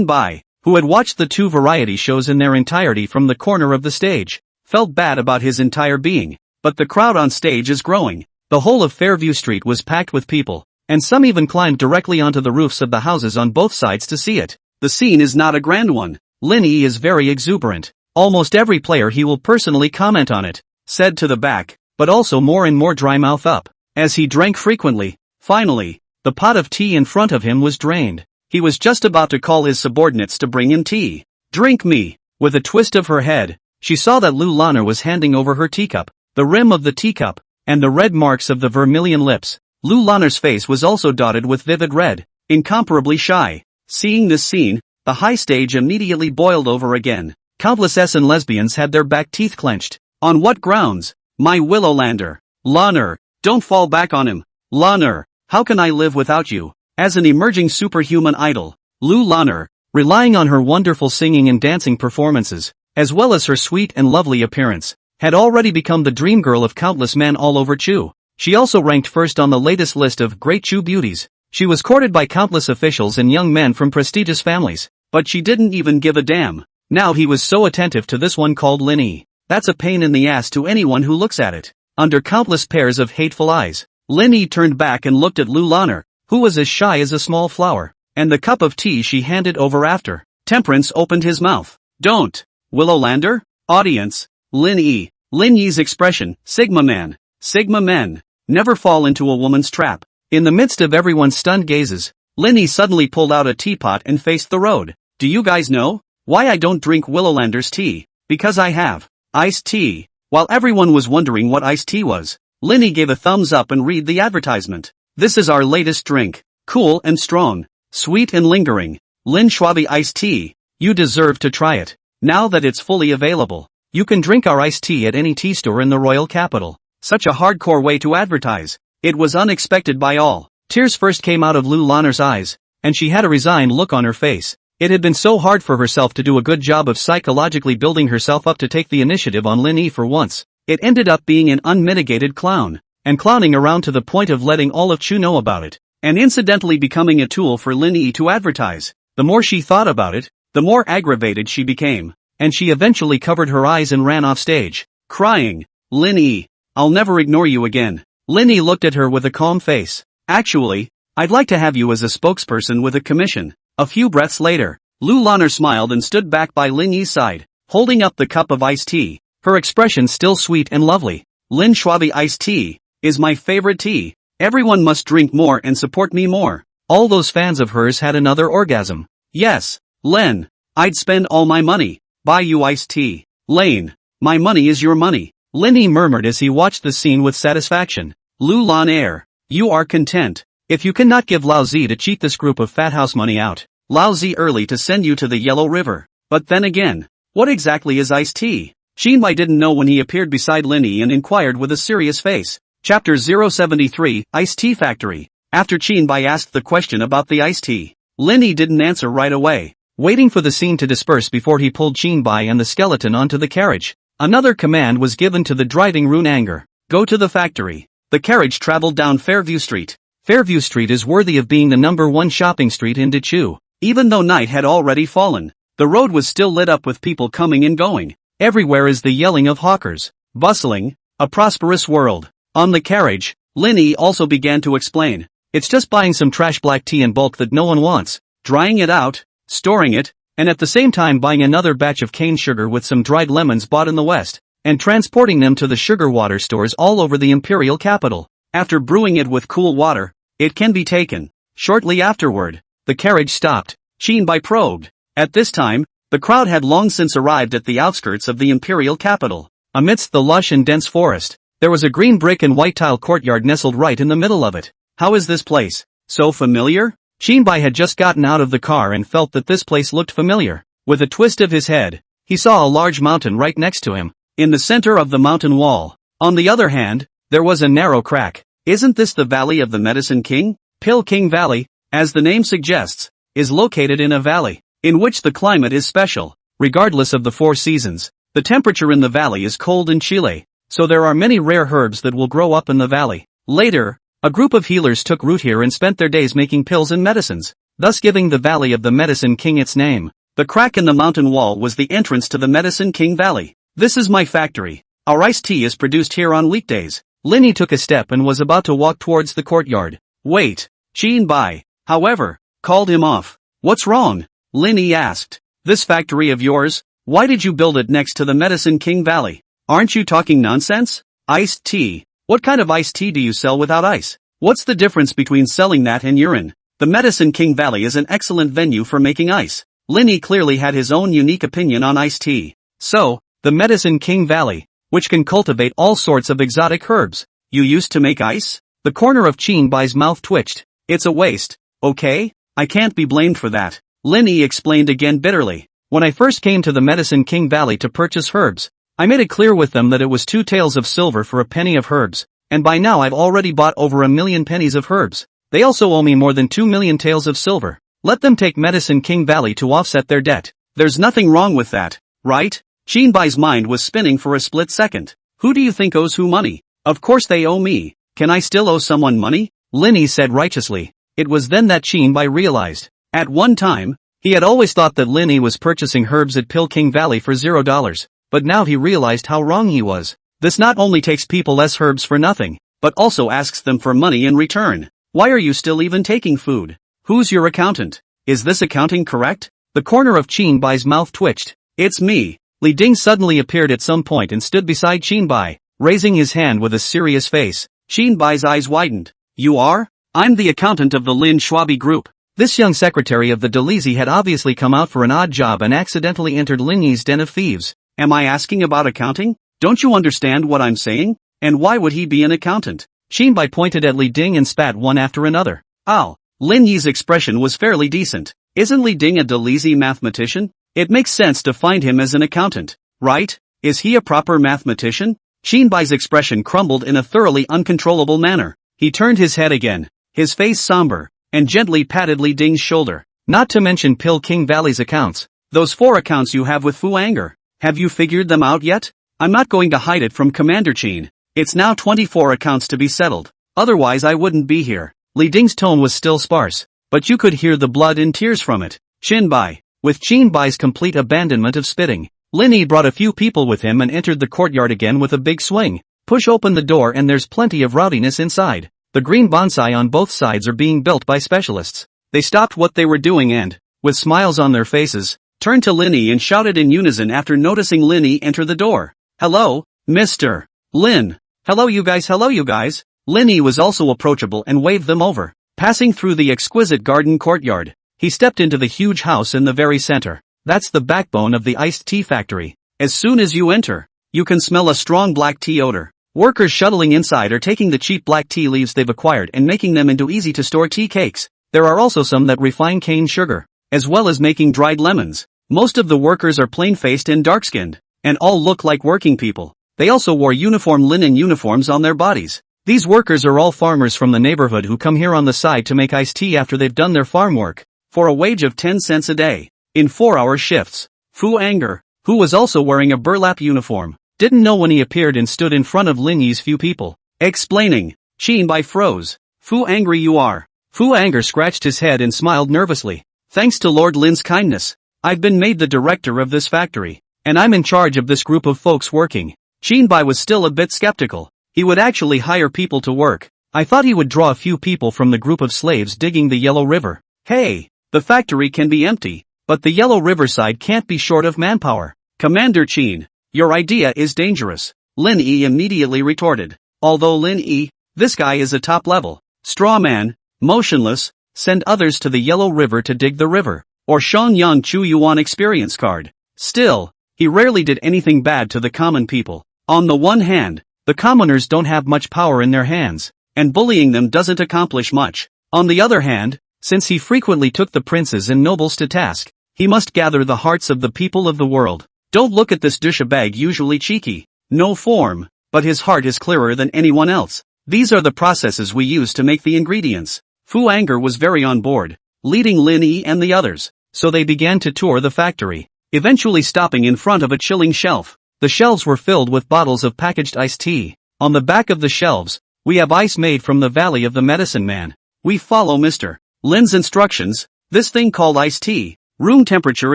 Bai, who had watched the 2 variety shows in their entirety from the corner of the stage, felt bad about his entire being, but the crowd on stage is growing. The whole of Fairview Street was packed with people, and some even climbed directly onto the roofs of the houses on both sides to see it. The scene is not a grand one. Lin Yi is very exuberant. Almost every player he will personally comment on it, said to the back, but also more and more dry mouth up, as he drank frequently. Finally, the pot of tea in front of him was drained. He was just about to call his subordinates to bring him tea. Drink me. With a twist of her head, she saw that Lu Lanner was handing over her teacup, the rim of the teacup, and the red marks of the vermilion lips. Lu Lanner's face was also dotted with vivid red, incomparably shy. Seeing this scene, the high stage immediately boiled over again. Countless and lesbians had their back teeth clenched. On what grounds? My Willowlander. Lanner, don't fall back on him. Lanner, how can I live without you? As an emerging superhuman idol, Lu Lanner, relying on her wonderful singing and dancing performances, as well as her sweet and lovely appearance, had already become the dream girl of countless men all over Chu. She also ranked first on the latest list of Great Chu Beauties. She was courted by countless officials and young men from prestigious families, but she didn't even give a damn. Now he was so attentive to this one called Lin Yi. That's a pain in the ass to anyone who looks at it. Under countless pairs of hateful eyes, Lin Yi turned back and looked at Lu Lanner, who was as shy as a small flower, and the cup of tea she handed over after. Temperance opened his mouth. Don't. Willowlander? Audience. Lin Yi. Lin Yi's expression, Sigma man. Sigma men. Never fall into a woman's trap. In the midst of everyone's stunned gazes, Lin Yi suddenly pulled out a teapot and faced the road. Do you guys know why I don't drink Willowlander's tea? Because I have iced tea. While everyone was wondering what iced tea was, Lin Yi gave a thumbs up and read the advertisement. This is our latest drink. Cool and strong. Sweet and lingering. Lin Schwabi iced tea. You deserve to try it. Now that it's fully available, you can drink our iced tea at any tea store in the royal capital. Such a hardcore way to advertise. It was unexpected by all. Tears first came out of Lu Lanner's eyes, and she had a resigned look on her face. It had been so hard for herself to do a good job of psychologically building herself up to take the initiative on Lin Yi for once. It ended up being an unmitigated clown, and clowning around to the point of letting all of Chu know about it, and incidentally becoming a tool for Lin Yi to advertise. The more she thought about it, the more aggravated she became, and she eventually covered her eyes and ran off stage, crying, Lin Yi, I'll never ignore you again. Lin Yi looked at her with a calm face. Actually, I'd like to have you as a spokesperson with a commission. A few breaths later, Lu Lanner smiled and stood back by Lin Yi's side, holding up the cup of iced tea, her expression still sweet and lovely. Lin Schwabi iced tea is my favorite tea. Everyone must drink more and support me more. All those fans of hers had another orgasm. Yes, Len, I'd spend all my money, buy you iced tea. Lane, my money is your money. Lin Yi murmured as he watched the scene with satisfaction. Lu Lanner, you are content. If you cannot give Lao Zi to cheat this group of fat house money out, Lao Zi early to send you to the Yellow River. But then again, what exactly is iced tea? Xinbai didn't know when he appeared beside Lin Yi and inquired with a serious face. Chapter 073, Iced Tea Factory. After Xinbai asked the question about the iced tea, Lin Yi didn't answer right away, waiting for the scene to disperse before he pulled Xinbai and the skeleton onto the carriage. Another command was given to the driving Rune Anger. Go to the factory. The carriage traveled down Fairview Street. Fairview Street is worthy of being the #1 shopping street in Dechu. Even though night had already fallen, the road was still lit up with people coming and going. Everywhere is the yelling of hawkers. Bustling, a prosperous world. On the carriage, Lin Yi also began to explain. It's just buying some trash black tea in bulk that no one wants, drying it out, storing it, and at the same time buying another batch of cane sugar with some dried lemons bought in the West, and transporting them to the sugar water stores all over the imperial capital. After brewing it with cool water, it can be taken. Shortly afterward, the carriage stopped. Xinbai probed. At this time, the crowd had long since arrived at the outskirts of the imperial capital. Amidst the lush and dense forest, there was a green brick and white tile courtyard nestled right in the middle of it. How is this place so familiar? Xinbai had just gotten out of the car and felt that this place looked familiar. With a twist of his head, he saw a large mountain right next to him. In the center of the mountain wall, on the other hand, there was a narrow crack. Isn't this the Valley of the Medicine King? Pill King Valley, as the name suggests, is located in a valley, in which the climate is special. Regardless of the 4 seasons, the temperature in the valley is cold and chilly, so there are many rare herbs that will grow up in the valley. Later, a group of healers took root here and spent their days making pills and medicines, thus giving the Valley of the Medicine King its name. The crack in the mountain wall was the entrance to the Medicine King Valley. This is my factory. Our iced tea is produced here on weekdays. Linny took a step and was about to walk towards the courtyard. Wait. Qin Bai, however, called him off. What's wrong? Linny asked. This factory of yours? Why did you build it next to the Medicine King Valley? Aren't you talking nonsense? Iced tea. What kind of iced tea do you sell without ice? What's the difference between selling that and urine? The Medicine King Valley is an excellent venue for making ice. Linny clearly had his own unique opinion on iced tea. So, the Medicine King Valley, which can cultivate all sorts of exotic herbs, you used to make ice? The corner of Qin Bai's mouth twitched. It's a waste, okay? I can't be blamed for that. Linny explained again bitterly. When I first came to the Medicine King Valley to purchase herbs, I made it clear with them that it was 2 taels of silver for a penny of herbs, and by now I've already bought over 1 million pennies of herbs. They also owe me more than 2 million taels of silver. Let them take Medicine King Valley to offset their debt. There's nothing wrong with that, right? Qin Bai's mind was spinning for a split second. Who do you think owes who money? Of course they owe me. Can I still owe someone money? Linny said righteously. It was then that Qin Bai realized. At one time, he had always thought that Linny was purchasing herbs at Pill King Valley for $0, but now he realized how wrong he was. This not only takes people less herbs for nothing, but also asks them for money in return. Why are you still even taking food? Who's your accountant? Is this accounting correct? The corner of Qin Bai's mouth twitched. It's me. Li Ding suddenly appeared at some point and stood beside Qin Bai, raising his hand with a serious face. Qin Bai's eyes widened. You are? I'm the accountant of the Lin Schwabi Group. This young secretary of the Delizy had obviously come out for an odd job and accidentally entered Linny's den of thieves. Am I asking about accounting? Don't you understand what I'm saying? And why would he be an accountant? Qin Bai pointed at Li Ding and spat one after another. Ow. Lin Yi's expression was fairly decent. Isn't Li Ding a Delizy mathematician? It makes sense to find him as an accountant, right? Is he a proper mathematician? Qin Bai's expression crumbled in a thoroughly uncontrollable manner. He turned his head again, his face somber, and gently patted Li Ding's shoulder. Not to mention Pill King Valley's accounts. Those 4 accounts you have with Fu Anger. Have you figured them out yet? I'm not going to hide it from Commander Qin. It's now 24 accounts to be settled. Otherwise I wouldn't be here. Li Ding's tone was still sparse, but you could hear the blood and tears from it. Qin Bai. With Qin Bai's complete abandonment of spitting, Linny brought a few people with him and entered the courtyard again with a big swing. Push open the door and there's plenty of rowdiness inside. The green bonsai on both sides are being built by specialists. They stopped what they were doing and, with smiles on their faces, turned to Linny and shouted in unison after noticing Linny enter the door. Hello, Mr. Lin. Hello you guys. Linny was also approachable and waved them over. Passing through the exquisite garden courtyard, he stepped into the huge house in the very center. That's the backbone of the iced tea factory. As soon as you enter, you can smell a strong black tea odor. Workers shuttling inside are taking the cheap black tea leaves they've acquired and making them into easy-to-store tea cakes. There are also some that refine cane sugar, as well as making dried lemons. Most of the workers are plain-faced and dark-skinned, and all look like working people. They also wore uniform linen uniforms on their bodies. These workers are all farmers from the neighborhood who come here on the side to make iced tea after they've done their farm work, for a wage of 10 cents a day, in 4-hour shifts. Fu Anger, who was also wearing a burlap uniform, didn't know when he appeared and stood in front of Lin Yi's few people. Explaining. Qin Bai froze. Fu Angry you are. Fu Anger scratched his head and smiled nervously. Thanks to Lord Lin's kindness, I've been made the director of this factory, and I'm in charge of this group of folks working. Qin Bai was still a bit skeptical. He would actually hire people to work. I thought he would draw a few people from the group of slaves digging the Yellow River. Hey, the factory can be empty, but the Yellow River side can't be short of manpower. Commander Qin, your idea is dangerous, Lin Yi immediately retorted. Although Lin Yi, this guy is a top-level straw man, motionless, send others to the Yellow River to dig the river, or Shangyang Chu Yuan experience card. Still, he rarely did anything bad to the common people. On the one hand, the commoners don't have much power in their hands, and bullying them doesn't accomplish much. On the other hand, since he frequently took the princes and nobles to task, he must gather the hearts of the people of the world. Don't look at this douchebag, usually cheeky, no form, but his heart is clearer than anyone else. These are the processes we use to make the ingredients. Fu Anger was very on board, leading Lin Yi and the others, so they began to tour the factory, eventually stopping in front of a chilling shelf. The shelves were filled with bottles of packaged iced tea. On the back of the shelves, we have ice made from the Valley of the Medicine Man. We follow Mr. Lin's instructions. This thing called iced tea, room temperature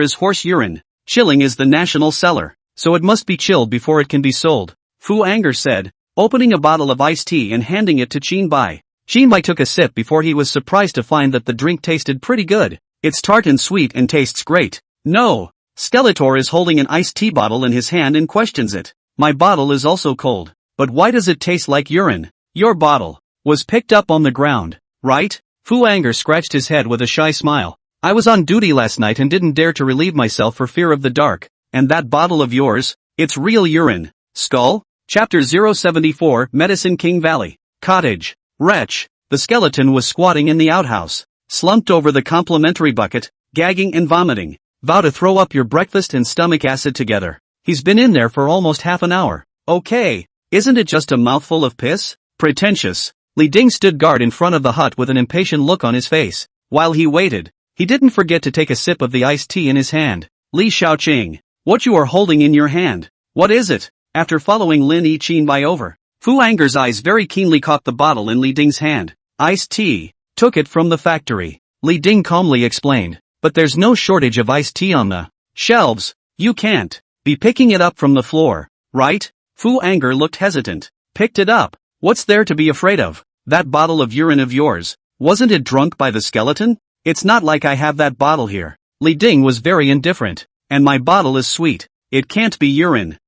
is horse urine. Chilling is the national seller, so it must be chilled before it can be sold. Fu Anger said, opening a bottle of iced tea and handing it to Chinbai. Chinbai took a sip before he was surprised to find that the drink tasted pretty good. It's tart and sweet and tastes great. No. Skeletor is holding an iced tea bottle in his hand and questions it. My bottle is also cold. But why does it taste like urine? Your bottle was picked up on the ground, right? Fu Anger scratched his head with a shy smile. I was on duty last night and didn't dare to relieve myself for fear of the dark. And that bottle of yours? It's real urine. Skull? Chapter 074 Medicine King Valley. Cottage. Wretch. The skeleton was squatting in the outhouse, slumped over the complimentary bucket, gagging and vomiting. Vow to throw up your breakfast and stomach acid together. He's been in there for almost half an hour. Okay. Isn't it just a mouthful of piss? Pretentious. Li Ding stood guard in front of the hut with an impatient look on his face. While he waited, he didn't forget to take a sip of the iced tea in his hand. Li Shaoqing. What you are holding in your hand? What is it? After following Lin Yi Qinbai over, Fu Anger's eyes very keenly caught the bottle in Li Ding's hand. Iced tea. Took it from the factory. Li Ding calmly explained. But there's no shortage of iced tea on the shelves. You can't be picking it up from the floor, right? Fu Anger looked hesitant. Picked it up. What's there to be afraid of? That bottle of urine of yours, wasn't it drunk by the skeleton? It's not like I have that bottle here. Li Ding was very indifferent. And my bottle is sweet. It can't be urine.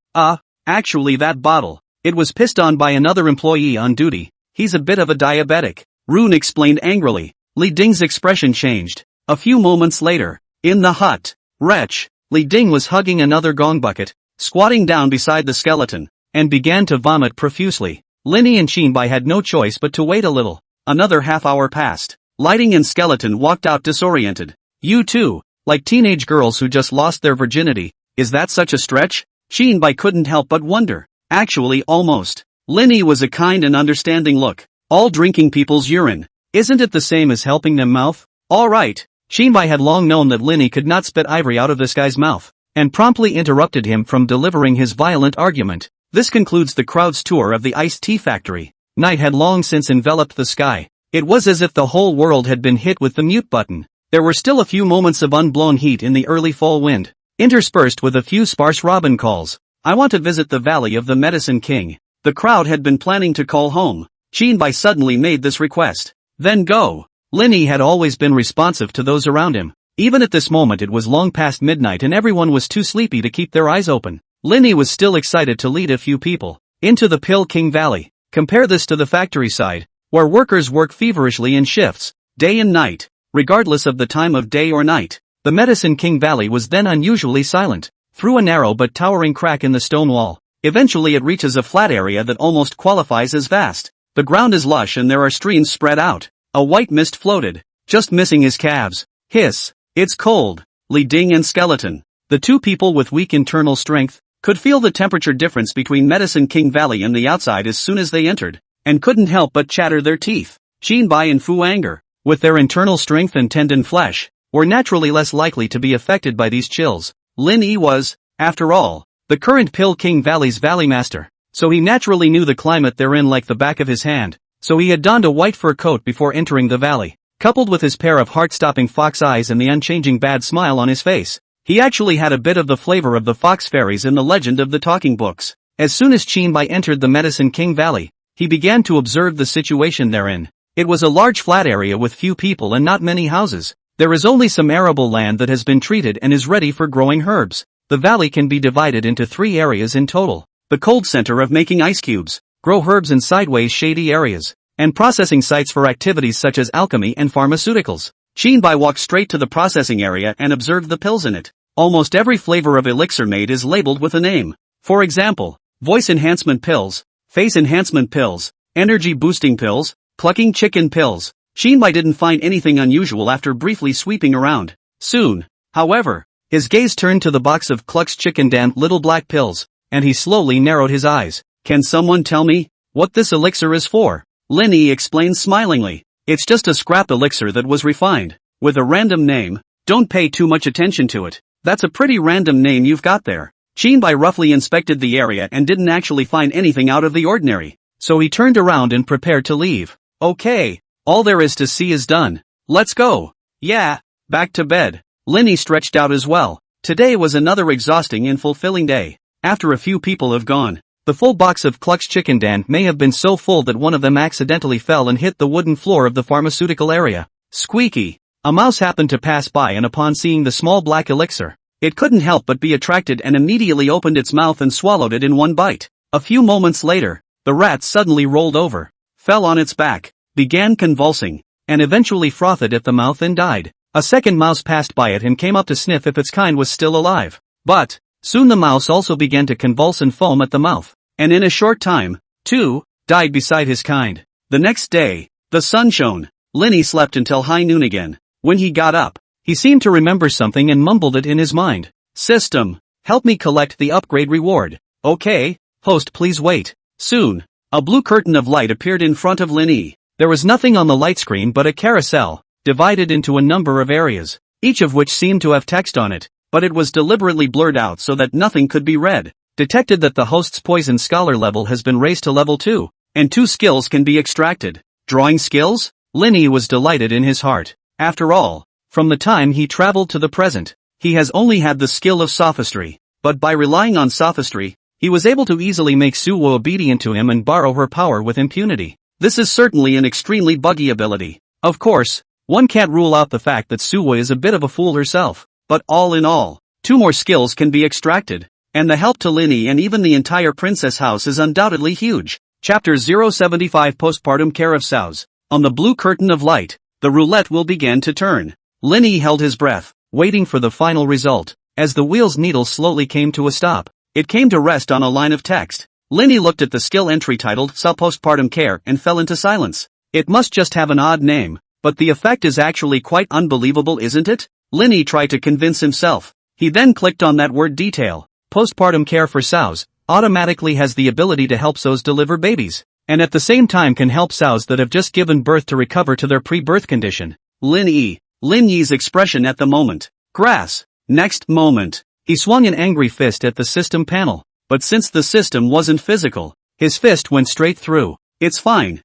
Actually that bottle, it was pissed on by another employee on duty. He's a bit of a diabetic. Rune explained angrily. Li Ding's expression changed. A few moments later, in the hut, wretch, Li Ding was hugging another gong bucket, squatting down beside the skeleton, and began to vomit profusely. Linny and Qinbai had no choice but to wait a little. Another half hour passed. Lighting and skeleton walked out disoriented. You too, like teenage girls who just lost their virginity, is that such a stretch? Qinbai couldn't help but wonder. Actually almost. Linny was a kind and understanding look. All drinking people's urine. Isn't it the same as helping them mouth? Alright. Qinbai had long known that Linny could not spit ivory out of this guy's mouth, and promptly interrupted him from delivering his violent argument. This concludes the crowd's tour of the iced tea factory. Night had long since enveloped the sky. It was as if the whole world had been hit with the mute button. There were still a few moments of unblown heat in the early fall wind, interspersed with a few sparse robin calls. I want to visit the Valley of the Medicine King. The crowd had been planning to call home. Qinbai suddenly made this request. Then go. Linny had always been responsive to those around him. Even at this moment it was long past midnight and everyone was too sleepy to keep their eyes open. Linny was still excited to lead a few people into the Pill King Valley. Compare this to the factory side, where workers work feverishly in shifts, day and night, regardless of the time of day or night. The Medicine King Valley was then unusually silent. Through a narrow but towering crack in the stone wall, eventually it reaches a flat area that almost qualifies as vast. The ground is lush and there are streams spread out. A white mist floated, just missing his calves. Hiss. It's cold. Li Ding and Skeleton, the two people with weak internal strength, could feel the temperature difference between Medicine King Valley and the outside as soon as they entered, and couldn't help but chatter their teeth. Qinbai and Fu Anger, with their internal strength and tendon flesh, were naturally less likely to be affected by these chills. Lin Yi was, after all, the current Pill King Valley's Valley Master, so he naturally knew the climate therein like the back of his hand. So he had donned a white fur coat before entering the valley, coupled with his pair of heart-stopping fox eyes and the unchanging bad smile on his face. He actually had a bit of the flavor of the fox fairies in the legend of the talking books. As soon as Qinbai entered the Medicine King Valley, he began to observe the situation therein. It was a large flat area with few people and not many houses. There is only some arable land that has been treated and is ready for growing herbs. The valley can be divided into 3 areas in total. The cold center of making ice cubes, grow herbs in sideways shady areas, and processing sites for activities such as alchemy and pharmaceuticals. Qinbai walked straight to the processing area and observed the pills in it. Almost every flavor of elixir made is labeled with a name. For example, voice enhancement pills, face enhancement pills, energy boosting pills, clucking chicken pills. Qinbai didn't find anything unusual after briefly sweeping around. Soon, however, his gaze turned to the box of Cluck's chicken dan little black pills, and he slowly narrowed his eyes. Can someone tell me what this elixir is for? Linny explained smilingly. It's just a scrap elixir that was refined, with a random name. Don't pay too much attention to it. That's a pretty random name you've got there. Qinbai roughly inspected the area and didn't actually find anything out of the ordinary, so he turned around and prepared to leave. Okay, all there is to see is done. Let's go. Yeah, back to bed. Linny stretched out as well. Today was another exhausting and fulfilling day. After a few people have gone, The full box of Cluck's chicken dan may have been so full that one of them accidentally fell and hit the wooden floor of the pharmaceutical area. Squeaky. A mouse happened to pass by, and upon seeing the small black elixir, it couldn't help but be attracted and immediately opened its mouth and swallowed it in one bite. A few moments later, the rat suddenly rolled over, fell on its back, began convulsing, and eventually frothed at the mouth and died. A second mouse passed by it and came up to sniff if its kind was still alive. But soon the mouse also began to convulse and foam at the mouth, and in a short time, too, died beside his kind. The next day, the sun shone. Linny slept until high noon again. When he got up, he seemed to remember something and mumbled it in his mind. System, help me collect the upgrade reward. Okay, host, please wait. Soon, a blue curtain of light appeared in front of Linny. There was nothing on the light screen but a carousel, divided into a number of areas, each of which seemed to have text on it, but it was deliberately blurred out so that nothing could be read. Detected that the host's poison scholar level has been raised to level 2, and 2 skills can be extracted. Drawing skills? Linny was delighted in his heart. After all, from the time he traveled to the present, he has only had the skill of sophistry, but by relying on sophistry, he was able to easily make Suwo obedient to him and borrow her power with impunity. This is certainly an extremely buggy ability. Of course, one can't rule out the fact that Suwo is a bit of a fool herself, but all in all, 2 more skills can be extracted, and the help to Linny and even the entire princess house is undoubtedly huge. Chapter 075 Postpartum Care of Sows. On the blue curtain of light, the roulette will begin to turn. Linny held his breath, waiting for the final result. As the wheel's needle slowly came to a stop, it came to rest on a line of text. Linny looked at the skill entry titled "Sow Postpartum Care" and fell into silence. It must just have an odd name, but the effect is actually quite unbelievable, isn't it? Linny tried to convince himself. He then clicked on that word detail. Postpartum care for sows automatically has the ability to help sows deliver babies, and at the same time can help sows that have just given birth to recover to their pre-birth condition. Linny's expression at the moment. Grass. Next moment, he swung an angry fist at the system panel, but since the system wasn't physical, his fist went straight through. It's fine.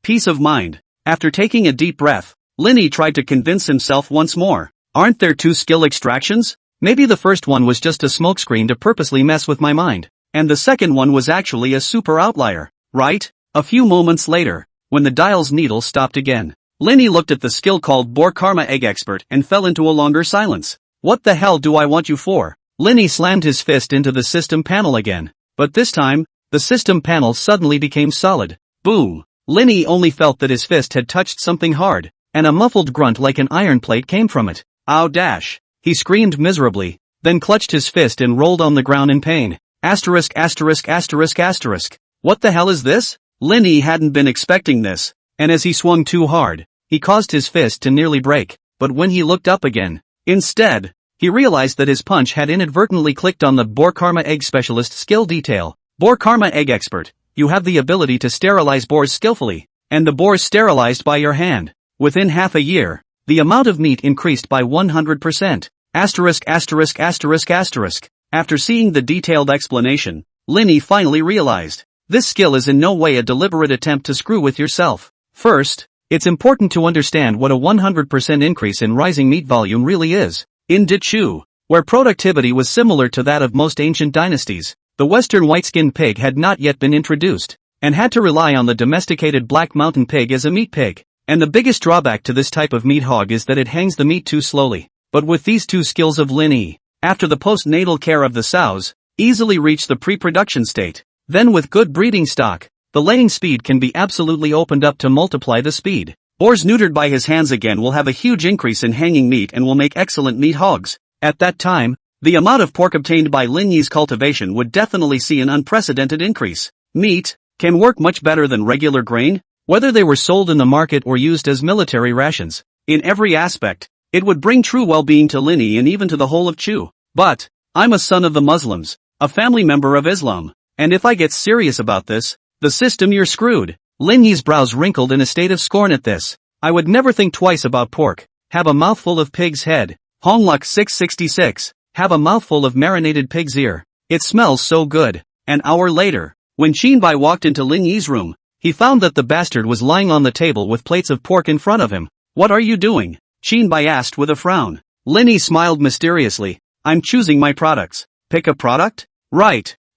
Peace of mind. After taking a deep breath, Linny tried to convince himself once more. Aren't there 2 skill extractions? Maybe the first one was just a smokescreen to purposely mess with my mind, and the second one was actually a super outlier, right? A few moments later, when the dial's needle stopped again, Linny looked at the skill called Boar Karma Egg Expert and fell into a longer silence. What the hell do I want you for? Linny slammed his fist into the system panel again, but this time, the system panel suddenly became solid. Boom! Linny only felt that his fist had touched something hard, and a muffled grunt like an iron plate came from it. Ow dash! He screamed miserably, then clutched his fist and rolled on the ground in pain. What the hell is this? Linny hadn't been expecting this, and as he swung too hard, he caused his fist to nearly break, but when he looked up again, instead, he realized that his punch had inadvertently clicked on the Boar Karma Egg Specialist skill detail. Boar Karma Egg Expert, you have the ability to sterilize boars skillfully, and the boars sterilized by your hand. Within half a year, the amount of meat increased by 100%. After seeing the detailed explanation, Linny finally realized, this skill is in no way a deliberate attempt to screw with yourself. First, it's important to understand what a 100% increase in rising meat volume really is. In Dichu, where productivity was similar to that of most ancient dynasties, the western white-skinned pig had not yet been introduced, and had to rely on the domesticated black mountain pig as a meat pig. And the biggest drawback to this type of meat hog is that it hangs the meat too slowly. But with these 2 skills of Linny, after the postnatal care of the sows, easily reach the pre-production state. Then with good breeding stock, the laying speed can be absolutely opened up to multiply the speed. Boars neutered by his hands again will have a huge increase in hanging meat and will make excellent meat hogs. At that time, the amount of pork obtained by Linny's cultivation would definitely see an unprecedented increase. Meat can work much better than regular grain, whether they were sold in the market or used as military rations. In every aspect, it would bring true well-being to Linny and even to the whole of Chu. But, I'm a son of the Muslims, a family member of Islam, and if I get serious about this, the system, you're screwed. Linny's brows wrinkled in a state of scorn at this. I would never think twice about pork. Have a mouthful of pig's head. Hongluk 666. Have a mouthful of marinated pig's ear. It smells so good. An hour later, when Shinbai walked into Linny's room, he found that the bastard was lying on the table with plates of pork in front of him. What are you doing? Shinbai asked with a frown. Linny smiled mysteriously. I'm choosing my products. Pick a product? Right.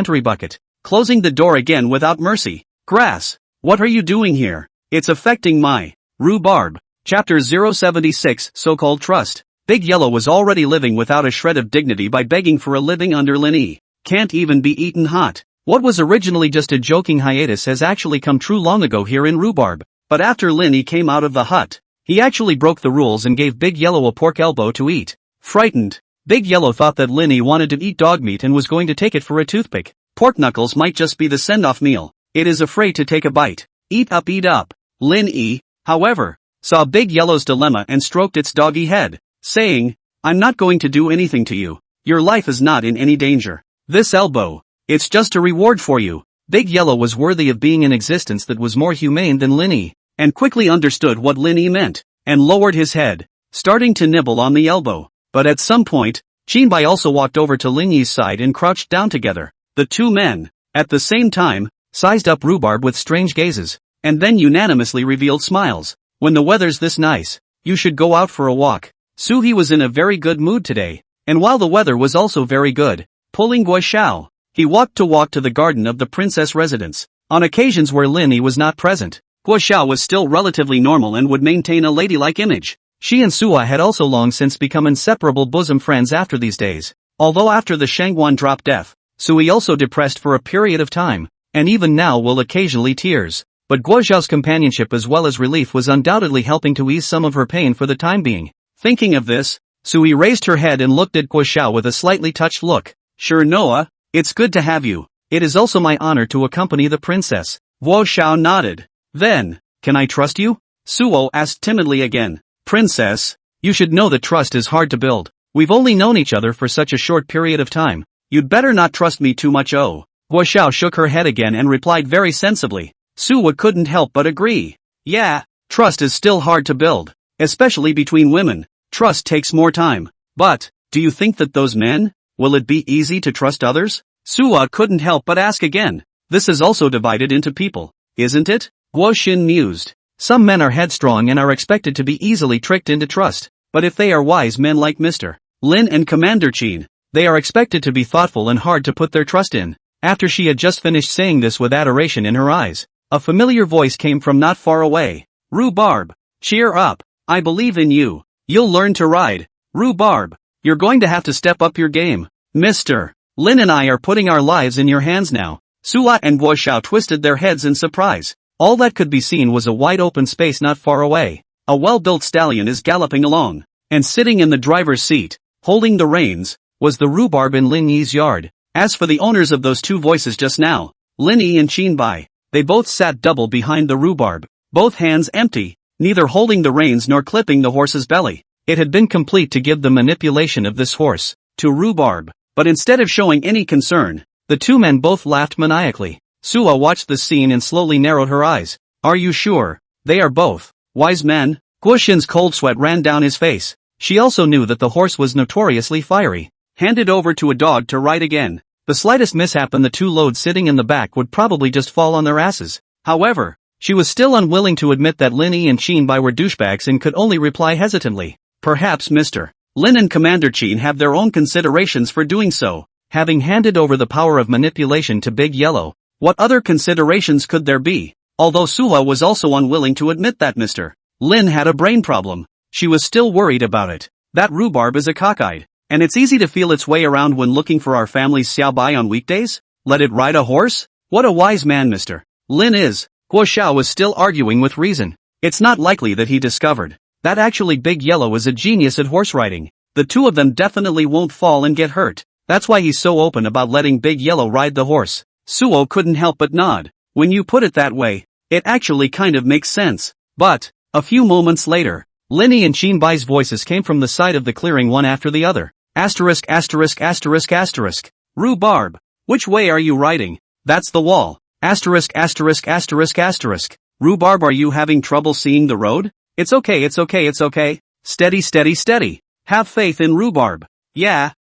elementary bucket, closing the door again without mercy. Grass. What are you doing here? It's affecting my rhubarb. Chapter 076, So-Called Trust. Big Yellow was already living without a shred of dignity by begging for a living under Lin Yi. Can't even be eaten hot. What was originally just a joking hiatus has actually come true long ago here in Rhubarb. But after Lin Yi came out of the hut, he actually broke the rules and gave Big Yellow a pork elbow to eat. Frightened, Big Yellow thought that Lin Yi wanted to eat dog meat and was going to take it for a toothpick. Pork knuckles might just be the send-off meal. It is afraid to take a bite. Eat up, eat up. Lin Yi, however, saw Big Yellow's dilemma and stroked its doggy head, saying, I'm not going to do anything to you. Your life is not in any danger. This elbow, it's just a reward for you. Big Yellow was worthy of being in existence that was more humane than Lin Yi, and quickly understood what Lin Yi meant, and lowered his head, starting to nibble on the elbow. But at some point, Jinbai also walked over to Lin Yi's side and crouched down together. The two men, at the same time, sized up Rhubarb with strange gazes, and then unanimously revealed smiles. When the weather's this nice, you should go out for a walk. Suhi was in a very good mood today, and while the weather was also very good, pulling Guo Xiao, he walked to the garden of the princess residence. On occasions where Lin Yi was not present, Guo Xiao was still relatively normal and would maintain a ladylike image. She and Suha had also long since become inseparable bosom friends after these days. Although after the Shangguan drop death, Suhi also depressed for a period of time, and even now will occasionally tears. But Guo Xiao's companionship as well as relief was undoubtedly helping to ease some of her pain for the time being. Thinking of this, Suhi raised her head and looked at Guo Xiao with a slightly touched look. Sure Noah, it's good to have you. It is also my honor to accompany the princess. Guo Xiao nodded. Then, can I trust you? Suo asked timidly again. Princess, you should know that trust is hard to build. We've only known each other for such a short period of time. You'd better not trust me too much. Oh. Guo Xiao shook her head again and replied very sensibly. Suwa couldn't help but agree. Yeah, trust is still hard to build, especially between women. Trust takes more time. But, do you think that those men, will it be easy to trust others? Suwa couldn't help but ask again. This is also divided into people, isn't it? Guo Xin mused. Some men are headstrong and are expected to be easily tricked into trust, but if they are wise men like Mr. Lin and Commander Qin, they are expected to be thoughtful and hard to put their trust in. After she had just finished saying this with adoration in her eyes, a familiar voice came from not far away. Rhubarb, cheer up, I believe in you. You'll learn to ride. Rhubarb, you're going to have to step up your game. Mr. Lin and I are putting our lives in your hands now. Suwa and Guo Xiao twisted their heads in surprise. All that could be seen was a wide open space not far away. A well-built stallion is galloping along, and sitting in the driver's seat, holding the reins, was the rhubarb in Lin Yi's yard. As for the owners of those two voices just now, Lin Yi and Qin Bai, they both sat double behind the rhubarb, both hands empty, neither holding the reins nor clipping the horse's belly. It had been complete to give the manipulation of this horse to rhubarb, but instead of showing any concern, the two men both laughed maniacally. Suwa watched the scene and slowly narrowed her eyes. Are you sure? They are both wise men? Guo Xin's cold sweat ran down his face. She also knew that the horse was notoriously fiery. Handed over to a dog to ride again, the slightest mishap and the two loads sitting in the back would probably just fall on their asses. However, she was still unwilling to admit that Lin Yi and Qin Bai were douchebags and could only reply hesitantly. Perhaps Mr. Lin and Commander Qin have their own considerations for doing so. Having handed over the power of manipulation to Big Yellow, what other considerations could there be? Although Suwa was also unwilling to admit that Mr. Lin had a brain problem, she was still worried about it. That rhubarb is a cockeyed, and it's easy to feel its way around when looking for our family's xiaobai on weekdays? Let it ride a horse? What a wise man Mr. Lin is. Guo Xiao was still arguing with reason. It's not likely that he discovered that actually Big Yellow is a genius at horse riding. The two of them definitely won't fall and get hurt. That's why he's so open about letting Big Yellow ride the horse. Suo couldn't help but nod. When you put it that way, it actually kind of makes sense. But, a few moments later, Lin Yi and Qin Bai's voices came from the side of the clearing one after the other. Asterisk asterisk asterisk asterisk. Rhubarb, which way are you riding? That's the wall. Asterisk asterisk asterisk asterisk. Rhubarb, are you having trouble seeing the road? It's okay, it's okay, it's okay. Steady, steady, steady. Have faith in Rhubarb. Yeah,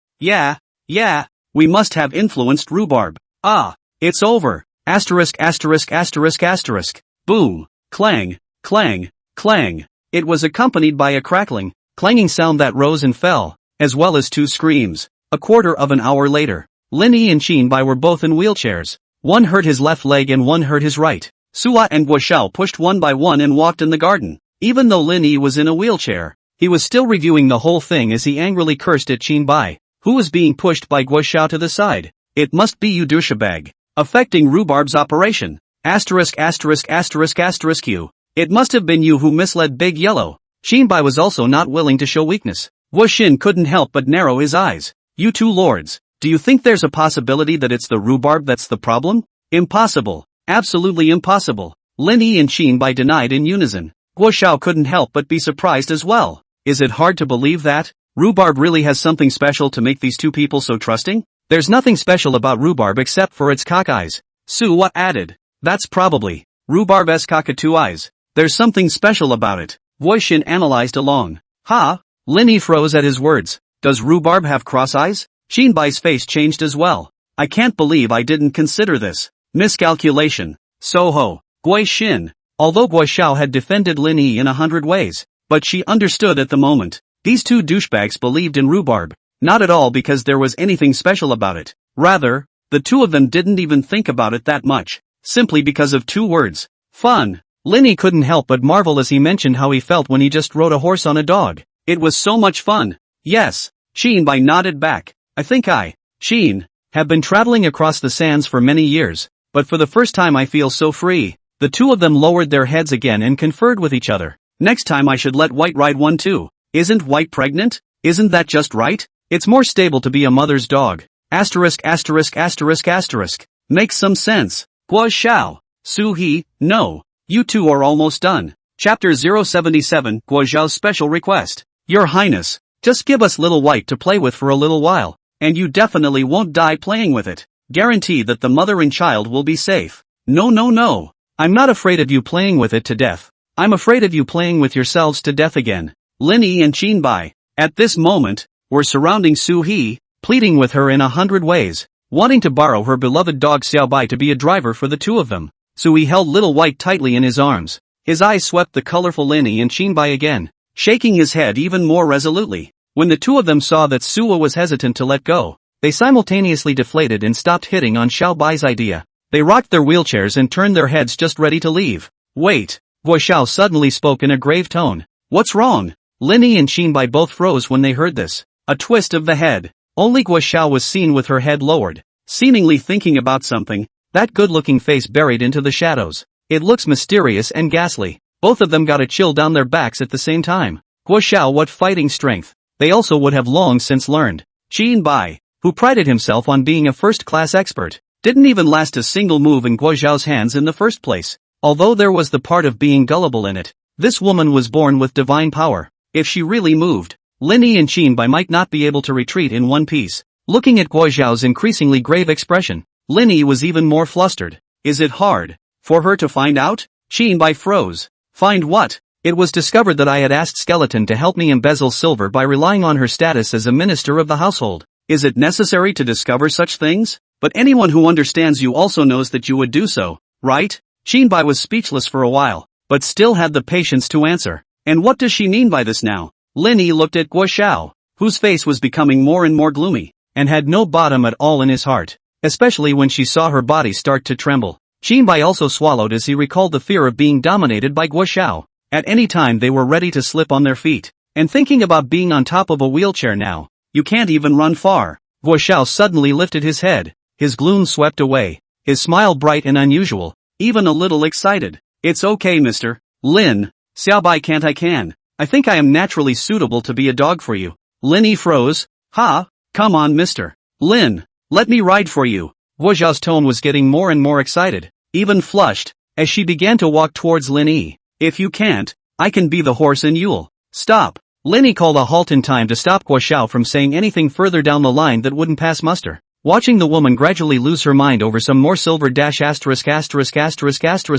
we must have influenced Rhubarb. Ah, it's over. Asterisk asterisk asterisk asterisk. Boom, clang, clang, clang. It was accompanied by a crackling, clanging sound that rose and fell, as well as two screams. A quarter of an hour later, Lin Yi and Qin Bai were both in wheelchairs. One hurt his left leg and one hurt his right. Suwa and Guo Xiao pushed one by one and walked in the garden. Even though Lin Yi was in a wheelchair, he was still reviewing the whole thing as he angrily cursed at Qin Bai, who was being pushed by Guo Xiao to the side. It must be you douchebag, affecting Rhubarb's operation. Asterisk asterisk asterisk asterisk you. It must have been you who misled Big Yellow. Qin Bai was also not willing to show weakness. Guo Xin couldn't help but narrow his eyes. You two lords, do you think there's a possibility that it's the rhubarb that's the problem? Impossible. Absolutely impossible. Lin Yi and Qin Bai denied in unison. Guo Xiao couldn't help but be surprised as well. Is it hard to believe that rhubarb really has something special to make these two people so trusting? There's nothing special about rhubarb except for its cock eyes. Suwa added. That's probably rhubarb's cockatoo eyes. There's something special about it. Voishin analyzed along. Ha! Lin Yi froze at his words. Does rhubarb have cross eyes? Qin Bai's face changed as well. I can't believe I didn't consider this. Miscalculation. Soho. Gui Xin. Although Guo Xiao had defended Lin Yi in 100 ways, but she understood at the moment. These two douchebags believed in rhubarb. Not at all because there was anything special about it. Rather, the two of them didn't even think about it that much. Simply because of two words. Fun. Lin Yi couldn't help but marvel as he mentioned how he felt when he just rode a horse on a dog. It was so much fun. Yes. Qin Bai nodded back. I think Qin, have been traveling across the sands for many years, but for the first time I feel so free. The two of them lowered their heads again and conferred with each other. Next time I should let White ride one too. Isn't White pregnant? Isn't that just right? It's more stable to be a mother's dog. Asterisk asterisk asterisk asterisk. Makes some sense. Guo Xiao. Su He, no. You two are almost done. Chapter 077, Guo Xiao's special request. Your Highness, just give us little White to play with for a little while, and you definitely won't die playing with it. Guarantee that the mother and child will be safe. No. I'm not afraid of you playing with it to death. I'm afraid of you playing with yourselves to death again. Lin Yi and Qin Bai, at this moment, were surrounding Su He, pleading with her in 100 ways. wanting to borrow her beloved dog Xiaobai to be a driver for the two of them. Sui held Little White tightly in his arms. His eyes swept the colorful Linny and Qinbai again, shaking his head even more resolutely. When the two of them saw that Suwa was hesitant to let go, they simultaneously deflated and stopped hitting on Xiaobai's idea. They rocked their wheelchairs and turned their heads just ready to leave. Wait, Guo Xiao suddenly spoke in a grave tone. What's wrong? Linny and Qinbai both froze when they heard this. A twist of the head. Only Guo Xiao was seen with her head lowered, seemingly thinking about something, that good-looking face buried into the shadows. It looks mysterious and ghastly. Both of them got a chill down their backs at the same time. Guo Xiao, what fighting strength. They also would have long since learned. Qinbai, who prided himself on being a first-class expert, didn't even last a single move in Guo Xiao's hands in the first place. Although there was the part of being gullible in it, this woman was born with divine power. If she really moved, Linny and Qinbai might not be able to retreat in one piece. Looking at Guo Xiao's increasingly grave expression, Linny was even more flustered. Is it hard for her to find out? Qinbai froze. Find what? It was discovered that I had asked Skeleton to help me embezzle silver by relying on her status as a minister of the household. Is it necessary to discover such things? But anyone who understands you also knows that you would do so, right? Qinbai was speechless for a while, but still had the patience to answer. And what does she mean by this now? Linny looked at Guo Xiao, whose face was becoming more and more gloomy, and had no bottom at all in his heart, especially when she saw her body start to tremble. Qinbai also swallowed as he recalled the fear of being dominated by Guo Xiao. At any time they were ready to slip on their feet, and thinking about being on top of a wheelchair now. You can't even run far. Guo Xiao suddenly lifted his head, his gloom swept away, his smile bright and unusual, even a little excited. It's okay, Mr. Lin. Xiaobai can't I can. I think I am naturally suitable to be a dog for you. Linny froze. Ha, come on Mr. Lin, let me ride for you. Guo Xiao's tone was getting more and more excited, even flushed, as she began to walk towards Linny. If you can't, I can be the horse and you'll stop. Linny called a halt in time to stop Guo Xiao from saying anything further down the line that wouldn't pass muster. Watching the woman gradually lose her mind over some more silver dash asterisk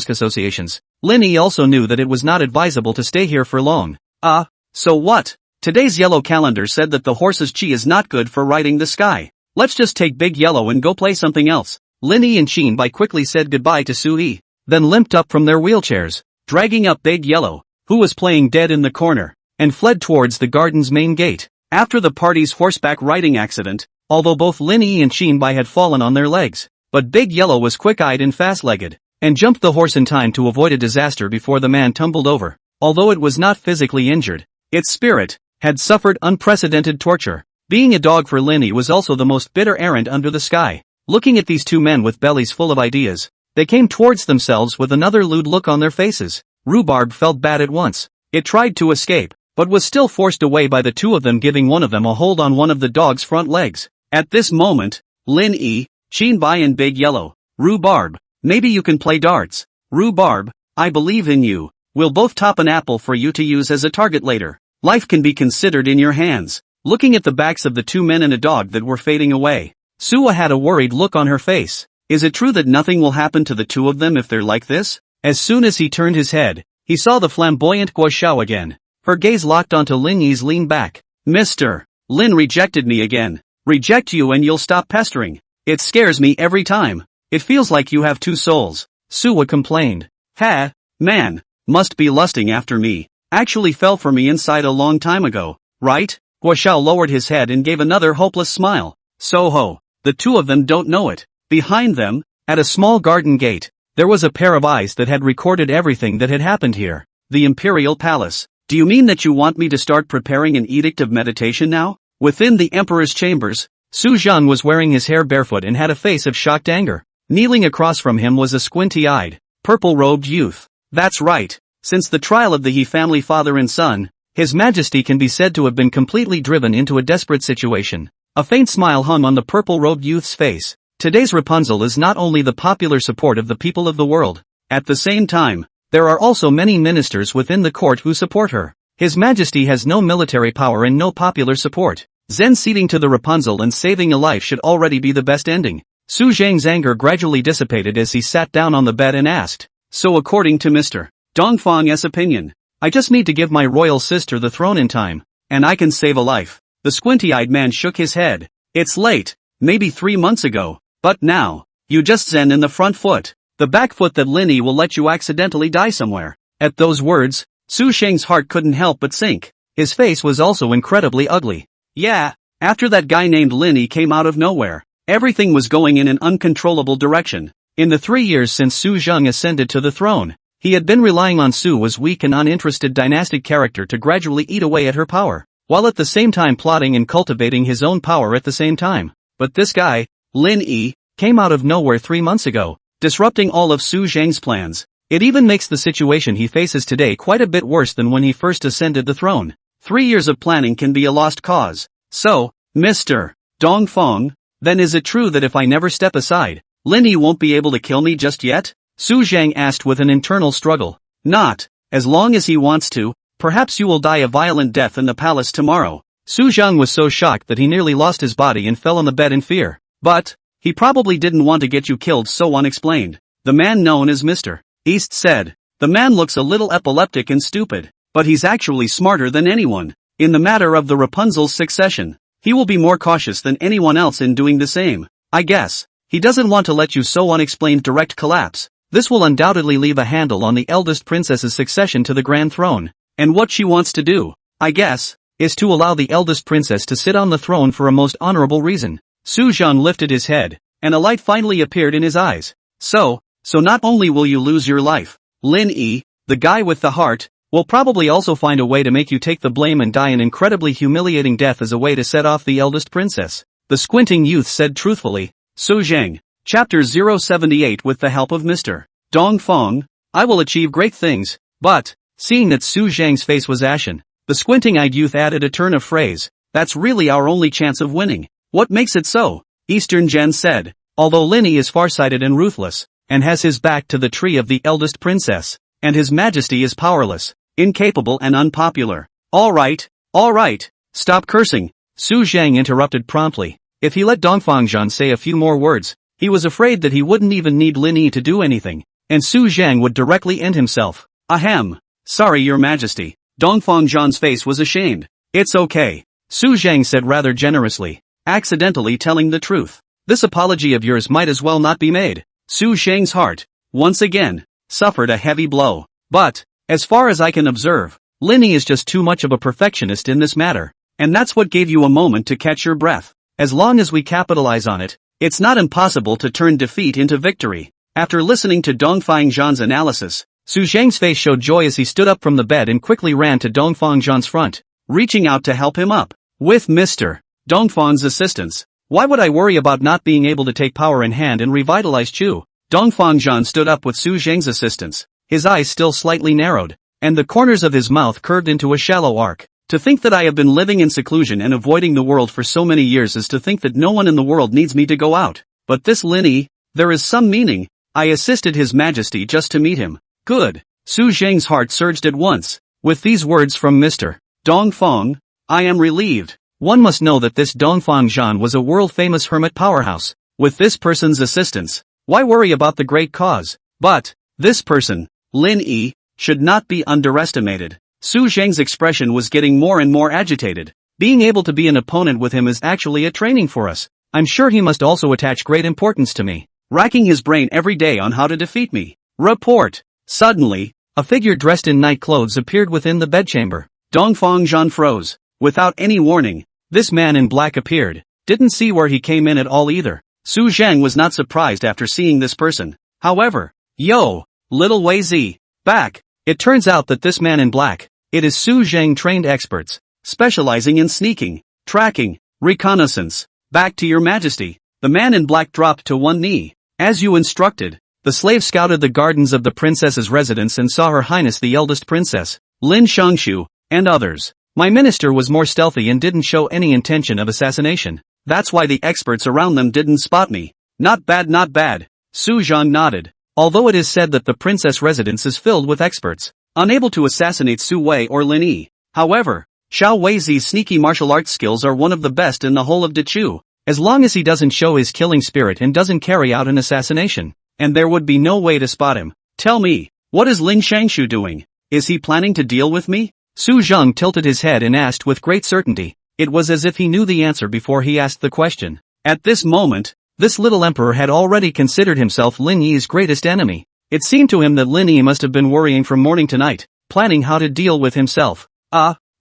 associations, Linny also knew that it was not advisable to stay here for long. So what? Today's yellow calendar said that the horse's chi is not good for riding the sky. Let's just take Big Yellow and go play something else. Linny and Qinbai quickly said goodbye to Sui, then limped up from their wheelchairs, dragging up Big Yellow, who was playing dead in the corner, and fled towards the garden's main gate. After the party's horseback riding accident, although both Linny and Qinbai had fallen on their legs, but Big Yellow was quick-eyed and fast-legged, and jumped the horse in time to avoid a disaster before the man tumbled over. Although it was not physically injured, its spirit had suffered unprecedented torture. Being a dog for Linny was also the most bitter errand under the sky. Looking at these two men with bellies full of ideas, they came towards themselves with another lewd look on their faces. Rhubarb felt bad at once. It tried to escape, but was still forced away by the two of them, giving one of them a hold on one of the dog's front legs. At this moment, Linny, Qinbai and Big Yellow, Rhubarb, maybe you can play darts. Rhubarb, I believe in you. We'll both top an apple for you to use as a target later. Life can be considered in your hands. Looking at the backs of the two men and a dog that were fading away, Suwa had a worried look on her face. Is it true that nothing will happen to the two of them if they're like this? As soon as he turned his head, he saw the flamboyant Guo Xiao again. Her gaze locked onto Linny's lean back. Mr. Lin rejected me again. Reject you and you'll stop pestering. It scares me every time. It feels like you have two souls. Suwa complained. Ha, man, must be lusting after me. Actually fell for me inside a long time ago, right? Guo Xiao lowered his head and gave another hopeless smile. So-ho, the two of them don't know it. Behind them, at a small garden gate, there was a pair of eyes that had recorded everything that had happened here. The Imperial Palace. Do you mean that you want me to start preparing an edict of meditation now? Within the Emperor's chambers, Su Zhan was wearing his hair barefoot and had a face of shocked anger. Kneeling across from him was a squinty-eyed, purple-robed youth. That's right. Since the trial of the He family father and son, His Majesty can be said to have been completely driven into a desperate situation. A faint smile hung on the purple-robed youth's face. Today's Rapunzel is not only the popular support of the people of the world. At the same time, there are also many ministers within the court who support her. His Majesty has no military power and no popular support. Zen ceding to the Rapunzel and saving a life should already be the best ending. Su Zhang's anger gradually dissipated as he sat down on the bed and asked, so according to Mr. Dongfang's opinion, I just need to give my royal sister the throne in time, and I can save a life. The squinty-eyed man shook his head. It's late. maybe 3 months ago. But now, you just zen in the front foot. The back foot that Lin Yi will let you accidentally die somewhere. At those words, Su Sheng's heart couldn't help but sink. His face was also incredibly ugly. Yeah, after that guy named Lin Yi came out of nowhere, everything was going in an uncontrollable direction. In the 3 years since Su Zheng ascended to the throne, he had been relying on Su's weak and uninterested dynastic character to gradually eat away at her power, while at the same time plotting and cultivating his own power at the same time. But this guy, Lin Yi, came out of nowhere 3 months ago, disrupting all of Su Zheng's plans. It even makes the situation he faces today quite a bit worse than when he first ascended the throne. 3 years of planning can be a lost cause. So, Mr. Dongfeng, then is it true that if I never step aside, Lin Yi won't be able to kill me just yet? Su Zheng asked with an internal struggle. Not, as long as he wants to. Perhaps you will die a violent death in the palace tomorrow. Su Zheng was so shocked that he nearly lost his body and fell on the bed in fear. But, he probably didn't want to get you killed so unexplained. The man known as Mr. East said. The man looks a little epileptic and stupid, but he's actually smarter than anyone. In the matter of the Rapunzel's succession, he will be more cautious than anyone else in doing the same. I guess. He doesn't want to let you so unexplained direct collapse. This will undoubtedly leave a handle on the eldest princess's succession to the grand throne. And what she wants to do, I guess, is to allow the eldest princess to sit on the throne for a most honorable reason. Su Zheng lifted his head, and a light finally appeared in his eyes. So not only will you lose your life, Lin Yi, the guy with the heart, will probably also find a way to make you take the blame and die an incredibly humiliating death as a way to set off the eldest princess. The squinting youth said truthfully. Su Zheng, Chapter 078. With the help of Mr. Dongfeng, I will achieve great things. But, seeing that Su Zheng's face was ashen, the squinting-eyed youth added a turn of phrase. That's really our only chance of winning. What makes it so? Eastern Gen said. Although Lin Yi is farsighted and ruthless, and has his back to the tree of the eldest princess, and his majesty is powerless, incapable and unpopular. All right, stop cursing, Su Zheng interrupted promptly. If he let Dongfang say a few more words, he was afraid that he wouldn't even need Lin Yi to do anything, and Su Zheng would directly end himself. Ahem. Sorry, Your Majesty. Dongfang face was ashamed. It's okay, Su Zheng said rather generously, accidentally telling the truth. This apology of yours might as well not be made. Su Zheng's heart, once again, suffered a heavy blow. But, as far as I can observe, Lin Yi is just too much of a perfectionist in this matter, and that's what gave you a moment to catch your breath. As long as we capitalize on it, it's not impossible to turn defeat into victory. After listening to Dongfang Zhan's analysis, Su Zheng's face showed joy as he stood up from the bed and quickly ran to Dongfang Zhan's front, reaching out to help him up. With Mr. Dongfang's assistance, why would I worry about not being able to take power in hand and revitalize Chu? Dongfang Zhan stood up with Su Zheng's assistance, his eyes still slightly narrowed, and the corners of his mouth curved into a shallow arc. To think that I have been living in seclusion and avoiding the world for so many years is to think that no one in the world needs me to go out. But this Lin Yi, there is some meaning. I assisted His Majesty just to meet him. Good. Su Zheng's heart surged at once. With these words from Mr. Dongfang, I am relieved. One must know that this Dongfang Zhan was a world-famous hermit powerhouse. With this person's assistance, why worry about the great cause? But, this person, Lin Yi, should not be underestimated. Su Zheng's expression was getting more and more agitated. Being able to be an opponent with him is actually a training for us. I'm sure he must also attach great importance to me, racking his brain every day on how to defeat me. Report. Suddenly, a figure dressed in night clothes appeared within the bedchamber. Dongfang Zhan froze. Without any warning, this man in black appeared. Didn't see where he came in at all either. Su Zheng was not surprised after seeing this person. However, yo, little Wei Zi, back. It turns out that this man in black, it is Su Zheng trained experts, specializing in sneaking, tracking, reconnaissance. Back to Your Majesty. The man in black dropped to one knee. As you instructed. The slave scouted the gardens of the princess's residence and saw Her Highness the eldest princess, Lin Shangshu, and others. My minister was more stealthy and didn't show any intention of assassination. That's why the experts around them didn't spot me. Not bad. Su Zheng nodded. Although it is said that the princess residence is filled with experts, unable to assassinate Su Wei or Lin Yi. However, Xiao Weizi's sneaky martial arts skills are one of the best in the whole of Dechu, as long as he doesn't show his killing spirit and doesn't carry out an assassination, and there would be no way to spot him. Tell me, what is Lin Shangshu doing? Is he planning to deal with me? Su Zheng tilted his head and asked with great certainty. It was as if he knew the answer before he asked the question. At this moment, this little emperor had already considered himself Lin Yi's greatest enemy. It seemed to him that Lin Yi must have been worrying from morning to night, planning how to deal with himself.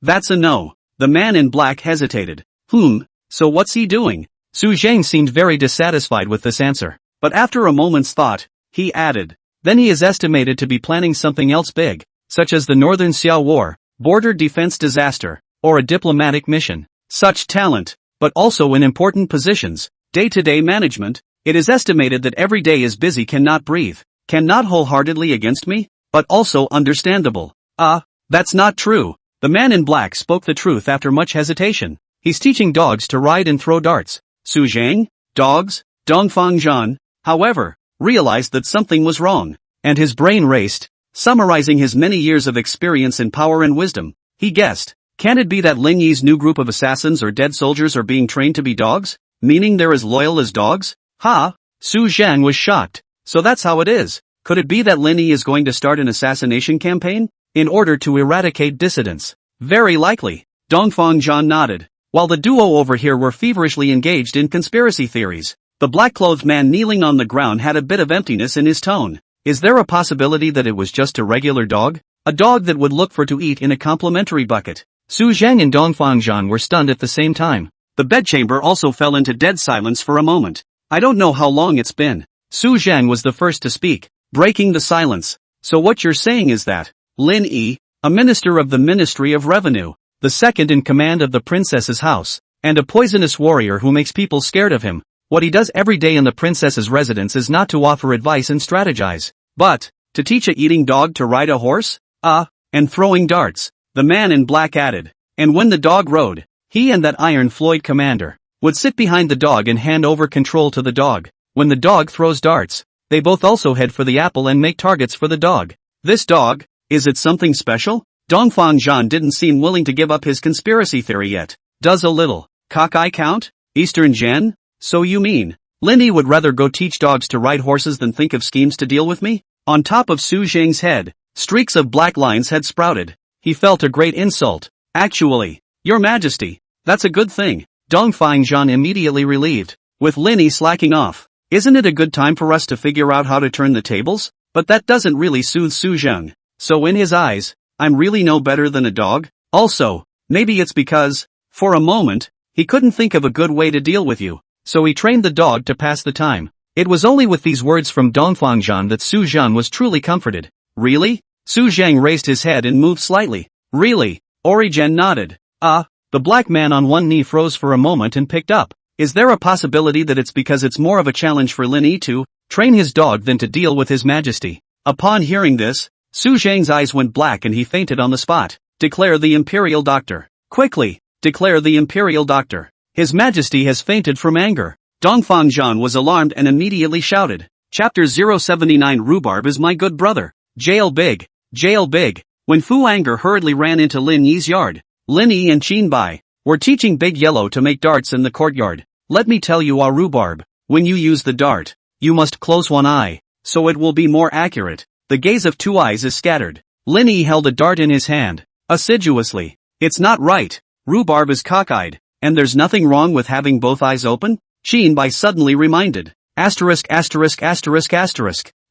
That's a no. The man in black hesitated. So what's he doing? Su Zhang seemed very dissatisfied with this answer, but after a moment's thought, he added. Then he is estimated to be planning something else big, such as the Northern Xiao War, border defense disaster, or a diplomatic mission. Such talent, but also in important positions, day-to-day management, it is estimated that every day is busy cannot breathe, cannot wholeheartedly against me, but also understandable. That's not true. The man in black spoke the truth after much hesitation. He's teaching dogs to ride and throw darts. Su Zhang, dogs, Dongfang Zhan, however, realized that something was wrong, and his brain raced, summarizing his many years of experience in power and wisdom. He guessed, can it be that Lin Yi's new group of assassins or dead soldiers are being trained to be dogs? Meaning they're as loyal as dogs? Su Zhang was shocked. So that's how it is. Could it be that Lin Yi is going to start an assassination campaign? In order to eradicate dissidents? Very likely. Dongfang Zhan nodded. While the duo over here were feverishly engaged in conspiracy theories, the black-clothed man kneeling on the ground had a bit of emptiness in his tone. Is there a possibility that it was just a regular dog? A dog that would look for to eat in a complimentary bucket? Su Zhang and Dongfang Zhan were stunned at the same time. The bedchamber also fell into dead silence for a moment. I don't know how long it's been. Su Zhang was the first to speak, breaking the silence. So what you're saying is that Lin Yi, a minister of the Ministry of Revenue, the second in command of the princess's house, and a poisonous warrior who makes people scared of him, what he does every day in the princess's residence is not to offer advice and strategize, but to teach a eating dog to ride a horse? And throwing darts, the man in black added. And when the dog rode, he and that Iron Floyd commander would sit behind the dog and hand over control to the dog. When the dog throws darts, they both also head for the apple and make targets for the dog. This dog, is it something special? Dongfang Zhan didn't seem willing to give up his conspiracy theory yet. Does a little cockeye count? Eastern Gen? So you mean, Lin Yi would rather go teach dogs to ride horses than think of schemes to deal with me? On top of Su Zhang's head, streaks of black lines had sprouted. He felt a great insult. Actually, Your Majesty, that's a good thing. Dongfang Zhan immediately relieved. With Lin Yi slacking off, isn't it a good time for us to figure out how to turn the tables? But that doesn't really soothe Su Zhang. So in his eyes, I'm really no better than a dog? Also, maybe it's because, for a moment, he couldn't think of a good way to deal with you. So he trained the dog to pass the time. It was only with these words from Dongfang Zhan that Su Zhang was truly comforted. Really? Su Zhang raised his head and moved slightly. Really? Origen nodded. The black man on one knee froze for a moment and picked up. Is there a possibility that it's because it's more of a challenge for Lin Yi to train his dog than to deal with his majesty? Upon hearing this, Su Zhang's eyes went black and he fainted on the spot. Declare the imperial doctor. Quickly, declare the imperial doctor. His majesty has fainted from anger. Dongfang Zhan was alarmed and immediately shouted. Chapter 079 Rhubarb is my good brother. Jail big. Jail big. When Fu Anger hurriedly ran into Lin Yi's yard, Lin Yi and Qin Bai were teaching Big Yellow to make darts in the courtyard. Let me tell you, Rhubarb, when you use the dart, you must close one eye, so it will be more accurate. The gaze of two eyes is scattered. Lin Yi held a dart in his hand, assiduously. It's not right. Rhubarb is cockeyed, and there's nothing wrong with having both eyes open? Qin Bai suddenly reminded. Asterisk.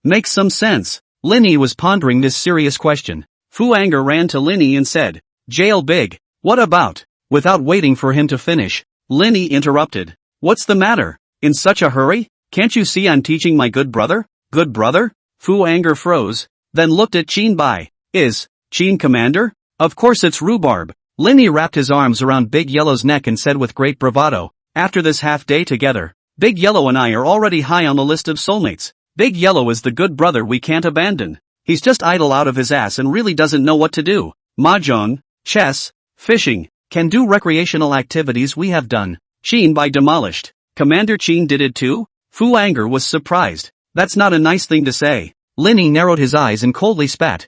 Makes some sense. Lin Yi was pondering this serious question. Fu Anger ran to Lin Yi and said, Jail big. What about? Without waiting for him to finish, Lin Yi interrupted. What's the matter? In such a hurry? Can't you see I'm teaching my good brother? Good brother? Fu Anger froze, then looked at Qin Bai. Is Qin commander? Of course it's Rhubarb. Lin Yi wrapped his arms around Big Yellow's neck and said with great bravado, after this half day together, Big Yellow and I are already high on the list of soulmates. Big Yellow is the good brother we can't abandon. He's just idle out of his ass and really doesn't know what to do. Mahjong, chess, fishing, can do recreational activities we have done. Qin Bai demolished. Commander Qin did it too? Fu Anger was surprised. That's not a nice thing to say. Lin Yi narrowed his eyes and coldly spat.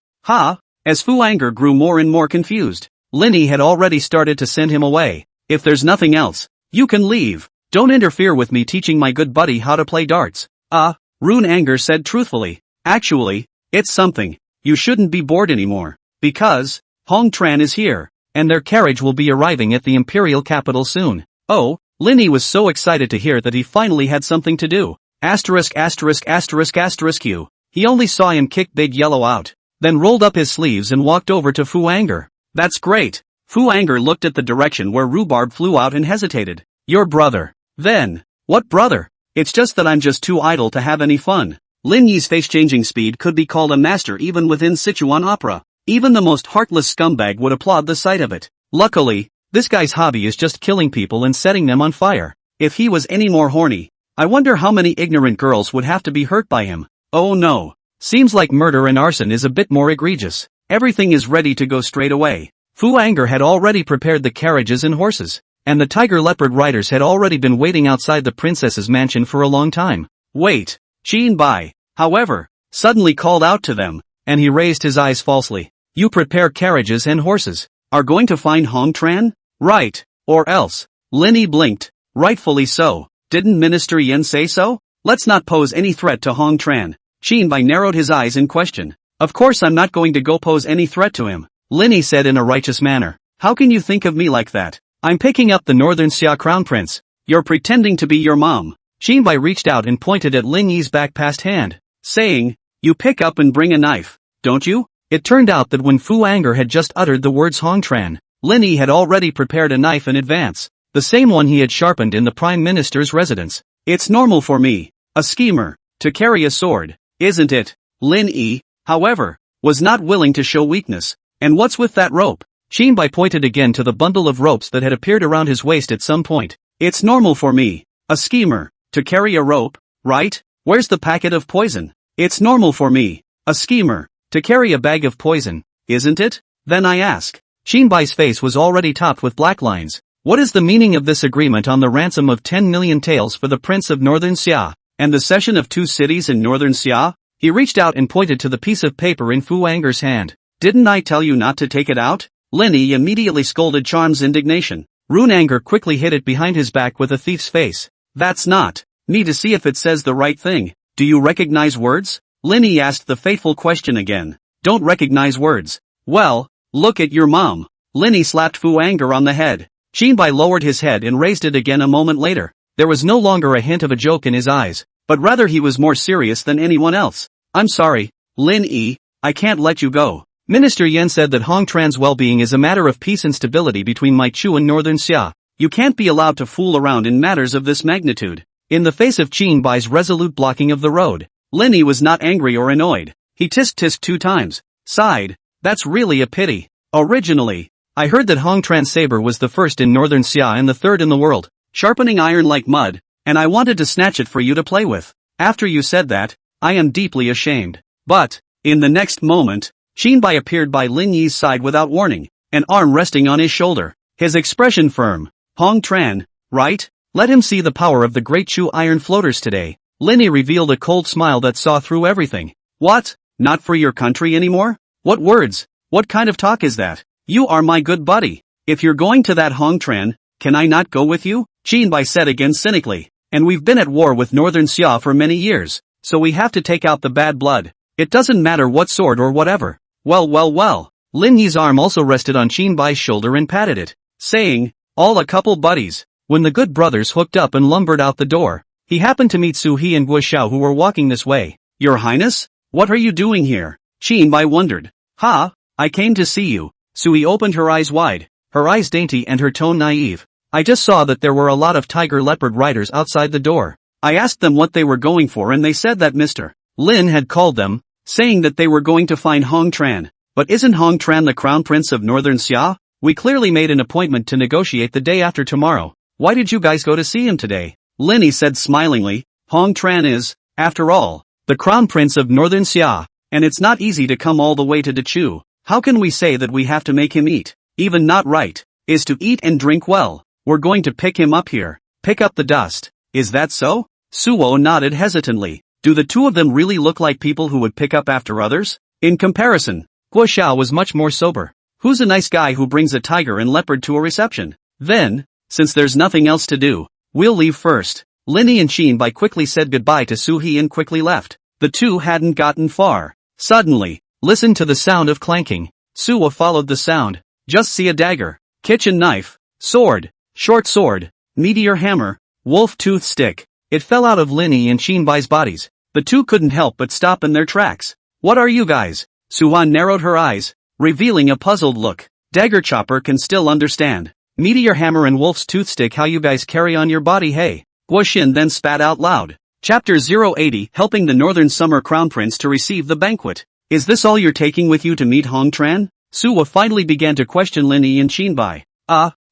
As Fu Anger grew more and more confused, Lin Yi had already started to send him away. If there's nothing else, you can leave. Don't interfere with me teaching my good buddy how to play darts. Rune Anger said truthfully. Actually, it's something. You shouldn't be bored anymore. Because Hong Tran is here, and their carriage will be arriving at the imperial capital soon. Oh, Linny was so excited to hear that he finally had something to do. Asterisk asterisk asterisk asterisk Q. He only saw him kick Big Yellow out, then rolled up his sleeves and walked over to Fu Anger. That's great. Fu Anger looked at the direction where Rhubarb flew out and hesitated. Your brother. Then. What brother? It's just that I'm just too idle to have any fun. Lin Yi's face-changing speed could be called a master even within Sichuan opera. Even the most heartless scumbag would applaud the sight of it. Luckily, this guy's hobby is just killing people and setting them on fire. If he was any more horny, I wonder how many ignorant girls would have to be hurt by him. Oh no. Seems like murder and arson is a bit more egregious. Everything is ready to go straight away. Fu Anger had already prepared the carriages and horses, and the tiger leopard riders had already been waiting outside the princess's mansion for a long time. Wait. Qin Bai, however, suddenly called out to them, and he raised his eyes falsely. You prepare carriages and horses. Are going to find Hong Tran? Right. Or else. Linny blinked. Rightfully so. Didn't Minister Yen say so? Let's not pose any threat to Hong Tran. Qin Bai narrowed his eyes in question. Of course I'm not going to go pose any threat to him, Linny said in a righteous manner. How can you think of me like that? I'm picking up the Northern Xia Crown Prince. You're pretending to be your mom. Qin Bai reached out and pointed at Lin Yi's back past hand, saying, you pick up and bring a knife, don't you? It turned out that when Fu Anger had just uttered the words Hong Tran, Lin Yi had already prepared a knife in advance, the same one he had sharpened in the Prime Minister's residence. It's normal for me, a schemer, to carry a sword, isn't it? Lin Yi, however, was not willing to show weakness. And what's with that rope? Qin Bai pointed again to the bundle of ropes that had appeared around his waist at some point. It's normal for me, a schemer, to carry a rope, right? Where's the packet of poison? It's normal for me, a schemer, to carry a bag of poison, isn't it? Then I ask. Qin Bai's face was already topped with black lines. What is the meaning of this agreement on the ransom of 10 million taels for the Prince of Northern Xia, and the cession of 2 cities in Northern Xia? He reached out and pointed to the piece of paper in Fu Anger's hand. Didn't I tell you not to take it out? Lin Yi immediately scolded Charm's indignation. Rune Anger quickly hid it behind his back with a thief's face. That's not me to see if it says the right thing. Do you recognize words? Lin Yi asked the fateful question again. Don't recognize words. Well, look at your mom. Lin Yi slapped Fu Anger on the head. Qin Bai lowered his head and raised it again a moment later. There was no longer a hint of a joke in his eyes, but rather he was more serious than anyone else. I'm sorry, Lin Yi, I can't let you go. Minister Yen said that Hong Tran's well-being is a matter of peace and stability between Maichu and Northern Xia. You can't be allowed to fool around in matters of this magnitude. In the face of Qin Bai's resolute blocking of the road, Lin Yi was not angry or annoyed. He tisk-tisked 2 times, sighed. That's really a pity. Originally, I heard that Hong Tran's saber was the first in Northern Xia and the third in the world, sharpening iron like mud, and I wanted to snatch it for you to play with. After you said that, I am deeply ashamed. But, in the next moment, Qin Bai appeared by Lin Yi's side without warning, an arm resting on his shoulder, his expression firm. Hong Tran, right? Let him see the power of the great Chu iron floaters today. Lin Yi revealed a cold smile that saw through everything. What? Not for your country anymore? What words? What kind of talk is that? You are my good buddy. If you're going to that Hong Tran, can I not go with you? Qin Bai said again cynically. And we've been at war with Northern Xia for many years, so we have to take out the bad blood. It doesn't matter what sword or whatever. Well. Lin Yi's arm also rested on Qin Bai's shoulder and patted it, saying, all a couple buddies. When the good brothers hooked up and lumbered out the door, he happened to meet Su He and Guo Xiao who were walking this way. Your Highness? What are you doing here? Qin Bai wondered. Ha, I came to see you. Su He opened her eyes wide, her eyes dainty and her tone naive. I just saw that there were a lot of tiger leopard riders outside the door. I asked them what they were going for and they said that Mr. Lin had called them, saying that they were going to find Hong Tran. But isn't Hong Tran the Crown Prince of Northern Xia? We clearly made an appointment to negotiate the day after tomorrow. Why did you guys go to see him today? Lin Yi said smilingly, Hong Tran is, after all, the Crown Prince of Northern Xia, and it's not easy to come all the way to Dechu. How can we say that we have to make him eat? Even not right, is to eat and drink well. We're going to pick him up here, pick up the dust. Is that so? Suo nodded hesitantly. Do the two of them really look like people who would pick up after others? In comparison, Guo Xiao was much more sober. Who's a nice guy who brings a tiger and leopard to a reception? Then, since there's nothing else to do, we'll leave first. Lin Yi and Qin Bai quickly said goodbye to Su He and quickly left. The two hadn't gotten far. Suddenly, listen to the sound of clanking. Suo followed the sound. Just see a dagger, kitchen knife, sword, short sword, meteor hammer, wolf tooth stick. It fell out of Linny and Shinbai's bodies. The two couldn't help but stop in their tracks. What are you guys? Suan narrowed her eyes, revealing a puzzled look. Dagger chopper can still understand. Meteor hammer and wolf's toothstick, how you guys carry on your body, hey? Guoxin then spat out loud. Chapter 080, helping the Northern Summer Crown Prince to receive the banquet. Is this all you're taking with you to meet Hong Tran? Suwa finally began to question Linny and Shinbai.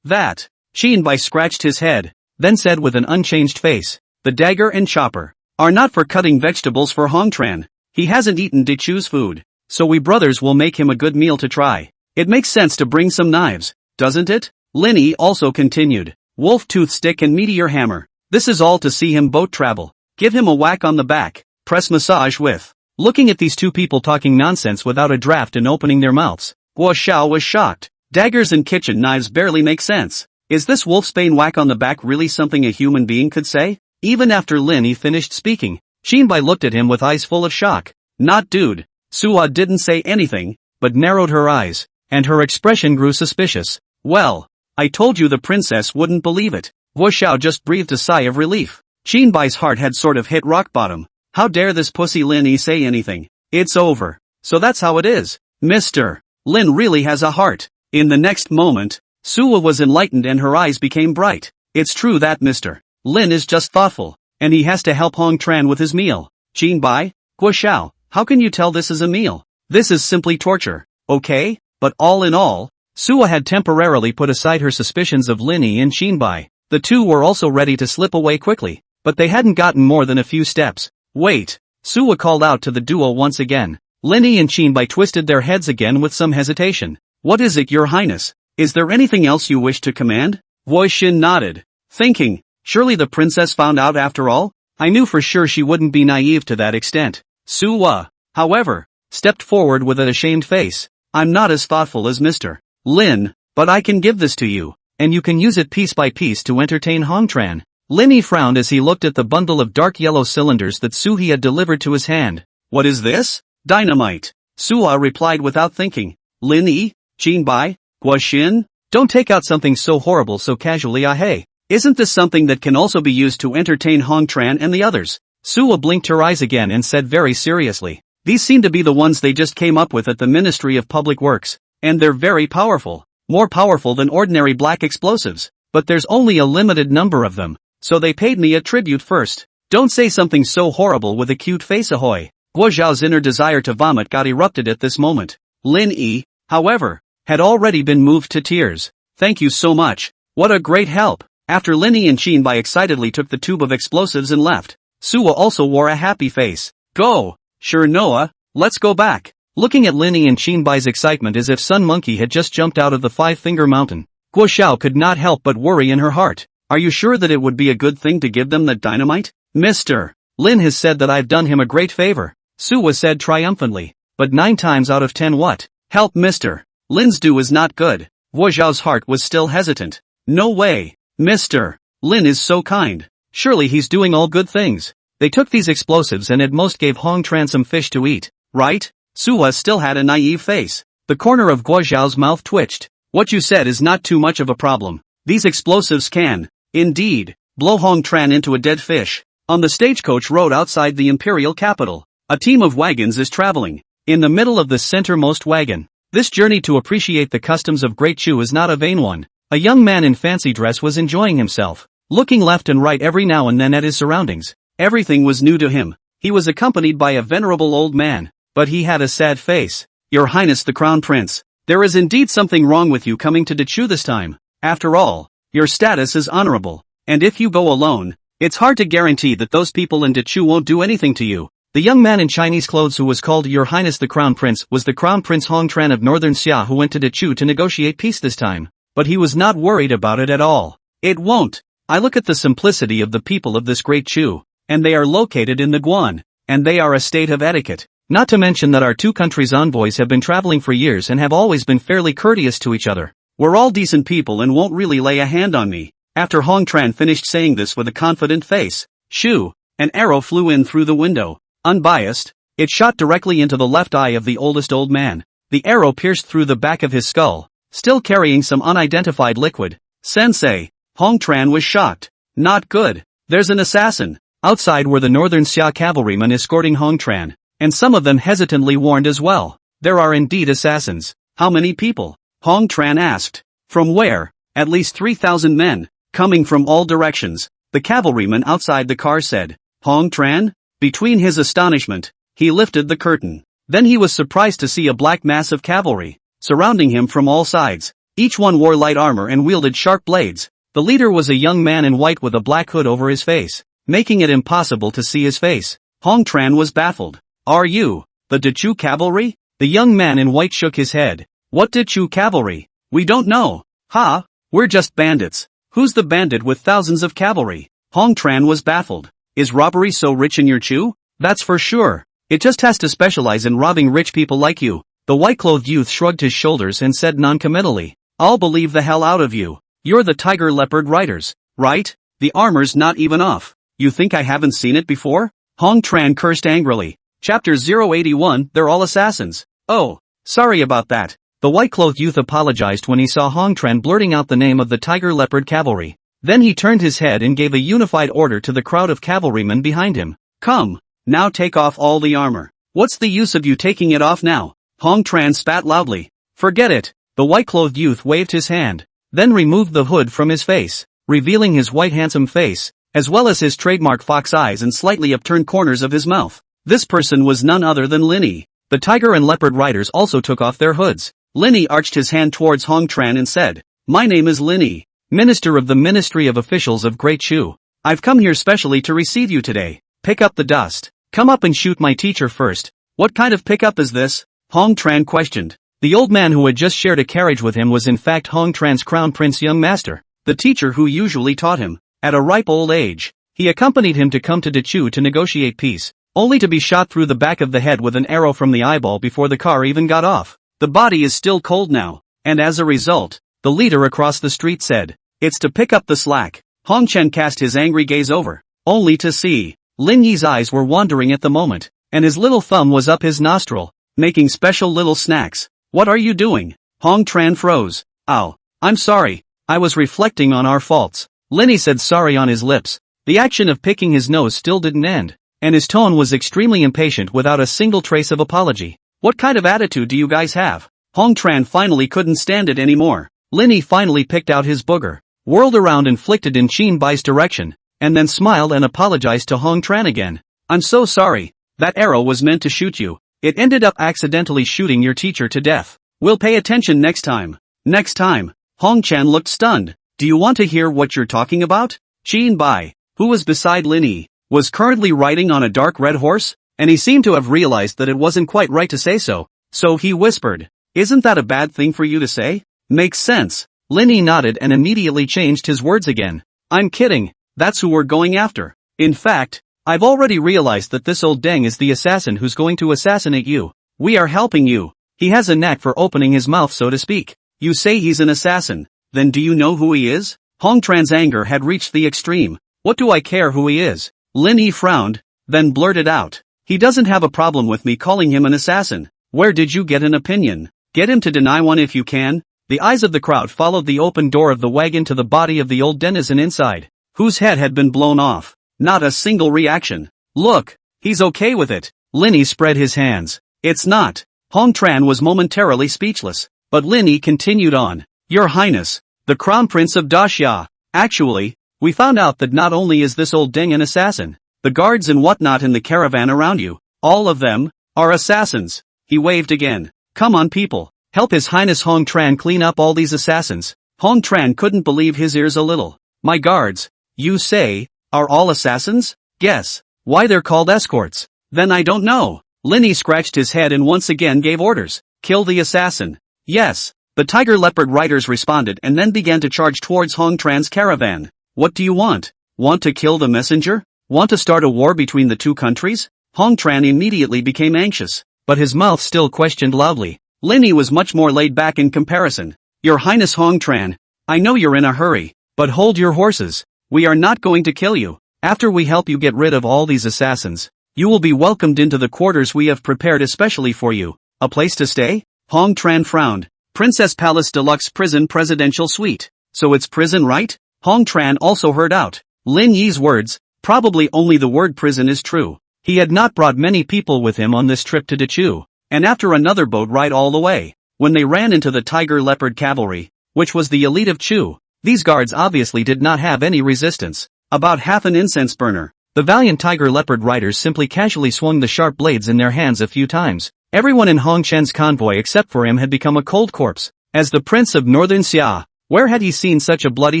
That. Shinbai scratched his head, then said with an unchanged face, the dagger and chopper are not for cutting vegetables for Hong Tran. He hasn't eaten Dichu's food, so we brothers will make him a good meal to try. It makes sense to bring some knives, doesn't it? Linny also continued. Wolf tooth stick and meteor hammer. This is all to see him boat travel. Give him a whack on the back, press massage with. Looking at these two people talking nonsense without a draft and opening their mouths, Guo Xiao was shocked. Daggers and kitchen knives barely make sense. Is this wolfsbane whack on the back really something a human being could say? Even after Linny finished speaking, Shinbai looked at him with eyes full of shock. Not dude. Suwa didn't say anything, but narrowed her eyes, and her expression grew suspicious. Well, I told you the princess wouldn't believe it. Guo Xiao just breathed a sigh of relief. Shinbai's heart had sort of hit rock bottom. How dare this pussy Linny say anything? It's over. So that's how it is. Mr. Lin really has a heart. In the next moment, Suwa was enlightened and her eyes became bright. It's true that Mr. Lin is just thoughtful, and he has to help Hong Tran with his meal. Shinbai, Guo Xiao, how can you tell this is a meal? This is simply torture, okay? But all in all, Suwa had temporarily put aside her suspicions of Linny and Shinbai. The two were also ready to slip away quickly, but they hadn't gotten more than a few steps. Wait, Suwa called out to the duo once again. Linny and Shinbai twisted their heads again with some hesitation. What is it, your highness? Is there anything else you wish to command? Guoxin nodded, thinking, surely the princess found out after all? I knew for sure she wouldn't be naive to that extent. Suwa, however, stepped forward with an ashamed face. I'm not as thoughtful as Mr. Lin, but I can give this to you, and you can use it piece by piece to entertain Hong Tran. Linny frowned as he looked at the bundle of dark yellow cylinders that Suhi had delivered to his hand. What is this? Dynamite. Suwa replied without thinking. Linny, Shinbai, Guoxin, don't take out something so horrible so casually, hey. Isn't this something that can also be used to entertain Hong Tran and the others? Suwa blinked her eyes again and said very seriously. These seem to be the ones they just came up with at the Ministry of Public Works, and they're very powerful. More powerful than ordinary black explosives. But there's only a limited number of them. So they paid me a tribute first. Don't say something so horrible with a cute face, ahoy. Guo Zhao's inner desire to vomit got erupted at this moment. Lin Yi, however, had already been moved to tears. Thank you so much. What a great help. After Linny and Shinbai excitedly took the tube of explosives and left, Suwa also wore a happy face. Go. Sure Noah, let's go back. Looking at Linny and Shinbai's excitement as if Sun Monkey had just jumped out of the Five-Finger Mountain, Guo Xiao could not help but worry in her heart. Are you sure that it would be a good thing to give them that dynamite? Mr. Lin has said that I've done him a great favor, Suwa said triumphantly. But 9 times out of 10 what? Help Mr. Lin's do is not good. Guo Zhao's heart was still hesitant. No way. Mr. Lin is so kind. Surely he's doing all good things. They took these explosives and at most gave Hong Tran some fish to eat, right? Suwa still had a naive face. The corner of Guo Zhao's mouth twitched. What you said is not too much of a problem. These explosives can, indeed, blow Hong Tran into a dead fish. On the stagecoach road outside the imperial capital, a team of wagons is traveling. In the middle of the centermost wagon, this journey to appreciate the customs of Great Chu is not a vain one. A young man in fancy dress was enjoying himself, looking left and right every now and then at his surroundings. Everything was new to him. He was accompanied by a venerable old man, but he had a sad face. Your Highness the Crown Prince, there is indeed something wrong with you coming to Dachu this time. After all, your status is honorable, and if you go alone, it's hard to guarantee that those people in Dachu won't do anything to you. The young man in Chinese clothes who was called Your Highness the Crown Prince was the Crown Prince Hong Tran of Northern Xia who went to Dachu to negotiate peace this time. But he was not worried about it at all. It won't. I look at the simplicity of the people of this great Chu, and they are located in the Guan, and they are a state of etiquette. Not to mention that our two countries' envoys have been traveling for years and have always been fairly courteous to each other. We're all decent people and won't really lay a hand on me. After Hong Tran finished saying this with a confident face, shoo, an arrow flew in through the window. Unbiased, it shot directly into the left eye of the oldest old man. The arrow pierced through the back of his skull, still carrying some unidentified liquid. Sensei, Hong Tran was shocked. Not good. There's an assassin. Outside were the Northern Xia cavalrymen escorting Hong Tran, and some of them hesitantly warned as well. There are indeed assassins. How many people? Hong Tran asked. From where? At least 3,000 men, coming from all directions, the cavalryman outside the car said. Hong Tran? Between his astonishment, he lifted the curtain. Then he was surprised to see a black mass of cavalry, surrounding him from all sides. Each one wore light armor and wielded sharp blades. The leader was a young man in white with a black hood over his face, making it impossible to see his face. Hong Tran was baffled. Are you the Dechu cavalry? The young man in white shook his head. What Dechu cavalry? We don't know. Ha, we're just bandits. Who's the bandit with thousands of cavalry? Hong Tran was baffled. Is robbery so rich in your Chu? That's for sure. It just has to specialize in robbing rich people like you. The white-clothed youth shrugged his shoulders and said noncommittally. I'll believe the hell out of you. You're the tiger leopard riders, right? The armor's not even off. You think I haven't seen it before? Hong Tran cursed angrily. Chapter 081, they're all assassins. Oh, sorry about that. The white-clothed youth apologized when he saw Hong Tran blurting out the name of the tiger leopard cavalry. Then he turned his head and gave a unified order to the crowd of cavalrymen behind him. Come, now take off all the armor. What's the use of you taking it off now? Hong Tran spat loudly. Forget it. The white-clothed youth waved his hand, then removed the hood from his face, revealing his white handsome face, as well as his trademark fox eyes and slightly upturned corners of his mouth. This person was none other than Linny. The tiger and leopard riders also took off their hoods. Linny arched his hand towards Hong Tran and said, My name is Linny, Minister of the Ministry of Officials of Great Chu. I've come here specially to receive you today. Pick up the dust. Come up and shoot my teacher first. What kind of pickup is this? Hong Tran questioned. The old man who had just shared a carriage with him was in fact Hong Tran's crown prince young master, the teacher who usually taught him. At a ripe old age, he accompanied him to come to Dechu to negotiate peace, only to be shot through the back of the head with an arrow from the eyeball before the car even got off. The body is still cold now, and as a result, the leader across the street said, It's to pick up the slack. Hong Chen cast his angry gaze over, only to see, Lin Yi's eyes were wandering at the moment, and his little thumb was up his nostril, making special little snacks. What are you doing? Hong Tran froze. Ow. I'm sorry. I was reflecting on our faults. Linny said sorry on his lips. The action of picking his nose still didn't end, and his tone was extremely impatient without a single trace of apology. What kind of attitude do you guys have? Hong Tran finally couldn't stand it anymore. Linny finally picked out his booger, whirled around and flicked it in Qin Bai's direction, and then smiled and apologized to Hong Tran again. I'm so sorry. That arrow was meant to shoot you. It ended up accidentally shooting your teacher to death. We'll pay attention next time. Next time. Hong Chan looked stunned. Do you want to hear what you're talking about? Qin Bai, who was beside Linny, was currently riding on a dark red horse, and he seemed to have realized that it wasn't quite right to say so. So he whispered, Isn't that a bad thing for you to say? Makes sense. Linny nodded and immediately changed his words again. I'm kidding. That's who we're going after. In fact, I've already realized that this old Deng is the assassin who's going to assassinate you. We are helping you. He has a knack for opening his mouth so to speak. You say he's an assassin. Then do you know who he is? Hong Tran's anger had reached the extreme. What do I care who he is? Lin Yi frowned, then blurted out. He doesn't have a problem with me calling him an assassin. Where did you get an opinion? Get him to deny one if you can. The eyes of the crowd followed the open door of the wagon to the body of the old denizen inside, whose head had been blown off. Not a single reaction. Look, he's okay with it. Linny spread his hands. It's not. Hong Tran was momentarily speechless, but Linny continued on. Your Highness, the Crown Prince of Daxia. Actually, we found out that not only is this old Deng an assassin, the guards and whatnot in the caravan around you, all of them, are assassins. He waved again. Come on people, help His Highness Hong Tran clean up all these assassins. Hong Tran couldn't believe his ears a little. My guards, you say, are all assassins? Guess. Why they're called escorts? Then I don't know. Linny scratched his head and once again gave orders. Kill the assassin. Yes. The tiger leopard riders responded and then began to charge towards Hong Tran's caravan. What do you want? Want to kill the messenger? Want to start a war between the two countries? Hong Tran immediately became anxious, but his mouth still questioned loudly. Linny was much more laid back in comparison. Your Highness Hong Tran, I know you're in a hurry, but hold your horses. We are not going to kill you. After we help you get rid of all these assassins, you will be welcomed into the quarters we have prepared especially for you. A place to stay? Hong Tran frowned. Princess Palace Deluxe Prison Presidential Suite. So it's prison, right? Hong Tran also heard out Lin Yi's words. Probably only the word prison is true. He had not brought many people with him on this trip to Dachu, and after another boat ride all the way, when they ran into the tiger leopard cavalry, which was the elite of Chu, these guards obviously did not have any resistance. About half an incense burner, the valiant tiger leopard riders simply casually swung the sharp blades in their hands a few times. Everyone in Hong Chen's convoy except for him had become a cold corpse. As the prince of Northern Xia, where had he seen such a bloody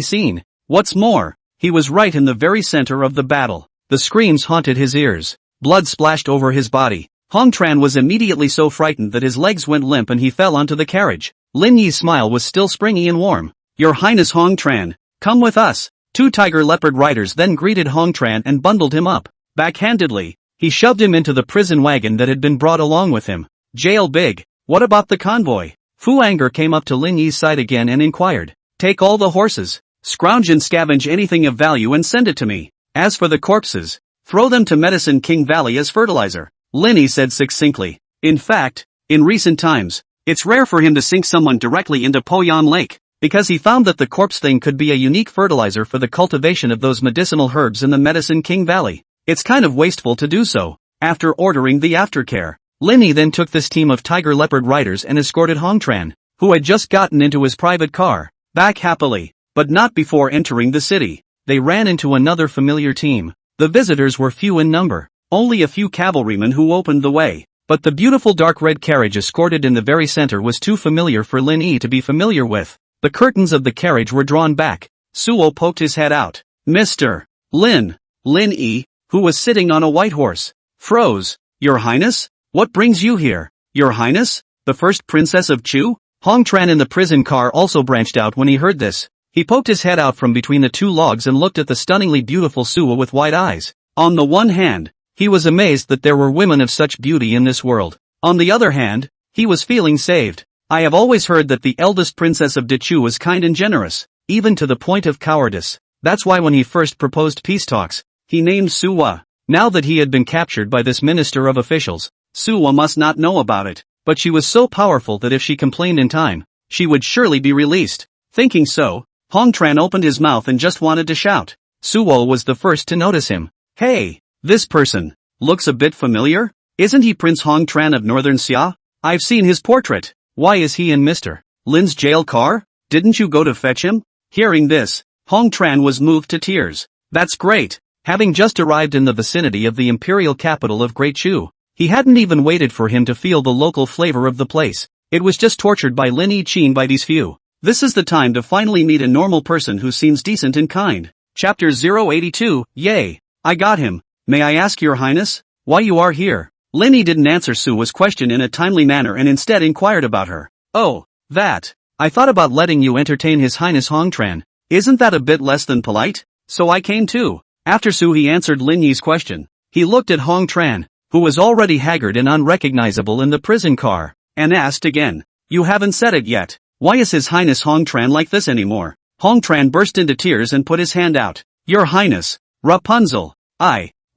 scene? What's more, he was right in the very center of the battle. The screams haunted his ears. Blood splashed over his body. Hong Tran was immediately so frightened that his legs went limp and he fell onto the carriage. Lin Yi's smile was still springy and warm. Your Highness Hong Tran, come with us. 2 tiger leopard riders then greeted Hong Tran and bundled him up. Backhandedly, he shoved him into the prison wagon that had been brought along with him. Jail big. What about the convoy? Fu Anger came up to Lin Yi's side again and inquired. Take all the horses. Scrounge and scavenge anything of value and send it to me. As for the corpses, throw them to Medicine King Valley as fertilizer. Lin Yi said succinctly. In fact, in recent times, it's rare for him to sink someone directly into Poyan Lake, because he found that the corpse thing could be a unique fertilizer for the cultivation of those medicinal herbs in the Medicine King Valley. It's kind of wasteful to do so. After ordering the aftercare, Lin Yi then took this team of tiger leopard riders and escorted Hong Tran, who had just gotten into his private car, back happily. But not before entering the city. They ran into another familiar team. The visitors were few in number, only a few cavalrymen who opened the way. But the beautiful dark red carriage escorted in the very center was too familiar for Lin Yi to be familiar with. The curtains of the carriage were drawn back. Suo poked his head out. Mr. Lin Yi, who was sitting on a white horse, froze. Your Highness? What brings you here? Your Highness? The first princess of Chu? Hong Tran in the prison car also branched out when he heard this. He poked his head out from between the 2 logs and looked at the stunningly beautiful Suo with wide eyes. On the one hand, he was amazed that there were women of such beauty in this world. On the other hand, he was feeling saved. I have always heard that the eldest princess of Dachu was kind and generous, even to the point of cowardice. That's why when he first proposed peace talks, he named Suwa. Now that he had been captured by this minister of officials, Suwa must not know about it, but she was so powerful that if she complained in time, she would surely be released. Thinking so, Hong Tran opened his mouth and just wanted to shout. Suo was the first to notice him. Hey, this person looks a bit familiar. Isn't he Prince Hong Tran of Northern Xia? I've seen his portrait. Why is he in Mr. Lin's jail car? Didn't you go to fetch him? Hearing this, Hong Tran was moved to tears. That's great. Having just arrived in the vicinity of the imperial capital of Great Chu, he hadn't even waited for him to feel the local flavor of the place. It was just tortured by Lin Yi Qin by these few. This is the time to finally meet a normal person who seems decent and kind. Chapter 082, Yay! I got him. May I ask your highness, why you are here? Lin Yi didn't answer Suo's question in a timely manner and instead inquired about her. Oh, that. I thought about letting you entertain his highness Hong Tran. Isn't that a bit less than polite? So I came too. After He answered Lin Yi's question, he looked at Hong Tran, who was already haggard and unrecognizable in the prison car, and asked again. You haven't said it yet. Why is His Highness Hong Tran like this anymore? Hong Tran burst into tears and put his hand out. Your Highness, Rapunzel.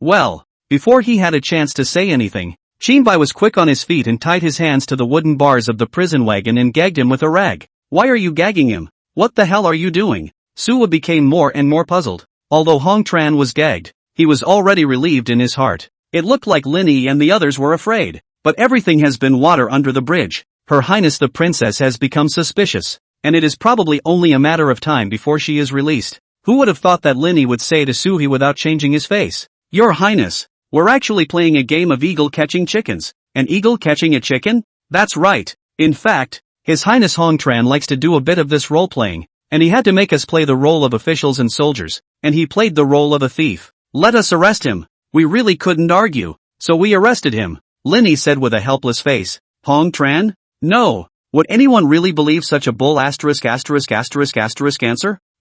Well, before he had a chance to say anything, Qinbai was quick on his feet and tied his hands to the wooden bars of the prison wagon and gagged him with a rag. Why are you gagging him? What the hell are you doing? Suwa became more and more puzzled. Although Hong Tran was gagged, he was already relieved in his heart. It looked like Lin Yi and the others were afraid. But everything has been water under the bridge. Her Highness the Princess has become suspicious, and it is probably only a matter of time before she is released. Who would have thought that Lin Yi would say to Suhi without changing his face? Your Highness, we're actually playing a game of eagle catching chickens. An eagle catching a chicken? That's right. In fact, His Highness Hong Tran likes to do a bit of this role-playing, and he had to make us play the role of officials and soldiers, and he played the role of a thief. Let us arrest him. We really couldn't argue, so we arrested him, Lin Yi said with a helpless face. Hong Tran? No. Would anyone really believe such a bull answer?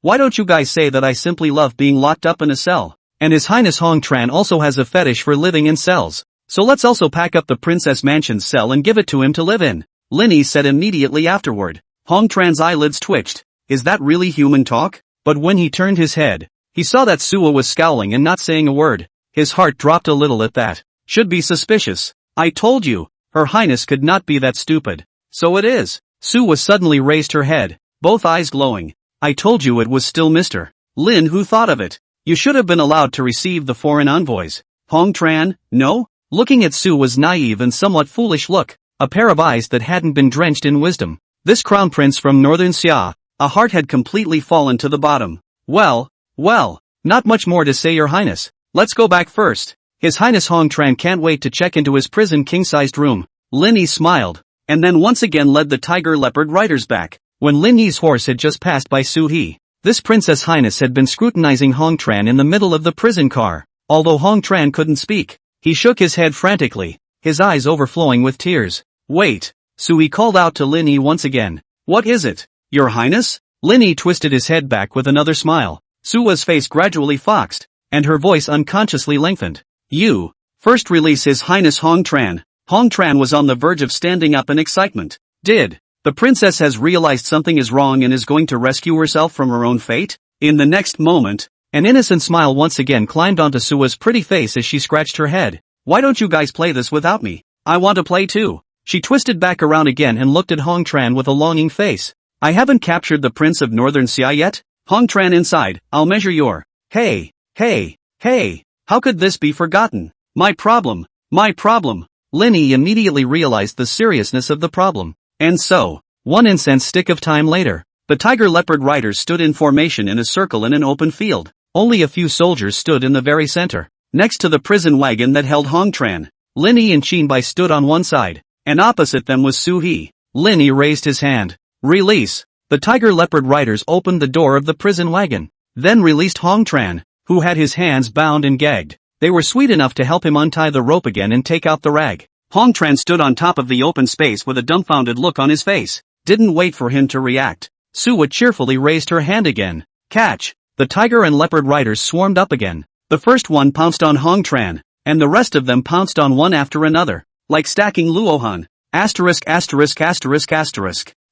Why don't you guys say that I simply love being locked up in a cell? And His Highness Hong Tran also has a fetish for living in cells. So let's also pack up the Princess Mansion's cell and give it to him to live in, Lin Yi said immediately afterward. Hong Tran's eyelids twitched. Is that really human talk? But when he turned his head, he saw that Suwa was scowling and not saying a word. His heart dropped a little at that. Should be suspicious. I told you, Her Highness could not be that stupid. So it is. Suwa suddenly raised her head, both eyes glowing. I told you it was still Mr. Lin, who thought of it? You should have been allowed to receive the foreign envoys. Hong Tran, no? Looking at Su was naive and somewhat foolish look, a pair of eyes that hadn't been drenched in wisdom. This crown prince from northern Xia, a heart had completely fallen to the bottom. Well, not much more to say, Your Highness. Let's go back first. His Highness Hong Tran can't wait to check into his prison king-sized room. Lin Yi smiled, and then once again led the tiger leopard riders back. When Lin Yi's horse had just passed by Su He, this Princess Highness had been scrutinizing Hong Tran in the middle of the prison car. Although Hong Tran couldn't speak, he shook his head frantically, his eyes overflowing with tears. Wait, Su He called out to Lin Yi once again. What is it, Your Highness? Lin Yi twisted his head back with another smile. Sua's face gradually foxed, and her voice unconsciously lengthened. You, first release His Highness Hong Tran. Hong Tran was on the verge of standing up in excitement. The princess has realized something is wrong and is going to rescue herself from her own fate? In the next moment, an innocent smile once again climbed onto Sua's pretty face as she scratched her head. Why don't you guys play this without me? I want to play too. She twisted back around again and looked at Hong Tran with a longing face. I haven't captured the Prince of Northern Xia yet? Hong Tran inside, I'll measure your... Hey, how could this be forgotten? My problem. Lin Yi immediately realized the seriousness of the problem. And so, one incense stick of time later, the tiger leopard riders stood in formation in a circle in an open field. Only a few soldiers stood in the very center, next to the prison wagon that held Hong Tran. Lin Yi and Qin Bai stood on one side, and opposite them was Su He. Lin Yi raised his hand. Release. The tiger leopard riders opened the door of the prison wagon, then released Hong Tran, who had his hands bound and gagged. They were sweet enough to help him untie the rope again and take out the rag. Hong Tran stood on top of the open space with a dumbfounded look on his face. Didn't wait for him to react. Sua cheerfully raised her hand again. Catch! The tiger and leopard riders swarmed up again. The first one pounced on Hong Tran, and the rest of them pounced on one after another, like stacking Luohan. Asterisk.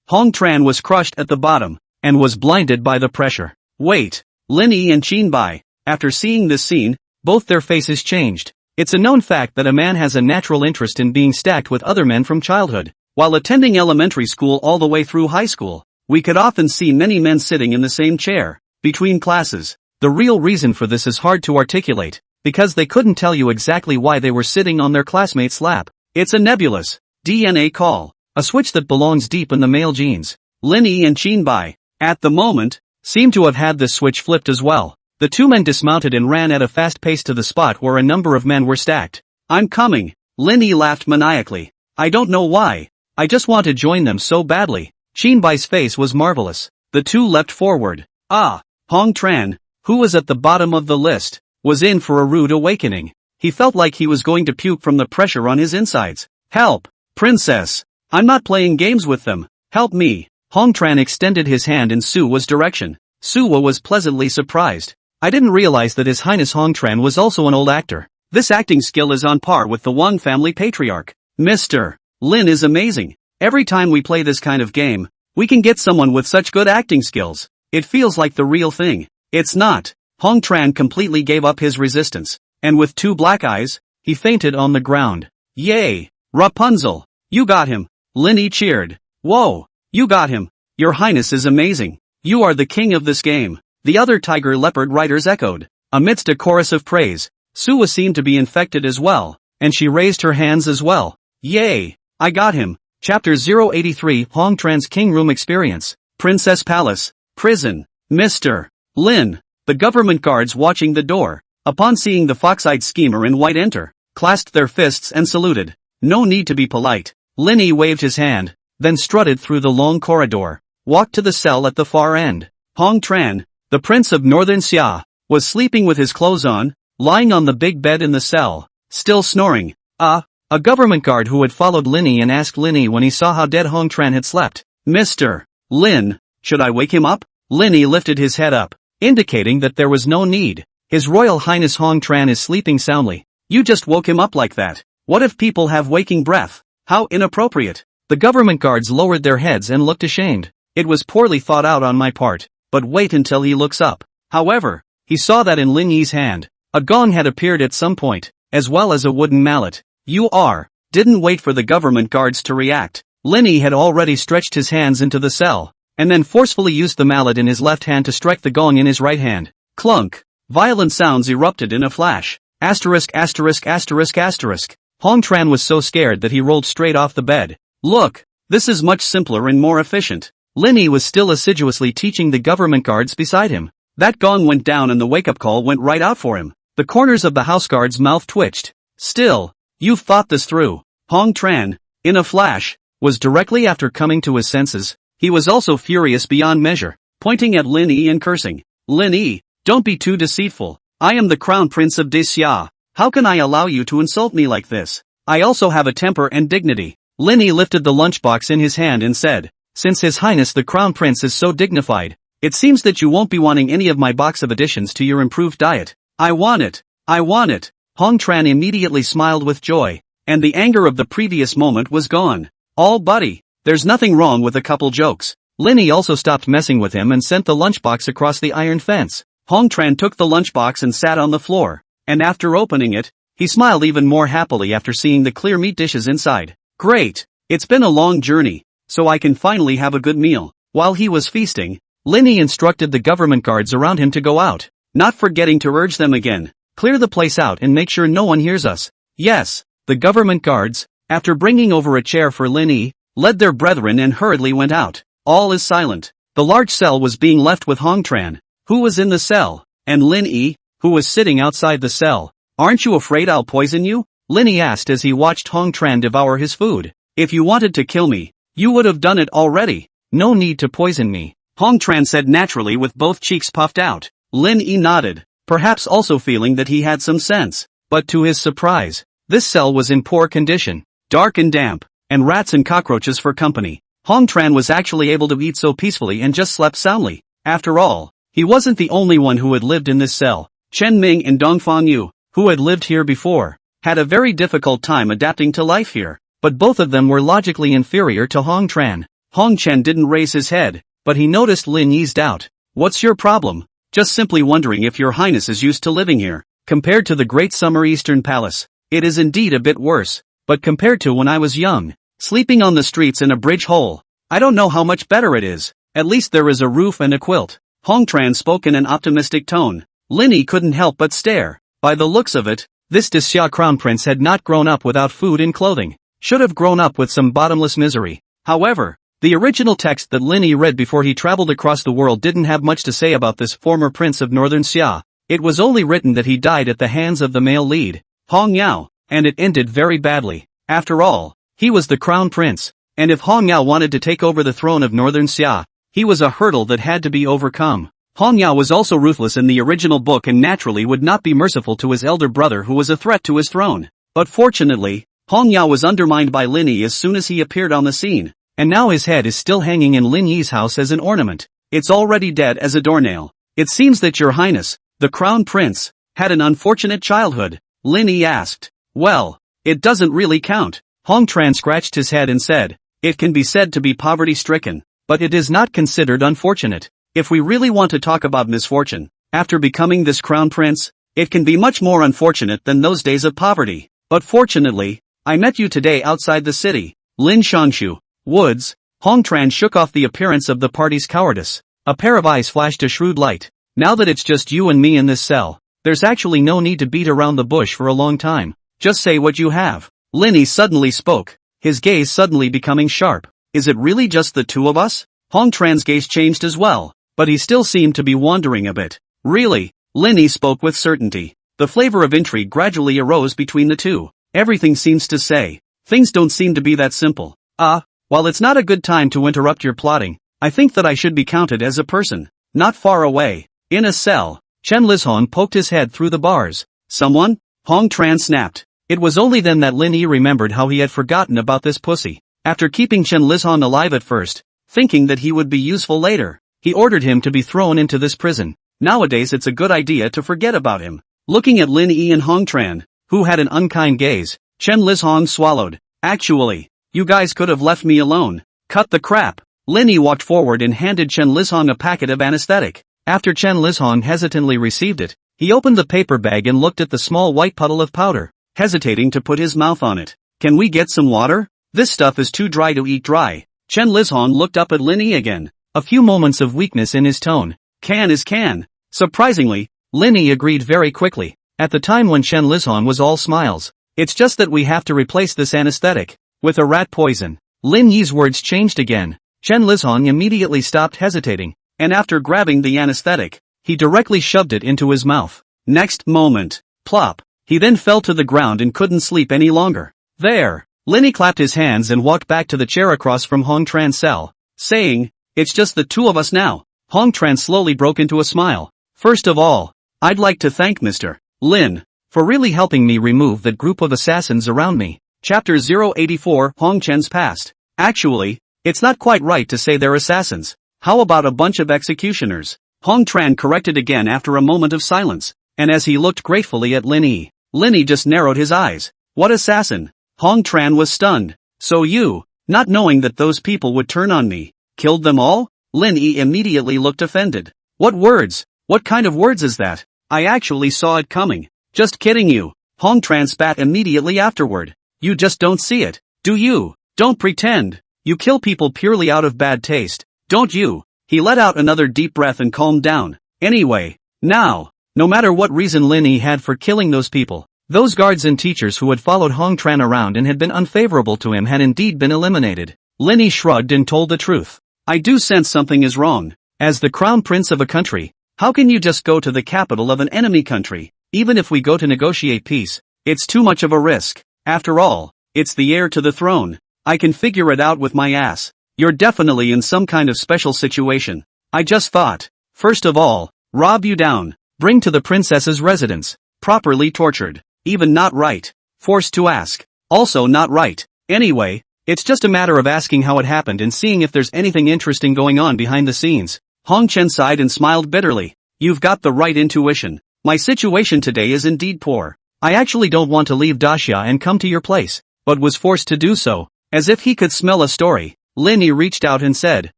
Hong Tran was crushed at the bottom, and was blinded by the pressure. Wait! Lin Yi and Qin Bai, after seeing this scene, both their faces changed. It's a known fact that a man has a natural interest in being stacked with other men from childhood. While attending elementary school all the way through high school, we could often see many men sitting in the same chair, between classes. The real reason for this is hard to articulate, because they couldn't tell you exactly why they were sitting on their classmate's lap. It's a nebulous DNA call, a switch that belongs deep in the male genes. Lin Yi and Qin Bai, at the moment, seem to have had this switch flipped as well. The two men dismounted and ran at a fast pace to the spot where a number of men were stacked. I'm coming. Lin Yi laughed maniacally. I don't know why. I just want to join them so badly. Qin Bai's face was marvelous. The two leapt forward. Hong Tran, who was at the bottom of the list, was in for a rude awakening. He felt like he was going to puke from the pressure on his insides. Help! Princess! I'm not playing games with them. Help me! Hong Tran extended his hand in Sua's direction. Sua was pleasantly surprised. I didn't realize that His Highness Hong Tran was also an old actor. This acting skill is on par with the Wang family patriarch. Mr. Lin is amazing. Every time we play this kind of game, we can get someone with such good acting skills. It feels like the real thing. It's not. Hong Tran completely gave up his resistance, and with two black eyes, he fainted on the ground. Yay! Rapunzel! You got him! Lin Yi cheered. Whoa! You got him! Your Highness is amazing. You are the king of this game. The other tiger leopard riders echoed. Amidst a chorus of praise, Sua seemed to be infected as well, and she raised her hands as well. Yay! I got him. Chapter 083 Hong Tran's King Room Experience. Princess Palace. Prison. Mr. Lin. The government guards watching the door, upon seeing the fox-eyed schemer in white enter, clasped their fists and saluted. No need to be polite. Lin Yi waved his hand, then strutted through the long corridor, walked to the cell at the far end. Hong Tran, the Prince of Northern Xia, was sleeping with his clothes on, lying on the big bed in the cell, still snoring. A government guard who had followed Lin Yi and asked Lin Yi when he saw how dead Hong Tran had slept. Mr. Lin, should I wake him up? Lin Yi lifted his head up, indicating that there was no need. His Royal Highness Hong Tran is sleeping soundly. You just woke him up like that. What if people have waking breath? How inappropriate. The government guards lowered their heads and looked ashamed. It was poorly thought out on my part, but wait until he looks up. However, he saw that in Lin Yi's hand, a gong had appeared at some point, as well as a wooden mallet. Didn't wait for the government guards to react. Lin Yi had already stretched his hands into the cell, and then forcefully used the mallet in his left hand to strike the gong in his right hand. Clunk. Violent sounds erupted in a flash. Asterisk asterisk asterisk asterisk. Hong Tran was so scared that he rolled straight off the bed. Look, this is much simpler and more efficient. Lin Yi was still assiduously teaching the government guards beside him. That gong went down and the wake-up call went right out for him. The corners of the house guard's mouth twitched. Still, you've thought this through. Hong Tran, in a flash, was directly after coming to his senses. He was also furious beyond measure, pointing at Lin Yi and cursing. Lin Yi, don't be too deceitful. I am the crown prince of Xia. How can I allow you to insult me like this? I also have a temper and dignity. Lin Yi lifted the lunchbox in his hand and said, since His Highness the Crown Prince is so dignified, it seems that you won't be wanting any of my box of additions to your improved diet. I want it. I want it. Hong Tran immediately smiled with joy, and the anger of the previous moment was gone. All buddy, there's nothing wrong with a couple jokes. Lin Yi also stopped messing with him and sent the lunchbox across the iron fence. Hong Tran took the lunchbox and sat on the floor, and after opening it, he smiled even more happily after seeing the clear meat dishes inside. Great! It's been a long journey, so I can finally have a good meal. While he was feasting, Lin Yi instructed the government guards around him to go out, not forgetting to urge them again. Clear the place out and make sure no one hears us. Yes, the government guards, after bringing over a chair for Lin Yi, led their brethren and hurriedly went out. All is silent. The large cell was being left with Hong Tran, who was in the cell, and Lin Yi, who was sitting outside the cell. Aren't you afraid I'll poison you? Lin Yi asked as he watched Hong Tran devour his food. If you wanted to kill me, you would have done it already. No need to poison me. Hong Tran said naturally with both cheeks puffed out. Lin Yi nodded, perhaps also feeling that he had some sense. But to his surprise, this cell was in poor condition, dark and damp, and rats and cockroaches for company. Hong Tran was actually able to eat so peacefully and just slept soundly. After all, he wasn't the only one who had lived in this cell. Chen Ming and Dongfang Yu, who had lived here before, had a very difficult time adapting to life here, but both of them were logically inferior to Hong Tran. Hong Chen didn't raise his head, but he noticed Lin Yi's doubt. What's your problem? Just simply wondering if your highness is used to living here. Compared to the great summer Eastern Palace, it is indeed a bit worse, but compared to when I was young, sleeping on the streets in a bridge hole, I don't know how much better it is. At least there is a roof and a quilt. Hong Tran spoke in an optimistic tone. Lin Yi couldn't help but stare. By the looks of it, this Xia crown prince had not grown up without food and clothing. Should have grown up with some bottomless misery. However, the original text that Lin Yi read before he traveled across the world didn't have much to say about this former prince of northern Xia. It was only written that he died at the hands of the male lead, Hong Yao, and it ended very badly. After all, he was the crown prince, and if Hong Yao wanted to take over the throne of northern Xia, he was a hurdle that had to be overcome. Hong Yao was also ruthless in the original book and naturally would not be merciful to his elder brother who was a threat to his throne. But fortunately, Hong Yao was undermined by Lin Yi as soon as he appeared on the scene, and now his head is still hanging in Lin Yi's house as an ornament. It's already dead as a doornail. It seems that your highness, the crown prince, had an unfortunate childhood, Lin Yi asked. Well, it doesn't really count. Hong Tran scratched his head and said, it can be said to be poverty-stricken, but it is not considered unfortunate. If we really want to talk about misfortune, after becoming this crown prince, it can be much more unfortunate than those days of poverty. But fortunately, I met you today outside the city, Lin Shangshu, Woods. Hong Tran shook off the appearance of the party's cowardice. A pair of eyes flashed a shrewd light. Now that it's just you and me in this cell, there's actually no need to beat around the bush for a long time. Just say what you have. Lin Yi suddenly spoke, his gaze suddenly becoming sharp. Is it really just the two of us? Hong Tran's gaze changed as well, but he still seemed to be wandering a bit. Really? Lin Yi spoke with certainty. The flavor of intrigue gradually arose between the two. Everything seems to say, things don't seem to be that simple. While it's not a good time to interrupt your plotting, I think that I should be counted as a person. Not far away, in a cell, Chen Lizhong poked his head through the bars. Someone? Hong Tran snapped. It was only then that Lin Yi remembered how he had forgotten about this pussy. After keeping Chen Lizhong alive at first, thinking that he would be useful later, he ordered him to be thrown into this prison. Nowadays it's a good idea to forget about him. Looking at Lin Yi and Hong Tran, who had an unkind gaze, Chen Lizhong swallowed. Actually, you guys could have left me alone. Cut the crap. Lin Yi walked forward and handed Chen Lizhong a packet of anesthetic. After Chen Lizhong hesitantly received it, he opened the paper bag and looked at the small white puddle of powder, hesitating to put his mouth on it. Can we get some water? This stuff is too dry to eat dry. Chen Lizhong looked up at Lin Yi again. a few moments of weakness in his tone. Can is can. Surprisingly, Lin Yi agreed very quickly. At the time when Chen Lizhan was all smiles. It's just that we have to replace this anesthetic with a rat poison. Lin Yi's words changed again. Chen Lizhan immediately stopped hesitating, and after grabbing the anesthetic, he directly shoved it into his mouth. Next moment, plop, he then fell to the ground and couldn't sleep any longer. There, Lin Yi clapped his hands and walked back to the chair across from Hong Tran's cell, saying, "It's just the two of us now." Hong Tran slowly broke into a smile. "First of all, I'd like to thank Mr. Lin for really helping me remove that group of assassins around me." Chapter 084 Hong Chen's Past. Actually, it's not quite right to say they're assassins. How about a bunch of executioners? Hong Tran corrected again after a moment of silence, and as he looked gratefully at Lin Yi just narrowed his eyes. What assassin? Hong Tran was stunned. So you, not knowing that those people would turn on me, killed them all? Lin Yi immediately looked offended. What words? What kind of words is that? I actually saw it coming. Just kidding you. Hong Tran spat immediately afterward. You just don't see it, do you? Don't pretend. You kill people purely out of bad taste, don't you? He let out another deep breath and calmed down. Anyway, now, no matter what reason Lin Yi had for killing those people, those guards and teachers who had followed Hong Tran around and had been unfavorable to him had indeed been eliminated. Lin Yi shrugged and told the truth. I do sense something is wrong. As the crown prince of a country, how can you just go to the capital of an enemy country? Even if we go to negotiate peace, it's too much of a risk. After all, it's the heir to the throne. I can figure it out with my ass. You're definitely in some kind of special situation. I just thought, first of all, rob you down, bring to the princess's residence, properly tortured, even not right, forced to ask, also not right. Anyway, it's just a matter of asking how it happened and seeing if there's anything interesting going on behind the scenes. Hong Chen sighed and smiled bitterly. You've got the right intuition. My situation today is indeed poor. I actually don't want to leave Daxia and come to your place, but was forced to do so. As if he could smell a story, Lin Yi reached out and said,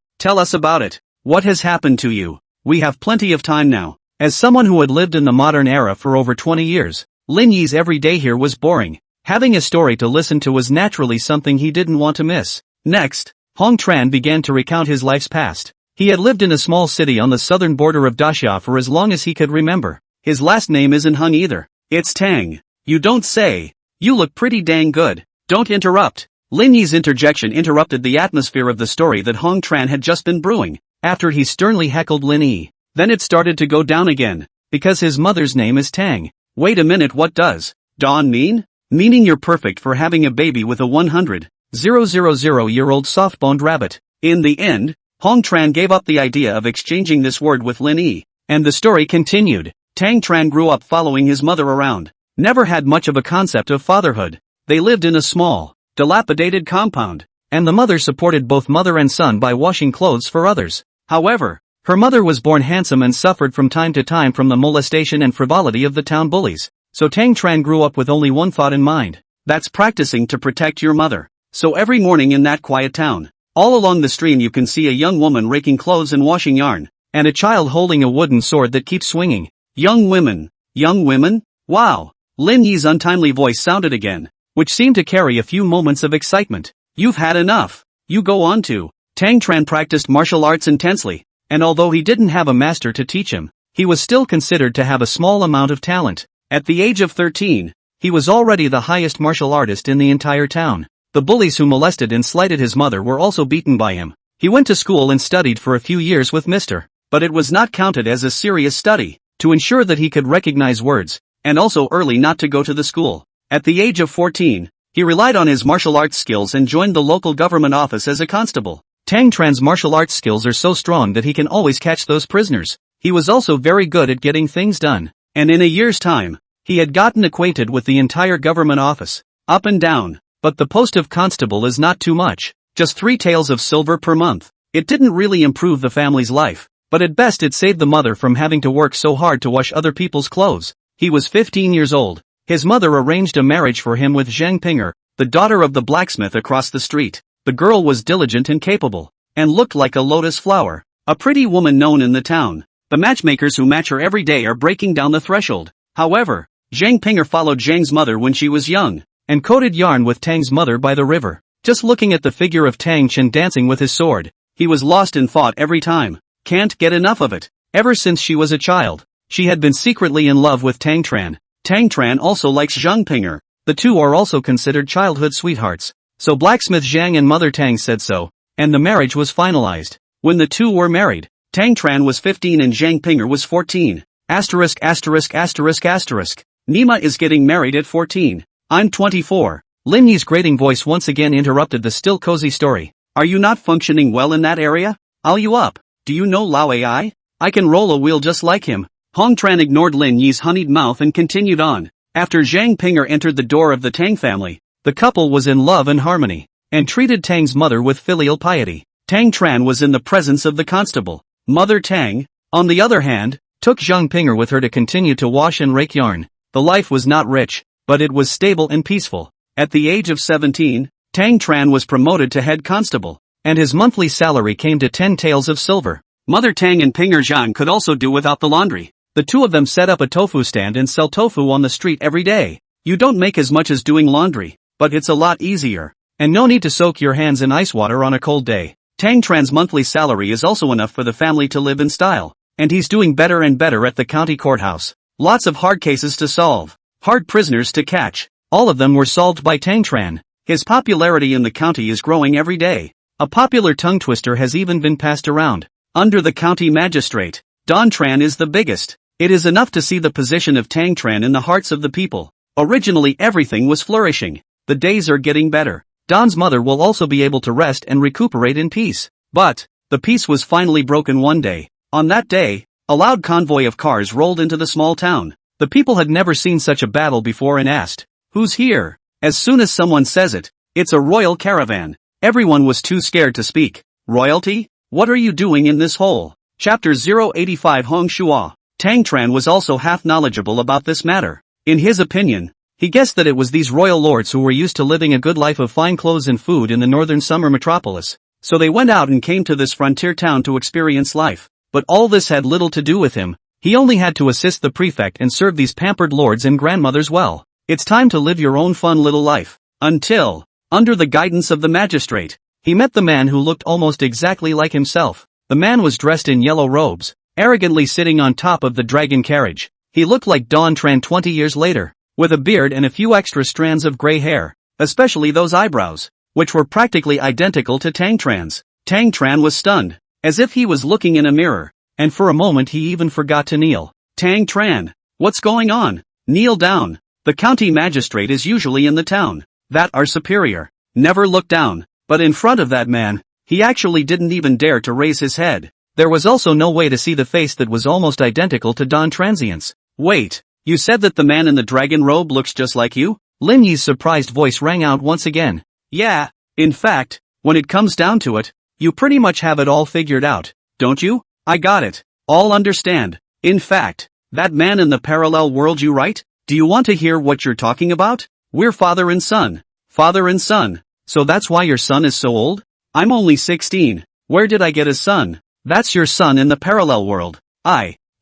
tell us about it. What has happened to you? We have plenty of time now. As someone who had lived in the modern era for over 20 years, Lin Yi's every day here was boring. Having a story to listen to was naturally something he didn't want to miss. Next, Hong Tran began to recount his life's past. He had lived in a small city on the southern border of Daxia for as long as he could remember. His last name isn't Hung either. It's Tang. You don't say. You look pretty dang good. Don't interrupt. Lin Yi's interjection interrupted the atmosphere of the story that Hong Tran had just been brewing. After he sternly heckled Lin Yi, then it started to go down again. Because his mother's name is Tang. Wait a minute, what does Dawn mean? Meaning you're perfect for having a baby with a 100,000-year-old soft-boned rabbit. In the end, Hong Tran gave up the idea of exchanging this word with Lin Yi, and the story continued. Tang Tran grew up following his mother around. Never had much of a concept of fatherhood. They lived in a small, dilapidated compound, and the mother supported both mother and son by washing clothes for others. However, her mother was born handsome and suffered from time to time from the molestation and frivolity of the town bullies. So Tang Tran grew up with only one thought in mind. That's practicing to protect your mother. So every morning in that quiet town, all along the stream you can see a young woman raking clothes and washing yarn, and a child holding a wooden sword that keeps swinging. Young women. Young women? Wow. Lin Yi's untimely voice sounded again, which seemed to carry a few moments of excitement. You've had enough. You go on to. Tang Tran practiced martial arts intensely, and although he didn't have a master to teach him, he was still considered to have a small amount of talent. At the age of 13, he was already the highest martial artist in the entire town. The bullies who molested and slighted his mother were also beaten by him. He went to school and studied for a few years with Mr. But it was not counted as a serious study, to ensure that he could recognize words, and also early not to go to the school. At the age of 14, he relied on his martial arts skills and joined the local government office as a constable. Tang Tran's martial arts skills are so strong that he can always catch those prisoners. He was also very good at getting things done, and in a year's time, he had gotten acquainted with the entire government office, up and down. But the post of constable is not too much, just 3 taels of silver per month. It didn't really improve the family's life, but at best it saved the mother from having to work so hard to wash other people's clothes. He was 15 years old. His mother arranged a marriage for him with Zhang Pinger, the daughter of the blacksmith across the street. The girl was diligent and capable, and looked like a lotus flower, a pretty woman known in the town. The matchmakers who match her every day are breaking down the threshold. However, Zhang Pinger followed Zhang's mother when she was young, and coated yarn with Tang's mother by the river. Just looking at the figure of Tang Chen dancing with his sword, He was lost in thought every time. Can't get enough of it. Ever since she was a child, she had been secretly in love with Tang Tran. Tang Tran also likes Zhang Pinger. The two are also considered childhood sweethearts. So blacksmith Zhang and mother Tang said so, and the marriage was finalized. When the two were married, Tang Tran was 15 and Zhang Pinger was 14. Asterisk asterisk asterisk asterisk. Nima is getting married at 14. I'm 24. Lin Yi's grating voice once again interrupted the still cozy story. Are you not functioning well in that area? I'll you up. Do you know Lao Ai? I can roll a wheel just like him. Hong Tran ignored Lin Yi's honeyed mouth and continued on. After Zhang Pinger entered the door of the Tang family, the couple was in love and harmony, and treated Tang's mother with filial piety. Tang Tran was in the presence of the constable. Mother Tang, on the other hand, took Zhang Pinger with her to continue to wash and rake yarn. The life was not rich, but it was stable and peaceful. At the age of 17, Tang Tran was promoted to head constable, and his monthly salary came to 10 taels of silver. Mother Tang and Pinger Zhang could also do without the laundry. The two of them set up a tofu stand and sell tofu on the street every day. You don't make as much as doing laundry, but it's a lot easier. And no need to soak your hands in ice water on a cold day. Tang Tran's monthly salary is also enough for the family to live in style. And he's doing better and better at the county courthouse. Lots of hard cases to solve. Hard prisoners to catch. All of them were solved by Tang Tran. His popularity in the county is growing every day. A popular tongue twister has even been passed around. Under the county magistrate, Don Tran is the biggest. It is enough to see the position of Tang Tran in the hearts of the people. Originally everything was flourishing. The days are getting better. Don's mother will also be able to rest and recuperate in peace. But the peace was finally broken one day. On that day, a loud convoy of cars rolled into the small town. The people had never seen such a battle before and asked, "Who's here?" As soon as someone says it, it's a royal caravan. Everyone was too scared to speak. Royalty? What are you doing in this hole? Chapter 085 Hong Shua. Tang Tran was also half knowledgeable about this matter. In his opinion, he guessed that it was these royal lords who were used to living a good life of fine clothes and food in the northern summer metropolis. So they went out and came to this frontier town to experience life. But all this had little to do with him. He only had to assist the prefect and serve these pampered lords and grandmothers well. It's time to live your own fun little life. Until, under the guidance of the magistrate, he met the man who looked almost exactly like himself. The man was dressed in yellow robes, arrogantly sitting on top of the dragon carriage. He looked like Don Tran 20 years later, with a beard and a few extra strands of gray hair, especially those eyebrows, which were practically identical to Tang Tran's. Tang Tran was stunned, as if he was looking in a mirror, and for a moment he even forgot to kneel. Tang Tran, what's going on? Kneel down. The county magistrate is usually in the town. That our superior. Never look down. But in front of that man, he actually didn't even dare to raise his head. There was also no way to see the face that was almost identical to Don Transient's. Wait, you said that the man in the dragon robe looks just like you? Lin Yi's surprised voice rang out once again. Yeah, in fact, when it comes down to it, you pretty much have it all figured out, don't you? I got it. All understand. In fact, that man in the parallel world you right? Do you want to hear what you're talking about? We're father and son. Father and son. So that's why your son is so old? I'm only 16. Where did I get a son? That's your son in the parallel world.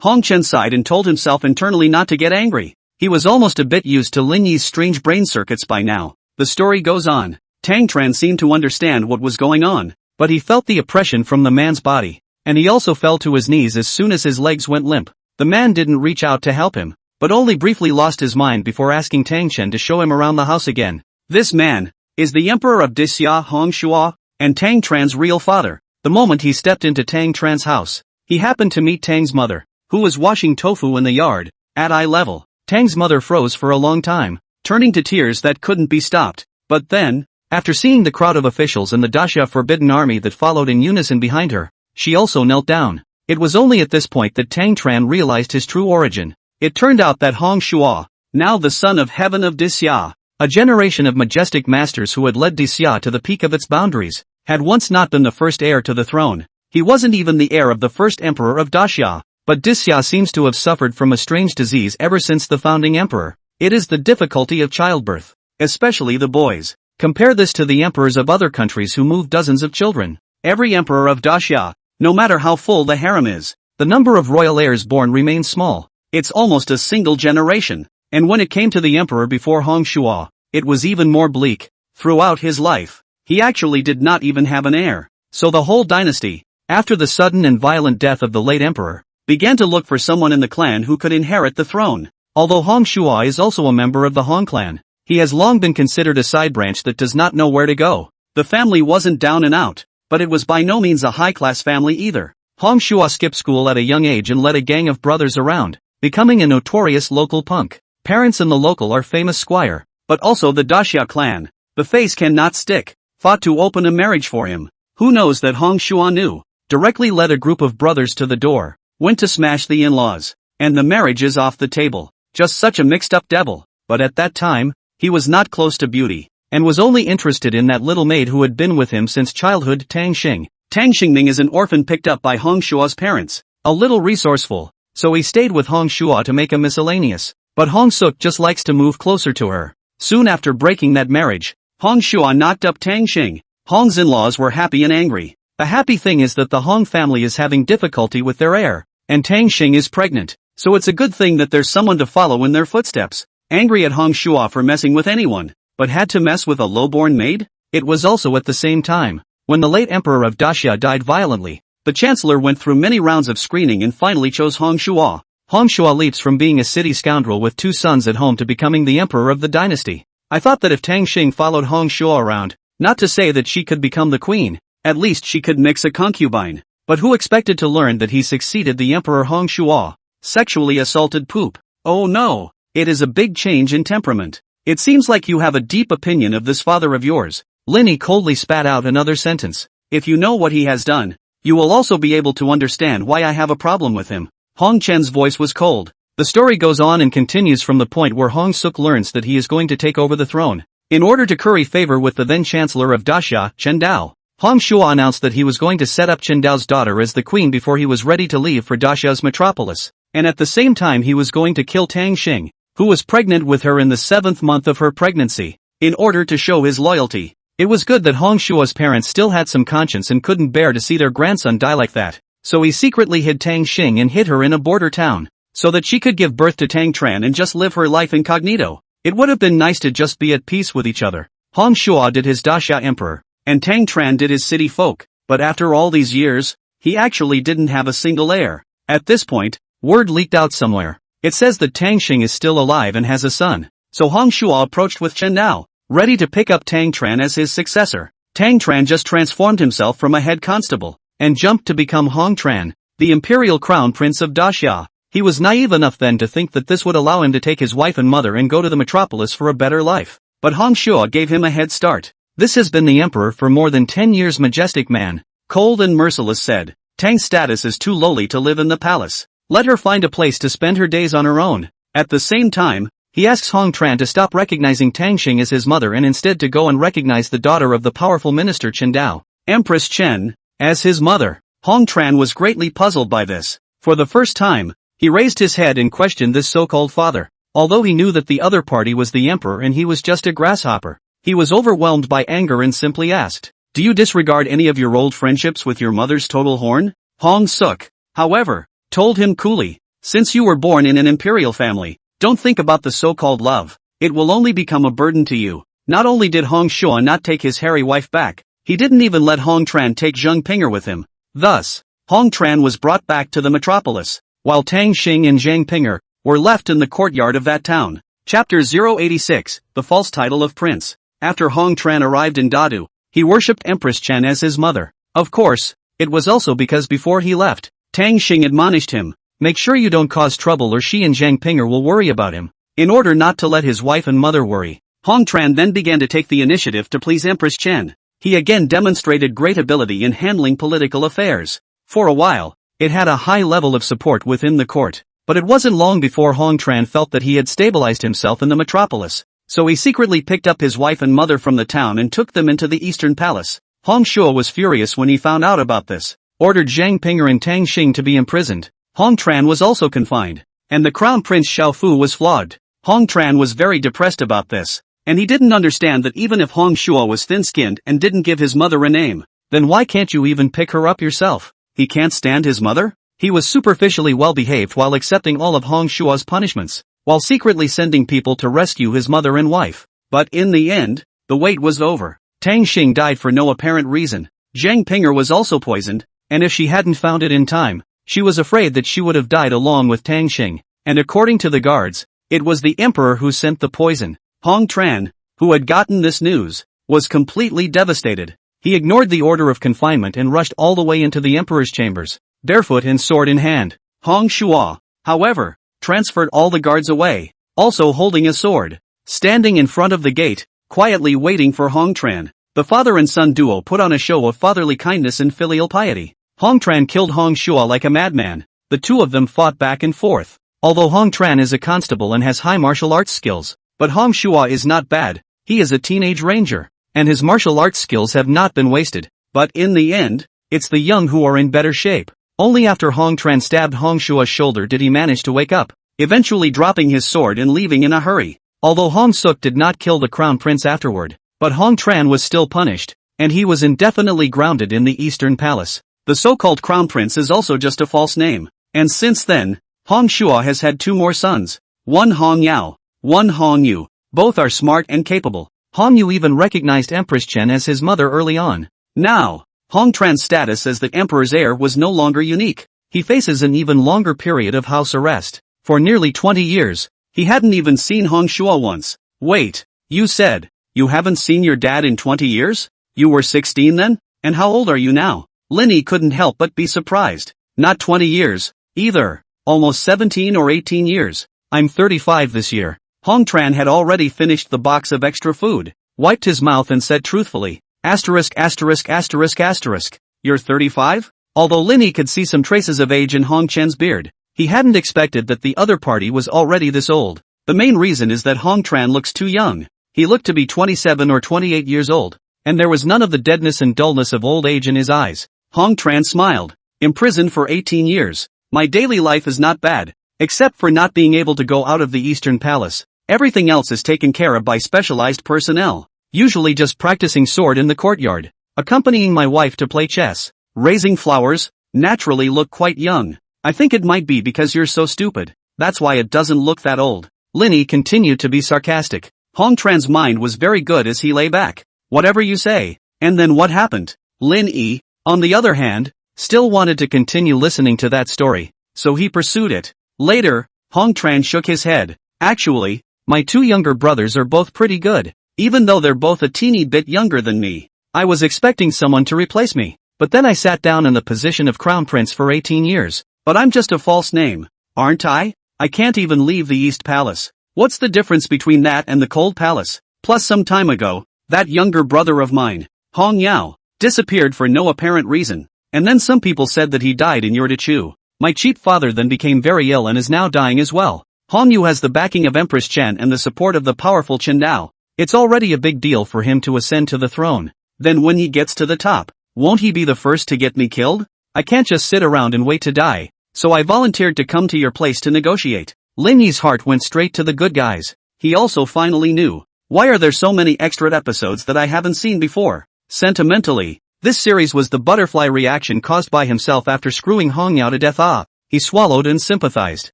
Hong Chen sighed and told himself internally not to get angry. He was almost a bit used to Lin Yi's strange brain circuits by now. The story goes on. Tang Tran seemed to understand what was going on, but he felt the oppression from the man's body, and he also fell to his knees as soon as his legs went limp. The man didn't reach out to help him, but only briefly lost his mind before asking Tang Chen to show him around the house again. This man is the emperor of Disya Hong Shua, and Tang Tran's real father. The moment he stepped into Tang Tran's house, he happened to meet Tang's mother, who was washing tofu in the yard, at eye level. Tang's mother froze for a long time, turning to tears that couldn't be stopped. But then, after seeing the crowd of officials and the Dasha Forbidden Army that followed in unison behind her, she also knelt down. It was only at this point that Tang Tran realized his true origin. It turned out that Hong Shua, now the son of heaven of Disya, a generation of majestic masters who had led Disya to the peak of its boundaries, had once not been the first heir to the throne. He wasn't even the heir of the first emperor of Dasya, but Disya seems to have suffered from a strange disease ever since the founding emperor. It is the difficulty of childbirth, especially the boys. Compare this to the emperors of other countries who move dozens of children. Every emperor of Dasya, no matter how full the harem is, the number of royal heirs born remains small. It's almost a single generation. And when it came to the emperor before Hong Shua, it was even more bleak. Throughout his life, he actually did not even have an heir. So the whole dynasty, after the sudden and violent death of the late emperor, began to look for someone in the clan who could inherit the throne. Although Hong Shua is also a member of the Hong clan, he has long been considered a side branch that does not know where to go. The family wasn't down and out, but it was by no means a high-class family either. Hong Shua skipped school at a young age and led a gang of brothers around, becoming a notorious local punk. Parents in the local are famous squire, but also the Daxia clan, the face cannot stick, fought to open a marriage for him. Who knows that Hong Shua knew? Directly led a group of brothers to the door, went to smash the in-laws, and the marriage is off the table. Just such a mixed-up devil. But at that time, he was not close to beauty, and was only interested in that little maid who had been with him since childhood, Tang Xing. Tang Xingming is an orphan picked up by Hong Shua's parents, a little resourceful, so he stayed with Hong Shua to make a miscellaneous. But Hong Suk just likes to move closer to her. Soon after breaking that marriage, Hong Shua knocked up Tang Xing. Hong's in-laws were happy and angry. The happy thing is that the Hong family is having difficulty with their heir, and Tang Xing is pregnant, so it's a good thing that there's someone to follow in their footsteps. Angry at Hong Shua for messing with anyone, but had to mess with a low-born maid? It was also at the same time, when the late emperor of Daxia died violently, the chancellor went through many rounds of screening and finally chose Hong Shua. Hong Shua leaps from being a city scoundrel with 2 sons at home to becoming the emperor of the dynasty. I thought that if Tang Xing followed Hong Shua around, not to say that she could become the queen, at least she could mix a concubine. But who expected to learn that he succeeded the emperor Hong Shua? Sexually assaulted poop. Oh no, it is a big change in temperament. It seems like you have a deep opinion of this father of yours. Linny coldly spat out another sentence. If you know what he has done, you will also be able to understand why I have a problem with him. Hong Chen's voice was cold. The story goes on and continues from the point where Hong Suk learns that he is going to take over the throne. In order to curry favor with the then chancellor of Daxia, Chen Dao, Hong Shua announced that he was going to set up Chen Dao's daughter as the queen before he was ready to leave for Daxia's metropolis, and at the same time he was going to kill Tang Xing, who was pregnant with her in the 7th month of her pregnancy, in order to show his loyalty. It was good that Hong Shua's parents still had some conscience and couldn't bear to see their grandson die like that, so he secretly hid Tang Xing and hid her in a border town, so that she could give birth to Tang Tran and just live her life incognito. It would have been nice to just be at peace with each other. Hong Shua did his Daxia emperor, and Tang Tran did his city folk, but after all these years, he actually didn't have a single heir. At this point, word leaked out somewhere. It says that Tang Xing is still alive and has a son, so Hong Shua approached with Chen Dao, ready to pick up Tang Tran as his successor. Tang Tran just transformed himself from a head constable, and jumped to become Hong Tran, the imperial crown prince of Daxia. He was naive enough then to think that this would allow him to take his wife and mother and go to the metropolis for a better life. But Hong Shua gave him a head start. This has been the emperor for more than 10 years. Majestic man, cold and merciless, said. Tang's status is too lowly to live in the palace. Let her find a place to spend her days on her own. At the same time, he asks Hong Tran to stop recognizing Tang Xing as his mother and instead to go and recognize the daughter of the powerful minister Chen Dao, Empress Chen, as his mother. Hong Tran was greatly puzzled by this. For the first time, he raised his head and questioned this so-called father. Although he knew that the other party was the emperor and he was just a grasshopper, he was overwhelmed by anger and simply asked, "Do you disregard any of your old friendships with your mother's total horn?" Hong Suk, however, told him coolly, "Since you were born in an imperial family, don't think about the so-called love. It will only become a burden to you." Not only did Hong Shua not take his hairy wife back, he didn't even let Hong Tran take Zheng Pinger with him. Thus, Hong Tran was brought back to the metropolis, while Tang Xing and Zhang Pinger were left in the courtyard of that town. Chapter 086, The False Title of Prince. After Hong Tran arrived in Dadu, he worshipped Empress Chen as his mother. Of course, it was also because before he left, Tang Xing admonished him, "Make sure you don't cause trouble or she and Zhang Pinger will worry about him." In order not to let his wife and mother worry, Hong Tran then began to take the initiative to please Empress Chen. He again demonstrated great ability in handling political affairs. For a while, it had a high level of support within the court, but it wasn't long before Hong Tran felt that he had stabilized himself in the metropolis, so he secretly picked up his wife and mother from the town and took them into the Eastern Palace. Hong Shua was furious when he found out about this, ordered Zhang Pinger and Tang Xing to be imprisoned. Hong Tran was also confined, and the crown prince Xiao Fu was flogged. Hong Tran was very depressed about this, and he didn't understand that even if Hong Shua was thin-skinned and didn't give his mother a name, then why can't you even pick her up yourself? He can't stand his mother? He was superficially well-behaved while accepting all of Hong Shua's punishments, while secretly sending people to rescue his mother and wife. But in the end, the wait was over. Tang Xing died for no apparent reason. Zhang Pinger was also poisoned, and if she hadn't found it in time, she was afraid that she would have died along with Tang Xing, and according to the guards, it was the emperor who sent the poison. Hong Tran, who had gotten this news, was completely devastated. He ignored the order of confinement and rushed all the way into the emperor's chambers, barefoot and sword in hand. Hong Shua, however, transferred all the guards away, also holding a sword. Standing in front of the gate, quietly waiting for Hong Tran, the father and son duo put on a show of fatherly kindness and filial piety. Hong Tran killed Hong Shua like a madman. The two of them fought back and forth. Although Hong Tran is a constable and has high martial arts skills, but Hong Shua is not bad. He is a teenage ranger, and his martial arts skills have not been wasted. But in the end, it's the young who are in better shape. Only after Hong Tran stabbed Hong Shua's shoulder did he manage to wake up, eventually dropping his sword and leaving in a hurry. Although Hong Suk did not kill the crown prince afterward, but Hong Tran was still punished, and he was indefinitely grounded in the Eastern Palace. The so-called crown prince is also just a false name, and since then, Hong Shua has had two more sons, one Hong Yao, one Hong Yu. Both are smart and capable. Hong Yu even recognized Empress Chen as his mother early on. Now, Hong Tran's status as the emperor's heir was no longer unique. He faces an even longer period of house arrest. For nearly 20 years, he hadn't even seen Hong Shua once. Wait, you said, you haven't seen your dad in 20 years? You were 16 then? And how old are you now? Linny couldn't help but be surprised. Not 20 years, either. Almost 17 or 18 years. I'm 35 this year. Hong Tran had already finished the box of extra food, wiped his mouth and said truthfully, *********. You're 35? Although Linny could see some traces of age in Hong Chen's beard, he hadn't expected that the other party was already this old. The main reason is that Hong Tran looks too young. He looked to be 27 or 28 years old, and there was none of the deadness and dullness of old age in his eyes. Hong Tran smiled. Imprisoned for 18 years. My daily life is not bad, except for not being able to go out of the Eastern Palace. Everything else is taken care of by specialized personnel. Usually just practicing sword in the courtyard, accompanying my wife to play chess, raising flowers. Naturally look quite young. I think it might be because you're so stupid. That's why it doesn't look that old. Linny continued to be sarcastic. Hong Tran's mind was very good as he lay back. Whatever you say. And then what happened? Lin Yi, on the other hand, still wanted to continue listening to that story, so he pursued it. Later, Hong Tran shook his head. Actually, my two younger brothers are both pretty good, even though they're both a teeny bit younger than me. I was expecting someone to replace me, but then I sat down in the position of crown prince for 18 years. But I'm just a false name, aren't I? I can't even leave the East Palace. What's the difference between that and the Cold Palace? Plus some time ago, that younger brother of mine, Hong Yao, disappeared for no apparent reason, and then some people said that he died in Yurdachu. My cheap father then became very ill and is now dying as well. Hong Yu has the backing of Empress Chen and the support of the powerful Chen Dao. It's already a big deal for him to ascend to the throne. Then when he gets to the top, won't he be the first to get me killed? I can't just sit around and wait to die. So I volunteered to come to your place to negotiate. Lin Yi's heart went straight to the good guys. He also finally knew. Why are there so many extra episodes that I haven't seen before? Sentimentally, this series was the butterfly reaction caused by himself after screwing Hong Yao to death. He swallowed and sympathized.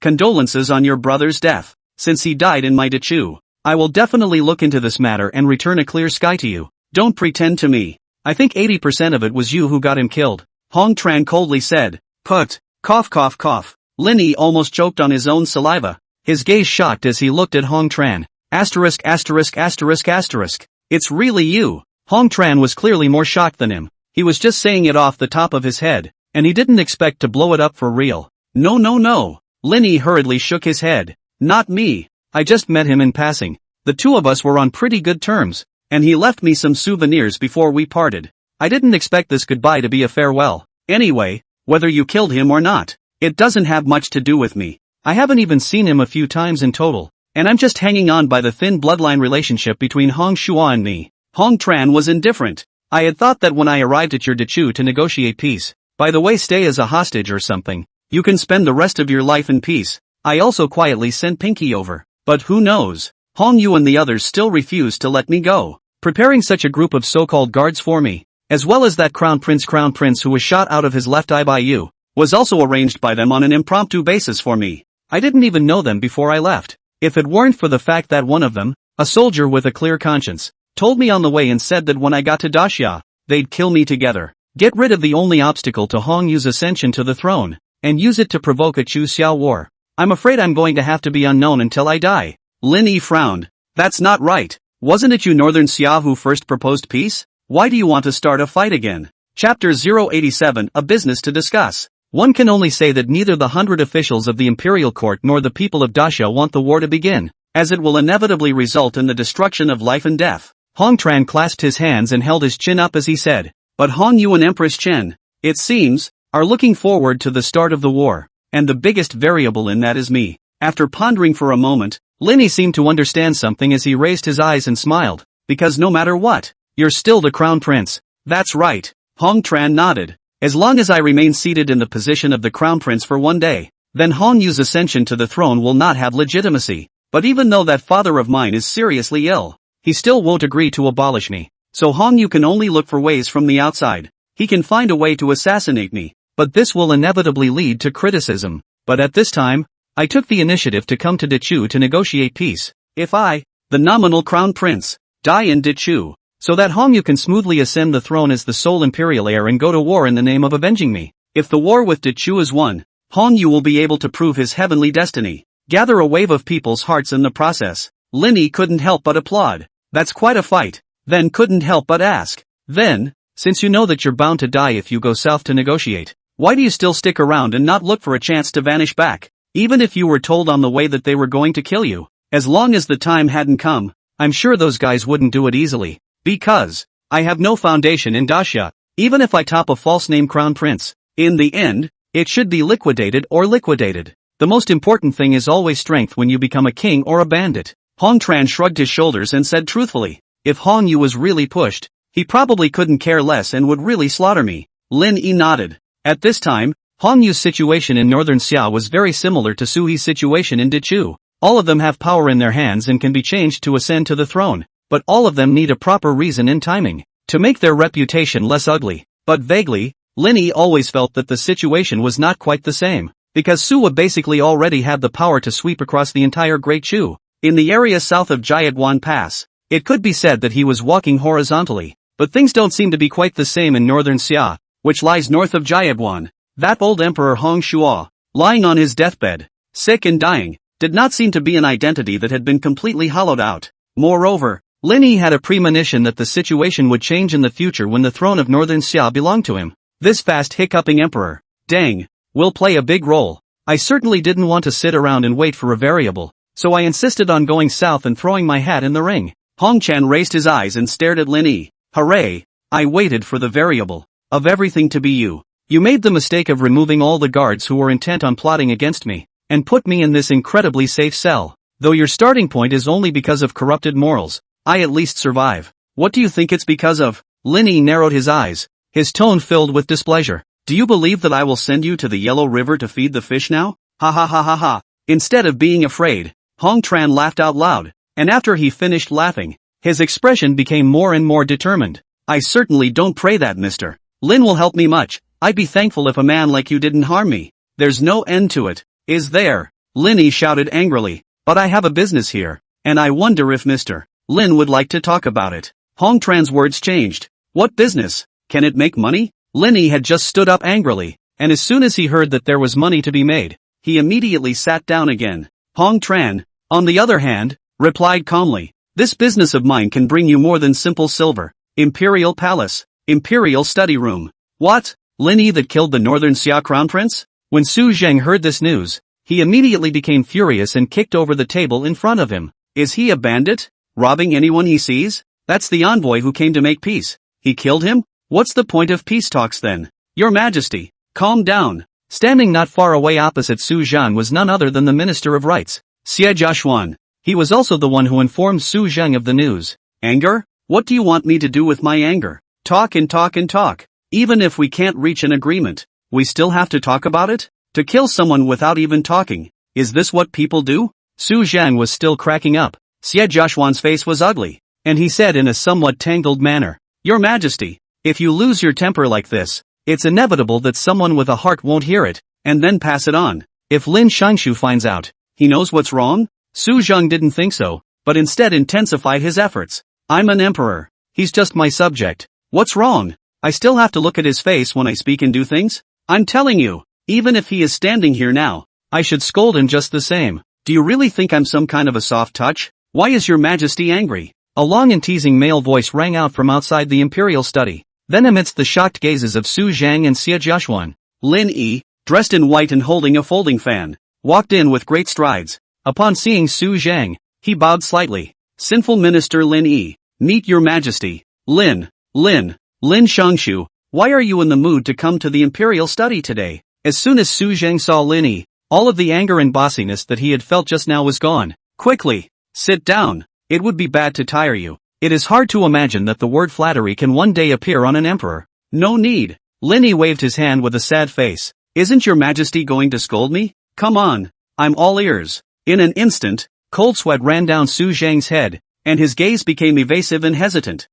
Condolences on your brother's death. Since he died in my Dachu, I will definitely look into this matter and return a clear sky to you. Don't pretend to me. I think 80% of it was you who got him killed. Hong Tran coldly said. Put. Cough cough cough. Linny almost choked on his own saliva. His gaze shocked as he looked at Hong Tran. ********. It's really you. Hong Tran was clearly more shocked than him. He was just saying it off the top of his head, and he didn't expect to blow it up for real. No. Linny hurriedly shook his head. Not me. I just met him in passing. The two of us were on pretty good terms, and he left me some souvenirs before we parted. I didn't expect this goodbye to be a farewell. Anyway, whether you killed him or not, it doesn't have much to do with me. I haven't even seen him a few times in total, and I'm just hanging on by the thin bloodline relationship between Hong Shua and me. Hong Tran was indifferent. I had thought that when I arrived at your Dachu to negotiate peace, by the way, stay as a hostage or something. You can spend the rest of your life in peace. I also quietly sent Pinky over. But who knows? Hong Yu and the others still refused to let me go. Preparing such a group of so-called guards for me, as well as that crown prince who was shot out of his left eye by you, was also arranged by them on an impromptu basis for me. I didn't even know them before I left. If it weren't for the fact that one of them, a soldier with a clear conscience, told me on the way and said that when I got to Daxia, they'd kill me together. Get rid of the only obstacle to Hong Yu's ascension to the throne, and use it to provoke a Chu Xiao war. I'm afraid I'm going to have to be unknown until I die. Lin Yi frowned. That's not right. Wasn't it you Northern Xia who first proposed peace? Why do you want to start a fight again? Chapter 087, A Business to Discuss. One can only say that neither the 100 officials of the imperial court nor the people of Daxia want the war to begin, as it will inevitably result in the destruction of life and death. Hong Tran clasped his hands and held his chin up as he said, but Hong Yu and Empress Chen, it seems, are looking forward to the start of the war, and the biggest variable in that is me. After pondering for a moment, Lin Yi seemed to understand something as he raised his eyes and smiled, because no matter what, you're still the crown prince. That's right. Hong Tran nodded. As long as I remain seated in the position of the crown prince for one day, then Hong Yu's ascension to the throne will not have legitimacy. But even though that father of mine is seriously ill, he still won't agree to abolish me. So Hong Yu can only look for ways from the outside. He can find a way to assassinate me, but this will inevitably lead to criticism. But at this time, I took the initiative to come to Dechu to negotiate peace. If I, the nominal crown prince, die in Dechu, so that Hong Yu can smoothly ascend the throne as the sole imperial heir and go to war in the name of avenging me. If the war with Dechu is won, Hong Yu will be able to prove his heavenly destiny, gather a wave of people's hearts in the process. Lin Yi couldn't help but applaud. That's quite a fight. Then couldn't help but ask. Then, since you know that you're bound to die if you go south to negotiate, why do you still stick around and not look for a chance to vanish back? Even if you were told on the way that they were going to kill you, as long as the time hadn't come, I'm sure those guys wouldn't do it easily. Because I have no foundation in Daxia, even if I top a false name crown prince. In the end, it should be liquidated or liquidated. The most important thing is always strength when you become a king or a bandit. Hong Tran shrugged his shoulders and said truthfully, if Hong Yu was really pushed, he probably couldn't care less and would really slaughter me. Lin Yi nodded. At this time, Hong Yu's situation in northern Xia was very similar to Su He's situation in Dechu. All of them have power in their hands and can be changed to ascend to the throne, but all of them need a proper reason and timing to make their reputation less ugly. But vaguely, Lin Yi always felt that the situation was not quite the same, because Suwa basically already had the power to sweep across the entire Great Chu. In the area south of Jiaduan Pass, it could be said that he was walking horizontally, but things don't seem to be quite the same in northern Xia, which lies north of Jiaduan. That old emperor Hong Shua, lying on his deathbed, sick and dying, did not seem to be an identity that had been completely hollowed out. Moreover, Lin Yi had a premonition that the situation would change in the future when the throne of northern Xia belonged to him. This fast hiccuping emperor, dang, will play a big role. I certainly didn't want to sit around and wait for a variable, so I insisted on going south and throwing my hat in the ring. Hong Chan raised his eyes and stared at Lin Yi. Hooray! I waited for the variable. Of everything to be you. You made the mistake of removing all the guards who were intent on plotting against me, and put me in this incredibly safe cell. Though your starting point is only because of corrupted morals, I at least survive. What do you think it's because of? Lin Yi narrowed his eyes, his tone filled with displeasure. Do you believe that I will send you to the Yellow River to feed the fish now? Ha ha ha ha ha. Instead of being afraid, Hong Tran laughed out loud, and after he finished laughing, his expression became more and more determined. I certainly don't pray that, mister. Lin will help me much. I'd be thankful if a man like you didn't harm me. There's no end to it, is there? Lin Yi shouted angrily. But I have a business here, and I wonder if Mr. Lin would like to talk about it. Hong Tran's words changed. What business? Can it make money? Lin Yi had just stood up angrily, and as soon as he heard that there was money to be made, he immediately sat down again. Hong Tran, on the other hand, replied calmly, this business of mine can bring you more than simple silver. Imperial Palace, Imperial Study Room. What? Lin Yi that killed the Northern Xia Crown Prince? When Su Zheng heard this news, he immediately became furious and kicked over the table in front of him. Is he a bandit? Robbing anyone he sees? That's the envoy who came to make peace. He killed him? What's the point of peace talks then? Your Majesty, calm down. Standing not far away opposite Su Zhang was none other than the Minister of Rights, Xie Jiaxuan. He was also the one who informed Su Zheng of the news. Anger? What do you want me to do with my anger? Talk and talk and talk. Even if we can't reach an agreement, we still have to talk about it? To kill someone without even talking, is this what people do? Su Zhang was still cracking up. Xie Jiaxuan's face was ugly, and he said in a somewhat tangled manner, Your Majesty, if you lose your temper like this, it's inevitable that someone with a heart won't hear it, and then pass it on. If Lin Xingshu finds out, he knows what's wrong? Su Zheng didn't think so, but instead intensified his efforts. I'm an emperor. He's just my subject. What's wrong? I still have to look at his face when I speak and do things? I'm telling you, even if he is standing here now, I should scold him just the same. Do you really think I'm some kind of a soft touch? Why is your majesty angry? A long and teasing male voice rang out from outside the imperial study. Then amidst the shocked gazes of Su Zhang and Xie Jiaxuan, Lin Yi, dressed in white and holding a folding fan, walked in with great strides. Upon seeing Su Zhang, he bowed slightly. Sinful Minister Lin Yi, meet your majesty. Lin Shangshu, why are you in the mood to come to the imperial study today? As soon as Su Zhang saw Lin Yi, all of the anger and bossiness that he had felt just now was gone. Quickly, sit down. It would be bad to tire you. It is hard to imagine that the word flattery can one day appear on an emperor. No need. Lin Yi waved his hand with a sad face. Isn't your majesty going to scold me? Come on. I'm all ears. In an instant, cold sweat ran down Su Zhang's head, and his gaze became evasive and hesitant.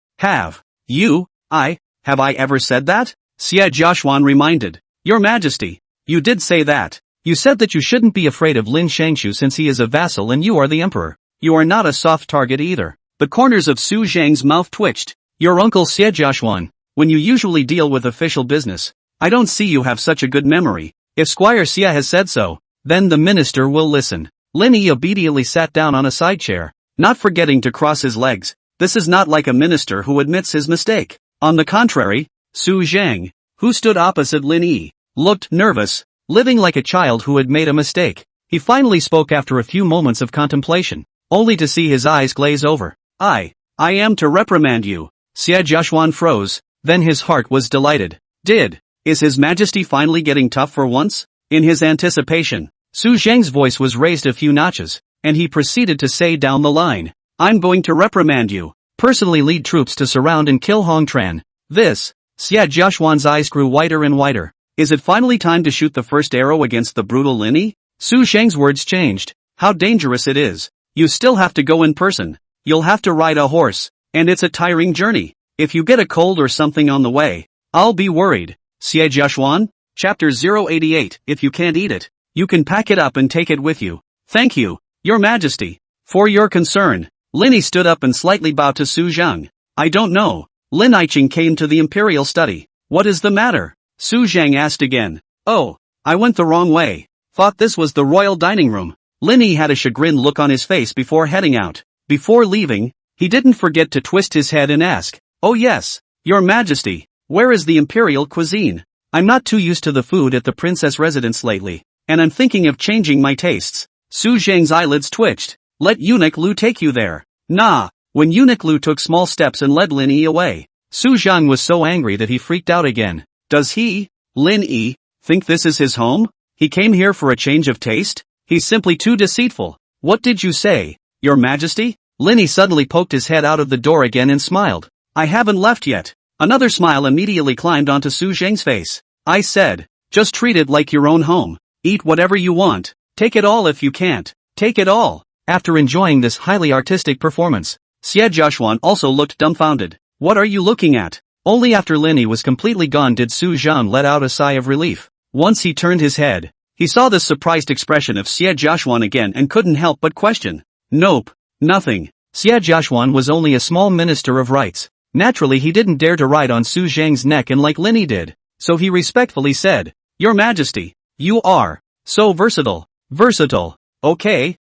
Have I ever said that? Xie Jiaxuan reminded. Your majesty, you did say that. You said that you shouldn't be afraid of Lin Shangshu since he is a vassal and you are the emperor. You are not a soft target either. The corners of Su Zhang's mouth twitched. Your uncle Xie Jiaxuan, when you usually deal with official business, I don't see you have such a good memory. If Squire Xie has said so, then the minister will listen. Lin Yi obediently sat down on a side chair, not forgetting to cross his legs. This is not like a minister who admits his mistake. On the contrary, Su Zhang, who stood opposite Lin Yi, looked nervous, living like a child who had made a mistake. He finally spoke after a few moments of contemplation, only to see his eyes glaze over. I am to reprimand you. Xie Jiaxuan froze, then his heart was delighted. Is His Majesty finally getting tough for once? In his anticipation, Su Zhang's voice was raised a few notches, and he proceeded to say down the line, I'm going to reprimand you. Personally lead troops to surround and kill Hong Tran. Xie Jiaxuan's eyes grew whiter and whiter. Is it finally time to shoot the first arrow against the brutal Lin Yi? Su Zhang's words changed. How dangerous it is. You still have to go in person. You'll have to ride a horse, and it's a tiring journey. If you get a cold or something on the way, I'll be worried. Xie Jiaxuan? Chapter 088. If you can't eat it, you can pack it up and take it with you. Thank you, Your Majesty, for your concern. Lin Yi stood up and slightly bowed to Su Zhang. I don't know. Lin Yiqing came to the imperial study. What is the matter? Su Zhang asked again. Oh, I went the wrong way. Thought this was the royal dining room. Lin Yi had a chagrined look on his face before heading out. Before leaving, he didn't forget to twist his head and ask, Oh yes, Your Majesty, where is the imperial cuisine? I'm not too used to the food at the princess residence lately, and I'm thinking of changing my tastes. Su Zhang's eyelids twitched. Let Eunuch Lu take you there. Nah. When Eunuch Lu took small steps and led Lin Yi away, Su Zhang was so angry that he freaked out again. Does he, Lin Yi, think this is his home? He came here for a change of taste? He's simply too deceitful. What did you say, Your Majesty? Lin Yi suddenly poked his head out of the door again and smiled. I haven't left yet. Another smile immediately climbed onto Su Zhang's face. I said, just treat it like your own home. Eat whatever you want. Take it all if you can't. Take it all. After enjoying this highly artistic performance, Xie Jiaxuan also looked dumbfounded. What are you looking at? Only after Lin Yi was completely gone did Su Zhang let out a sigh of relief. Once he turned his head, he saw the surprised expression of Xie Jiaxuan again and couldn't help but question. Nope, nothing. Xie Jiaxuan was only a small minister of rights. Naturally he didn't dare to ride on Su Zhang's neck and like Lin Yi did. So he respectfully said, Your Majesty, you are so versatile. Versatile. Okay.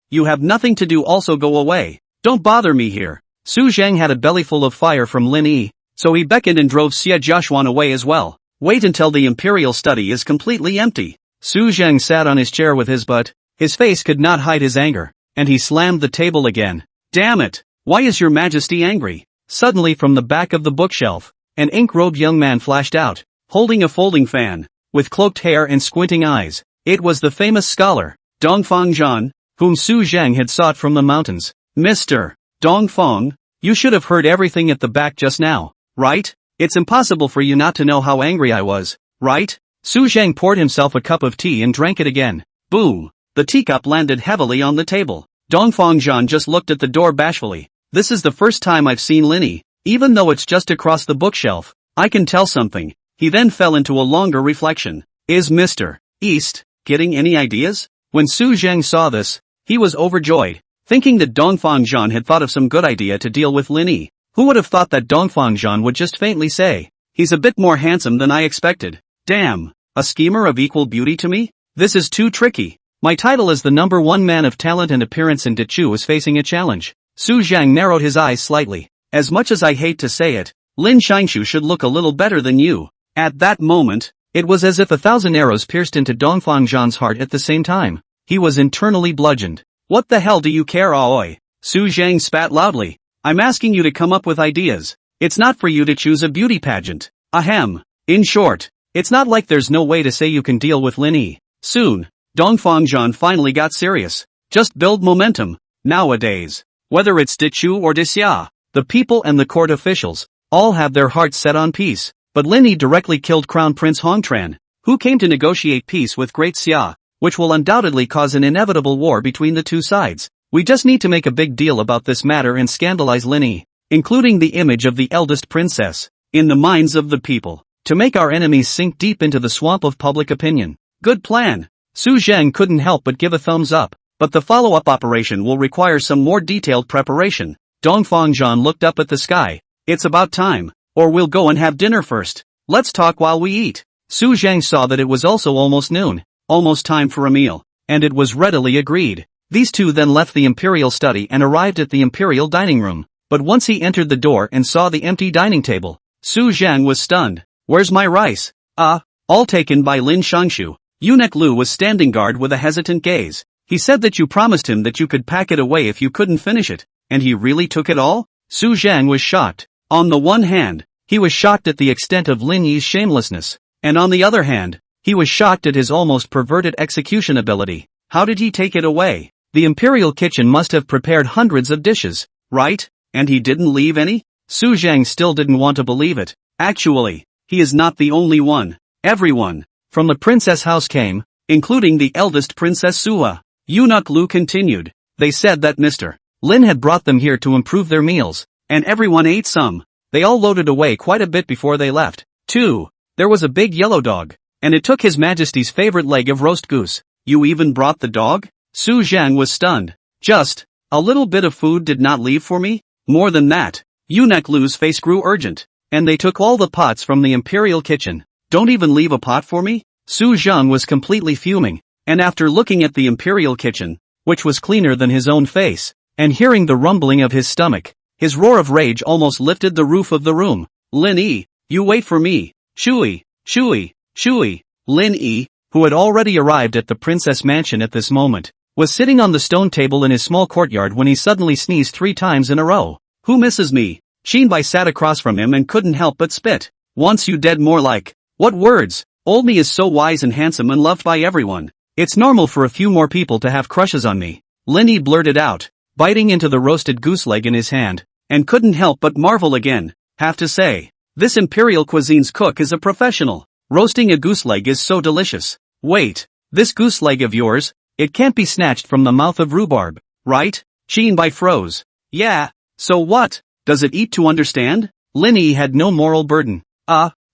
You have nothing to do, also go away. Don't bother me here. Su Zhang had a bellyful of fire from Lin Yi, so he beckoned and drove Xie Jiaxuan away as well. Wait until the imperial study is completely empty. Su Zhang sat on his chair with his butt. His face could not hide his anger, and he slammed the table again. Damn it! Why is Your Majesty angry? Suddenly from the back of the bookshelf, an ink-robed young man flashed out, holding a folding fan, with cloaked hair and squinting eyes. It was the famous scholar, Dongfang Zhan, whom Su Zhang had sought from the mountains. Mr. Dongfang, you should have heard everything at the back just now, right? It's impossible for you not to know how angry I was, right? Su Zhang poured himself a cup of tea and drank it again. Boom! The teacup landed heavily on the table. Dongfang Zhan just looked at the door bashfully. This is the first time I've seen Lin Yi, even though it's just across the bookshelf. I can tell something. He then fell into a longer reflection. Is Mr. East getting any ideas? When Su Zhang saw this, he was overjoyed, thinking that Dongfang Zhan had thought of some good idea to deal with Lin Yi, Who would have thought that Dongfangzhan would just faintly say, "He's a bit more handsome than I expected." Damn, a schemer of equal beauty to me? This is too tricky. My title as the #1 man of talent and appearance in Dechu is facing a challenge. Su Zhang narrowed his eyes slightly. As much as I hate to say it, Lin Xingshu should look a little better than you. At that moment, it was as if 1,000 arrows pierced into Dongfangzhan's heart at the same time. He was internally bludgeoned. What the hell do you care, Aoi? Su Zhang spat loudly. I'm asking you to come up with ideas. It's not for you to choose a beauty pageant. Ahem. In short, it's not like there's no way to say you can deal with Lin Yi. Soon, Dongfangzhan finally got serious. Just build momentum. Nowadays, whether it's Dechu or Disya, the people and the court officials, all have their hearts set on peace. But Lin Yi directly killed Crown Prince Hongtran, who came to negotiate peace with Great Xia, which will undoubtedly cause an inevitable war between the two sides. We just need to make a big deal about this matter and scandalize Lin Yi, including the image of the eldest princess, in the minds of the people, to make our enemies sink deep into the swamp of public opinion. Good plan. Su Zheng couldn't help but give a thumbs up, but the follow-up operation will require some more detailed preparation. Dongfangzhan looked up at the sky. It's about time, or we'll go and have dinner first. Let's talk while we eat. Su Zheng saw that it was also almost noon, almost time for a meal, and it was readily agreed. These two then left the imperial study and arrived at the imperial dining room. But once he entered the door and saw the empty dining table, Su Zheng was stunned. Where's my rice? All taken by Lin Xingshu. Eunuch Lu was standing guard with a hesitant gaze. He said that you promised him that you could pack it away if you couldn't finish it, and he really took it all? Su Zheng was shocked. On the one hand, he was shocked at the extent of Lin Yi's shamelessness, and on the other hand, he was shocked at his almost perverted execution ability. How did he take it away? The imperial kitchen must have prepared hundreds of dishes, right? And he didn't leave any? Su Zheng still didn't want to believe it. Actually, he is not the only one. Everyone from the princess house came, including the eldest Princess Suha. Eunuch Lu continued. They said that Mr. Lin had brought them here to improve their meals, and everyone ate some. They all loaded away quite a bit before they left. 2. There was a big yellow dog, and it took His Majesty's favorite leg of roast goose. You even brought the dog? Su Zheng was stunned. Just a little bit of food did not leave for me? More than that. Eunuch Lu's face grew urgent. And they took all the pots from the imperial kitchen. Don't even leave a pot for me? Su Zheng was completely fuming, and after looking at the imperial kitchen, which was cleaner than his own face, and hearing the rumbling of his stomach, his roar of rage almost lifted the roof of the room. Lin Yi, you wait for me. Shui, Shui, Shui. Lin Yi, who had already arrived at the princess mansion at this moment, was sitting on the stone table in his small courtyard when he suddenly sneezed 3 times in a row. Who misses me? Shinbai sat across from him and couldn't help but spit. Wants you dead, more like. What words? Old me is so wise and handsome and loved by everyone. It's normal for a few more people to have crushes on me. Lin Yi blurted out, biting into the roasted goose leg in his hand, and couldn't help but marvel again. Have to say, this imperial cuisine's cook is a professional. Roasting a goose leg is so delicious. Wait, this goose leg of yours, it can't be snatched from the mouth of rhubarb, right? Shinbai froze. Yeah, so what? Does it eat to understand? Lin Yi had no moral burden.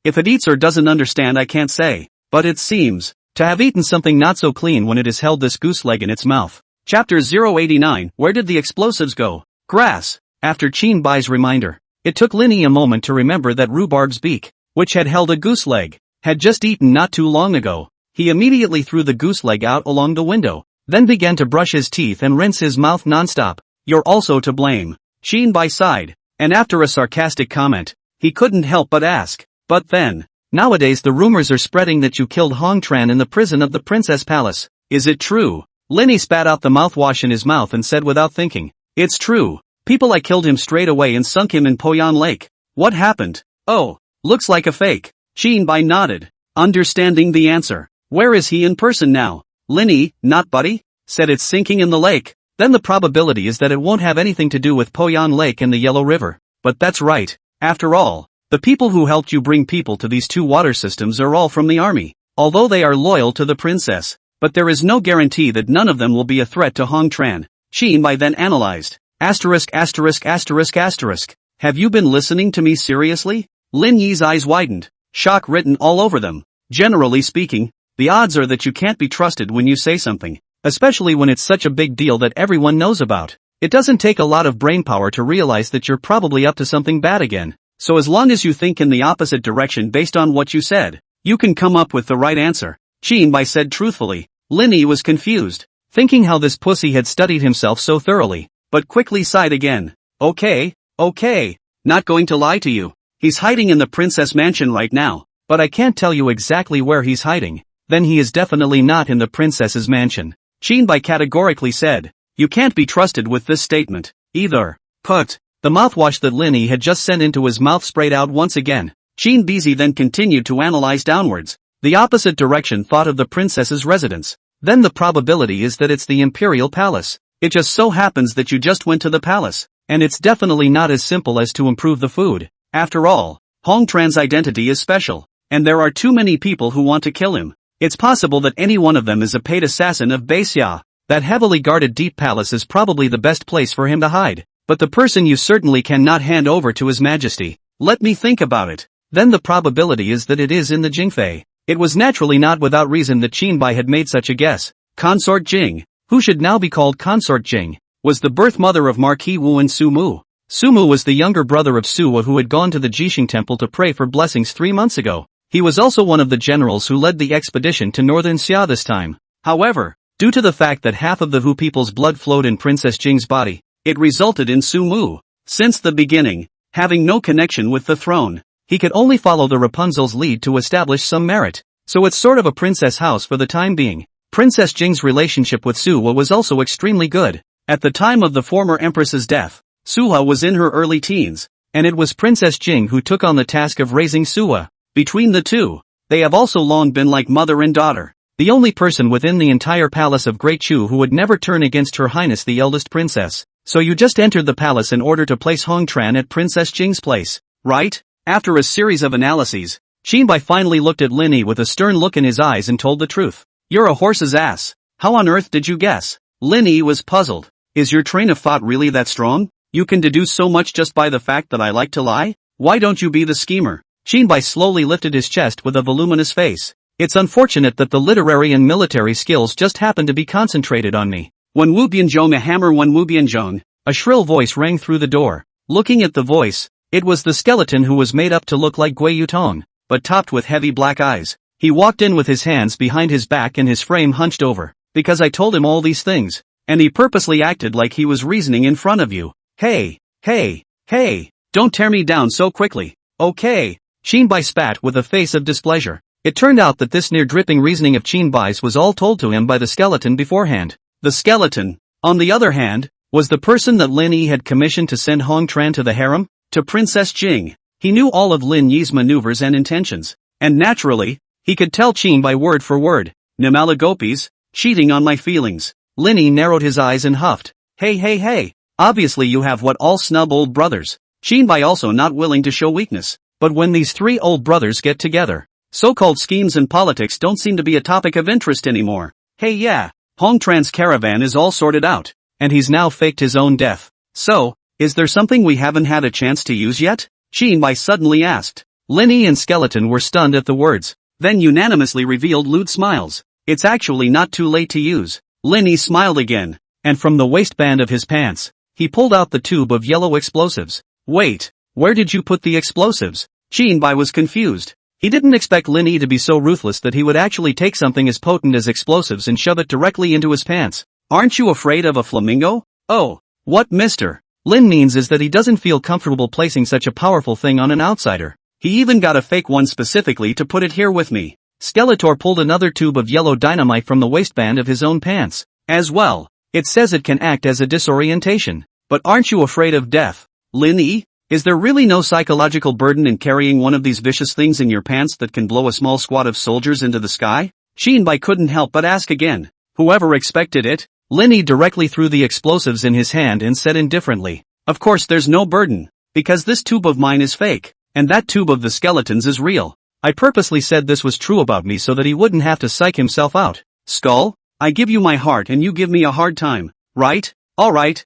If it eats or doesn't understand I can't say, but it seems to have eaten something not so clean when it has held this goose leg in its mouth. Chapter 089. Where did the explosives go? Grass. After Qin Bai's reminder, it took Lin Yi a moment to remember that rhubarb's beak, which had held a goose leg, had just eaten not too long ago. He immediately threw the goose leg out along the window, then began to brush his teeth and rinse his mouth nonstop. You're also to blame. Qin Bai sighed, and after a sarcastic comment, he couldn't help but ask, but then, nowadays the rumors are spreading that you killed Hongtran in the prison of the Princess Palace. Is it true? Lin Yi spat out the mouthwash in his mouth and said without thinking, it's true. I killed him straight away and sunk him in Poyan Lake. What happened? Oh, looks like a fake. Qin Bai nodded, understanding the answer. Where is he in person now? Lin Yi, not Buddy, said it's sinking in the lake. Then the probability is that it won't have anything to do with Poyan Lake and the Yellow River. But that's right. After all, the people who helped you bring people to these 2 water systems are all from the army. Although they are loyal to the princess, but there is no guarantee that none of them will be a threat to Hongtran. Qin Bai then analyzed. Asterisk. Have you been listening to me seriously? Lin Yi's eyes widened, shock written all over them. Generally speaking, the odds are that you can't be trusted when you say something, especially when it's such a big deal that everyone knows about. It doesn't take a lot of brainpower to realize that you're probably up to something bad again. So as long as you think in the opposite direction based on what you said, you can come up with the right answer. Chinbai said truthfully. Linny was confused, thinking how this pussy had studied himself so thoroughly, but quickly sighed again. Okay, not going to lie to you. He's hiding in the princess mansion right now, but I can't tell you exactly where he's hiding. Then he is definitely not in the princess's mansion. Chinbai categorically said. You can't be trusted with this statement, either. Put. The mouthwash that Linny had just sent into his mouth sprayed out once again. Chinbai then continued to analyze downwards. The opposite direction thought of the princess's residence. Then the probability is that it's the imperial palace. It just so happens that you just went to the palace, and it's definitely not as simple as to improve the food. After all, Hong Tran's identity is special, and there are too many people who want to kill him. It's possible that any one of them is a paid assassin of Baixia. That heavily guarded deep palace is probably the best place for him to hide, but the person you certainly cannot hand over to His Majesty. Let me think about it. Then the probability is that it is in the Jingfei. It was naturally not without reason that Chinbai had made such a guess. Consort Jing, who should now be called Consort Jing, was the birth mother of Marquis Wu and Su Mu. Su Mu was the younger brother of Suwa who had gone to the Jixing temple to pray for blessings 3 months ago. He was also one of the generals who led the expedition to northern Xia this time. However, due to the fact that half of the Hu people's blood flowed in Princess Jing's body, it resulted in Su Mu, since the beginning, having no connection with the throne. He could only follow the Rapunzel's lead to establish some merit. So it's sort of a princess house for the time being. Princess Jing's relationship with Suwa was also extremely good. At the time of the former empress's death, Suwa was in her early teens, and it was Princess Jing who took on the task of raising Suwa. Between the two, they have also long been like mother and daughter. The only person within the entire palace of Great Chu who would never turn against Her Highness the eldest princess. So you just entered the palace in order to place Hong Tran at Princess Jing's place, right? After a series of analyses, Chinbai finally looked at Linny with a stern look in his eyes and told the truth. You're a horse's ass. How on earth did you guess? Linny was puzzled. Is your train of thought really that strong? You can deduce so much just by the fact that I like to lie? Why don't you be the schemer? Chinbai slowly lifted his chest with a voluminous face. It's unfortunate that the literary and military skills just happen to be concentrated on me. When Wu Bianzhong a hammer when Wu Bianzhong, a shrill voice rang through the door. Looking at the voice, it was the skeleton who was made up to look like Gui Yutong, but topped with heavy black eyes. He walked in with his hands behind his back and his frame hunched over, because I told him all these things, and he purposely acted like he was reasoning in front of you. Hey, don't tear me down so quickly, okay? Chinbai spat with a face of displeasure. It turned out that this near-dripping reasoning of Chinbai's was all told to him by the skeleton beforehand. The skeleton, on the other hand, was the person that Lin Yi had commissioned to send Hong Tran to the harem, to Princess Jing. He knew all of Lin Yi's maneuvers and intentions, and naturally, he could tell Chinbai word for word. Nimalagopis, cheating on my feelings. Lin Yi narrowed his eyes and huffed. Hey, obviously you have what all snub old brothers. Chinbai also not willing to show weakness, but when these 3 old brothers get together, so-called schemes and politics don't seem to be a topic of interest anymore. Hey yeah, Hong Tran's caravan is all sorted out, and he's now faked his own death. So, is there something we haven't had a chance to use yet? Chinbai suddenly asked. Lin Yi and Skeleton were stunned at the words, then unanimously revealed lewd smiles. It's actually not too late to use. Lin Yi smiled again, and from the waistband of his pants, he pulled out the tube of yellow explosives. Wait, where did you put the explosives? Chinbai was confused. He didn't expect Lin Yi to be so ruthless that he would actually take something as potent as explosives and shove it directly into his pants. Aren't you afraid of a flamingo? Oh, what Mr. Lin means is that he doesn't feel comfortable placing such a powerful thing on an outsider. He even got a fake one specifically to put it here with me. Skeletor pulled another tube of yellow dynamite from the waistband of his own pants. As well, it says it can act as a disorientation. But aren't you afraid of death? Lin Yi? Is there really no psychological burden in carrying one of these vicious things in your pants that can blow a small squad of soldiers into the sky? Chinbai couldn't help but ask again. Whoever expected it? Lin Yi directly threw the explosives in his hand and said indifferently. Of course there's no burden, because this tube of mine is fake, and that tube of the skeleton's is real. I purposely said this was true about me so that he wouldn't have to psych himself out. Skull, I give you my heart and you give me a hard time, right? Alright,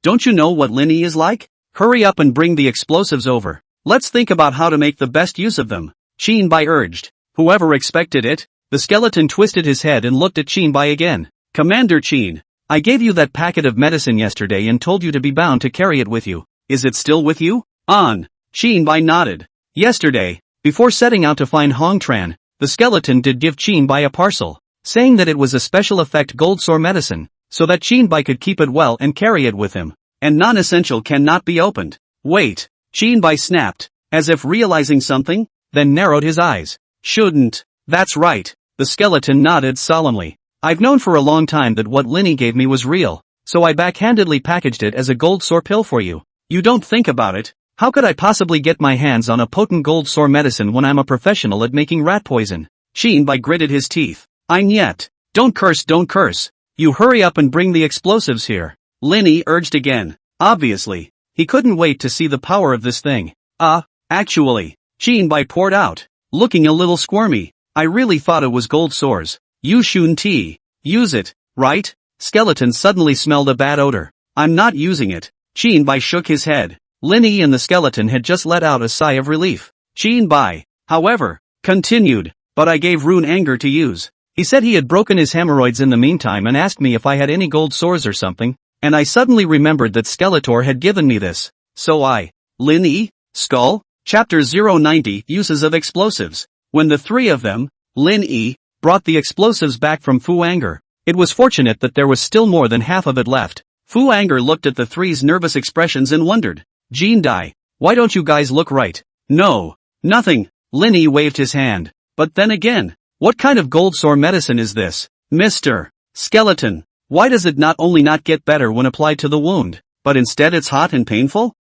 don't you know what Lin Yi is like? Hurry up and bring the explosives over. Let's think about how to make the best use of them. Chinbai urged. Whoever expected it? The skeleton twisted his head and looked at Chinbai again. Commander Qin, I gave you that packet of medicine yesterday and told you to be bound to carry it with you. Is it still with you? Shinbai nodded. Yesterday, before setting out to find Hong Tran, the skeleton did give Shinbai a parcel, saying that it was a special effect gold sore medicine, so that Shinbai could keep it well and carry it with him. And non-essential cannot be opened. Wait, Shinbai snapped, as if realizing something, then narrowed his eyes. Shouldn't. That's right. The skeleton nodded solemnly. I've known for a long time that what Linny gave me was real, so I backhandedly packaged it as a gold sore pill for you. You don't think about it. How could I possibly get my hands on a potent gold sore medicine when I'm a professional at making rat poison? Shinbai gritted his teeth. Yet. Don't curse. You hurry up and bring the explosives here. Linny urged again. Obviously, he couldn't wait to see the power of this thing. Actually, Shinbai poured out, looking a little squirmy. I really thought it was gold sores. You shouldn't use it, right? Skeleton suddenly smelled a bad odor. I'm not using it. Shinbai shook his head. Linny and the skeleton had just let out a sigh of relief. Shinbai, however, continued, but I gave Rune anger to use. He said he had broken his hemorrhoids in the meantime and asked me if I had any gold sores or something, and I suddenly remembered that Skeletor had given me this. So Linny, Skull, Chapter 090, Uses of Explosives. When the three of them, Linny, brought the explosives back from Fu Anger, it was fortunate that there was still more than half of it left. Fu Anger looked at the three's nervous expressions and wondered. Jindai, why don't you guys look right? No, nothing. Linny waved his hand. But then again, what kind of gold sore medicine is this? Mr. Skeleton, why does it not only not get better when applied to the wound, but instead it's hot and painful?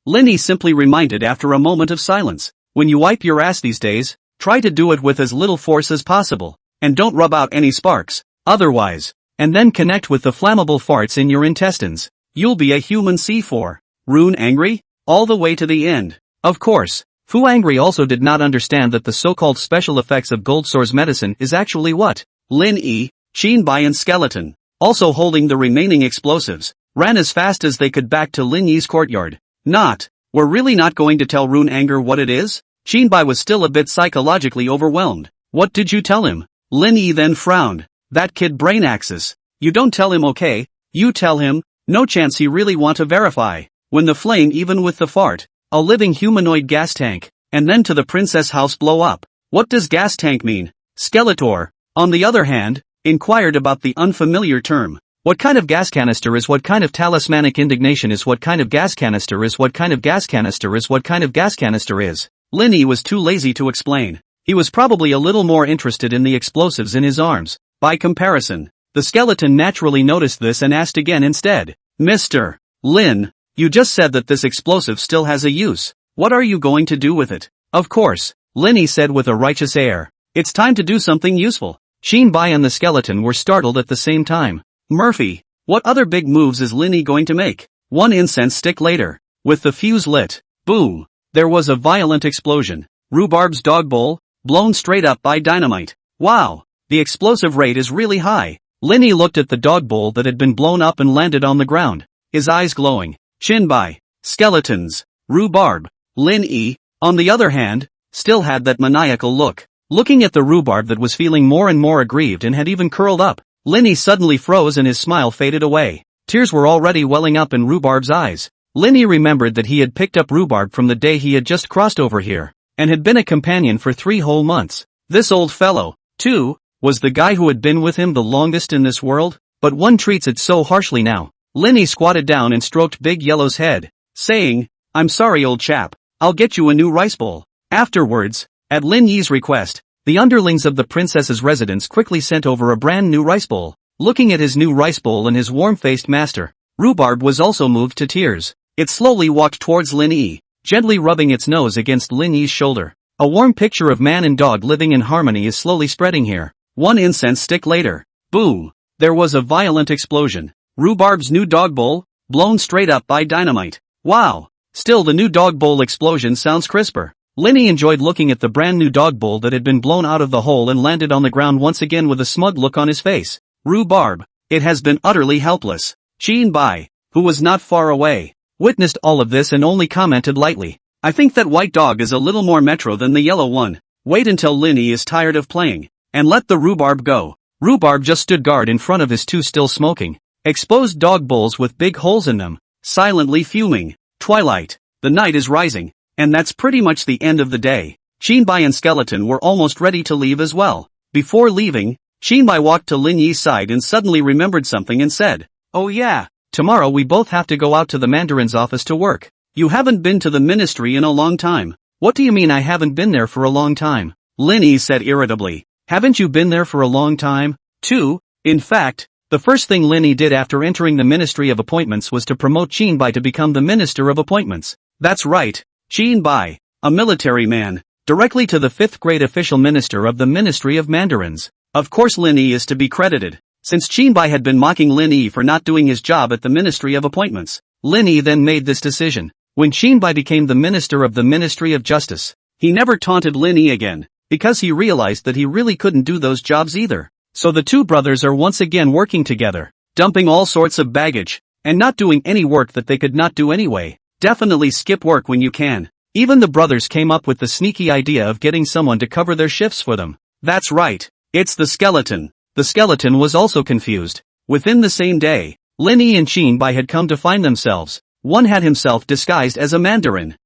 Linny simply reminded after a moment of silence. When you wipe your ass these days, try to do it with as little force as possible, and don't rub out any sparks, otherwise, and then connect with the flammable farts in your intestines. You'll be a human C4. Rune angry? All the way to the end. Of course, Fu Angry also did not understand that the so-called special effects of gold sore's medicine is actually what? Linny, Shinbai and Skeleton, also holding the remaining explosives, ran as fast as they could back to Linny's courtyard. We're really not going to tell Rune Anger what it is? Shinbai was still a bit psychologically overwhelmed. What did you tell him? Linny then frowned. That kid brain axis. You don't tell him, okay? You tell him. No chance he really want to verify. When the flame, even with the fart, a living humanoid gas tank, and then to the princess house blow up. What does gas tank mean? Skeletor, on the other hand, inquired about the unfamiliar term. What kind of gas canister is what kind of talismanic indignation is what kind of gas canister is what kind of gas canister is what kind of gas canister is? Linny was too lazy to explain. He was probably a little more interested in the explosives in his arms. By comparison, the skeleton naturally noticed this and asked again instead. Mr. Lin, you just said that this explosive still has a use. What are you going to do with it? Of course, Linny said with a righteous air. It's time to do something useful. Shinbai and the skeleton were startled at the same time. Murphy, what other big moves is Linny going to make? One incense stick later, with the fuse lit, boom, there was a violent explosion. Rhubarb's dog bowl, blown straight up by dynamite. Wow, the explosive rate is really high. Linny looked at the dog bowl that had been blown up and landed on the ground, his eyes glowing. Shinbai, skeletons, rhubarb, Linny, on the other hand, still had that maniacal look. Looking at the rhubarb that was feeling more and more aggrieved and had even curled up, Linny suddenly froze and his smile faded away. Tears were already welling up in Rhubarb's eyes. Linny remembered that he had picked up Rhubarb from the day he had just crossed over here, and had been a companion for 3 whole months. This old fellow, too, was the guy who had been with him the longest in this world, but one treats it so harshly now. Linny squatted down and stroked Big Yellow's head, saying, I'm sorry old chap, I'll get you a new rice bowl. Afterwards, at Lin Yi's request, the underlings of the princess's residence quickly sent over a brand new rice bowl. Looking at his new rice bowl and his warm-faced master, Rhubarb was also moved to tears. It slowly walked towards Lin Yi, gently rubbing its nose against Lin Yi's shoulder. A warm picture of man and dog living in harmony is slowly spreading here. One incense stick later, boom, there was a violent explosion. Rhubarb's new dog bowl, blown straight up by dynamite. Wow, still the new dog bowl explosion sounds crisper. Linny enjoyed looking at the brand new dog bowl that had been blown out of the hole and landed on the ground once again with a smug look on his face. Rhubarb, it has been utterly helpless. Shinbai, who was not far away, witnessed all of this and only commented lightly. I think that white dog is a little more metro than the yellow one. Wait until Linny is tired of playing, and let the rhubarb go. Rhubarb just stood guard in front of his two still smoking, Exposed dog bowls with big holes in them, silently fuming. Twilight. The night is rising. And that's pretty much the end of the day. Shinbai and Skeleton were almost ready to leave as well. Before leaving, Shinbai walked to Lin Yi's side and suddenly remembered something and said, "Oh yeah, tomorrow we both have to go out to the Mandarin's office to work. You haven't been to the ministry in a long time." "What do you mean I haven't been there for a long time?" Lin Yi said irritably. "Haven't you been there for a long time, too?" In fact, the first thing Lin Yi did after entering the Ministry of Appointments was to promote Shinbai to become the Minister of Appointments. That's right, Shinbai, a military man, directly to the 5th grade official minister of the Ministry of Mandarins. Of course Lin Yi is to be credited, since Shinbai had been mocking Lin Yi for not doing his job at the Ministry of Appointments. Lin Yi then made this decision. When Shinbai became the minister of the Ministry of Justice, he never taunted Lin Yi again, because he realized that he really couldn't do those jobs either. So the two brothers are once again working together, dumping all sorts of baggage, and not doing any work that they could not do anyway. Definitely skip work when you can. Even the brothers came up with the sneaky idea of getting someone to cover their shifts for them. That's right, it's the skeleton. The skeleton was also confused. Within the same day, Lin Yi and Shinbai had come to find themselves. One had himself disguised as a Mandarin.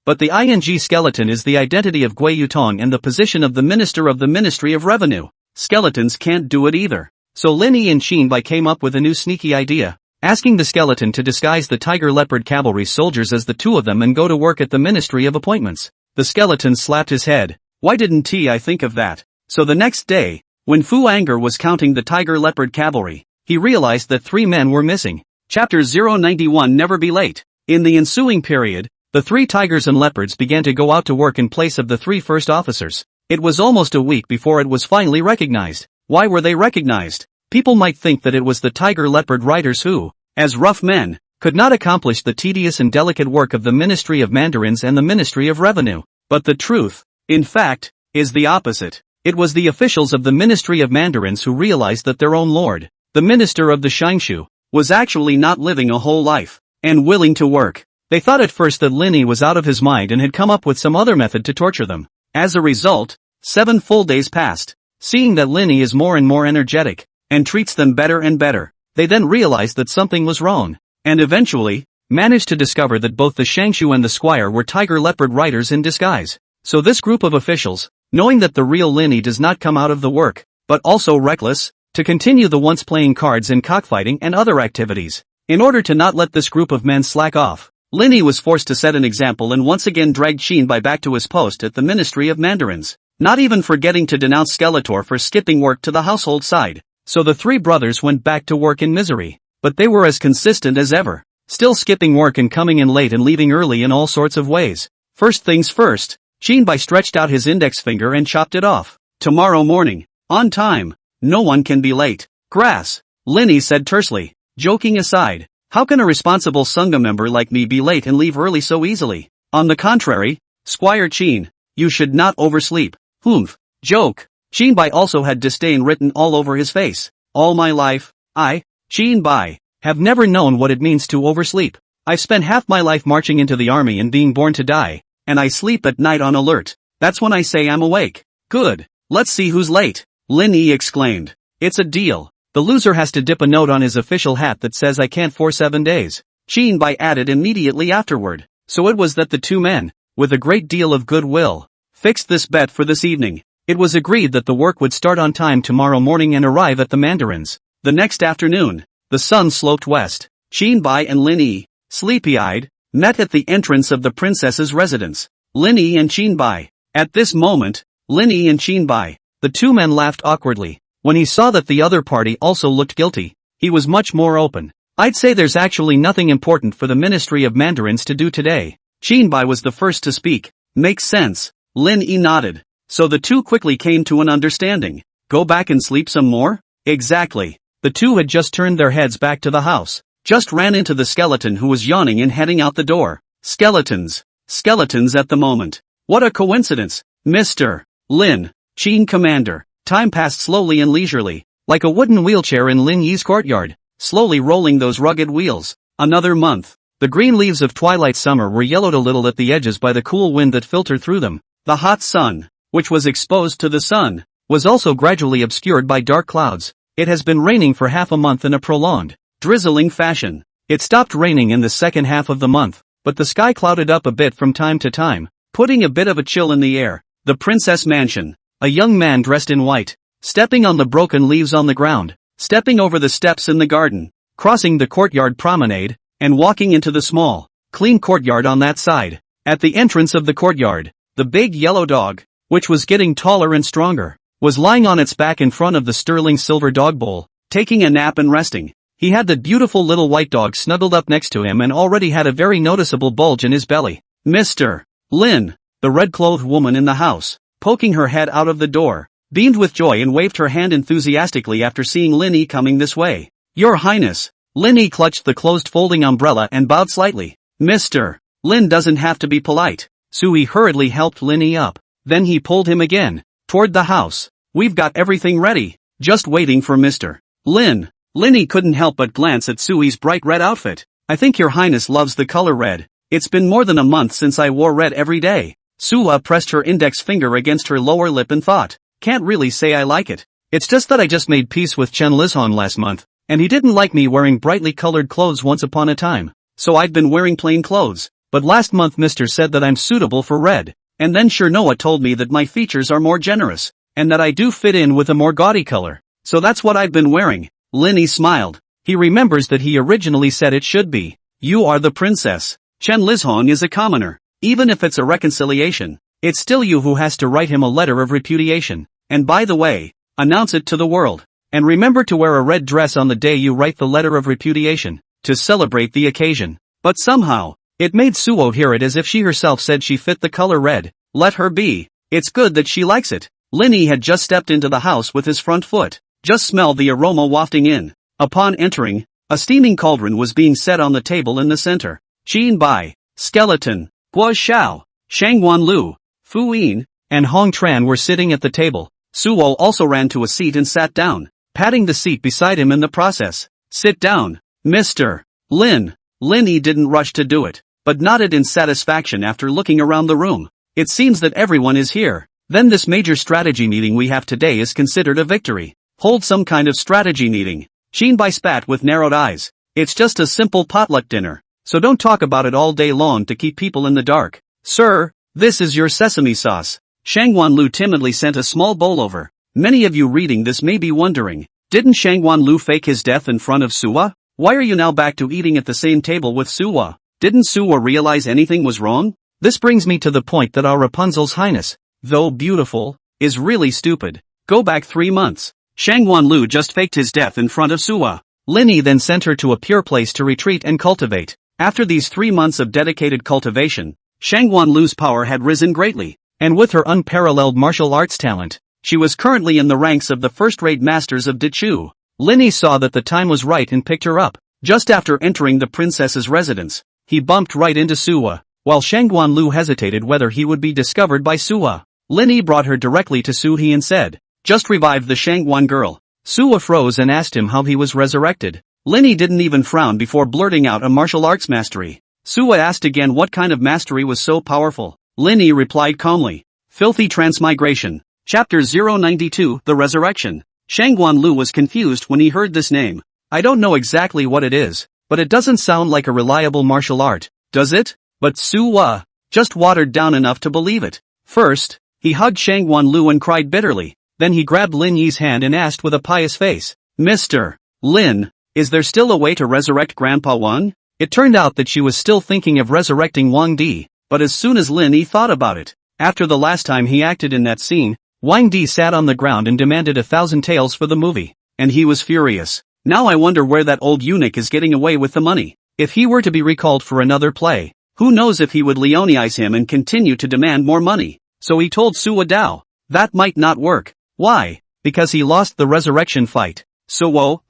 But the ing skeleton is the identity of Gui Yutong and the position of the Minister of the Ministry of Revenue. Skeletons can't do it either. So Lin Yi and Shinbai came up with a new sneaky idea, asking the skeleton to disguise the tiger leopard cavalry soldiers as the two of them and go to work at the Ministry of Appointments. The skeleton slapped his head. Why didn't I think of that? So the next day, when Fu Anger was counting the tiger leopard cavalry, he realized that 3 men were missing. Chapter 091 Never Be Late. In the ensuing period, the 3 tigers and leopards began to go out to work in place of the 3 first officers. It was almost a week before it was finally recognized. Why were they recognized? People might think that it was the tiger leopard riders who, as rough men, could not accomplish the tedious and delicate work of the Ministry of Mandarins and the Ministry of Revenue. But the truth, in fact, is the opposite. It was the officials of the Ministry of Mandarins who realized that their own lord, the minister of the Xingshu, was actually not living a whole life, and willing to work. They thought at first that Lin Yi was out of his mind and had come up with some other method to torture them. As a result, 7 full days passed. Seeing that Lin Yi is more and more energetic, and treats them better and better, they then realized that something was wrong, and eventually, managed to discover that both the Xingshu and the squire were tiger leopard riders in disguise. So this group of officials, knowing that the real Lin Yi does not come out of the work, but also reckless, to continue the once playing cards and cockfighting and other activities. In order to not let this group of men slack off, Lin Yi was forced to set an example and once again dragged Shinbai back to his post at the Ministry of Mandarins, not even forgetting to denounce Skeletor for skipping work to the household side. So the 3 brothers went back to work in misery, but they were as consistent as ever, still skipping work and coming in late and leaving early in all sorts of ways. First things first, Shinbai stretched out his index finger and chopped it off. Tomorrow morning, on time, no one can be late. Grass, Lin Yi said tersely. Joking aside, how can a responsible Sangha member like me be late and leave early so easily? On the contrary, Squire Chin, you should not oversleep. Humph. Joke. Shinbai also had disdain written all over his face. All my life, I, Shinbai, have never known what it means to oversleep. I've spent half my life marching into the army and being born to die, and I sleep at night on alert. That's when I say I'm awake. Good. Let's see who's late. Lin Yi exclaimed. It's a deal. The loser has to dip a note on his official hat that says I can't for 7 days. Shinbai added immediately afterward. So it was that the 2 men, with a great deal of goodwill, fixed this bet for this evening. It was agreed that the work would start on time tomorrow morning and arrive at the Mandarins. The next afternoon, the sun sloped west. Shinbai and Lin Yi, sleepy-eyed, met at the entrance of the princess's residence. Lin Yi and Shinbai. At this moment, Lin Yi and Shinbai, the 2 men laughed awkwardly. When he saw that the other party also looked guilty, he was much more open. I'd say there's actually nothing important for the Ministry of Mandarins to do today. Shinbai was the first to speak. Makes sense. Lin Yi nodded. So the 2 quickly came to an understanding. Go back and sleep some more? Exactly. The 2 had just turned their heads back to the house. Just ran into the skeleton who was yawning and heading out the door. Skeletons. Skeletons at the moment. What a coincidence. Mr. Lin, Chin Commander. Time passed slowly and leisurely, like a wooden wheelchair in Lin Yi's courtyard, slowly rolling those rugged wheels. Another month. The green leaves of twilight summer were yellowed a little at the edges by the cool wind that filtered through them. The hot sun, which was exposed to the sun, was also gradually obscured by dark clouds. It has been raining for half a month in a prolonged, drizzling fashion. It stopped raining in the second half of the month, but the sky clouded up a bit from time to time, putting a bit of a chill in the air. The princess mansion. A young man dressed in white, stepping on the broken leaves on the ground, stepping over the steps in the garden, crossing the courtyard promenade, and walking into the small, clean courtyard on that side. At the entrance of the courtyard, the big yellow dog, which was getting taller and stronger, was lying on its back in front of the sterling silver dog bowl, taking a nap and resting. He had the beautiful little white dog snuggled up next to him and already had a very noticeable bulge in his belly. Mr. Lin, the red-clothed woman in the house, poking her head out of the door, beamed with joy and waved her hand enthusiastically after seeing Linny coming this way. Your Highness. Linny clutched the closed folding umbrella and bowed slightly. Mr. Lin doesn't have to be polite. Sui hurriedly helped Linny up. Then he pulled him again, toward the house. We've got everything ready, just waiting for Mr. Lin. Linny couldn't help but glance at Sui's bright red outfit. I think your highness loves the color red. It's been more than a month since I wore red every day. Sua pressed her index finger against her lower lip and thought, can't really say I like it. It's just that I just made peace with Chen Lizhong last month, and he didn't like me wearing brightly colored clothes once upon a time. So I've been wearing plain clothes, but last month Mr. said that I'm suitable for red, and then sure Noah told me that my features are more generous, and that I do fit in with a more gaudy color. So that's what I've been wearing. Linny smiled. He remembers that he originally said it should be, you are the princess. Chen Lizhong is a commoner. Even if it's a reconciliation, it's still you who has to write him a letter of repudiation. And by the way, announce it to the world. And remember to wear a red dress on the day you write the letter of repudiation, to celebrate the occasion. But somehow, it made Suo hear it as if she herself said she fit the color red. Let her be. It's good that she likes it. Linny had just stepped into the house with his front foot. Just smelled the aroma wafting in. Upon entering, a steaming cauldron was being set on the table in the center. Qin Bai, Skeleton, Guo Xiao, Shangguan Lu, Fu Yin, and Hong Tran were sitting at the table. Suo also ran to a seat and sat down, patting the seat beside him in the process. Sit down, Mr. Lin. Linny didn't rush to do it, but nodded in satisfaction after looking around the room. It seems that everyone is here. Then this major strategy meeting we have today is considered a victory. Hold some kind of strategy meeting. Qin Bai spat with narrowed eyes. It's just a simple potluck dinner, so don't talk about it all day long to keep people in the dark. Sir, this is your sesame sauce. Shangguan Lu timidly sent a small bowl over. Many of you reading this may be wondering, didn't Shangguan Lu fake his death in front of Sua? Why are you now back to eating at the same table with Sua? Didn't Sua realize anything was wrong? This brings me to the point that our Rapunzel's highness, though beautiful, is really stupid. Go back 3 months. Shangguan Lu just faked his death in front of Sua. Linny then sent her to a pure place to retreat and cultivate. After these 3 months of dedicated cultivation, Shangguan Lu's power had risen greatly, and with her unparalleled martial arts talent, she was currently in the ranks of the first-rate masters of Dichu. Linny saw that the time was right and picked her up. Just after entering the princess's residence, he bumped right into Sua, while Shangguan Lu hesitated whether he would be discovered by Sua. Linny brought her directly to Su He and said, just revived the Shangguan girl. Sua froze and asked him how he was resurrected. Linny didn't even frown before blurting out a martial arts mastery. Sua asked again what kind of mastery was so powerful. Linny replied calmly, filthy transmigration. Chapter 092, The Resurrection. Shangguan Lu was confused when he heard this name. I don't know exactly what it is, but it doesn't sound like a reliable martial art, does it? But Sua just watered down enough to believe it. First, he hugged Shangguan Lu and cried bitterly. Then he grabbed Lin Yi's hand and asked with a pious face, Mr. Lin, is there still a way to resurrect Grandpa Wang? It turned out that she was still thinking of resurrecting Wang Di, but as soon as Lin Yi thought about it, after the last time he acted in that scene, Wang Di sat on the ground and demanded 1,000 taels for the movie, and he was furious. Now I wonder where that old eunuch is getting away with the money. If he were to be recalled for another play, who knows if he would Leoneize him and continue to demand more money. So he told Sua Dao, that might not work. Why? Because he lost the resurrection fight. So,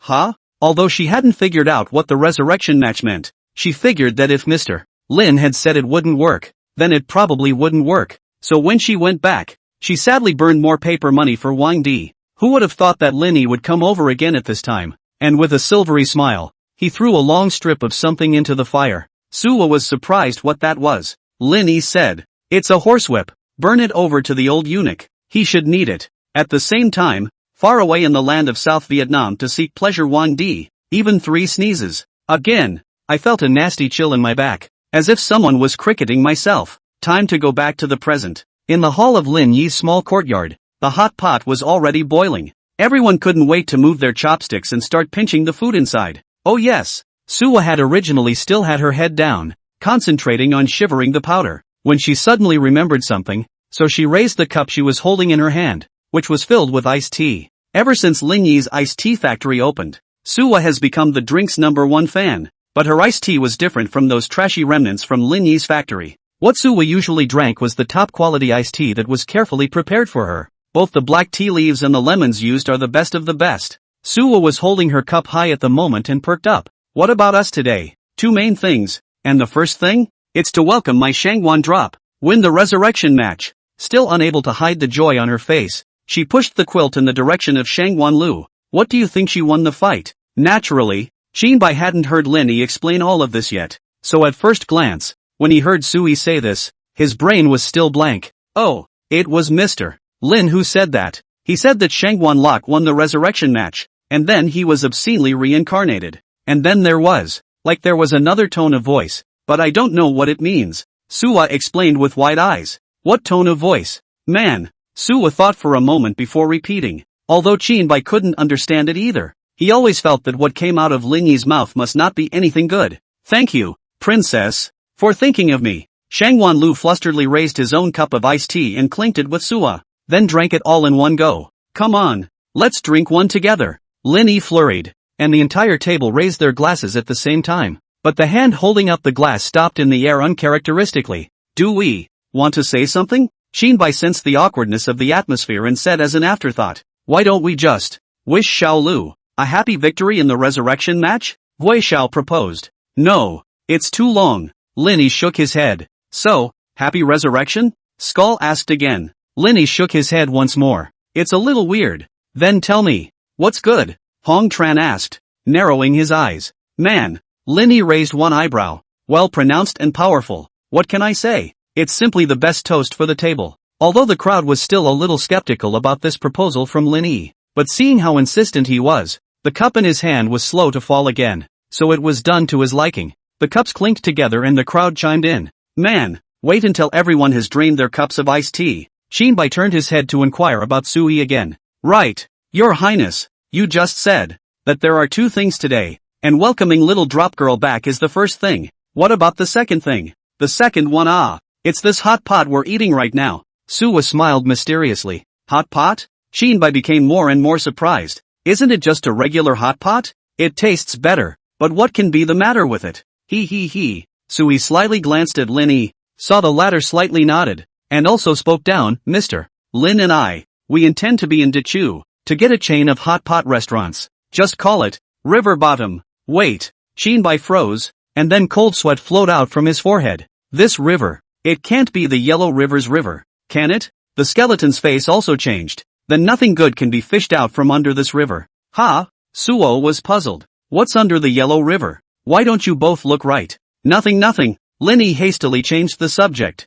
Although she hadn't figured out what the resurrection match meant, she figured that if Mr. Lin had said it wouldn't work, then it probably wouldn't work. So when she went back, she sadly burned more paper money for Wang Di. Who would have thought that Linny would come over again at this time? And with a silvery smile, he threw a long strip of something into the fire. Sua was surprised what that was. Linny said, it's a horsewhip. Burn it over to the old eunuch. He should need it. At the same time, far away in the land of South Vietnam to seek pleasure. 1D, even 3 sneezes. Again, I felt a nasty chill in my back, as if someone was cricketing myself. Time to go back to the present. In the hall of Lin Yi's small courtyard, the hot pot was already boiling. Everyone couldn't wait to move their chopsticks and start pinching the food inside. Oh yes, Suwa had originally still had her head down, concentrating on shivering the powder, when she suddenly remembered something, so she raised the cup she was holding in her hand, which was filled with iced tea. Ever since Lin Yi's iced tea factory opened, Suwa has become the drink's #1 fan, but her iced tea was different from those trashy remnants from Lin Yi's factory. What Suwa usually drank was the top quality iced tea that was carefully prepared for her. Both the black tea leaves and the lemons used are the best of the best. Suwa was holding her cup high at the moment and perked up. What about us today? 2 main things, and the first thing? It's to welcome my Shangwon drop, win the resurrection match. Still unable to hide the joy on her face, she pushed the quilt in the direction of Shangwon Lu. What do you think she won the fight? Naturally, Jinbai hadn't heard Lin Yi explain all of this yet, so at first glance, when he heard Sui say this, his brain was still blank. Oh, it was Mr. Lin who said that. He said that Shangwon Lok won the resurrection match, and then he was obscenely reincarnated. And then there was another tone of voice, but I don't know what it means. Suwa explained with wide eyes. What tone of voice? Man. Suwa thought for a moment before repeating. Although Jinbai couldn't understand it either, he always felt that what came out of Lin Yi's mouth must not be anything good. Thank you, princess, for thinking of me. Shangwon Lu flusteredly raised his own cup of iced tea and clinked it with Suwa, then drank it all in one go. Come on, let's drink one together. Lin Yi flurried, and the entire table raised their glasses at the same time. But the hand holding up the glass stopped in the air uncharacteristically. Do we want to say something? Jinbai sensed the awkwardness of the atmosphere and said as an afterthought, why don't we just wish Xiao Lu a happy victory in the resurrection match? Gui Xiao proposed. No, it's too long. Lin Yi shook his head. So, happy resurrection? Skull asked again. Lin Yi shook his head once more. It's a little weird. Then tell me, what's good? Hong Tran asked, narrowing his eyes. Man. Lin Yi raised one eyebrow. Well pronounced and powerful. What can I say? It's simply the best toast for the table. Although the crowd was still a little skeptical about this proposal from Lin Yi, but seeing how insistent he was, the cup in his hand was slow to fall again, so it was done to his liking. The cups clinked together and the crowd chimed in. Man, wait until everyone has drained their cups of iced tea. Jinbai turned his head to inquire about Sui again. Right, Your Highness, you just said that there are 2 things today, and welcoming little drop girl back is the first thing. What about the second thing? The second one, it's this hot pot we're eating right now. Suwa smiled mysteriously. Hot pot? Jinbai became more and more surprised. Isn't it just a regular hot pot? It tastes better, but what can be the matter with it? He. Sui slyly glanced at Lin Yi, saw the latter slightly nodded, and also spoke down. Mr. Lin and I, we intend to be in Dachu, to get a chain of hot pot restaurants. Just call it River Bottom. Wait. Jinbai froze, and then cold sweat flowed out from his forehead. This river. It can't be the Yellow River's river, can it? The skeleton's face also changed. Then nothing good can be fished out from under this river. Ha? Suo was puzzled. What's under the Yellow River? Why don't you both look right? Nothing. Lin Yi hastily changed the subject.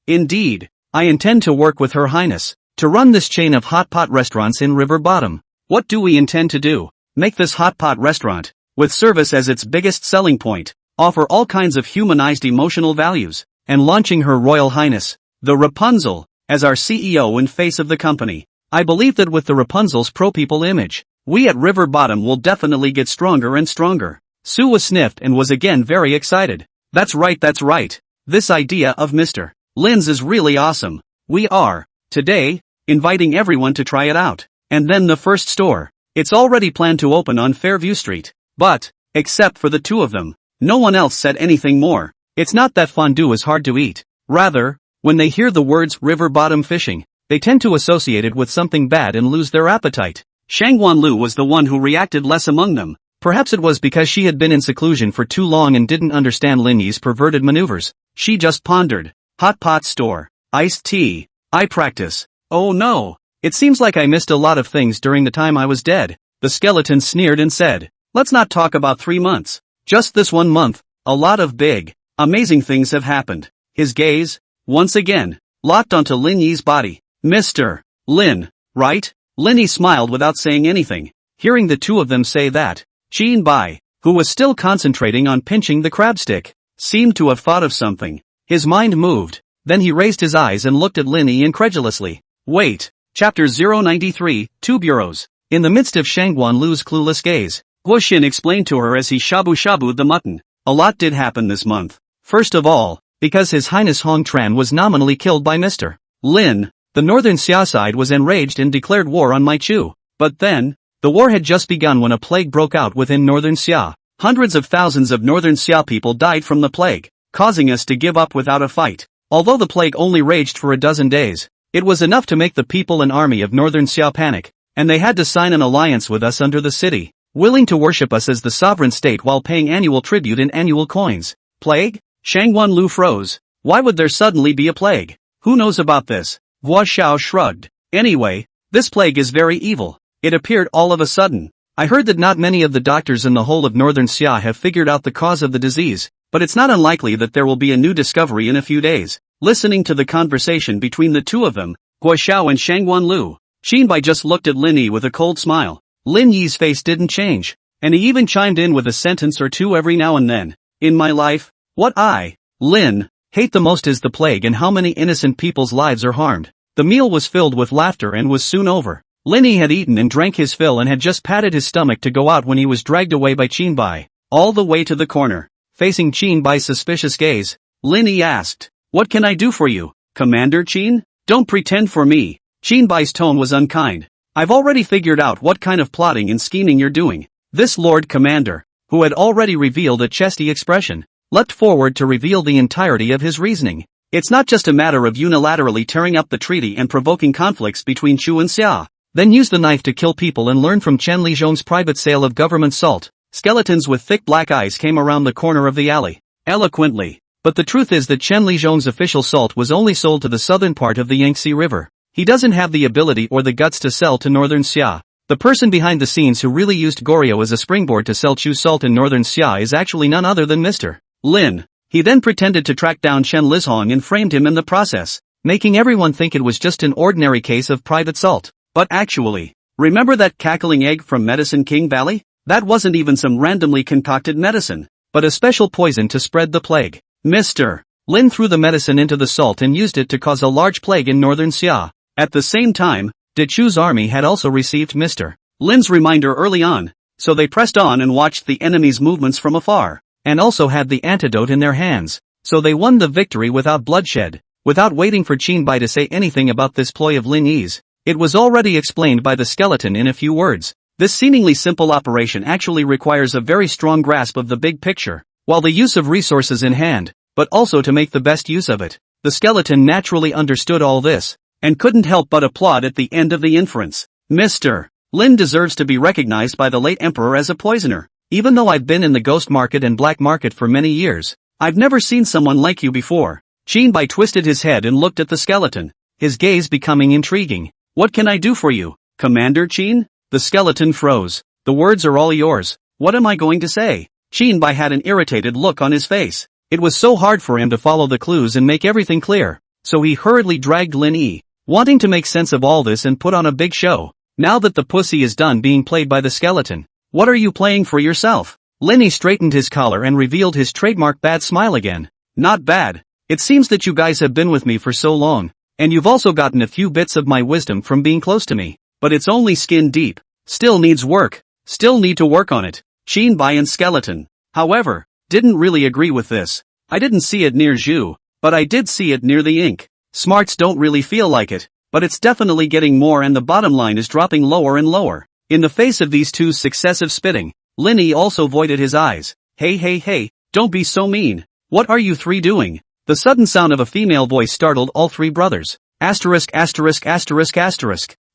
Indeed, I intend to work with Her Highness, to run this chain of hot pot restaurants in River Bottom. What do we intend to do? Make this hot pot restaurant, with service as its biggest selling point, offer all kinds of humanized emotional values, and launching Her Royal Highness, the Rapunzel, as our CEO and face of the company. I believe that with the Rapunzel's pro-people image, we at River Bottom will definitely get stronger and stronger. Suwa sniffed and was again very excited. That's right. This idea of Mr. Lin's is really awesome. We are, today, inviting everyone to try it out. And then the first store. It's already planned to open on Fairview Street. But, except for the 2 of them, no one else said anything more. It's not that fondue is hard to eat. Rather, when they hear the words river bottom fishing, they tend to associate it with something bad and lose their appetite. Shangwon Lu was the one who reacted less among them. Perhaps it was because she had been in seclusion for too long and didn't understand Lin Yi's perverted maneuvers. She just pondered. Hot pot store. Iced tea. I practice. Oh no. It seems like I missed a lot of things during the time I was dead. The skeleton sneered and said, let's not talk about 3 months. Just this 1 month. A lot of big, amazing things have happened. His gaze, once again, locked onto Lin Yi's body. Mr. Lin, right? Linny smiled without saying anything. Hearing the two of them say that, Qin Bai, who was still concentrating on pinching the crab stick, seemed to have thought of something. His mind moved. Then he raised his eyes and looked at Linny incredulously. Wait. Chapter 093, Two Bureaus. In the midst of Shangguan Lu's clueless gaze, Guo Xin explained to her as he shabu-shabued the mutton. A lot did happen this month. First of all, because His Highness Hong Tran was nominally killed by Mr. Lin, the northern Xia side was enraged and declared war on Maichu. But then, the war had just begun when a plague broke out within northern Xia. Hundreds of thousands of northern Xia people died from the plague, causing us to give up without a fight. Although the plague only raged for a dozen days, it was enough to make the people and army of northern Xia panic, and they had to sign an alliance with us under the city, willing to worship us as the sovereign state while paying annual tribute in annual coins. Plague? Shangguan Lu froze. Why would there suddenly be a plague? Who knows about this? Guo Xiao shrugged. Anyway, this plague is very evil. It appeared all of a sudden. I heard that not many of the doctors in the whole of northern Xia have figured out the cause of the disease, but it's not unlikely that there will be a new discovery in a few days. Listening to the conversation between the two of them, Guo Xiao and Shangguan Lu, Qin Bai just looked at Lin Yi with a cold smile. Lin Yi's face didn't change, and he even chimed in with a sentence or two every now and then. In my life, what I, Lin, hate the most is the plague and how many innocent people's lives are harmed. The meal was filled with laughter and was soon over. Lin Yi had eaten and drank his fill and had just patted his stomach to go out when he was dragged away by Qin Bai. All the way to the corner. Facing Qin Bai's suspicious gaze, Lin Yi asked, "What can I do for you, Commander Qin? Don't pretend for me." Qin Bai's tone was unkind. "I've already figured out what kind of plotting and scheming you're doing." This Lord Commander, who had already revealed a chesty expression, leapt forward to reveal the entirety of his reasoning. It's not just a matter of unilaterally tearing up the treaty and provoking conflicts between Chu and Xia. Then use the knife to kill people and learn from Chen Lizhong's private sale of government salt. Skeletons with thick black eyes came around the corner of the alley, eloquently. But the truth is that Chen Lizhong's official salt was only sold to the southern part of the Yangtze River. He doesn't have the ability or the guts to sell to northern Xia. The person behind the scenes who really used Goryeo as a springboard to sell Chu salt in northern Xia is actually none other than Mr. Lin. He then pretended to track down Chen Lizhong and framed him in the process, making everyone think it was just an ordinary case of private salt. But actually, remember that cackling egg from Medicine King Valley? That wasn't even some randomly concocted medicine, but a special poison to spread the plague. Mr. Lin threw the medicine into the salt and used it to cause a large plague in northern Xia. At the same time, De Chu's army had also received Mr. Lin's reminder early on, so they pressed on and watched the enemy's movements from afar, and also had the antidote in their hands, so they won the victory without bloodshed. Without waiting for Qin Bai to say anything about this ploy of Lin Yi's, it was already explained by the skeleton in a few words. This seemingly simple operation actually requires a very strong grasp of the big picture, while the use of resources in hand, but also to make the best use of it. The skeleton naturally understood all this, and couldn't help but applaud at the end of the inference. Mr. Lin deserves to be recognized by the late emperor as a poisoner. Even though I've been in the ghost market and black market for many years, I've never seen someone like you before. Qin Bai twisted his head and looked at the skeleton, his gaze becoming intriguing. What can I do for you, Commander Qin? The skeleton froze. The words are all yours. What am I going to say? Qin Bai had an irritated look on his face. It was so hard for him to follow the clues and make everything clear, so he hurriedly dragged Lin Yi, wanting to make sense of all this and put on a big show. Now that the pussy is done being played by the skeleton, what are you playing for yourself? Lin Yi straightened his collar and revealed his trademark bad smile again. Not bad. It seems that you guys have been with me for so long, and you've also gotten a few bits of my wisdom from being close to me, but it's only skin deep. Still needs work. Still need to work on it. Qin Bai and skeleton, however, didn't really agree with this. I didn't see it near Zhu, but I did see it near the ink. Smarts don't really feel like it, but it's definitely getting more and the bottom line is dropping lower and lower. In the face of these two successive spitting, Lin Yi also voided his eyes. Hey, don't be so mean. What are you three doing? The sudden sound of a female voice startled all three brothers. Asterisk.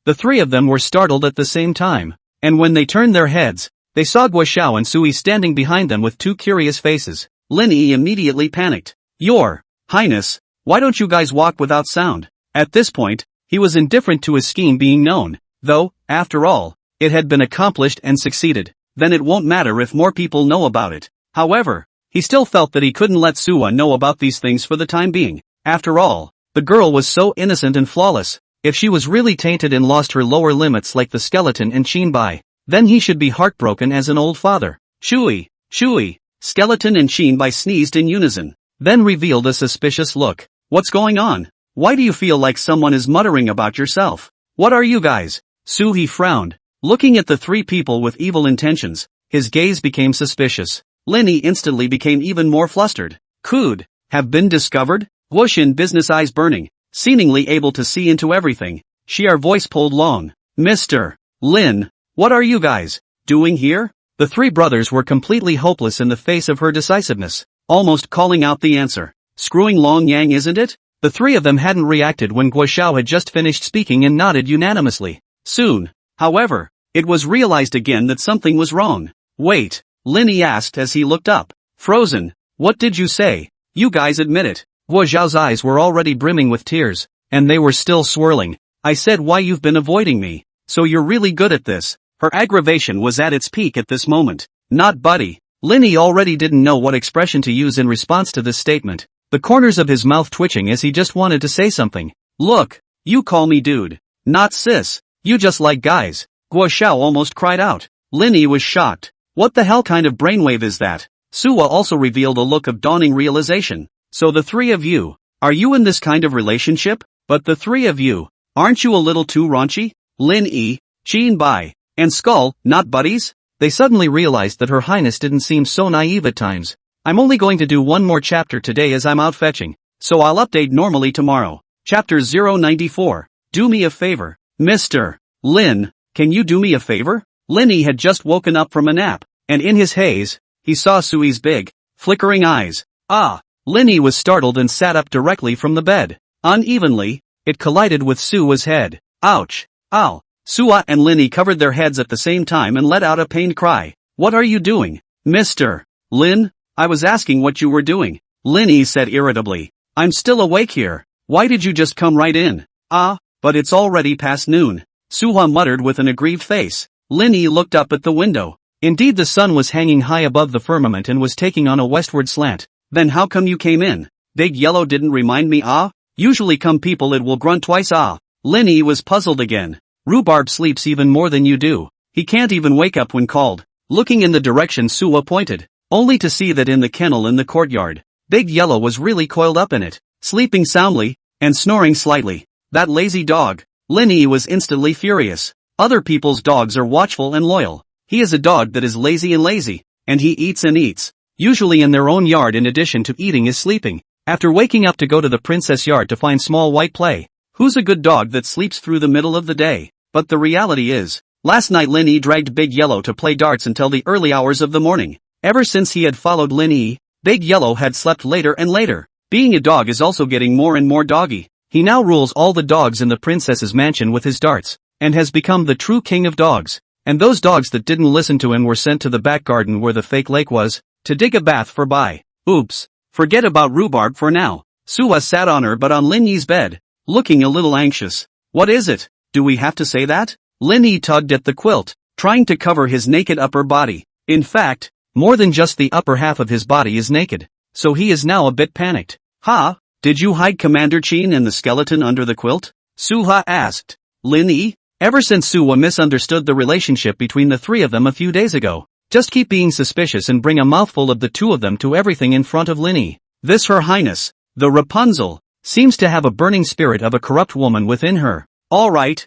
The three of them were startled at the same time, and when they turned their heads, they saw Guo Xiao and Sui standing behind them with two curious faces. Lin Yi immediately panicked. Your Highness, why don't you guys walk without sound? At this point, he was indifferent to his scheme being known, though, after all, it had been accomplished and succeeded. Then it won't matter if more people know about it. However, he still felt that he couldn't let Sua know about these things for the time being. After all, the girl was so innocent and flawless. If she was really tainted and lost her lower limits like the skeleton and Shinbai, then he should be heartbroken as an old father. Shui, Shui, skeleton and Shinbai sneezed in unison, then revealed a suspicious look. What's going on? Why do you feel like someone is muttering about yourself? What are you guys? Suhi frowned, looking at the three people with evil intentions. His gaze became suspicious. Linny instantly became even more flustered. Could have been discovered? Guoshin, business eyes burning, seemingly able to see into everything. Her voice pulled long. Mr. Lin, what are you guys doing here? The three brothers were completely hopeless in the face of her decisiveness, almost calling out the answer. Screwing Long Yang, isn't it? The three of them hadn't reacted when Guo Xiao had just finished speaking and nodded unanimously. Soon, however, it was realized again that something was wrong. Wait, Linny asked as he looked up. Frozen, what did you say? You guys admit it. Guo Xiao's eyes were already brimming with tears, and they were still swirling. I said why you've been avoiding me. So you're really good at this. Her aggravation was at its peak at this moment. Not buddy. Linny already didn't know what expression to use in response to this statement, the corners of his mouth twitching as he just wanted to say something. Look, you call me dude, not sis. You just like guys. Guo Xiao almost cried out. Linny was shocked. What the hell kind of brainwave is that? Suwa also revealed a look of dawning realization. So the three of you, are you in this kind of relationship? But the three of you, aren't you a little too raunchy? Lin Yi, Jin Bai, and Skull, not buddies? They suddenly realized that Her Highness didn't seem so naive at times. I'm only going to do one more chapter today as I'm out fetching, so I'll update normally tomorrow. Chapter 094. Do me a favor. Mr. Lin, can you do me a favor? Linny had just woken up from a nap, and in his haze, he saw Sui's big, flickering eyes. Ah! Linny was startled and sat up directly from the bed. Unevenly, it collided with Sua's head. Ouch! Ow! Sua and Linny covered their heads at the same time and let out a pained cry. What are you doing? Mr. Lin? I was asking what you were doing. Linny said irritably. I'm still awake here. Why did you just come right in? Ah, but it's already past noon. Suha muttered with an aggrieved face. Linny looked up at the window. Indeed, the sun was hanging high above the firmament and was taking on a westward slant. Then how come you came in? Big Yellow didn't remind me. Ah? Usually come people it will grunt twice. Ah? Linny was puzzled again. Rhubarb sleeps even more than you do. He can't even wake up when called. Looking in the direction Suwa pointed, only to see that in the kennel in the courtyard, Big Yellow was really coiled up in it, sleeping soundly, and snoring slightly. That lazy dog. Linny was instantly furious. Other people's dogs are watchful and loyal. He is a dog that is lazy, and he eats and eats. Usually in their own yard. In addition to eating is sleeping. After waking up to go to the princess yard to find small white play. Who's a good dog that sleeps through the middle of the day? But the reality is, last night Linny dragged Big Yellow to play darts until the early hours of the morning. Ever since he had followed Linny, Big Yellow had slept later and later. Being a dog is also getting more and more doggy. He now rules all the dogs in the princess's mansion with his darts, and has become the true king of dogs. And those dogs that didn't listen to him were sent to the back garden where the fake lake was, to dig a bath for Bai. Oops. Forget about Rhubarb for now. Suwa sat on her but on Linny's bed, looking a little anxious. What is it? Do we have to say that? Linny tugged at the quilt, trying to cover his naked upper body. In fact, more than just the upper half of his body is naked, so he is now a bit panicked. Ha? Did you hide Commander Chin and the skeleton under the quilt? Suha asked. Linny? Ever since Suwa misunderstood the relationship between the three of them a few days ago, just keep being suspicious and bring a mouthful of the two of them to everything in front of Linny. This Her Highness, the Rapunzel, seems to have a burning spirit of a corrupt woman within her. Alright,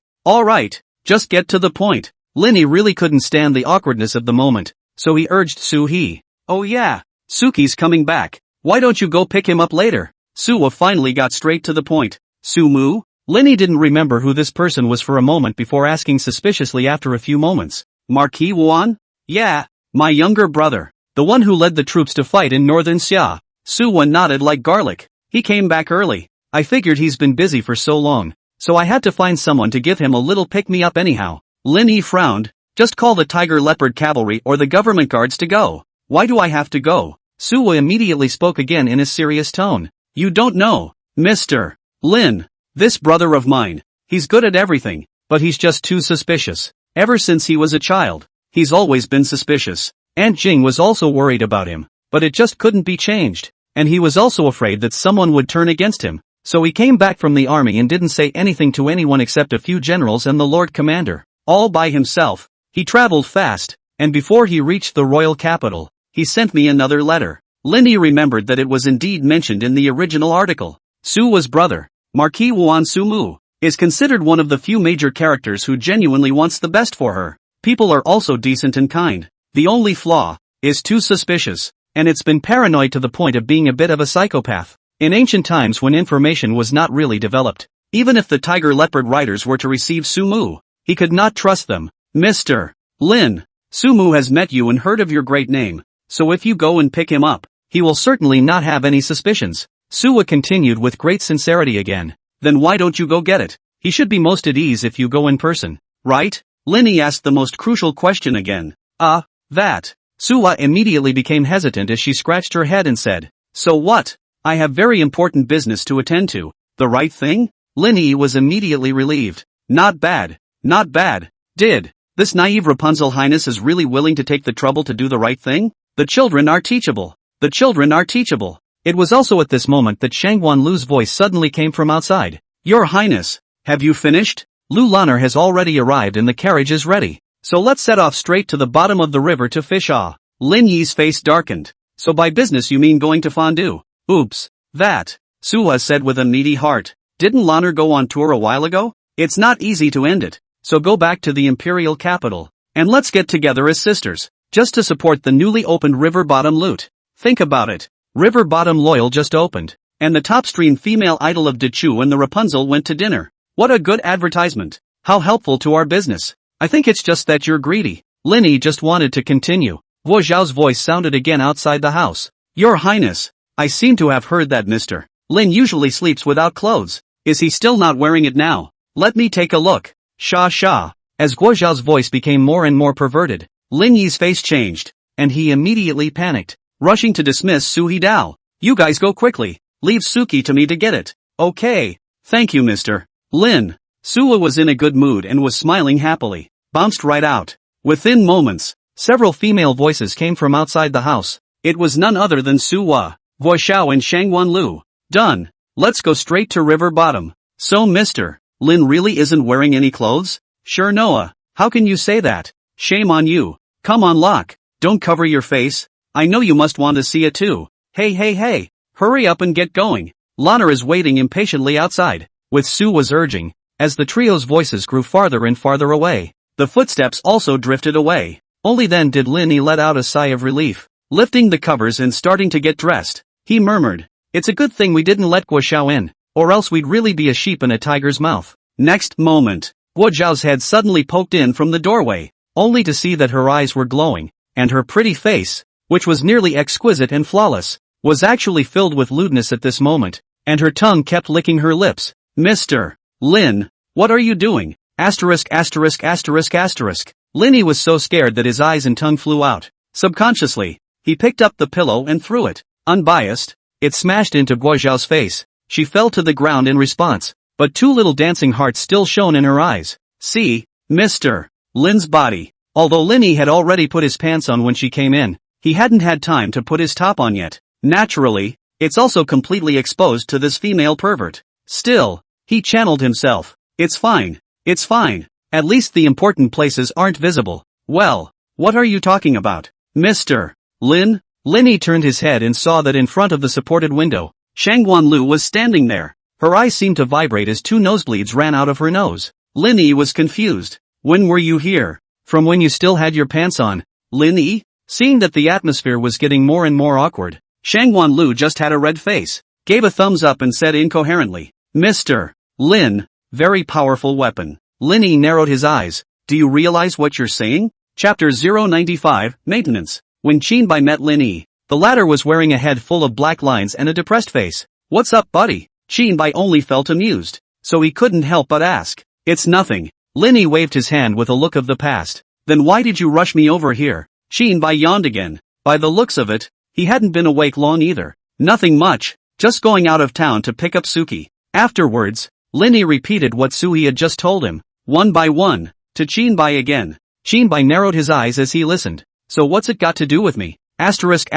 just get to the point. Linny really couldn't stand the awkwardness of the moment, so he urged Suhi. Oh yeah, Suki's coming back. Why don't you go pick him up later? Suwa finally got straight to the point. Sumu? Linny didn't remember who this person was for a moment before asking suspiciously after a few moments. Marquis Wuan? Yeah, my younger brother. The one who led the troops to fight in northern Xia. Suwa nodded like garlic. He came back early. I figured he's been busy for so long, so I had to find someone to give him a little pick-me-up anyhow. Linny frowned. Just call the Tiger Leopard Cavalry or the government guards to go. Why do I have to go? Suwa immediately spoke again in a serious tone. You don't know, Mr. Lin. This brother of mine, he's good at everything, but he's just too suspicious. Ever since he was a child, he's always been suspicious. Aunt Jing was also worried about him, but it just couldn't be changed. And he was also afraid that someone would turn against him. So he came back from the army and didn't say anything to anyone except a few generals and the Lord Commander. All by himself. He traveled fast, and before he reached the royal capital, he sent me another letter. Linny remembered that it was indeed mentioned in the original article. Suwa's brother, Marquis Wuan Sumu, is considered one of the few major characters who genuinely wants the best for her. People are also decent and kind. The only flaw is too suspicious, and it's been paranoid to the point of being a bit of a psychopath. In ancient times when information was not really developed, even if the tiger leopard riders were to receive Sumu, he could not trust them. Mr. Lin, Sumu has met you and heard of your great name, so if you go and pick him up, he will certainly not have any suspicions. Suwa continued with great sincerity again. Then why don't you go get it? He should be most at ease if you go in person, right? Linny asked the most crucial question again. That. Suwa immediately became hesitant as she scratched her head and said, so what? I have very important business to attend to. The right thing? Linny was immediately relieved. Not bad. Not bad. Did this naive Rapunzel Highness is really willing to take the trouble to do the right thing? The children are teachable. The children are teachable. It was also at this moment that Shangwan Lu's voice suddenly came from outside. Your Highness, have you finished? Lu Lanner has already arrived and the carriage is ready. So let's set off straight to the bottom of the river to fish. Lin Yi's face darkened. So by business you mean going to fondue? Oops. That. Suwa said with a needy heart. Didn't Lanner go on tour a while ago? It's not easy to end it. So go back to the imperial capital. And let's get together as sisters. Just to support the newly opened River Bottom Loot. Think about it. River Bottom Loyal just opened. And the top-stream female idol of Dechu and the Rapunzel went to dinner. What a good advertisement. How helpful to our business. I think it's just that you're greedy. Linny just wanted to continue. Guo Zhao's voice sounded again outside the house. Your Highness. I seem to have heard that Mr. Lin usually sleeps without clothes. Is he still not wearing it now? Let me take a look. Sha. As Guo Zhao's voice became more and more perverted, Lin Yi's face changed, and he immediately panicked, rushing to dismiss Su Hidao. You guys go quickly. Leave Suki to me to get it. Okay. Thank you Mr. Lin. Suwa was in a good mood and was smiling happily. Bounced right out. Within moments, several female voices came from outside the house. It was none other than Suwa, Guo Xiao and Shangwan Lu. Done. Let's go straight to River Bottom. So Mr. Lin really isn't wearing any clothes? Sure Noah. How can you say that? Shame on you. Come on Locke. Don't cover your face. I know you must want to see it too. Hey. Hurry up and get going. Lanner is waiting impatiently outside, with Su was urging, as the trio's voices grew farther and farther away. The footsteps also drifted away. Only then did Linny let out a sigh of relief. Lifting the covers and starting to get dressed, he murmured, it's a good thing we didn't let Guo Xiao in, or else we'd really be a sheep in a tiger's mouth. Next moment, Guo Zhao's head suddenly poked in from the doorway, only to see that her eyes were glowing, and her pretty face, which was nearly exquisite and flawless, was actually filled with lewdness at this moment, and her tongue kept licking her lips. Mr. Lin, what are you doing? Asterisk. Linny was so scared that his eyes and tongue flew out. Subconsciously, he picked up the pillow and threw it. Unbiased, it smashed into Guo Zhao's face. She fell to the ground in response, but two little dancing hearts still shone in her eyes. See, Mr. Lin's body. Although Linny had already put his pants on when she came in, he hadn't had time to put his top on yet. Naturally, it's also completely exposed to this female pervert. Still, he channeled himself. It's fine. At least the important places aren't visible. Well, what are you talking about? Mr. Lin? Linny turned his head and saw that in front of the supported window, Shangwan Lu was standing there. Her eyes seemed to vibrate as two nosebleeds ran out of her nose. Linny was confused. When were you here? From when you still had your pants on. Linny? Seeing that the atmosphere was getting more and more awkward, Shangwan Lu just had a red face, gave a thumbs up and said incoherently, Mr. Lin, very powerful weapon. Linny narrowed his eyes. Do you realize what you're saying? Chapter 095, Maintenance. When Qinbai met Linny, the latter was wearing a head full of black lines and a depressed face. What's up buddy? Qinbai only felt amused, so he couldn't help but ask. It's nothing. Linny waved his hand with a look of the past. Then why did you rush me over here? Qinbai yawned again. By the looks of it, he hadn't been awake long either. Nothing much, just going out of town to pick up Suki. Afterwards, Linny repeated what Sui had just told him, one by one, to Qinbai again. Qinbai narrowed his eyes as he listened. So what's it got to do with me? Asterisk.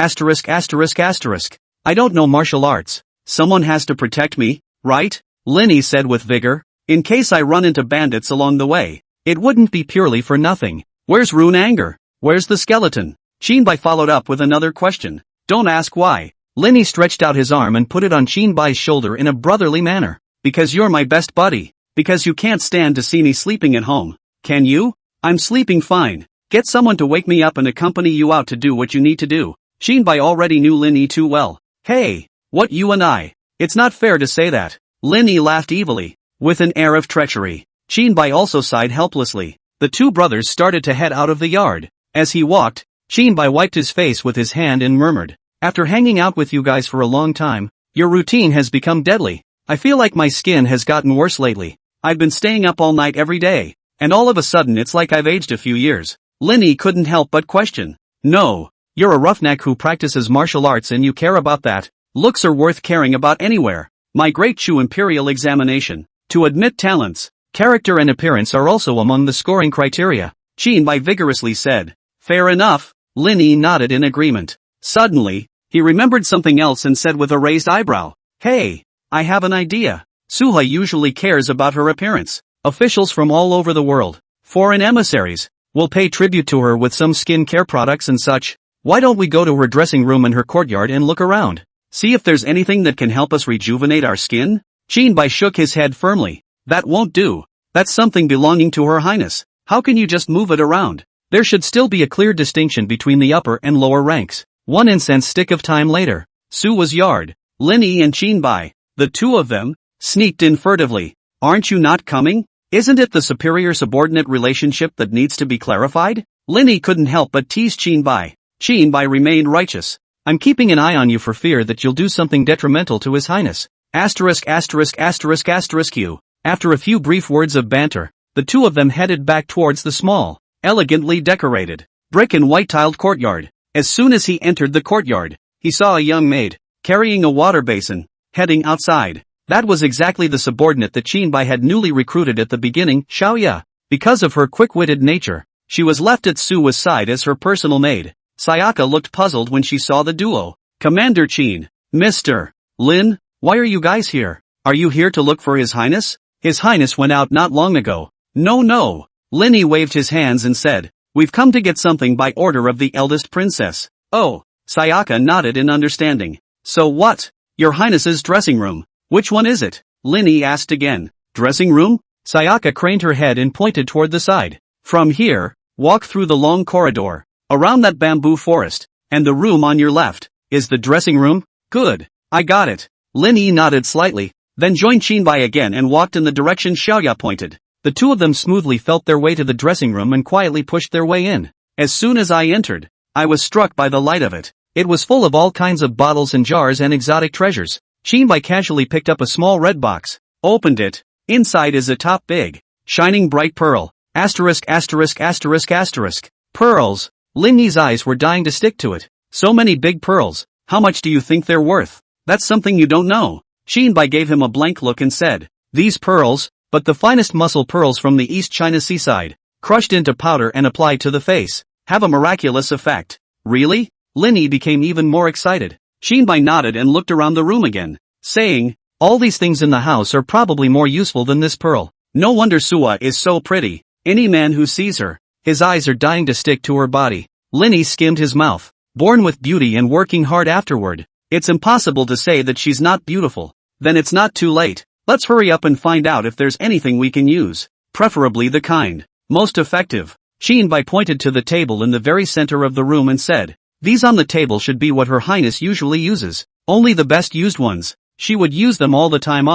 I don't know martial arts. Someone has to protect me. right? Linny said with vigor. In case I run into bandits along the way. It wouldn't be purely for nothing. Where's Rune Anger? Where's the skeleton? Shinbai followed up with another question. Don't ask why. Linny stretched out his arm and put it on Shinbai's shoulder in a brotherly manner. Because you're my best buddy. Because you can't stand to see me sleeping at home. Can you? I'm sleeping fine. Get someone to wake me up and accompany you out to do what you need to do. Shinbai already knew Linny too well. Hey, what you and I? It's not fair to say that. Linny laughed evilly, with an air of treachery. Shinbai also sighed helplessly. The two brothers started to head out of the yard. As he walked, Shinbai wiped his face with his hand and murmured, after hanging out with you guys for a long time, your routine has become deadly. I feel like my skin has gotten worse lately. I've been staying up all night every day, and all of a sudden it's like I've aged a few years. Linny couldn't help but question. No, you're a roughneck who practices martial arts and you care about that. Looks are worth caring about anywhere. My Great Chu Imperial Examination. To admit talents, character and appearance are also among the scoring criteria. Shinbai vigorously said. Fair enough. Linny nodded in agreement. Suddenly, he remembered something else and said with a raised eyebrow. Hey, I have an idea. Suha usually cares about her appearance. Officials from all over the world, foreign emissaries, will pay tribute to her with some skin care products and such. Why don't we go to her dressing room in her courtyard and look around? See if there's anything that can help us rejuvenate our skin? Shinbai shook his head firmly. That won't do. That's something belonging to Her Highness. How can you just move it around? There should still be a clear distinction between the upper and lower ranks. One incense stick of time later. Suwa's yard. Linny and Shinbai, the two of them, sneaked in furtively. Aren't you not coming? Isn't it the superior-subordinate relationship that needs to be clarified? Linny couldn't help but tease Shinbai. Shinbai remained righteous. I'm keeping an eye on you for fear that you'll do something detrimental to His Highness. Asterisk asterisk asterisk asterisk Q. After a few brief words of banter, the two of them headed back towards the small, elegantly decorated, brick and white-tiled courtyard. As soon as he entered the courtyard, he saw a young maid, carrying a water basin, heading outside. That was exactly the subordinate that Shinbai had newly recruited at the beginning, Xiaoya. Because of her quick-witted nature, she was left at Suwa's side as her personal maid. Sayaka looked puzzled when she saw the duo. Commander Chin. Mr. Lin, why are you guys here? Are you here to look for His Highness? His Highness went out not long ago. No. Linny waved his hands and said, we've come to get something by order of the eldest princess. Oh, Sayaka nodded in understanding. So what? Your Highness's dressing room. Which one is it? Linny asked again. Dressing room? Sayaka craned her head and pointed toward the side. From here, walk through the long corridor, around that bamboo forest, and the room on your left, is the dressing room? Good. I got it. Linny nodded slightly, then joined Shinbai again and walked in the direction Xiaoya pointed. The two of them smoothly felt their way to the dressing room and quietly pushed their way in. As soon as I entered, I was struck by the light of it. It was full of all kinds of bottles and jars and exotic treasures. Shinbai casually picked up a small red box, opened it. Inside is a top big, shining bright pearl. Asterisk asterisk asterisk asterisk. Pearls. Linny's eyes were dying to stick to it. So many big pearls. How much do you think they're worth? That's something you don't know. Shinbai gave him a blank look and said, these pearls, but the finest muscle pearls from the East China seaside, crushed into powder and applied to the face, have a miraculous effect. Really? Linny became even more excited. Shinbai nodded and looked around the room again, saying, all these things in the house are probably more useful than this pearl. No wonder Suwa is so pretty. Any man who sees her, his eyes are dying to stick to her body. Linny skimmed his mouth. Born with beauty and working hard afterward. It's impossible to say that she's not beautiful. Then it's not too late. Let's hurry up and find out if there's anything we can use. Preferably the kind most effective. Shinbai pointed to the table in the very center of the room and said, these on the table should be what Her Highness usually uses. Only the best used ones. She would use them all the time.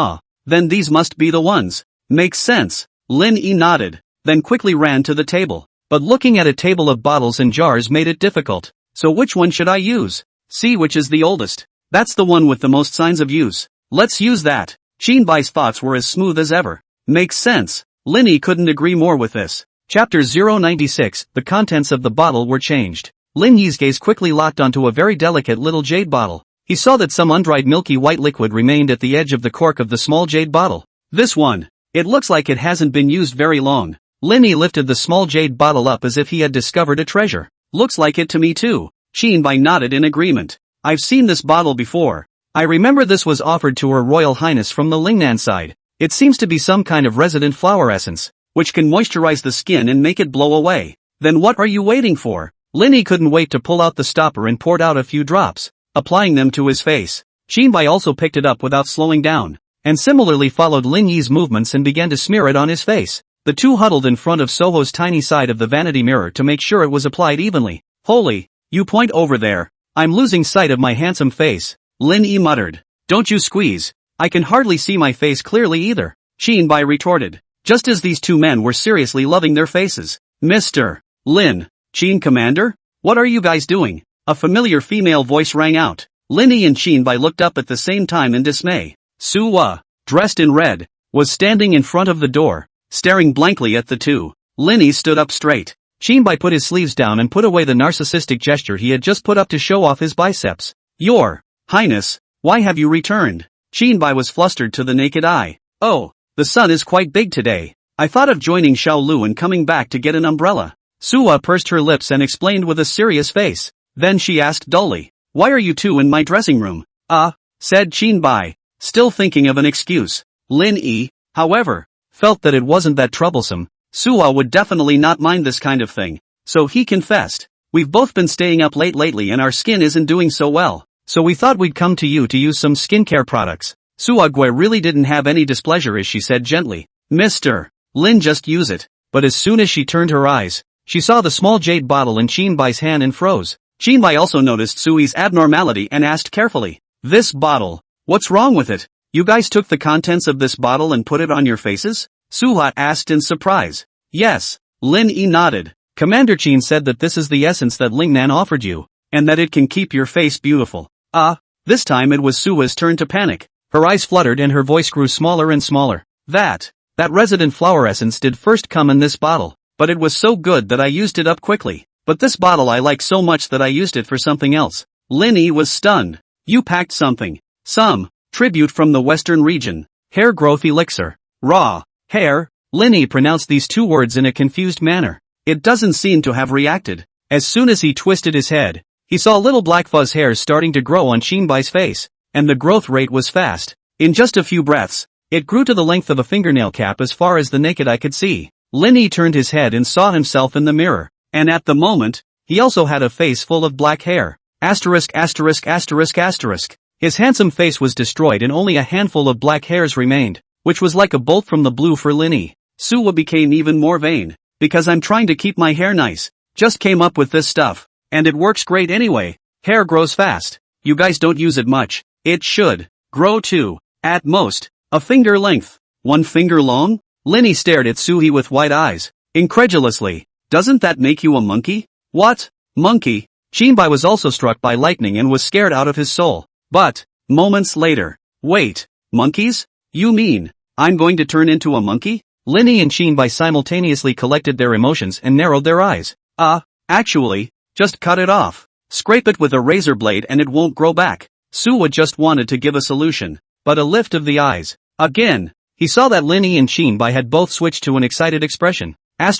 Then these must be the ones. Makes sense. Lin Yi nodded, then quickly ran to the table. But looking at a table of bottles and jars made it difficult. So which one should I use? See which is the oldest. That's the one with the most signs of use. Let's use that. Shinbai's thoughts were as smooth as ever. Makes sense. Linny couldn't agree more with this. Chapter 096, the contents of the bottle were changed. Lin Yi's gaze quickly locked onto a very delicate little jade bottle. He saw that some undried milky white liquid remained at the edge of the cork of the small jade bottle. This one. It looks like it hasn't been used very long. Linny lifted the small jade bottle up as if he had discovered a treasure. Looks like it to me too. Shinbai nodded in agreement. I've seen this bottle before. I remember this was offered to Her Royal Highness from the Lingnan side. It seems to be some kind of resident flower essence, which can moisturize the skin and make it blow away. Then what are you waiting for? Linny couldn't wait to pull out the stopper and poured out a few drops, applying them to his face. Shinbai also picked it up without slowing down, and similarly followed Lin Yi's movements and began to smear it on his face. The two huddled in front of Soho's tiny side of the vanity mirror to make sure it was applied evenly. Holy, you point over there. I'm losing sight of my handsome face, Lin Yi muttered. Don't you squeeze. I can hardly see my face clearly either, Shinbai retorted, just as these two men were seriously loving their faces. Mr. Lin, Qin Commander? What are you guys doing? A familiar female voice rang out. Linny and Shinbai looked up at the same time in dismay. Suwa, dressed in red, was standing in front of the door, staring blankly at the two. Linny stood up straight. Shinbai put his sleeves down and put away the narcissistic gesture he had just put up to show off his biceps. Your Highness, why have you returned? Shinbai was flustered to the naked eye. Oh, the sun is quite big today. I thought of joining Xiaolu and coming back to get an umbrella. Suwa pursed her lips and explained with a serious face. Then she asked dully, why are you two in my dressing room? Said Shinbai, still thinking of an excuse. Lin Yi, however, felt that it wasn't that troublesome. Suwa would definitely not mind this kind of thing. So he confessed, we've both been staying up late lately and our skin isn't doing so well. So we thought we'd come to you to use some skincare products. Suwa really didn't have any displeasure as she said gently, Mr. Lin, just use it. But as soon as she turned her eyes, she saw the small jade bottle in Shinbai's hand and froze. Shinbai also noticed Sui's abnormality and asked carefully, this bottle, what's wrong with it? You guys took the contents of this bottle and put it on your faces? Suha asked in surprise. Yes, Lin Yi nodded. Commander Qin said that this is the essence that Lingnan offered you, and that it can keep your face beautiful. This time it was Sua's turn to panic. Her eyes fluttered and her voice grew smaller and smaller. That resident flower essence did first come in this bottle, but it was so good that I used it up quickly. But this bottle I like so much that I used it for something else. Lin Yi was stunned. You packed something. Some tribute from the western region. Hair growth elixir. Raw hair. Lin Yi pronounced these two words in a confused manner. It doesn't seem to have reacted. As soon as he twisted his head, he saw little black fuzz hairs starting to grow on Shinbai's face, and the growth rate was fast. In just a few breaths, it grew to the length of a fingernail cap as far as the naked eye could see. Lin Yi turned his head and saw himself in the mirror. And at the moment, he also had a face full of black hair. His handsome face was destroyed and only a handful of black hairs remained, which was like a bolt from the blue for Lin Yi. Suwa became even more vain. Because I'm trying to keep my hair nice. Just came up with this stuff. And it works great anyway. Hair grows fast. You guys don't use it much. It should grow to, at most, a finger length. 1 finger long? Lin Yi stared at Suhi with wide eyes, incredulously. Doesn't that make you a monkey? What? Monkey? Shinbai was also struck by lightning and was scared out of his soul. But, moments later, wait, monkeys? You mean, I'm going to turn into a monkey? Lin Yi and Shinbai simultaneously collected their emotions and narrowed their eyes. Actually, just cut it off. Scrape it with a razor blade and it won't grow back. Suwa just wanted to give a solution, but a lift of the eyes. Again, he saw that Lin Yi and Shinbai had both switched to an excited expression. How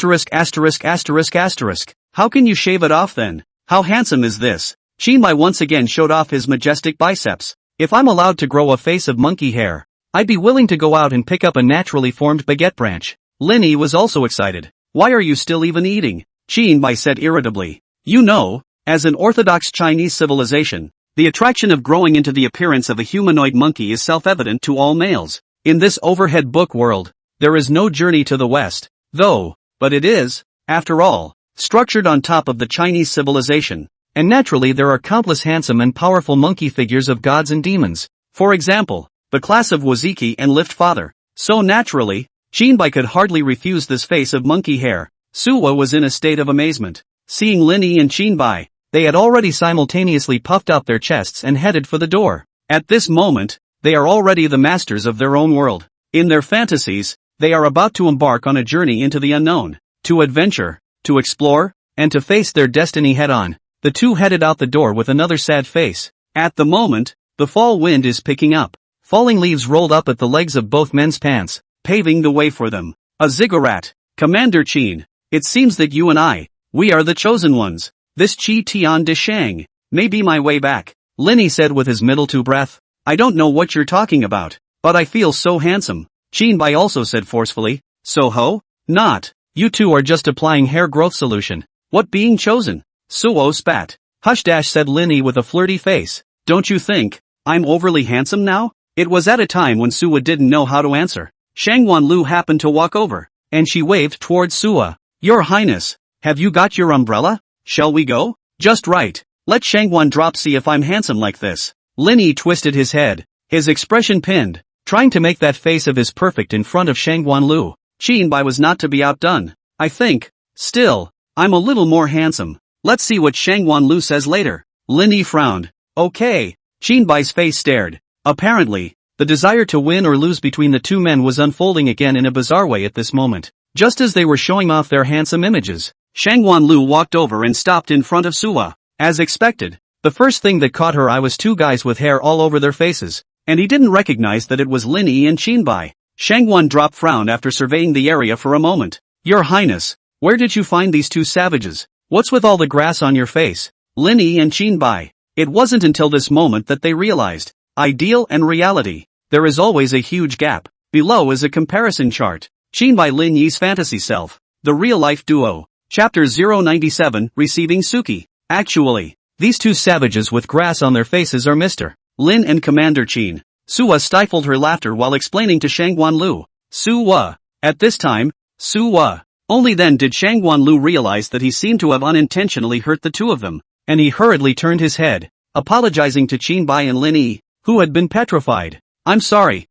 can you shave it off then? How handsome is this? Shinbai once again showed off his majestic biceps. If I'm allowed to grow a face of monkey hair, I'd be willing to go out and pick up a naturally formed baguette branch. Lin Yi was also excited. Why are you still even eating? Shinbai said irritably. You know, as an orthodox Chinese civilization, the attraction of growing into the appearance of a humanoid monkey is self-evident to all males. In this overhead book world, there is no journey to the west, though. But it is, after all, structured on top of the Chinese civilization, and naturally there are countless handsome and powerful monkey figures of gods and demons. For example, the class of Waziki and Lift Father. So naturally, Shinbai could hardly refuse this face of monkey hair. Suwa was in a state of amazement. Seeing Lin Yi and Shinbai, they had already simultaneously puffed out their chests and headed for the door. At this moment, they are already the masters of their own world. In their fantasies, they are about to embark on a journey into the unknown, to adventure, to explore, and to face their destiny head-on. The two headed out the door with another sad face. At the moment, the fall wind is picking up. Falling leaves rolled up at the legs of both men's pants, paving the way for them. A ziggurat. Commander Qin, it seems that you and we are the chosen ones. This Qi Tian de Shang may be my way back, Lin Yi said with his middle two breath. I don't know what you're talking about, but I feel so handsome. Chinbai also said forcefully. So ho? Not. You two are just applying hair growth solution. What being chosen? Suo spat. Hush dash said Linny with a flirty face. Don't you think I'm overly handsome now? It was at a time when Suwa didn't know how to answer. Shangwan Lu happened to walk over, and she waved towards Suwa. Your Highness, have you got your umbrella? Shall we go? Just right. Let Shangwan drop see if I'm handsome like this. Linny twisted his head, his expression pinned, trying to make that face of his perfect in front of Shangwan Lu. Chinbai was not to be outdone. I think, still, I'm a little more handsome. Let's see what Shangwan Lu says later. Linny frowned. Okay. Chinbai's face stared. Apparently, the desire to win or lose between the two men was unfolding again in a bizarre way at this moment. Just as they were showing off their handsome images, Shangwan Lu walked over and stopped in front of Suwa. As expected, the first thing that caught her eye was two guys with hair all over their faces, and he didn't recognize that it was Linny and Chinbai. Shangwan dropped frown after surveying the area for a moment. Your Highness, where did you find these two savages? What's with all the grass on your face? Linny and Chinbai. It wasn't until this moment that they realized. Ideal and reality. There is always a huge gap. Below is a comparison chart. Chinbai Lin Yi's fantasy self. The real-life duo. Chapter 097, Receiving Suki. Actually, these two savages with grass on their faces are Mr. Lin and Commander Chin. Suwa stifled her laughter while explaining to Shangwan Lu. Suwa. At this time, Suwa. Only then did Shangwan Lu realize that he seemed to have unintentionally hurt the two of them, and he hurriedly turned his head, apologizing to Chinbai and Lin Yi, who had been petrified. I'm sorry,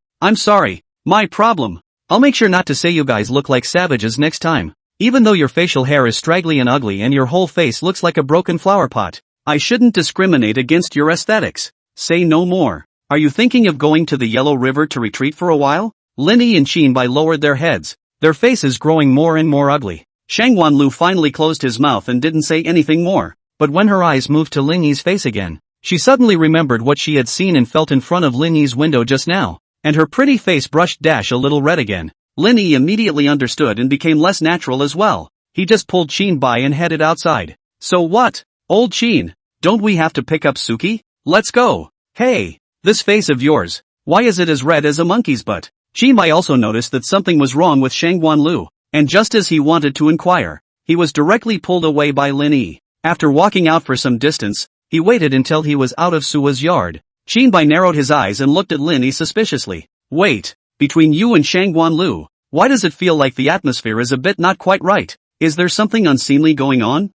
my problem. I'll make sure not to say you guys look like savages next time. Even though your facial hair is straggly and ugly and your whole face looks like a broken flower pot, I shouldn't discriminate against your aesthetics. Say no more. Are you thinking of going to the Yellow River to retreat for a while? Linny and Chinbai lowered their heads, their faces growing more and more ugly. Shangwan Lu finally closed his mouth and didn't say anything more, but when her eyes moved to Lin Yi's face again, she suddenly remembered what she had seen and felt in front of Lin Yi's window just now, and her pretty face brushed dash a little red again. Lin Yi immediately understood and became less natural as well. He just pulled Chinbai and headed outside. So what? Old Chin, don't we have to pick up Suki? Let's go. Hey, this face of yours, why is it as red as a monkey's butt? Chinbai also noticed that something was wrong with Shangwan Lu, and just as he wanted to inquire, he was directly pulled away by Lin Yi. After walking out for some distance, he waited until he was out of Sua's yard. Chinbai narrowed his eyes and looked at Lin Yi suspiciously. Wait, between you and Shangwan Lu, why does it feel like the atmosphere is a bit not quite right? Is there something unseemly going on?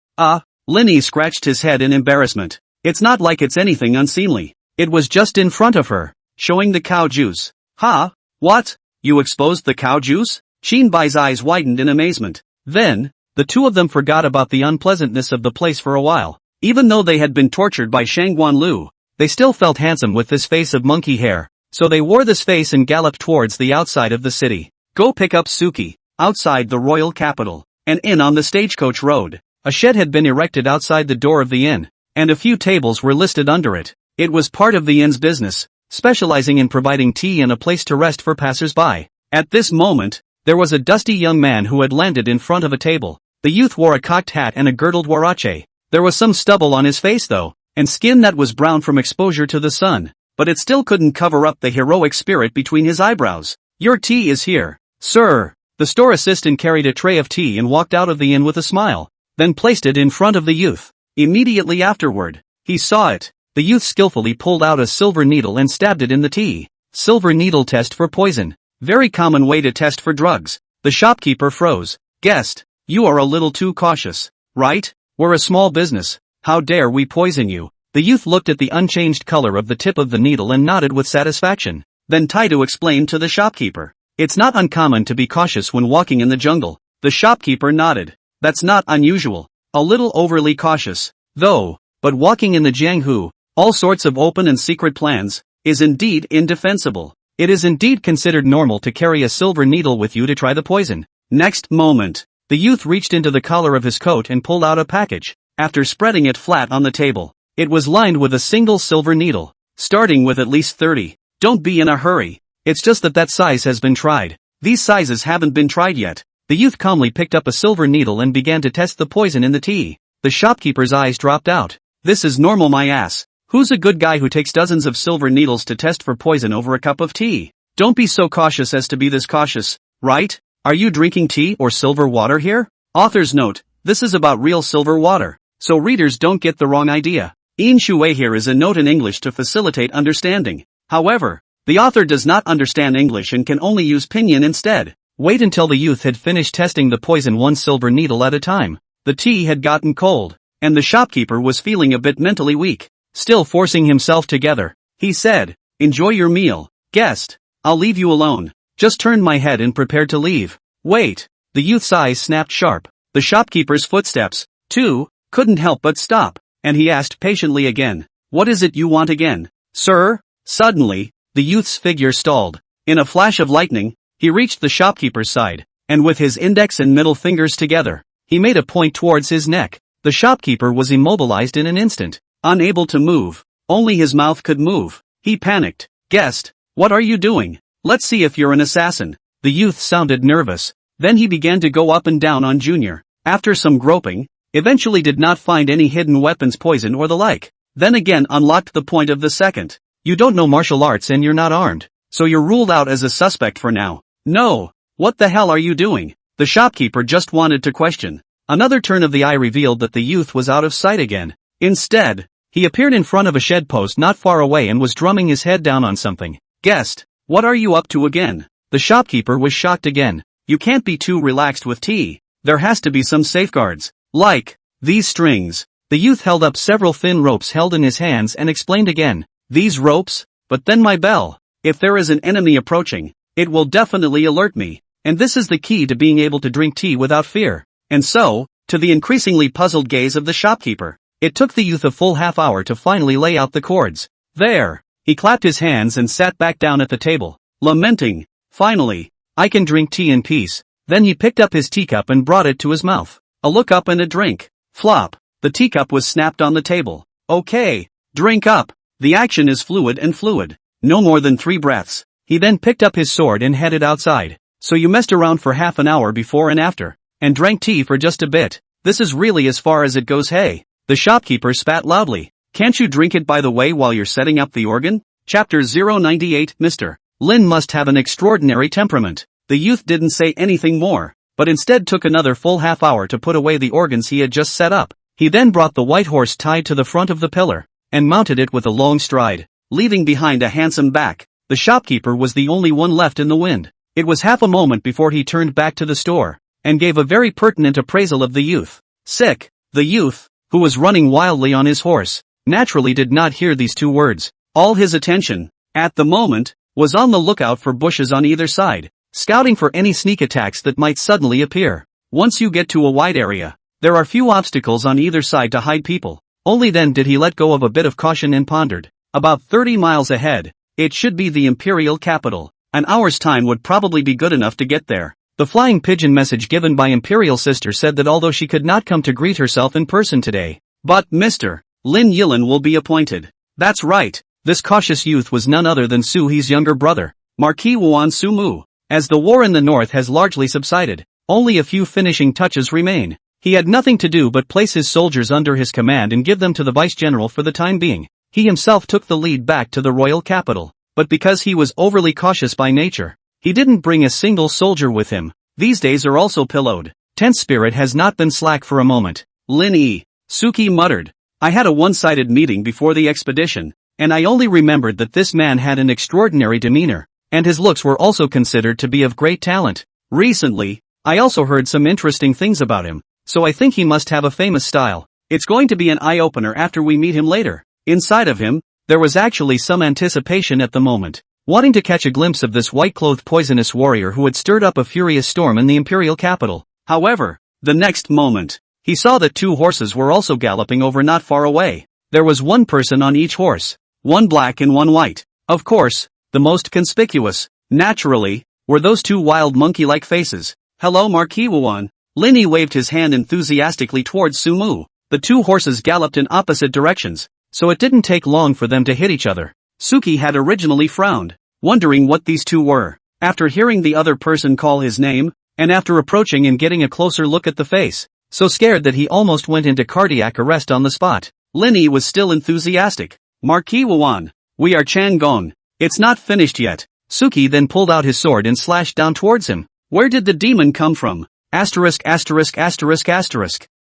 Lin Yi scratched his head in embarrassment. It's not like it's anything unseemly. It was just in front of her, showing the cow juice. Huh? What? You exposed the cow juice? Chinbai's eyes widened in amazement. Then, the two of them forgot about the unpleasantness of the place for a while. Even though they had been tortured by Shangwan Lu, they still felt handsome with this face of monkey hair. So they wore this face and galloped towards the outside of the city. Go pick up Suki, outside the royal capital. An inn on the Stagecoach Road. A shed had been erected outside the door of the inn, and a few tables were listed under it. It was part of the inn's business, specializing in providing tea and a place to rest for passers-by. At this moment, there was a dusty young man who had landed in front of a table. The youth wore a cocked hat and a girdled huarache. There was some stubble on his face though, and skin that was brown from exposure to the sun, but it still couldn't cover up the heroic spirit between his eyebrows. Your tea is here, sir. The store assistant carried a tray of tea and walked out of the inn with a smile, then placed it in front of the youth. Immediately afterward, he saw it. The youth skillfully pulled out a silver needle and stabbed it in the tea. Silver needle test for poison. Very common way to test for drugs. The shopkeeper froze. Guest, you are a little too cautious, right? We're a small business. How dare we poison you? The youth looked at the unchanged color of the tip of the needle and nodded with satisfaction. Then Taidu explained to the shopkeeper. It's not uncommon to be cautious when walking in the jungle. The shopkeeper nodded. That's not unusual. A little overly cautious, though, but walking in the Jianghu, all sorts of open and secret plans, is indeed indefensible. It is indeed considered normal to carry a silver needle with you to try the poison. Next moment, the youth reached into the collar of his coat and pulled out a package. After spreading it flat on the table, it was lined with a single silver needle, starting with at least 30. Don't be in a hurry. It's just that size has been tried. These sizes haven't been tried yet. The youth calmly picked up a silver needle and began to test the poison in the tea. The shopkeeper's eyes dropped out. This is normal, my ass. Who's a good guy who takes dozens of silver needles to test for poison over a cup of tea? Don't be so cautious as to be this cautious, right? Are you drinking tea or silver water here? Author's note, this is about real silver water, so readers don't get the wrong idea. In shui here is a note in English to facilitate understanding. However, the author does not understand English and can only use pinyin instead. Wait until the youth had finished testing the poison one silver needle at a time. The tea had gotten cold, and the shopkeeper was feeling a bit mentally weak. Still forcing himself together, he said, enjoy your meal, guest. I'll leave you alone. Just turned my head and prepared to leave. Wait. The youth's eyes snapped sharp. The shopkeeper's footsteps, too, couldn't help but stop, and he asked patiently again, what is it you want again, sir? Suddenly, the youth's figure stalled. In a flash of lightning, he reached the shopkeeper's side, and with his index and middle fingers together, he made a point towards his neck. The shopkeeper was immobilized in an instant, unable to move. Only his mouth could move. He panicked. Guest, what are you doing? Let's see if you're an assassin. The youth sounded nervous. Then he began to go up and down on Junior. After some groping, eventually did not find any hidden weapons, poison or the like. Then again unlocked the point of the second. You don't know martial arts and you're not armed, so you're ruled out as a suspect for now. No. What the hell are you doing? The shopkeeper just wanted to question. Another turn of the eye revealed that the youth was out of sight again. Instead, he appeared in front of a shed post not far away and was drumming his head down on something. Guest, what are you up to again? The shopkeeper was shocked again. You can't be too relaxed with tea. There has to be some safeguards. Like these strings. The youth held up several thin ropes held in his hands and explained again. These ropes? But then my bell. If there is an enemy approaching, it will definitely alert me. And this is the key to being able to drink tea without fear. And so, to the increasingly puzzled gaze of the shopkeeper, it took the youth a full half hour to finally lay out the cords. There. He clapped his hands and sat back down at the table, lamenting, finally, I can drink tea in peace. Then he picked up his teacup and brought it to his mouth. A look up and a drink. Flop. The teacup was snapped on the table. Okay. Drink up. The action is fluid and fluid. No more than 3 breaths. He then picked up his sword and headed outside. So you messed around for half an hour before and after, and drank tea for just a bit. This is really as far as it goes, hey. The shopkeeper spat loudly. Can't you drink it by the way while you're setting up the organ? Chapter 098 Mr. Lin must have an extraordinary temperament. The youth didn't say anything more, but instead took another full half hour to put away the organs he had just set up. He then brought the white horse tied to the front of the pillar, and mounted it with a long stride, leaving behind a handsome back. The shopkeeper was the only one left in the wind. It was half a moment before he turned back to the store, and gave a very pertinent appraisal of the youth. Sick. The youth, who was running wildly on his horse, naturally did not hear these 2 words. All his attention, at the moment, was on the lookout for bushes on either side, scouting for any sneak attacks that might suddenly appear. Once you get to a wide area, there are few obstacles on either side to hide people. Only then did he let go of a bit of caution and pondered. About 30 miles ahead, it should be the imperial capital. An hour's time would probably be good enough to get there. The flying pigeon message given by Imperial Sister said that although she could not come to greet herself in person today, but Mr. Lin Yilin will be appointed. That's right. This cautious youth was none other than Su He's younger brother, Marquis Wuan Su Mu. As the war in the north has largely subsided, only a few finishing touches remain. He had nothing to do but place his soldiers under his command and give them to the vice-general for the time being. He himself took the lead back to the royal capital, but because he was overly cautious by nature, he didn't bring a single soldier with him. These days are also pillowed. Tense spirit has not been slack for a moment. Lin Yi, Suki muttered. I had a one-sided meeting before the expedition, and I only remembered that this man had an extraordinary demeanor, and his looks were also considered to be of great talent. Recently, I also heard some interesting things about him, so I think he must have a famous style. It's going to be an eye-opener after we meet him later. Inside of him, there was actually some anticipation at the moment, wanting to catch a glimpse of this white-clothed poisonous warrior who had stirred up a furious storm in the imperial capital. However, the next moment, he saw that 2 horses were also galloping over not far away. There was 1 person on each horse, 1 black and 1 white. Of course, the most conspicuous, naturally, were those 2 wild monkey-like faces. Hello Marquis Wuan. Lin Yi waved his hand enthusiastically towards Su Mu. The 2 horses galloped in opposite directions, so it didn't take long for them to hit each other. Suki had originally frowned, wondering what these 2 were. After hearing the other person call his name, and after approaching and getting a closer look at the face, so scared that he almost went into cardiac arrest on the spot, Lin Yi was still enthusiastic. Marquis Wuan. We are Changong. It's not finished yet. Suki then pulled out his sword and slashed down towards him. Where did the demon come from? Asterisk.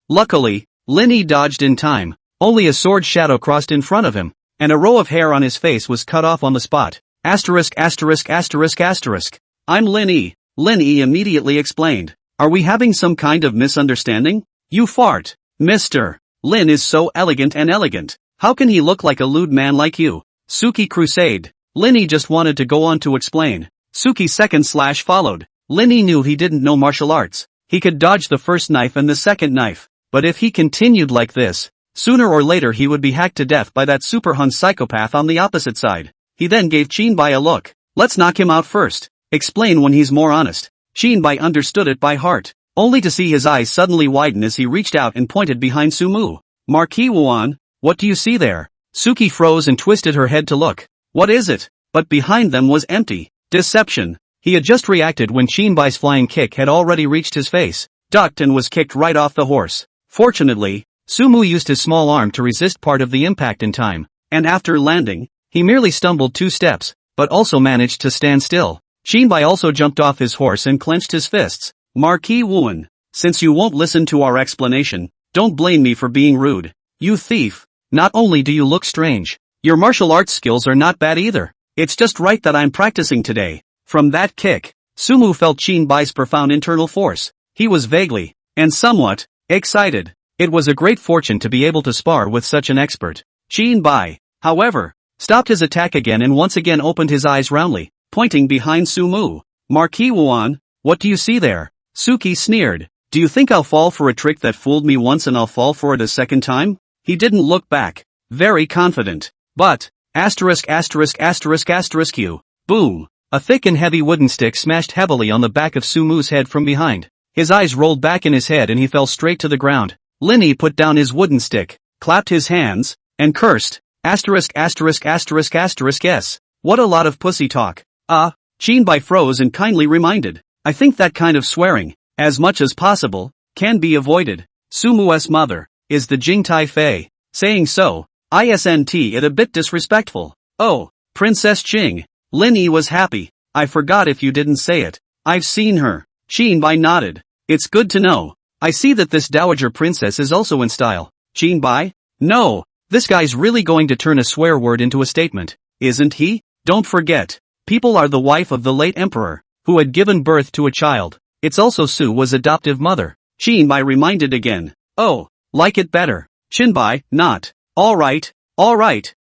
Luckily, Lin Yi dodged in time. Only a sword shadow crossed in front of him, and a row of hair on his face was cut off on the spot. Asterisk. I'm Lin Yi. Lin Yi immediately explained. Are we having some kind of misunderstanding? You fart. Mr. Lin is so elegant and elegant. How can he look like a lewd man like you? Suki crusade. Lin Yi just wanted to go on to explain. Suki second slash followed. Lin Yi knew he didn't know martial arts. He could dodge the first knife and the second knife. But if he continued like this, sooner or later he would be hacked to death by that super Hun psychopath on the opposite side. He then gave Qinbai a look. Let's knock him out first. Explain when he's more honest. Qinbai understood it by heart, only to see his eyes suddenly widen as he reached out and pointed behind Sumu. Marquis Wuan, what do you see there? Suki froze and twisted her head to look. What is it? But behind them was empty. Deception. He had just reacted when Qinbai's flying kick had already reached his face, ducked and was kicked right off the horse. Fortunately, Sumu used his small arm to resist part of the impact in time, and after landing, he merely stumbled 2 steps, but also managed to stand still. Qinbai also jumped off his horse and clenched his fists. Marquis Wuan, since you won't listen to our explanation, don't blame me for being rude. You thief. Not only do you look strange, your martial arts skills are not bad either. It's just right that I'm practicing today. From that kick, Sumu felt Qinbai's profound internal force. He was vaguely, and somewhat, excited. It was a great fortune to be able to spar with such an expert. Qinbai, however, stopped his attack again and once again opened his eyes roundly, pointing behind Sumu. Marquis Wuan, what do you see there? Suki sneered. Do you think I'll fall for a trick that fooled me once and I'll fall for it a second time? He didn't look back. Very confident. But, you. Boom. A thick and heavy wooden stick smashed heavily on the back of Sumu's head from behind. His eyes rolled back in his head and he fell straight to the ground. Lin Yi put down his wooden stick, clapped his hands, and cursed. Yes. What a lot of pussy talk. Qinbai froze and kindly reminded. I think that kind of swearing, as much as possible, can be avoided. Sumu's mother is the Jingtai Fei. Saying so, isn't it a bit disrespectful? Oh, Princess Qing. Lin Yi was happy. I forgot if you didn't say it. I've seen her. Qinbai nodded. It's good to know. I see that this dowager princess is also in style. Qinbai? No, this guy's really going to turn a swear word into a statement, isn't he? Don't forget, people are the wife of the late emperor, who had given birth to a child. It's also Su was adoptive mother. Qinbai reminded again. Oh, like it better. Qinbai, not. Alright,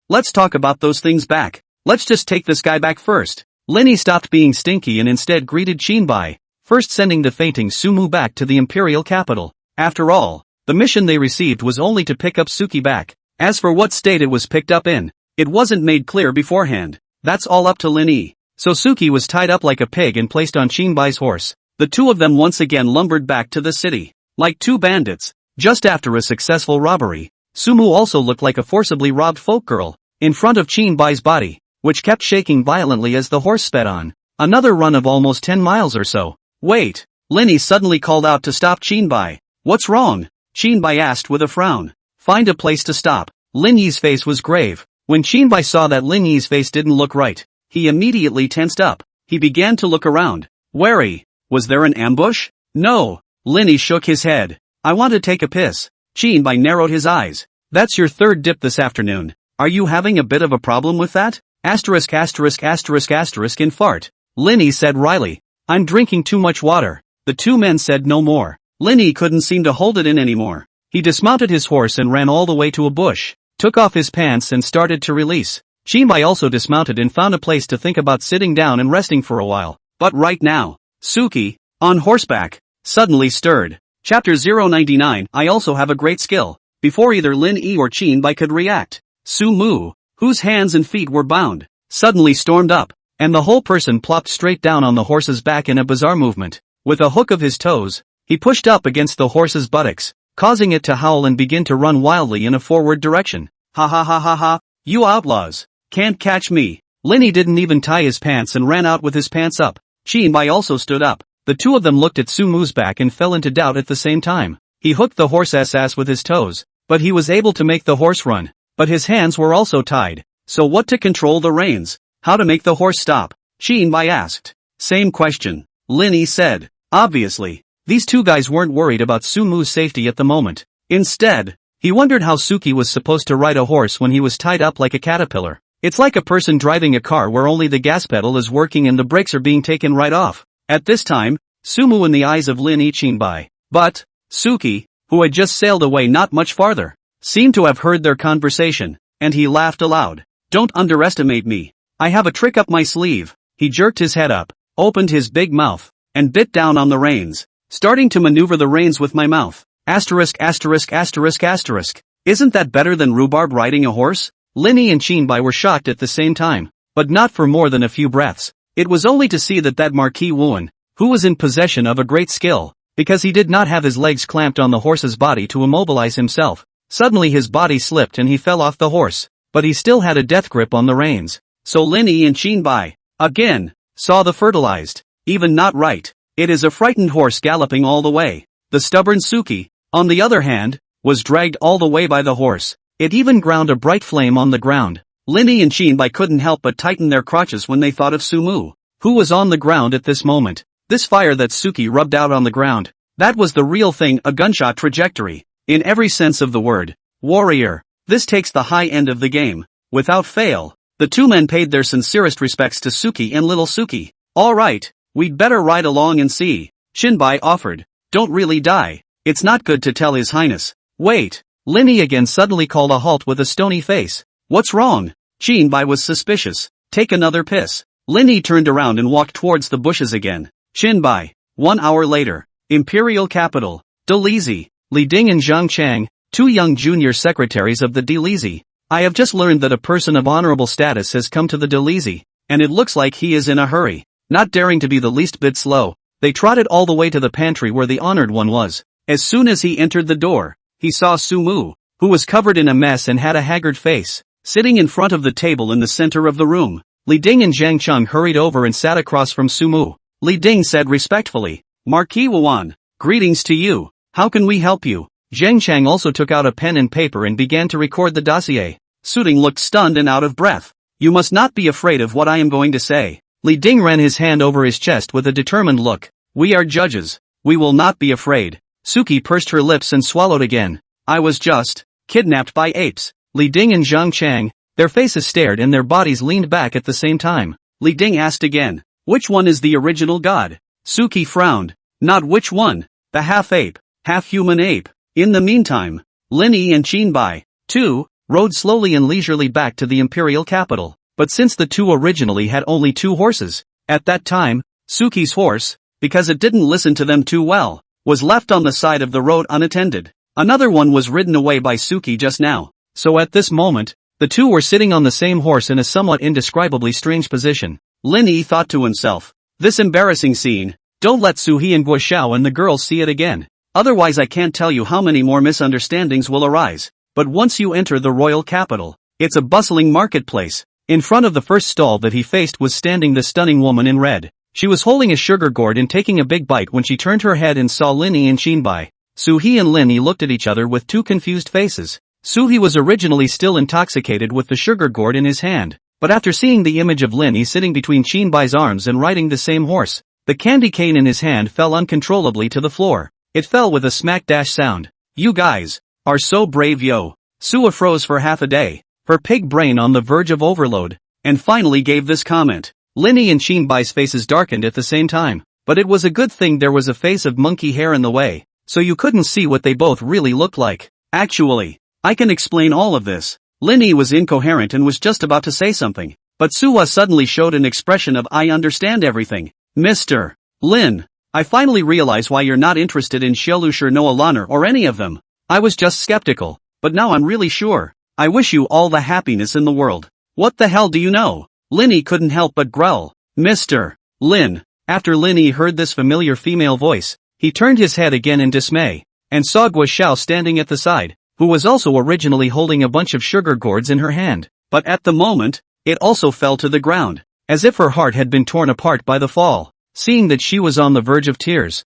let's talk about those things back. Let's just take this guy back first. Lin Yi stopped being stinky and instead greeted Qinbai, first sending the fainting Sumu back to the imperial capital. After all, the mission they received was only to pick up Suki back. As for what state it was picked up in, it wasn't made clear beforehand. That's all up to Lin Yi. So Suki was tied up like a pig and placed on Qinbai's horse. The two of them once again lumbered back to the city. Like two bandits. Just after a successful robbery, Sumu also looked like a forcibly robbed folk girl, in front of Qinbai's body, which kept shaking violently as the horse sped on. Another run of almost 10 miles or so. Wait! Lin Yi suddenly called out to stop Qinbai. What's wrong? Qinbai asked with a frown. Find a place to stop. Lin Yi's face was grave. When Qinbai saw that Lin Yi's face didn't look right, he immediately tensed up. He began to look around. Wary. Was there an ambush? No. Lin Yi shook his head. I want to take a piss. Qinbai narrowed his eyes. That's your third dip this afternoon. Are you having a bit of a problem with that? In fart. Lin Yi said wryly. I'm drinking too much water. The two men said no more. Lin Yi couldn't seem to hold it in anymore. He dismounted his horse and ran all the way to a bush, took off his pants and started to release. Qinbai also dismounted and found a place to think about sitting down and resting for a while. But right now, Suki, on horseback, suddenly stirred. Chapter 099. I also have a great skill. Before either Lin Yi or Qinbai could react, Sumu, whose hands and feet were bound, suddenly stormed up, and the whole person plopped straight down on the horse's back in a bizarre movement. With a hook of his toes, he pushed up against the horse's buttocks, causing it to howl and begin to run wildly in a forward direction. Ha ha ha ha ha, you outlaws, can't catch me. Lin Yi didn't even tie his pants and ran out with his pants up. Qinbai also stood up. The two of them looked at Sumu's back and fell into doubt at the same time. He hooked the horse's ass with his toes, but he was able to make the horse run. but his hands were also tied. So what to control the reins? How to make the horse stop? Shinbai asked. Same question, Linny said. Obviously, these two guys weren't worried about Sumu's safety at the moment. Instead, he wondered how Suki was supposed to ride a horse when he was tied up like a caterpillar. It's like a person driving a car where only the gas pedal is working and the brakes are being taken right off. At this time, Sumu in the eyes of Lin Ichinbai. But, Suki, who had just sailed away not much farther, seemed to have heard their conversation, and he laughed aloud. Don't underestimate me. I have a trick up my sleeve. He jerked his head up, opened his big mouth, and bit down on the reins, starting to maneuver the reins with my mouth. Asterisk asterisk asterisk asterisk. Isn't that better than rhubarb riding a horse? Linny and Shinbai were shocked at the same time, but not for more than a few breaths. It was only to see that Marquis Wuan, who was in possession of a great skill, because he did not have his legs clamped on the horse's body to immobilize himself. Suddenly his body slipped and he fell off the horse, but he still had a death grip on the reins. So Linny and Shinbai, again, saw the fertilized, even not right. It is a frightened horse galloping all the way. The stubborn Suki, on the other hand, was dragged all the way by the horse. It even ground a bright flame on the ground. Linny and Shinbai couldn't help but tighten their crotches when they thought of Sumu, who was on the ground at this moment. This fire that Suki rubbed out on the ground, that was the real thing, a gunshot trajectory, in every sense of the word. Warrior, this takes the high end of the game. Without fail, the two men paid their sincerest respects to Suki and little Suki. Alright, we'd better ride along and see, Shinbai offered. Don't really die. It's not good to tell His Highness. Wait, Linny again suddenly called a halt with a stony face. What's wrong? Shinbai was suspicious. Take another piss. Linny turned around and walked towards the bushes again. Shinbai. 1 hour later. Imperial capital. Delizi. Li Ding and Zhang Chang, two young junior secretaries of the Delizi. I have just learned that a person of honorable status has come to the Delizi, and it looks like he is in a hurry. Not daring to be the least bit slow, they trotted all the way to the pantry where the honored one was. As soon as he entered the door, he saw Sumu, who was covered in a mess and had a haggard face, sitting in front of the table in the center of the room. Li Ding and Zhang Cheng hurried over and sat across from Sumu. Li Ding said respectfully, Marquis Wuan, greetings to you. How can we help you? Zhang Cheng also took out a pen and paper and began to record the dossier. Suting looked stunned and out of breath. You must not be afraid of what I am going to say. Li Ding ran his hand over his chest with a determined look. We are judges. We will not be afraid. Suki pursed her lips and swallowed again. I was just kidnapped by apes. Li Ding and Zhang Chang, their faces stared and their bodies leaned back at the same time. Li Ding asked again, which one is the original god? Suki frowned. Not which one. The half-ape, half-human ape. In the meantime, Linny and Shinbai, too, rode slowly and leisurely back to the imperial capital. But since the two originally had only 2 horses, at that time, Suki's horse, because it didn't listen to them too well, was left on the side of the road unattended. Another one was ridden away by Suki just now. So at this moment, the two were sitting on the same horse in a somewhat indescribably strange position. Linny thought to himself, this embarrassing scene, don't let Suhi and Guoxiao and the girls see it again. Otherwise I can't tell you how many more misunderstandings will arise. But once you enter the royal capital, it's a bustling marketplace. In front of the first stall that he faced was standing the stunning woman in red. She was holding a sugar gourd and taking a big bite when she turned her head and saw Linny and Shinbai. Suhi and Linny looked at each other with 2 confused faces. Suhi was originally still intoxicated with the sugar gourd in his hand, but after seeing the image of Linny sitting between Shinbai's arms and riding the same horse, the candy cane in his hand fell uncontrollably to the floor. It fell with a smack-dash sound. You guys are so brave, yo. Sua froze for half a day, her pig brain on the verge of overload, and finally gave this comment. Linny and Shinbai's faces darkened at the same time, but it was a good thing there was a face of monkey hair in the way, so you couldn't see what they both really looked like. Actually, I can explain all of this. Linny was incoherent and was just about to say something, but Sua suddenly showed an expression of I understand everything. Mr. Lin, I finally realize why you're not interested in Xiaolusher no Alaner or any of them. I was just skeptical, but now I'm really sure. I wish you all the happiness in the world. What the hell do you know? Linny couldn't help but growl. Mr. Lin. After Linny heard this familiar female voice, he turned his head again in dismay, and saw Guoxiao standing at the side, who was also originally holding a bunch of sugar gourds in her hand, but at the moment, it also fell to the ground, as if her heart had been torn apart by the fall. Seeing that she was on the verge of tears,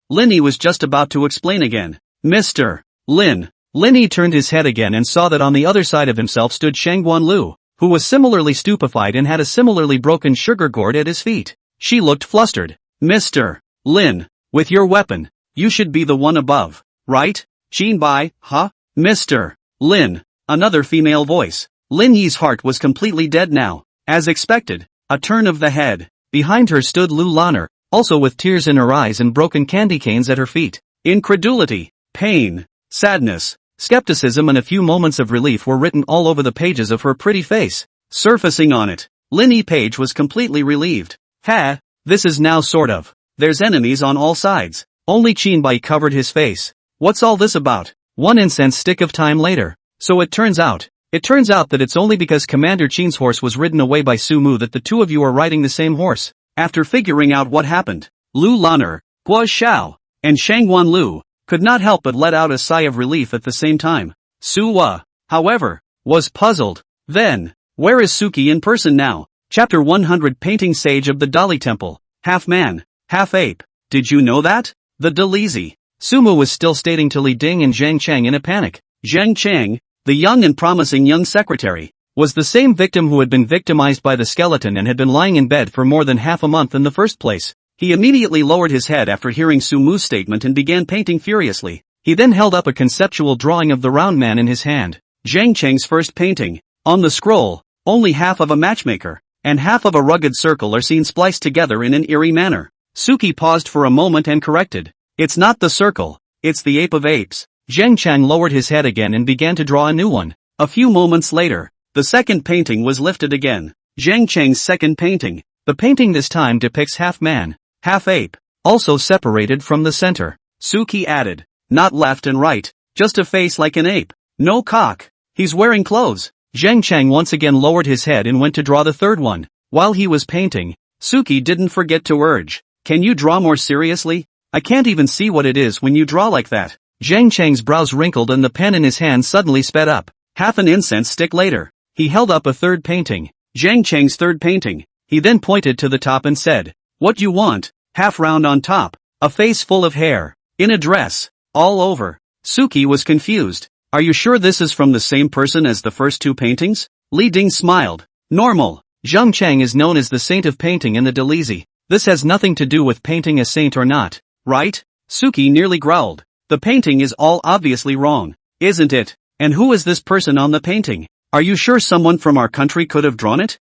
Linny was just about to explain again. Mr. Lin, Lin Yi turned his head again and saw that on the other side of himself stood Shangguan Lu, who was similarly stupefied and had a similarly broken sugar gourd at his feet. She looked flustered. Mr. Lin, with your weapon, you should be the one above, right? Qin Bai, huh? Mr. Lin, another female voice. Lin Yi's heart was completely dead now. As expected, a turn of the head. Behind her stood Lu Lan'er, also with tears in her eyes and broken candy canes at her feet. Incredulity, pain, sadness, skepticism and a few moments of relief were written all over the pages of her pretty face. Surfacing on it, Lin Yi Page was completely relieved. Ha, this is now sort of. There's enemies on all sides. Only Qin Bai covered his face. What's all this about? One incense stick of time later. So it turns out that it's only because Commander Qin's horse was ridden away by Su Mu that the two of you are riding the same horse. After figuring out what happened, Lu Lan'er, Guo Xiao, and Shangguan Lu could not help but let out a sigh of relief at the same time. Su Wa, however, was puzzled. Then, where is Suki in person now? Chapter 100 Painting Sage of the Dali Temple. Half man, half ape. Did you know that? The Dalizi. Su Mu was still stating to Li Ding and Zhang Chang in a panic. Zhang Chang, the young and promising young secretary, was the same victim who had been victimized by the skeleton and had been lying in bed for more than half a month in the first place. He immediately lowered his head after hearing Su Mu's statement and began painting furiously. He then held up a conceptual drawing of the round man in his hand. Zhang Chang's first painting. On the scroll, only half of a matchmaker and half of a rugged circle are seen spliced together in an eerie manner. Suki paused for a moment and corrected. It's not the circle, it's the ape of apes. Zhang Chang lowered his head again and began to draw a new one. A few moments later, the second painting was lifted again. Zhang Chang's second painting. The painting this time depicts half man, half ape, also separated from the center. Suki added, not left and right, just a face like an ape. No cock. He's wearing clothes. Zhang Chang once again lowered his head and went to draw the third one. While he was painting, Suki didn't forget to urge, can you draw more seriously? I can't even see what it is when you draw like that. Zhang Chang's brows wrinkled and the pen in his hand suddenly sped up. Half an incense stick later, he held up a third painting. Zhang Chang's third painting. He then pointed to the top and said, what you want? Half round on top, a face full of hair, in a dress, all over. Suki was confused. Are you sure this is from the same person as the first two paintings? Li Ding smiled. Normal. Zhang Chang is known as the saint of painting in the Dalizi. This has nothing to do with painting a saint or not, right? Suki nearly growled. The painting is all obviously wrong, isn't it? And who is this person on the painting? Are you sure someone from our country could have drawn it?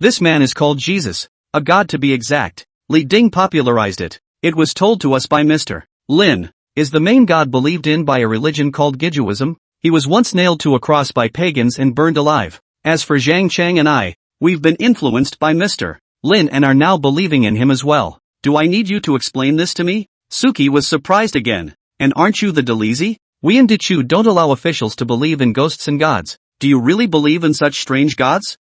This man is called Jesus, a god to be exact. Li Ding popularized it. It was told to us by Mr. Lin. Is the main god believed in by a religion called Gijuism? He was once nailed to a cross by pagans and burned alive. As for Zhang Chang and I, we've been influenced by Mr. Lin and are now believing in him as well. Do I need you to explain this to me? Suki was surprised again. And aren't you the Dalizi? We in Dichu don't allow officials to believe in ghosts and gods. Do you really believe in such strange gods?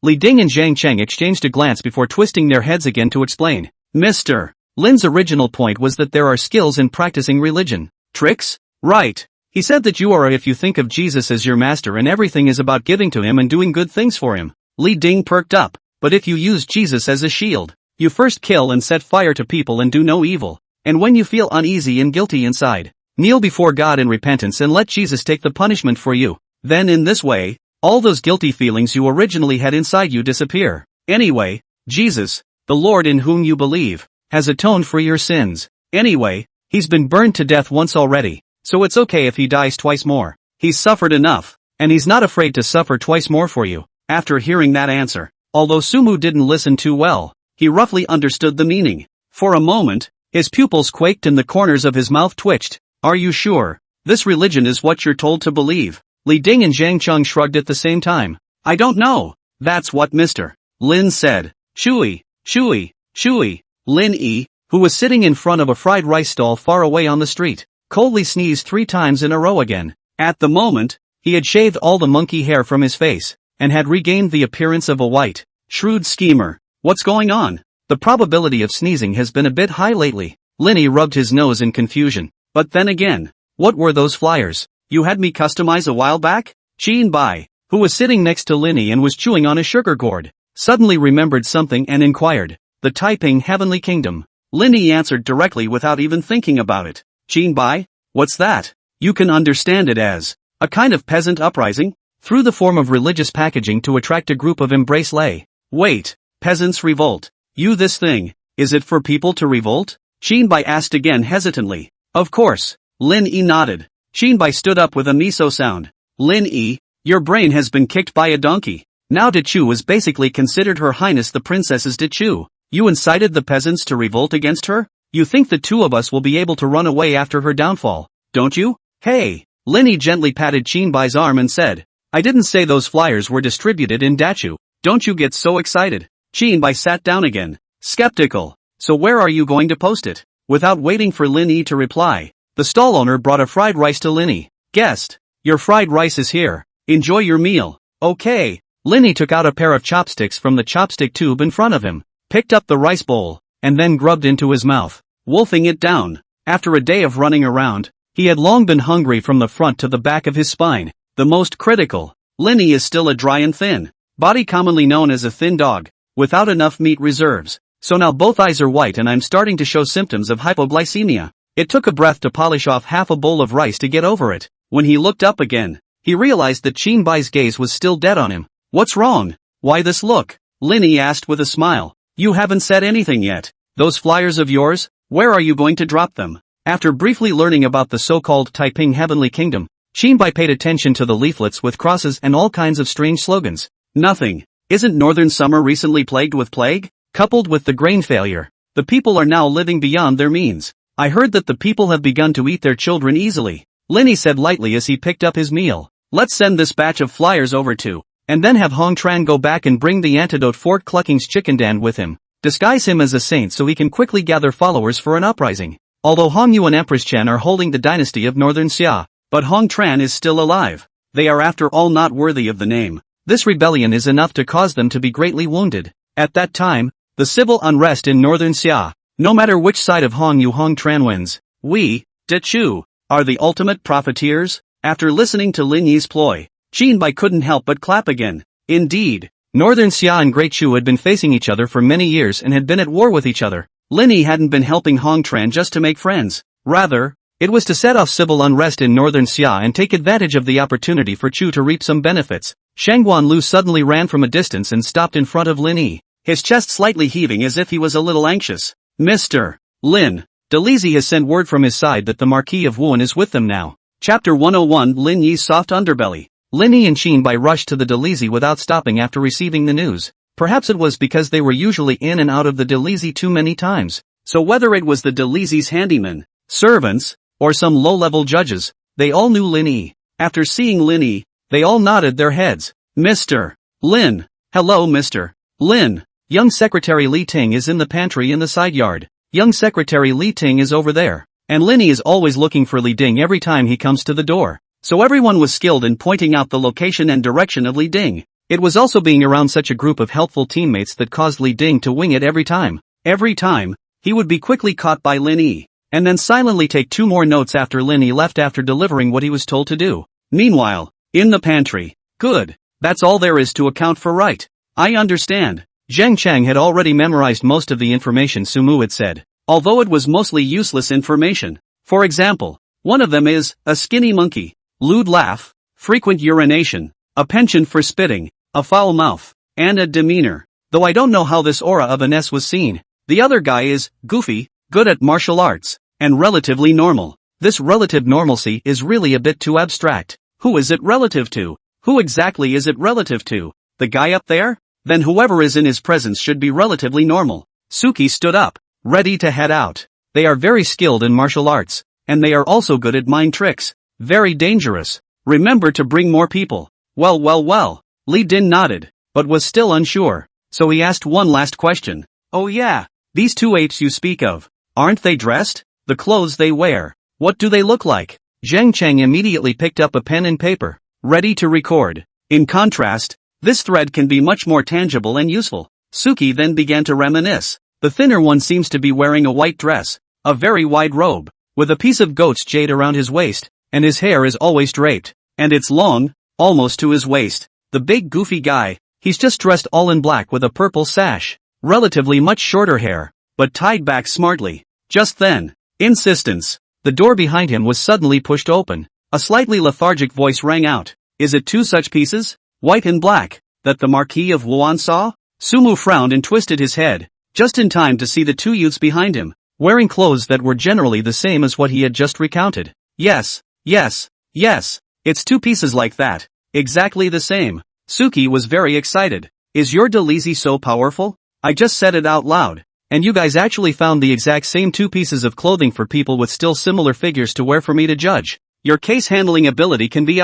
Li Ding and Zhang Chang exchanged a glance before twisting their heads again to explain. Mr. Lin's original point was that there are skills in practicing religion. Tricks? Right. He said that you are if you think of Jesus as your master and everything is about giving to him and doing good things for him. Li Ding perked up. But if you use Jesus as a shield, you first kill and set fire to people and do no evil. And when you feel uneasy and guilty inside, kneel before God in repentance and let Jesus take the punishment for you. Then in this way, all those guilty feelings you originally had inside you disappear. Anyway, Jesus, the Lord in whom you believe, has atoned for your sins. Anyway, he's been burned to death once already, so it's okay if he dies twice more. He's suffered enough, and he's not afraid to suffer twice more for you. After hearing that answer, although Sumu didn't listen too well, he roughly understood the meaning. For a moment, his pupils quaked and the corners of his mouth twitched. Are you sure? This religion is what you're told to believe? Li Ding and Zhang Chang shrugged at the same time. I don't know. That's what Mr. Lin said. Shui, Shui, Shui. Lin Yi, who was sitting in front of a fried rice stall far away on the street, coldly sneezed 3 times in a row again. At the moment, he had shaved all the monkey hair from his face, and had regained the appearance of a white, shrewd schemer. What's going on? The probability of sneezing has been a bit high lately. Lin Yi rubbed his nose in confusion. But then again, what were those flyers you had me customize a while back? Qin Bai, who was sitting next to Lin Yi and was chewing on a sugar gourd, suddenly remembered something and inquired. The Taiping Heavenly Kingdom. Lin Yi answered directly without even thinking about it. Qin Bai? What's that? You can understand it as a kind of peasant uprising, through the form of religious packaging to attract a group of embrace lay. Wait, peasants revolt. This thing, is it for people to revolt? Shinbai asked again hesitantly. Of course. Lin Yi nodded. Shinbai stood up with a miso sound. Lin Yi, your brain has been kicked by a donkey. Now Dachu was basically considered Her Highness the Princess's Dachu. You incited the peasants to revolt against her? You think the two of us will be able to run away after her downfall, don't you? Hey! Lin Yi gently patted Shinbai's arm and said, I didn't say those flyers were distributed in Dachu. Don't you get so excited. Shinbai sat down again, skeptical. So where are you going to post it? Without waiting for Lin Yi to reply, the stall owner brought a fried rice to Lin Yi. Guest, your fried rice is here. Enjoy your meal. Okay. Lin Yi took out a pair of chopsticks from the chopstick tube in front of him, picked up the rice bowl, and then grubbed into his mouth, wolfing it down. After a day of running around, he had long been hungry from the front to the back of his spine. The most critical, Lin Yi is still a dry and thin body, commonly known as a thin dog, without enough meat reserves. So now both eyes are white and I'm starting to show symptoms of hypoglycemia. It took a breath to polish off half a bowl of rice to get over it. When he looked up again, he realized that Shinbai's gaze was still dead on him. What's wrong? Why this look? Lin Yi asked with a smile. You haven't said anything yet. Those flyers of yours, where are you going to drop them? After briefly learning about the so-called Taiping Heavenly Kingdom, Shinbai paid attention to the leaflets with crosses and all kinds of strange slogans. Nothing. Isn't northern summer recently plagued with plague? Coupled with the grain failure, the people are now living beyond their means. I heard that the people have begun to eat their children easily, Lin Yi said lightly as he picked up his meal. Let's send this batch of flyers over to, and then have Hong Tran go back and bring the antidote Fort Clucking's Chickendand with him. Disguise him as a saint so he can quickly gather followers for an uprising. Although Hong Yu and Empress Chen are holding the dynasty of Northern Xia, but Hong Tran is still alive. They are after all not worthy of the name. This rebellion is enough to cause them to be greatly wounded. At that time, the civil unrest in Northern Xia, no matter which side of Hong Yu Hong Tran wins, we, Dachu, are the ultimate profiteers. After listening to Lin Yi's ploy, Shinbai couldn't help but clap again. Indeed, Northern Xia and Great Chu had been facing each other for many years and had been at war with each other. Lin Yi hadn't been helping Hong Tran just to make friends. Rather, it was to set off civil unrest in Northern Xia and take advantage of the opportunity for Chu to reap some benefits. Shangguan Lu suddenly ran from a distance and stopped in front of Lin Yi, his chest slightly heaving as if he was a little anxious. Mr. Lin, Delizy has sent word from his side that the Marquis of Wuan is with them now. Chapter 101 Lin Yi's soft underbelly. Lin Yi and Shinbai rushed to the Delizy without stopping after receiving the news. Perhaps it was because they were usually in and out of the Delizy too many times. So whether it was the Delizy's handymen, servants, or some low-level judges, they all knew Lin Yi. After seeing Lin Yi, they all nodded their heads. Mr. Lin. Hello Mr. Lin. Young Secretary Li Ting is in the pantry in the side yard. Young Secretary Li Ting is over there. And Lin Yi is always looking for Li Ding every time he comes to the door. So everyone was skilled in pointing out the location and direction of Li Ding. It was also being around such a group of helpful teammates that caused Li Ding to wing it every time. Every time, he would be quickly caught by Lin Yi, and then silently take 2 more notes after Lin Yi left after delivering what he was told to do. Meanwhile, in the pantry. Good. That's all there is to account for, right? I understand. Zheng Cheng had already memorized most of the information Sumu had said, although it was mostly useless information. For example, one of them is, a skinny monkey, lewd laugh, frequent urination, a penchant for spitting, a foul mouth, and a demeanor. Though I don't know how this aura of an S was seen. The other guy is, goofy, good at martial arts, and relatively normal. This relative normalcy is really a bit too abstract. Who is it relative to? Who exactly is it relative to? The guy up there? Then whoever is in his presence should be relatively normal. Suki stood up, ready to head out. They are very skilled in martial arts, and they are also good at mind tricks. Very dangerous. Remember to bring more people. Well. Li Din nodded, but was still unsure. So he asked one last question. Oh yeah, these 2 apes you speak of, aren't they dressed? The clothes they wear, what do they look like? Zheng Cheng immediately picked up a pen and paper, ready to record. In contrast, this thread can be much more tangible and useful. Suki then began to reminisce. The thinner one seems to be wearing a white dress, a very wide robe, with a piece of goat's jade around his waist, and his hair is always draped, and it's long, almost to his waist. The big goofy guy, he's just dressed all in black with a purple sash, relatively much shorter hair, but tied back smartly. Just then, insistence. The door behind him was suddenly pushed open. A slightly lethargic voice rang out. Is it two such pieces, white and black, that the Marquis of Wuan saw? Sumu frowned and twisted his head, just in time to see the two youths behind him, wearing clothes that were generally the same as what he had just recounted. Yes, yes, yes, it's two pieces like that, exactly the same. Suki was very excited. Is your Delizy so powerful? I just said it out loud, and you guys actually found the exact same two pieces of clothing for people with still similar figures to wear for me to judge. Your case handling ability can be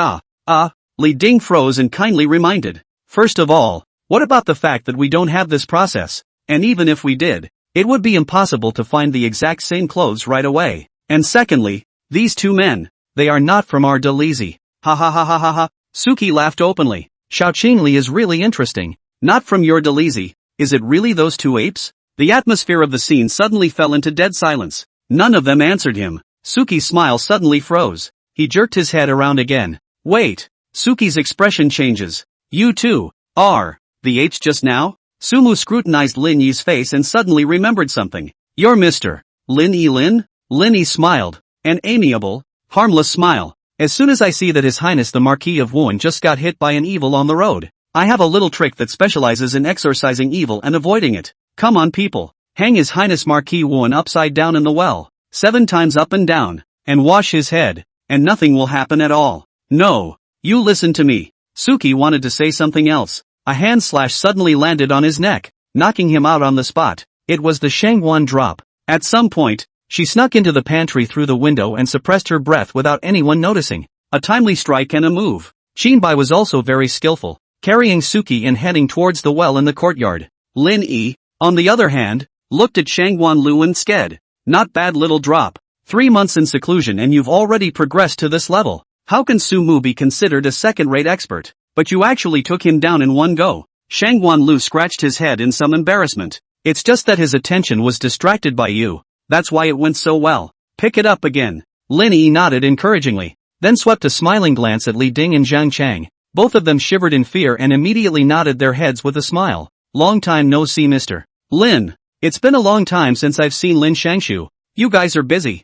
Li Ding froze and kindly reminded. First of all, what about the fact that we don't have this process, and even if we did, it would be impossible to find the exact same clothes right away. And secondly, these two men, they are not from our Delizy. Ha ha ha ha ha ha. Suki laughed openly. Xiaoqingli is really interesting. Not from your Delizy. Is it really those two apes? The atmosphere of the scene suddenly fell into dead silence. None of them answered him. Suki's smile suddenly froze. He jerked his head around again. Wait. Suki's expression changes. You too are the apes just now? Sumu scrutinized Lin Yi's face and suddenly remembered something. You're Mr. Lin Yi Lin? Lin Yi smiled. An amiable, harmless smile. As soon as I see that His Highness the Marquis of Wuan just got hit by an evil on the road, I have a little trick that specializes in exorcising evil and avoiding it. Come on people, hang His Highness Marquis Wuan upside down in the well, 7 times up and down, and wash his head, and nothing will happen at all. No, you listen to me. Suki wanted to say something else. A hand slash suddenly landed on his neck, knocking him out on the spot. It was the Shangwan drop. At some point, she snuck into the pantry through the window and suppressed her breath without anyone noticing. A timely strike and a move. Qinbai was also very skillful, carrying Suki and heading towards the well in the courtyard. Lin Yi, on the other hand, looked at Shangwan Lu and sked. Not bad little drop. 3 months in seclusion and you've already progressed to this level. How can Sumu be considered a second-rate expert? But you actually took him down in one go. Shangwan Lu scratched his head in some embarrassment. It's just that his attention was distracted by you. That's why it went so well. Pick it up again. Lin Yi nodded encouragingly, then swept a smiling glance at Li Ding and Zhang Chang. Both of them shivered in fear and immediately nodded their heads with a smile. Long time no see Mr. Lin. It's been a long time since I've seen Lin Shangshu. You guys are busy.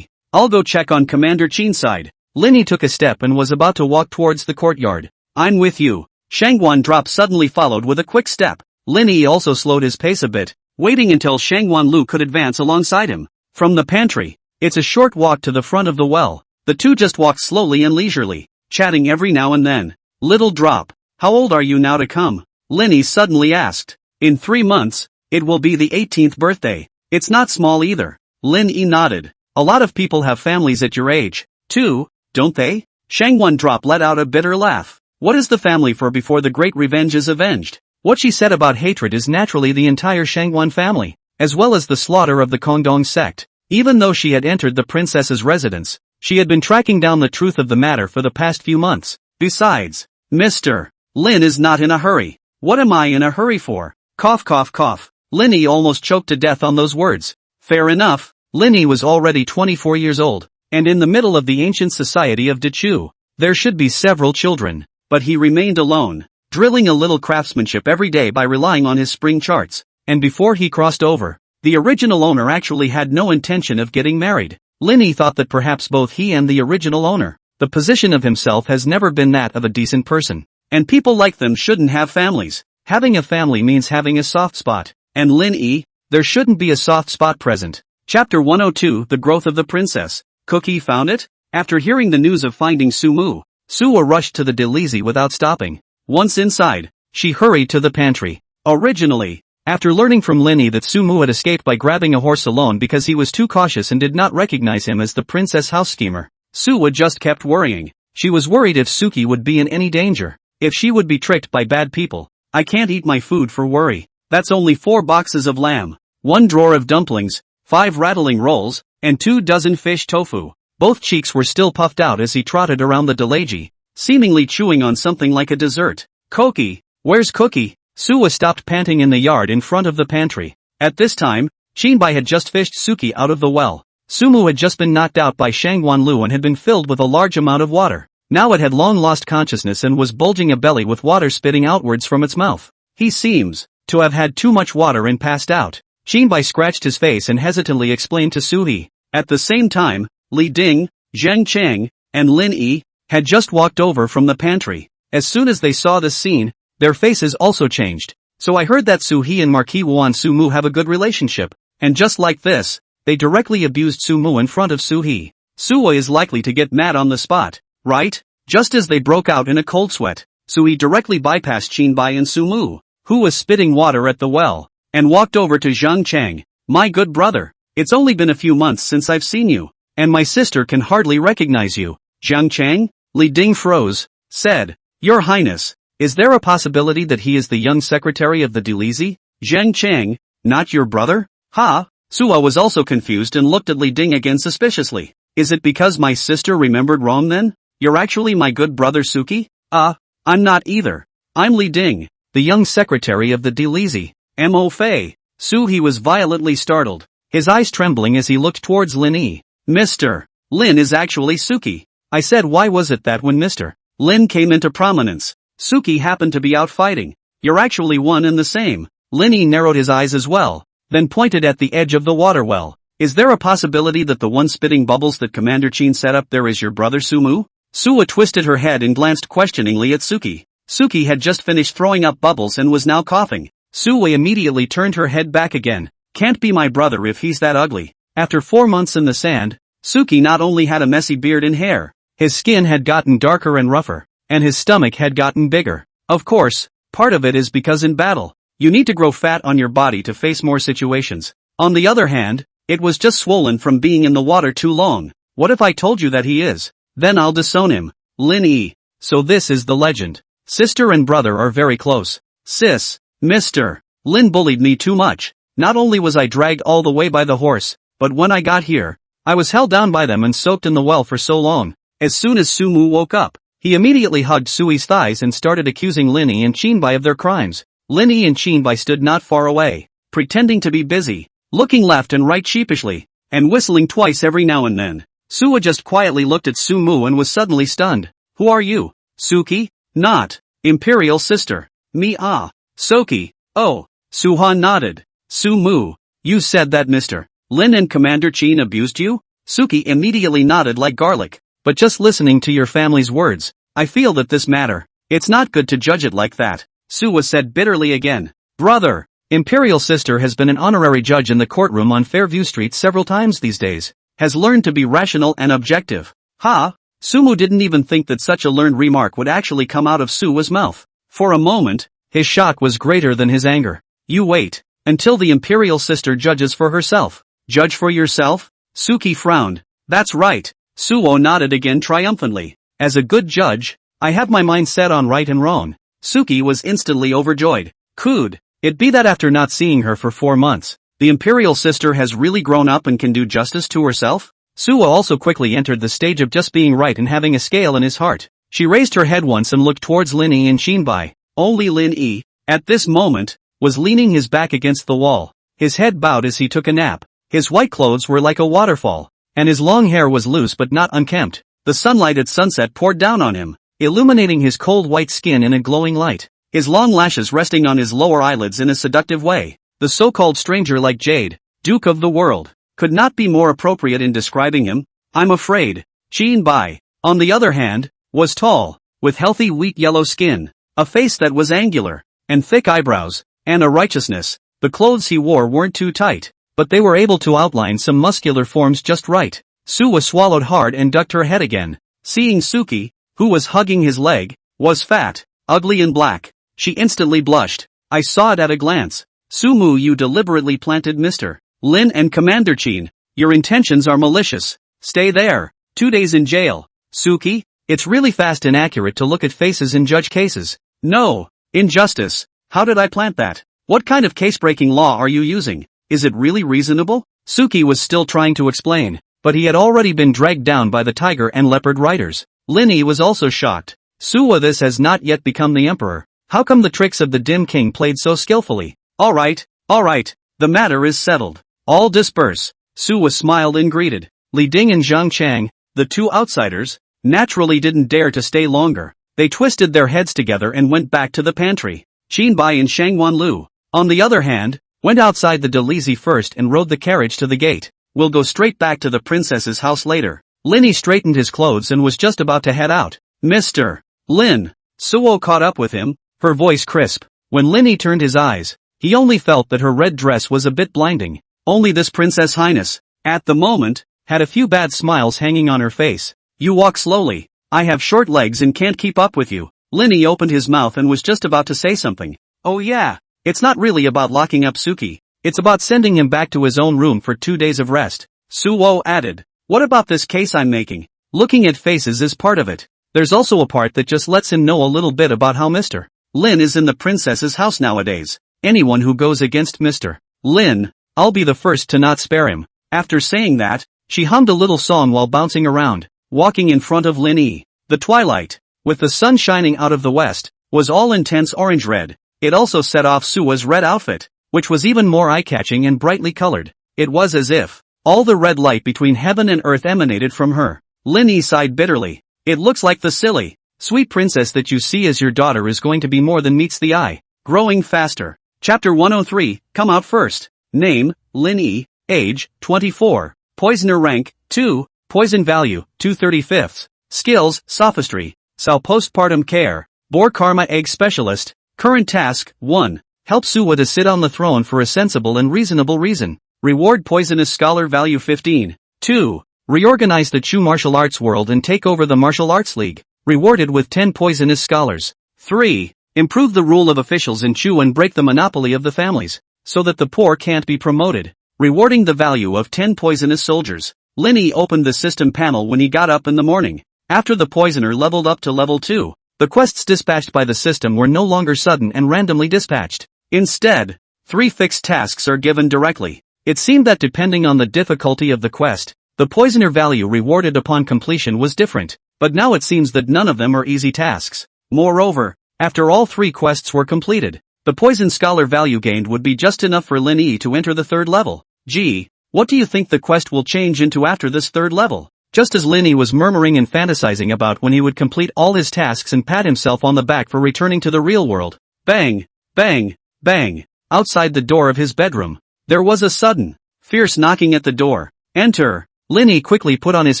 I'll go check on Commander Qin's side. Lin Yi took a step and was about to walk towards the courtyard. I'm with you. Shangwan drop suddenly followed with a quick step. Lin Yi also slowed his pace a bit, waiting until Shangwan Lu could advance alongside him. From the pantry, it's a short walk to the front of the well. The two just walked slowly and leisurely, chatting every now and then. Little drop, how old are you now to come? Lin Yi suddenly asked. In 3 months, it will be the 18th birthday. It's not small either. Lin Yi nodded. A lot of people have families at your age, too, don't they? Shangwan drop let out a bitter laugh. What is the family for before the great revenge is avenged? What she said about hatred is naturally the entire Shangwan family, as well as the slaughter of the Kongdong sect. Even though she had entered the princess's residence, she had been tracking down the truth of the matter for the past few months. Besides, Mr. Lin is not in a hurry. What am I in a hurry for? Cough cough cough. Lin Yi almost choked to death on those words. Fair enough. Lin Yi was already 24 years old, and in the middle of the ancient society of Dechu. There should be several children, but he remained alone, drilling a little craftsmanship every day by relying on his spring charts, and before he crossed over, the original owner actually had no intention of getting married. Lin Yi thought that perhaps both he and the original owner, the position of himself has never been that of a decent person, and people like them shouldn't have families. Having a family means having a soft spot, and Lin Yi, there shouldn't be a soft spot present. Chapter 102 The Growth of the Princess. Cookie found it? After hearing the news of finding Sumu, Suwa rushed to the Delizy without stopping. Once inside, she hurried to the pantry. Originally, after learning from Lin Yi that Sumu had escaped by grabbing a horse alone because he was too cautious and did not recognize him as the princess house schemer, Suwa just kept worrying. She was worried if Suki would be in any danger, if she would be tricked by bad people. I can't eat my food for worry. That's only 4 boxes of lamb, 1 drawer of dumplings, 5 rattling rolls, and 2 dozen fish tofu. Both cheeks were still puffed out as he trotted around the Deligy, seemingly chewing on something like a dessert. Cookie, where's Cookie? Suwa stopped panting in the yard in front of the pantry. At this time, Qinbai had just fished Suki out of the well. Sumu had just been knocked out by Shangwan Lu and had been filled with a large amount of water. Now it had long lost consciousness and was bulging a belly with water spitting outwards from its mouth. He seems to have had too much water and passed out. Qinbai scratched his face and hesitantly explained to Suhi. At the same time, Li Ding, Zheng Chang, and Lin Yi, had just walked over from the pantry. As soon as they saw this scene, their faces also changed. So I heard that Su He and Marquis Wan Su Mu have a good relationship, and just like this, they directly abused Su Mu in front of Su He. Su is likely to get mad on the spot, right? Just as they broke out in a cold sweat, Su He directly bypassed Qin Bai and Su Mu, who was spitting water at the well, and walked over to Zhang Chang. My good brother, it's only been a few months since I've seen you, and my sister can hardly recognize you. Zhang Chang? Li Ding froze, said, Your Highness, is there a possibility that he is the young secretary of the Delizy? Zhang Chang, not your brother? Ha? Sua was also confused and looked at Li Ding again suspiciously. Is it because my sister remembered wrong then? You're actually my good brother Suki? I'm not either. I'm Li Ding, the young secretary of the Delizy. Mo Fei. Su He was violently startled, his eyes trembling as he looked towards Lin Yi. Mr. Lin is actually Suki. I said why was it that when Mr. Lin came into prominence, Suki happened to be out fighting? You're actually one and the same. Lin Yi narrowed his eyes as well, then pointed at the edge of the water well. Is there a possibility that the one spitting bubbles that Commander Qin set up there is your brother Sumu? Sua twisted her head and glanced questioningly at Suki. Suki had just finished throwing up bubbles and was now coughing. Sue immediately turned her head back again. Can't be my brother if he's that ugly. After 4 months in the sand, Suki not only had a messy beard and hair, his skin had gotten darker and rougher, and his stomach had gotten bigger. Of course, part of it is because in battle, you need to grow fat on your body to face more situations. On the other hand, it was just swollen from being in the water too long. What if I told you that he is? Then I'll disown him. Lin Yi. So this is the legend. Sister and brother are very close. Sis, Mr. Lin bullied me too much. Not only was I dragged all the way by the horse, but when I got here, I was held down by them and soaked in the well for so long. As soon as Su Mu woke up, he immediately hugged Sui's thighs and started accusing Lin Yi and Qin Bai of their crimes. Lin Yi and Qin Bai stood not far away, pretending to be busy, looking left and right sheepishly, and whistling twice every now and then. Sua just quietly looked at Su Mu and was suddenly stunned. Who are you? Suki? Not. Imperial sister. Me Soki. Oh. Suhan nodded. Su Mu. You said that Mr. Lin and Commander Qin abused you? Suki immediately nodded like garlic. But just listening to your family's words, I feel that this matter, it's not good to judge it like that. Sua said bitterly again. Brother. Imperial sister has been an honorary judge in the courtroom on Fairview Street several times these days. Has learned to be rational and objective. Ha? Sumu didn't even think that such a learned remark would actually come out of Sua's mouth. For a moment, his shock was greater than his anger. You wait, until the imperial sister judges for herself. Judge for yourself? Suki frowned. That's right. Suo nodded again triumphantly. As a good judge, I have my mind set on right and wrong. Suki was instantly overjoyed. Could it be that after not seeing her for 4 months, the imperial sister has really grown up and can do justice to herself? Suo also quickly entered the stage of just being right and having a scale in his heart. She raised her head once and looked towards Lin Yi and Qin Bai. Only Lin Yi, at this moment, was leaning his back against the wall, his head bowed as he took a nap. His white clothes were like a waterfall, and his long hair was loose but not unkempt. The sunlight at sunset poured down on him, illuminating his cold white skin in a glowing light, his long lashes resting on his lower eyelids in a seductive way. The so-called stranger like Jade, Duke of the World, could not be more appropriate in describing him, I'm afraid. Qin Bai, on the other hand, was tall, with healthy wheat yellow skin, a face that was angular, and thick eyebrows, and a righteousness. The clothes he wore weren't too tight, but they were able to outline some muscular forms just right. Suwa swallowed hard and ducked her head again. Seeing Suki, who was hugging his leg, was fat, ugly and black, she instantly blushed. I saw it at a glance. Sumu, you deliberately planted Mr. Lin and Commander Qin. Your intentions are malicious. Stay there. 2 days in jail. Suki, it's really fast and accurate to look at faces in judge cases. No. Injustice. How did I plant that? What kind of case-breaking law are you using? Is it really reasonable? Suki was still trying to explain, but he had already been dragged down by the tiger and leopard riders. Linny was also shocked. Suwa, this has not yet become the emperor. How come the tricks of the dim king played so skillfully? Alright, the matter is settled. All disperse. Suwa smiled and greeted. Li Ding and Zhang Chang, the 2 outsiders, naturally didn't dare to stay longer. They twisted their heads together and went back to the pantry. Qin Bai and Shang Wanlu, on the other hand, went outside the Delizy first and rode the carriage to the gate. We'll go straight back to the princess's house later. Linny straightened his clothes and was just about to head out. Mr. Lin. Suo caught up with him, her voice crisp. When Linny turned his eyes, he only felt that her red dress was a bit blinding. Only this Princess Highness, at the moment, had a few bad smiles hanging on her face. You walk slowly. I have short legs and can't keep up with you. Linny opened his mouth and was just about to say something. Oh yeah, it's not really about locking up Suki. It's about sending him back to his own room for 2 days of rest. Suo added. What about this case I'm making? Looking at faces is part of it. There's also a part that just lets him know a little bit about how Mr. Lin is in the princess's house nowadays. Anyone who goes against Mr. Lin, I'll be the first to not spare him. After saying that, she hummed a little song while bouncing around, walking in front of Linny. The twilight, with the sun shining out of the west, was all intense orange-red. It also set off Sua's red outfit, which was even more eye-catching and brightly colored. It was as if all the red light between heaven and earth emanated from her. Linny sighed bitterly. It looks like the silly, sweet princess that you see as your daughter is going to be more than meets the eye. Growing faster. Chapter 103, come out first. Name, Linny, age, 24. Poisoner rank, 2, poison value, 2/35. Skills, sophistry. Sao postpartum care. Boar karma egg specialist. Current task, 1. Help Suwa to sit on the throne for a sensible and reasonable reason. Reward poisonous scholar value 15. 2. Reorganize the Chu martial arts world and take over the martial arts league. Rewarded with 10 poisonous scholars. 3. Improve the rule of officials in Chu and break the monopoly of the families, so that the poor can't be promoted. Rewarding the value of 10 poisonous soldiers. Linny opened the system panel when he got up in the morning. After the poisoner leveled up to level 2, the quests dispatched by the system were no longer sudden and randomly dispatched. Instead, 3 fixed tasks are given directly. It seemed that depending on the difficulty of the quest, the poisoner value rewarded upon completion was different, but now it seems that none of them are easy tasks. Moreover, after all 3 quests were completed, the poison scholar value gained would be just enough for Linny to enter the 3rd level. Gee, what do you think the quest will change into after this 3rd level? Just as Linny was murmuring and fantasizing about when he would complete all his tasks and pat himself on the back for returning to the real world. Bang, bang, bang. Outside the door of his bedroom, there was a sudden, fierce knocking at the door. Enter. Linny quickly put on his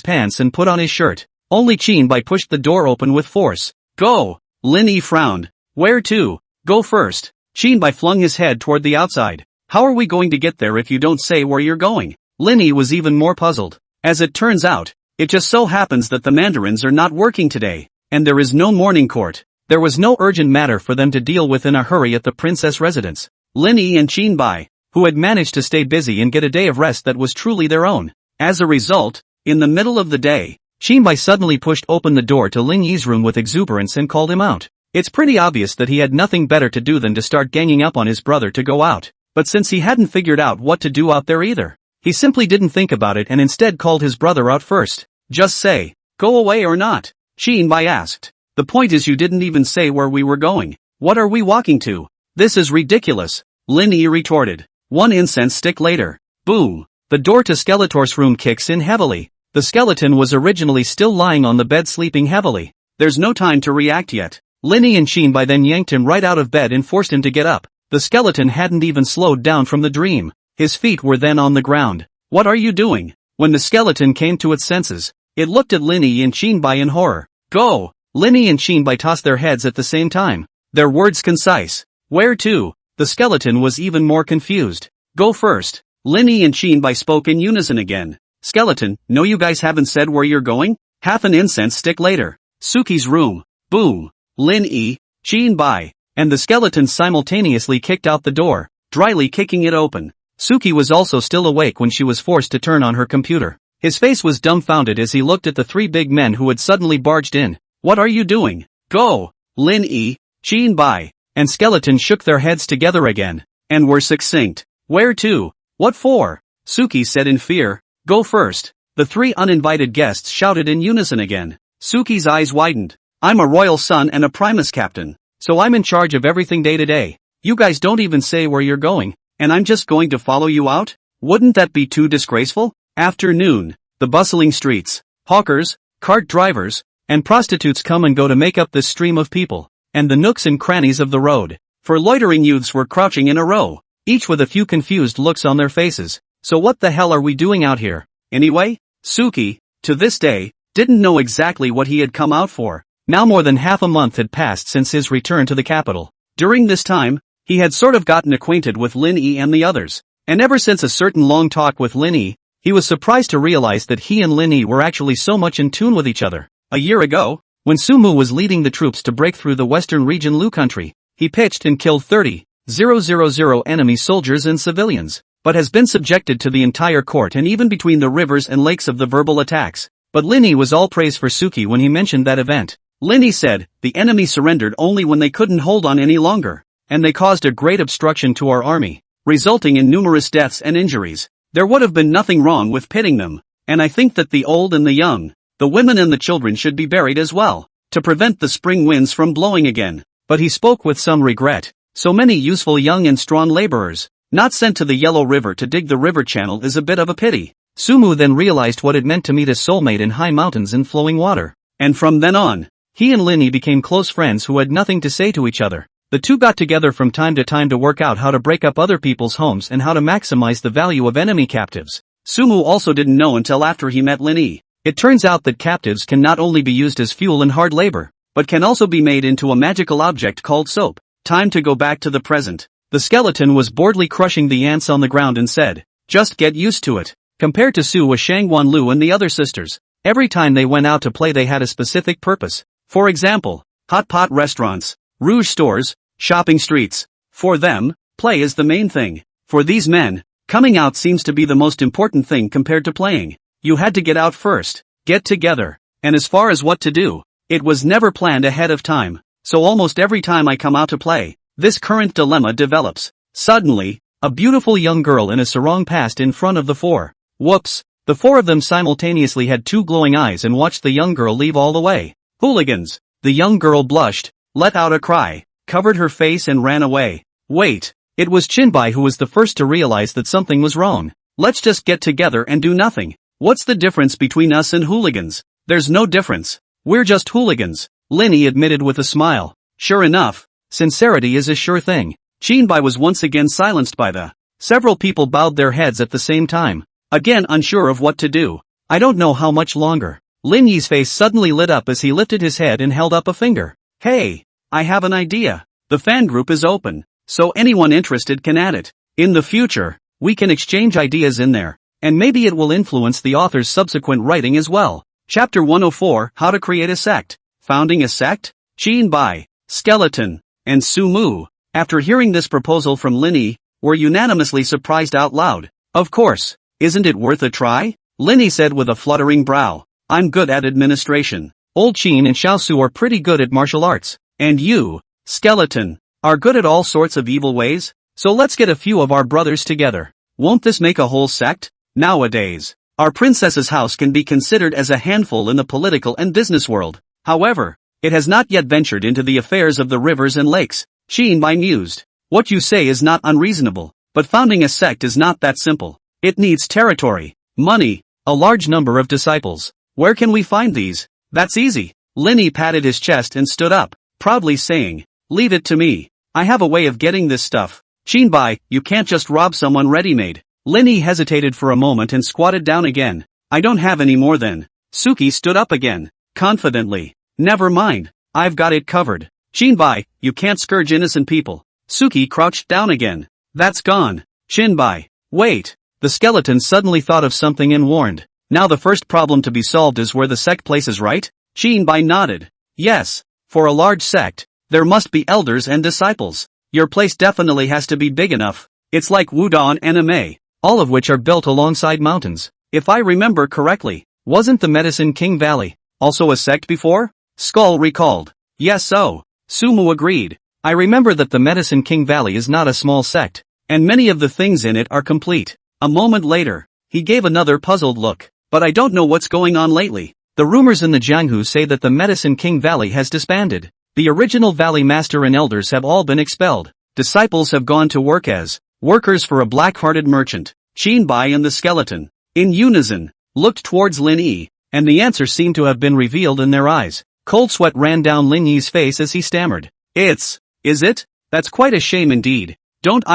pants and put on his shirt. Only Chinbai pushed the door open with force. Go. Linny frowned. Where to? Go first. Chinbai flung his head toward the outside. How are we going to get there if you don't say where you're going? Linny was even more puzzled. As it turns out, it just so happens that the mandarins are not working today, and there is no morning court. There was no urgent matter for them to deal with in a hurry at the princess residence. Linny and Chinbai, who had managed to stay busy and get a day of rest that was truly their own. As a result, in the middle of the day, Chinbai suddenly pushed open the door to Ling Yi's room with exuberance and called him out. It's pretty obvious that he had nothing better to do than to start ganging up on his brother to go out, but since he hadn't figured out what to do out there either, he simply didn't think about it and instead called his brother out first. Just say, go away or not? Chinbai asked. The point is you didn't even say where we were going. What are we walking to? This is ridiculous, Linny retorted. 1 incense stick later. Boom. The door to Skeletor's room kicks in heavily. The skeleton was originally still lying on the bed sleeping heavily. There's no time to react yet. Linny and Chinbai then yanked him right out of bed and forced him to get up. The skeleton hadn't even slowed down from the dream. His feet were then on the ground. What are you doing? When the skeleton came to its senses, it looked at Linny and Chinbai in horror. Go! Linny and Chinbai tossed their heads at the same time. Their words concise. Where to? The skeleton was even more confused. Go first. Linny and Chinbai spoke in unison again. Skeleton, no, you guys haven't said where you're going? Half an incense stick later. Suki's room. Boom. Linny, Chinbai, and the skeleton simultaneously kicked out the door, dryly kicking it open. Suki was also still awake when she was forced to turn on her computer. His face was dumbfounded as he looked at the 3 big men who had suddenly barged in. What are you doing? Go! Linny, Chinbai, and skeleton shook their heads together again, and were succinct. Where to? What for? Suki said in fear. Go first. The 3 uninvited guests shouted in unison again. Suki's eyes widened. I'm a royal son and a primus captain, so I'm in charge of everything day to day. You guys don't even say where you're going, and I'm just going to follow you out? Wouldn't that be too disgraceful? Afternoon. The bustling streets, hawkers, cart drivers, and prostitutes come and go to make up this stream of people, and the nooks and crannies of the road. For loitering youths were crouching in a row, each with a few confused looks on their faces. So what the hell are we doing out here? Anyway? Suki, to this day, didn't know exactly what he had come out for. Now more than half a month had passed since his return to the capital. During this time, he had sort of gotten acquainted with Lin Yi and the others. And ever since a certain long talk with Lin Yi, he was surprised to realize that he and Lin Yi were actually so much in tune with each other. A year ago, when Sumu was leading the troops to break through the western region Lu country, he pitched and killed 30,000 enemy soldiers and civilians, but has been subjected to the entire court and even between the rivers and lakes of the verbal attacks. But Lin Yi was all praise for Suki when he mentioned that event. Lin Yi said, the enemy surrendered only when they couldn't hold on any longer, and they caused a great obstruction to our army, resulting in numerous deaths and injuries. There would have been nothing wrong with pitting them, and I think that the old and the young, the women and the children should be buried as well, to prevent the spring winds from blowing again. But he spoke with some regret. So many useful young and strong laborers, not sent to the Yellow River to dig the river channel is a bit of a pity. Sumu then realized what it meant to meet a soulmate in high mountains and flowing water. And from then on, he and Lin Yi became close friends who had nothing to say to each other. The two got together from time to work out how to break up other people's homes and how to maximize the value of enemy captives. Sumu also didn't know until after he met Lin Yi. It turns out that captives can not only be used as fuel in hard labor, but can also be made into a magical object called soap. Time to go back to the present. The skeleton was boredly crushing the ants on the ground and said, just get used to it. Compared to Su was Shangwan Lu and the other sisters. Every time they went out to play they had a specific purpose. For example, hot pot restaurants, rouge stores, shopping streets. For them, play is the main thing. For these men, coming out seems to be the most important thing compared to playing. You had to get out first, get together, and as far as what to do, it was never planned ahead of time. So almost every time I come out to play, this current dilemma develops. Suddenly, a beautiful young girl in a sarong passed in front of the four. Whoops, the four of them simultaneously had two glowing eyes and watched the young girl leave all the way. Hooligans! The young girl blushed, let out a cry, covered her face and ran away. Wait, it was Chinbai who was the first to realize that something was wrong. Let's just get together and do nothing. What's the difference between us and hooligans? There's no difference. We're just hooligans, Lin Yi admitted with a smile. Sure enough, sincerity is a sure thing. Chinbai was once again silenced by the. Several people bowed their heads at the same time, again unsure of what to do. I don't know how much longer. Lin Yi's face suddenly lit up as he lifted his head and held up a finger. Hey, I have an idea. The fan group is open, so anyone interested can add it. In the future, we can exchange ideas in there, and maybe it will influence the author's subsequent writing as well. Chapter 104, How to Create a Sect. Founding a Sect? Chinbai, Skeleton, and Sumu, after hearing this proposal from Lin Yi, were unanimously surprised out loud. Of course, isn't it worth a try? Lin Yi said with a fluttering brow. I'm good at administration. Old Qin and Xiaosu are pretty good at martial arts. And you, Skeleton, are good at all sorts of evil ways? So let's get a few of our brothers together. Won't this make a whole sect? Nowadays, our princess's house can be considered as a handful in the political and business world. However, it has not yet ventured into the affairs of the rivers and lakes. Chinbai mused. What you say is not unreasonable, but founding a sect is not that simple. It needs territory, money, a large number of disciples. Where can we find these? That's easy. Lin Yi patted his chest and stood up, proudly saying, leave it to me. I have a way of getting this stuff. Chinbai, you can't just rob someone ready-made. Lin Yi hesitated for a moment and squatted down again. I don't have any more then. Suki stood up again, confidently. Never mind, I've got it covered. Chinbai, you can't scourge innocent people. Suki crouched down again. That's gone. Chinbai, wait. The skeleton suddenly thought of something and warned. Now the first problem to be solved is where the sect places, right? Chinbai nodded. Yes, for a large sect, there must be elders and disciples. Your place definitely has to be big enough. It's like Wudong anime, all of which are built alongside mountains. If I remember correctly, wasn't the Medicine King Valley also a sect before? Skull recalled. Yes, so. Sumu agreed. I remember that the Medicine King Valley is not a small sect, and many of the things in it are complete. A moment later, he gave another puzzled look. But I don't know what's going on lately. The rumors in the Jianghu say that the Medicine King Valley has disbanded. The original valley master and elders have all been expelled. Disciples have gone to work as workers for a black-hearted merchant. Chinbai and the skeleton, in unison, looked towards Lin Yi, and the answer seemed to have been revealed in their eyes. Cold sweat ran down Lin Yi's face as he stammered. Is it? That's quite a shame indeed. Don't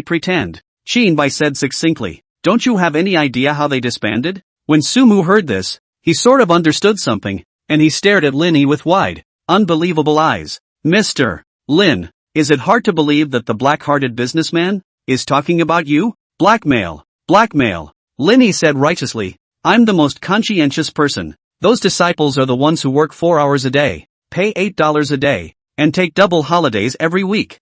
pretend. Chinbai said succinctly. Don't you have any idea how they disbanded? When Sumu heard this, He sort of understood something, and he stared at Linny with wide, unbelievable eyes. Mr. Lin, is it hard to believe that the black-hearted businessman is talking about you? Blackmail. Blackmail. Linny said righteously, I'm the most conscientious person. Those disciples are the ones who work 4 hours a day, pay $8 a day, and take double holidays every week.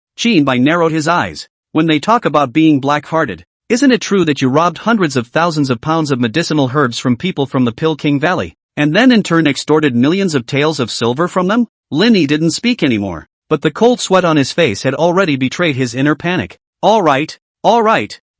Bai narrowed his eyes. When they talk about being black-hearted, isn't it true that you robbed hundreds of thousands of pounds of medicinal herbs from people from the Peking Valley, and then in turn extorted millions of taels of silver from them? Linny didn't speak anymore, but the cold sweat on his face had already betrayed his inner panic. All right,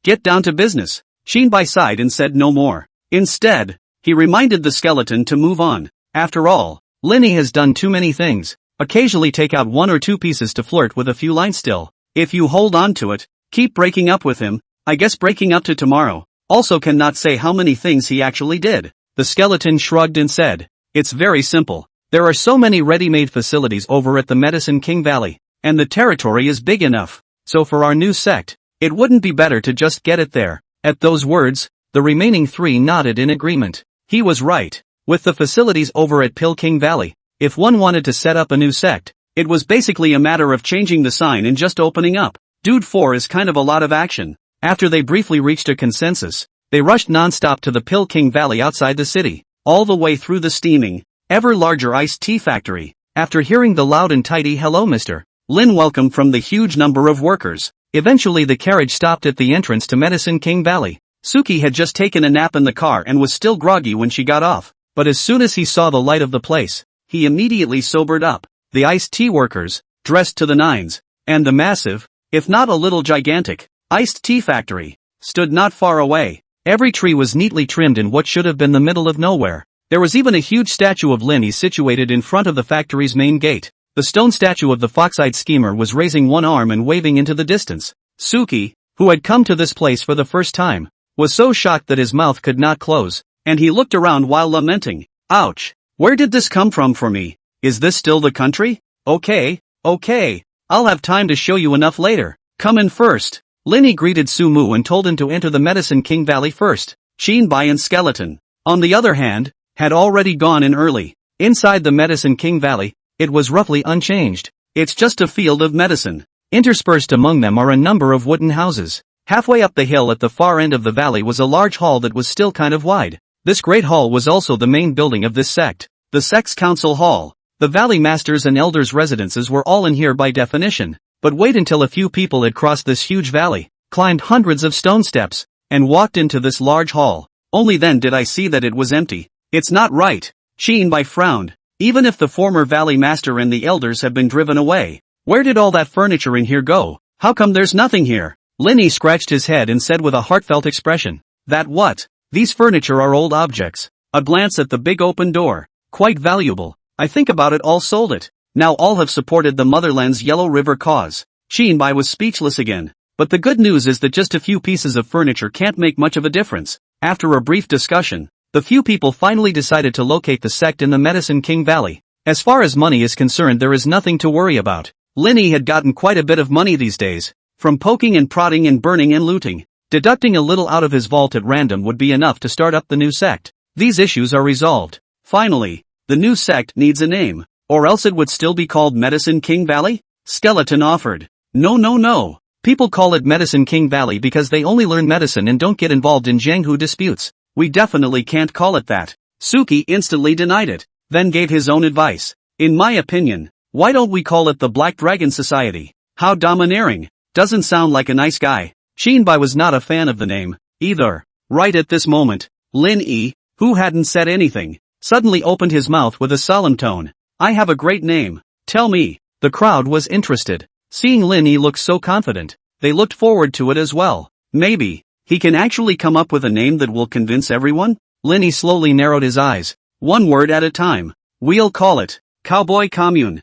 get down to business. Bai sighed and said no more. Instead, he reminded the skeleton to move on. After all, Linny has done too many things. Occasionally take out 1 or 2 pieces to flirt with a few lines still. If you hold on to it, keep breaking up with him, I guess breaking up to tomorrow. Also cannot say how many things he actually did. The skeleton shrugged and said, it's very simple. There are so many ready-made facilities over at the Medicine King Valley, and the territory is big enough. So for our new sect, it wouldn't be better to just get it there. At those words, the remaining 3 nodded in agreement. He was right. With the facilities over at Peking Valley, if one wanted to set up a new sect, it was basically a matter of changing the sign and just opening up. Dude 4 is kind of a lot of action. After they briefly reached a consensus, they rushed non-stop to the Peking Valley outside the city, all the way through the steaming, ever larger iced tea factory. After hearing the loud and tidy hello Mr. Lin welcome from the huge number of workers, eventually the carriage stopped at the entrance to Medicine King Valley. Suki had just taken a nap in the car and was still groggy when she got off, but as soon as he saw the light of the place, he immediately sobered up. The iced tea workers, dressed to the nines, and the massive, if not a little gigantic, iced tea factory, stood not far away. Every tree was neatly trimmed in what should have been the middle of nowhere. There was even a huge statue of Linny situated in front of the factory's main gate. The stone statue of the fox-eyed schemer was raising one arm and waving into the distance. Suki, who had come to this place for the first time, was so shocked that his mouth could not close, and he looked around while lamenting. Ouch! Where did this come from for me? Is this still the country? Okay, I'll have time to show you enough later. Come in first. Linny greeted Sumu and told him to enter the Medicine King Valley first. Bai and Skeleton, on the other hand, had already gone in early. Inside the Medicine King Valley, it was roughly unchanged. It's just a field of medicine. Interspersed among them are a number of wooden houses. Halfway up the hill at the far end of the valley was a large hall that was still kind of wide. This great hall was also the main building of this sect. The sect's council hall. The valley masters and elders' residences were all in here by definition. But wait until a few people had crossed this huge valley, climbed hundreds of stone steps, and walked into this large hall. Only then did I see that it was empty. It's not right. Bai frowned. Even if the former valley master and the elders have been driven away, where did all that furniture in here go? How come there's nothing here? Linny scratched his head and said with a heartfelt expression, that what? These furniture are old objects. A glance at the big open door. Quite valuable. I think about it, all sold it. Now all have supported the motherland's Yellow River cause. Bai was speechless again. But the good news is that just a few pieces of furniture can't make much of a difference. After a brief discussion, the few people finally decided to locate the sect in the Medicine King Valley. As far as money is concerned, there is nothing to worry about. Linny had gotten quite a bit of money these days, from poking and prodding and burning and looting. Deducting a little out of his vault at random would be enough to start up the new sect. These issues are resolved. Finally, the new sect needs a name, or else it would still be called Medicine King Valley? Skeleton offered. No. People call it Medicine King Valley because they only learn medicine and don't get involved in Jianghu disputes. We definitely can't call it that. Suki instantly denied it, then gave his own advice. In my opinion, why don't we call it the Black Dragon Society? How domineering. Doesn't sound like a nice guy. Bai was not a fan of the name, either. Right at this moment, Lin-Yi, who hadn't said anything, suddenly opened his mouth with a solemn tone. I have a great name. Tell me. The crowd was interested. Seeing Lin-Yi look so confident, they looked forward to it as well. Maybe he can actually come up with a name that will convince everyone? Lin-Yi slowly narrowed his eyes. One word at a time. We'll call it Cowboy Commune.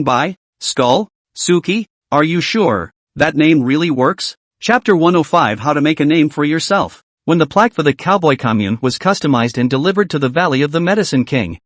Bai? Skull? Suki? Are you sure that name really works? Chapter 105, How to Make a Name for Yourself. When the plaque for the Cowboy Commune was customized and delivered to the Valley of the Medicine King,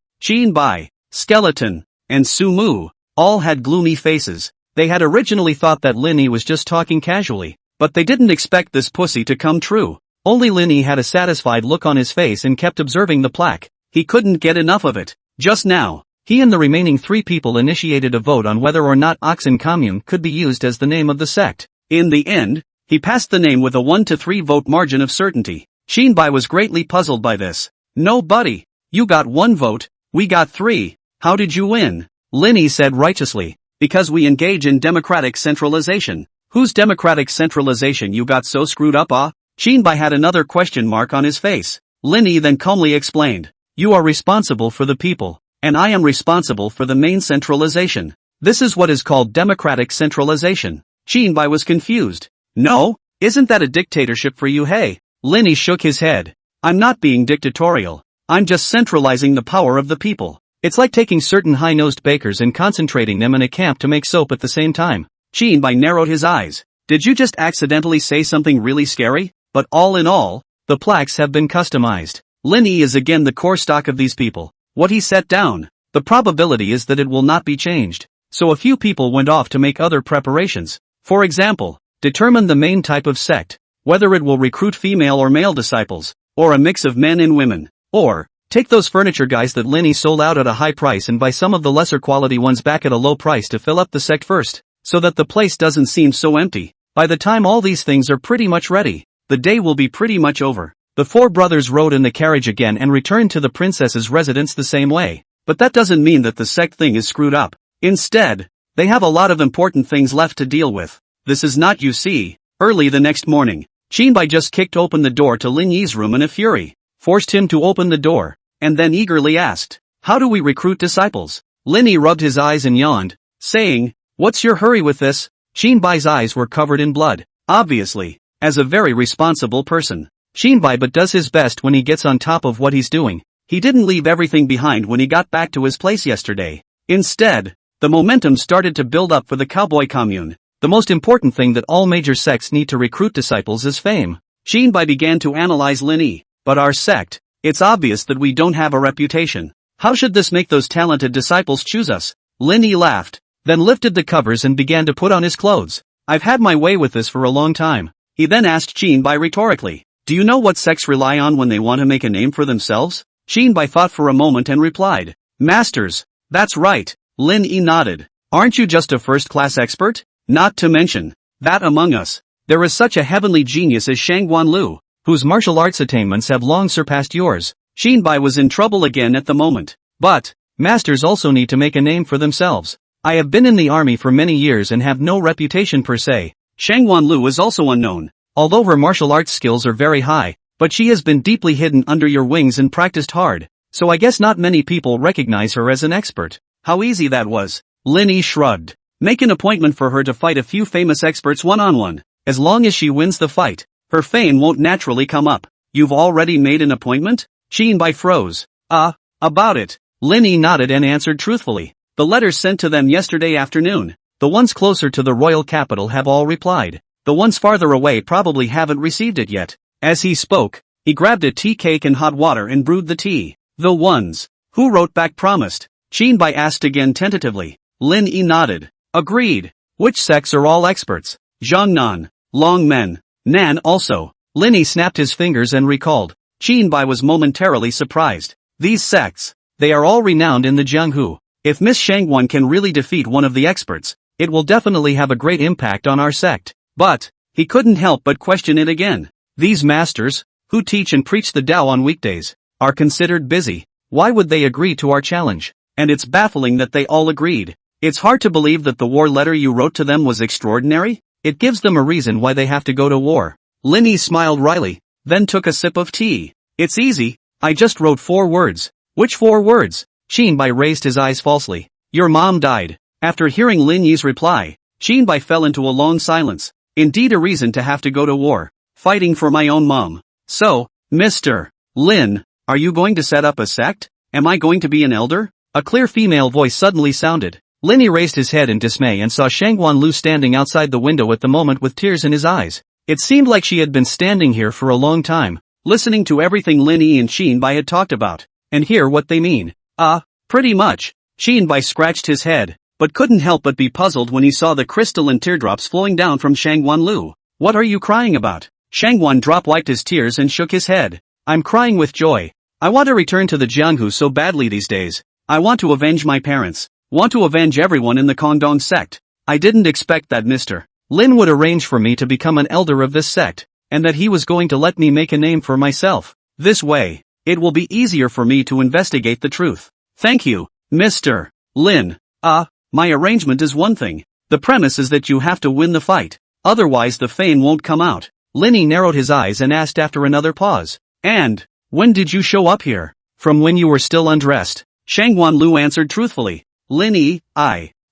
Bai, Skeleton, and Sumu all had gloomy faces. They had originally thought that Linny was just talking casually, but they didn't expect this pussy to come true. Only Linny had a satisfied look on his face and kept observing the plaque. He couldn't get enough of it. Just now, he and the remaining 3 people initiated a vote on whether or not Oxen Commune could be used as the name of the sect. In the end, he passed the name with a 1-to-3 vote margin of certainty. Shinbai was greatly puzzled by this. "No buddy. You got 1 vote, we got 3. How did you win?" Linny said righteously. "Because we engage in democratic centralization." "Whose democratic centralization you got so screwed up, ah?" Shinbai had another question mark on his face. Linny then calmly explained. "You are responsible for the people, and I am responsible for the main centralization. This is what is called democratic centralization." Shinbai was confused. "No, isn't that a dictatorship for you, hey?" Linny shook his head. "I'm not being dictatorial. I'm just centralizing the power of the people. It's like taking certain high-nosed bakers and concentrating them in a camp to make soap at the same time." Shinbai narrowed his eyes. "Did you just accidentally say something really scary?" But all in all, the plaques have been customized. Linny is again the core stock of these people. What he set down, the probability is that it will not be changed. So a few people went off to make other preparations. For example, determine the main type of sect, whether it will recruit female or male disciples, or a mix of men and women, or take those furniture guys that Linny sold out at a high price and buy some of the lesser quality ones back at a low price to fill up the sect first, so that the place doesn't seem so empty. By the time all these things are pretty much ready, the day will be pretty much over. The 4 brothers rode in the carriage again and returned to the princess's residence the same way. But that doesn't mean that the sect thing is screwed up. Instead, they have a lot of important things left to deal with. This is not, you see. Early the next morning, Shinbai just kicked open the door to Lin Yi's room in a fury, forced him to open the door, and then eagerly asked, "How do we recruit disciples?" Lin Yi rubbed his eyes and yawned, saying, "What's your hurry with this?" Shinbai's eyes were covered in blood. Obviously, as a very responsible person, Shinbai but does his best when he gets on top of what he's doing. He didn't leave everything behind when he got back to his place yesterday. Instead, the momentum started to build up for the cowboy commune. The most important thing that all major sects need to recruit disciples is fame. Shinbai began to analyze Lin Yi. "But our sect, it's obvious that we don't have a reputation. How should this make those talented disciples choose us?" Lin Yi laughed, then lifted the covers and began to put on his clothes. "I've had my way with this for a long time." He then asked Shinbai rhetorically, "Do you know what sects rely on when they want to make a name for themselves?" Shinbai thought for a moment and replied, "Masters." "That's right," Lin Yi nodded. "Aren't you just a first-class expert? Not to mention, that among us, there is such a heavenly genius as Shangguan Lu, whose martial arts attainments have long surpassed yours." Shinbai was in trouble again at the moment. "But, masters also need to make a name for themselves. I have been in the army for many years and have no reputation per se." Shangguan Lu is also unknown, although her martial arts skills are very high, but she has been deeply hidden under your wings and practiced hard, so I guess not many people recognize her as an expert. How easy that was. Lin Yi shrugged. "Make an appointment for her to fight a few famous experts one-on-one. As long as she wins the fight, her fame won't naturally come up." "You've already made an appointment?" Shinbai froze. About it." Lin Yi nodded and answered truthfully. "The letters sent to them yesterday afternoon. The ones closer to the royal capital have all replied. The ones farther away probably haven't received it yet." As he spoke, he grabbed a tea cake and hot water and brewed the tea. "The ones who wrote back promised?" Shinbai asked again tentatively. Lin Yi nodded. "Agreed. Which sects are all experts?" "Jiangnan, Longmen, Nan also." Lin Yi snapped his fingers and recalled. Shinbai was momentarily surprised. "These sects, they are all renowned in the Jianghu. If Miss Shangguan can really defeat one of the experts, it will definitely have a great impact on our sect." But he couldn't help but question it again. These masters, who teach and preach the Tao on weekdays, are considered busy. Why would they agree to our challenge? And it's baffling that they all agreed. It's hard to believe that the war letter you wrote to them was extraordinary. It gives them a reason why they have to go to war. Lin Yi smiled wryly, then took a sip of tea. "It's easy. I just wrote 4 words." "Which 4 words?" Shinbai raised his eyes falsely. "Your mom died." After hearing Lin Yi's reply, Shinbai fell into a long silence. Indeed, a reason to have to go to war. Fighting for my own mom. "So, Mr. Lin, are you going to set up a sect? Am I going to be an elder?" A clear female voice suddenly sounded. Lin Yi raised his head in dismay and saw Shangguan Lu standing outside the window at the moment with tears in his eyes. It seemed like she had been standing here for a long time, listening to everything Lin Yi and Shinbai had talked about, and hear what they mean. Pretty much. Shinbai scratched his head, but couldn't help but be puzzled when he saw the crystalline teardrops flowing down from Shangguan Lu. "What are you crying about?" Shangguan wiped his tears and shook his head. "I'm crying with joy. I want to return to the Jianghu so badly these days. I want to avenge my parents. Want to avenge everyone in the Kongdong sect. I didn't expect that Mr. Lin would arrange for me to become an elder of this sect, and that he was going to let me make a name for myself. This way, it will be easier for me to investigate the truth. Thank you, Mr. Lin. My arrangement is one thing. The premise is that you have to win the fight. Otherwise the fame won't come out. Linny narrowed his eyes and asked after another pause. And, when did you show up here? From when you were still undressed. Shangwan Lu answered truthfully. Linny,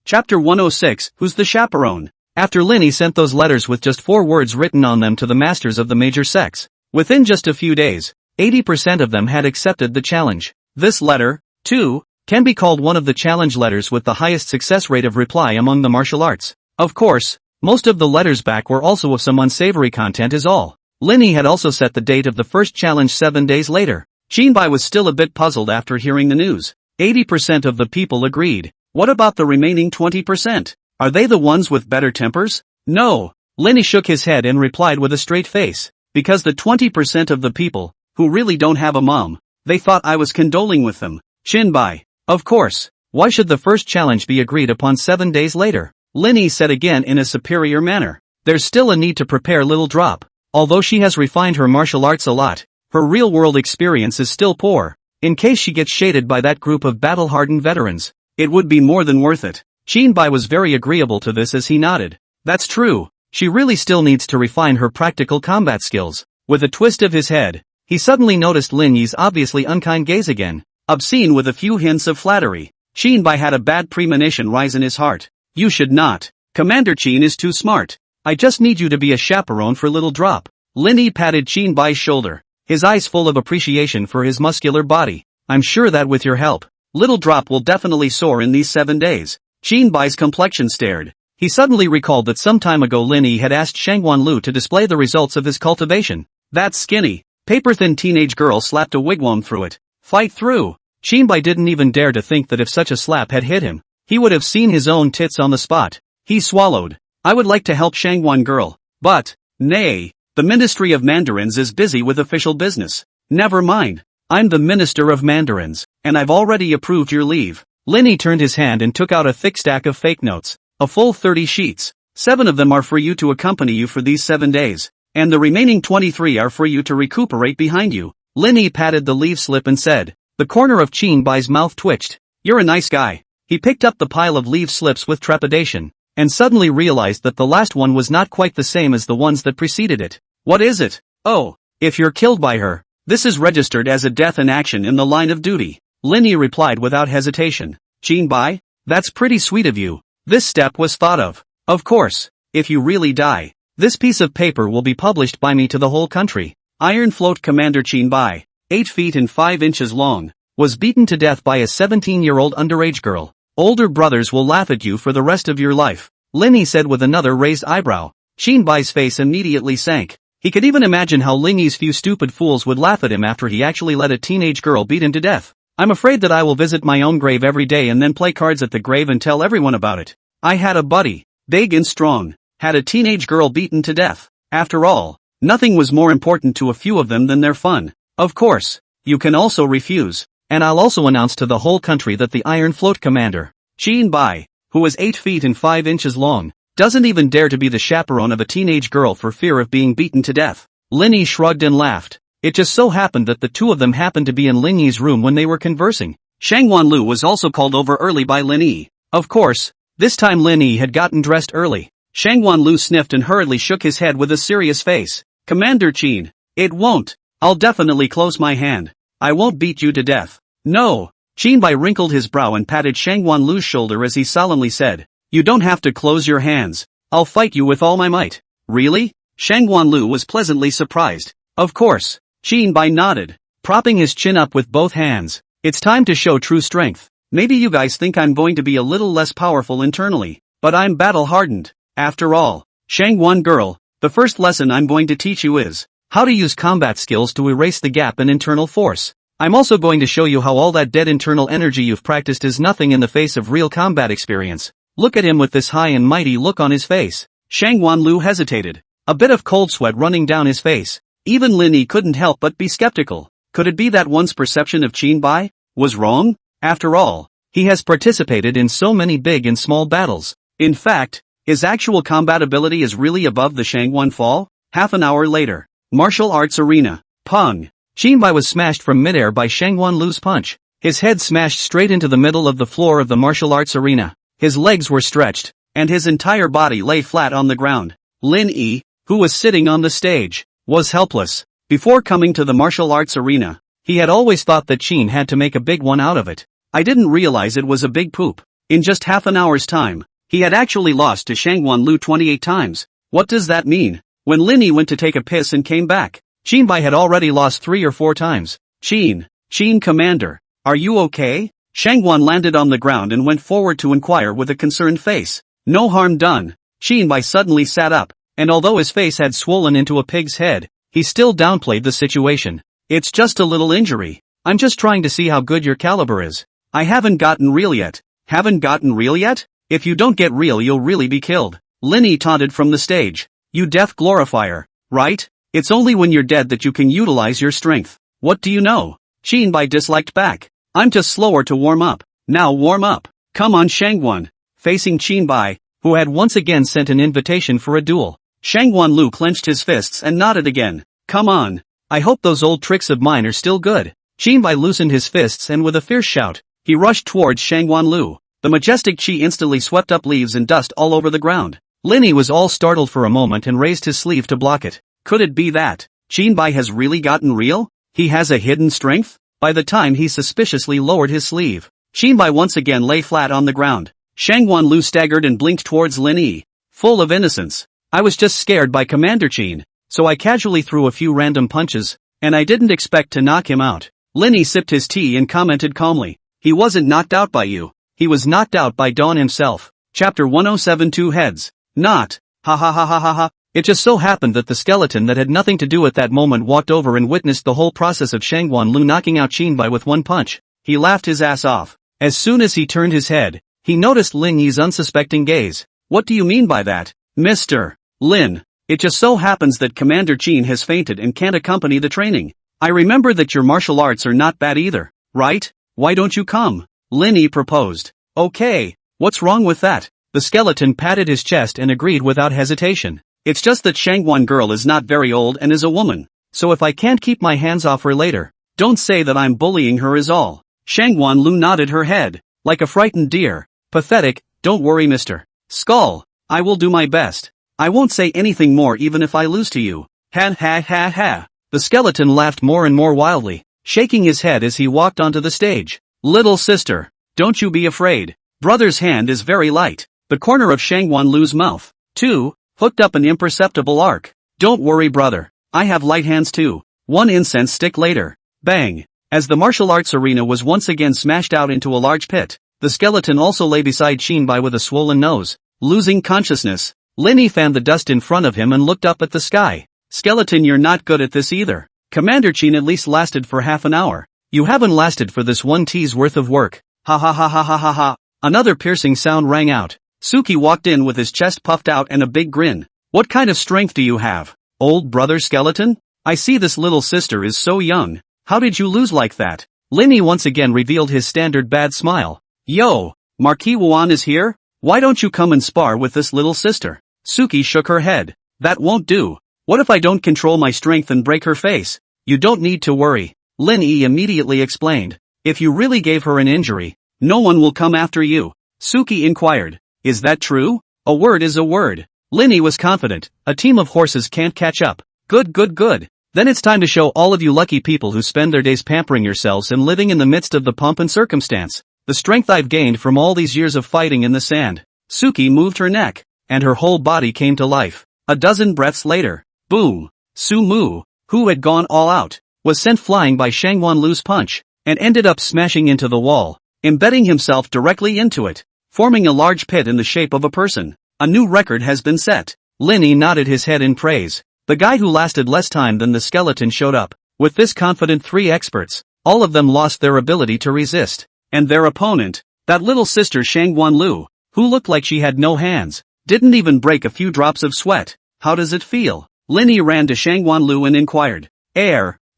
Chapter 106, Who's the Chaperone? After Linny sent those letters with just 4 words written on them to the masters of the major sects, within just a few days, 80% of them had accepted the challenge. This letter, too, can be called one of the challenge letters with the highest success rate of reply among the martial arts. Of course, most of the letters back were also of some unsavory content is all. Linny had also set the date of the first challenge 7 days later. Jinbai was still a bit puzzled after hearing the news. 80% of the people agreed. What about the remaining 20%? Are they the ones with better tempers? No. Linny shook his head and replied with a straight face. Because the 20% of the people, who really don't have a mom, they thought I was condoling with them. Jinbai. Of course. Why should the first challenge be agreed upon 7 days later? Linny said again in a superior manner. There's still a need to prepare Little Drop. Although she has refined her martial arts a lot, her real-world experience is still poor. In case she gets shaded by that group of battle-hardened veterans, it would be more than worth it. Jinbai was very agreeable to this as he nodded. That's true. She really still needs to refine her practical combat skills. With a twist of his head, he suddenly noticed Lin Yi's obviously unkind gaze again. Obscene with a few hints of flattery. Jinbai had a bad premonition rise in his heart. You should not. Commander Qin is too smart. I just need you to be a chaperone for Little Drop. Lin Yi patted Jinbai's shoulder, his eyes full of appreciation for his muscular body. I'm sure that with your help, Little Drop will definitely soar in these 7 days. Jinbai's complexion stared. He suddenly recalled that some time ago Lin Yi had asked Shangwan Lu to display the results of his cultivation. That skinny, paper-thin teenage girl slapped a wigwam through it. Fight through. Jinbai didn't even dare to think that if such a slap had hit him, he would have seen his own tits on the spot. He swallowed. I would like to help Shangwan girl, but, nay, the Ministry of Mandarins is busy with official business. Never mind. I'm the Minister of Mandarins, and I've already approved your leave. Linny turned his hand and took out a thick stack of fake notes. A full 30 sheets. 7 of them are for you to accompany you for these 7 days, and the remaining 23 are for you to recuperate behind you. Linny patted the leave slip and said. The corner of Jinbai's mouth twitched. You're a nice guy. He picked up the pile of leave slips with trepidation, and suddenly realized that the last one was not quite the same as the ones that preceded it. What is it? Oh, if you're killed by her, this is registered as a death in action in the line of duty. Linny replied without hesitation. Jinbai? That's pretty sweet of you. This step was thought of. Of course, if you really die, this piece of paper will be published by me to the whole country. Iron Float Commander Jinbai, 8 feet and 5 inches long, was beaten to death by a 17-year-old underage girl. Older brothers will laugh at you for the rest of your life. Linny said with another raised eyebrow. Jinbai's face immediately sank. He could even imagine how Lingy's few stupid fools would laugh at him after he actually let a teenage girl beat him to death. I'm afraid that I will visit my own grave every day and then play cards at the grave and tell everyone about it. I had a buddy, big and strong, had a teenage girl beaten to death. After all, nothing was more important to a few of them than their fun. Of course, you can also refuse, and I'll also announce to the whole country that the Iron Float Commander, Jinbai, who is 8 feet and 5 inches long, doesn't even dare to be the chaperone of a teenage girl for fear of being beaten to death. Linny shrugged and laughed. It just so happened that the two of them happened to be in Linyi's room when they were conversing. Shangwan Lu was also called over early by Linny. Of course, this time Linny had gotten dressed early. Shangwan Lu sniffed and hurriedly shook his head with a serious face. Commander Qin, it won't. I'll definitely close my hand. I won't beat you to death. No. Jinbai wrinkled his brow and patted Shangwan Lu's shoulder as he solemnly said. You don't have to close your hands. I'll fight you with all my might. Really? Shangwan Lu was pleasantly surprised. Of course. Jinbai nodded, propping his chin up with both hands. It's time to show true strength. Maybe you guys think I'm going to be a little less powerful internally, but I'm battle-hardened. After all, Shangwan girl, the first lesson I'm going to teach you is how to use combat skills to erase the gap in internal force. I'm also going to show you how all that dead internal energy you've practiced is nothing in the face of real combat experience. Look at him with this high and mighty look on his face. Shangwan Lu hesitated, a bit of cold sweat running down his face. Even Linny couldn't help but be skeptical. Could it be that one's perception of Qinbai was wrong? After all, he has participated in so many big and small battles. In fact, his actual combat ability is really above the Shangwan Fall. Half an hour later, martial arts arena. Pung! Qinbai was smashed from midair by Shangwan Lu's punch. His head smashed straight into the middle of the floor of the martial arts arena. His legs were stretched, and his entire body lay flat on the ground. Lin Yi, who was sitting on the stage, was helpless. Before coming to the martial arts arena, he had always thought that Qin had to make a big one out of it. I didn't realize it was a big poop. In just half an hour's time, he had actually lost to Shangwan Lu 28 times. What does that mean? When Lin Yi went to take a piss and came back, Qinbai had already lost 3 or 4 times. Qin commander, are you okay? Shangwan landed on the ground and went forward to inquire with a concerned face. No harm done. Qinbai suddenly sat up, and although his face had swollen into a pig's head, he still downplayed the situation. It's just a little injury. I'm just trying to see how good your caliber is. I haven't gotten real yet. Haven't gotten real yet? If you don't get real you'll really be killed. Lin Yi taunted from the stage. You death glorifier, right? It's only when you're dead that you can utilize your strength. What do you know? Qinbai disliked back. I'm just slower to warm up. Now warm up. Come on Shangwan. Facing Qinbai, who had once again sent an invitation for a duel. Shangwan Lu clenched his fists and nodded again. Come on. I hope those old tricks of mine are still good. Qinbai loosened his fists and with a fierce shout, he rushed towards Shangwan Lu. The majestic Qi instantly swept up leaves and dust all over the ground. Lin Yi was all startled for a moment and raised his sleeve to block it. Could it be that Qinbai has really gotten real? He has a hidden strength? By the time he suspiciously lowered his sleeve, Qinbai once again lay flat on the ground. Shangwan Lu staggered and blinked towards Lin Yi, full of innocence. I was just scared by Commander Qin, so I casually threw a few random punches, and I didn't expect to knock him out. Lin Yi sipped his tea and commented calmly. He wasn't knocked out by you. He was knocked out by Dawn himself. Chapter 107 Two Heads. Not. Ha ha ha ha ha ha. It just so happened that the skeleton that had nothing to do at that moment walked over and witnessed the whole process of Shangwan Lu knocking out Qinbai with one punch. He laughed his ass off. As soon as he turned his head, he noticed Lin Yi's unsuspecting gaze. What do you mean by that, Mr. Lin? It just so happens that Commander Qin has fainted and can't accompany the training. I remember that your martial arts are not bad either, right? Why don't you come? Lin Yi proposed. Okay, what's wrong with that? The skeleton patted his chest and agreed without hesitation. It's just that Shangwan girl is not very old and is a woman, so if I can't keep my hands off her later, don't say that I'm bullying her is all. Shangwan Lu nodded her head, like a frightened deer. Pathetic, don't worry Mr. Skull, I will do my best. I won't say anything more even if I lose to you. Ha ha ha ha. The skeleton laughed more and more wildly, shaking his head as he walked onto the stage. Little sister, don't you be afraid. Brother's hand is very light. The corner of Shangwan Lu's mouth, too, hooked up an imperceptible arc. Don't worry brother, I have light hands too. One incense stick later. Bang! As the martial arts arena was once again smashed out into a large pit, the skeleton also lay beside Qinbai with a swollen nose. Losing consciousness, Lin Yi fanned the dust in front of him and looked up at the sky. Skeleton, you're not good at this either. Commander Qin at least lasted for half an hour. You haven't lasted for this 1 T's worth of work. Ha ha ha ha ha ha ha. Another piercing sound rang out. Suki walked in with his chest puffed out and a big grin. What kind of strength do you have, old brother skeleton? I see this little sister is so young. How did you lose like that? Lin Yi once again revealed his standard bad smile. Yo, Marquis Wuan is here? Why don't you come and spar with this little sister? Suki shook her head. That won't do. What if I don't control my strength and break her face? You don't need to worry. Lin Yi immediately explained. If you really gave her an injury, no one will come after you. Suki inquired. Is that true? A word is a word. Lin Yi was confident. A team of horses can't catch up. Good good good. Then it's time to show all of you lucky people who spend their days pampering yourselves and living in the midst of the pomp and circumstance, the strength I've gained from all these years of fighting in the sand. Suki moved her neck, and her whole body came to life. A dozen breaths later, boom! Su Mu, who had gone all out, was sent flying by Shangwan Lu's punch, and ended up smashing into the wall, embedding himself directly into it, forming a large pit in the shape of a person. A new record has been set. Lin Yi nodded his head in praise. The guy who lasted less time than the skeleton showed up. With this confident 3 experts, all of them lost their ability to resist. And their opponent, that little sister Shangwan Lu, who looked like she had no hands, didn't even break a few drops of sweat. How does it feel? Lin Yi ran to Shangwan Lu and inquired.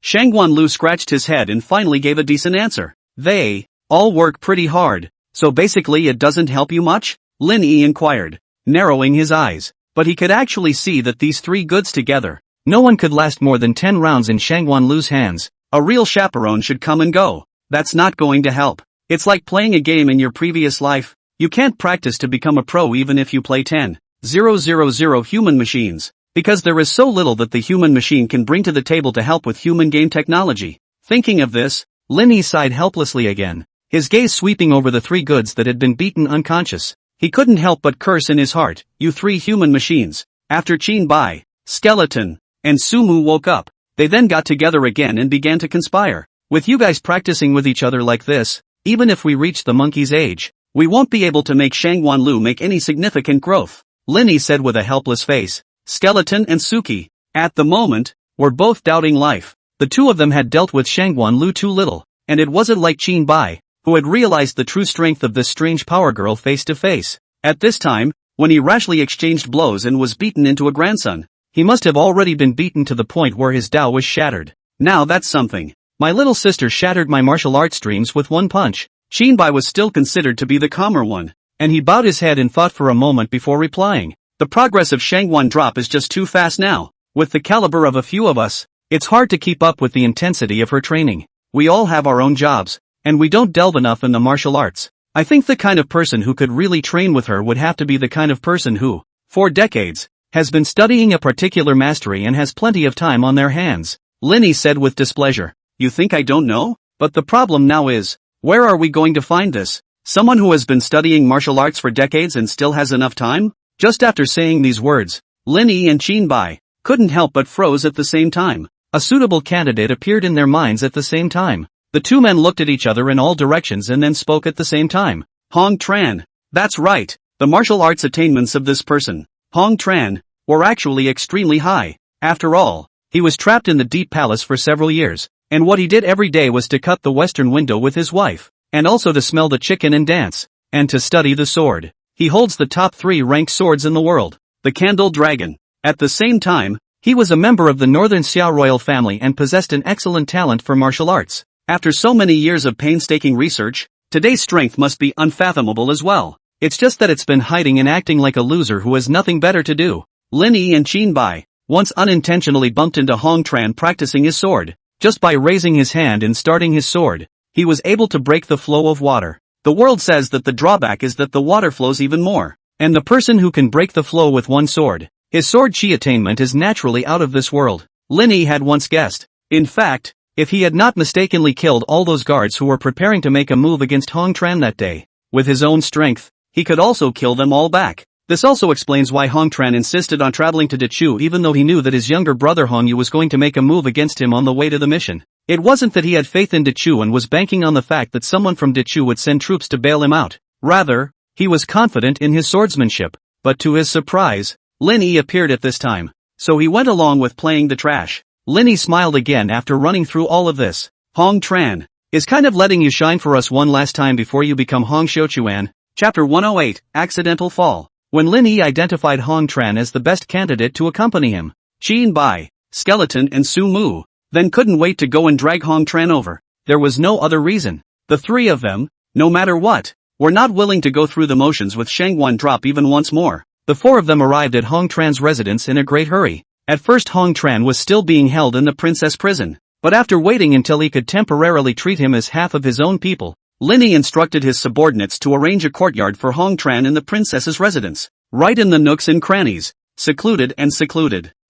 Shangguan Lu scratched his head and finally gave a decent answer. They all work pretty hard, so basically it doesn't help you much? Lin Yi inquired, narrowing his eyes. But he could actually see that these three goods together, no one could last more than 10 rounds in Shangguan Lu's hands. A real chaperone should come and go. That's not going to help. It's like playing a game in your previous life. You can't practice to become a pro even if you play 10,000 human machines, because there is so little that the human machine can bring to the table to help with human game technology. Thinking of this, Lin Yi sighed helplessly again, his gaze sweeping over the three goods that had been beaten unconscious. He couldn't help but curse in his heart, you three human machines. After Qin Bai, Skeleton, and Sumu woke up, they then got together again and began to conspire. With you guys practicing with each other like this, even if we reach the monkey's age, we won't be able to make Shangguan Lu make any significant growth, Lin Yi said with a helpless face. Skeleton and Suki, at the moment, were both doubting life. The two of them had dealt with Shangguan Lu too little, and it wasn't like Qin Bai, who had realized the true strength of this strange power girl face to face. At this time, when he rashly exchanged blows and was beaten into a grandson, he must have already been beaten to the point where his Tao was shattered. Now that's something. My little sister shattered my martial arts dreams with one punch. Qin Bai was still considered to be the calmer one, and he bowed his head and thought for a moment before replying. The progress of Shangguan drop is just too fast now. With the caliber of a few of us, it's hard to keep up with the intensity of her training. We all have our own jobs, and we don't delve enough in the martial arts. I think the kind of person who could really train with her would have to be the kind of person who, for decades, has been studying a particular mastery and has plenty of time on their hands. Lin Yi said with displeasure. You think I don't know? But the problem now is, where are we going to find this? Someone who has been studying martial arts for decades and still has enough time? Just after saying these words, Lin Yi and Qin Bai couldn't help but froze at the same time. A suitable candidate appeared in their minds at the same time. The two men looked at each other in all directions and then spoke at the same time. Hong Tran. That's right. The martial arts attainments of this person, Hong Tran, were actually extremely high. After all, he was trapped in the Deep Palace for several years, and what he did every day was to cut the western window with his wife, and also to smell the chicken and dance, and to study the sword. He holds the top 3 ranked swords in the world, the Candle Dragon. At the same time, he was a member of the Northern Xiao royal family and possessed an excellent talent for martial arts. After so many years of painstaking research, today's strength must be unfathomable as well. It's just that it's been hiding and acting like a loser who has nothing better to do. Lin Yi and Qin Bai once unintentionally bumped into Hong Tran practicing his sword. Just by raising his hand and starting his sword, he was able to break the flow of water. The world says that the drawback is that the water flows even more, and the person who can break the flow with one sword, his sword chi attainment is naturally out of this world, Lin Yi had once guessed. In fact, if he had not mistakenly killed all those guards who were preparing to make a move against Hong Tran that day, with his own strength, he could also kill them all back. This also explains why Hong Tran insisted on traveling to Dechu even though he knew that his younger brother Hong Yu was going to make a move against him on the way to the mission. It wasn't that he had faith in Dechu and was banking on the fact that someone from Dechu would send troops to bail him out. Rather, he was confident in his swordsmanship. But to his surprise, Lin Yi appeared at this time. So he went along with playing the trash. Lin Yi smiled again after running through all of this. Hong Tran is kind of letting you shine for us one last time before you become Hong Xiuquan. Chapter 108, Accidental Fall. When Lin Yi identified Hong Tran as the best candidate to accompany him, Qin Bai, Skeleton and Su Mu then couldn't wait to go and drag Hong Tran over. There was no other reason. The three of them, no matter what, were not willing to go through the motions with Shangguan drop even once more. The 4 of them arrived at Hong Tran's residence in a great hurry. At first Hong Tran was still being held in the princess prison, but after waiting until he could temporarily treat him as half of his own people, Lin Yi instructed his subordinates to arrange a courtyard for Hong Tran in the princess's residence, right in the nooks and crannies, secluded.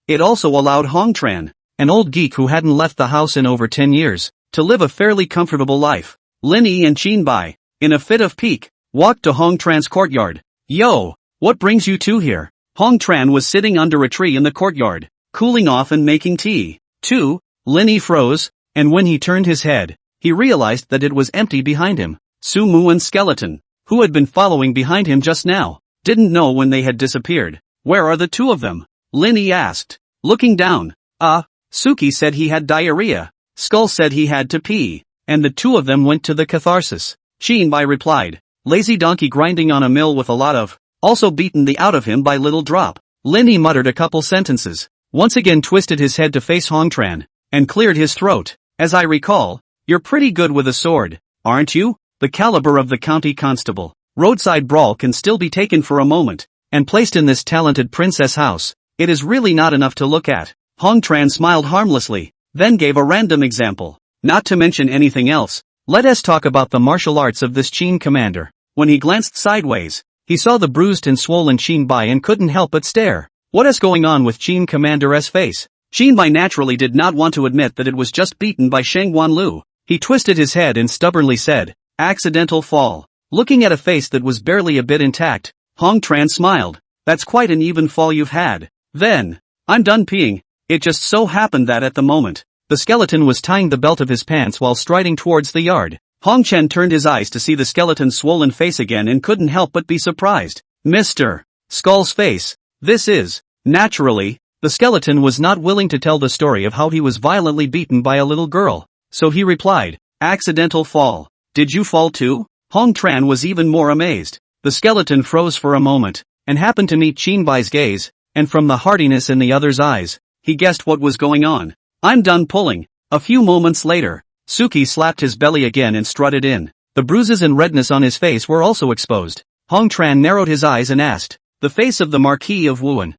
It also allowed Hong Tran, an old geek who hadn't left the house in over 10 years, to live a fairly comfortable life. Lin Yi and Qin Bai, in a fit of pique, walked to Hong Tran's courtyard. Yo, what brings you two here? Hong Tran was sitting under a tree in the courtyard, cooling off and making tea. Lin Yi froze, and when he turned his head, he realized that it was empty behind him. Su Mu and Skeleton, who had been following behind him just now, didn't know when they had disappeared. Where are the 2 of them? Lin Yi asked, looking down. Suki said he had diarrhea. Skull said he had to pee, and the 2 of them went to the catharsis. Qin Bai replied, lazy donkey grinding on a mill with a lot of, also beaten the out of him by little drop. Lin Yi muttered a couple sentences, once again twisted his head to face Hong Tran, and cleared his throat. As I recall, you're pretty good with a sword, aren't you? The caliber of the county constable. Roadside brawl can still be taken for a moment, and placed in this talented princess house. It is really not enough to look at. Hong Tran smiled harmlessly, then gave a random example. Not to mention anything else, let us talk about the martial arts of this Qin commander. When he glanced sideways, he saw the bruised and swollen Qin Bai and couldn't help but stare. What is going on with Qin commander's face? Qin Bai naturally did not want to admit that it was just beaten by Shang Wanlu. He twisted his head and stubbornly said, accidental fall. Looking at a face that was barely a bit intact, Hong Tran smiled. That's quite an even fall you've had. Then, I'm done peeing. It just so happened that at the moment, the skeleton was tying the belt of his pants while striding towards the yard. Hong Chen turned his eyes to see the skeleton's swollen face again and couldn't help but be surprised. Mr. Skull's face. This is, naturally, the skeleton was not willing to tell the story of how he was violently beaten by a little girl. So he replied, accidental fall. Did you fall too? Hong Tran was even more amazed. The skeleton froze for a moment, and happened to meet Qin Bai's gaze, and from the hardiness in the other's eyes, he guessed what was going on. I'm done pulling. A few moments later, Suki slapped his belly again and strutted in. The bruises and redness on his face were also exposed. Hong Tran narrowed his eyes and asked, the face of the Marquis of Wuan.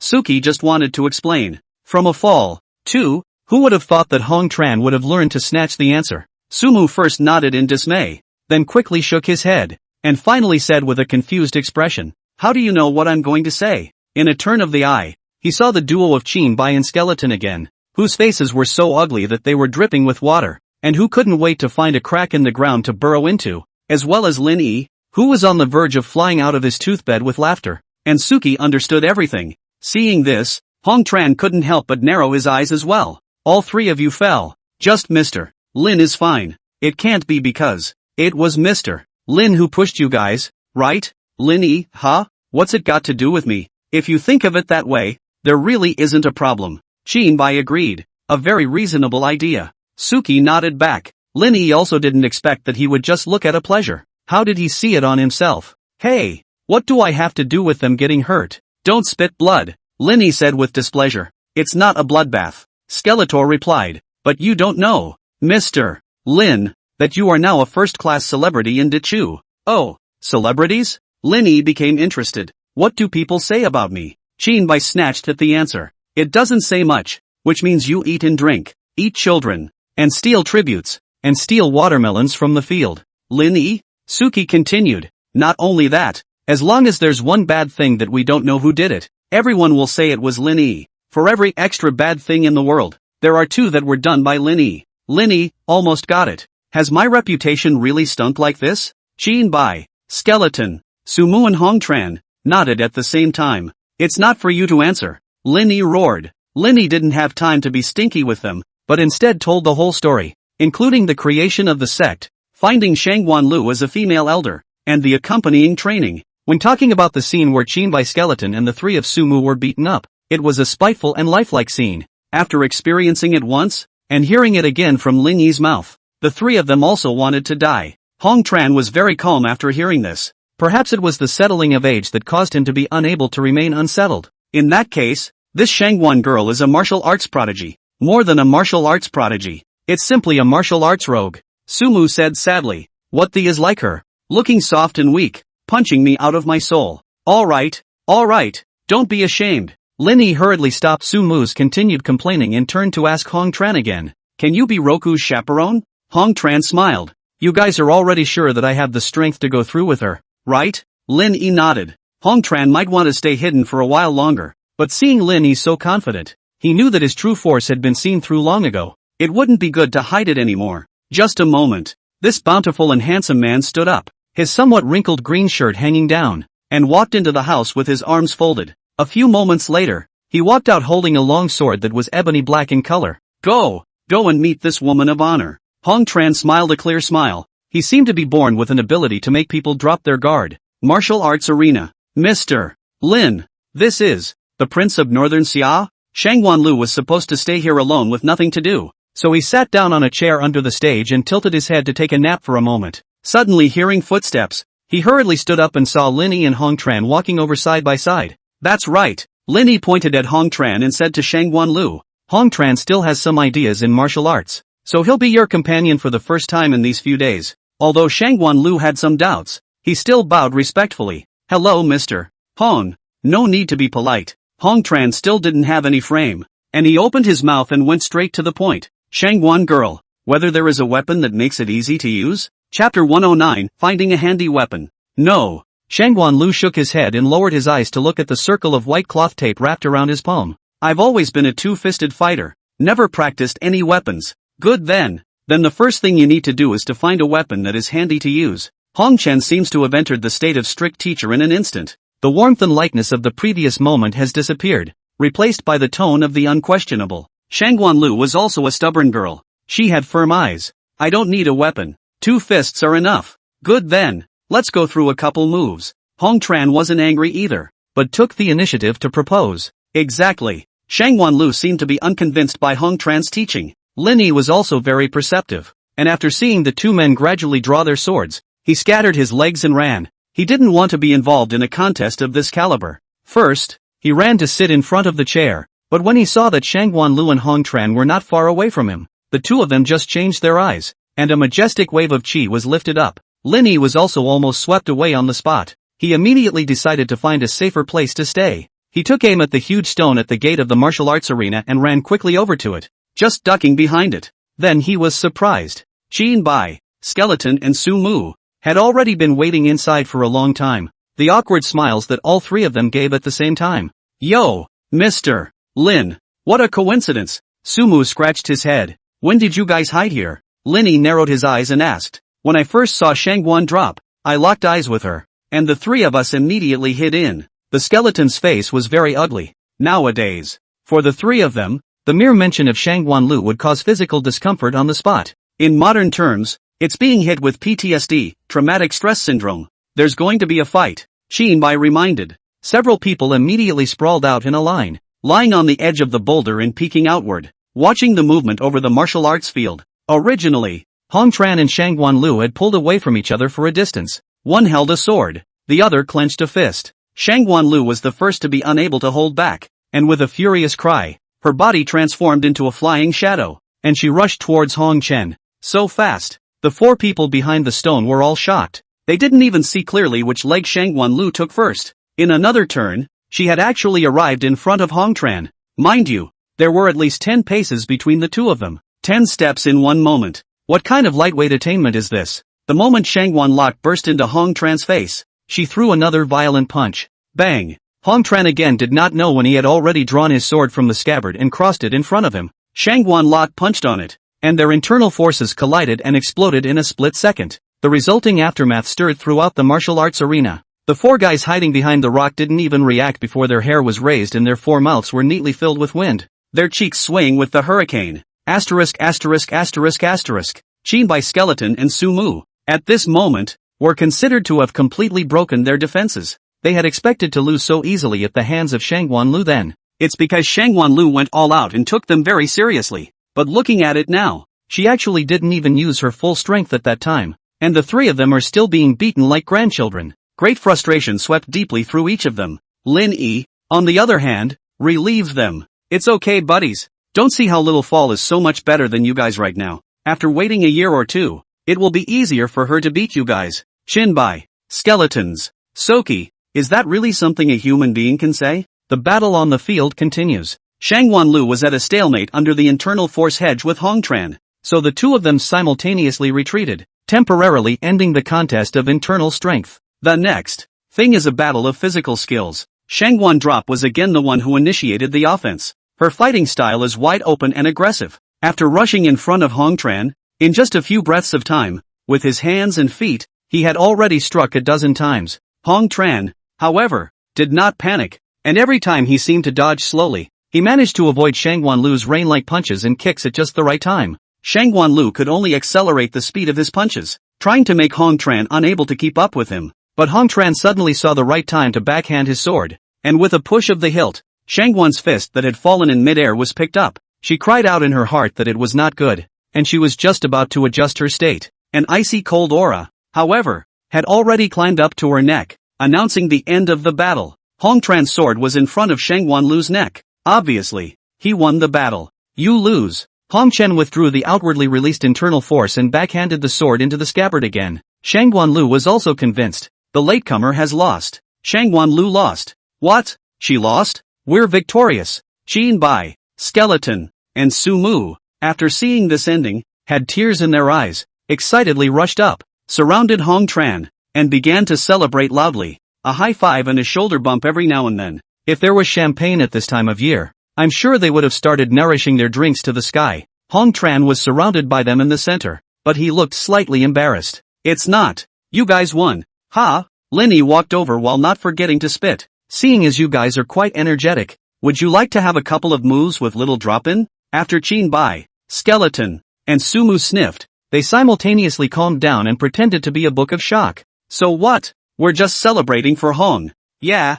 Suki just wanted to explain. From a fall, too? Who would have thought that Hong Tran would have learned to snatch the answer? Sumu first nodded in dismay, then quickly shook his head, and finally said with a confused expression, how do you know what I'm going to say? In a turn of the eye, he saw the duo of Qin Bai and skeleton again, whose faces were so ugly that they were dripping with water, and who couldn't wait to find a crack in the ground to burrow into, as well as Lin Yi, who was on the verge of flying out of his toothbed with laughter. And Suki understood everything. Seeing this, Hong Tran couldn't help but narrow his eyes as well. All three of you fell. Just Mr. Lin is fine. It can't be because it was Mr. Lin who pushed you guys, right? Lin Yi, huh? What's it got to do with me? If you think of it that way, there really isn't a problem. Qin Bai agreed. A very reasonable idea. Suki nodded back. Lin Yi also didn't expect that he would just look at a pleasure. How did he see it on himself? Hey, what do I have to do with them getting hurt? Don't spit blood, Lin Yi said with displeasure. It's not a bloodbath. Skeletor replied, but you don't know, Mr. Lin, that you are now a first-class celebrity in Dichu. Oh, celebrities? Lin Yi became interested. What do people say about me? Qin Bai snatched at the answer. It doesn't say much, which means you eat and drink, eat children, and steal tributes, and steal watermelons from the field. Lin Yi? Suki continued. Not only that, as long as there's one bad thing that we don't know who did it, everyone will say it was Lin Yi. For every extra bad thing in the world, there are two that were done by Lin Yi. Lin Yi, almost got it. Has my reputation really stunk like this? Qin Bai, Skeleton, Sumu and Hong Tran nodded at the same time. It's not for you to answer, Lin Yi roared. Lin Yi didn't have time to be stinky with them, but instead told the whole story, including the creation of the sect, finding Shang Wanlu as a female elder, and the accompanying training. When talking about the scene where Qin Bai Skeleton and the three of Sumu were beaten up, it was a spiteful and lifelike scene. After experiencing it once, and hearing it again from Lin Yi's mouth, the three of them also wanted to die. Hong Tran was very calm after hearing this. Perhaps it was the settling of age that caused him to be unable to remain unsettled. In that case, this Shangwan girl is a martial arts prodigy. More than a martial arts prodigy. It's simply a martial arts rogue. Sumu said sadly. What the is like her? Looking soft and weak, punching me out of my soul. Alright, don't be ashamed. Lin Yi hurriedly stopped Sumu's continued complaining and turned to ask Hong Tran again. Can you be Roku's chaperone? Hong Tran smiled. You guys are already sure that I have the strength to go through with her, right? Lin Yi nodded. Hong Tran might want to stay hidden for a while longer, but seeing Lin Yi so confident, he knew that his true force had been seen through long ago. It wouldn't be good to hide it anymore. Just a moment. This bountiful and handsome man stood up, his somewhat wrinkled green shirt hanging down, and walked into the house with his arms folded. A few moments later, he walked out holding a long sword that was ebony black in color. Go and meet this woman of honor. Hong Tran smiled a clear smile. He seemed to be born with an ability to make people drop their guard. Martial arts arena. Mr. Lin, this is the Prince of Northern Xia? Shang Wanlu was supposed to stay here alone with nothing to do, so he sat down on a chair under the stage and tilted his head to take a nap for a moment. Suddenly hearing footsteps, he hurriedly stood up and saw Lin Yi and Hong Tran walking over side by side. That's right. Lin Yi pointed at Hong Tran and said to Shang Wanlu, Hong Tran still has some ideas in martial arts, so he'll be your companion for the first time in these few days. Although Shangguan Lu had some doubts, he still bowed respectfully. Hello Mr. Hong. No need to be polite. Hong Tran still didn't have any frame, and he opened his mouth and went straight to the point. Shangguan girl, whether there is a weapon that makes it easy to use? Chapter 109, Finding a Handy Weapon. No. Shangguan Lu shook his head and lowered his eyes to look at the circle of white cloth tape wrapped around his palm. I've always been a two-fisted fighter. Never practiced any weapons. Good then. Then the first thing you need to do is to find a weapon that is handy to use. Hong Chen seems to have entered the state of strict teacher in an instant. The warmth and lightness of the previous moment has disappeared, replaced by the tone of the unquestionable. Shangguan Lu was also a stubborn girl. She had firm eyes. I don't need a weapon. 2 fists are enough. Good then. Let's go through a couple moves. Hong Tran wasn't angry either, but took the initiative to propose. Exactly. Shangguan Lu seemed to be unconvinced by Hong Tran's teaching. Lin Yi was also very perceptive, and after seeing the two men gradually draw their swords, he scattered his legs and ran. He didn't want to be involved in a contest of this caliber. First, he ran to sit in front of the chair, but when he saw that Shangguan Lu and Hong Tran were not far away from him, the two of them just changed their eyes, and a majestic wave of qi was lifted up. Lin Yi was also almost swept away on the spot. He immediately decided to find a safer place to stay. He took aim at the huge stone at the gate of the martial arts arena and ran quickly over to it, just ducking behind it. Then he was surprised. Qin Bai, Skeleton and Su Mu had already been waiting inside for a long time. The awkward smiles that all three of them gave at the same time. Yo, Mr. Lin, what a coincidence. Su Mu scratched his head. When did you guys hide here? Lin Yi narrowed his eyes and asked. When I first saw Shangguan drop, I locked eyes with her, and the three of us immediately hid in. The skeleton's face was very ugly. Nowadays, for the three of them, the mere mention of Shangguan Lu would cause physical discomfort on the spot. In modern terms, it's being hit with PTSD, traumatic stress syndrome. There's going to be a fight. Qin Bai reminded. Several people immediately sprawled out in a line, lying on the edge of the boulder and peeking outward, watching the movement over the martial arts field. Originally, Hong Tran and Shangguan Lu had pulled away from each other for a distance. One held a sword, the other clenched a fist. Shangguan Lu was the first to be unable to hold back, and with a furious cry, her body transformed into a flying shadow, and she rushed towards Hong Chen. So fast. The 4 people behind the stone were all shocked. They didn't even see clearly which leg Shangguan Lu took first. In another turn, she had actually arrived in front of Hong Tran. Mind you, there were at least 10 paces between the two of them. 10 steps in one moment. What kind of lightweight attainment is this? The moment Shangguan Lot burst into Hong Tran's face, she threw another violent punch. Bang! Hong Tran again did not know when he had already drawn his sword from the scabbard and crossed it in front of him. Shangguan Lot punched on it, and their internal forces collided and exploded in a split second. The resulting aftermath stirred throughout the martial arts arena. The 4 guys hiding behind the rock didn't even react before their hair was raised and their 4 mouths were neatly filled with wind, their cheeks swaying with the hurricane. Asterisk asterisk asterisk asterisk. Qin Bai, Skeleton and Su Mu, at this moment, were considered to have completely broken their defenses. They had expected to lose so easily at the hands of Shangguan Lu then. It's because Shangguan Lu went all out and took them very seriously. But looking at it now, she actually didn't even use her full strength at that time, and the 3 of them are still being beaten like grandchildren. Great frustration swept deeply through each of them. Lin Yi, on the other hand, relieved them. It's okay buddies, don't see how Little Fall is so much better than you guys right now. After waiting a year or 2, it will be easier for her to beat you guys. Qin Bai, Skeletons, Soki, is that really something a human being can say? The battle on the field continues. Shangguan Lu was at a stalemate under the internal force hedge with Hong Tran, so the two of them simultaneously retreated, temporarily ending the contest of internal strength. The next thing is a battle of physical skills. Shangguan Drop was again the one who initiated the offense. Her fighting style is wide open and aggressive. After rushing in front of Hong Tran, in just a few breaths of time, with his hands and feet, he had already struck a dozen times. Hong Tran, however, did not panic, and every time he seemed to dodge slowly, he managed to avoid Shangguan Lu's rain-like punches and kicks at just the right time. Shangguan Lu could only accelerate the speed of his punches, trying to make Hong Tran unable to keep up with him. But Hong Tran suddenly saw the right time to backhand his sword, and with a push of the hilt, Shangguan's fist that had fallen in midair was picked up. She cried out in her heart that it was not good, and she was just about to adjust her state. An icy cold aura, however, had already climbed up to her neck, announcing the end of the battle. Hong Tran's sword was in front of Shangguan Lu's neck. Obviously, he won the battle. You lose. Hong Chen withdrew the outwardly released internal force and backhanded the sword into the scabbard again. Shang Guanlu was also convinced. The latecomer has lost. Shang Guanlu lost. What? She lost? We're victorious. Qin Bai, Skeleton, and Su Mu, after seeing this ending, had tears in their eyes, excitedly rushed up, surrounded Hong Tran, and began to celebrate loudly. A high five and a shoulder bump every now and then. If there was champagne at this time of year, I'm sure they would have started nourishing their drinks to the sky. Hong Tran was surrounded by them in the center, but he looked slightly embarrassed. It's not. You guys won. Ha! Linny walked over while not forgetting to spit. Seeing as you guys are quite energetic, would you like to have a couple of moves with little drop-in? After Qin Bai, Skeleton, and Sumu sniffed, they simultaneously calmed down and pretended to be a book of shock. So what? We're just celebrating for Hong. Yeah.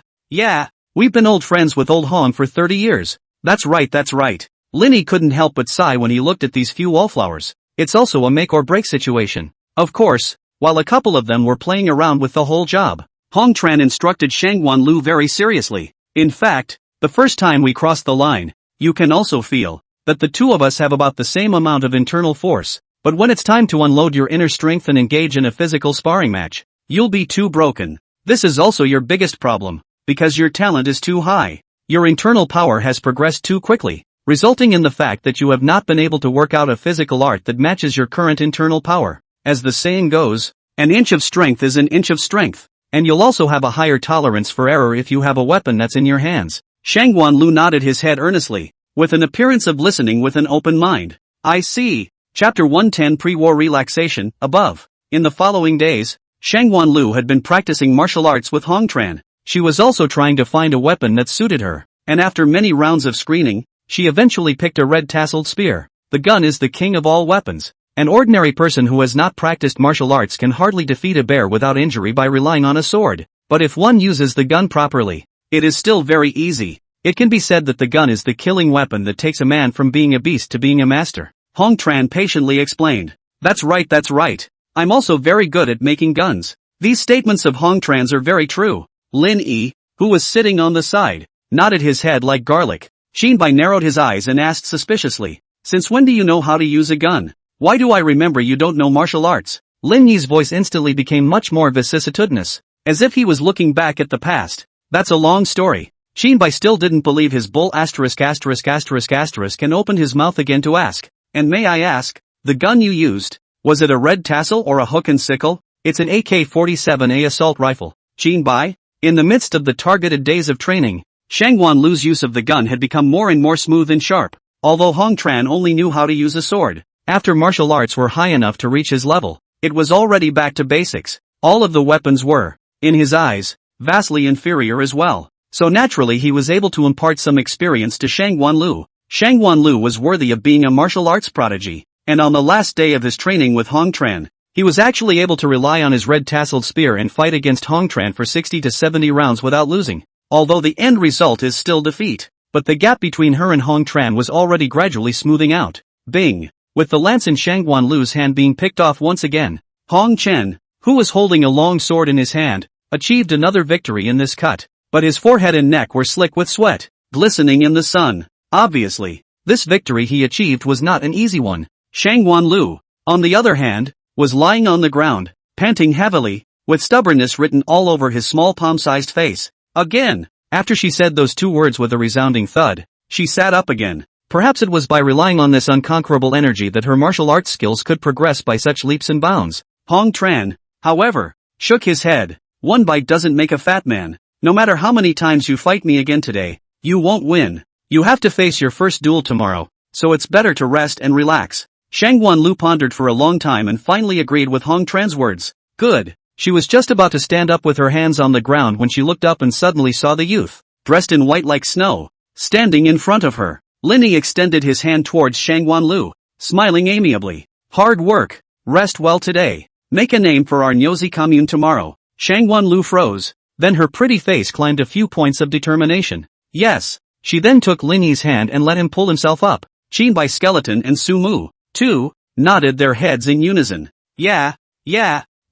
We've been old friends with old Hong for 30 years. That's right. Linny couldn't help but sigh when he looked at these few wallflowers. It's also a make or break situation. Of course, while a couple of them were playing around with the whole job, Hong Tran instructed Shang Guanlu very seriously. In fact, the first time we crossed the line, you can also feel that the two of us have about the same amount of internal force, but when it's time to unload your inner strength and engage in a physical sparring match, you'll be too broken. This is also your biggest problem, because your talent is too high. Your internal power has progressed too quickly, resulting in the fact that you have not been able to work out a physical art that matches your current internal power. As the saying goes, an inch of strength is an inch of strength, and you'll also have a higher tolerance for error if you have a weapon that's in your hands. Shang Guanlu nodded his head earnestly, with an appearance of listening with an open mind. I see. Chapter 110 Pre-War Relaxation, above. In the following days, Shang Guanlu had been practicing martial arts with Hong Tran. She was also trying to find a weapon that suited her, and after many rounds of screening, she eventually picked a red-tasseled spear. The gun is the king of all weapons. An ordinary person who has not practiced martial arts can hardly defeat a bear without injury by relying on a sword. But if one uses the gun properly, it is still very easy. It can be said that the gun is the killing weapon that takes a man from being a beast to being a master. Hong Tran patiently explained. That's right. I'm also very good at making guns. These statements of Hong Tran's are very true. Lin Yi, who was sitting on the side, nodded his head like garlic. Qin Bai narrowed his eyes and asked suspiciously, since when do you know how to use a gun? Why do I remember you don't know martial arts? Lin Yi's voice instantly became much more vicissitudinous, as if he was looking back at the past. That's a long story. Qin Bai still didn't believe his bull **** and opened his mouth again to ask, and may I ask, the gun you used, was it a red tassel or a hook and sickle? It's an AK-47A assault rifle. Qin Bai? In the midst of the targeted days of training, Shang Guanlu's use of the gun had become more and more smooth and sharp, although Hong Tran only knew how to use a sword. After martial arts were high enough to reach his level, it was already back to basics. All of the weapons were, in his eyes, vastly inferior as well. So naturally he was able to impart some experience to Shang Guanlu. Shang Guanlu was worthy of being a martial arts prodigy, and on the last day of his training with Hong Tran, he was actually able to rely on his red-tasseled spear and fight against Hong Tran for 60 to 70 rounds without losing. Although the end result is still defeat, but the gap between her and Hong Tran was already gradually smoothing out. Bing! With the lance in Shang Guanlu's hand being picked off once again, Hong Chen, who was holding a long sword in his hand, achieved another victory in this cut, but his forehead and neck were slick with sweat, glistening in the sun. Obviously, this victory he achieved was not an easy one. Shang Guanlu, on the other hand, was lying on the ground, panting heavily, with stubbornness written all over his small palm-sized face. Again, after she said those two words with a resounding thud, she sat up again. Perhaps it was by relying on this unconquerable energy that her martial arts skills could progress by such leaps and bounds. Hong Tran, however, shook his head. One bite doesn't make a fat man. No matter how many times you fight me again today, you won't win. You have to face your first duel tomorrow, so it's better to rest and relax. Shang Guanlu pondered for a long time and finally agreed with Hong Tran's words. Good. She was just about to stand up with her hands on the ground when she looked up and suddenly saw the youth, dressed in white like snow, standing in front of her. Linny extended his hand towards Shang Guanlu, smiling amiably. Hard work. Rest well today. Make a name for our Nyozi commune tomorrow. Shang Guanlu froze. Then her pretty face climbed a few points of determination. Yes. She then took Linny's hand and let him pull himself up. Qin Bai Skeleton and Su Mu, too, nodded their heads in unison. Yeah.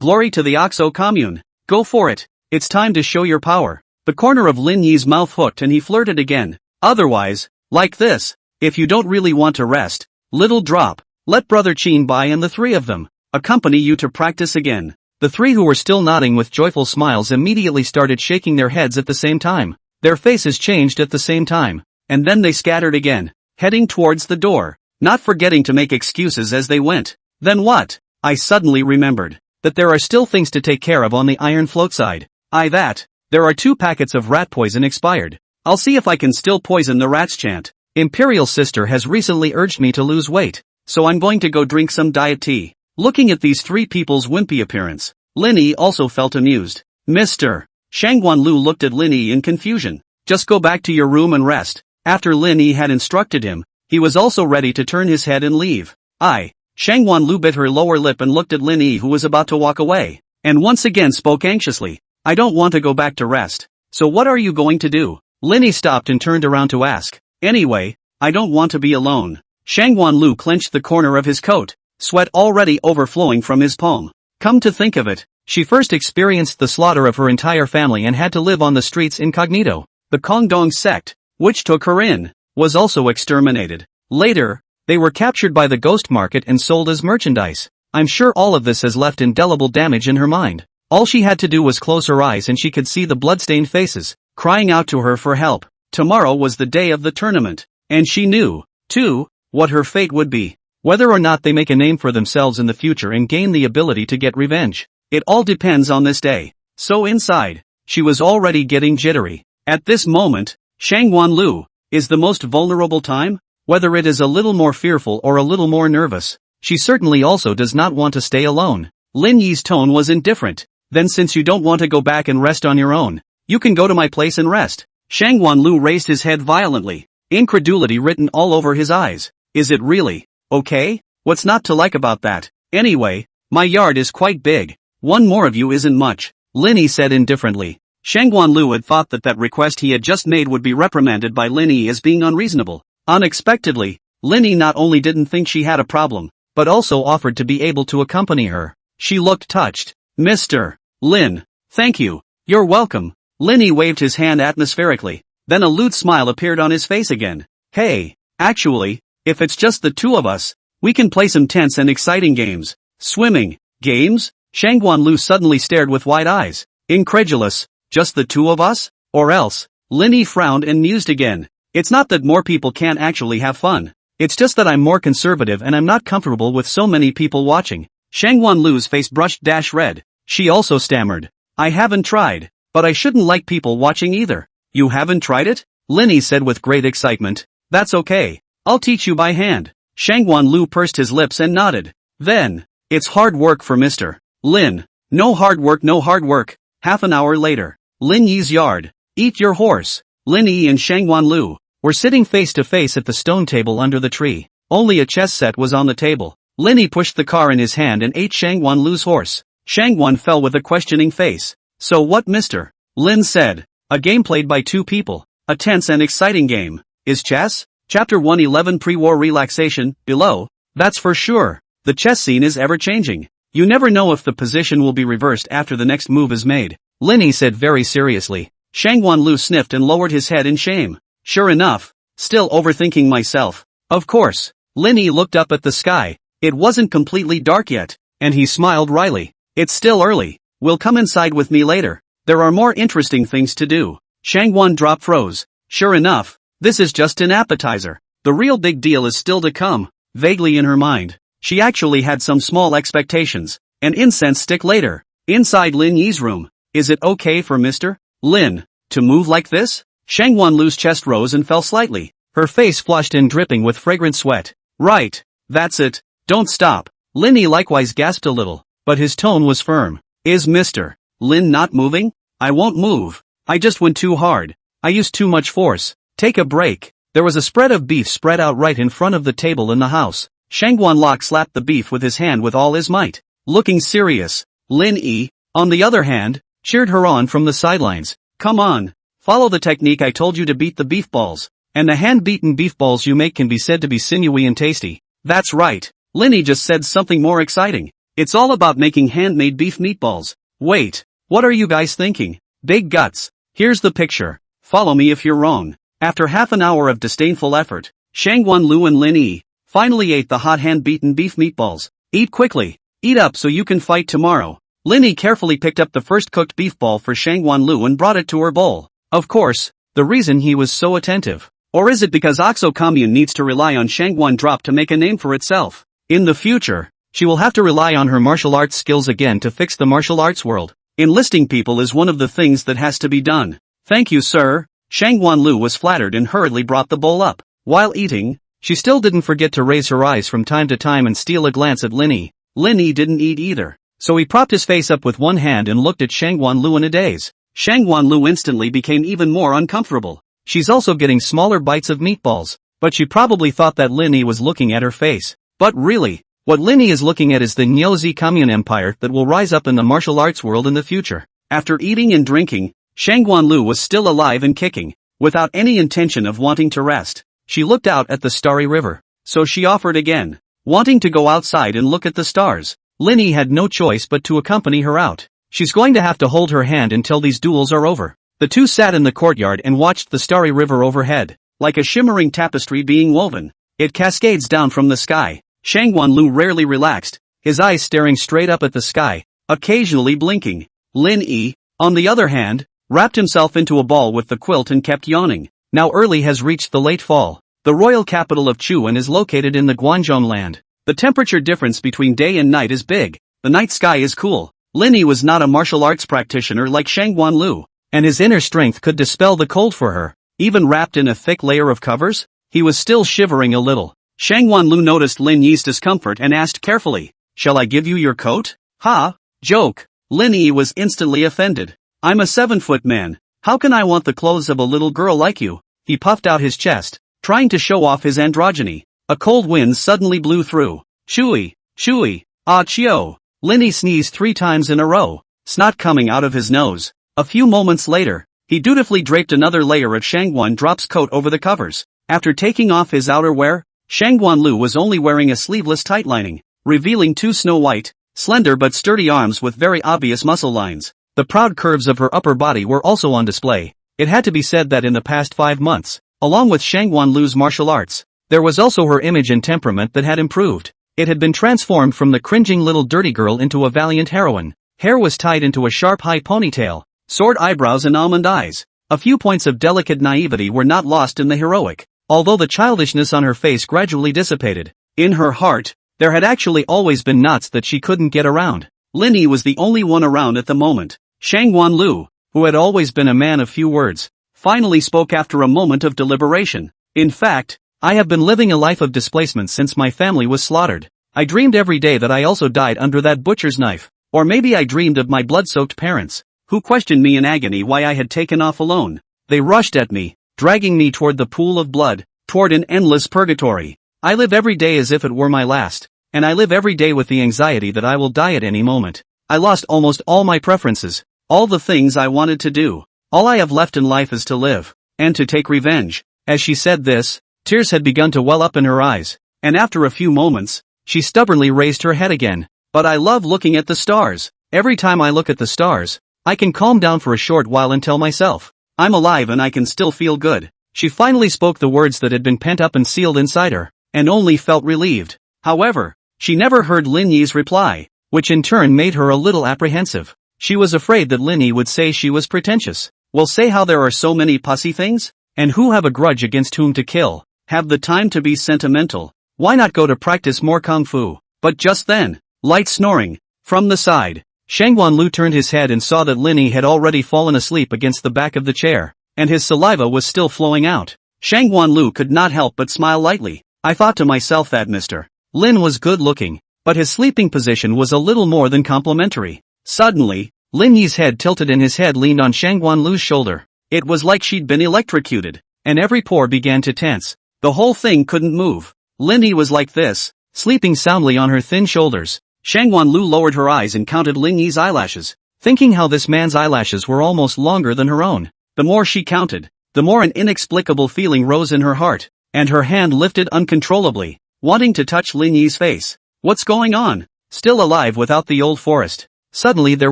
Glory to the Oxo commune. Go for it. It's time to show your power. The corner of Lin Yi's mouth hooked and he flirted again. Otherwise, like this. If you don't really want to rest, little drop, let Brother Chin Bai and the three of them accompany you to practice again. The three who were still nodding with joyful smiles immediately started shaking their heads at the same time. Their faces changed at the same time, and then they scattered again, heading towards the door, not forgetting to make excuses as they went. Then what? I suddenly remembered that there are still things to take care of on the iron float side. There are 2 packets of rat poison expired. I'll see if I can still poison the rats. Chant. Imperial sister has recently urged me to lose weight, so I'm going to go drink some diet tea. Looking at these 3 people's wimpy appearance, Lin Yi also felt amused. Mr. Shangguan Lu looked at Lin Yi in confusion. Just go back to your room and rest. After Lin Yi had instructed him, he was also ready to turn his head and leave. Shangguan Lu bit her lower lip and looked at Lin Yi, who was about to walk away, and once again spoke anxiously. I don't want to go back to rest. So what are you going to do? Lin Yi stopped and turned around to ask. Anyway, I don't want to be alone. Shangguan Lu clenched the corner of his coat, sweat already overflowing from his palm. Come to think of it, she first experienced the slaughter of her entire family and had to live on the streets incognito. The Kongdong sect, which took her in, was also exterminated. Later, they were captured by the ghost market and sold as merchandise. I'm sure all of this has left indelible damage in her mind. All she had to do was close her eyes and she could see the blood-stained faces, crying out to her for help. Tomorrow was the day of the tournament, and she knew, too, what her fate would be. Whether or not they make a name for themselves in the future and gain the ability to get revenge, it all depends on this day. So inside, she was already getting jittery. At this moment, Shangguan Lu is the most vulnerable time, whether it is a little more fearful or a little more nervous. She certainly also does not want to stay alone. Lin Yi's tone was indifferent. Then since you don't want to go back and rest on your own, you can go to my place and rest. Shangguan Lu raised his head violently, incredulity written all over his eyes. Is it really okay? What's not to like about that? Anyway, my yard is quite big. One more of you isn't much, Lin Yi said indifferently. Shangguan Lu had thought that request he had just made would be reprimanded by Lin Yi as being unreasonable. Unexpectedly, Lin Yi not only didn't think she had a problem, but also offered to be able to accompany her. She looked touched. Mr. Lin, thank you. You're welcome. Lin Yi waved his hand atmospherically. Then a lewd smile appeared on his face again. Hey, actually, if it's just the 2 of us, we can play some tense and exciting games. Swimming games? Shangguan Lu suddenly stared with wide eyes, incredulous. Just the 2 of us? Or else? Lin Yi frowned and mused again. It's not that more people can't actually have fun. It's just that I'm more conservative and I'm not comfortable with so many people watching. Shangguan Lu's face brushed red. She also stammered. I haven't tried, but I shouldn't like people watching either. You haven't tried it? Lin Yi said with great excitement. That's okay. I'll teach you by hand. Shangguan Lu pursed his lips and nodded. Then, it's hard work for Mr. Lin. No hard work, no hard work. Half an hour later, Lin Yi's yard. Eat your horse. Lin Yi and Shangguan Lu were sitting face to face at the stone table under the tree. Only a chess set was on the table. Lin Yi pushed the car in his hand and ate Shangguan Lu's horse. Shangguan fell with a questioning face. So what, Mr. Lin said. A game played by 2 people. A tense and exciting game. Is chess? Chapter 111 Pre-War Relaxation, below. That's for sure. The chess scene is ever changing. You never know if the position will be reversed after the next move is made. Lin Yi said very seriously. Shangguan Lu sniffed and lowered his head in shame. Sure enough. Still overthinking myself. Of course. Lin Yi looked up at the sky. It wasn't completely dark yet, and he smiled wryly. It's still early. We'll come inside with me later. There are more interesting things to do. Shangguan drop froze. Sure enough, this is just an appetizer. The real big deal is still to come. Vaguely in her mind, she actually had some small expectations. An incense stick later. Inside Lin Yi's room. Is it okay for Mr. Lin to move like this? Shangguan Lu's chest rose and fell slightly. Her face flushed and dripping with fragrant sweat. Right. That's it. Don't stop. Lin Yi likewise gasped a little, but his tone was firm. Is Mr. Lin not moving? I won't move. I just went too hard. I used too much force. Take a break. There was a spread of beef spread out right in front of the table in the house. Shangguan Lok slapped the beef with his hand with all his might. Looking serious, Lin Yi, on the other hand, cheered her on from the sidelines. Come on. Follow the technique I told you to beat the beef balls. And the hand-beaten beef balls you make can be said to be sinewy and tasty. That's right. Lin Yi just said something more exciting. It's all about making handmade beef meatballs. Wait, what are you guys thinking? Big guts. Here's the picture. Follow me if you're wrong. After half an hour of disdainful effort, Shangguan Lu and Lin Yi finally ate the hot hand-beaten beef meatballs. Eat quickly. Eat up so you can fight tomorrow. Lin Yi carefully picked up the first cooked beef ball for Shangguan Lu and brought it to her bowl. Of course, the reason he was so attentive. Or is it because Oxo Commune needs to rely on Shangguan Drop to make a name for itself? In the future, she will have to rely on her martial arts skills again to fix the martial arts world. Enlisting people is one of the things that has to be done. Thank you, sir. Shangguan Lu was flattered and hurriedly brought the bowl up. While eating, she still didn't forget to raise her eyes from time to time and steal a glance at Lin Yi. Lin Yi didn't eat either, so he propped his face up with one hand and looked at Shangguan Lu in a daze. Shangguan Lu instantly became even more uncomfortable. She's also getting smaller bites of meatballs, but she probably thought that Lin Yi was looking at her face. But really, what Lin Yi is looking at is the Nyozi Commune Empire that will rise up in the martial arts world in the future. After eating and drinking, Shangguan Lu was still alive and kicking, without any intention of wanting to rest. She looked out at the starry river, so she offered again, wanting to go outside and look at the stars. Lin Yi had no choice but to accompany her out. She's going to have to hold her hand until these duels are over. The two sat in the courtyard and watched the starry river overhead, like a shimmering tapestry being woven. It cascades down from the sky. Shangguan Lu rarely relaxed, his eyes staring straight up at the sky, occasionally blinking. Lin Yi, on the other hand, wrapped himself into a ball with the quilt and kept yawning. Now early has reached the late fall. The royal capital of Chuan is located in the Guangzhou land. The temperature difference between day and night is big. The night sky is cool. Lin Yi was not a martial arts practitioner like Shangguan Lu, and his inner strength could dispel the cold for her. Even wrapped in a thick layer of covers, he was still shivering a little. Shangguan Lu noticed Lin Yi's discomfort and asked carefully, "Shall I give you your coat?" "Ha! Joke." Lin Yi was instantly offended. "I'm a 7-foot man. How can I want the clothes of a little girl like you?" He puffed out his chest, trying to show off his androgyny. A cold wind suddenly blew through. Shui, shui, ah chio. Lin Yi sneezed 3 times in a row, snot coming out of his nose. A few moments later, he dutifully draped another layer of Shangguan Drop's coat over the covers. After taking off his outerwear, Shangguan Lu was only wearing a sleeveless tight lining, revealing 2 snow-white, slender but sturdy arms with very obvious muscle lines. The proud curves of her upper body were also on display. It had to be said that in the past 5 months, along with Shangguan Lu's martial arts, there was also her image and temperament that had improved. It had been transformed from the cringing little dirty girl into a valiant heroine. Hair was tied into a sharp high ponytail, sword eyebrows and almond eyes. A few points of delicate naivety were not lost in the heroic, although the childishness on her face gradually dissipated. In her heart, there had actually always been knots that she couldn't get around. Lin Yi was the only one around at the moment. Shangguan Lu, who had always been a man of few words, finally spoke after a moment of deliberation. "In fact, I have been living a life of displacement since my family was slaughtered. I dreamed every day that I also died under that butcher's knife. Or maybe I dreamed of my blood-soaked parents, who questioned me in agony why I had taken off alone. They rushed at me, dragging me toward the pool of blood, toward an endless purgatory. I live every day as if it were my last, and I live every day with the anxiety that I will die at any moment. I lost almost all my preferences, all the things I wanted to do. All I have left in life is to live, and to take revenge." As she said this, tears had begun to well up in her eyes, and after a few moments, she stubbornly raised her head again. "But I love looking at the stars. Every time I look at the stars, I can calm down for a short while and tell myself, I'm alive and I can still feel good." She finally spoke the words that had been pent up and sealed inside her, and only felt relieved. However, she never heard Lin Yi's reply, which in turn made her a little apprehensive. She was afraid that Lin Yi would say she was pretentious. Well, say how there are so many pussy things, and who have a grudge against whom to kill, have the time to be sentimental. Why not go to practice more kung fu? But just then, light snoring, from the side. Shangguan Lu turned his head and saw that Lin Yi had already fallen asleep against the back of the chair, and his saliva was still flowing out. Shangguan Lu could not help but smile lightly. "I thought to myself that Mr. Lin was good looking, but his sleeping position was a little more than complimentary." Suddenly, Lin Yi's head tilted and his head leaned on Shangguan Lu's shoulder. It was like she'd been electrocuted, and every pore began to tense. The whole thing couldn't move. Lin Yi was like this, sleeping soundly on her thin shoulders. Shangguan Lu lowered her eyes and counted Lin Yi's eyelashes, thinking how this man's eyelashes were almost longer than her own. The more she counted, the more an inexplicable feeling rose in her heart, and her hand lifted uncontrollably, wanting to touch Lin Yi's face. What's going on? Still alive without the old forest. Suddenly there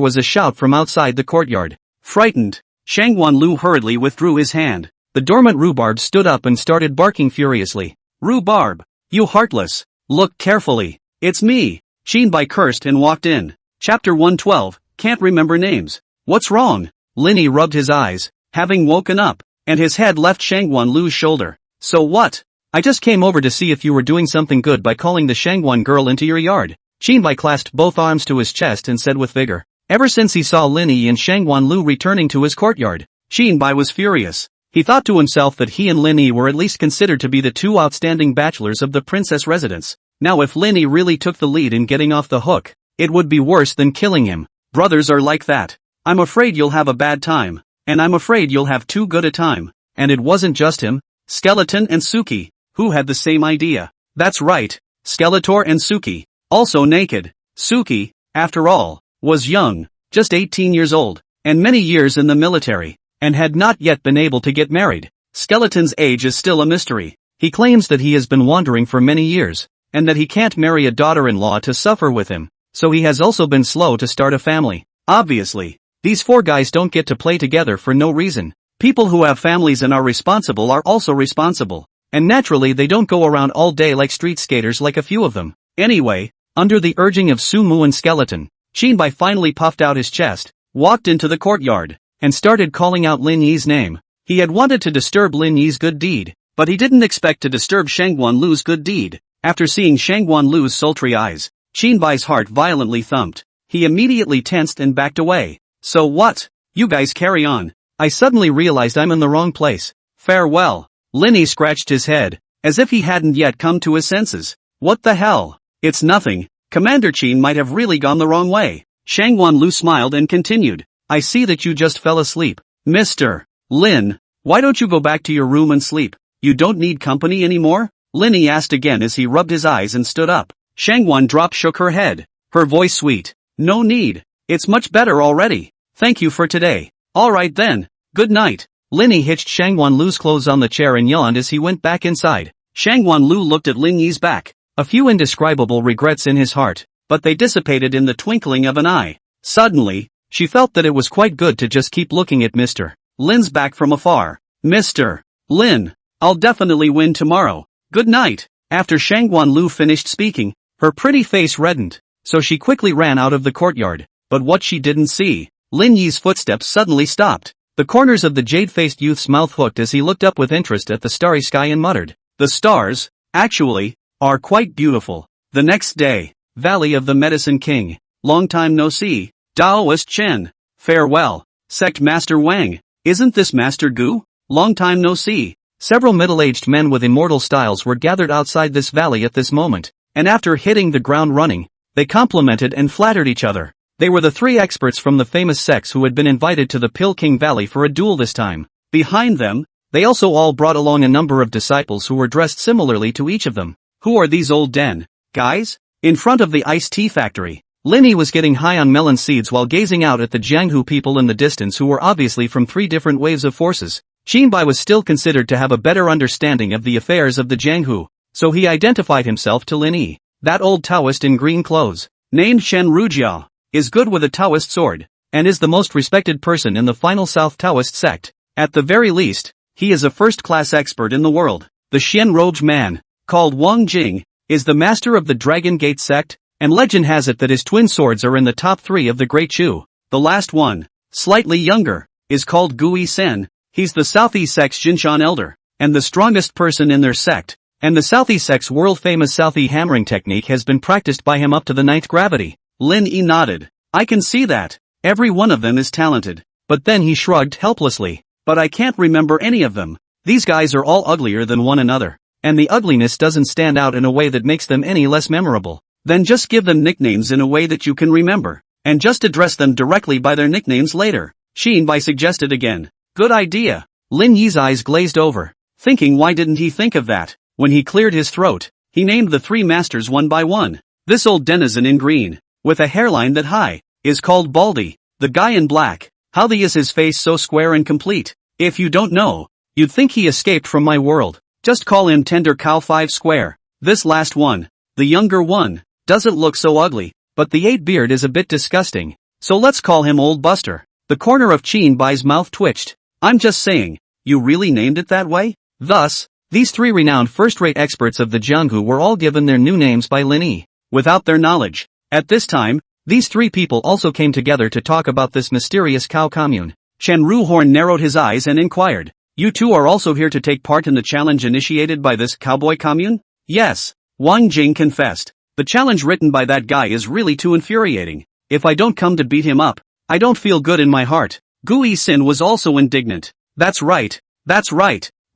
was a shout from outside the courtyard. Frightened, Shangguan Lu hurriedly withdrew his hand. The dormant rhubarb stood up and started barking furiously. Rhubarb. You heartless. Look carefully. It's me. Shinbai cursed and walked in. Chapter 112, Can't remember names. What's wrong? Linny rubbed his eyes, having woken up, and his head left Shangwan Lu's shoulder. So what? I just came over to see if you were doing something good by calling the Shangwan girl into your yard. Shinbai clasped both arms to his chest and said with vigor. Ever since he saw Linny and Shangwan Lu returning to his courtyard, Shinbai was furious. He thought to himself that he and Linny were at least considered to be the two outstanding bachelors of the princess residence. Now if Linny really took the lead in getting off the hook, it would be worse than killing him. Brothers are like that. I'm afraid you'll have a bad time. And I'm afraid you'll have too good a time. And it wasn't just him. Skeleton and Suki, who had the same idea. That's right, Skeletor and Suki, also naked. Suki, after all, was young, just 18 years old, and many years in the military, and had not yet been able to get married. Skeleton's age is still a mystery. He claims that he has been wandering for many years, and that he can't marry a daughter-in-law to suffer with him, so he has also been slow to start a family. Obviously, these four guys don't get to play together for no reason. People who have families and are responsible are also responsible, and naturally they don't go around all day like street skaters like a few of them. Anyway, under the urging of Sumu and Skeleton, Shinbai finally puffed out his chest, walked into the courtyard, and started calling out Lin Yi's name. He had wanted to disturb Lin Yi's good deed, but he didn't expect to disturb Shangwan Lu's good deed. After seeing Shangwan Lu's sultry eyes, Shinbai's heart violently thumped. He immediately tensed and backed away. So what? You guys carry on. I suddenly realized I'm in the wrong place. Farewell. Lin Yi scratched his head, as if he hadn't yet come to his senses. What the hell? It's nothing. Commander Qin might have really gone the wrong way. Shangwan Lu smiled and continued. I see that you just fell asleep. Mr. Lin, why don't you go back to your room and sleep? You don't need company anymore? Lin Yi asked again as he rubbed his eyes and stood up. Shangwan shook her head. Her voice sweet. No need. It's much better already. Thank you for today. Alright then. Good night. Lin Yi hitched Shangwan Lu's clothes on the chair and yawned as he went back inside. Shangwan Lu looked at Lin Yi's back. A few indescribable regrets in his heart, but they dissipated in the twinkling of an eye. Suddenly, she felt that it was quite good to just keep looking at Mr. Lin's back from afar. Mr. Lin, I'll definitely win tomorrow. Good night. After Shangwan Lu finished speaking, her pretty face reddened, so she quickly ran out of the courtyard. But what she didn't see, Lin Yi's footsteps suddenly stopped. The corners of the jade-faced youth's mouth hooked as he looked up with interest at the starry sky and muttered, the stars, actually, are quite beautiful. The next day, Valley of the Medicine King. Long time no see. Daoist Chen. Farewell. Sect Master Wang. Isn't this Master Gu? Long time no see. Several middle-aged men with immortal styles were gathered outside this valley at this moment, and after hitting the ground running, they complimented and flattered each other. They were the three experts from the famous sects who had been invited to the Pill King Valley for a duel this time. Behind them, they also all brought along a number of disciples who were dressed similarly to each of them. Who are these old den guys? In front of the iced tea factory, Lin Yi was getting high on melon seeds while gazing out at the Jianghu people in the distance who were obviously from three different waves of forces. Shinbai was still considered to have a better understanding of the affairs of the Jianghu, so he identified himself to Lin Yi. That old Taoist in green clothes, named Shen Rujia, is good with a Taoist sword, and is the most respected person in the final South Taoist sect. At the very least, he is a first-class expert in the world. The Xian Roge man, called Wang Jing, is the master of the Dragon Gate sect, and legend has it that his twin swords are in the top 3 of the Great Chu. The last one, slightly younger, is called Gui Sen. He's the Southeast sect's Jinshan elder, and the strongest person in their sect, and the Southeast sect's world-famous Southie hammering technique has been practiced by him up to the 9th gravity. Lin Yi nodded. I can see that. Every one of them is talented. But then he shrugged helplessly. But I can't remember any of them. These guys are all uglier than one another. And the ugliness doesn't stand out in a way that makes them any less memorable. Then just give them nicknames in a way that you can remember. And just address them directly by their nicknames later. Shinbai suggested again. Good idea. Lin Yi's eyes glazed over, thinking why didn't he think of that? When he cleared his throat, he named the 3 masters one by one. This old denizen in green, with a hairline that high, is called Baldy. The guy in black, how is his face so square and complete? If you don't know, you'd think he escaped from my world. Just call him Tender Cow 5 Square. This last one, the younger one, doesn't look so ugly, but the 8 beard is a bit disgusting. So let's call him Old Buster. The corner of Chin Bai's mouth twitched. I'm just saying, you really named it that way? Thus, These three renowned first-rate experts of the Jianghu were all given their new names by Lin Yi, without their knowledge. At this time, these three people also came together to talk about this mysterious cow commune. Chen Ruhorn narrowed his eyes and inquired, "You two are also here to take part in the challenge initiated by this cowboy commune?" "Yes," Wang Jing confessed. "The challenge written by that guy is really too infuriating. If I don't come to beat him up, I don't feel good in my heart." Gu Yixin was also indignant. That's right.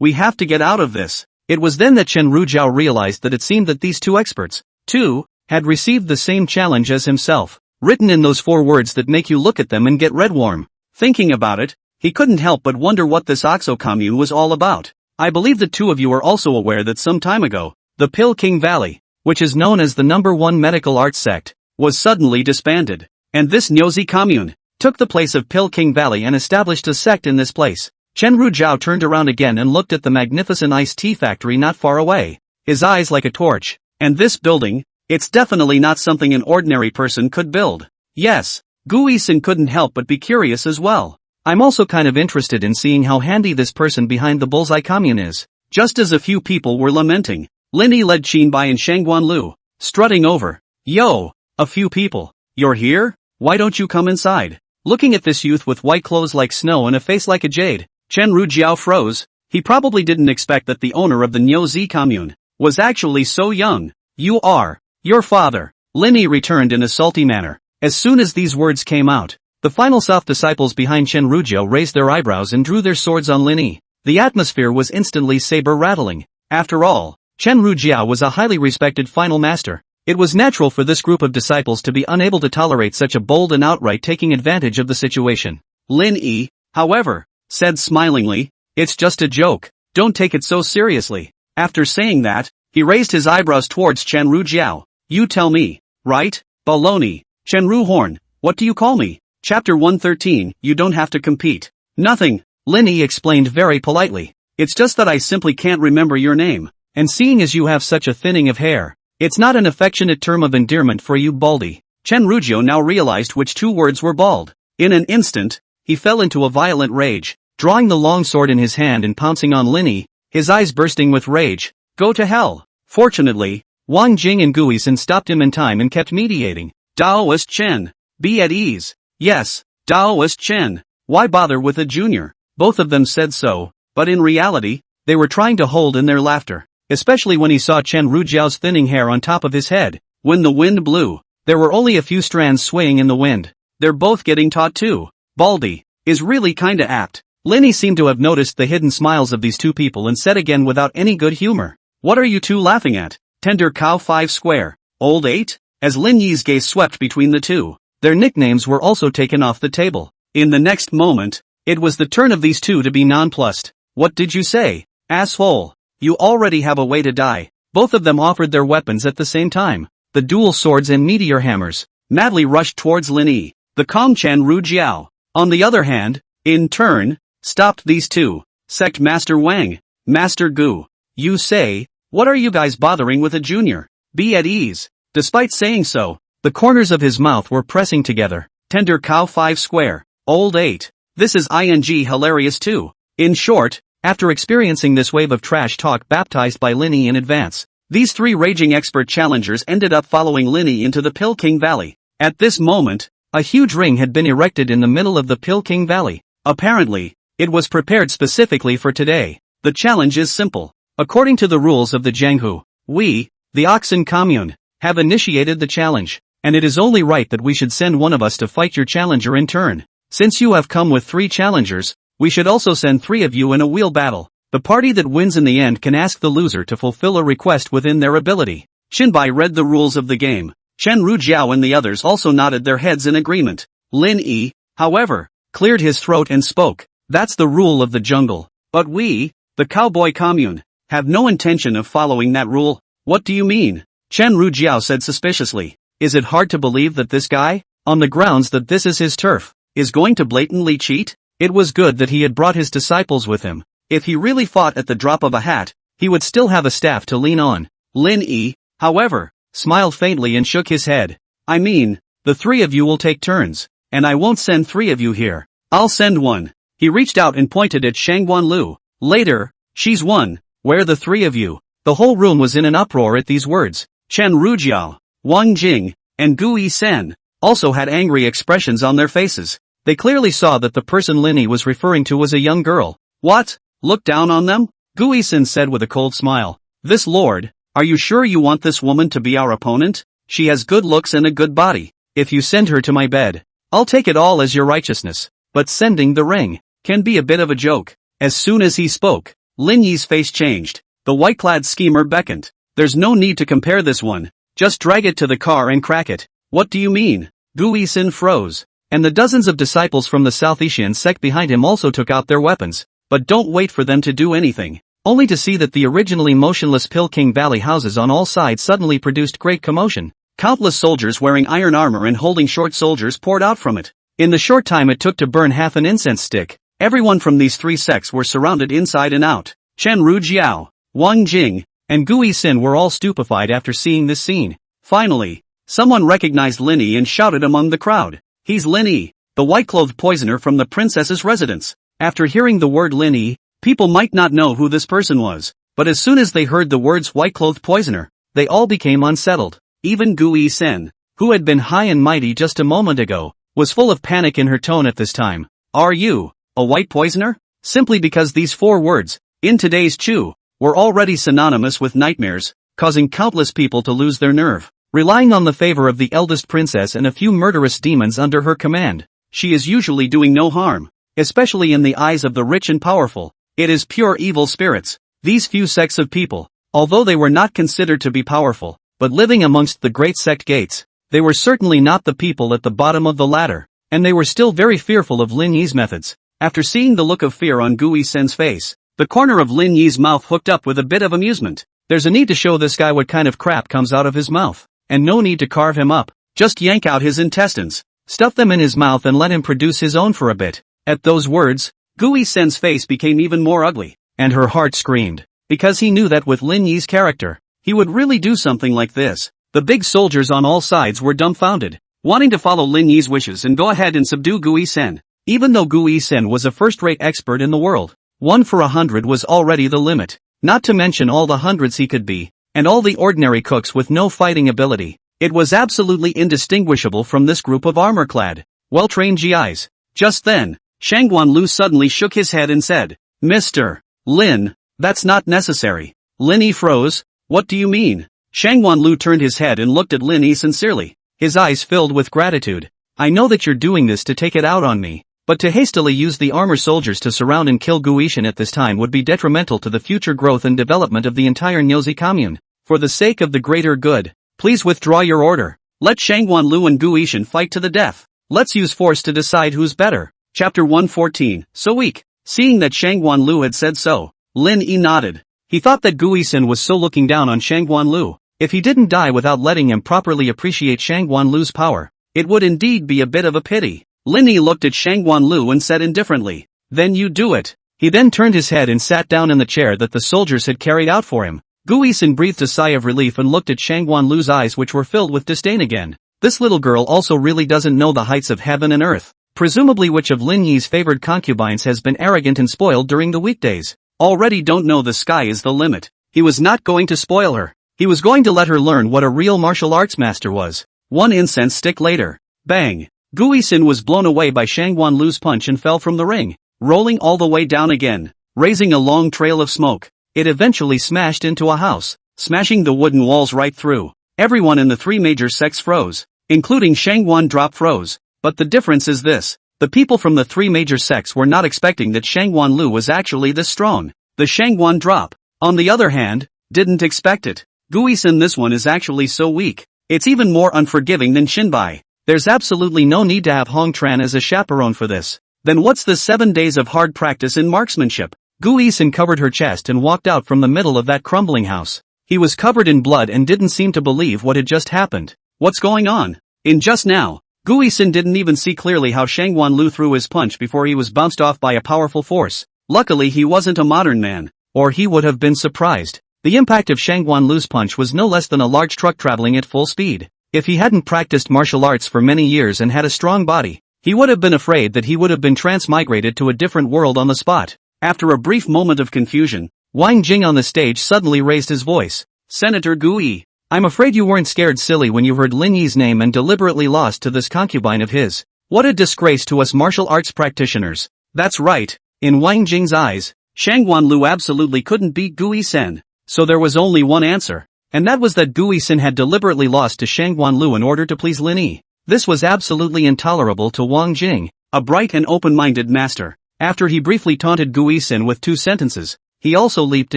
We have to get out of this." It was then that Chen Rujiao realized that it seemed that these two experts, too, had received the same challenge as himself, written in those 4 words that make you look at them and get red warm. Thinking about it, he couldn't help but wonder what this Oxo commune was all about. I believe the two of you are also aware that some time ago, the Pill King Valley, which is known as the #1 medical arts sect, was suddenly disbanded. And this Nyozi commune took the place of Pill King Valley and established a sect in this place. Chen Rujiao turned around again and looked at the magnificent iced tea factory not far away, his eyes like a torch. And this building, it's definitely not something an ordinary person could build. Yes, Gu Yixin couldn't help but be curious as well. I'm also kind of interested in seeing how handy this person behind the bullseye commune is. Just as a few people were lamenting, Lin Yi led Qin Bai and Shangguan Lu, strutting over. "Yo, a few people. You're here? Why don't you come inside?" Looking at this youth with white clothes like snow and a face like a jade, Chen Rujiao froze. He probably didn't expect that the owner of the Nyozi commune was actually so young. "You are your father," Lin Yi returned in a salty manner. As soon as these words came out, the final soft disciples behind Chen Rujiao raised their eyebrows and drew their swords on Lin Yi. The atmosphere was instantly saber-rattling. After all, Chen Rujiao was a highly respected final master. It was natural for this group of disciples to be unable to tolerate such a bold and outright taking advantage of the situation. Lin Yi, however, said smilingly, "It's just a joke, don't take it so seriously." After saying that, he raised his eyebrows towards Chen Rujiao. "You tell me, right? Baloney. Chen Ruhorn, what do you call me?" Chapter 113, You Don't Have to Compete. "Nothing," Lin Yi explained very politely. "It's just that I simply can't remember your name. And seeing as you have such a thinning of hair, it's not an affectionate term of endearment for you, Baldy." Chen Rujiao now realized which 2 words were bald. In an instant, he fell into a violent rage, drawing the long sword in his hand and pouncing on Lin Yi, his eyes bursting with rage. "Go to hell." Fortunately, Wang Jing and Gu Yixin stopped him in time and kept mediating. "Daoist Chen, be at ease." "Yes, Daoist Chen, why bother with a junior?" Both of them said so, but in reality, they were trying to hold in their laughter, especially when he saw Chen Rujiao's thinning hair on top of his head. When the wind blew, there were only a few strands swaying in the wind. "They're both getting taught too. Baldy is really kinda apt." Lin Yi seemed to have noticed the hidden smiles of these two people and said again without any good humor, "What are you two laughing at? Tender Cow 5 Square, Old 8? As Lin Yi's gaze swept between the two, their nicknames were also taken off the table. In the next moment, it was the turn of these two to be nonplussed. "What did you say, asshole? You already have a way to die." Both of them offered their weapons at the same time. The dual swords and meteor hammers madly rushed towards Lin Yi. The calm Chen Rujiao, on the other hand, in turn, stopped these two. "Sect Master Wang, Master Gu, you say, what are you guys bothering with a junior? Be at ease." Despite saying so, the corners of his mouth were pressing together. "Tender Cow 5 Square, Old 8. This is ing hilarious too." In short, after experiencing this wave of trash talk baptized by Lin Yi in advance, these 3 raging expert challengers ended up following Lin Yi into the Pill King Valley. At this moment, a huge ring had been erected in the middle of the Pill King Valley. Apparently, it was prepared specifically for today. The challenge is simple. According to the rules of the Jianghu, we, the Oxen Commune, have initiated the challenge, and it is only right that we should send one of us to fight your challenger in turn. Since you have come with 3 challengers, we should also send 3 of you in a wheel battle. The party that wins in the end can ask the loser to fulfill a request within their ability. Xinbai read the rules of the game. Chen Rujiao and the others also nodded their heads in agreement. Lin Yi, however, cleared his throat and spoke. "That's the rule of the jungle. But we, the cowboy commune, have no intention of following that rule." "What do you mean?" Chen Rujiao said suspiciously. "Is it hard to believe that this guy, on the grounds that this is his turf, is going to blatantly cheat?" It was good that he had brought his disciples with him. If he really fought at the drop of a hat, he would still have a staff to lean on. Lin Yi, however, smiled faintly and shook his head. "I mean, the 3 of you will take turns, and I won't send 3 of you here. I'll send one." He reached out and pointed at Shangguan Lu. "Later, she's one. Where the three of you? The whole room was in an uproar at these words. Chen Rujiao, Wang Jing, and Gu Yisen also had angry expressions on their faces. They clearly saw that the person Lin Yi was referring to was a young girl. What? Look down on them? Gu Yisen said with a cold smile. This lord, are you sure you want this woman to be our opponent? She has good looks and a good body. If you send her to my bed, I'll take it all as your righteousness. But sending the ring can be a bit of a joke. As soon as he spoke, Lin Yi's face changed. The white-clad schemer beckoned. There's no need to compare this one. Just drag it to the car and crack it. What do you mean? Gu Yisen froze. And the dozens of disciples from the South Asian sect behind him also took out their weapons. But don't wait for them to do anything. Only to see that the originally motionless Pill King Valley houses on all sides suddenly produced great commotion. Countless soldiers wearing iron armor and holding short soldiers poured out from it. In the short time it took to burn half an incense stick, everyone from these three sects were surrounded inside and out. Chen Rujiao, Wang Jing, and Gu Yisen were all stupefied after seeing this scene. Finally, someone recognized Lin Yi and shouted among the crowd. He's Lin Yi, the white-clothed poisoner from the princess's residence. After hearing the word Lin Yi, people might not know who this person was, but as soon as they heard the words white-clothed poisoner, they all became unsettled. Even Gu Yisen, who had been high and mighty just a moment ago, was full of panic in her tone at this time. Are you a white poisoner? Simply because these four words, in today's Chu, were already synonymous with nightmares, causing countless people to lose their nerve. Relying on the favor of the eldest princess and a few murderous demons under her command, she is usually doing no harm, especially in the eyes of the rich and powerful. It is pure evil spirits. These few sects of people, although they were not considered to be powerful, but living amongst the great sect gates, they were certainly not the people at the bottom of the ladder, and they were still very fearful of Lin Yi's methods. After seeing the look of fear on Gu Yisen's face, the corner of Lin Yi's mouth hooked up with a bit of amusement. There's a need to show this guy what kind of crap comes out of his mouth, and no need to carve him up. Just yank out his intestines, stuff them in his mouth and let him produce his own for a bit. At those words, Gu Yisen's face became even more ugly, and her heart screamed, because he knew that with Lin Yi's character, he would really do something like this. The big soldiers on all sides were dumbfounded, wanting to follow Lin Yi's wishes and go ahead and subdue Gu Yisen. Even though Gu Yisen was a first-rate expert in the world, 1 for 100 was already the limit, not to mention all the hundreds he could be, and all the ordinary cooks with no fighting ability. It was absolutely indistinguishable from this group of armor-clad, well-trained GIs. Just then, Shangguan Lu suddenly shook his head and said, Mr. Lin, that's not necessary. Lin Yi froze. What do you mean? Shangguan Lu turned his head and looked at Lin Yi sincerely, his eyes filled with gratitude. I know that you're doing this to take it out on me, but to hastily use the armor soldiers to surround and kill Gu Yishen at this time would be detrimental to the future growth and development of the entire Nyozi commune. For the sake of the greater good, please withdraw your order. Let Shangguan Lu and Gu Yishen fight to the death. Let's use force to decide who's better. Chapter 114, So weak. Seeing that Shangguan Lu had said so, Lin Yi nodded. He thought that Gu Yisen was so looking down on Shangguan Lu. If he didn't die without letting him properly appreciate Shangguan Lu's power, it would indeed be a bit of a pity. Lin Yi looked at Shangguan Lu and said indifferently, Then you do it. He then turned his head and sat down in the chair that the soldiers had carried out for him. Gu Yisen breathed a sigh of relief and looked at Shangguan Lu's eyes, which were filled with disdain again. This little girl also really doesn't know the heights of heaven and earth. Presumably which of Lin Yi's favored concubines has been arrogant and spoiled during the weekdays. Already don't know the sky is the limit. He was not going to spoil her. He was going to let her learn what a real martial arts master was. One incense stick later. Bang! Gu Yisen was blown away by Shangguan Lu's punch and fell from the ring, rolling all the way down again, raising a long trail of smoke. It eventually smashed into a house, smashing the wooden walls right through. Everyone in the three major sects froze, including Shangguan Drop froze. But the difference is this. The people from the three major sects were not expecting that Shangguan Lu was actually this strong. The Shangguan Drop, on the other hand, didn't expect it. Gu Yisen, this one is actually so weak. It's even more unforgiving than Shinbai. There's absolutely no need to have Hong Tran as a chaperone for this. Then what's the 7 days of hard practice in marksmanship? Gu Yisen covered her chest and walked out from the middle of that crumbling house. He was covered in blood and didn't seem to believe what had just happened. What's going on? In just now, Gu Yisen didn't even see clearly how Shangguan Lu threw his punch before he was bounced off by a powerful force. Luckily he wasn't a modern man, or he would have been surprised. The impact of Shangguan Lu's punch was no less than a large truck traveling at full speed. If he hadn't practiced martial arts for many years and had a strong body, he would have been afraid that he would have been transmigrated to a different world on the spot. After a brief moment of confusion, Wang Jing on the stage suddenly raised his voice. Senator Gui, I'm afraid you weren't scared silly when you heard Lin Yi's name and deliberately lost to this concubine of his. What a disgrace to us martial arts practitioners. That's right. In Wang Jing's eyes, Shangguan Lu absolutely couldn't beat Gui Sen. So there was only one answer. And that was that Gui Sen had deliberately lost to Shangguan Lu in order to please Lin Yi. This was absolutely intolerable to Wang Jing, a bright and open-minded master. After he briefly taunted Gui Sen with 2 sentences, he also leaped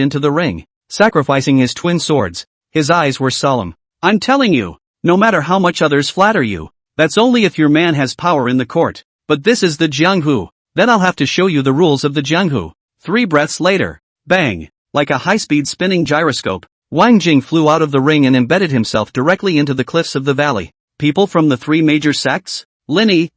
into the ring, sacrificing his twin swords. His eyes were solemn. I'm telling you, no matter how much others flatter you, that's only if your man has power in the court. But this is the Jianghu. Then I'll have to show you the rules of the Jianghu. 3 breaths later, bang, like a high-speed spinning gyroscope, Wang Jing flew out of the ring and embedded himself directly into the cliffs of the valley. People from the 3 major sects? Lin Yi,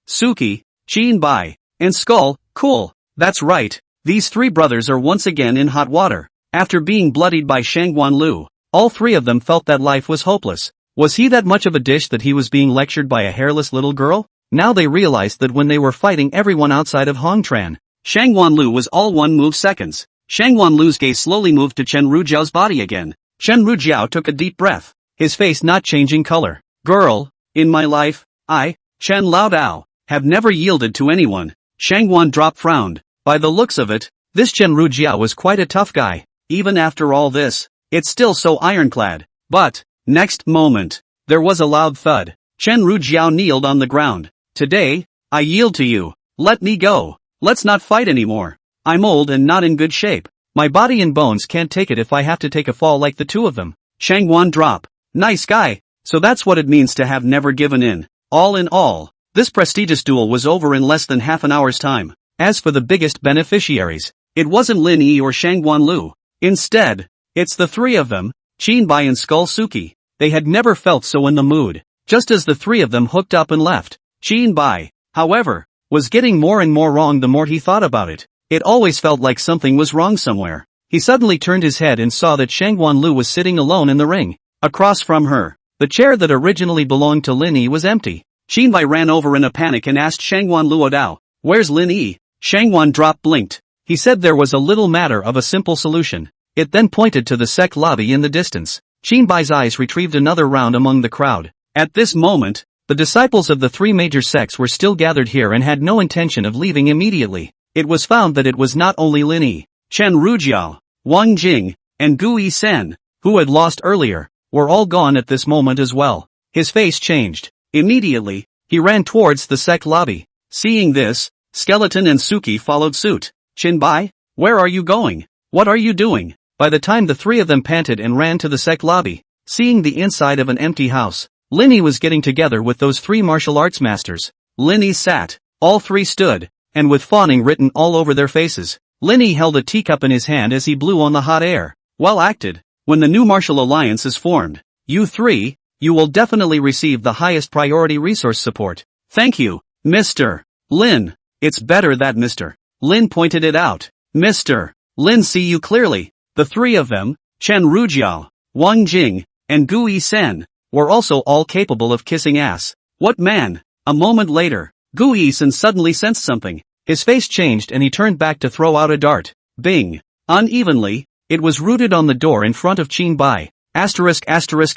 Suki, Qin Bai, and Skull, cool. That's right, these 3 brothers are once again in hot water. After being bloodied by Shangguan Lu, all 3 of them felt that life was hopeless. Was he that much of a dish that he was being lectured by a hairless little girl? Now they realized that when they were fighting everyone outside of Hongtran, Shangguan Lu was all 1 move seconds. Shangguan Lu's gaze slowly moved to Chen Rujiao's body again. Chen Rujiao took a deep breath, his face not changing color. Girl, in my life, I, Chen Laodao, have never yielded to anyone. Shangguan dropped frowned. By the looks of it, this Chen Rujiao was quite a tough guy. Even after all this, it's still so ironclad. But, next moment, there was a loud thud. Chen Rujiao kneeled on the ground. Today, I yield to you. Let me go. Let's not fight anymore. I'm old and not in good shape. My body and bones can't take it if I have to take a fall like the 2 of them. Shangguan drop. Nice guy. So that's what it means to have never given in. All in all, this prestigious duel was over in less than half an hour's time. As for the biggest beneficiaries, it wasn't Lin Yi or Shangguan Lu. Instead, it's the 3 of them, Qin Bai and Skull Suki. They had never felt so in the mood. Just as the 3 of them hooked up and left, Qin Bai, however, was getting more and more wrong the more he thought about it. It always felt like something was wrong somewhere. He suddenly turned his head and saw that Shangguan Lu was sitting alone in the ring. Across from her, the chair that originally belonged to Lin Yi was empty. Qin Bai ran over in a panic and asked Shangguan Luodao, "Where's Lin Yi?" Shangguan drop blinked. He said there was a little matter of a simple solution. It then pointed to the sect lobby in the distance. Qin Bai's eyes retrieved another round among the crowd. At this moment, the disciples of the 3 major sects were still gathered here and had no intention of leaving immediately. It was found that it was not only Lin Yi, Chen Rujiao, Wang Jing, and Gui Sen, who had lost earlier, were all gone at this moment as well. His face changed. Immediately, he ran towards the sect lobby. Seeing this, Skeleton and Suki followed suit. Qin Bai, where are you going? What are you doing? By the time the 3 of them panted and ran to the sect lobby, seeing the inside of an empty house, Lin Yi was getting together with those 3 martial arts masters. Lin Yi sat, all 3 stood, and with fawning written all over their faces. Lin Yi held a teacup in his hand as he blew on the hot air. Well acted. When the new martial alliance is formed, you 3, you will definitely receive the highest priority resource support. Thank you, Mr. Lin. It's better that Mr. Lin pointed it out. Mr. Lin see you clearly. The 3 of them, Chen Rujiao, Wang Jing, and Gui Sen, were also all capable of kissing ass. What man? A moment later, Gui Sen suddenly sensed something. His face changed and he turned back to throw out a dart. Bing! Unevenly, it was rooted on the door in front of Qin Bai. Qin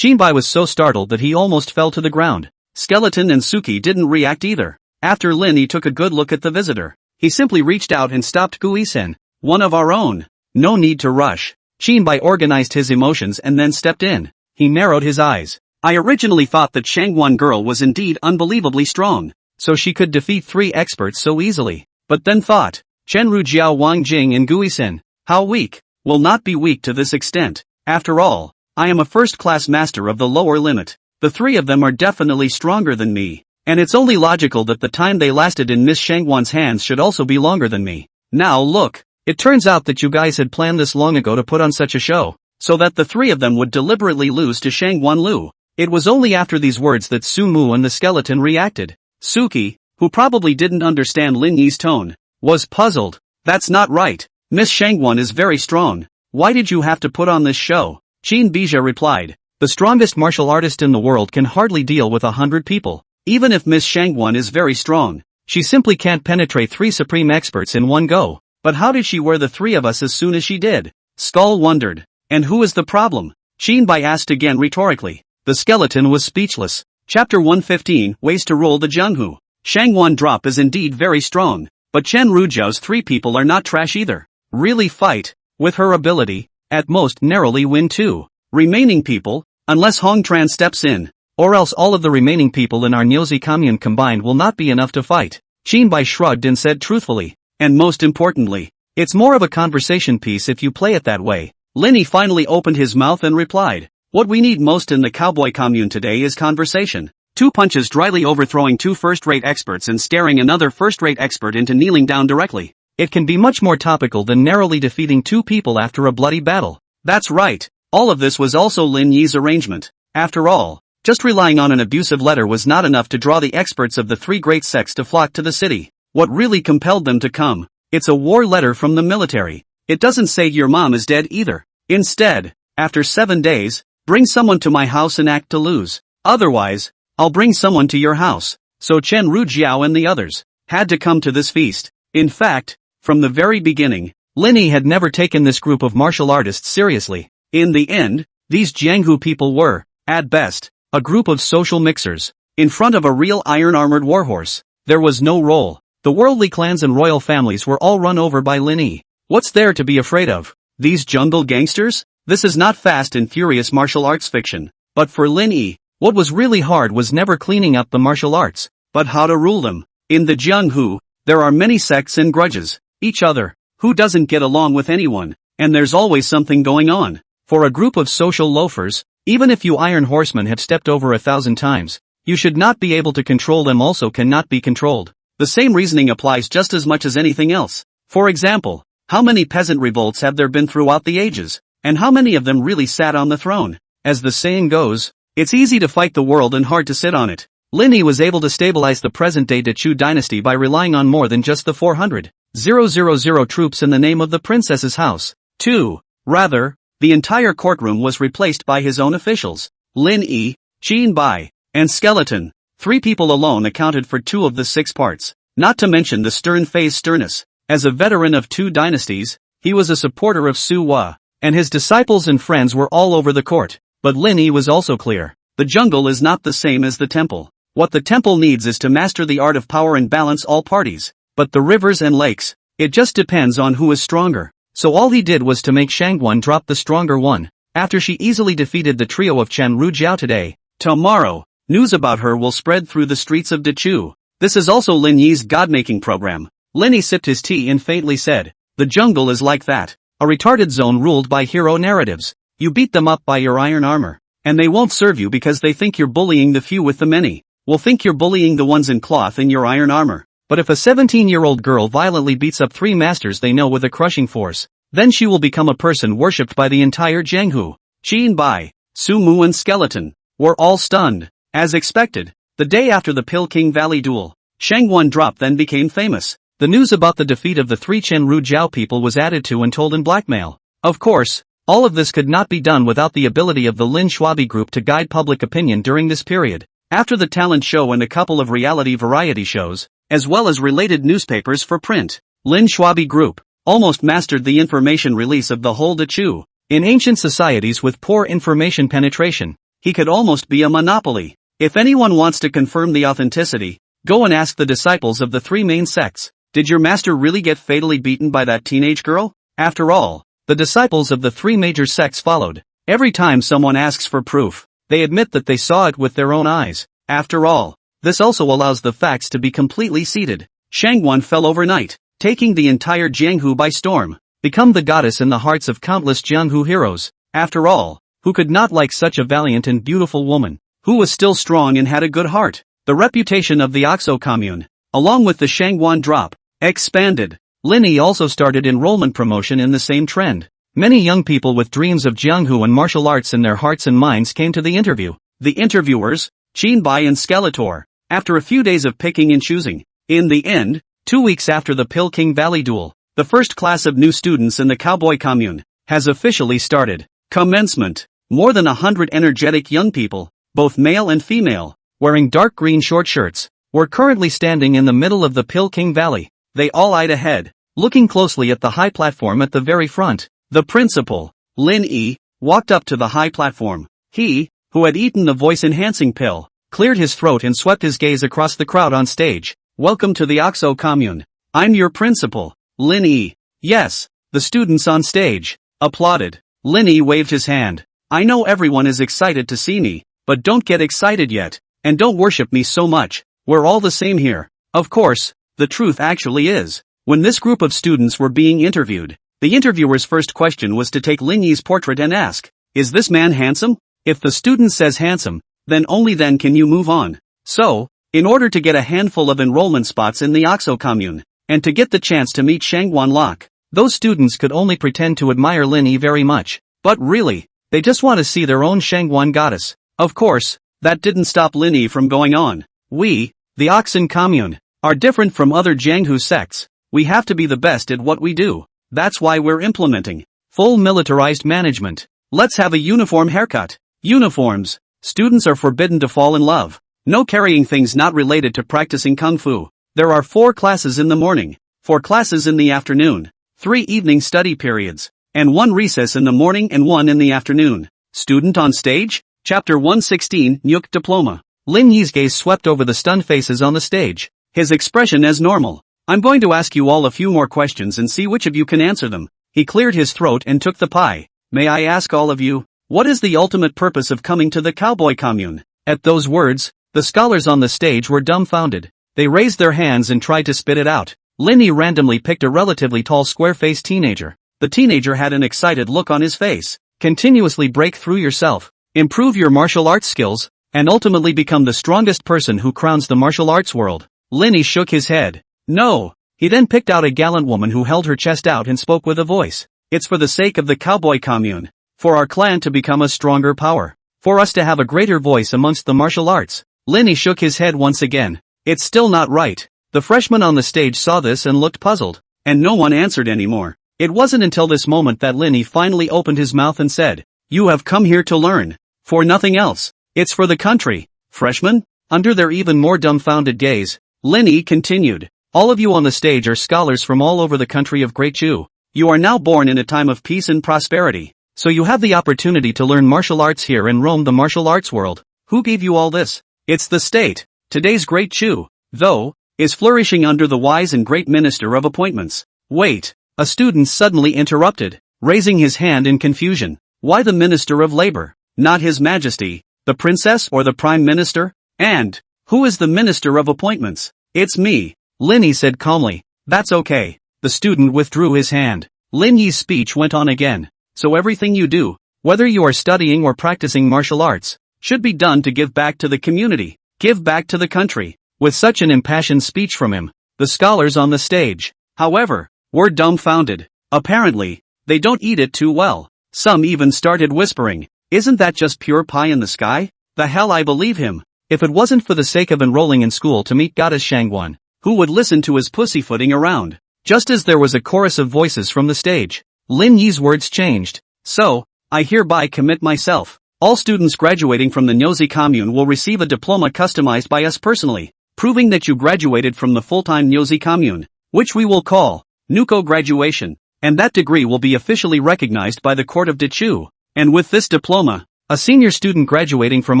Bai was so startled that he almost fell to the ground. Skeleton and Suki didn't react either. After Lin Yi took a good look at the visitor, he simply reached out and stopped Gui Sen. One of our own. No need to rush. Qin Bai organized his emotions and then stepped in. He narrowed his eyes. I originally thought that Shangguan girl was indeed unbelievably strong, so she could defeat 3 experts so easily. But then thought, Chen Rujiao, Wang Jing and Gui Sen, how weak, will not be weak to this extent. After all, I am a first-class master of the lower limit. The 3 of them are definitely stronger than me, and it's only logical that the time they lasted in Miss Shangguan's hands should also be longer than me. Now look, it turns out that you guys had planned this long ago to put on such a show, so that the 3 of them would deliberately lose to Shangguan Lu. It was only after these words that Su Mu and the skeleton reacted. Suki, who probably didn't understand Lin Yi's tone, was puzzled. That's not right. Miss Shangguan is very strong. Why did you have to put on this show? Qin Bija replied. The strongest martial artist in the world can hardly deal with 100 people. Even if Miss Shangguan is very strong, She simply can't penetrate 3 supreme experts in one go. But how did she wear the 3 of us as soon as she did? Skull wondered. And who is the problem? Chinbai asked again rhetorically. The skeleton was speechless. Chapter 115, Ways to Rule the Jianghu. Shangwan drop is indeed very strong. But Chen Rujiao's 3 people are not trash either. Really fight. With her ability, at most narrowly win 2 remaining people, unless Hong Tran steps in. Or else all of the remaining people in our Nyozi commune combined will not be enough to fight. Chinbai shrugged and said truthfully. And most importantly, it's more of a conversation piece if you play it that way. Linny finally opened his mouth and replied. What we need most in the cowboy commune today is conversation. 2 punches dryly overthrowing 2 first-rate experts and staring another first-rate expert into kneeling down directly. It can be much more topical than narrowly defeating 2 people after a bloody battle. That's right. All of this was also Lin Yi's arrangement. After all, just relying on an abusive letter was not enough to draw the experts of the 3 great sects to flock to the city. What really compelled them to come? It's a war letter from the military. It doesn't say your mom is dead either. Instead, after 7 days, bring someone to my house and act to lose. Otherwise, I'll bring someone to your house. So Chen Rujiao and the others had to come to this feast. In fact, from the very beginning, Linny had never taken this group of martial artists seriously. In the end, these Jianghu people were, at best, a group of social mixers. In front of a real iron-armored warhorse, there was no role. The worldly clans and royal families were all run over by Linny. What's there to be afraid of? These jungle gangsters? This is not fast and furious martial arts fiction. But for Linny, what was really hard was never cleaning up the martial arts, but how to rule them. In the Jianghu, there are many sects and grudges. Each other. Who doesn't get along with anyone? And there's always something going on. For a group of social loafers, even if you Iron Horsemen have stepped over 1,000 times, you should not be able to control them also cannot be controlled. The same reasoning applies just as much as anything else. For example, how many peasant revolts have there been throughout the ages? And how many of them really sat on the throne? As the saying goes, it's easy to fight the world and hard to sit on it. Linny was able to stabilize the present-day Dachu dynasty by relying on more than just the 400,000 troops in the name of the princess's house. 2. Rather, the entire courtroom was replaced by his own officials. Lin Yi, Qin Bai, and Skeleton. 3 people alone accounted for 2 of the 6 parts. Not to mention the stern-faced sternness. As a veteran of 2 dynasties, he was a supporter of Su Hua, and his disciples and friends were all over the court. But Lin Yi was also clear. The jungle is not the same as the temple. What the temple needs is to master the art of power and balance all parties. But the rivers and lakes, it just depends on who is stronger. So all he did was to make Shangwan drop the stronger one. After she easily defeated the trio of Chen Rujiao today, tomorrow, news about her will spread through the streets of Dachu. This is also Lin Yi's god-making program. Linny sipped his tea and faintly said, the jungle is like that. A retarded zone ruled by hero narratives. You beat them up by your iron armor. And they won't serve you because they think you're bullying the few with the many. Will think you're bullying the ones in cloth in your iron armor. But if a 17-year-old girl violently beats up 3 masters they know with a crushing force, then she will become a person worshipped by the entire Jianghu. Qin Bai, Su Mu and Skeleton were all stunned. As expected, the day after the Pilking Valley duel, Shangwan drop then became famous. The news about the defeat of the 3 Chen Rujiao people was added to and told in blackmail. Of course, all of this could not be done without the ability of the Lin Shuabi group to guide public opinion during this period. After the talent show and a couple of reality variety shows, as well as related newspapers for print, Lin Shuabi Group almost mastered the information release of the whole Dachu. In ancient societies with poor information penetration, he could almost be a monopoly. If anyone wants to confirm the authenticity, go and ask the disciples of the 3 main sects. Did your master really get fatally beaten by that teenage girl? After all, the disciples of the 3 major sects followed. Every time someone asks for proof, they admit that they saw it with their own eyes. After all, this also allows the facts to be completely seated. Shangwan fell overnight, taking the entire Jianghu by storm, become the goddess in the hearts of countless Jianghu heroes. After all, who could not like such a valiant and beautiful woman, who was still strong and had a good heart? The reputation of the Oxo commune, along with the Shangwan drop, expanded. Linny also started enrollment promotion in the same trend. Many young people with dreams of Jianghu and martial arts in their hearts and minds came to the interview. The interviewers, Qin Bai and Skeletor, after a few days of picking and choosing. In the end, 2 weeks after the Pilking Valley duel, the first class of new students in the Cowboy Commune has officially started. Commencement. More than 100 energetic young people, both male and female, wearing dark green short shirts, were currently standing in the middle of the Pilking Valley. They all eyed ahead, looking closely at the high platform at the very front. The principal, Lin Yi, walked up to the high platform. He, who had eaten the voice-enhancing pill, cleared his throat and swept his gaze across the crowd on stage. Welcome to the Oxo Commune. I'm your principal, Lin Yi. Yes, the students on stage applauded. Lin Yi waved his hand. I know everyone is excited to see me, but don't get excited yet, and don't worship me so much. We're all the same here. Of course, the truth actually is, when this group of students were being interviewed, the interviewer's first question was to take Lin Yi's portrait and ask, is this man handsome? If the student says handsome, then only then can you move on. So, in order to get a handful of enrollment spots in the Oxo Commune, and to get the chance to meet Shangguan Locke, those students could only pretend to admire Lin Yi very much. But really, they just want to see their own Shangguan goddess. Of course, that didn't stop Lin Yi from going on. We, the Oxen Commune, are different from other Jianghu sects. We have to be the best at what we do. That's why we're implementing full militarized management. Let's have a uniform haircut. Uniforms. Students are forbidden to fall in love. No carrying things not related to practicing kung fu. There are 4 classes in the morning, 4 classes in the afternoon, 3 evening study periods, and 1 recess in the morning and 1 in the afternoon. Student on stage? Chapter 116, Nyuk Diploma. Lin Yi's gaze swept over the stunned faces on the stage. His expression as normal. I'm going to ask you all a few more questions and see which of you can answer them. He cleared his throat and took the pie. May I ask all of you, what is the ultimate purpose of coming to the Cowboy Commune? At those words, the scholars on the stage were dumbfounded. They raised their hands and tried to spit it out. Lin Yi randomly picked a relatively tall square-faced teenager. The teenager had an excited look on his face. Continuously break through yourself, improve your martial arts skills, and ultimately become the strongest person who crowns the martial arts world. Lin Yi shook his head. No. He then picked out a gallant woman who held her chest out and spoke with a voice. It's for the sake of the Cowboy Commune. For our clan to become a stronger power. For us to have a greater voice amongst the martial arts. Lin Yi shook his head once again. It's still not right. The freshman on the stage saw this and looked puzzled. And no one answered anymore. It wasn't until this moment that Lin Yi finally opened his mouth and said, you have come here to learn. For nothing else. It's for the country. Freshmen? Under their even more dumbfounded gaze, Lin Yi continued. All of you on the stage are scholars from all over the country of Great Chu. You are now born in a time of peace and prosperity. So you have the opportunity to learn martial arts here and roam the martial arts world. Who gave you all this? It's the state. Today's Great Chu, though, is flourishing under the wise and great Minister of Appointments. Wait, a student suddenly interrupted, raising his hand in confusion. Why the Minister of Labor? Not His Majesty, the Princess or the Prime Minister? And, who is the Minister of Appointments? It's me, Lin Yi said calmly. That's okay. The student withdrew his hand. Lin Yi's speech went on again. So everything you do, whether you are studying or practicing martial arts, should be done to give back to the community, give back to the country. With such an impassioned speech from him, the scholars on the stage, however, were dumbfounded. Apparently, they don't eat it too well. Some even started whispering, isn't that just pure pie in the sky? The hell I believe him. If it wasn't for the sake of enrolling in school to meet Goddess Shangguan, who would listen to his pussyfooting around? Just as there was a chorus of voices from the stage, Lin Yi's words changed. So, I hereby commit myself. All students graduating from the Nyozi Commune will receive a diploma customized by us personally, proving that you graduated from the full-time Nyozi Commune, which we will call Nuko graduation, and that degree will be officially recognized by the court of Dechu. And with this diploma, a senior student graduating from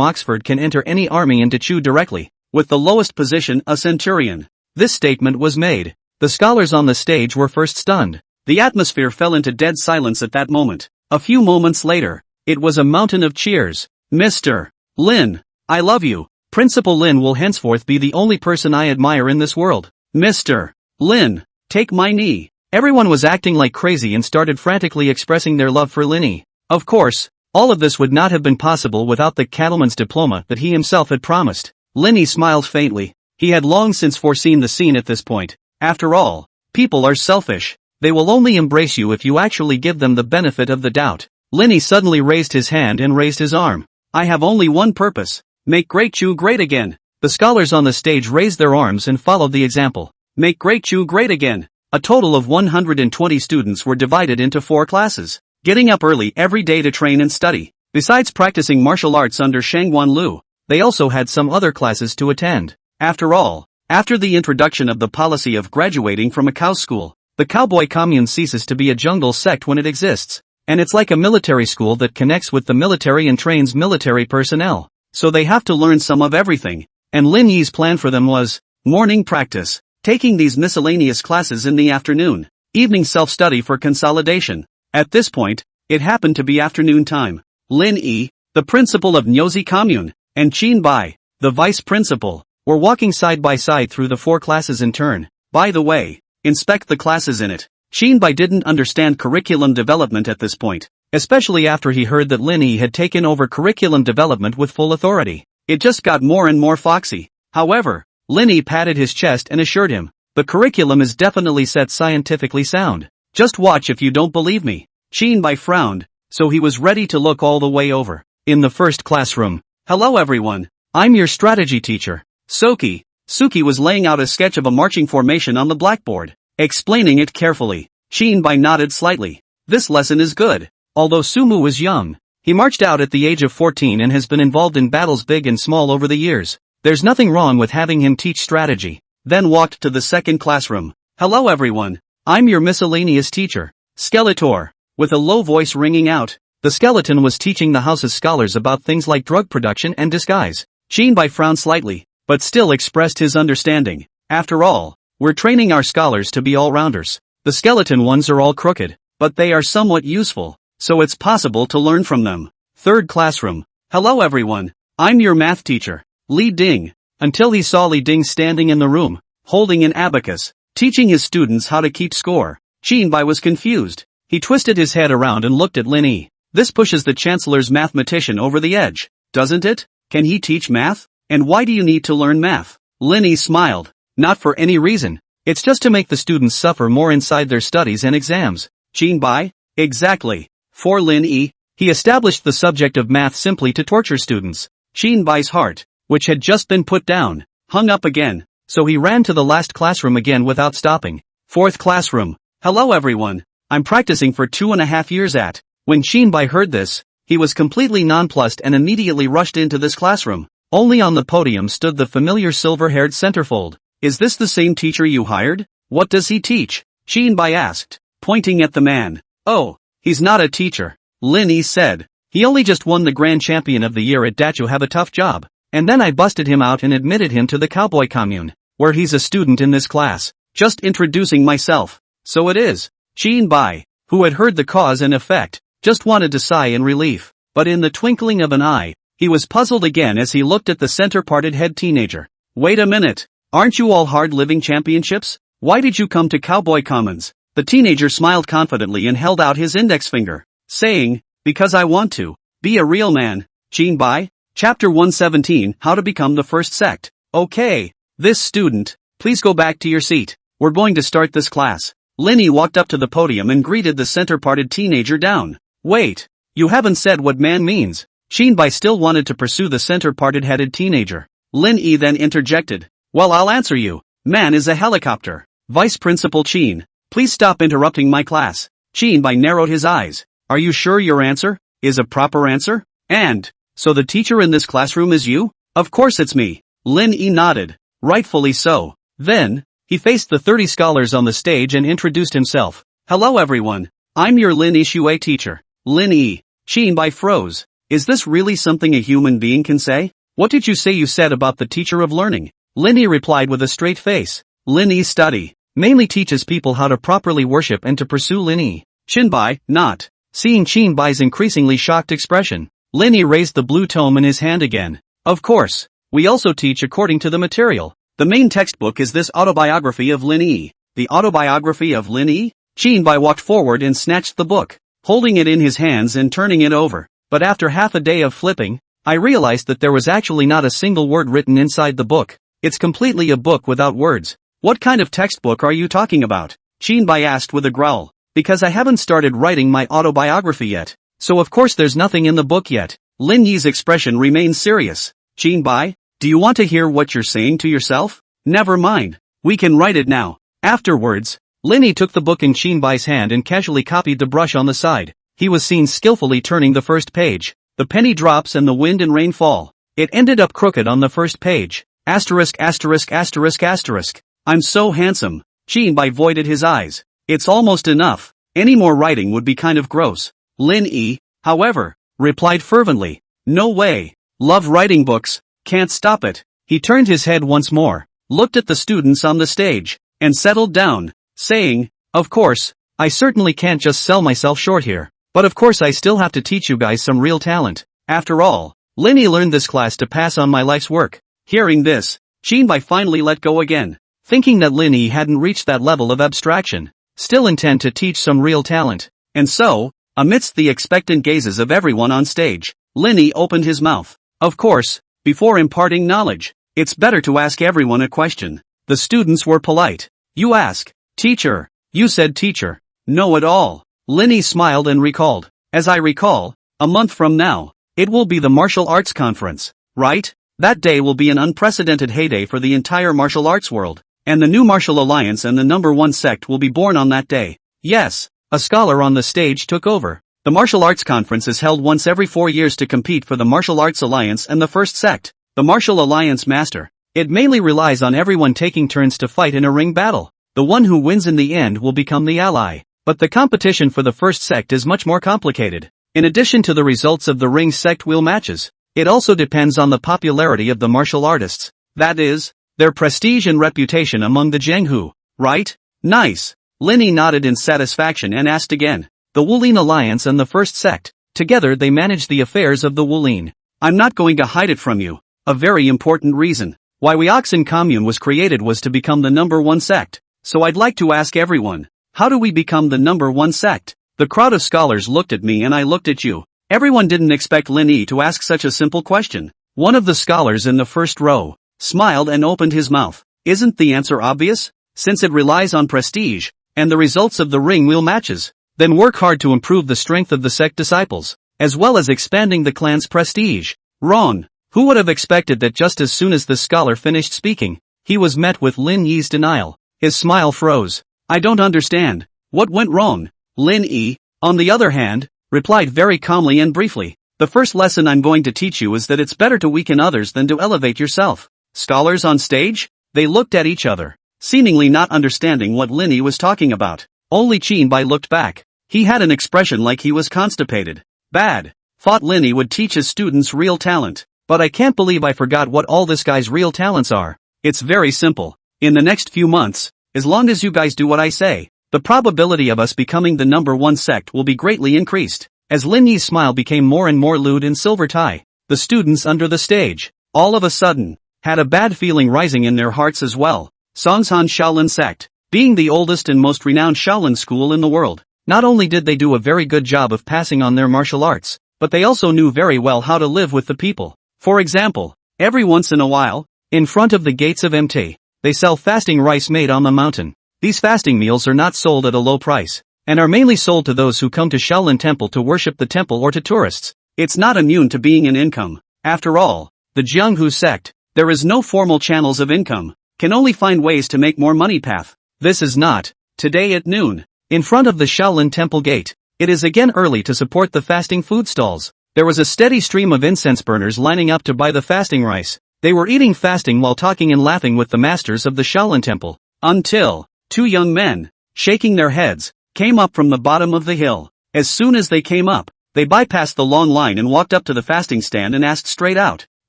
Oxford can enter any army in Dechu directly, with the lowest position a centurion. This statement was made. The scholars on the stage were first stunned. The atmosphere fell into dead silence at that moment. A few moments later, it was a mountain of cheers. Mr. Lin, I love you. Principal Lin will henceforth be the only person I admire in this world. Mr. Lin, take my knee. Everyone was acting like crazy and started frantically expressing their love for Lin Yi. Of course, all of this would not have been possible without the cattleman's diploma that he himself had promised. Lin Yi smiled faintly. He had long since foreseen the scene at this point. After all, people are selfish. They will only embrace you if you actually give them the benefit of the doubt. Lin Yi suddenly raised his hand and raised his arm. I have only one purpose. Make Great Chu great again. The scholars on the stage raised their arms and followed the example. Make Great Chu great again. A total of 120 students were divided into 4 classes, getting up early every day to train and study. Besides practicing martial arts under Shangguan Lu, they also had some other classes to attend. After all, after the introduction of the policy of graduating from a cow school, the cowboy commune ceases to be a jungle sect when it exists. And it's like a military school that connects with the military and trains military personnel. So they have to learn some of everything. And Lin Yi's plan for them was morning practice, taking these miscellaneous classes in the afternoon, evening self-study for consolidation. At this point, it happened to be afternoon time. Lin Yi, the principal of Nyozi Commune, and Qin Bai, the vice principal, were walking side by side through the 4 classes in turn. By the way, inspect the classes in it. Qin Bai didn't understand curriculum development at this point, especially after he heard that Lin Yi had taken over curriculum development with full authority. It just got more and more foxy. However, Lin Yi patted his chest and assured him, the curriculum is definitely set scientifically sound. Just watch if you don't believe me. Qin Bai frowned, so he was ready to look all the way over. In the first classroom. Hello everyone, I'm your strategy teacher, Soki. Suki was laying out a sketch of a marching formation on the blackboard, explaining it carefully. Qin Bai nodded slightly. This lesson is good. Although Sumu was young, he marched out at the age of 14 and has been involved in battles big and small over the years. There's nothing wrong with having him teach strategy. Then walked to the second classroom. Hello everyone, I'm your miscellaneous teacher, Skeletor. With a low voice ringing out, the skeleton was teaching the house's scholars about things like drug production and disguise. Qin Bai frowned slightly, but still expressed his understanding. After all, we're training our scholars to be all-rounders. The skeleton ones are all crooked, but they are somewhat useful, so it's possible to learn from them. Third classroom. Hello everyone, I'm your math teacher, Li Ding. Until he saw Li Ding standing in the room, holding an abacus, teaching his students how to keep score. Qin Bai was confused. He twisted his head around and looked at Lin Yi. This pushes the chancellor's mathematician over the edge, doesn't it? Can he teach math? And why do you need to learn math? Lin Yi smiled. Not for any reason. It's just to make the students suffer more inside their studies and exams. Qin Bai? Exactly. For Lin Yi, he established the subject of math simply to torture students. Qin Bai's heart, which had just been put down, hung up again, so he ran to the last classroom again without stopping. Fourth classroom. Hello everyone, I'm practicing for 2.5 years at. When Qin Bai heard this, he was completely nonplussed and immediately rushed into this classroom. Only on the podium stood the familiar silver-haired centerfold. Is this the same teacher you hired? What does he teach? Qin Bai asked, pointing at the man. Oh, he's not a teacher, Lin Yi said. He only just won the Grand Champion of the Year at Dachu. Have a tough job. And then I busted him out and admitted him to the cowboy commune, where he's a student in this class. Just introducing myself. So it is. Qin Bai, who had heard the cause and effect, just wanted to sigh in relief. But in the twinkling of an eye, he was puzzled again as he looked at the center-parted head teenager. Wait a minute. Aren't you all hard-living championships? Why did you come to cowboy commons? The teenager smiled confidently and held out his index finger, saying, because I want to be a real man. Qin Bai, Chapter 117, How to Become the First Sect. Okay, this student, please go back to your seat. We're going to start this class. Lin Yi walked up to the podium and greeted the center-parted teenager down. Wait, you haven't said what man means. Qin Bai still wanted to pursue the center-parted headed teenager. Lin Yi then interjected. Well, I'll answer you. Man is a helicopter. Vice Principal Qin, please stop interrupting my class. Qin Bai narrowed his eyes. Are you sure your answer is a proper answer? And, so the teacher in this classroom is you? Of course it's me. Lin Yi nodded. Rightfully so. Then, he faced the 30 scholars on the stage and introduced himself. Hello everyone. I'm your Lin Yi Shui teacher. Lin Yi. Qin Bai froze. Is this really something a human being can say? What did you say you said about the teacher of learning? Lin Yi replied with a straight face. Lin Yi's study mainly teaches people how to properly worship and to pursue Lin Yi. Qin Bai, not. Seeing Qin Bai's increasingly shocked expression, Lin Yi raised the blue tome in his hand again. Of course, we also teach according to the material. The main textbook is this autobiography of Lin Yi. The autobiography of Lin Yi? Qin Bai walked forward and snatched the book, holding it in his hands and turning it over. But after half a day of flipping, I realized that there was actually not a single word written inside the book. It's completely a book without words. What kind of textbook are you talking about? Qin Bai asked with a growl. Because I haven't started writing my autobiography yet. So of course there's nothing in the book yet. Lin Yi's expression remained serious. Qin Bai, do you want to hear what you're saying to yourself? Never mind. We can write it now. Afterwards, Lin Yi took the book in Qin Bai's hand and casually copied the brush on the side. He was seen skillfully turning the first page. The penny drops and the wind and rain fall. It ended up crooked on the first page. Asterisk asterisk asterisk asterisk. I'm so handsome. Jinbai voided his eyes. It's almost enough. Any more writing would be kind of gross. Lin Yi, however, replied fervently. No way. Love writing books. Can't stop it. He turned his head once more, looked at the students on the stage, and settled down, saying, of course, I certainly can't just sell myself short here. But of course I still have to teach you guys some real talent. After all, Lin Yi learned this class to pass on my life's work. Hearing this, Jinbai finally let go again, thinking that Lin Yi hadn't reached that level of abstraction, still intent to teach some real talent. And so, amidst the expectant gazes of everyone on stage, Lin Yi opened his mouth. Of course, before imparting knowledge, it's better to ask everyone a question. The students were polite. You ask, teacher. You said teacher. No at all. Lin Yi smiled and recalled. As I recall, a month from now, it will be the martial arts conference, right? That day will be an unprecedented heyday for the entire martial arts world, and the new martial alliance and the number one sect will be born on that day. Yes, a scholar on the stage took over. The martial arts conference is held once every 4 years to compete for the martial arts alliance and the first sect, the martial alliance master. It mainly relies on everyone taking turns to fight in a ring battle. The one who wins in the end will become the ally. But the competition for the first sect is much more complicated. In addition to the results of the ring sect wheel matches, it also depends on the popularity of the martial artists. That is, their prestige and reputation among the Zhenghu, right? Nice. Lin Yi nodded in satisfaction and asked again. The Wulin Alliance and the First Sect, together they manage the affairs of the Wulin. I'm not going to hide it from you. A very important reason why Weoxin Commune was created was to become the number one sect. So I'd like to ask everyone, how do we become the number one sect? The crowd of scholars looked at me and I looked at you. Everyone didn't expect Lin Yi to ask such a simple question. One of the scholars in the first row smiled and opened his mouth. Isn't the answer obvious? Since it relies on prestige and the results of the ring wheel matches, then work hard to improve the strength of the sect disciples, as well as expanding the clan's prestige. Wrong. Who would have expected that just as soon as the scholar finished speaking, he was met with Lin Yi's denial? His smile froze. I don't understand. What went wrong? Lin Yi, on the other hand, replied very calmly and briefly. The first lesson I'm going to teach you is that it's better to weaken others than to elevate yourself. Scholars on stage? They looked at each other, seemingly not understanding what Lin Yi was talking about. Only Jinbai looked back. He had an expression like he was constipated. Bad. Thought Lin Yi would teach his students real talent. But I can't believe I forgot what all this guy's real talents are. It's very simple. In the next few months, as long as you guys do what I say, the probability of us becoming the number one sect will be greatly increased. As Lin Yi's smile became more and more lewd in silver tie, the students under the stage, all of a sudden, had a bad feeling rising in their hearts as well. Songshan Shaolin sect, being the oldest and most renowned Shaolin school in the world, not only did they do a very good job of passing on their martial arts, but they also knew very well how to live with the people. For example, every once in a while, in front of the gates of MT, they sell fasting rice made on the mountain. These fasting meals are not sold at a low price, and are mainly sold to those who come to Shaolin Temple to worship the temple or to tourists. It's not immune to being an income. After all, the Jianghu sect, there is no formal channels of income, can only find ways to make more money path. This is not. Today at noon, in front of the Shaolin Temple gate, it is again early to support the fasting food stalls. There was a steady stream of incense burners lining up to buy the fasting rice. They were eating fasting while talking and laughing with the masters of the Shaolin Temple, until two young men, shaking their heads, came up from the bottom of the hill. As soon as they came up, they bypassed the long line and walked up to the fasting stand and asked straight out,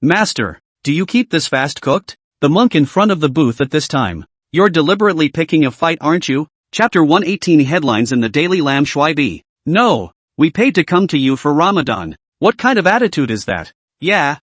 Master, do you keep this fast cooked? The monk in front of the booth at this time. You're deliberately picking a fight, aren't you? Chapter 118 headlines in the Daily Lam Shui Bi. No, we paid to come to you for Ramadan. What kind of attitude is that? Yeah,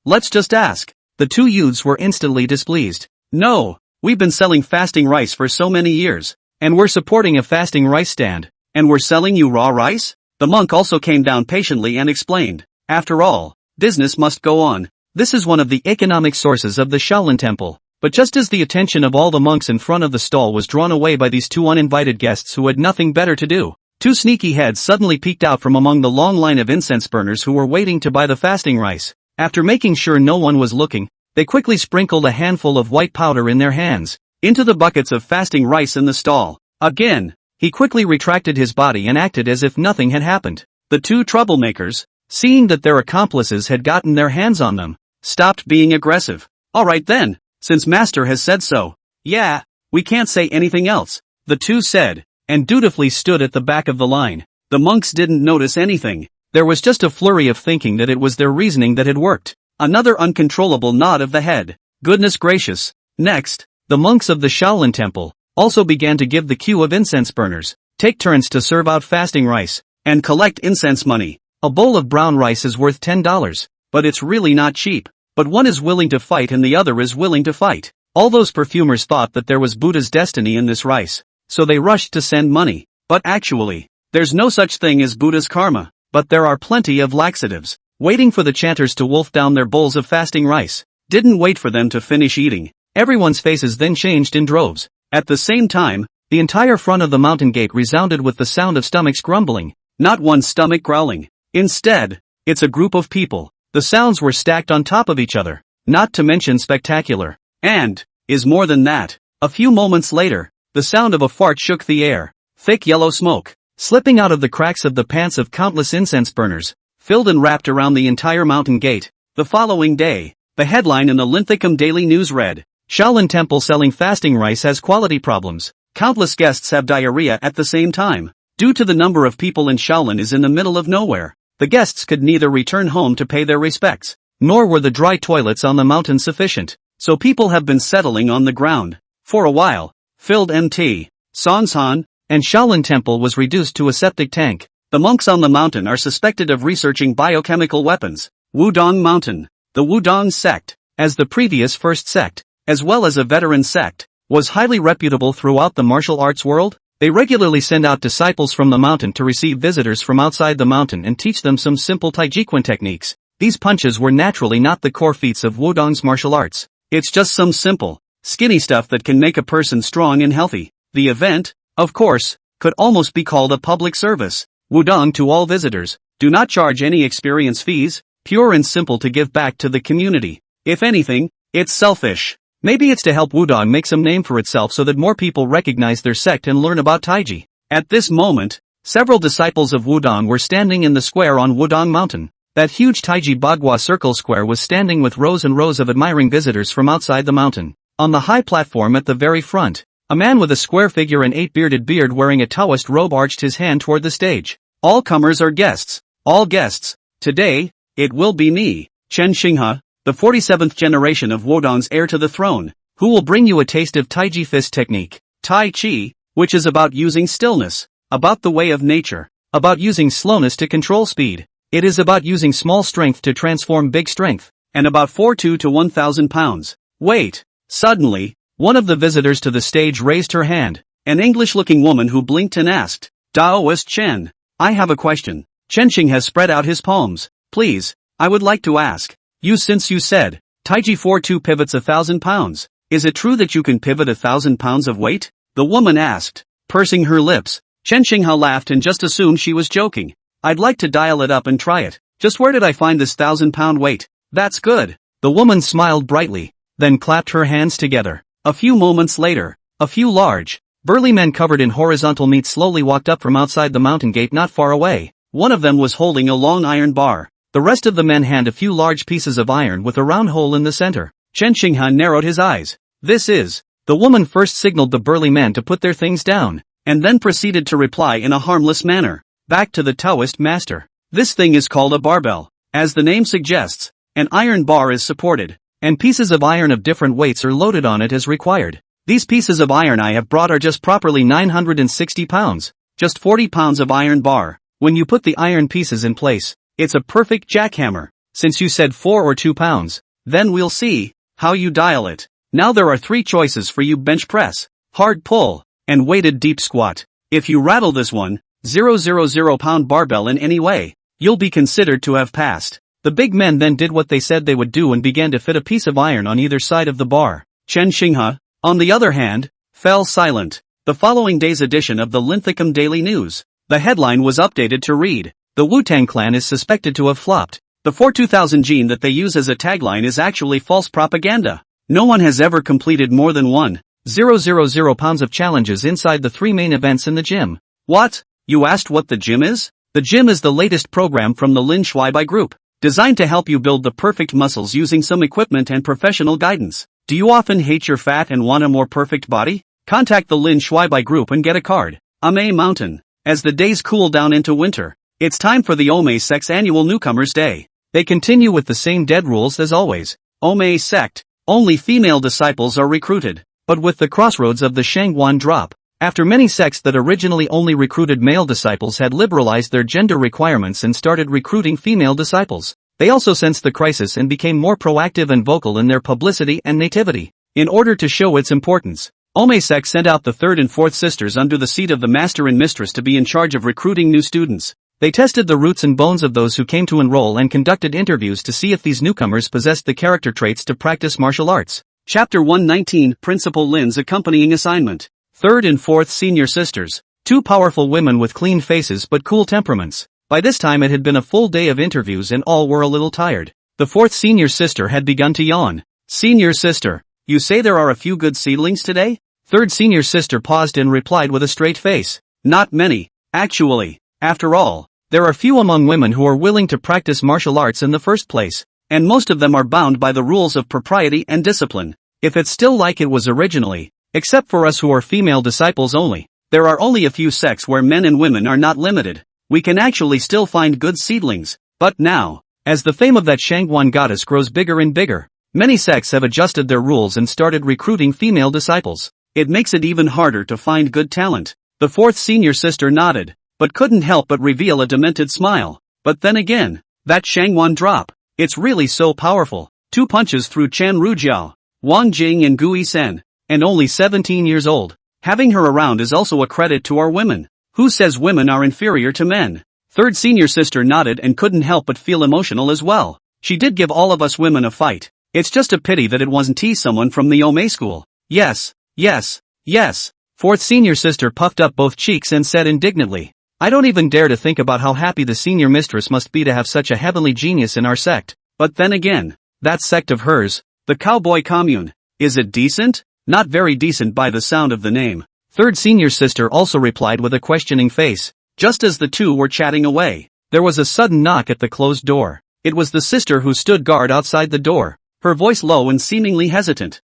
let's just ask. The two youths were instantly displeased. No, we've been selling fasting rice for so many years, and we're supporting a fasting rice stand, and we're selling you raw rice? The monk also came down patiently and explained. After all, business must go on. This is one of the economic sources of the Shaolin Temple. But just as the attention of all the monks in front of the stall was drawn away by these two uninvited guests who had nothing better to do, two sneaky heads suddenly peeked out from among the long line of incense burners who were waiting to buy the fasting rice. After making sure no one was looking, they quickly sprinkled a handful of white powder in their hands into the buckets of fasting rice in the stall. Again, he quickly retracted his body and acted as if nothing had happened. The two troublemakers, seeing that their accomplices had gotten their hands on them, stopped being aggressive. Alright then, since Master has said so. Yeah, we can't say anything else, the two said, and dutifully stood at the back of the line. The monks didn't notice anything. There was just a flurry of thinking that it was their reasoning that had worked. Another uncontrollable nod of the head. Goodness gracious. Next, the monks of the Shaolin temple also began to give the queue of incense burners, take turns to serve out fasting rice, and collect incense money. A bowl of brown rice is worth $10, but it's really not cheap. But one is willing to fight and the other is willing to fight. All those perfumers thought that there was Buddha's destiny in this rice, so they rushed to send money. But actually, there's no such thing as Buddha's karma, but there are plenty of laxatives, waiting for the chanters to wolf down their bowls of fasting rice. Didn't wait for them to finish eating. Everyone's faces then changed in droves. At the same time, the entire front of the mountain gate resounded with the sound of stomachs grumbling. Not one stomach growling. Instead, it's a group of people. The sounds were stacked on top of each other, not to mention spectacular. And, is more than that. A few moments later, the sound of a fart shook the air. Thick yellow smoke, slipping out of the cracks of the pants of countless incense burners, filled and wrapped around the entire mountain gate. The following day, the headline in the Linthicum Daily News read, Shaolin Temple selling fasting rice has quality problems. Countless guests have diarrhea at the same time. Due to the number of people in Shaolin is in the middle of nowhere, the guests could neither return home to pay their respects, nor were the dry toilets on the mountain sufficient, so people have been settling on the ground. For a while, filled Mt. Songsan, and Shaolin Temple was reduced to a septic tank. The monks on the mountain are suspected of researching biochemical weapons. Wudong Mountain. The Wudong sect, as the previous first sect, as well as a veteran sect, was highly reputable throughout the martial arts world. They regularly send out disciples from the mountain to receive visitors from outside the mountain and teach them some simple Taijiquan techniques. These punches were naturally not the core feats of Wudong's martial arts. It's just some simple, skinny stuff that can make a person strong and healthy. The event, of course, could almost be called a public service. Wudong to all visitors, do not charge any experience fees, pure and simple to give back to the community. If anything, it's selfish. Maybe it's to help Wudong make some name for itself so that more people recognize their sect and learn about Taiji. At this moment, several disciples of Wudong were standing in the square on Wudong Mountain. That huge Taiji Bagua circle square was standing with rows and rows of admiring visitors from outside the mountain. On the high platform at the very front, a man with a square figure and 8-bearded beard wearing a Taoist robe arched his hand toward the stage. All comers are guests. All guests. Today, it will be me, Chen Xinghe, the 47th generation of Wudong's heir to the throne, who will bring you a taste of Taiji fist technique, Tai Chi, which is about using stillness, about the way of nature, about using slowness to control speed. It is about using small strength to transform big strength, and about 42 to 1,000 pounds. Wait. Suddenly, one of the visitors to the stage raised her hand, an English-looking woman who blinked and asked, Daoist Chen, I have a question. Chen Xing has spread out his palms. Please, I would like to ask. Since you said, Taiji 42 pivots 1,000 pounds, is it true that you can pivot 1,000 pounds of weight? The woman asked, pursing her lips. Chen Xinghe laughed and just assumed she was joking. I'd like to dial it up and try it. Just where did I find this 1,000-pound weight? That's good. The woman smiled brightly, then clapped her hands together. A few moments later, a few large, burly men covered in horizontal meat slowly walked up from outside the mountain gate not far away. One of them was holding a long iron bar. The rest of the men hand a few large pieces of iron with a round hole in the center. Chen Xinghe narrowed his eyes. This is. The woman first signaled the burly men to put their things down, and then proceeded to reply in a harmless manner. Back to the Taoist master. This thing is called a barbell. As the name suggests, an iron bar is supported, and pieces of iron of different weights are loaded on it as required. These pieces of iron I have brought are just properly 960 pounds. Just 40 pounds of iron bar. When you put the iron pieces in place, it's a perfect jackhammer. Since you said 4 or 2 pounds, then we'll see how you dial it. Now there are 3 choices for you: bench press, hard pull, and weighted deep squat. If you rattle this 1,000 pound barbell in any way, you'll be considered to have passed. The big men then did what they said they would do and began to fit a piece of iron on either side of the bar. Chen Xinghe, on the other hand, fell silent. The following day's edition of the Linthicum Daily News. The headline was updated to read, The Wu-Tang Clan is suspected to have flopped. The 42000 gene that they use as a tagline is actually false propaganda. No one has ever completed more than 1,000 pounds of challenges inside the 3 main events in the gym. What? You asked what the gym is? The gym is the latest program from the Lin Shuaibai group. designed to help you build the perfect muscles using some equipment and professional guidance. Do you often hate your fat and want a more perfect body? Contact the Lin Shuaibai group and get a card. Ame Mountain. As the days cool down into winter, it's time for the Ome Sect's annual Newcomers' Day. They continue with the same dead rules as always. Ome Sect. Only female disciples are recruited. But with the crossroads of the Shangguan drop, after many sects that originally only recruited male disciples had liberalized their gender requirements and started recruiting female disciples, they also sensed the crisis and became more proactive and vocal in their publicity and nativity. In order to show its importance, Ome Sect sent out the third and fourth sisters under the seat of the master and mistress to be in charge of recruiting new students. They tested the roots and bones of those who came to enroll and conducted interviews to see if these newcomers possessed the character traits to practice martial arts. Chapter 119, Principal Lin's accompanying assignment. Third and fourth senior sisters. Two powerful women with clean faces but cool temperaments. By this time it had been a full day of interviews and all were a little tired. The fourth senior sister had begun to yawn. Senior sister, you say there are a few good seedlings today? Third senior sister paused and replied with a straight face. Not many, actually. After all, there are few among women who are willing to practice martial arts in the first place, and most of them are bound by the rules of propriety and discipline. If it's still like it was originally, except for us who are female disciples only, there are only a few sects where men and women are not limited. We can actually still find good seedlings. But now, as the fame of that Shangguan goddess grows bigger and bigger, many sects have adjusted their rules and started recruiting female disciples. It makes it even harder to find good talent. The fourth senior sister nodded, but couldn't help but reveal a demented smile. But then again, that Shangguan drop, it's really so powerful. 2 punches through Chen Rujiao, Wang Jing and Gui Sen. And only 17 years old. Having her around is also a credit to our women. Who says women are inferior to men? Third senior sister nodded and couldn't help but feel emotional as well. She did give all of us women a fight. It's just a pity that it wasn't someone from the Ome school. Yes, yes, yes. Fourth senior sister puffed up both cheeks and said indignantly, I don't even dare to think about how happy the senior mistress must be to have such a heavenly genius in our sect. But then again, that sect of hers, the cowboy commune, is it decent? Not very decent by the sound of the name. Third senior sister also replied with a questioning face. Just as the two were chatting away, there was a sudden knock at the closed door. It was the sister who stood guard outside the door, her voice low and seemingly hesitant.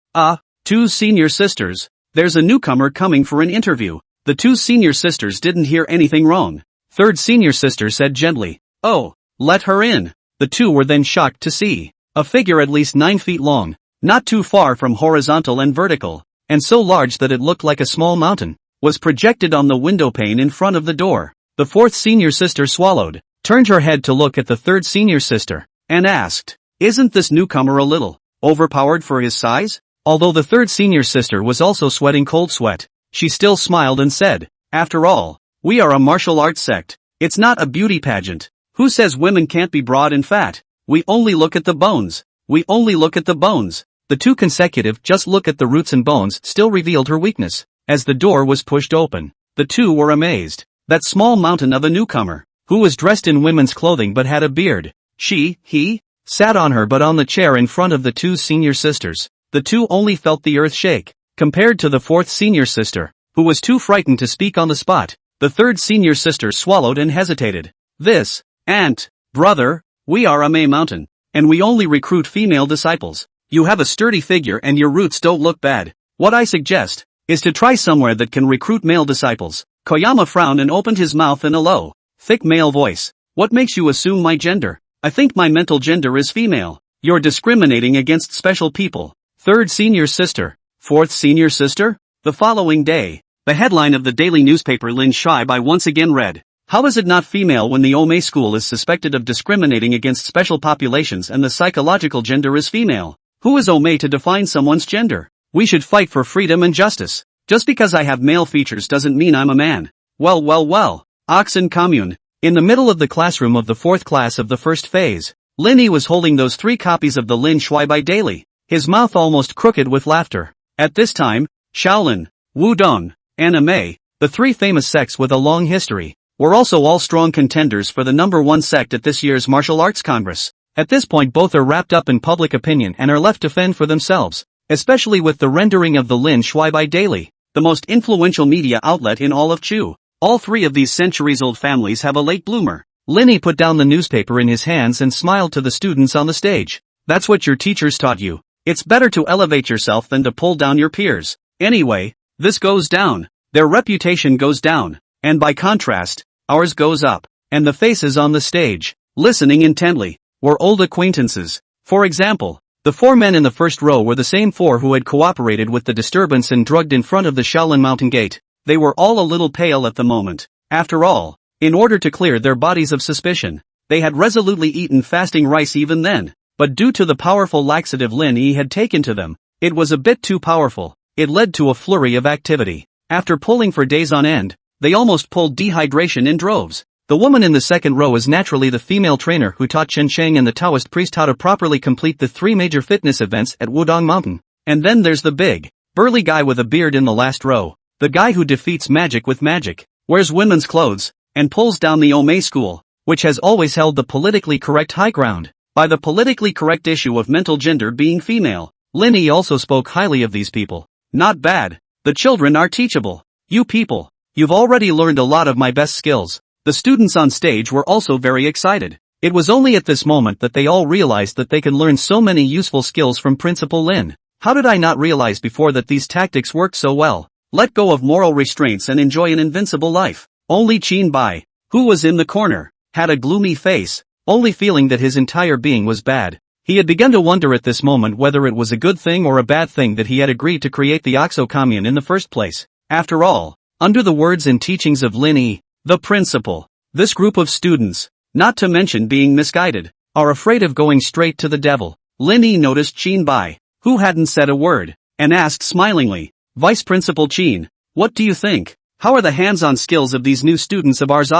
Two senior sisters. There's a newcomer coming for an interview. The two senior sisters didn't hear anything wrong. Third senior sister said gently, Oh, let her in. The two were then shocked to see a figure at least 9 feet long, not too far from horizontal and vertical, and so large that it looked like a small mountain, was projected on the window pane in front of the door. The fourth senior sister swallowed, turned her head to look at the third senior sister, and asked, Isn't this newcomer a little overpowered for his size? Although the third senior sister was also sweating cold sweat, she still smiled and said, After all, we are a martial arts sect. It's not a beauty pageant. Who says women can't be broad and fat? We only look at the bones. We only look at the bones. The two consecutive just look at the roots and bones still revealed her weakness. As the door was pushed open, the two were amazed. That small mountain of a newcomer, who was dressed in women's clothing but had a beard. He, sat on her but on the chair in front of the two senior sisters. The two only felt the earth shake. Compared to the fourth senior sister, who was too frightened to speak on the spot, the third senior sister swallowed and hesitated. This, aunt, brother, we are Ame Mountain, and we only recruit female disciples. You have a sturdy figure and your roots don't look bad. What I suggest is to try somewhere that can recruit male disciples. Koyama frowned and opened his mouth in a low, thick male voice. What makes you assume my gender? I think my mental gender is female. You're discriminating against special people. Third senior sister. Fourth senior sister? The following day, the headline of the daily newspaper Lin Shuaibai once again read, How is it not female when the Ome school is suspected of discriminating against special populations and the psychological gender is female? Who is Ome to define someone's gender? We should fight for freedom and justice. Just because I have male features doesn't mean I'm a man. Well. Oxen commune. In the middle of the classroom of the fourth class of the first phase, Lin Yi was holding those 3 copies of the Lin Shuaibai Daily, his mouth almost crooked with laughter. At this time, Shaolin, Wudong, and Ame, the 3 famous sects with a long history, were also all strong contenders for the #1 sect at this year's Martial Arts Congress. At this point both are wrapped up in public opinion and are left to fend for themselves, especially with the rendering of the Lin Shuaibai Daily, the most influential media outlet in all of Chu. All 3 of these centuries-old families have a late bloomer. Linny put down the newspaper in his hands and smiled to the students on the stage. That's what your teachers taught you. It's better to elevate yourself than to pull down your peers. Anyway, this goes down. Their reputation goes down. And by contrast, ours goes up. And the faces on the stage, listening intently, were old acquaintances. For example, the 4 men in the first row were the same 4 who had cooperated with the disturbance and drugged in front of the Shaolin Mountain Gate. They were all a little pale at the moment. After all, in order to clear their bodies of suspicion, they had resolutely eaten fasting rice even then. But due to the powerful laxative Lin Yi had taken to them, it was a bit too powerful. It led to a flurry of activity. After pulling for days on end, they almost pulled dehydration in droves. The woman in the second row is naturally the female trainer who taught Chen Sheng and the Taoist priest how to properly complete the 3 major fitness events at Wudong Mountain. And then there's the big, burly guy with a beard in the last row. The guy who defeats magic with magic, wears women's clothes, and pulls down the Omei school, which has always held the politically correct high ground. By the politically correct issue of mental gender being female, Lin Yi also spoke highly of these people. Not bad. The children are teachable. You people, you've already learned a lot of my best skills. The students on stage were also very excited. It was only at this moment that they all realized that they could learn so many useful skills from Principal Lin. How did I not realize before that these tactics worked so well? Let go of moral restraints and enjoy an invincible life. Only Qin Bai, who was in the corner, had a gloomy face, only feeling that his entire being was bad. He had begun to wonder at this moment whether it was a good thing or a bad thing that he had agreed to create the Oxo Commune in the first place. After all, under the words and teachings of Lin Yi, the principal, this group of students, not to mention being misguided, are afraid of going straight to the devil. Lin Yi noticed Qin Bai, who hadn't said a word, and asked smilingly, Vice Principal Qin, what do you think? How are the hands-on skills of these new students of ours?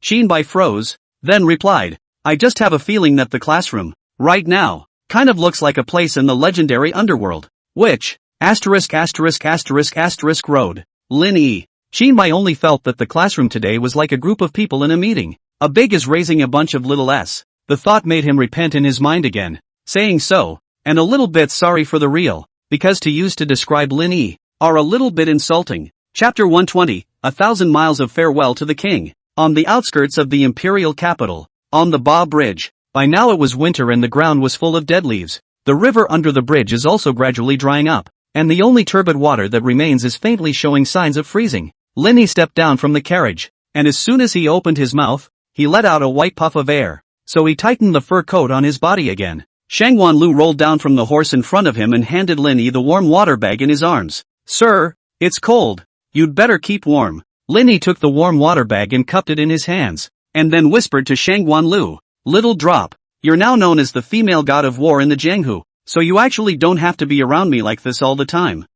Qin Bai froze, then replied, I just have a feeling that the classroom, right now, kind of looks like a place in the legendary underworld. Which, road. Lin Yi. Qin Bai only felt that the classroom today was like a group of people in a meeting. A big is raising a bunch of little s. The thought made him repent in his mind again, saying so, and a little bit sorry for the real, because to use to describe Lin Yi, are a little bit insulting. Chapter 120, 1,000 miles of farewell to the king. On the outskirts of the imperial capital, on the Ba Bridge. By now it was winter and the ground was full of dead leaves. The river under the bridge is also gradually drying up, and the only turbid water that remains is faintly showing signs of freezing. Lin Yi stepped down from the carriage, and as soon as he opened his mouth, he let out a white puff of air, so he tightened the fur coat on his body again. Shang Wanlu rolled down from the horse in front of him and handed Lin Yi the warm water bag in his arms. Sir, it's cold. You'd better keep warm. Lin Yi took the warm water bag and cupped it in his hands, and then whispered to Shang Wanlu, Little drop, you're now known as the female god of war in the Jianghu, so you actually don't have to be around me like this all the time.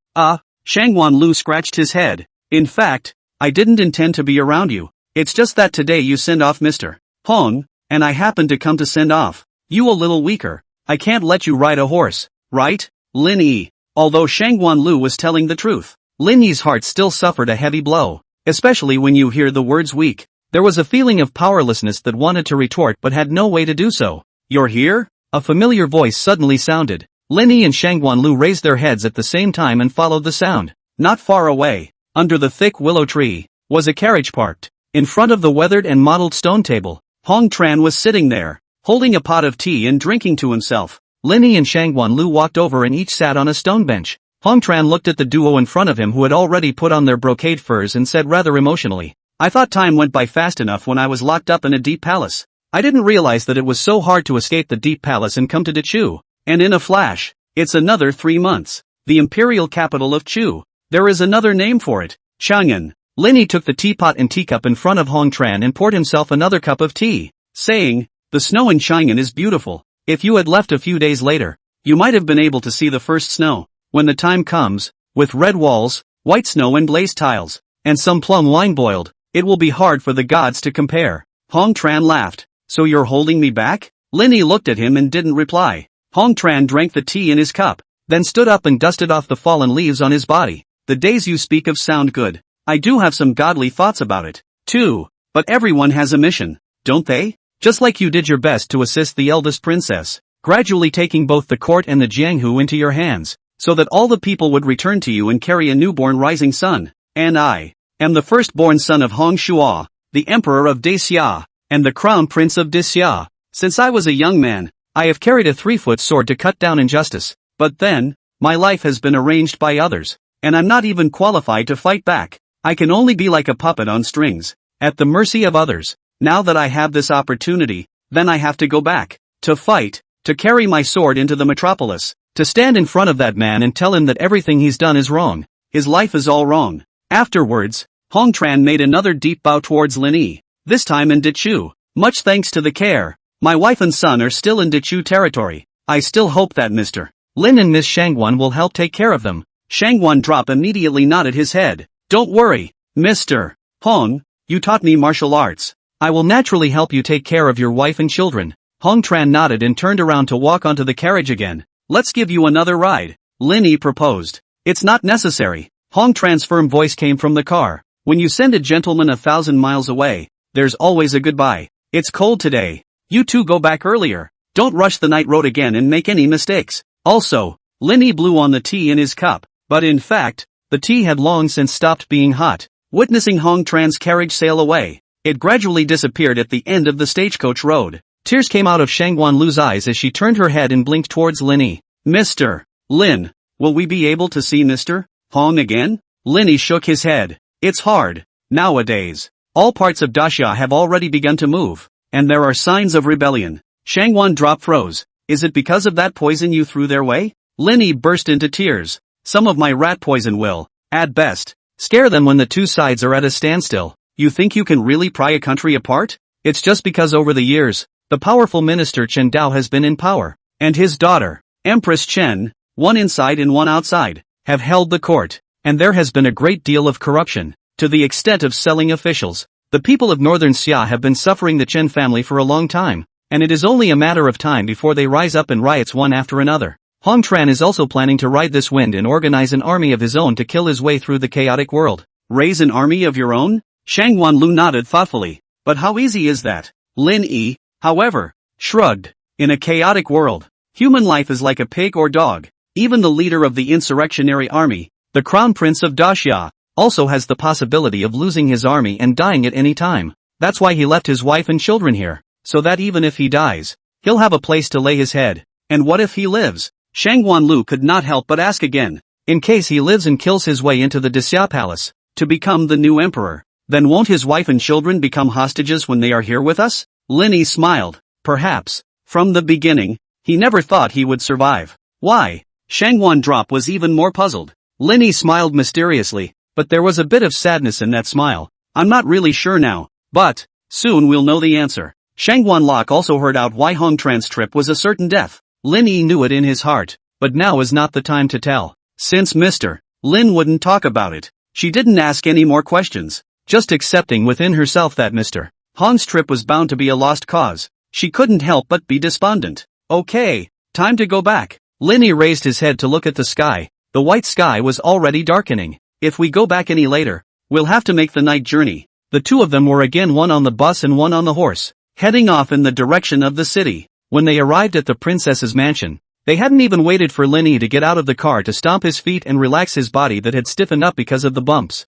Shang Wanlu scratched his head. In fact, I didn't intend to be around you. It's just that today you send off Mr. Hong, and I happened to come to send off you a little weaker. I can't let you ride a horse, right, Lin Yi? Although Shang Wanlu was telling the truth, Lin Yi's heart still suffered a heavy blow, especially when you hear the words weak. There was a feeling of powerlessness that wanted to retort but had no way to do so. You're here? A familiar voice suddenly sounded. Lin Yi and Shang Wanlu raised their heads at the same time and followed the sound. Not far away, under the thick willow tree, was a carriage parked. In front of the weathered and mottled stone table, Hong Tran was sitting there, holding a pot of tea and drinking to himself. Lin Yi and Shang Wanlu walked over and each sat on a stone bench. Hong Tran looked at the duo in front of him who had already put on their brocade furs and said rather emotionally, I thought time went by fast enough when I was locked up in a deep palace. I didn't realize that it was so hard to escape the deep palace and come to Chu. And in a flash, it's another 3 months. The imperial capital of Chu. There is another name for it. Chang'an. Lin Yi took the teapot and teacup in front of Hong Tran and poured himself another cup of tea, saying, the snow in Chang'an is beautiful. If you had left a few days later, you might have been able to see the first snow. When the time comes, with red walls, white snow and glazed tiles, and some plum wine boiled, it will be hard for the gods to compare. Hong Tran laughed. So you're holding me back? Lin Yi looked at him and didn't reply. Hong Tran drank the tea in his cup, then stood up and dusted off the fallen leaves on his body. The days you speak of sound good. I do have some godly thoughts about it, too. But everyone has a mission, don't they? Just like you did your best to assist the eldest princess, gradually taking both the court and the Jianghu into your hands, so that all the people would return to you and carry a newborn rising sun. And I am the firstborn son of Hong Shua, the emperor of Daxia. and the crown prince of Disya. Since I was a young man, I have carried a 3-foot sword to cut down injustice, but then, my life has been arranged by others, and I'm not even qualified to fight back. I can only be like a puppet on strings, at the mercy of others. Now that I have this opportunity, then I have to go back, to fight, to carry my sword into the metropolis, to stand in front of that man and tell him that everything he's done is wrong. His life is all wrong. Afterwards, Hong Tran made another deep bow towards Lin Yi, this time in Dichu. Much thanks to the care. My wife and son are still in Dichu territory. I still hope that Mr. Lin and Miss Shangwan will help take care of them. Shangwan Drop immediately nodded his head. Don't worry, Mr. Hong, you taught me martial arts. I will naturally help you take care of your wife and children. Hong Tran nodded and turned around to walk onto the carriage again. Let's give you another ride, Lin Yi proposed. It's not necessary. Hong Tran's firm voice came from the car. When you send a gentleman 1,000 miles away, there's always a goodbye. It's cold today. You two go back earlier. Don't rush the night road again and make any mistakes. Also, Lin Yi blew on the tea in his cup, but in fact, the tea had long since stopped being hot. Witnessing Hong Tran's carriage sail away, it gradually disappeared at the end of the stagecoach road. Tears came out of Shangwan Lu's eyes as she turned her head and blinked towards Lin Yi. Mr. Lin, will we be able to see Mr. Hong again? Lin Yi shook his head. It's hard. Nowadays, all parts of Daxia have already begun to move, and there are signs of rebellion. Shangwan Drop froze. Is it because of that poison you threw their way? Lin Yi burst into tears. Some of my rat poison will, at best, scare them when the two sides are at a standstill. You think you can really pry a country apart? It's just because over the years, the powerful minister Chen Dao has been in power, and his daughter, Empress Chen, one inside and one outside, have held the court, and there has been a great deal of corruption, to the extent of selling officials. The people of northern Xia have been suffering the Chen family for a long time, and it is only a matter of time before they rise up in riots one after another. Hong Tran is also planning to ride this wind and organize an army of his own to kill his way through the chaotic world. Raise an army of your own? Shangwan Lu nodded thoughtfully. But how easy is that? Lin Yi, however, shrugged. In a chaotic world, human life is like a pig or dog. Even the leader of the insurrectionary army, the crown prince of Daxia, also has the possibility of losing his army and dying at any time. That's why he left his wife and children here, so that even if he dies, he'll have a place to lay his head. And what if he lives? Shangwan Lu could not help but ask again. In case he lives and kills his way into the Daxia palace, to become the new emperor, then won't his wife and children become hostages when they are here with us? Lin Yi smiled. Perhaps, from the beginning, he never thought he would survive. Why? Shangwan Drop was even more puzzled. Lin Yi smiled mysteriously, but there was a bit of sadness in that smile. I'm not really sure now, but soon we'll know the answer. Shangwan Lok also heard out why Hong Tran's trip was a certain death. Lin Yi knew it in his heart, but now is not the time to tell. Since Mr. Lin wouldn't talk about it, she didn't ask any more questions, just accepting within herself that Mr. Hong's trip was bound to be a lost cause. She couldn't help but be despondent. Okay, time to go back. Lin Yi raised his head to look at the sky. The white sky was already darkening. If we go back any later, we'll have to make the night journey. The two of them were again, one on the bus and one on the horse, heading off in the direction of the city. When they arrived at the princess's mansion, they hadn't even waited for Lin Yi to get out of the car to stomp his feet and relax his body that had stiffened up because of the bumps.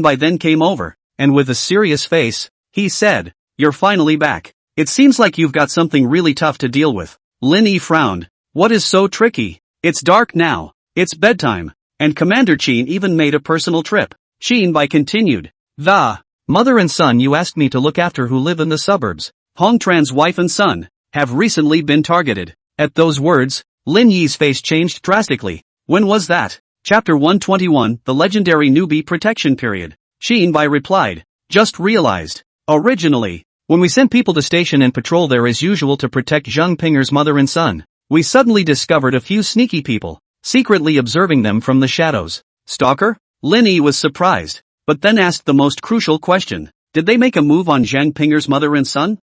By then came over, and with a serious face, he said, "You're finally back. It seems like you've got something really tough to deal with." Lin Yi frowned. What is so tricky? It's dark now. It's bedtime. And Commander Qin even made a personal trip. Bai continued. The mother and son you asked me to look after who live in the suburbs, Hong Tran's wife and son, have recently been targeted. At those words, Lin Yi's face changed drastically. When was that? Chapter 121, The Legendary Newbie Protection Period. Bai replied. Just realized. Originally, when we sent people to station and patrol there as usual to protect Zheng Pinger's mother and son, we suddenly discovered a few sneaky people, secretly observing them from the shadows. Stalker? Lin Yi was surprised, but then asked the most crucial question. Did they make a move on Zheng Pinger's mother and son?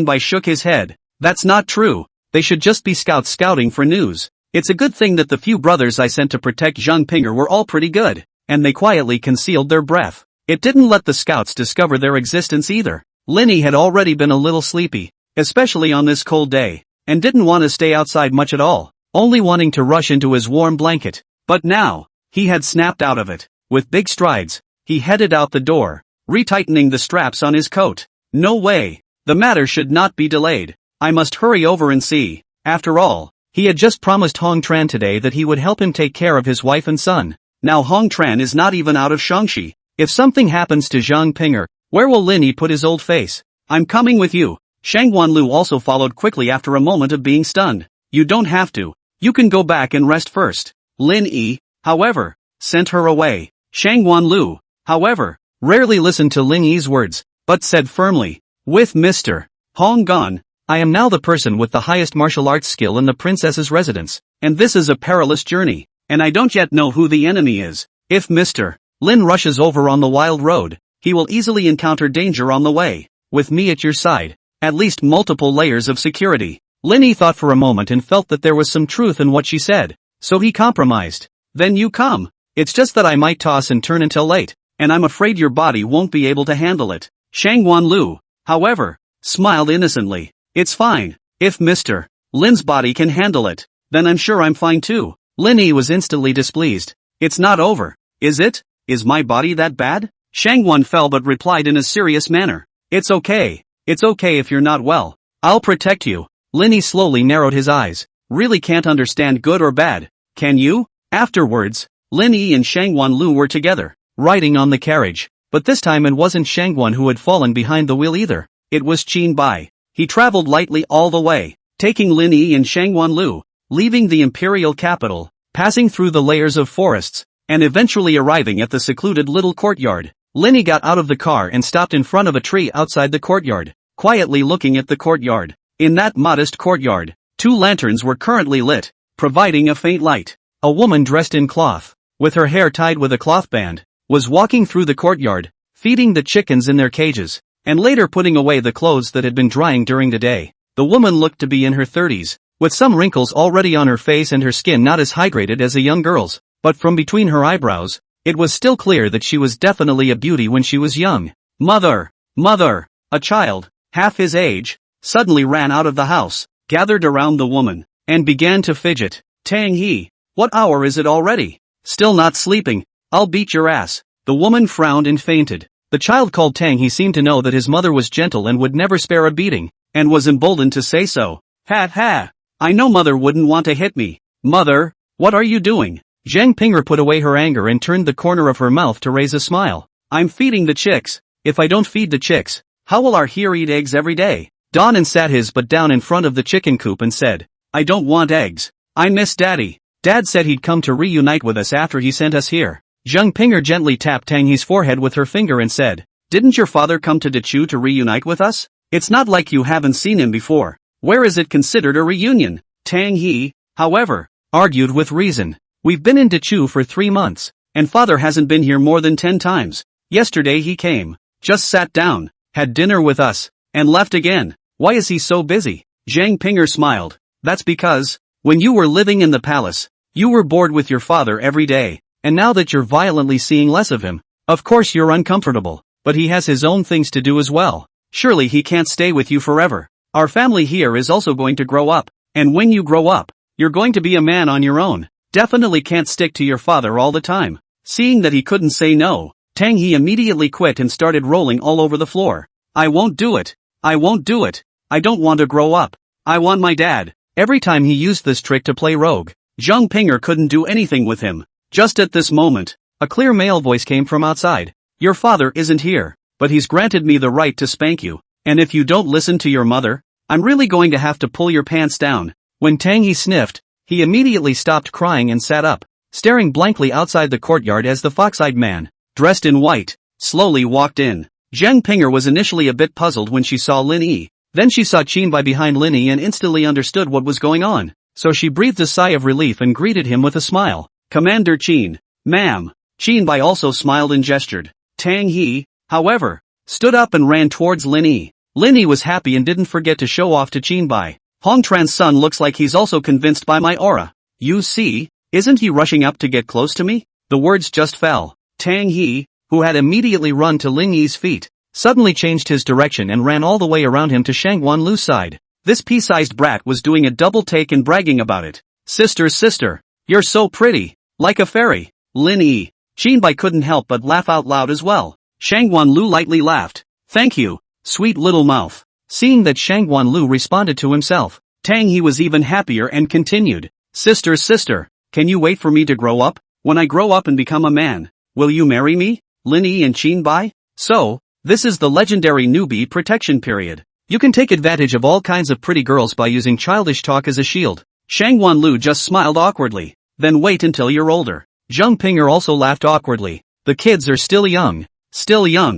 Bai shook his head. That's not true. They should just be scouts scouting for news. It's a good thing that the few brothers I sent to protect Zheng Pinger were all pretty good, and they quietly concealed their breath. It didn't let the scouts discover their existence either. Lin Yi had already been a little sleepy, especially on this cold day, and didn't want to stay outside much at all, only wanting to rush into his warm blanket. But now, he had snapped out of it. With big strides, he headed out the door, retightening the straps on his coat. No way. The matter should not be delayed. I must hurry over and see. After all, he had just promised Hong Tran today that he would help him take care of his wife and son. Now Hong Tran is not even out of Shaanxi. If something happens to Zhang Pinger, where will Lin Yi put his old face? I'm coming with you. Shang Wanlu also followed quickly after a moment of being stunned. You don't have to. You can go back and rest first. Lin Yi, however, sent her away. Shang Wanlu, however, rarely listened to Lin Yi's words, but said firmly, with Mr. Hong Gong, I am now the person with the highest martial arts skill in the princess's residence, and this is a perilous journey, and I don't yet know who the enemy is. If Mr. Lin rushes over on the wild road, he will easily encounter danger on the way. With me at your side, at least multiple layers of security. Lin Yi thought for a moment and felt that there was some truth in what she said, so he compromised. Then you come. It's just that I might toss and turn until late, and I'm afraid your body won't be able to handle it. Shang Wanlu, however, smiled innocently. It's fine. If Mr. Lin's body can handle it, then I'm sure I'm fine too. Lin Yi was instantly displeased. It's not over, is it? Is my body that bad? Shang Wan fell but replied in a serious manner. It's okay. It's okay if you're not well. I'll protect you. Lin Yi slowly narrowed his eyes. Really can't understand good or bad. Can you? Afterwards, Lin Yi and Shang Wanlu were together, riding on the carriage. But this time it wasn't Shang Wan who had fallen behind the wheel either. It was Qin Bai. He traveled lightly all the way, taking Lin Yi and Shang Wanlu, leaving the imperial capital, passing through the layers of forests, and eventually arriving at the secluded little courtyard. Lin Yi got out of the car and stopped in front of a tree outside the courtyard, quietly looking at the courtyard. In that modest courtyard, 2 lanterns were currently lit, providing a faint light. A woman dressed in cloth, with her hair tied with a cloth band, was walking through the courtyard, feeding the chickens in their cages, and later putting away the clothes that had been drying during the day. The woman looked to be in her 30s, with some wrinkles already on her face and her skin not as hydrated as a young girl's, but from between her eyebrows, it was still clear that she was definitely a beauty when she was young. Mother! A child, half his age, suddenly ran out of the house, gathered around the woman, and began to fidget. Tang He, what hour is it already? Still not sleeping? I'll beat your ass. The woman frowned and fainted. The child called Tang He seemed to know that his mother was gentle and would never spare a beating, and was emboldened to say so. Ha! I know mother wouldn't want to hit me. Mother, what are you doing? Zhang Pinger put away her anger and turned the corner of her mouth to raise a smile. I'm feeding the chicks. If I don't feed the chicks, how will our here eat eggs every day? Donan sat his butt down in front of the chicken coop and said, I don't want eggs. I miss Daddy. Dad said he'd come to reunite with us after he sent us here. Zhang Pinger gently tapped Tang He's forehead with her finger and said, didn't your father come to Dachu to reunite with us? It's not like you haven't seen him before. Where is it considered a reunion? Tang He, however, argued with reason. We've been in Dachu for 3 months, and father hasn't been here more than 10 times. Yesterday he came, just sat down, had dinner with us, and left again. Why is he so busy? Zhang Pinger smiled. That's because, when you were living in the palace, you were bored with your father every day, and now that you're violently seeing less of him, of course you're uncomfortable, but he has his own things to do as well. Surely he can't stay with you forever. Our family here is also going to grow up, and when you grow up, you're going to be a man on your own. Definitely can't stick to your father all the time. Seeing that he couldn't say no, Tang He immediately quit and started rolling all over the floor. I won't do it. I don't want to grow up. I want my dad. Every time he used this trick to play rogue, Zhang Pinger couldn't do anything with him. Just at this moment, a clear male voice came from outside. Your father isn't here, but he's granted me the right to spank you, and if you don't listen to your mother, I'm really going to have to pull your pants down. When Tang He sniffed, he immediately stopped crying and sat up, staring blankly outside the courtyard as the fox-eyed man, dressed in white, slowly walked in. Zhang Pinger was initially a bit puzzled when she saw Lin Yi. Then she saw Qin Bai behind Lin Yi and instantly understood what was going on, so she breathed a sigh of relief and greeted him with a smile. Commander Qin. Ma'am. Qin Bai also smiled and gestured. Tang He, however, stood up and ran towards Lin Yi. Lin Yi was happy and didn't forget to show off to Qin Bai. Hong Tran's son looks like he's also convinced by my aura. You see, isn't he rushing up to get close to me? The words just fell. Tang He, who had immediately run to Lin Yi's feet, suddenly changed his direction and ran all the way around him to Shang Wanlu's side. This pea-sized brat was doing a double take and bragging about it. Sister, you're so pretty, like a fairy. Lin Yi. Qin Bai couldn't help but laugh out loud as well. Shang Wanlu lightly laughed. Thank you, sweet little mouth. Seeing that Shangguan Lu responded to himself, Tang he was even happier and continued. Sister, can you wait for me to grow up? When I grow up and become a man, will you marry me? Lin Yi and Qin Bai? So, this is the legendary newbie protection period. You can take advantage of all kinds of pretty girls by using childish talk as a shield. Shangguan Lu just smiled awkwardly. Then wait until you're older. Zheng Pinger also laughed awkwardly. The kids are still young. Still young.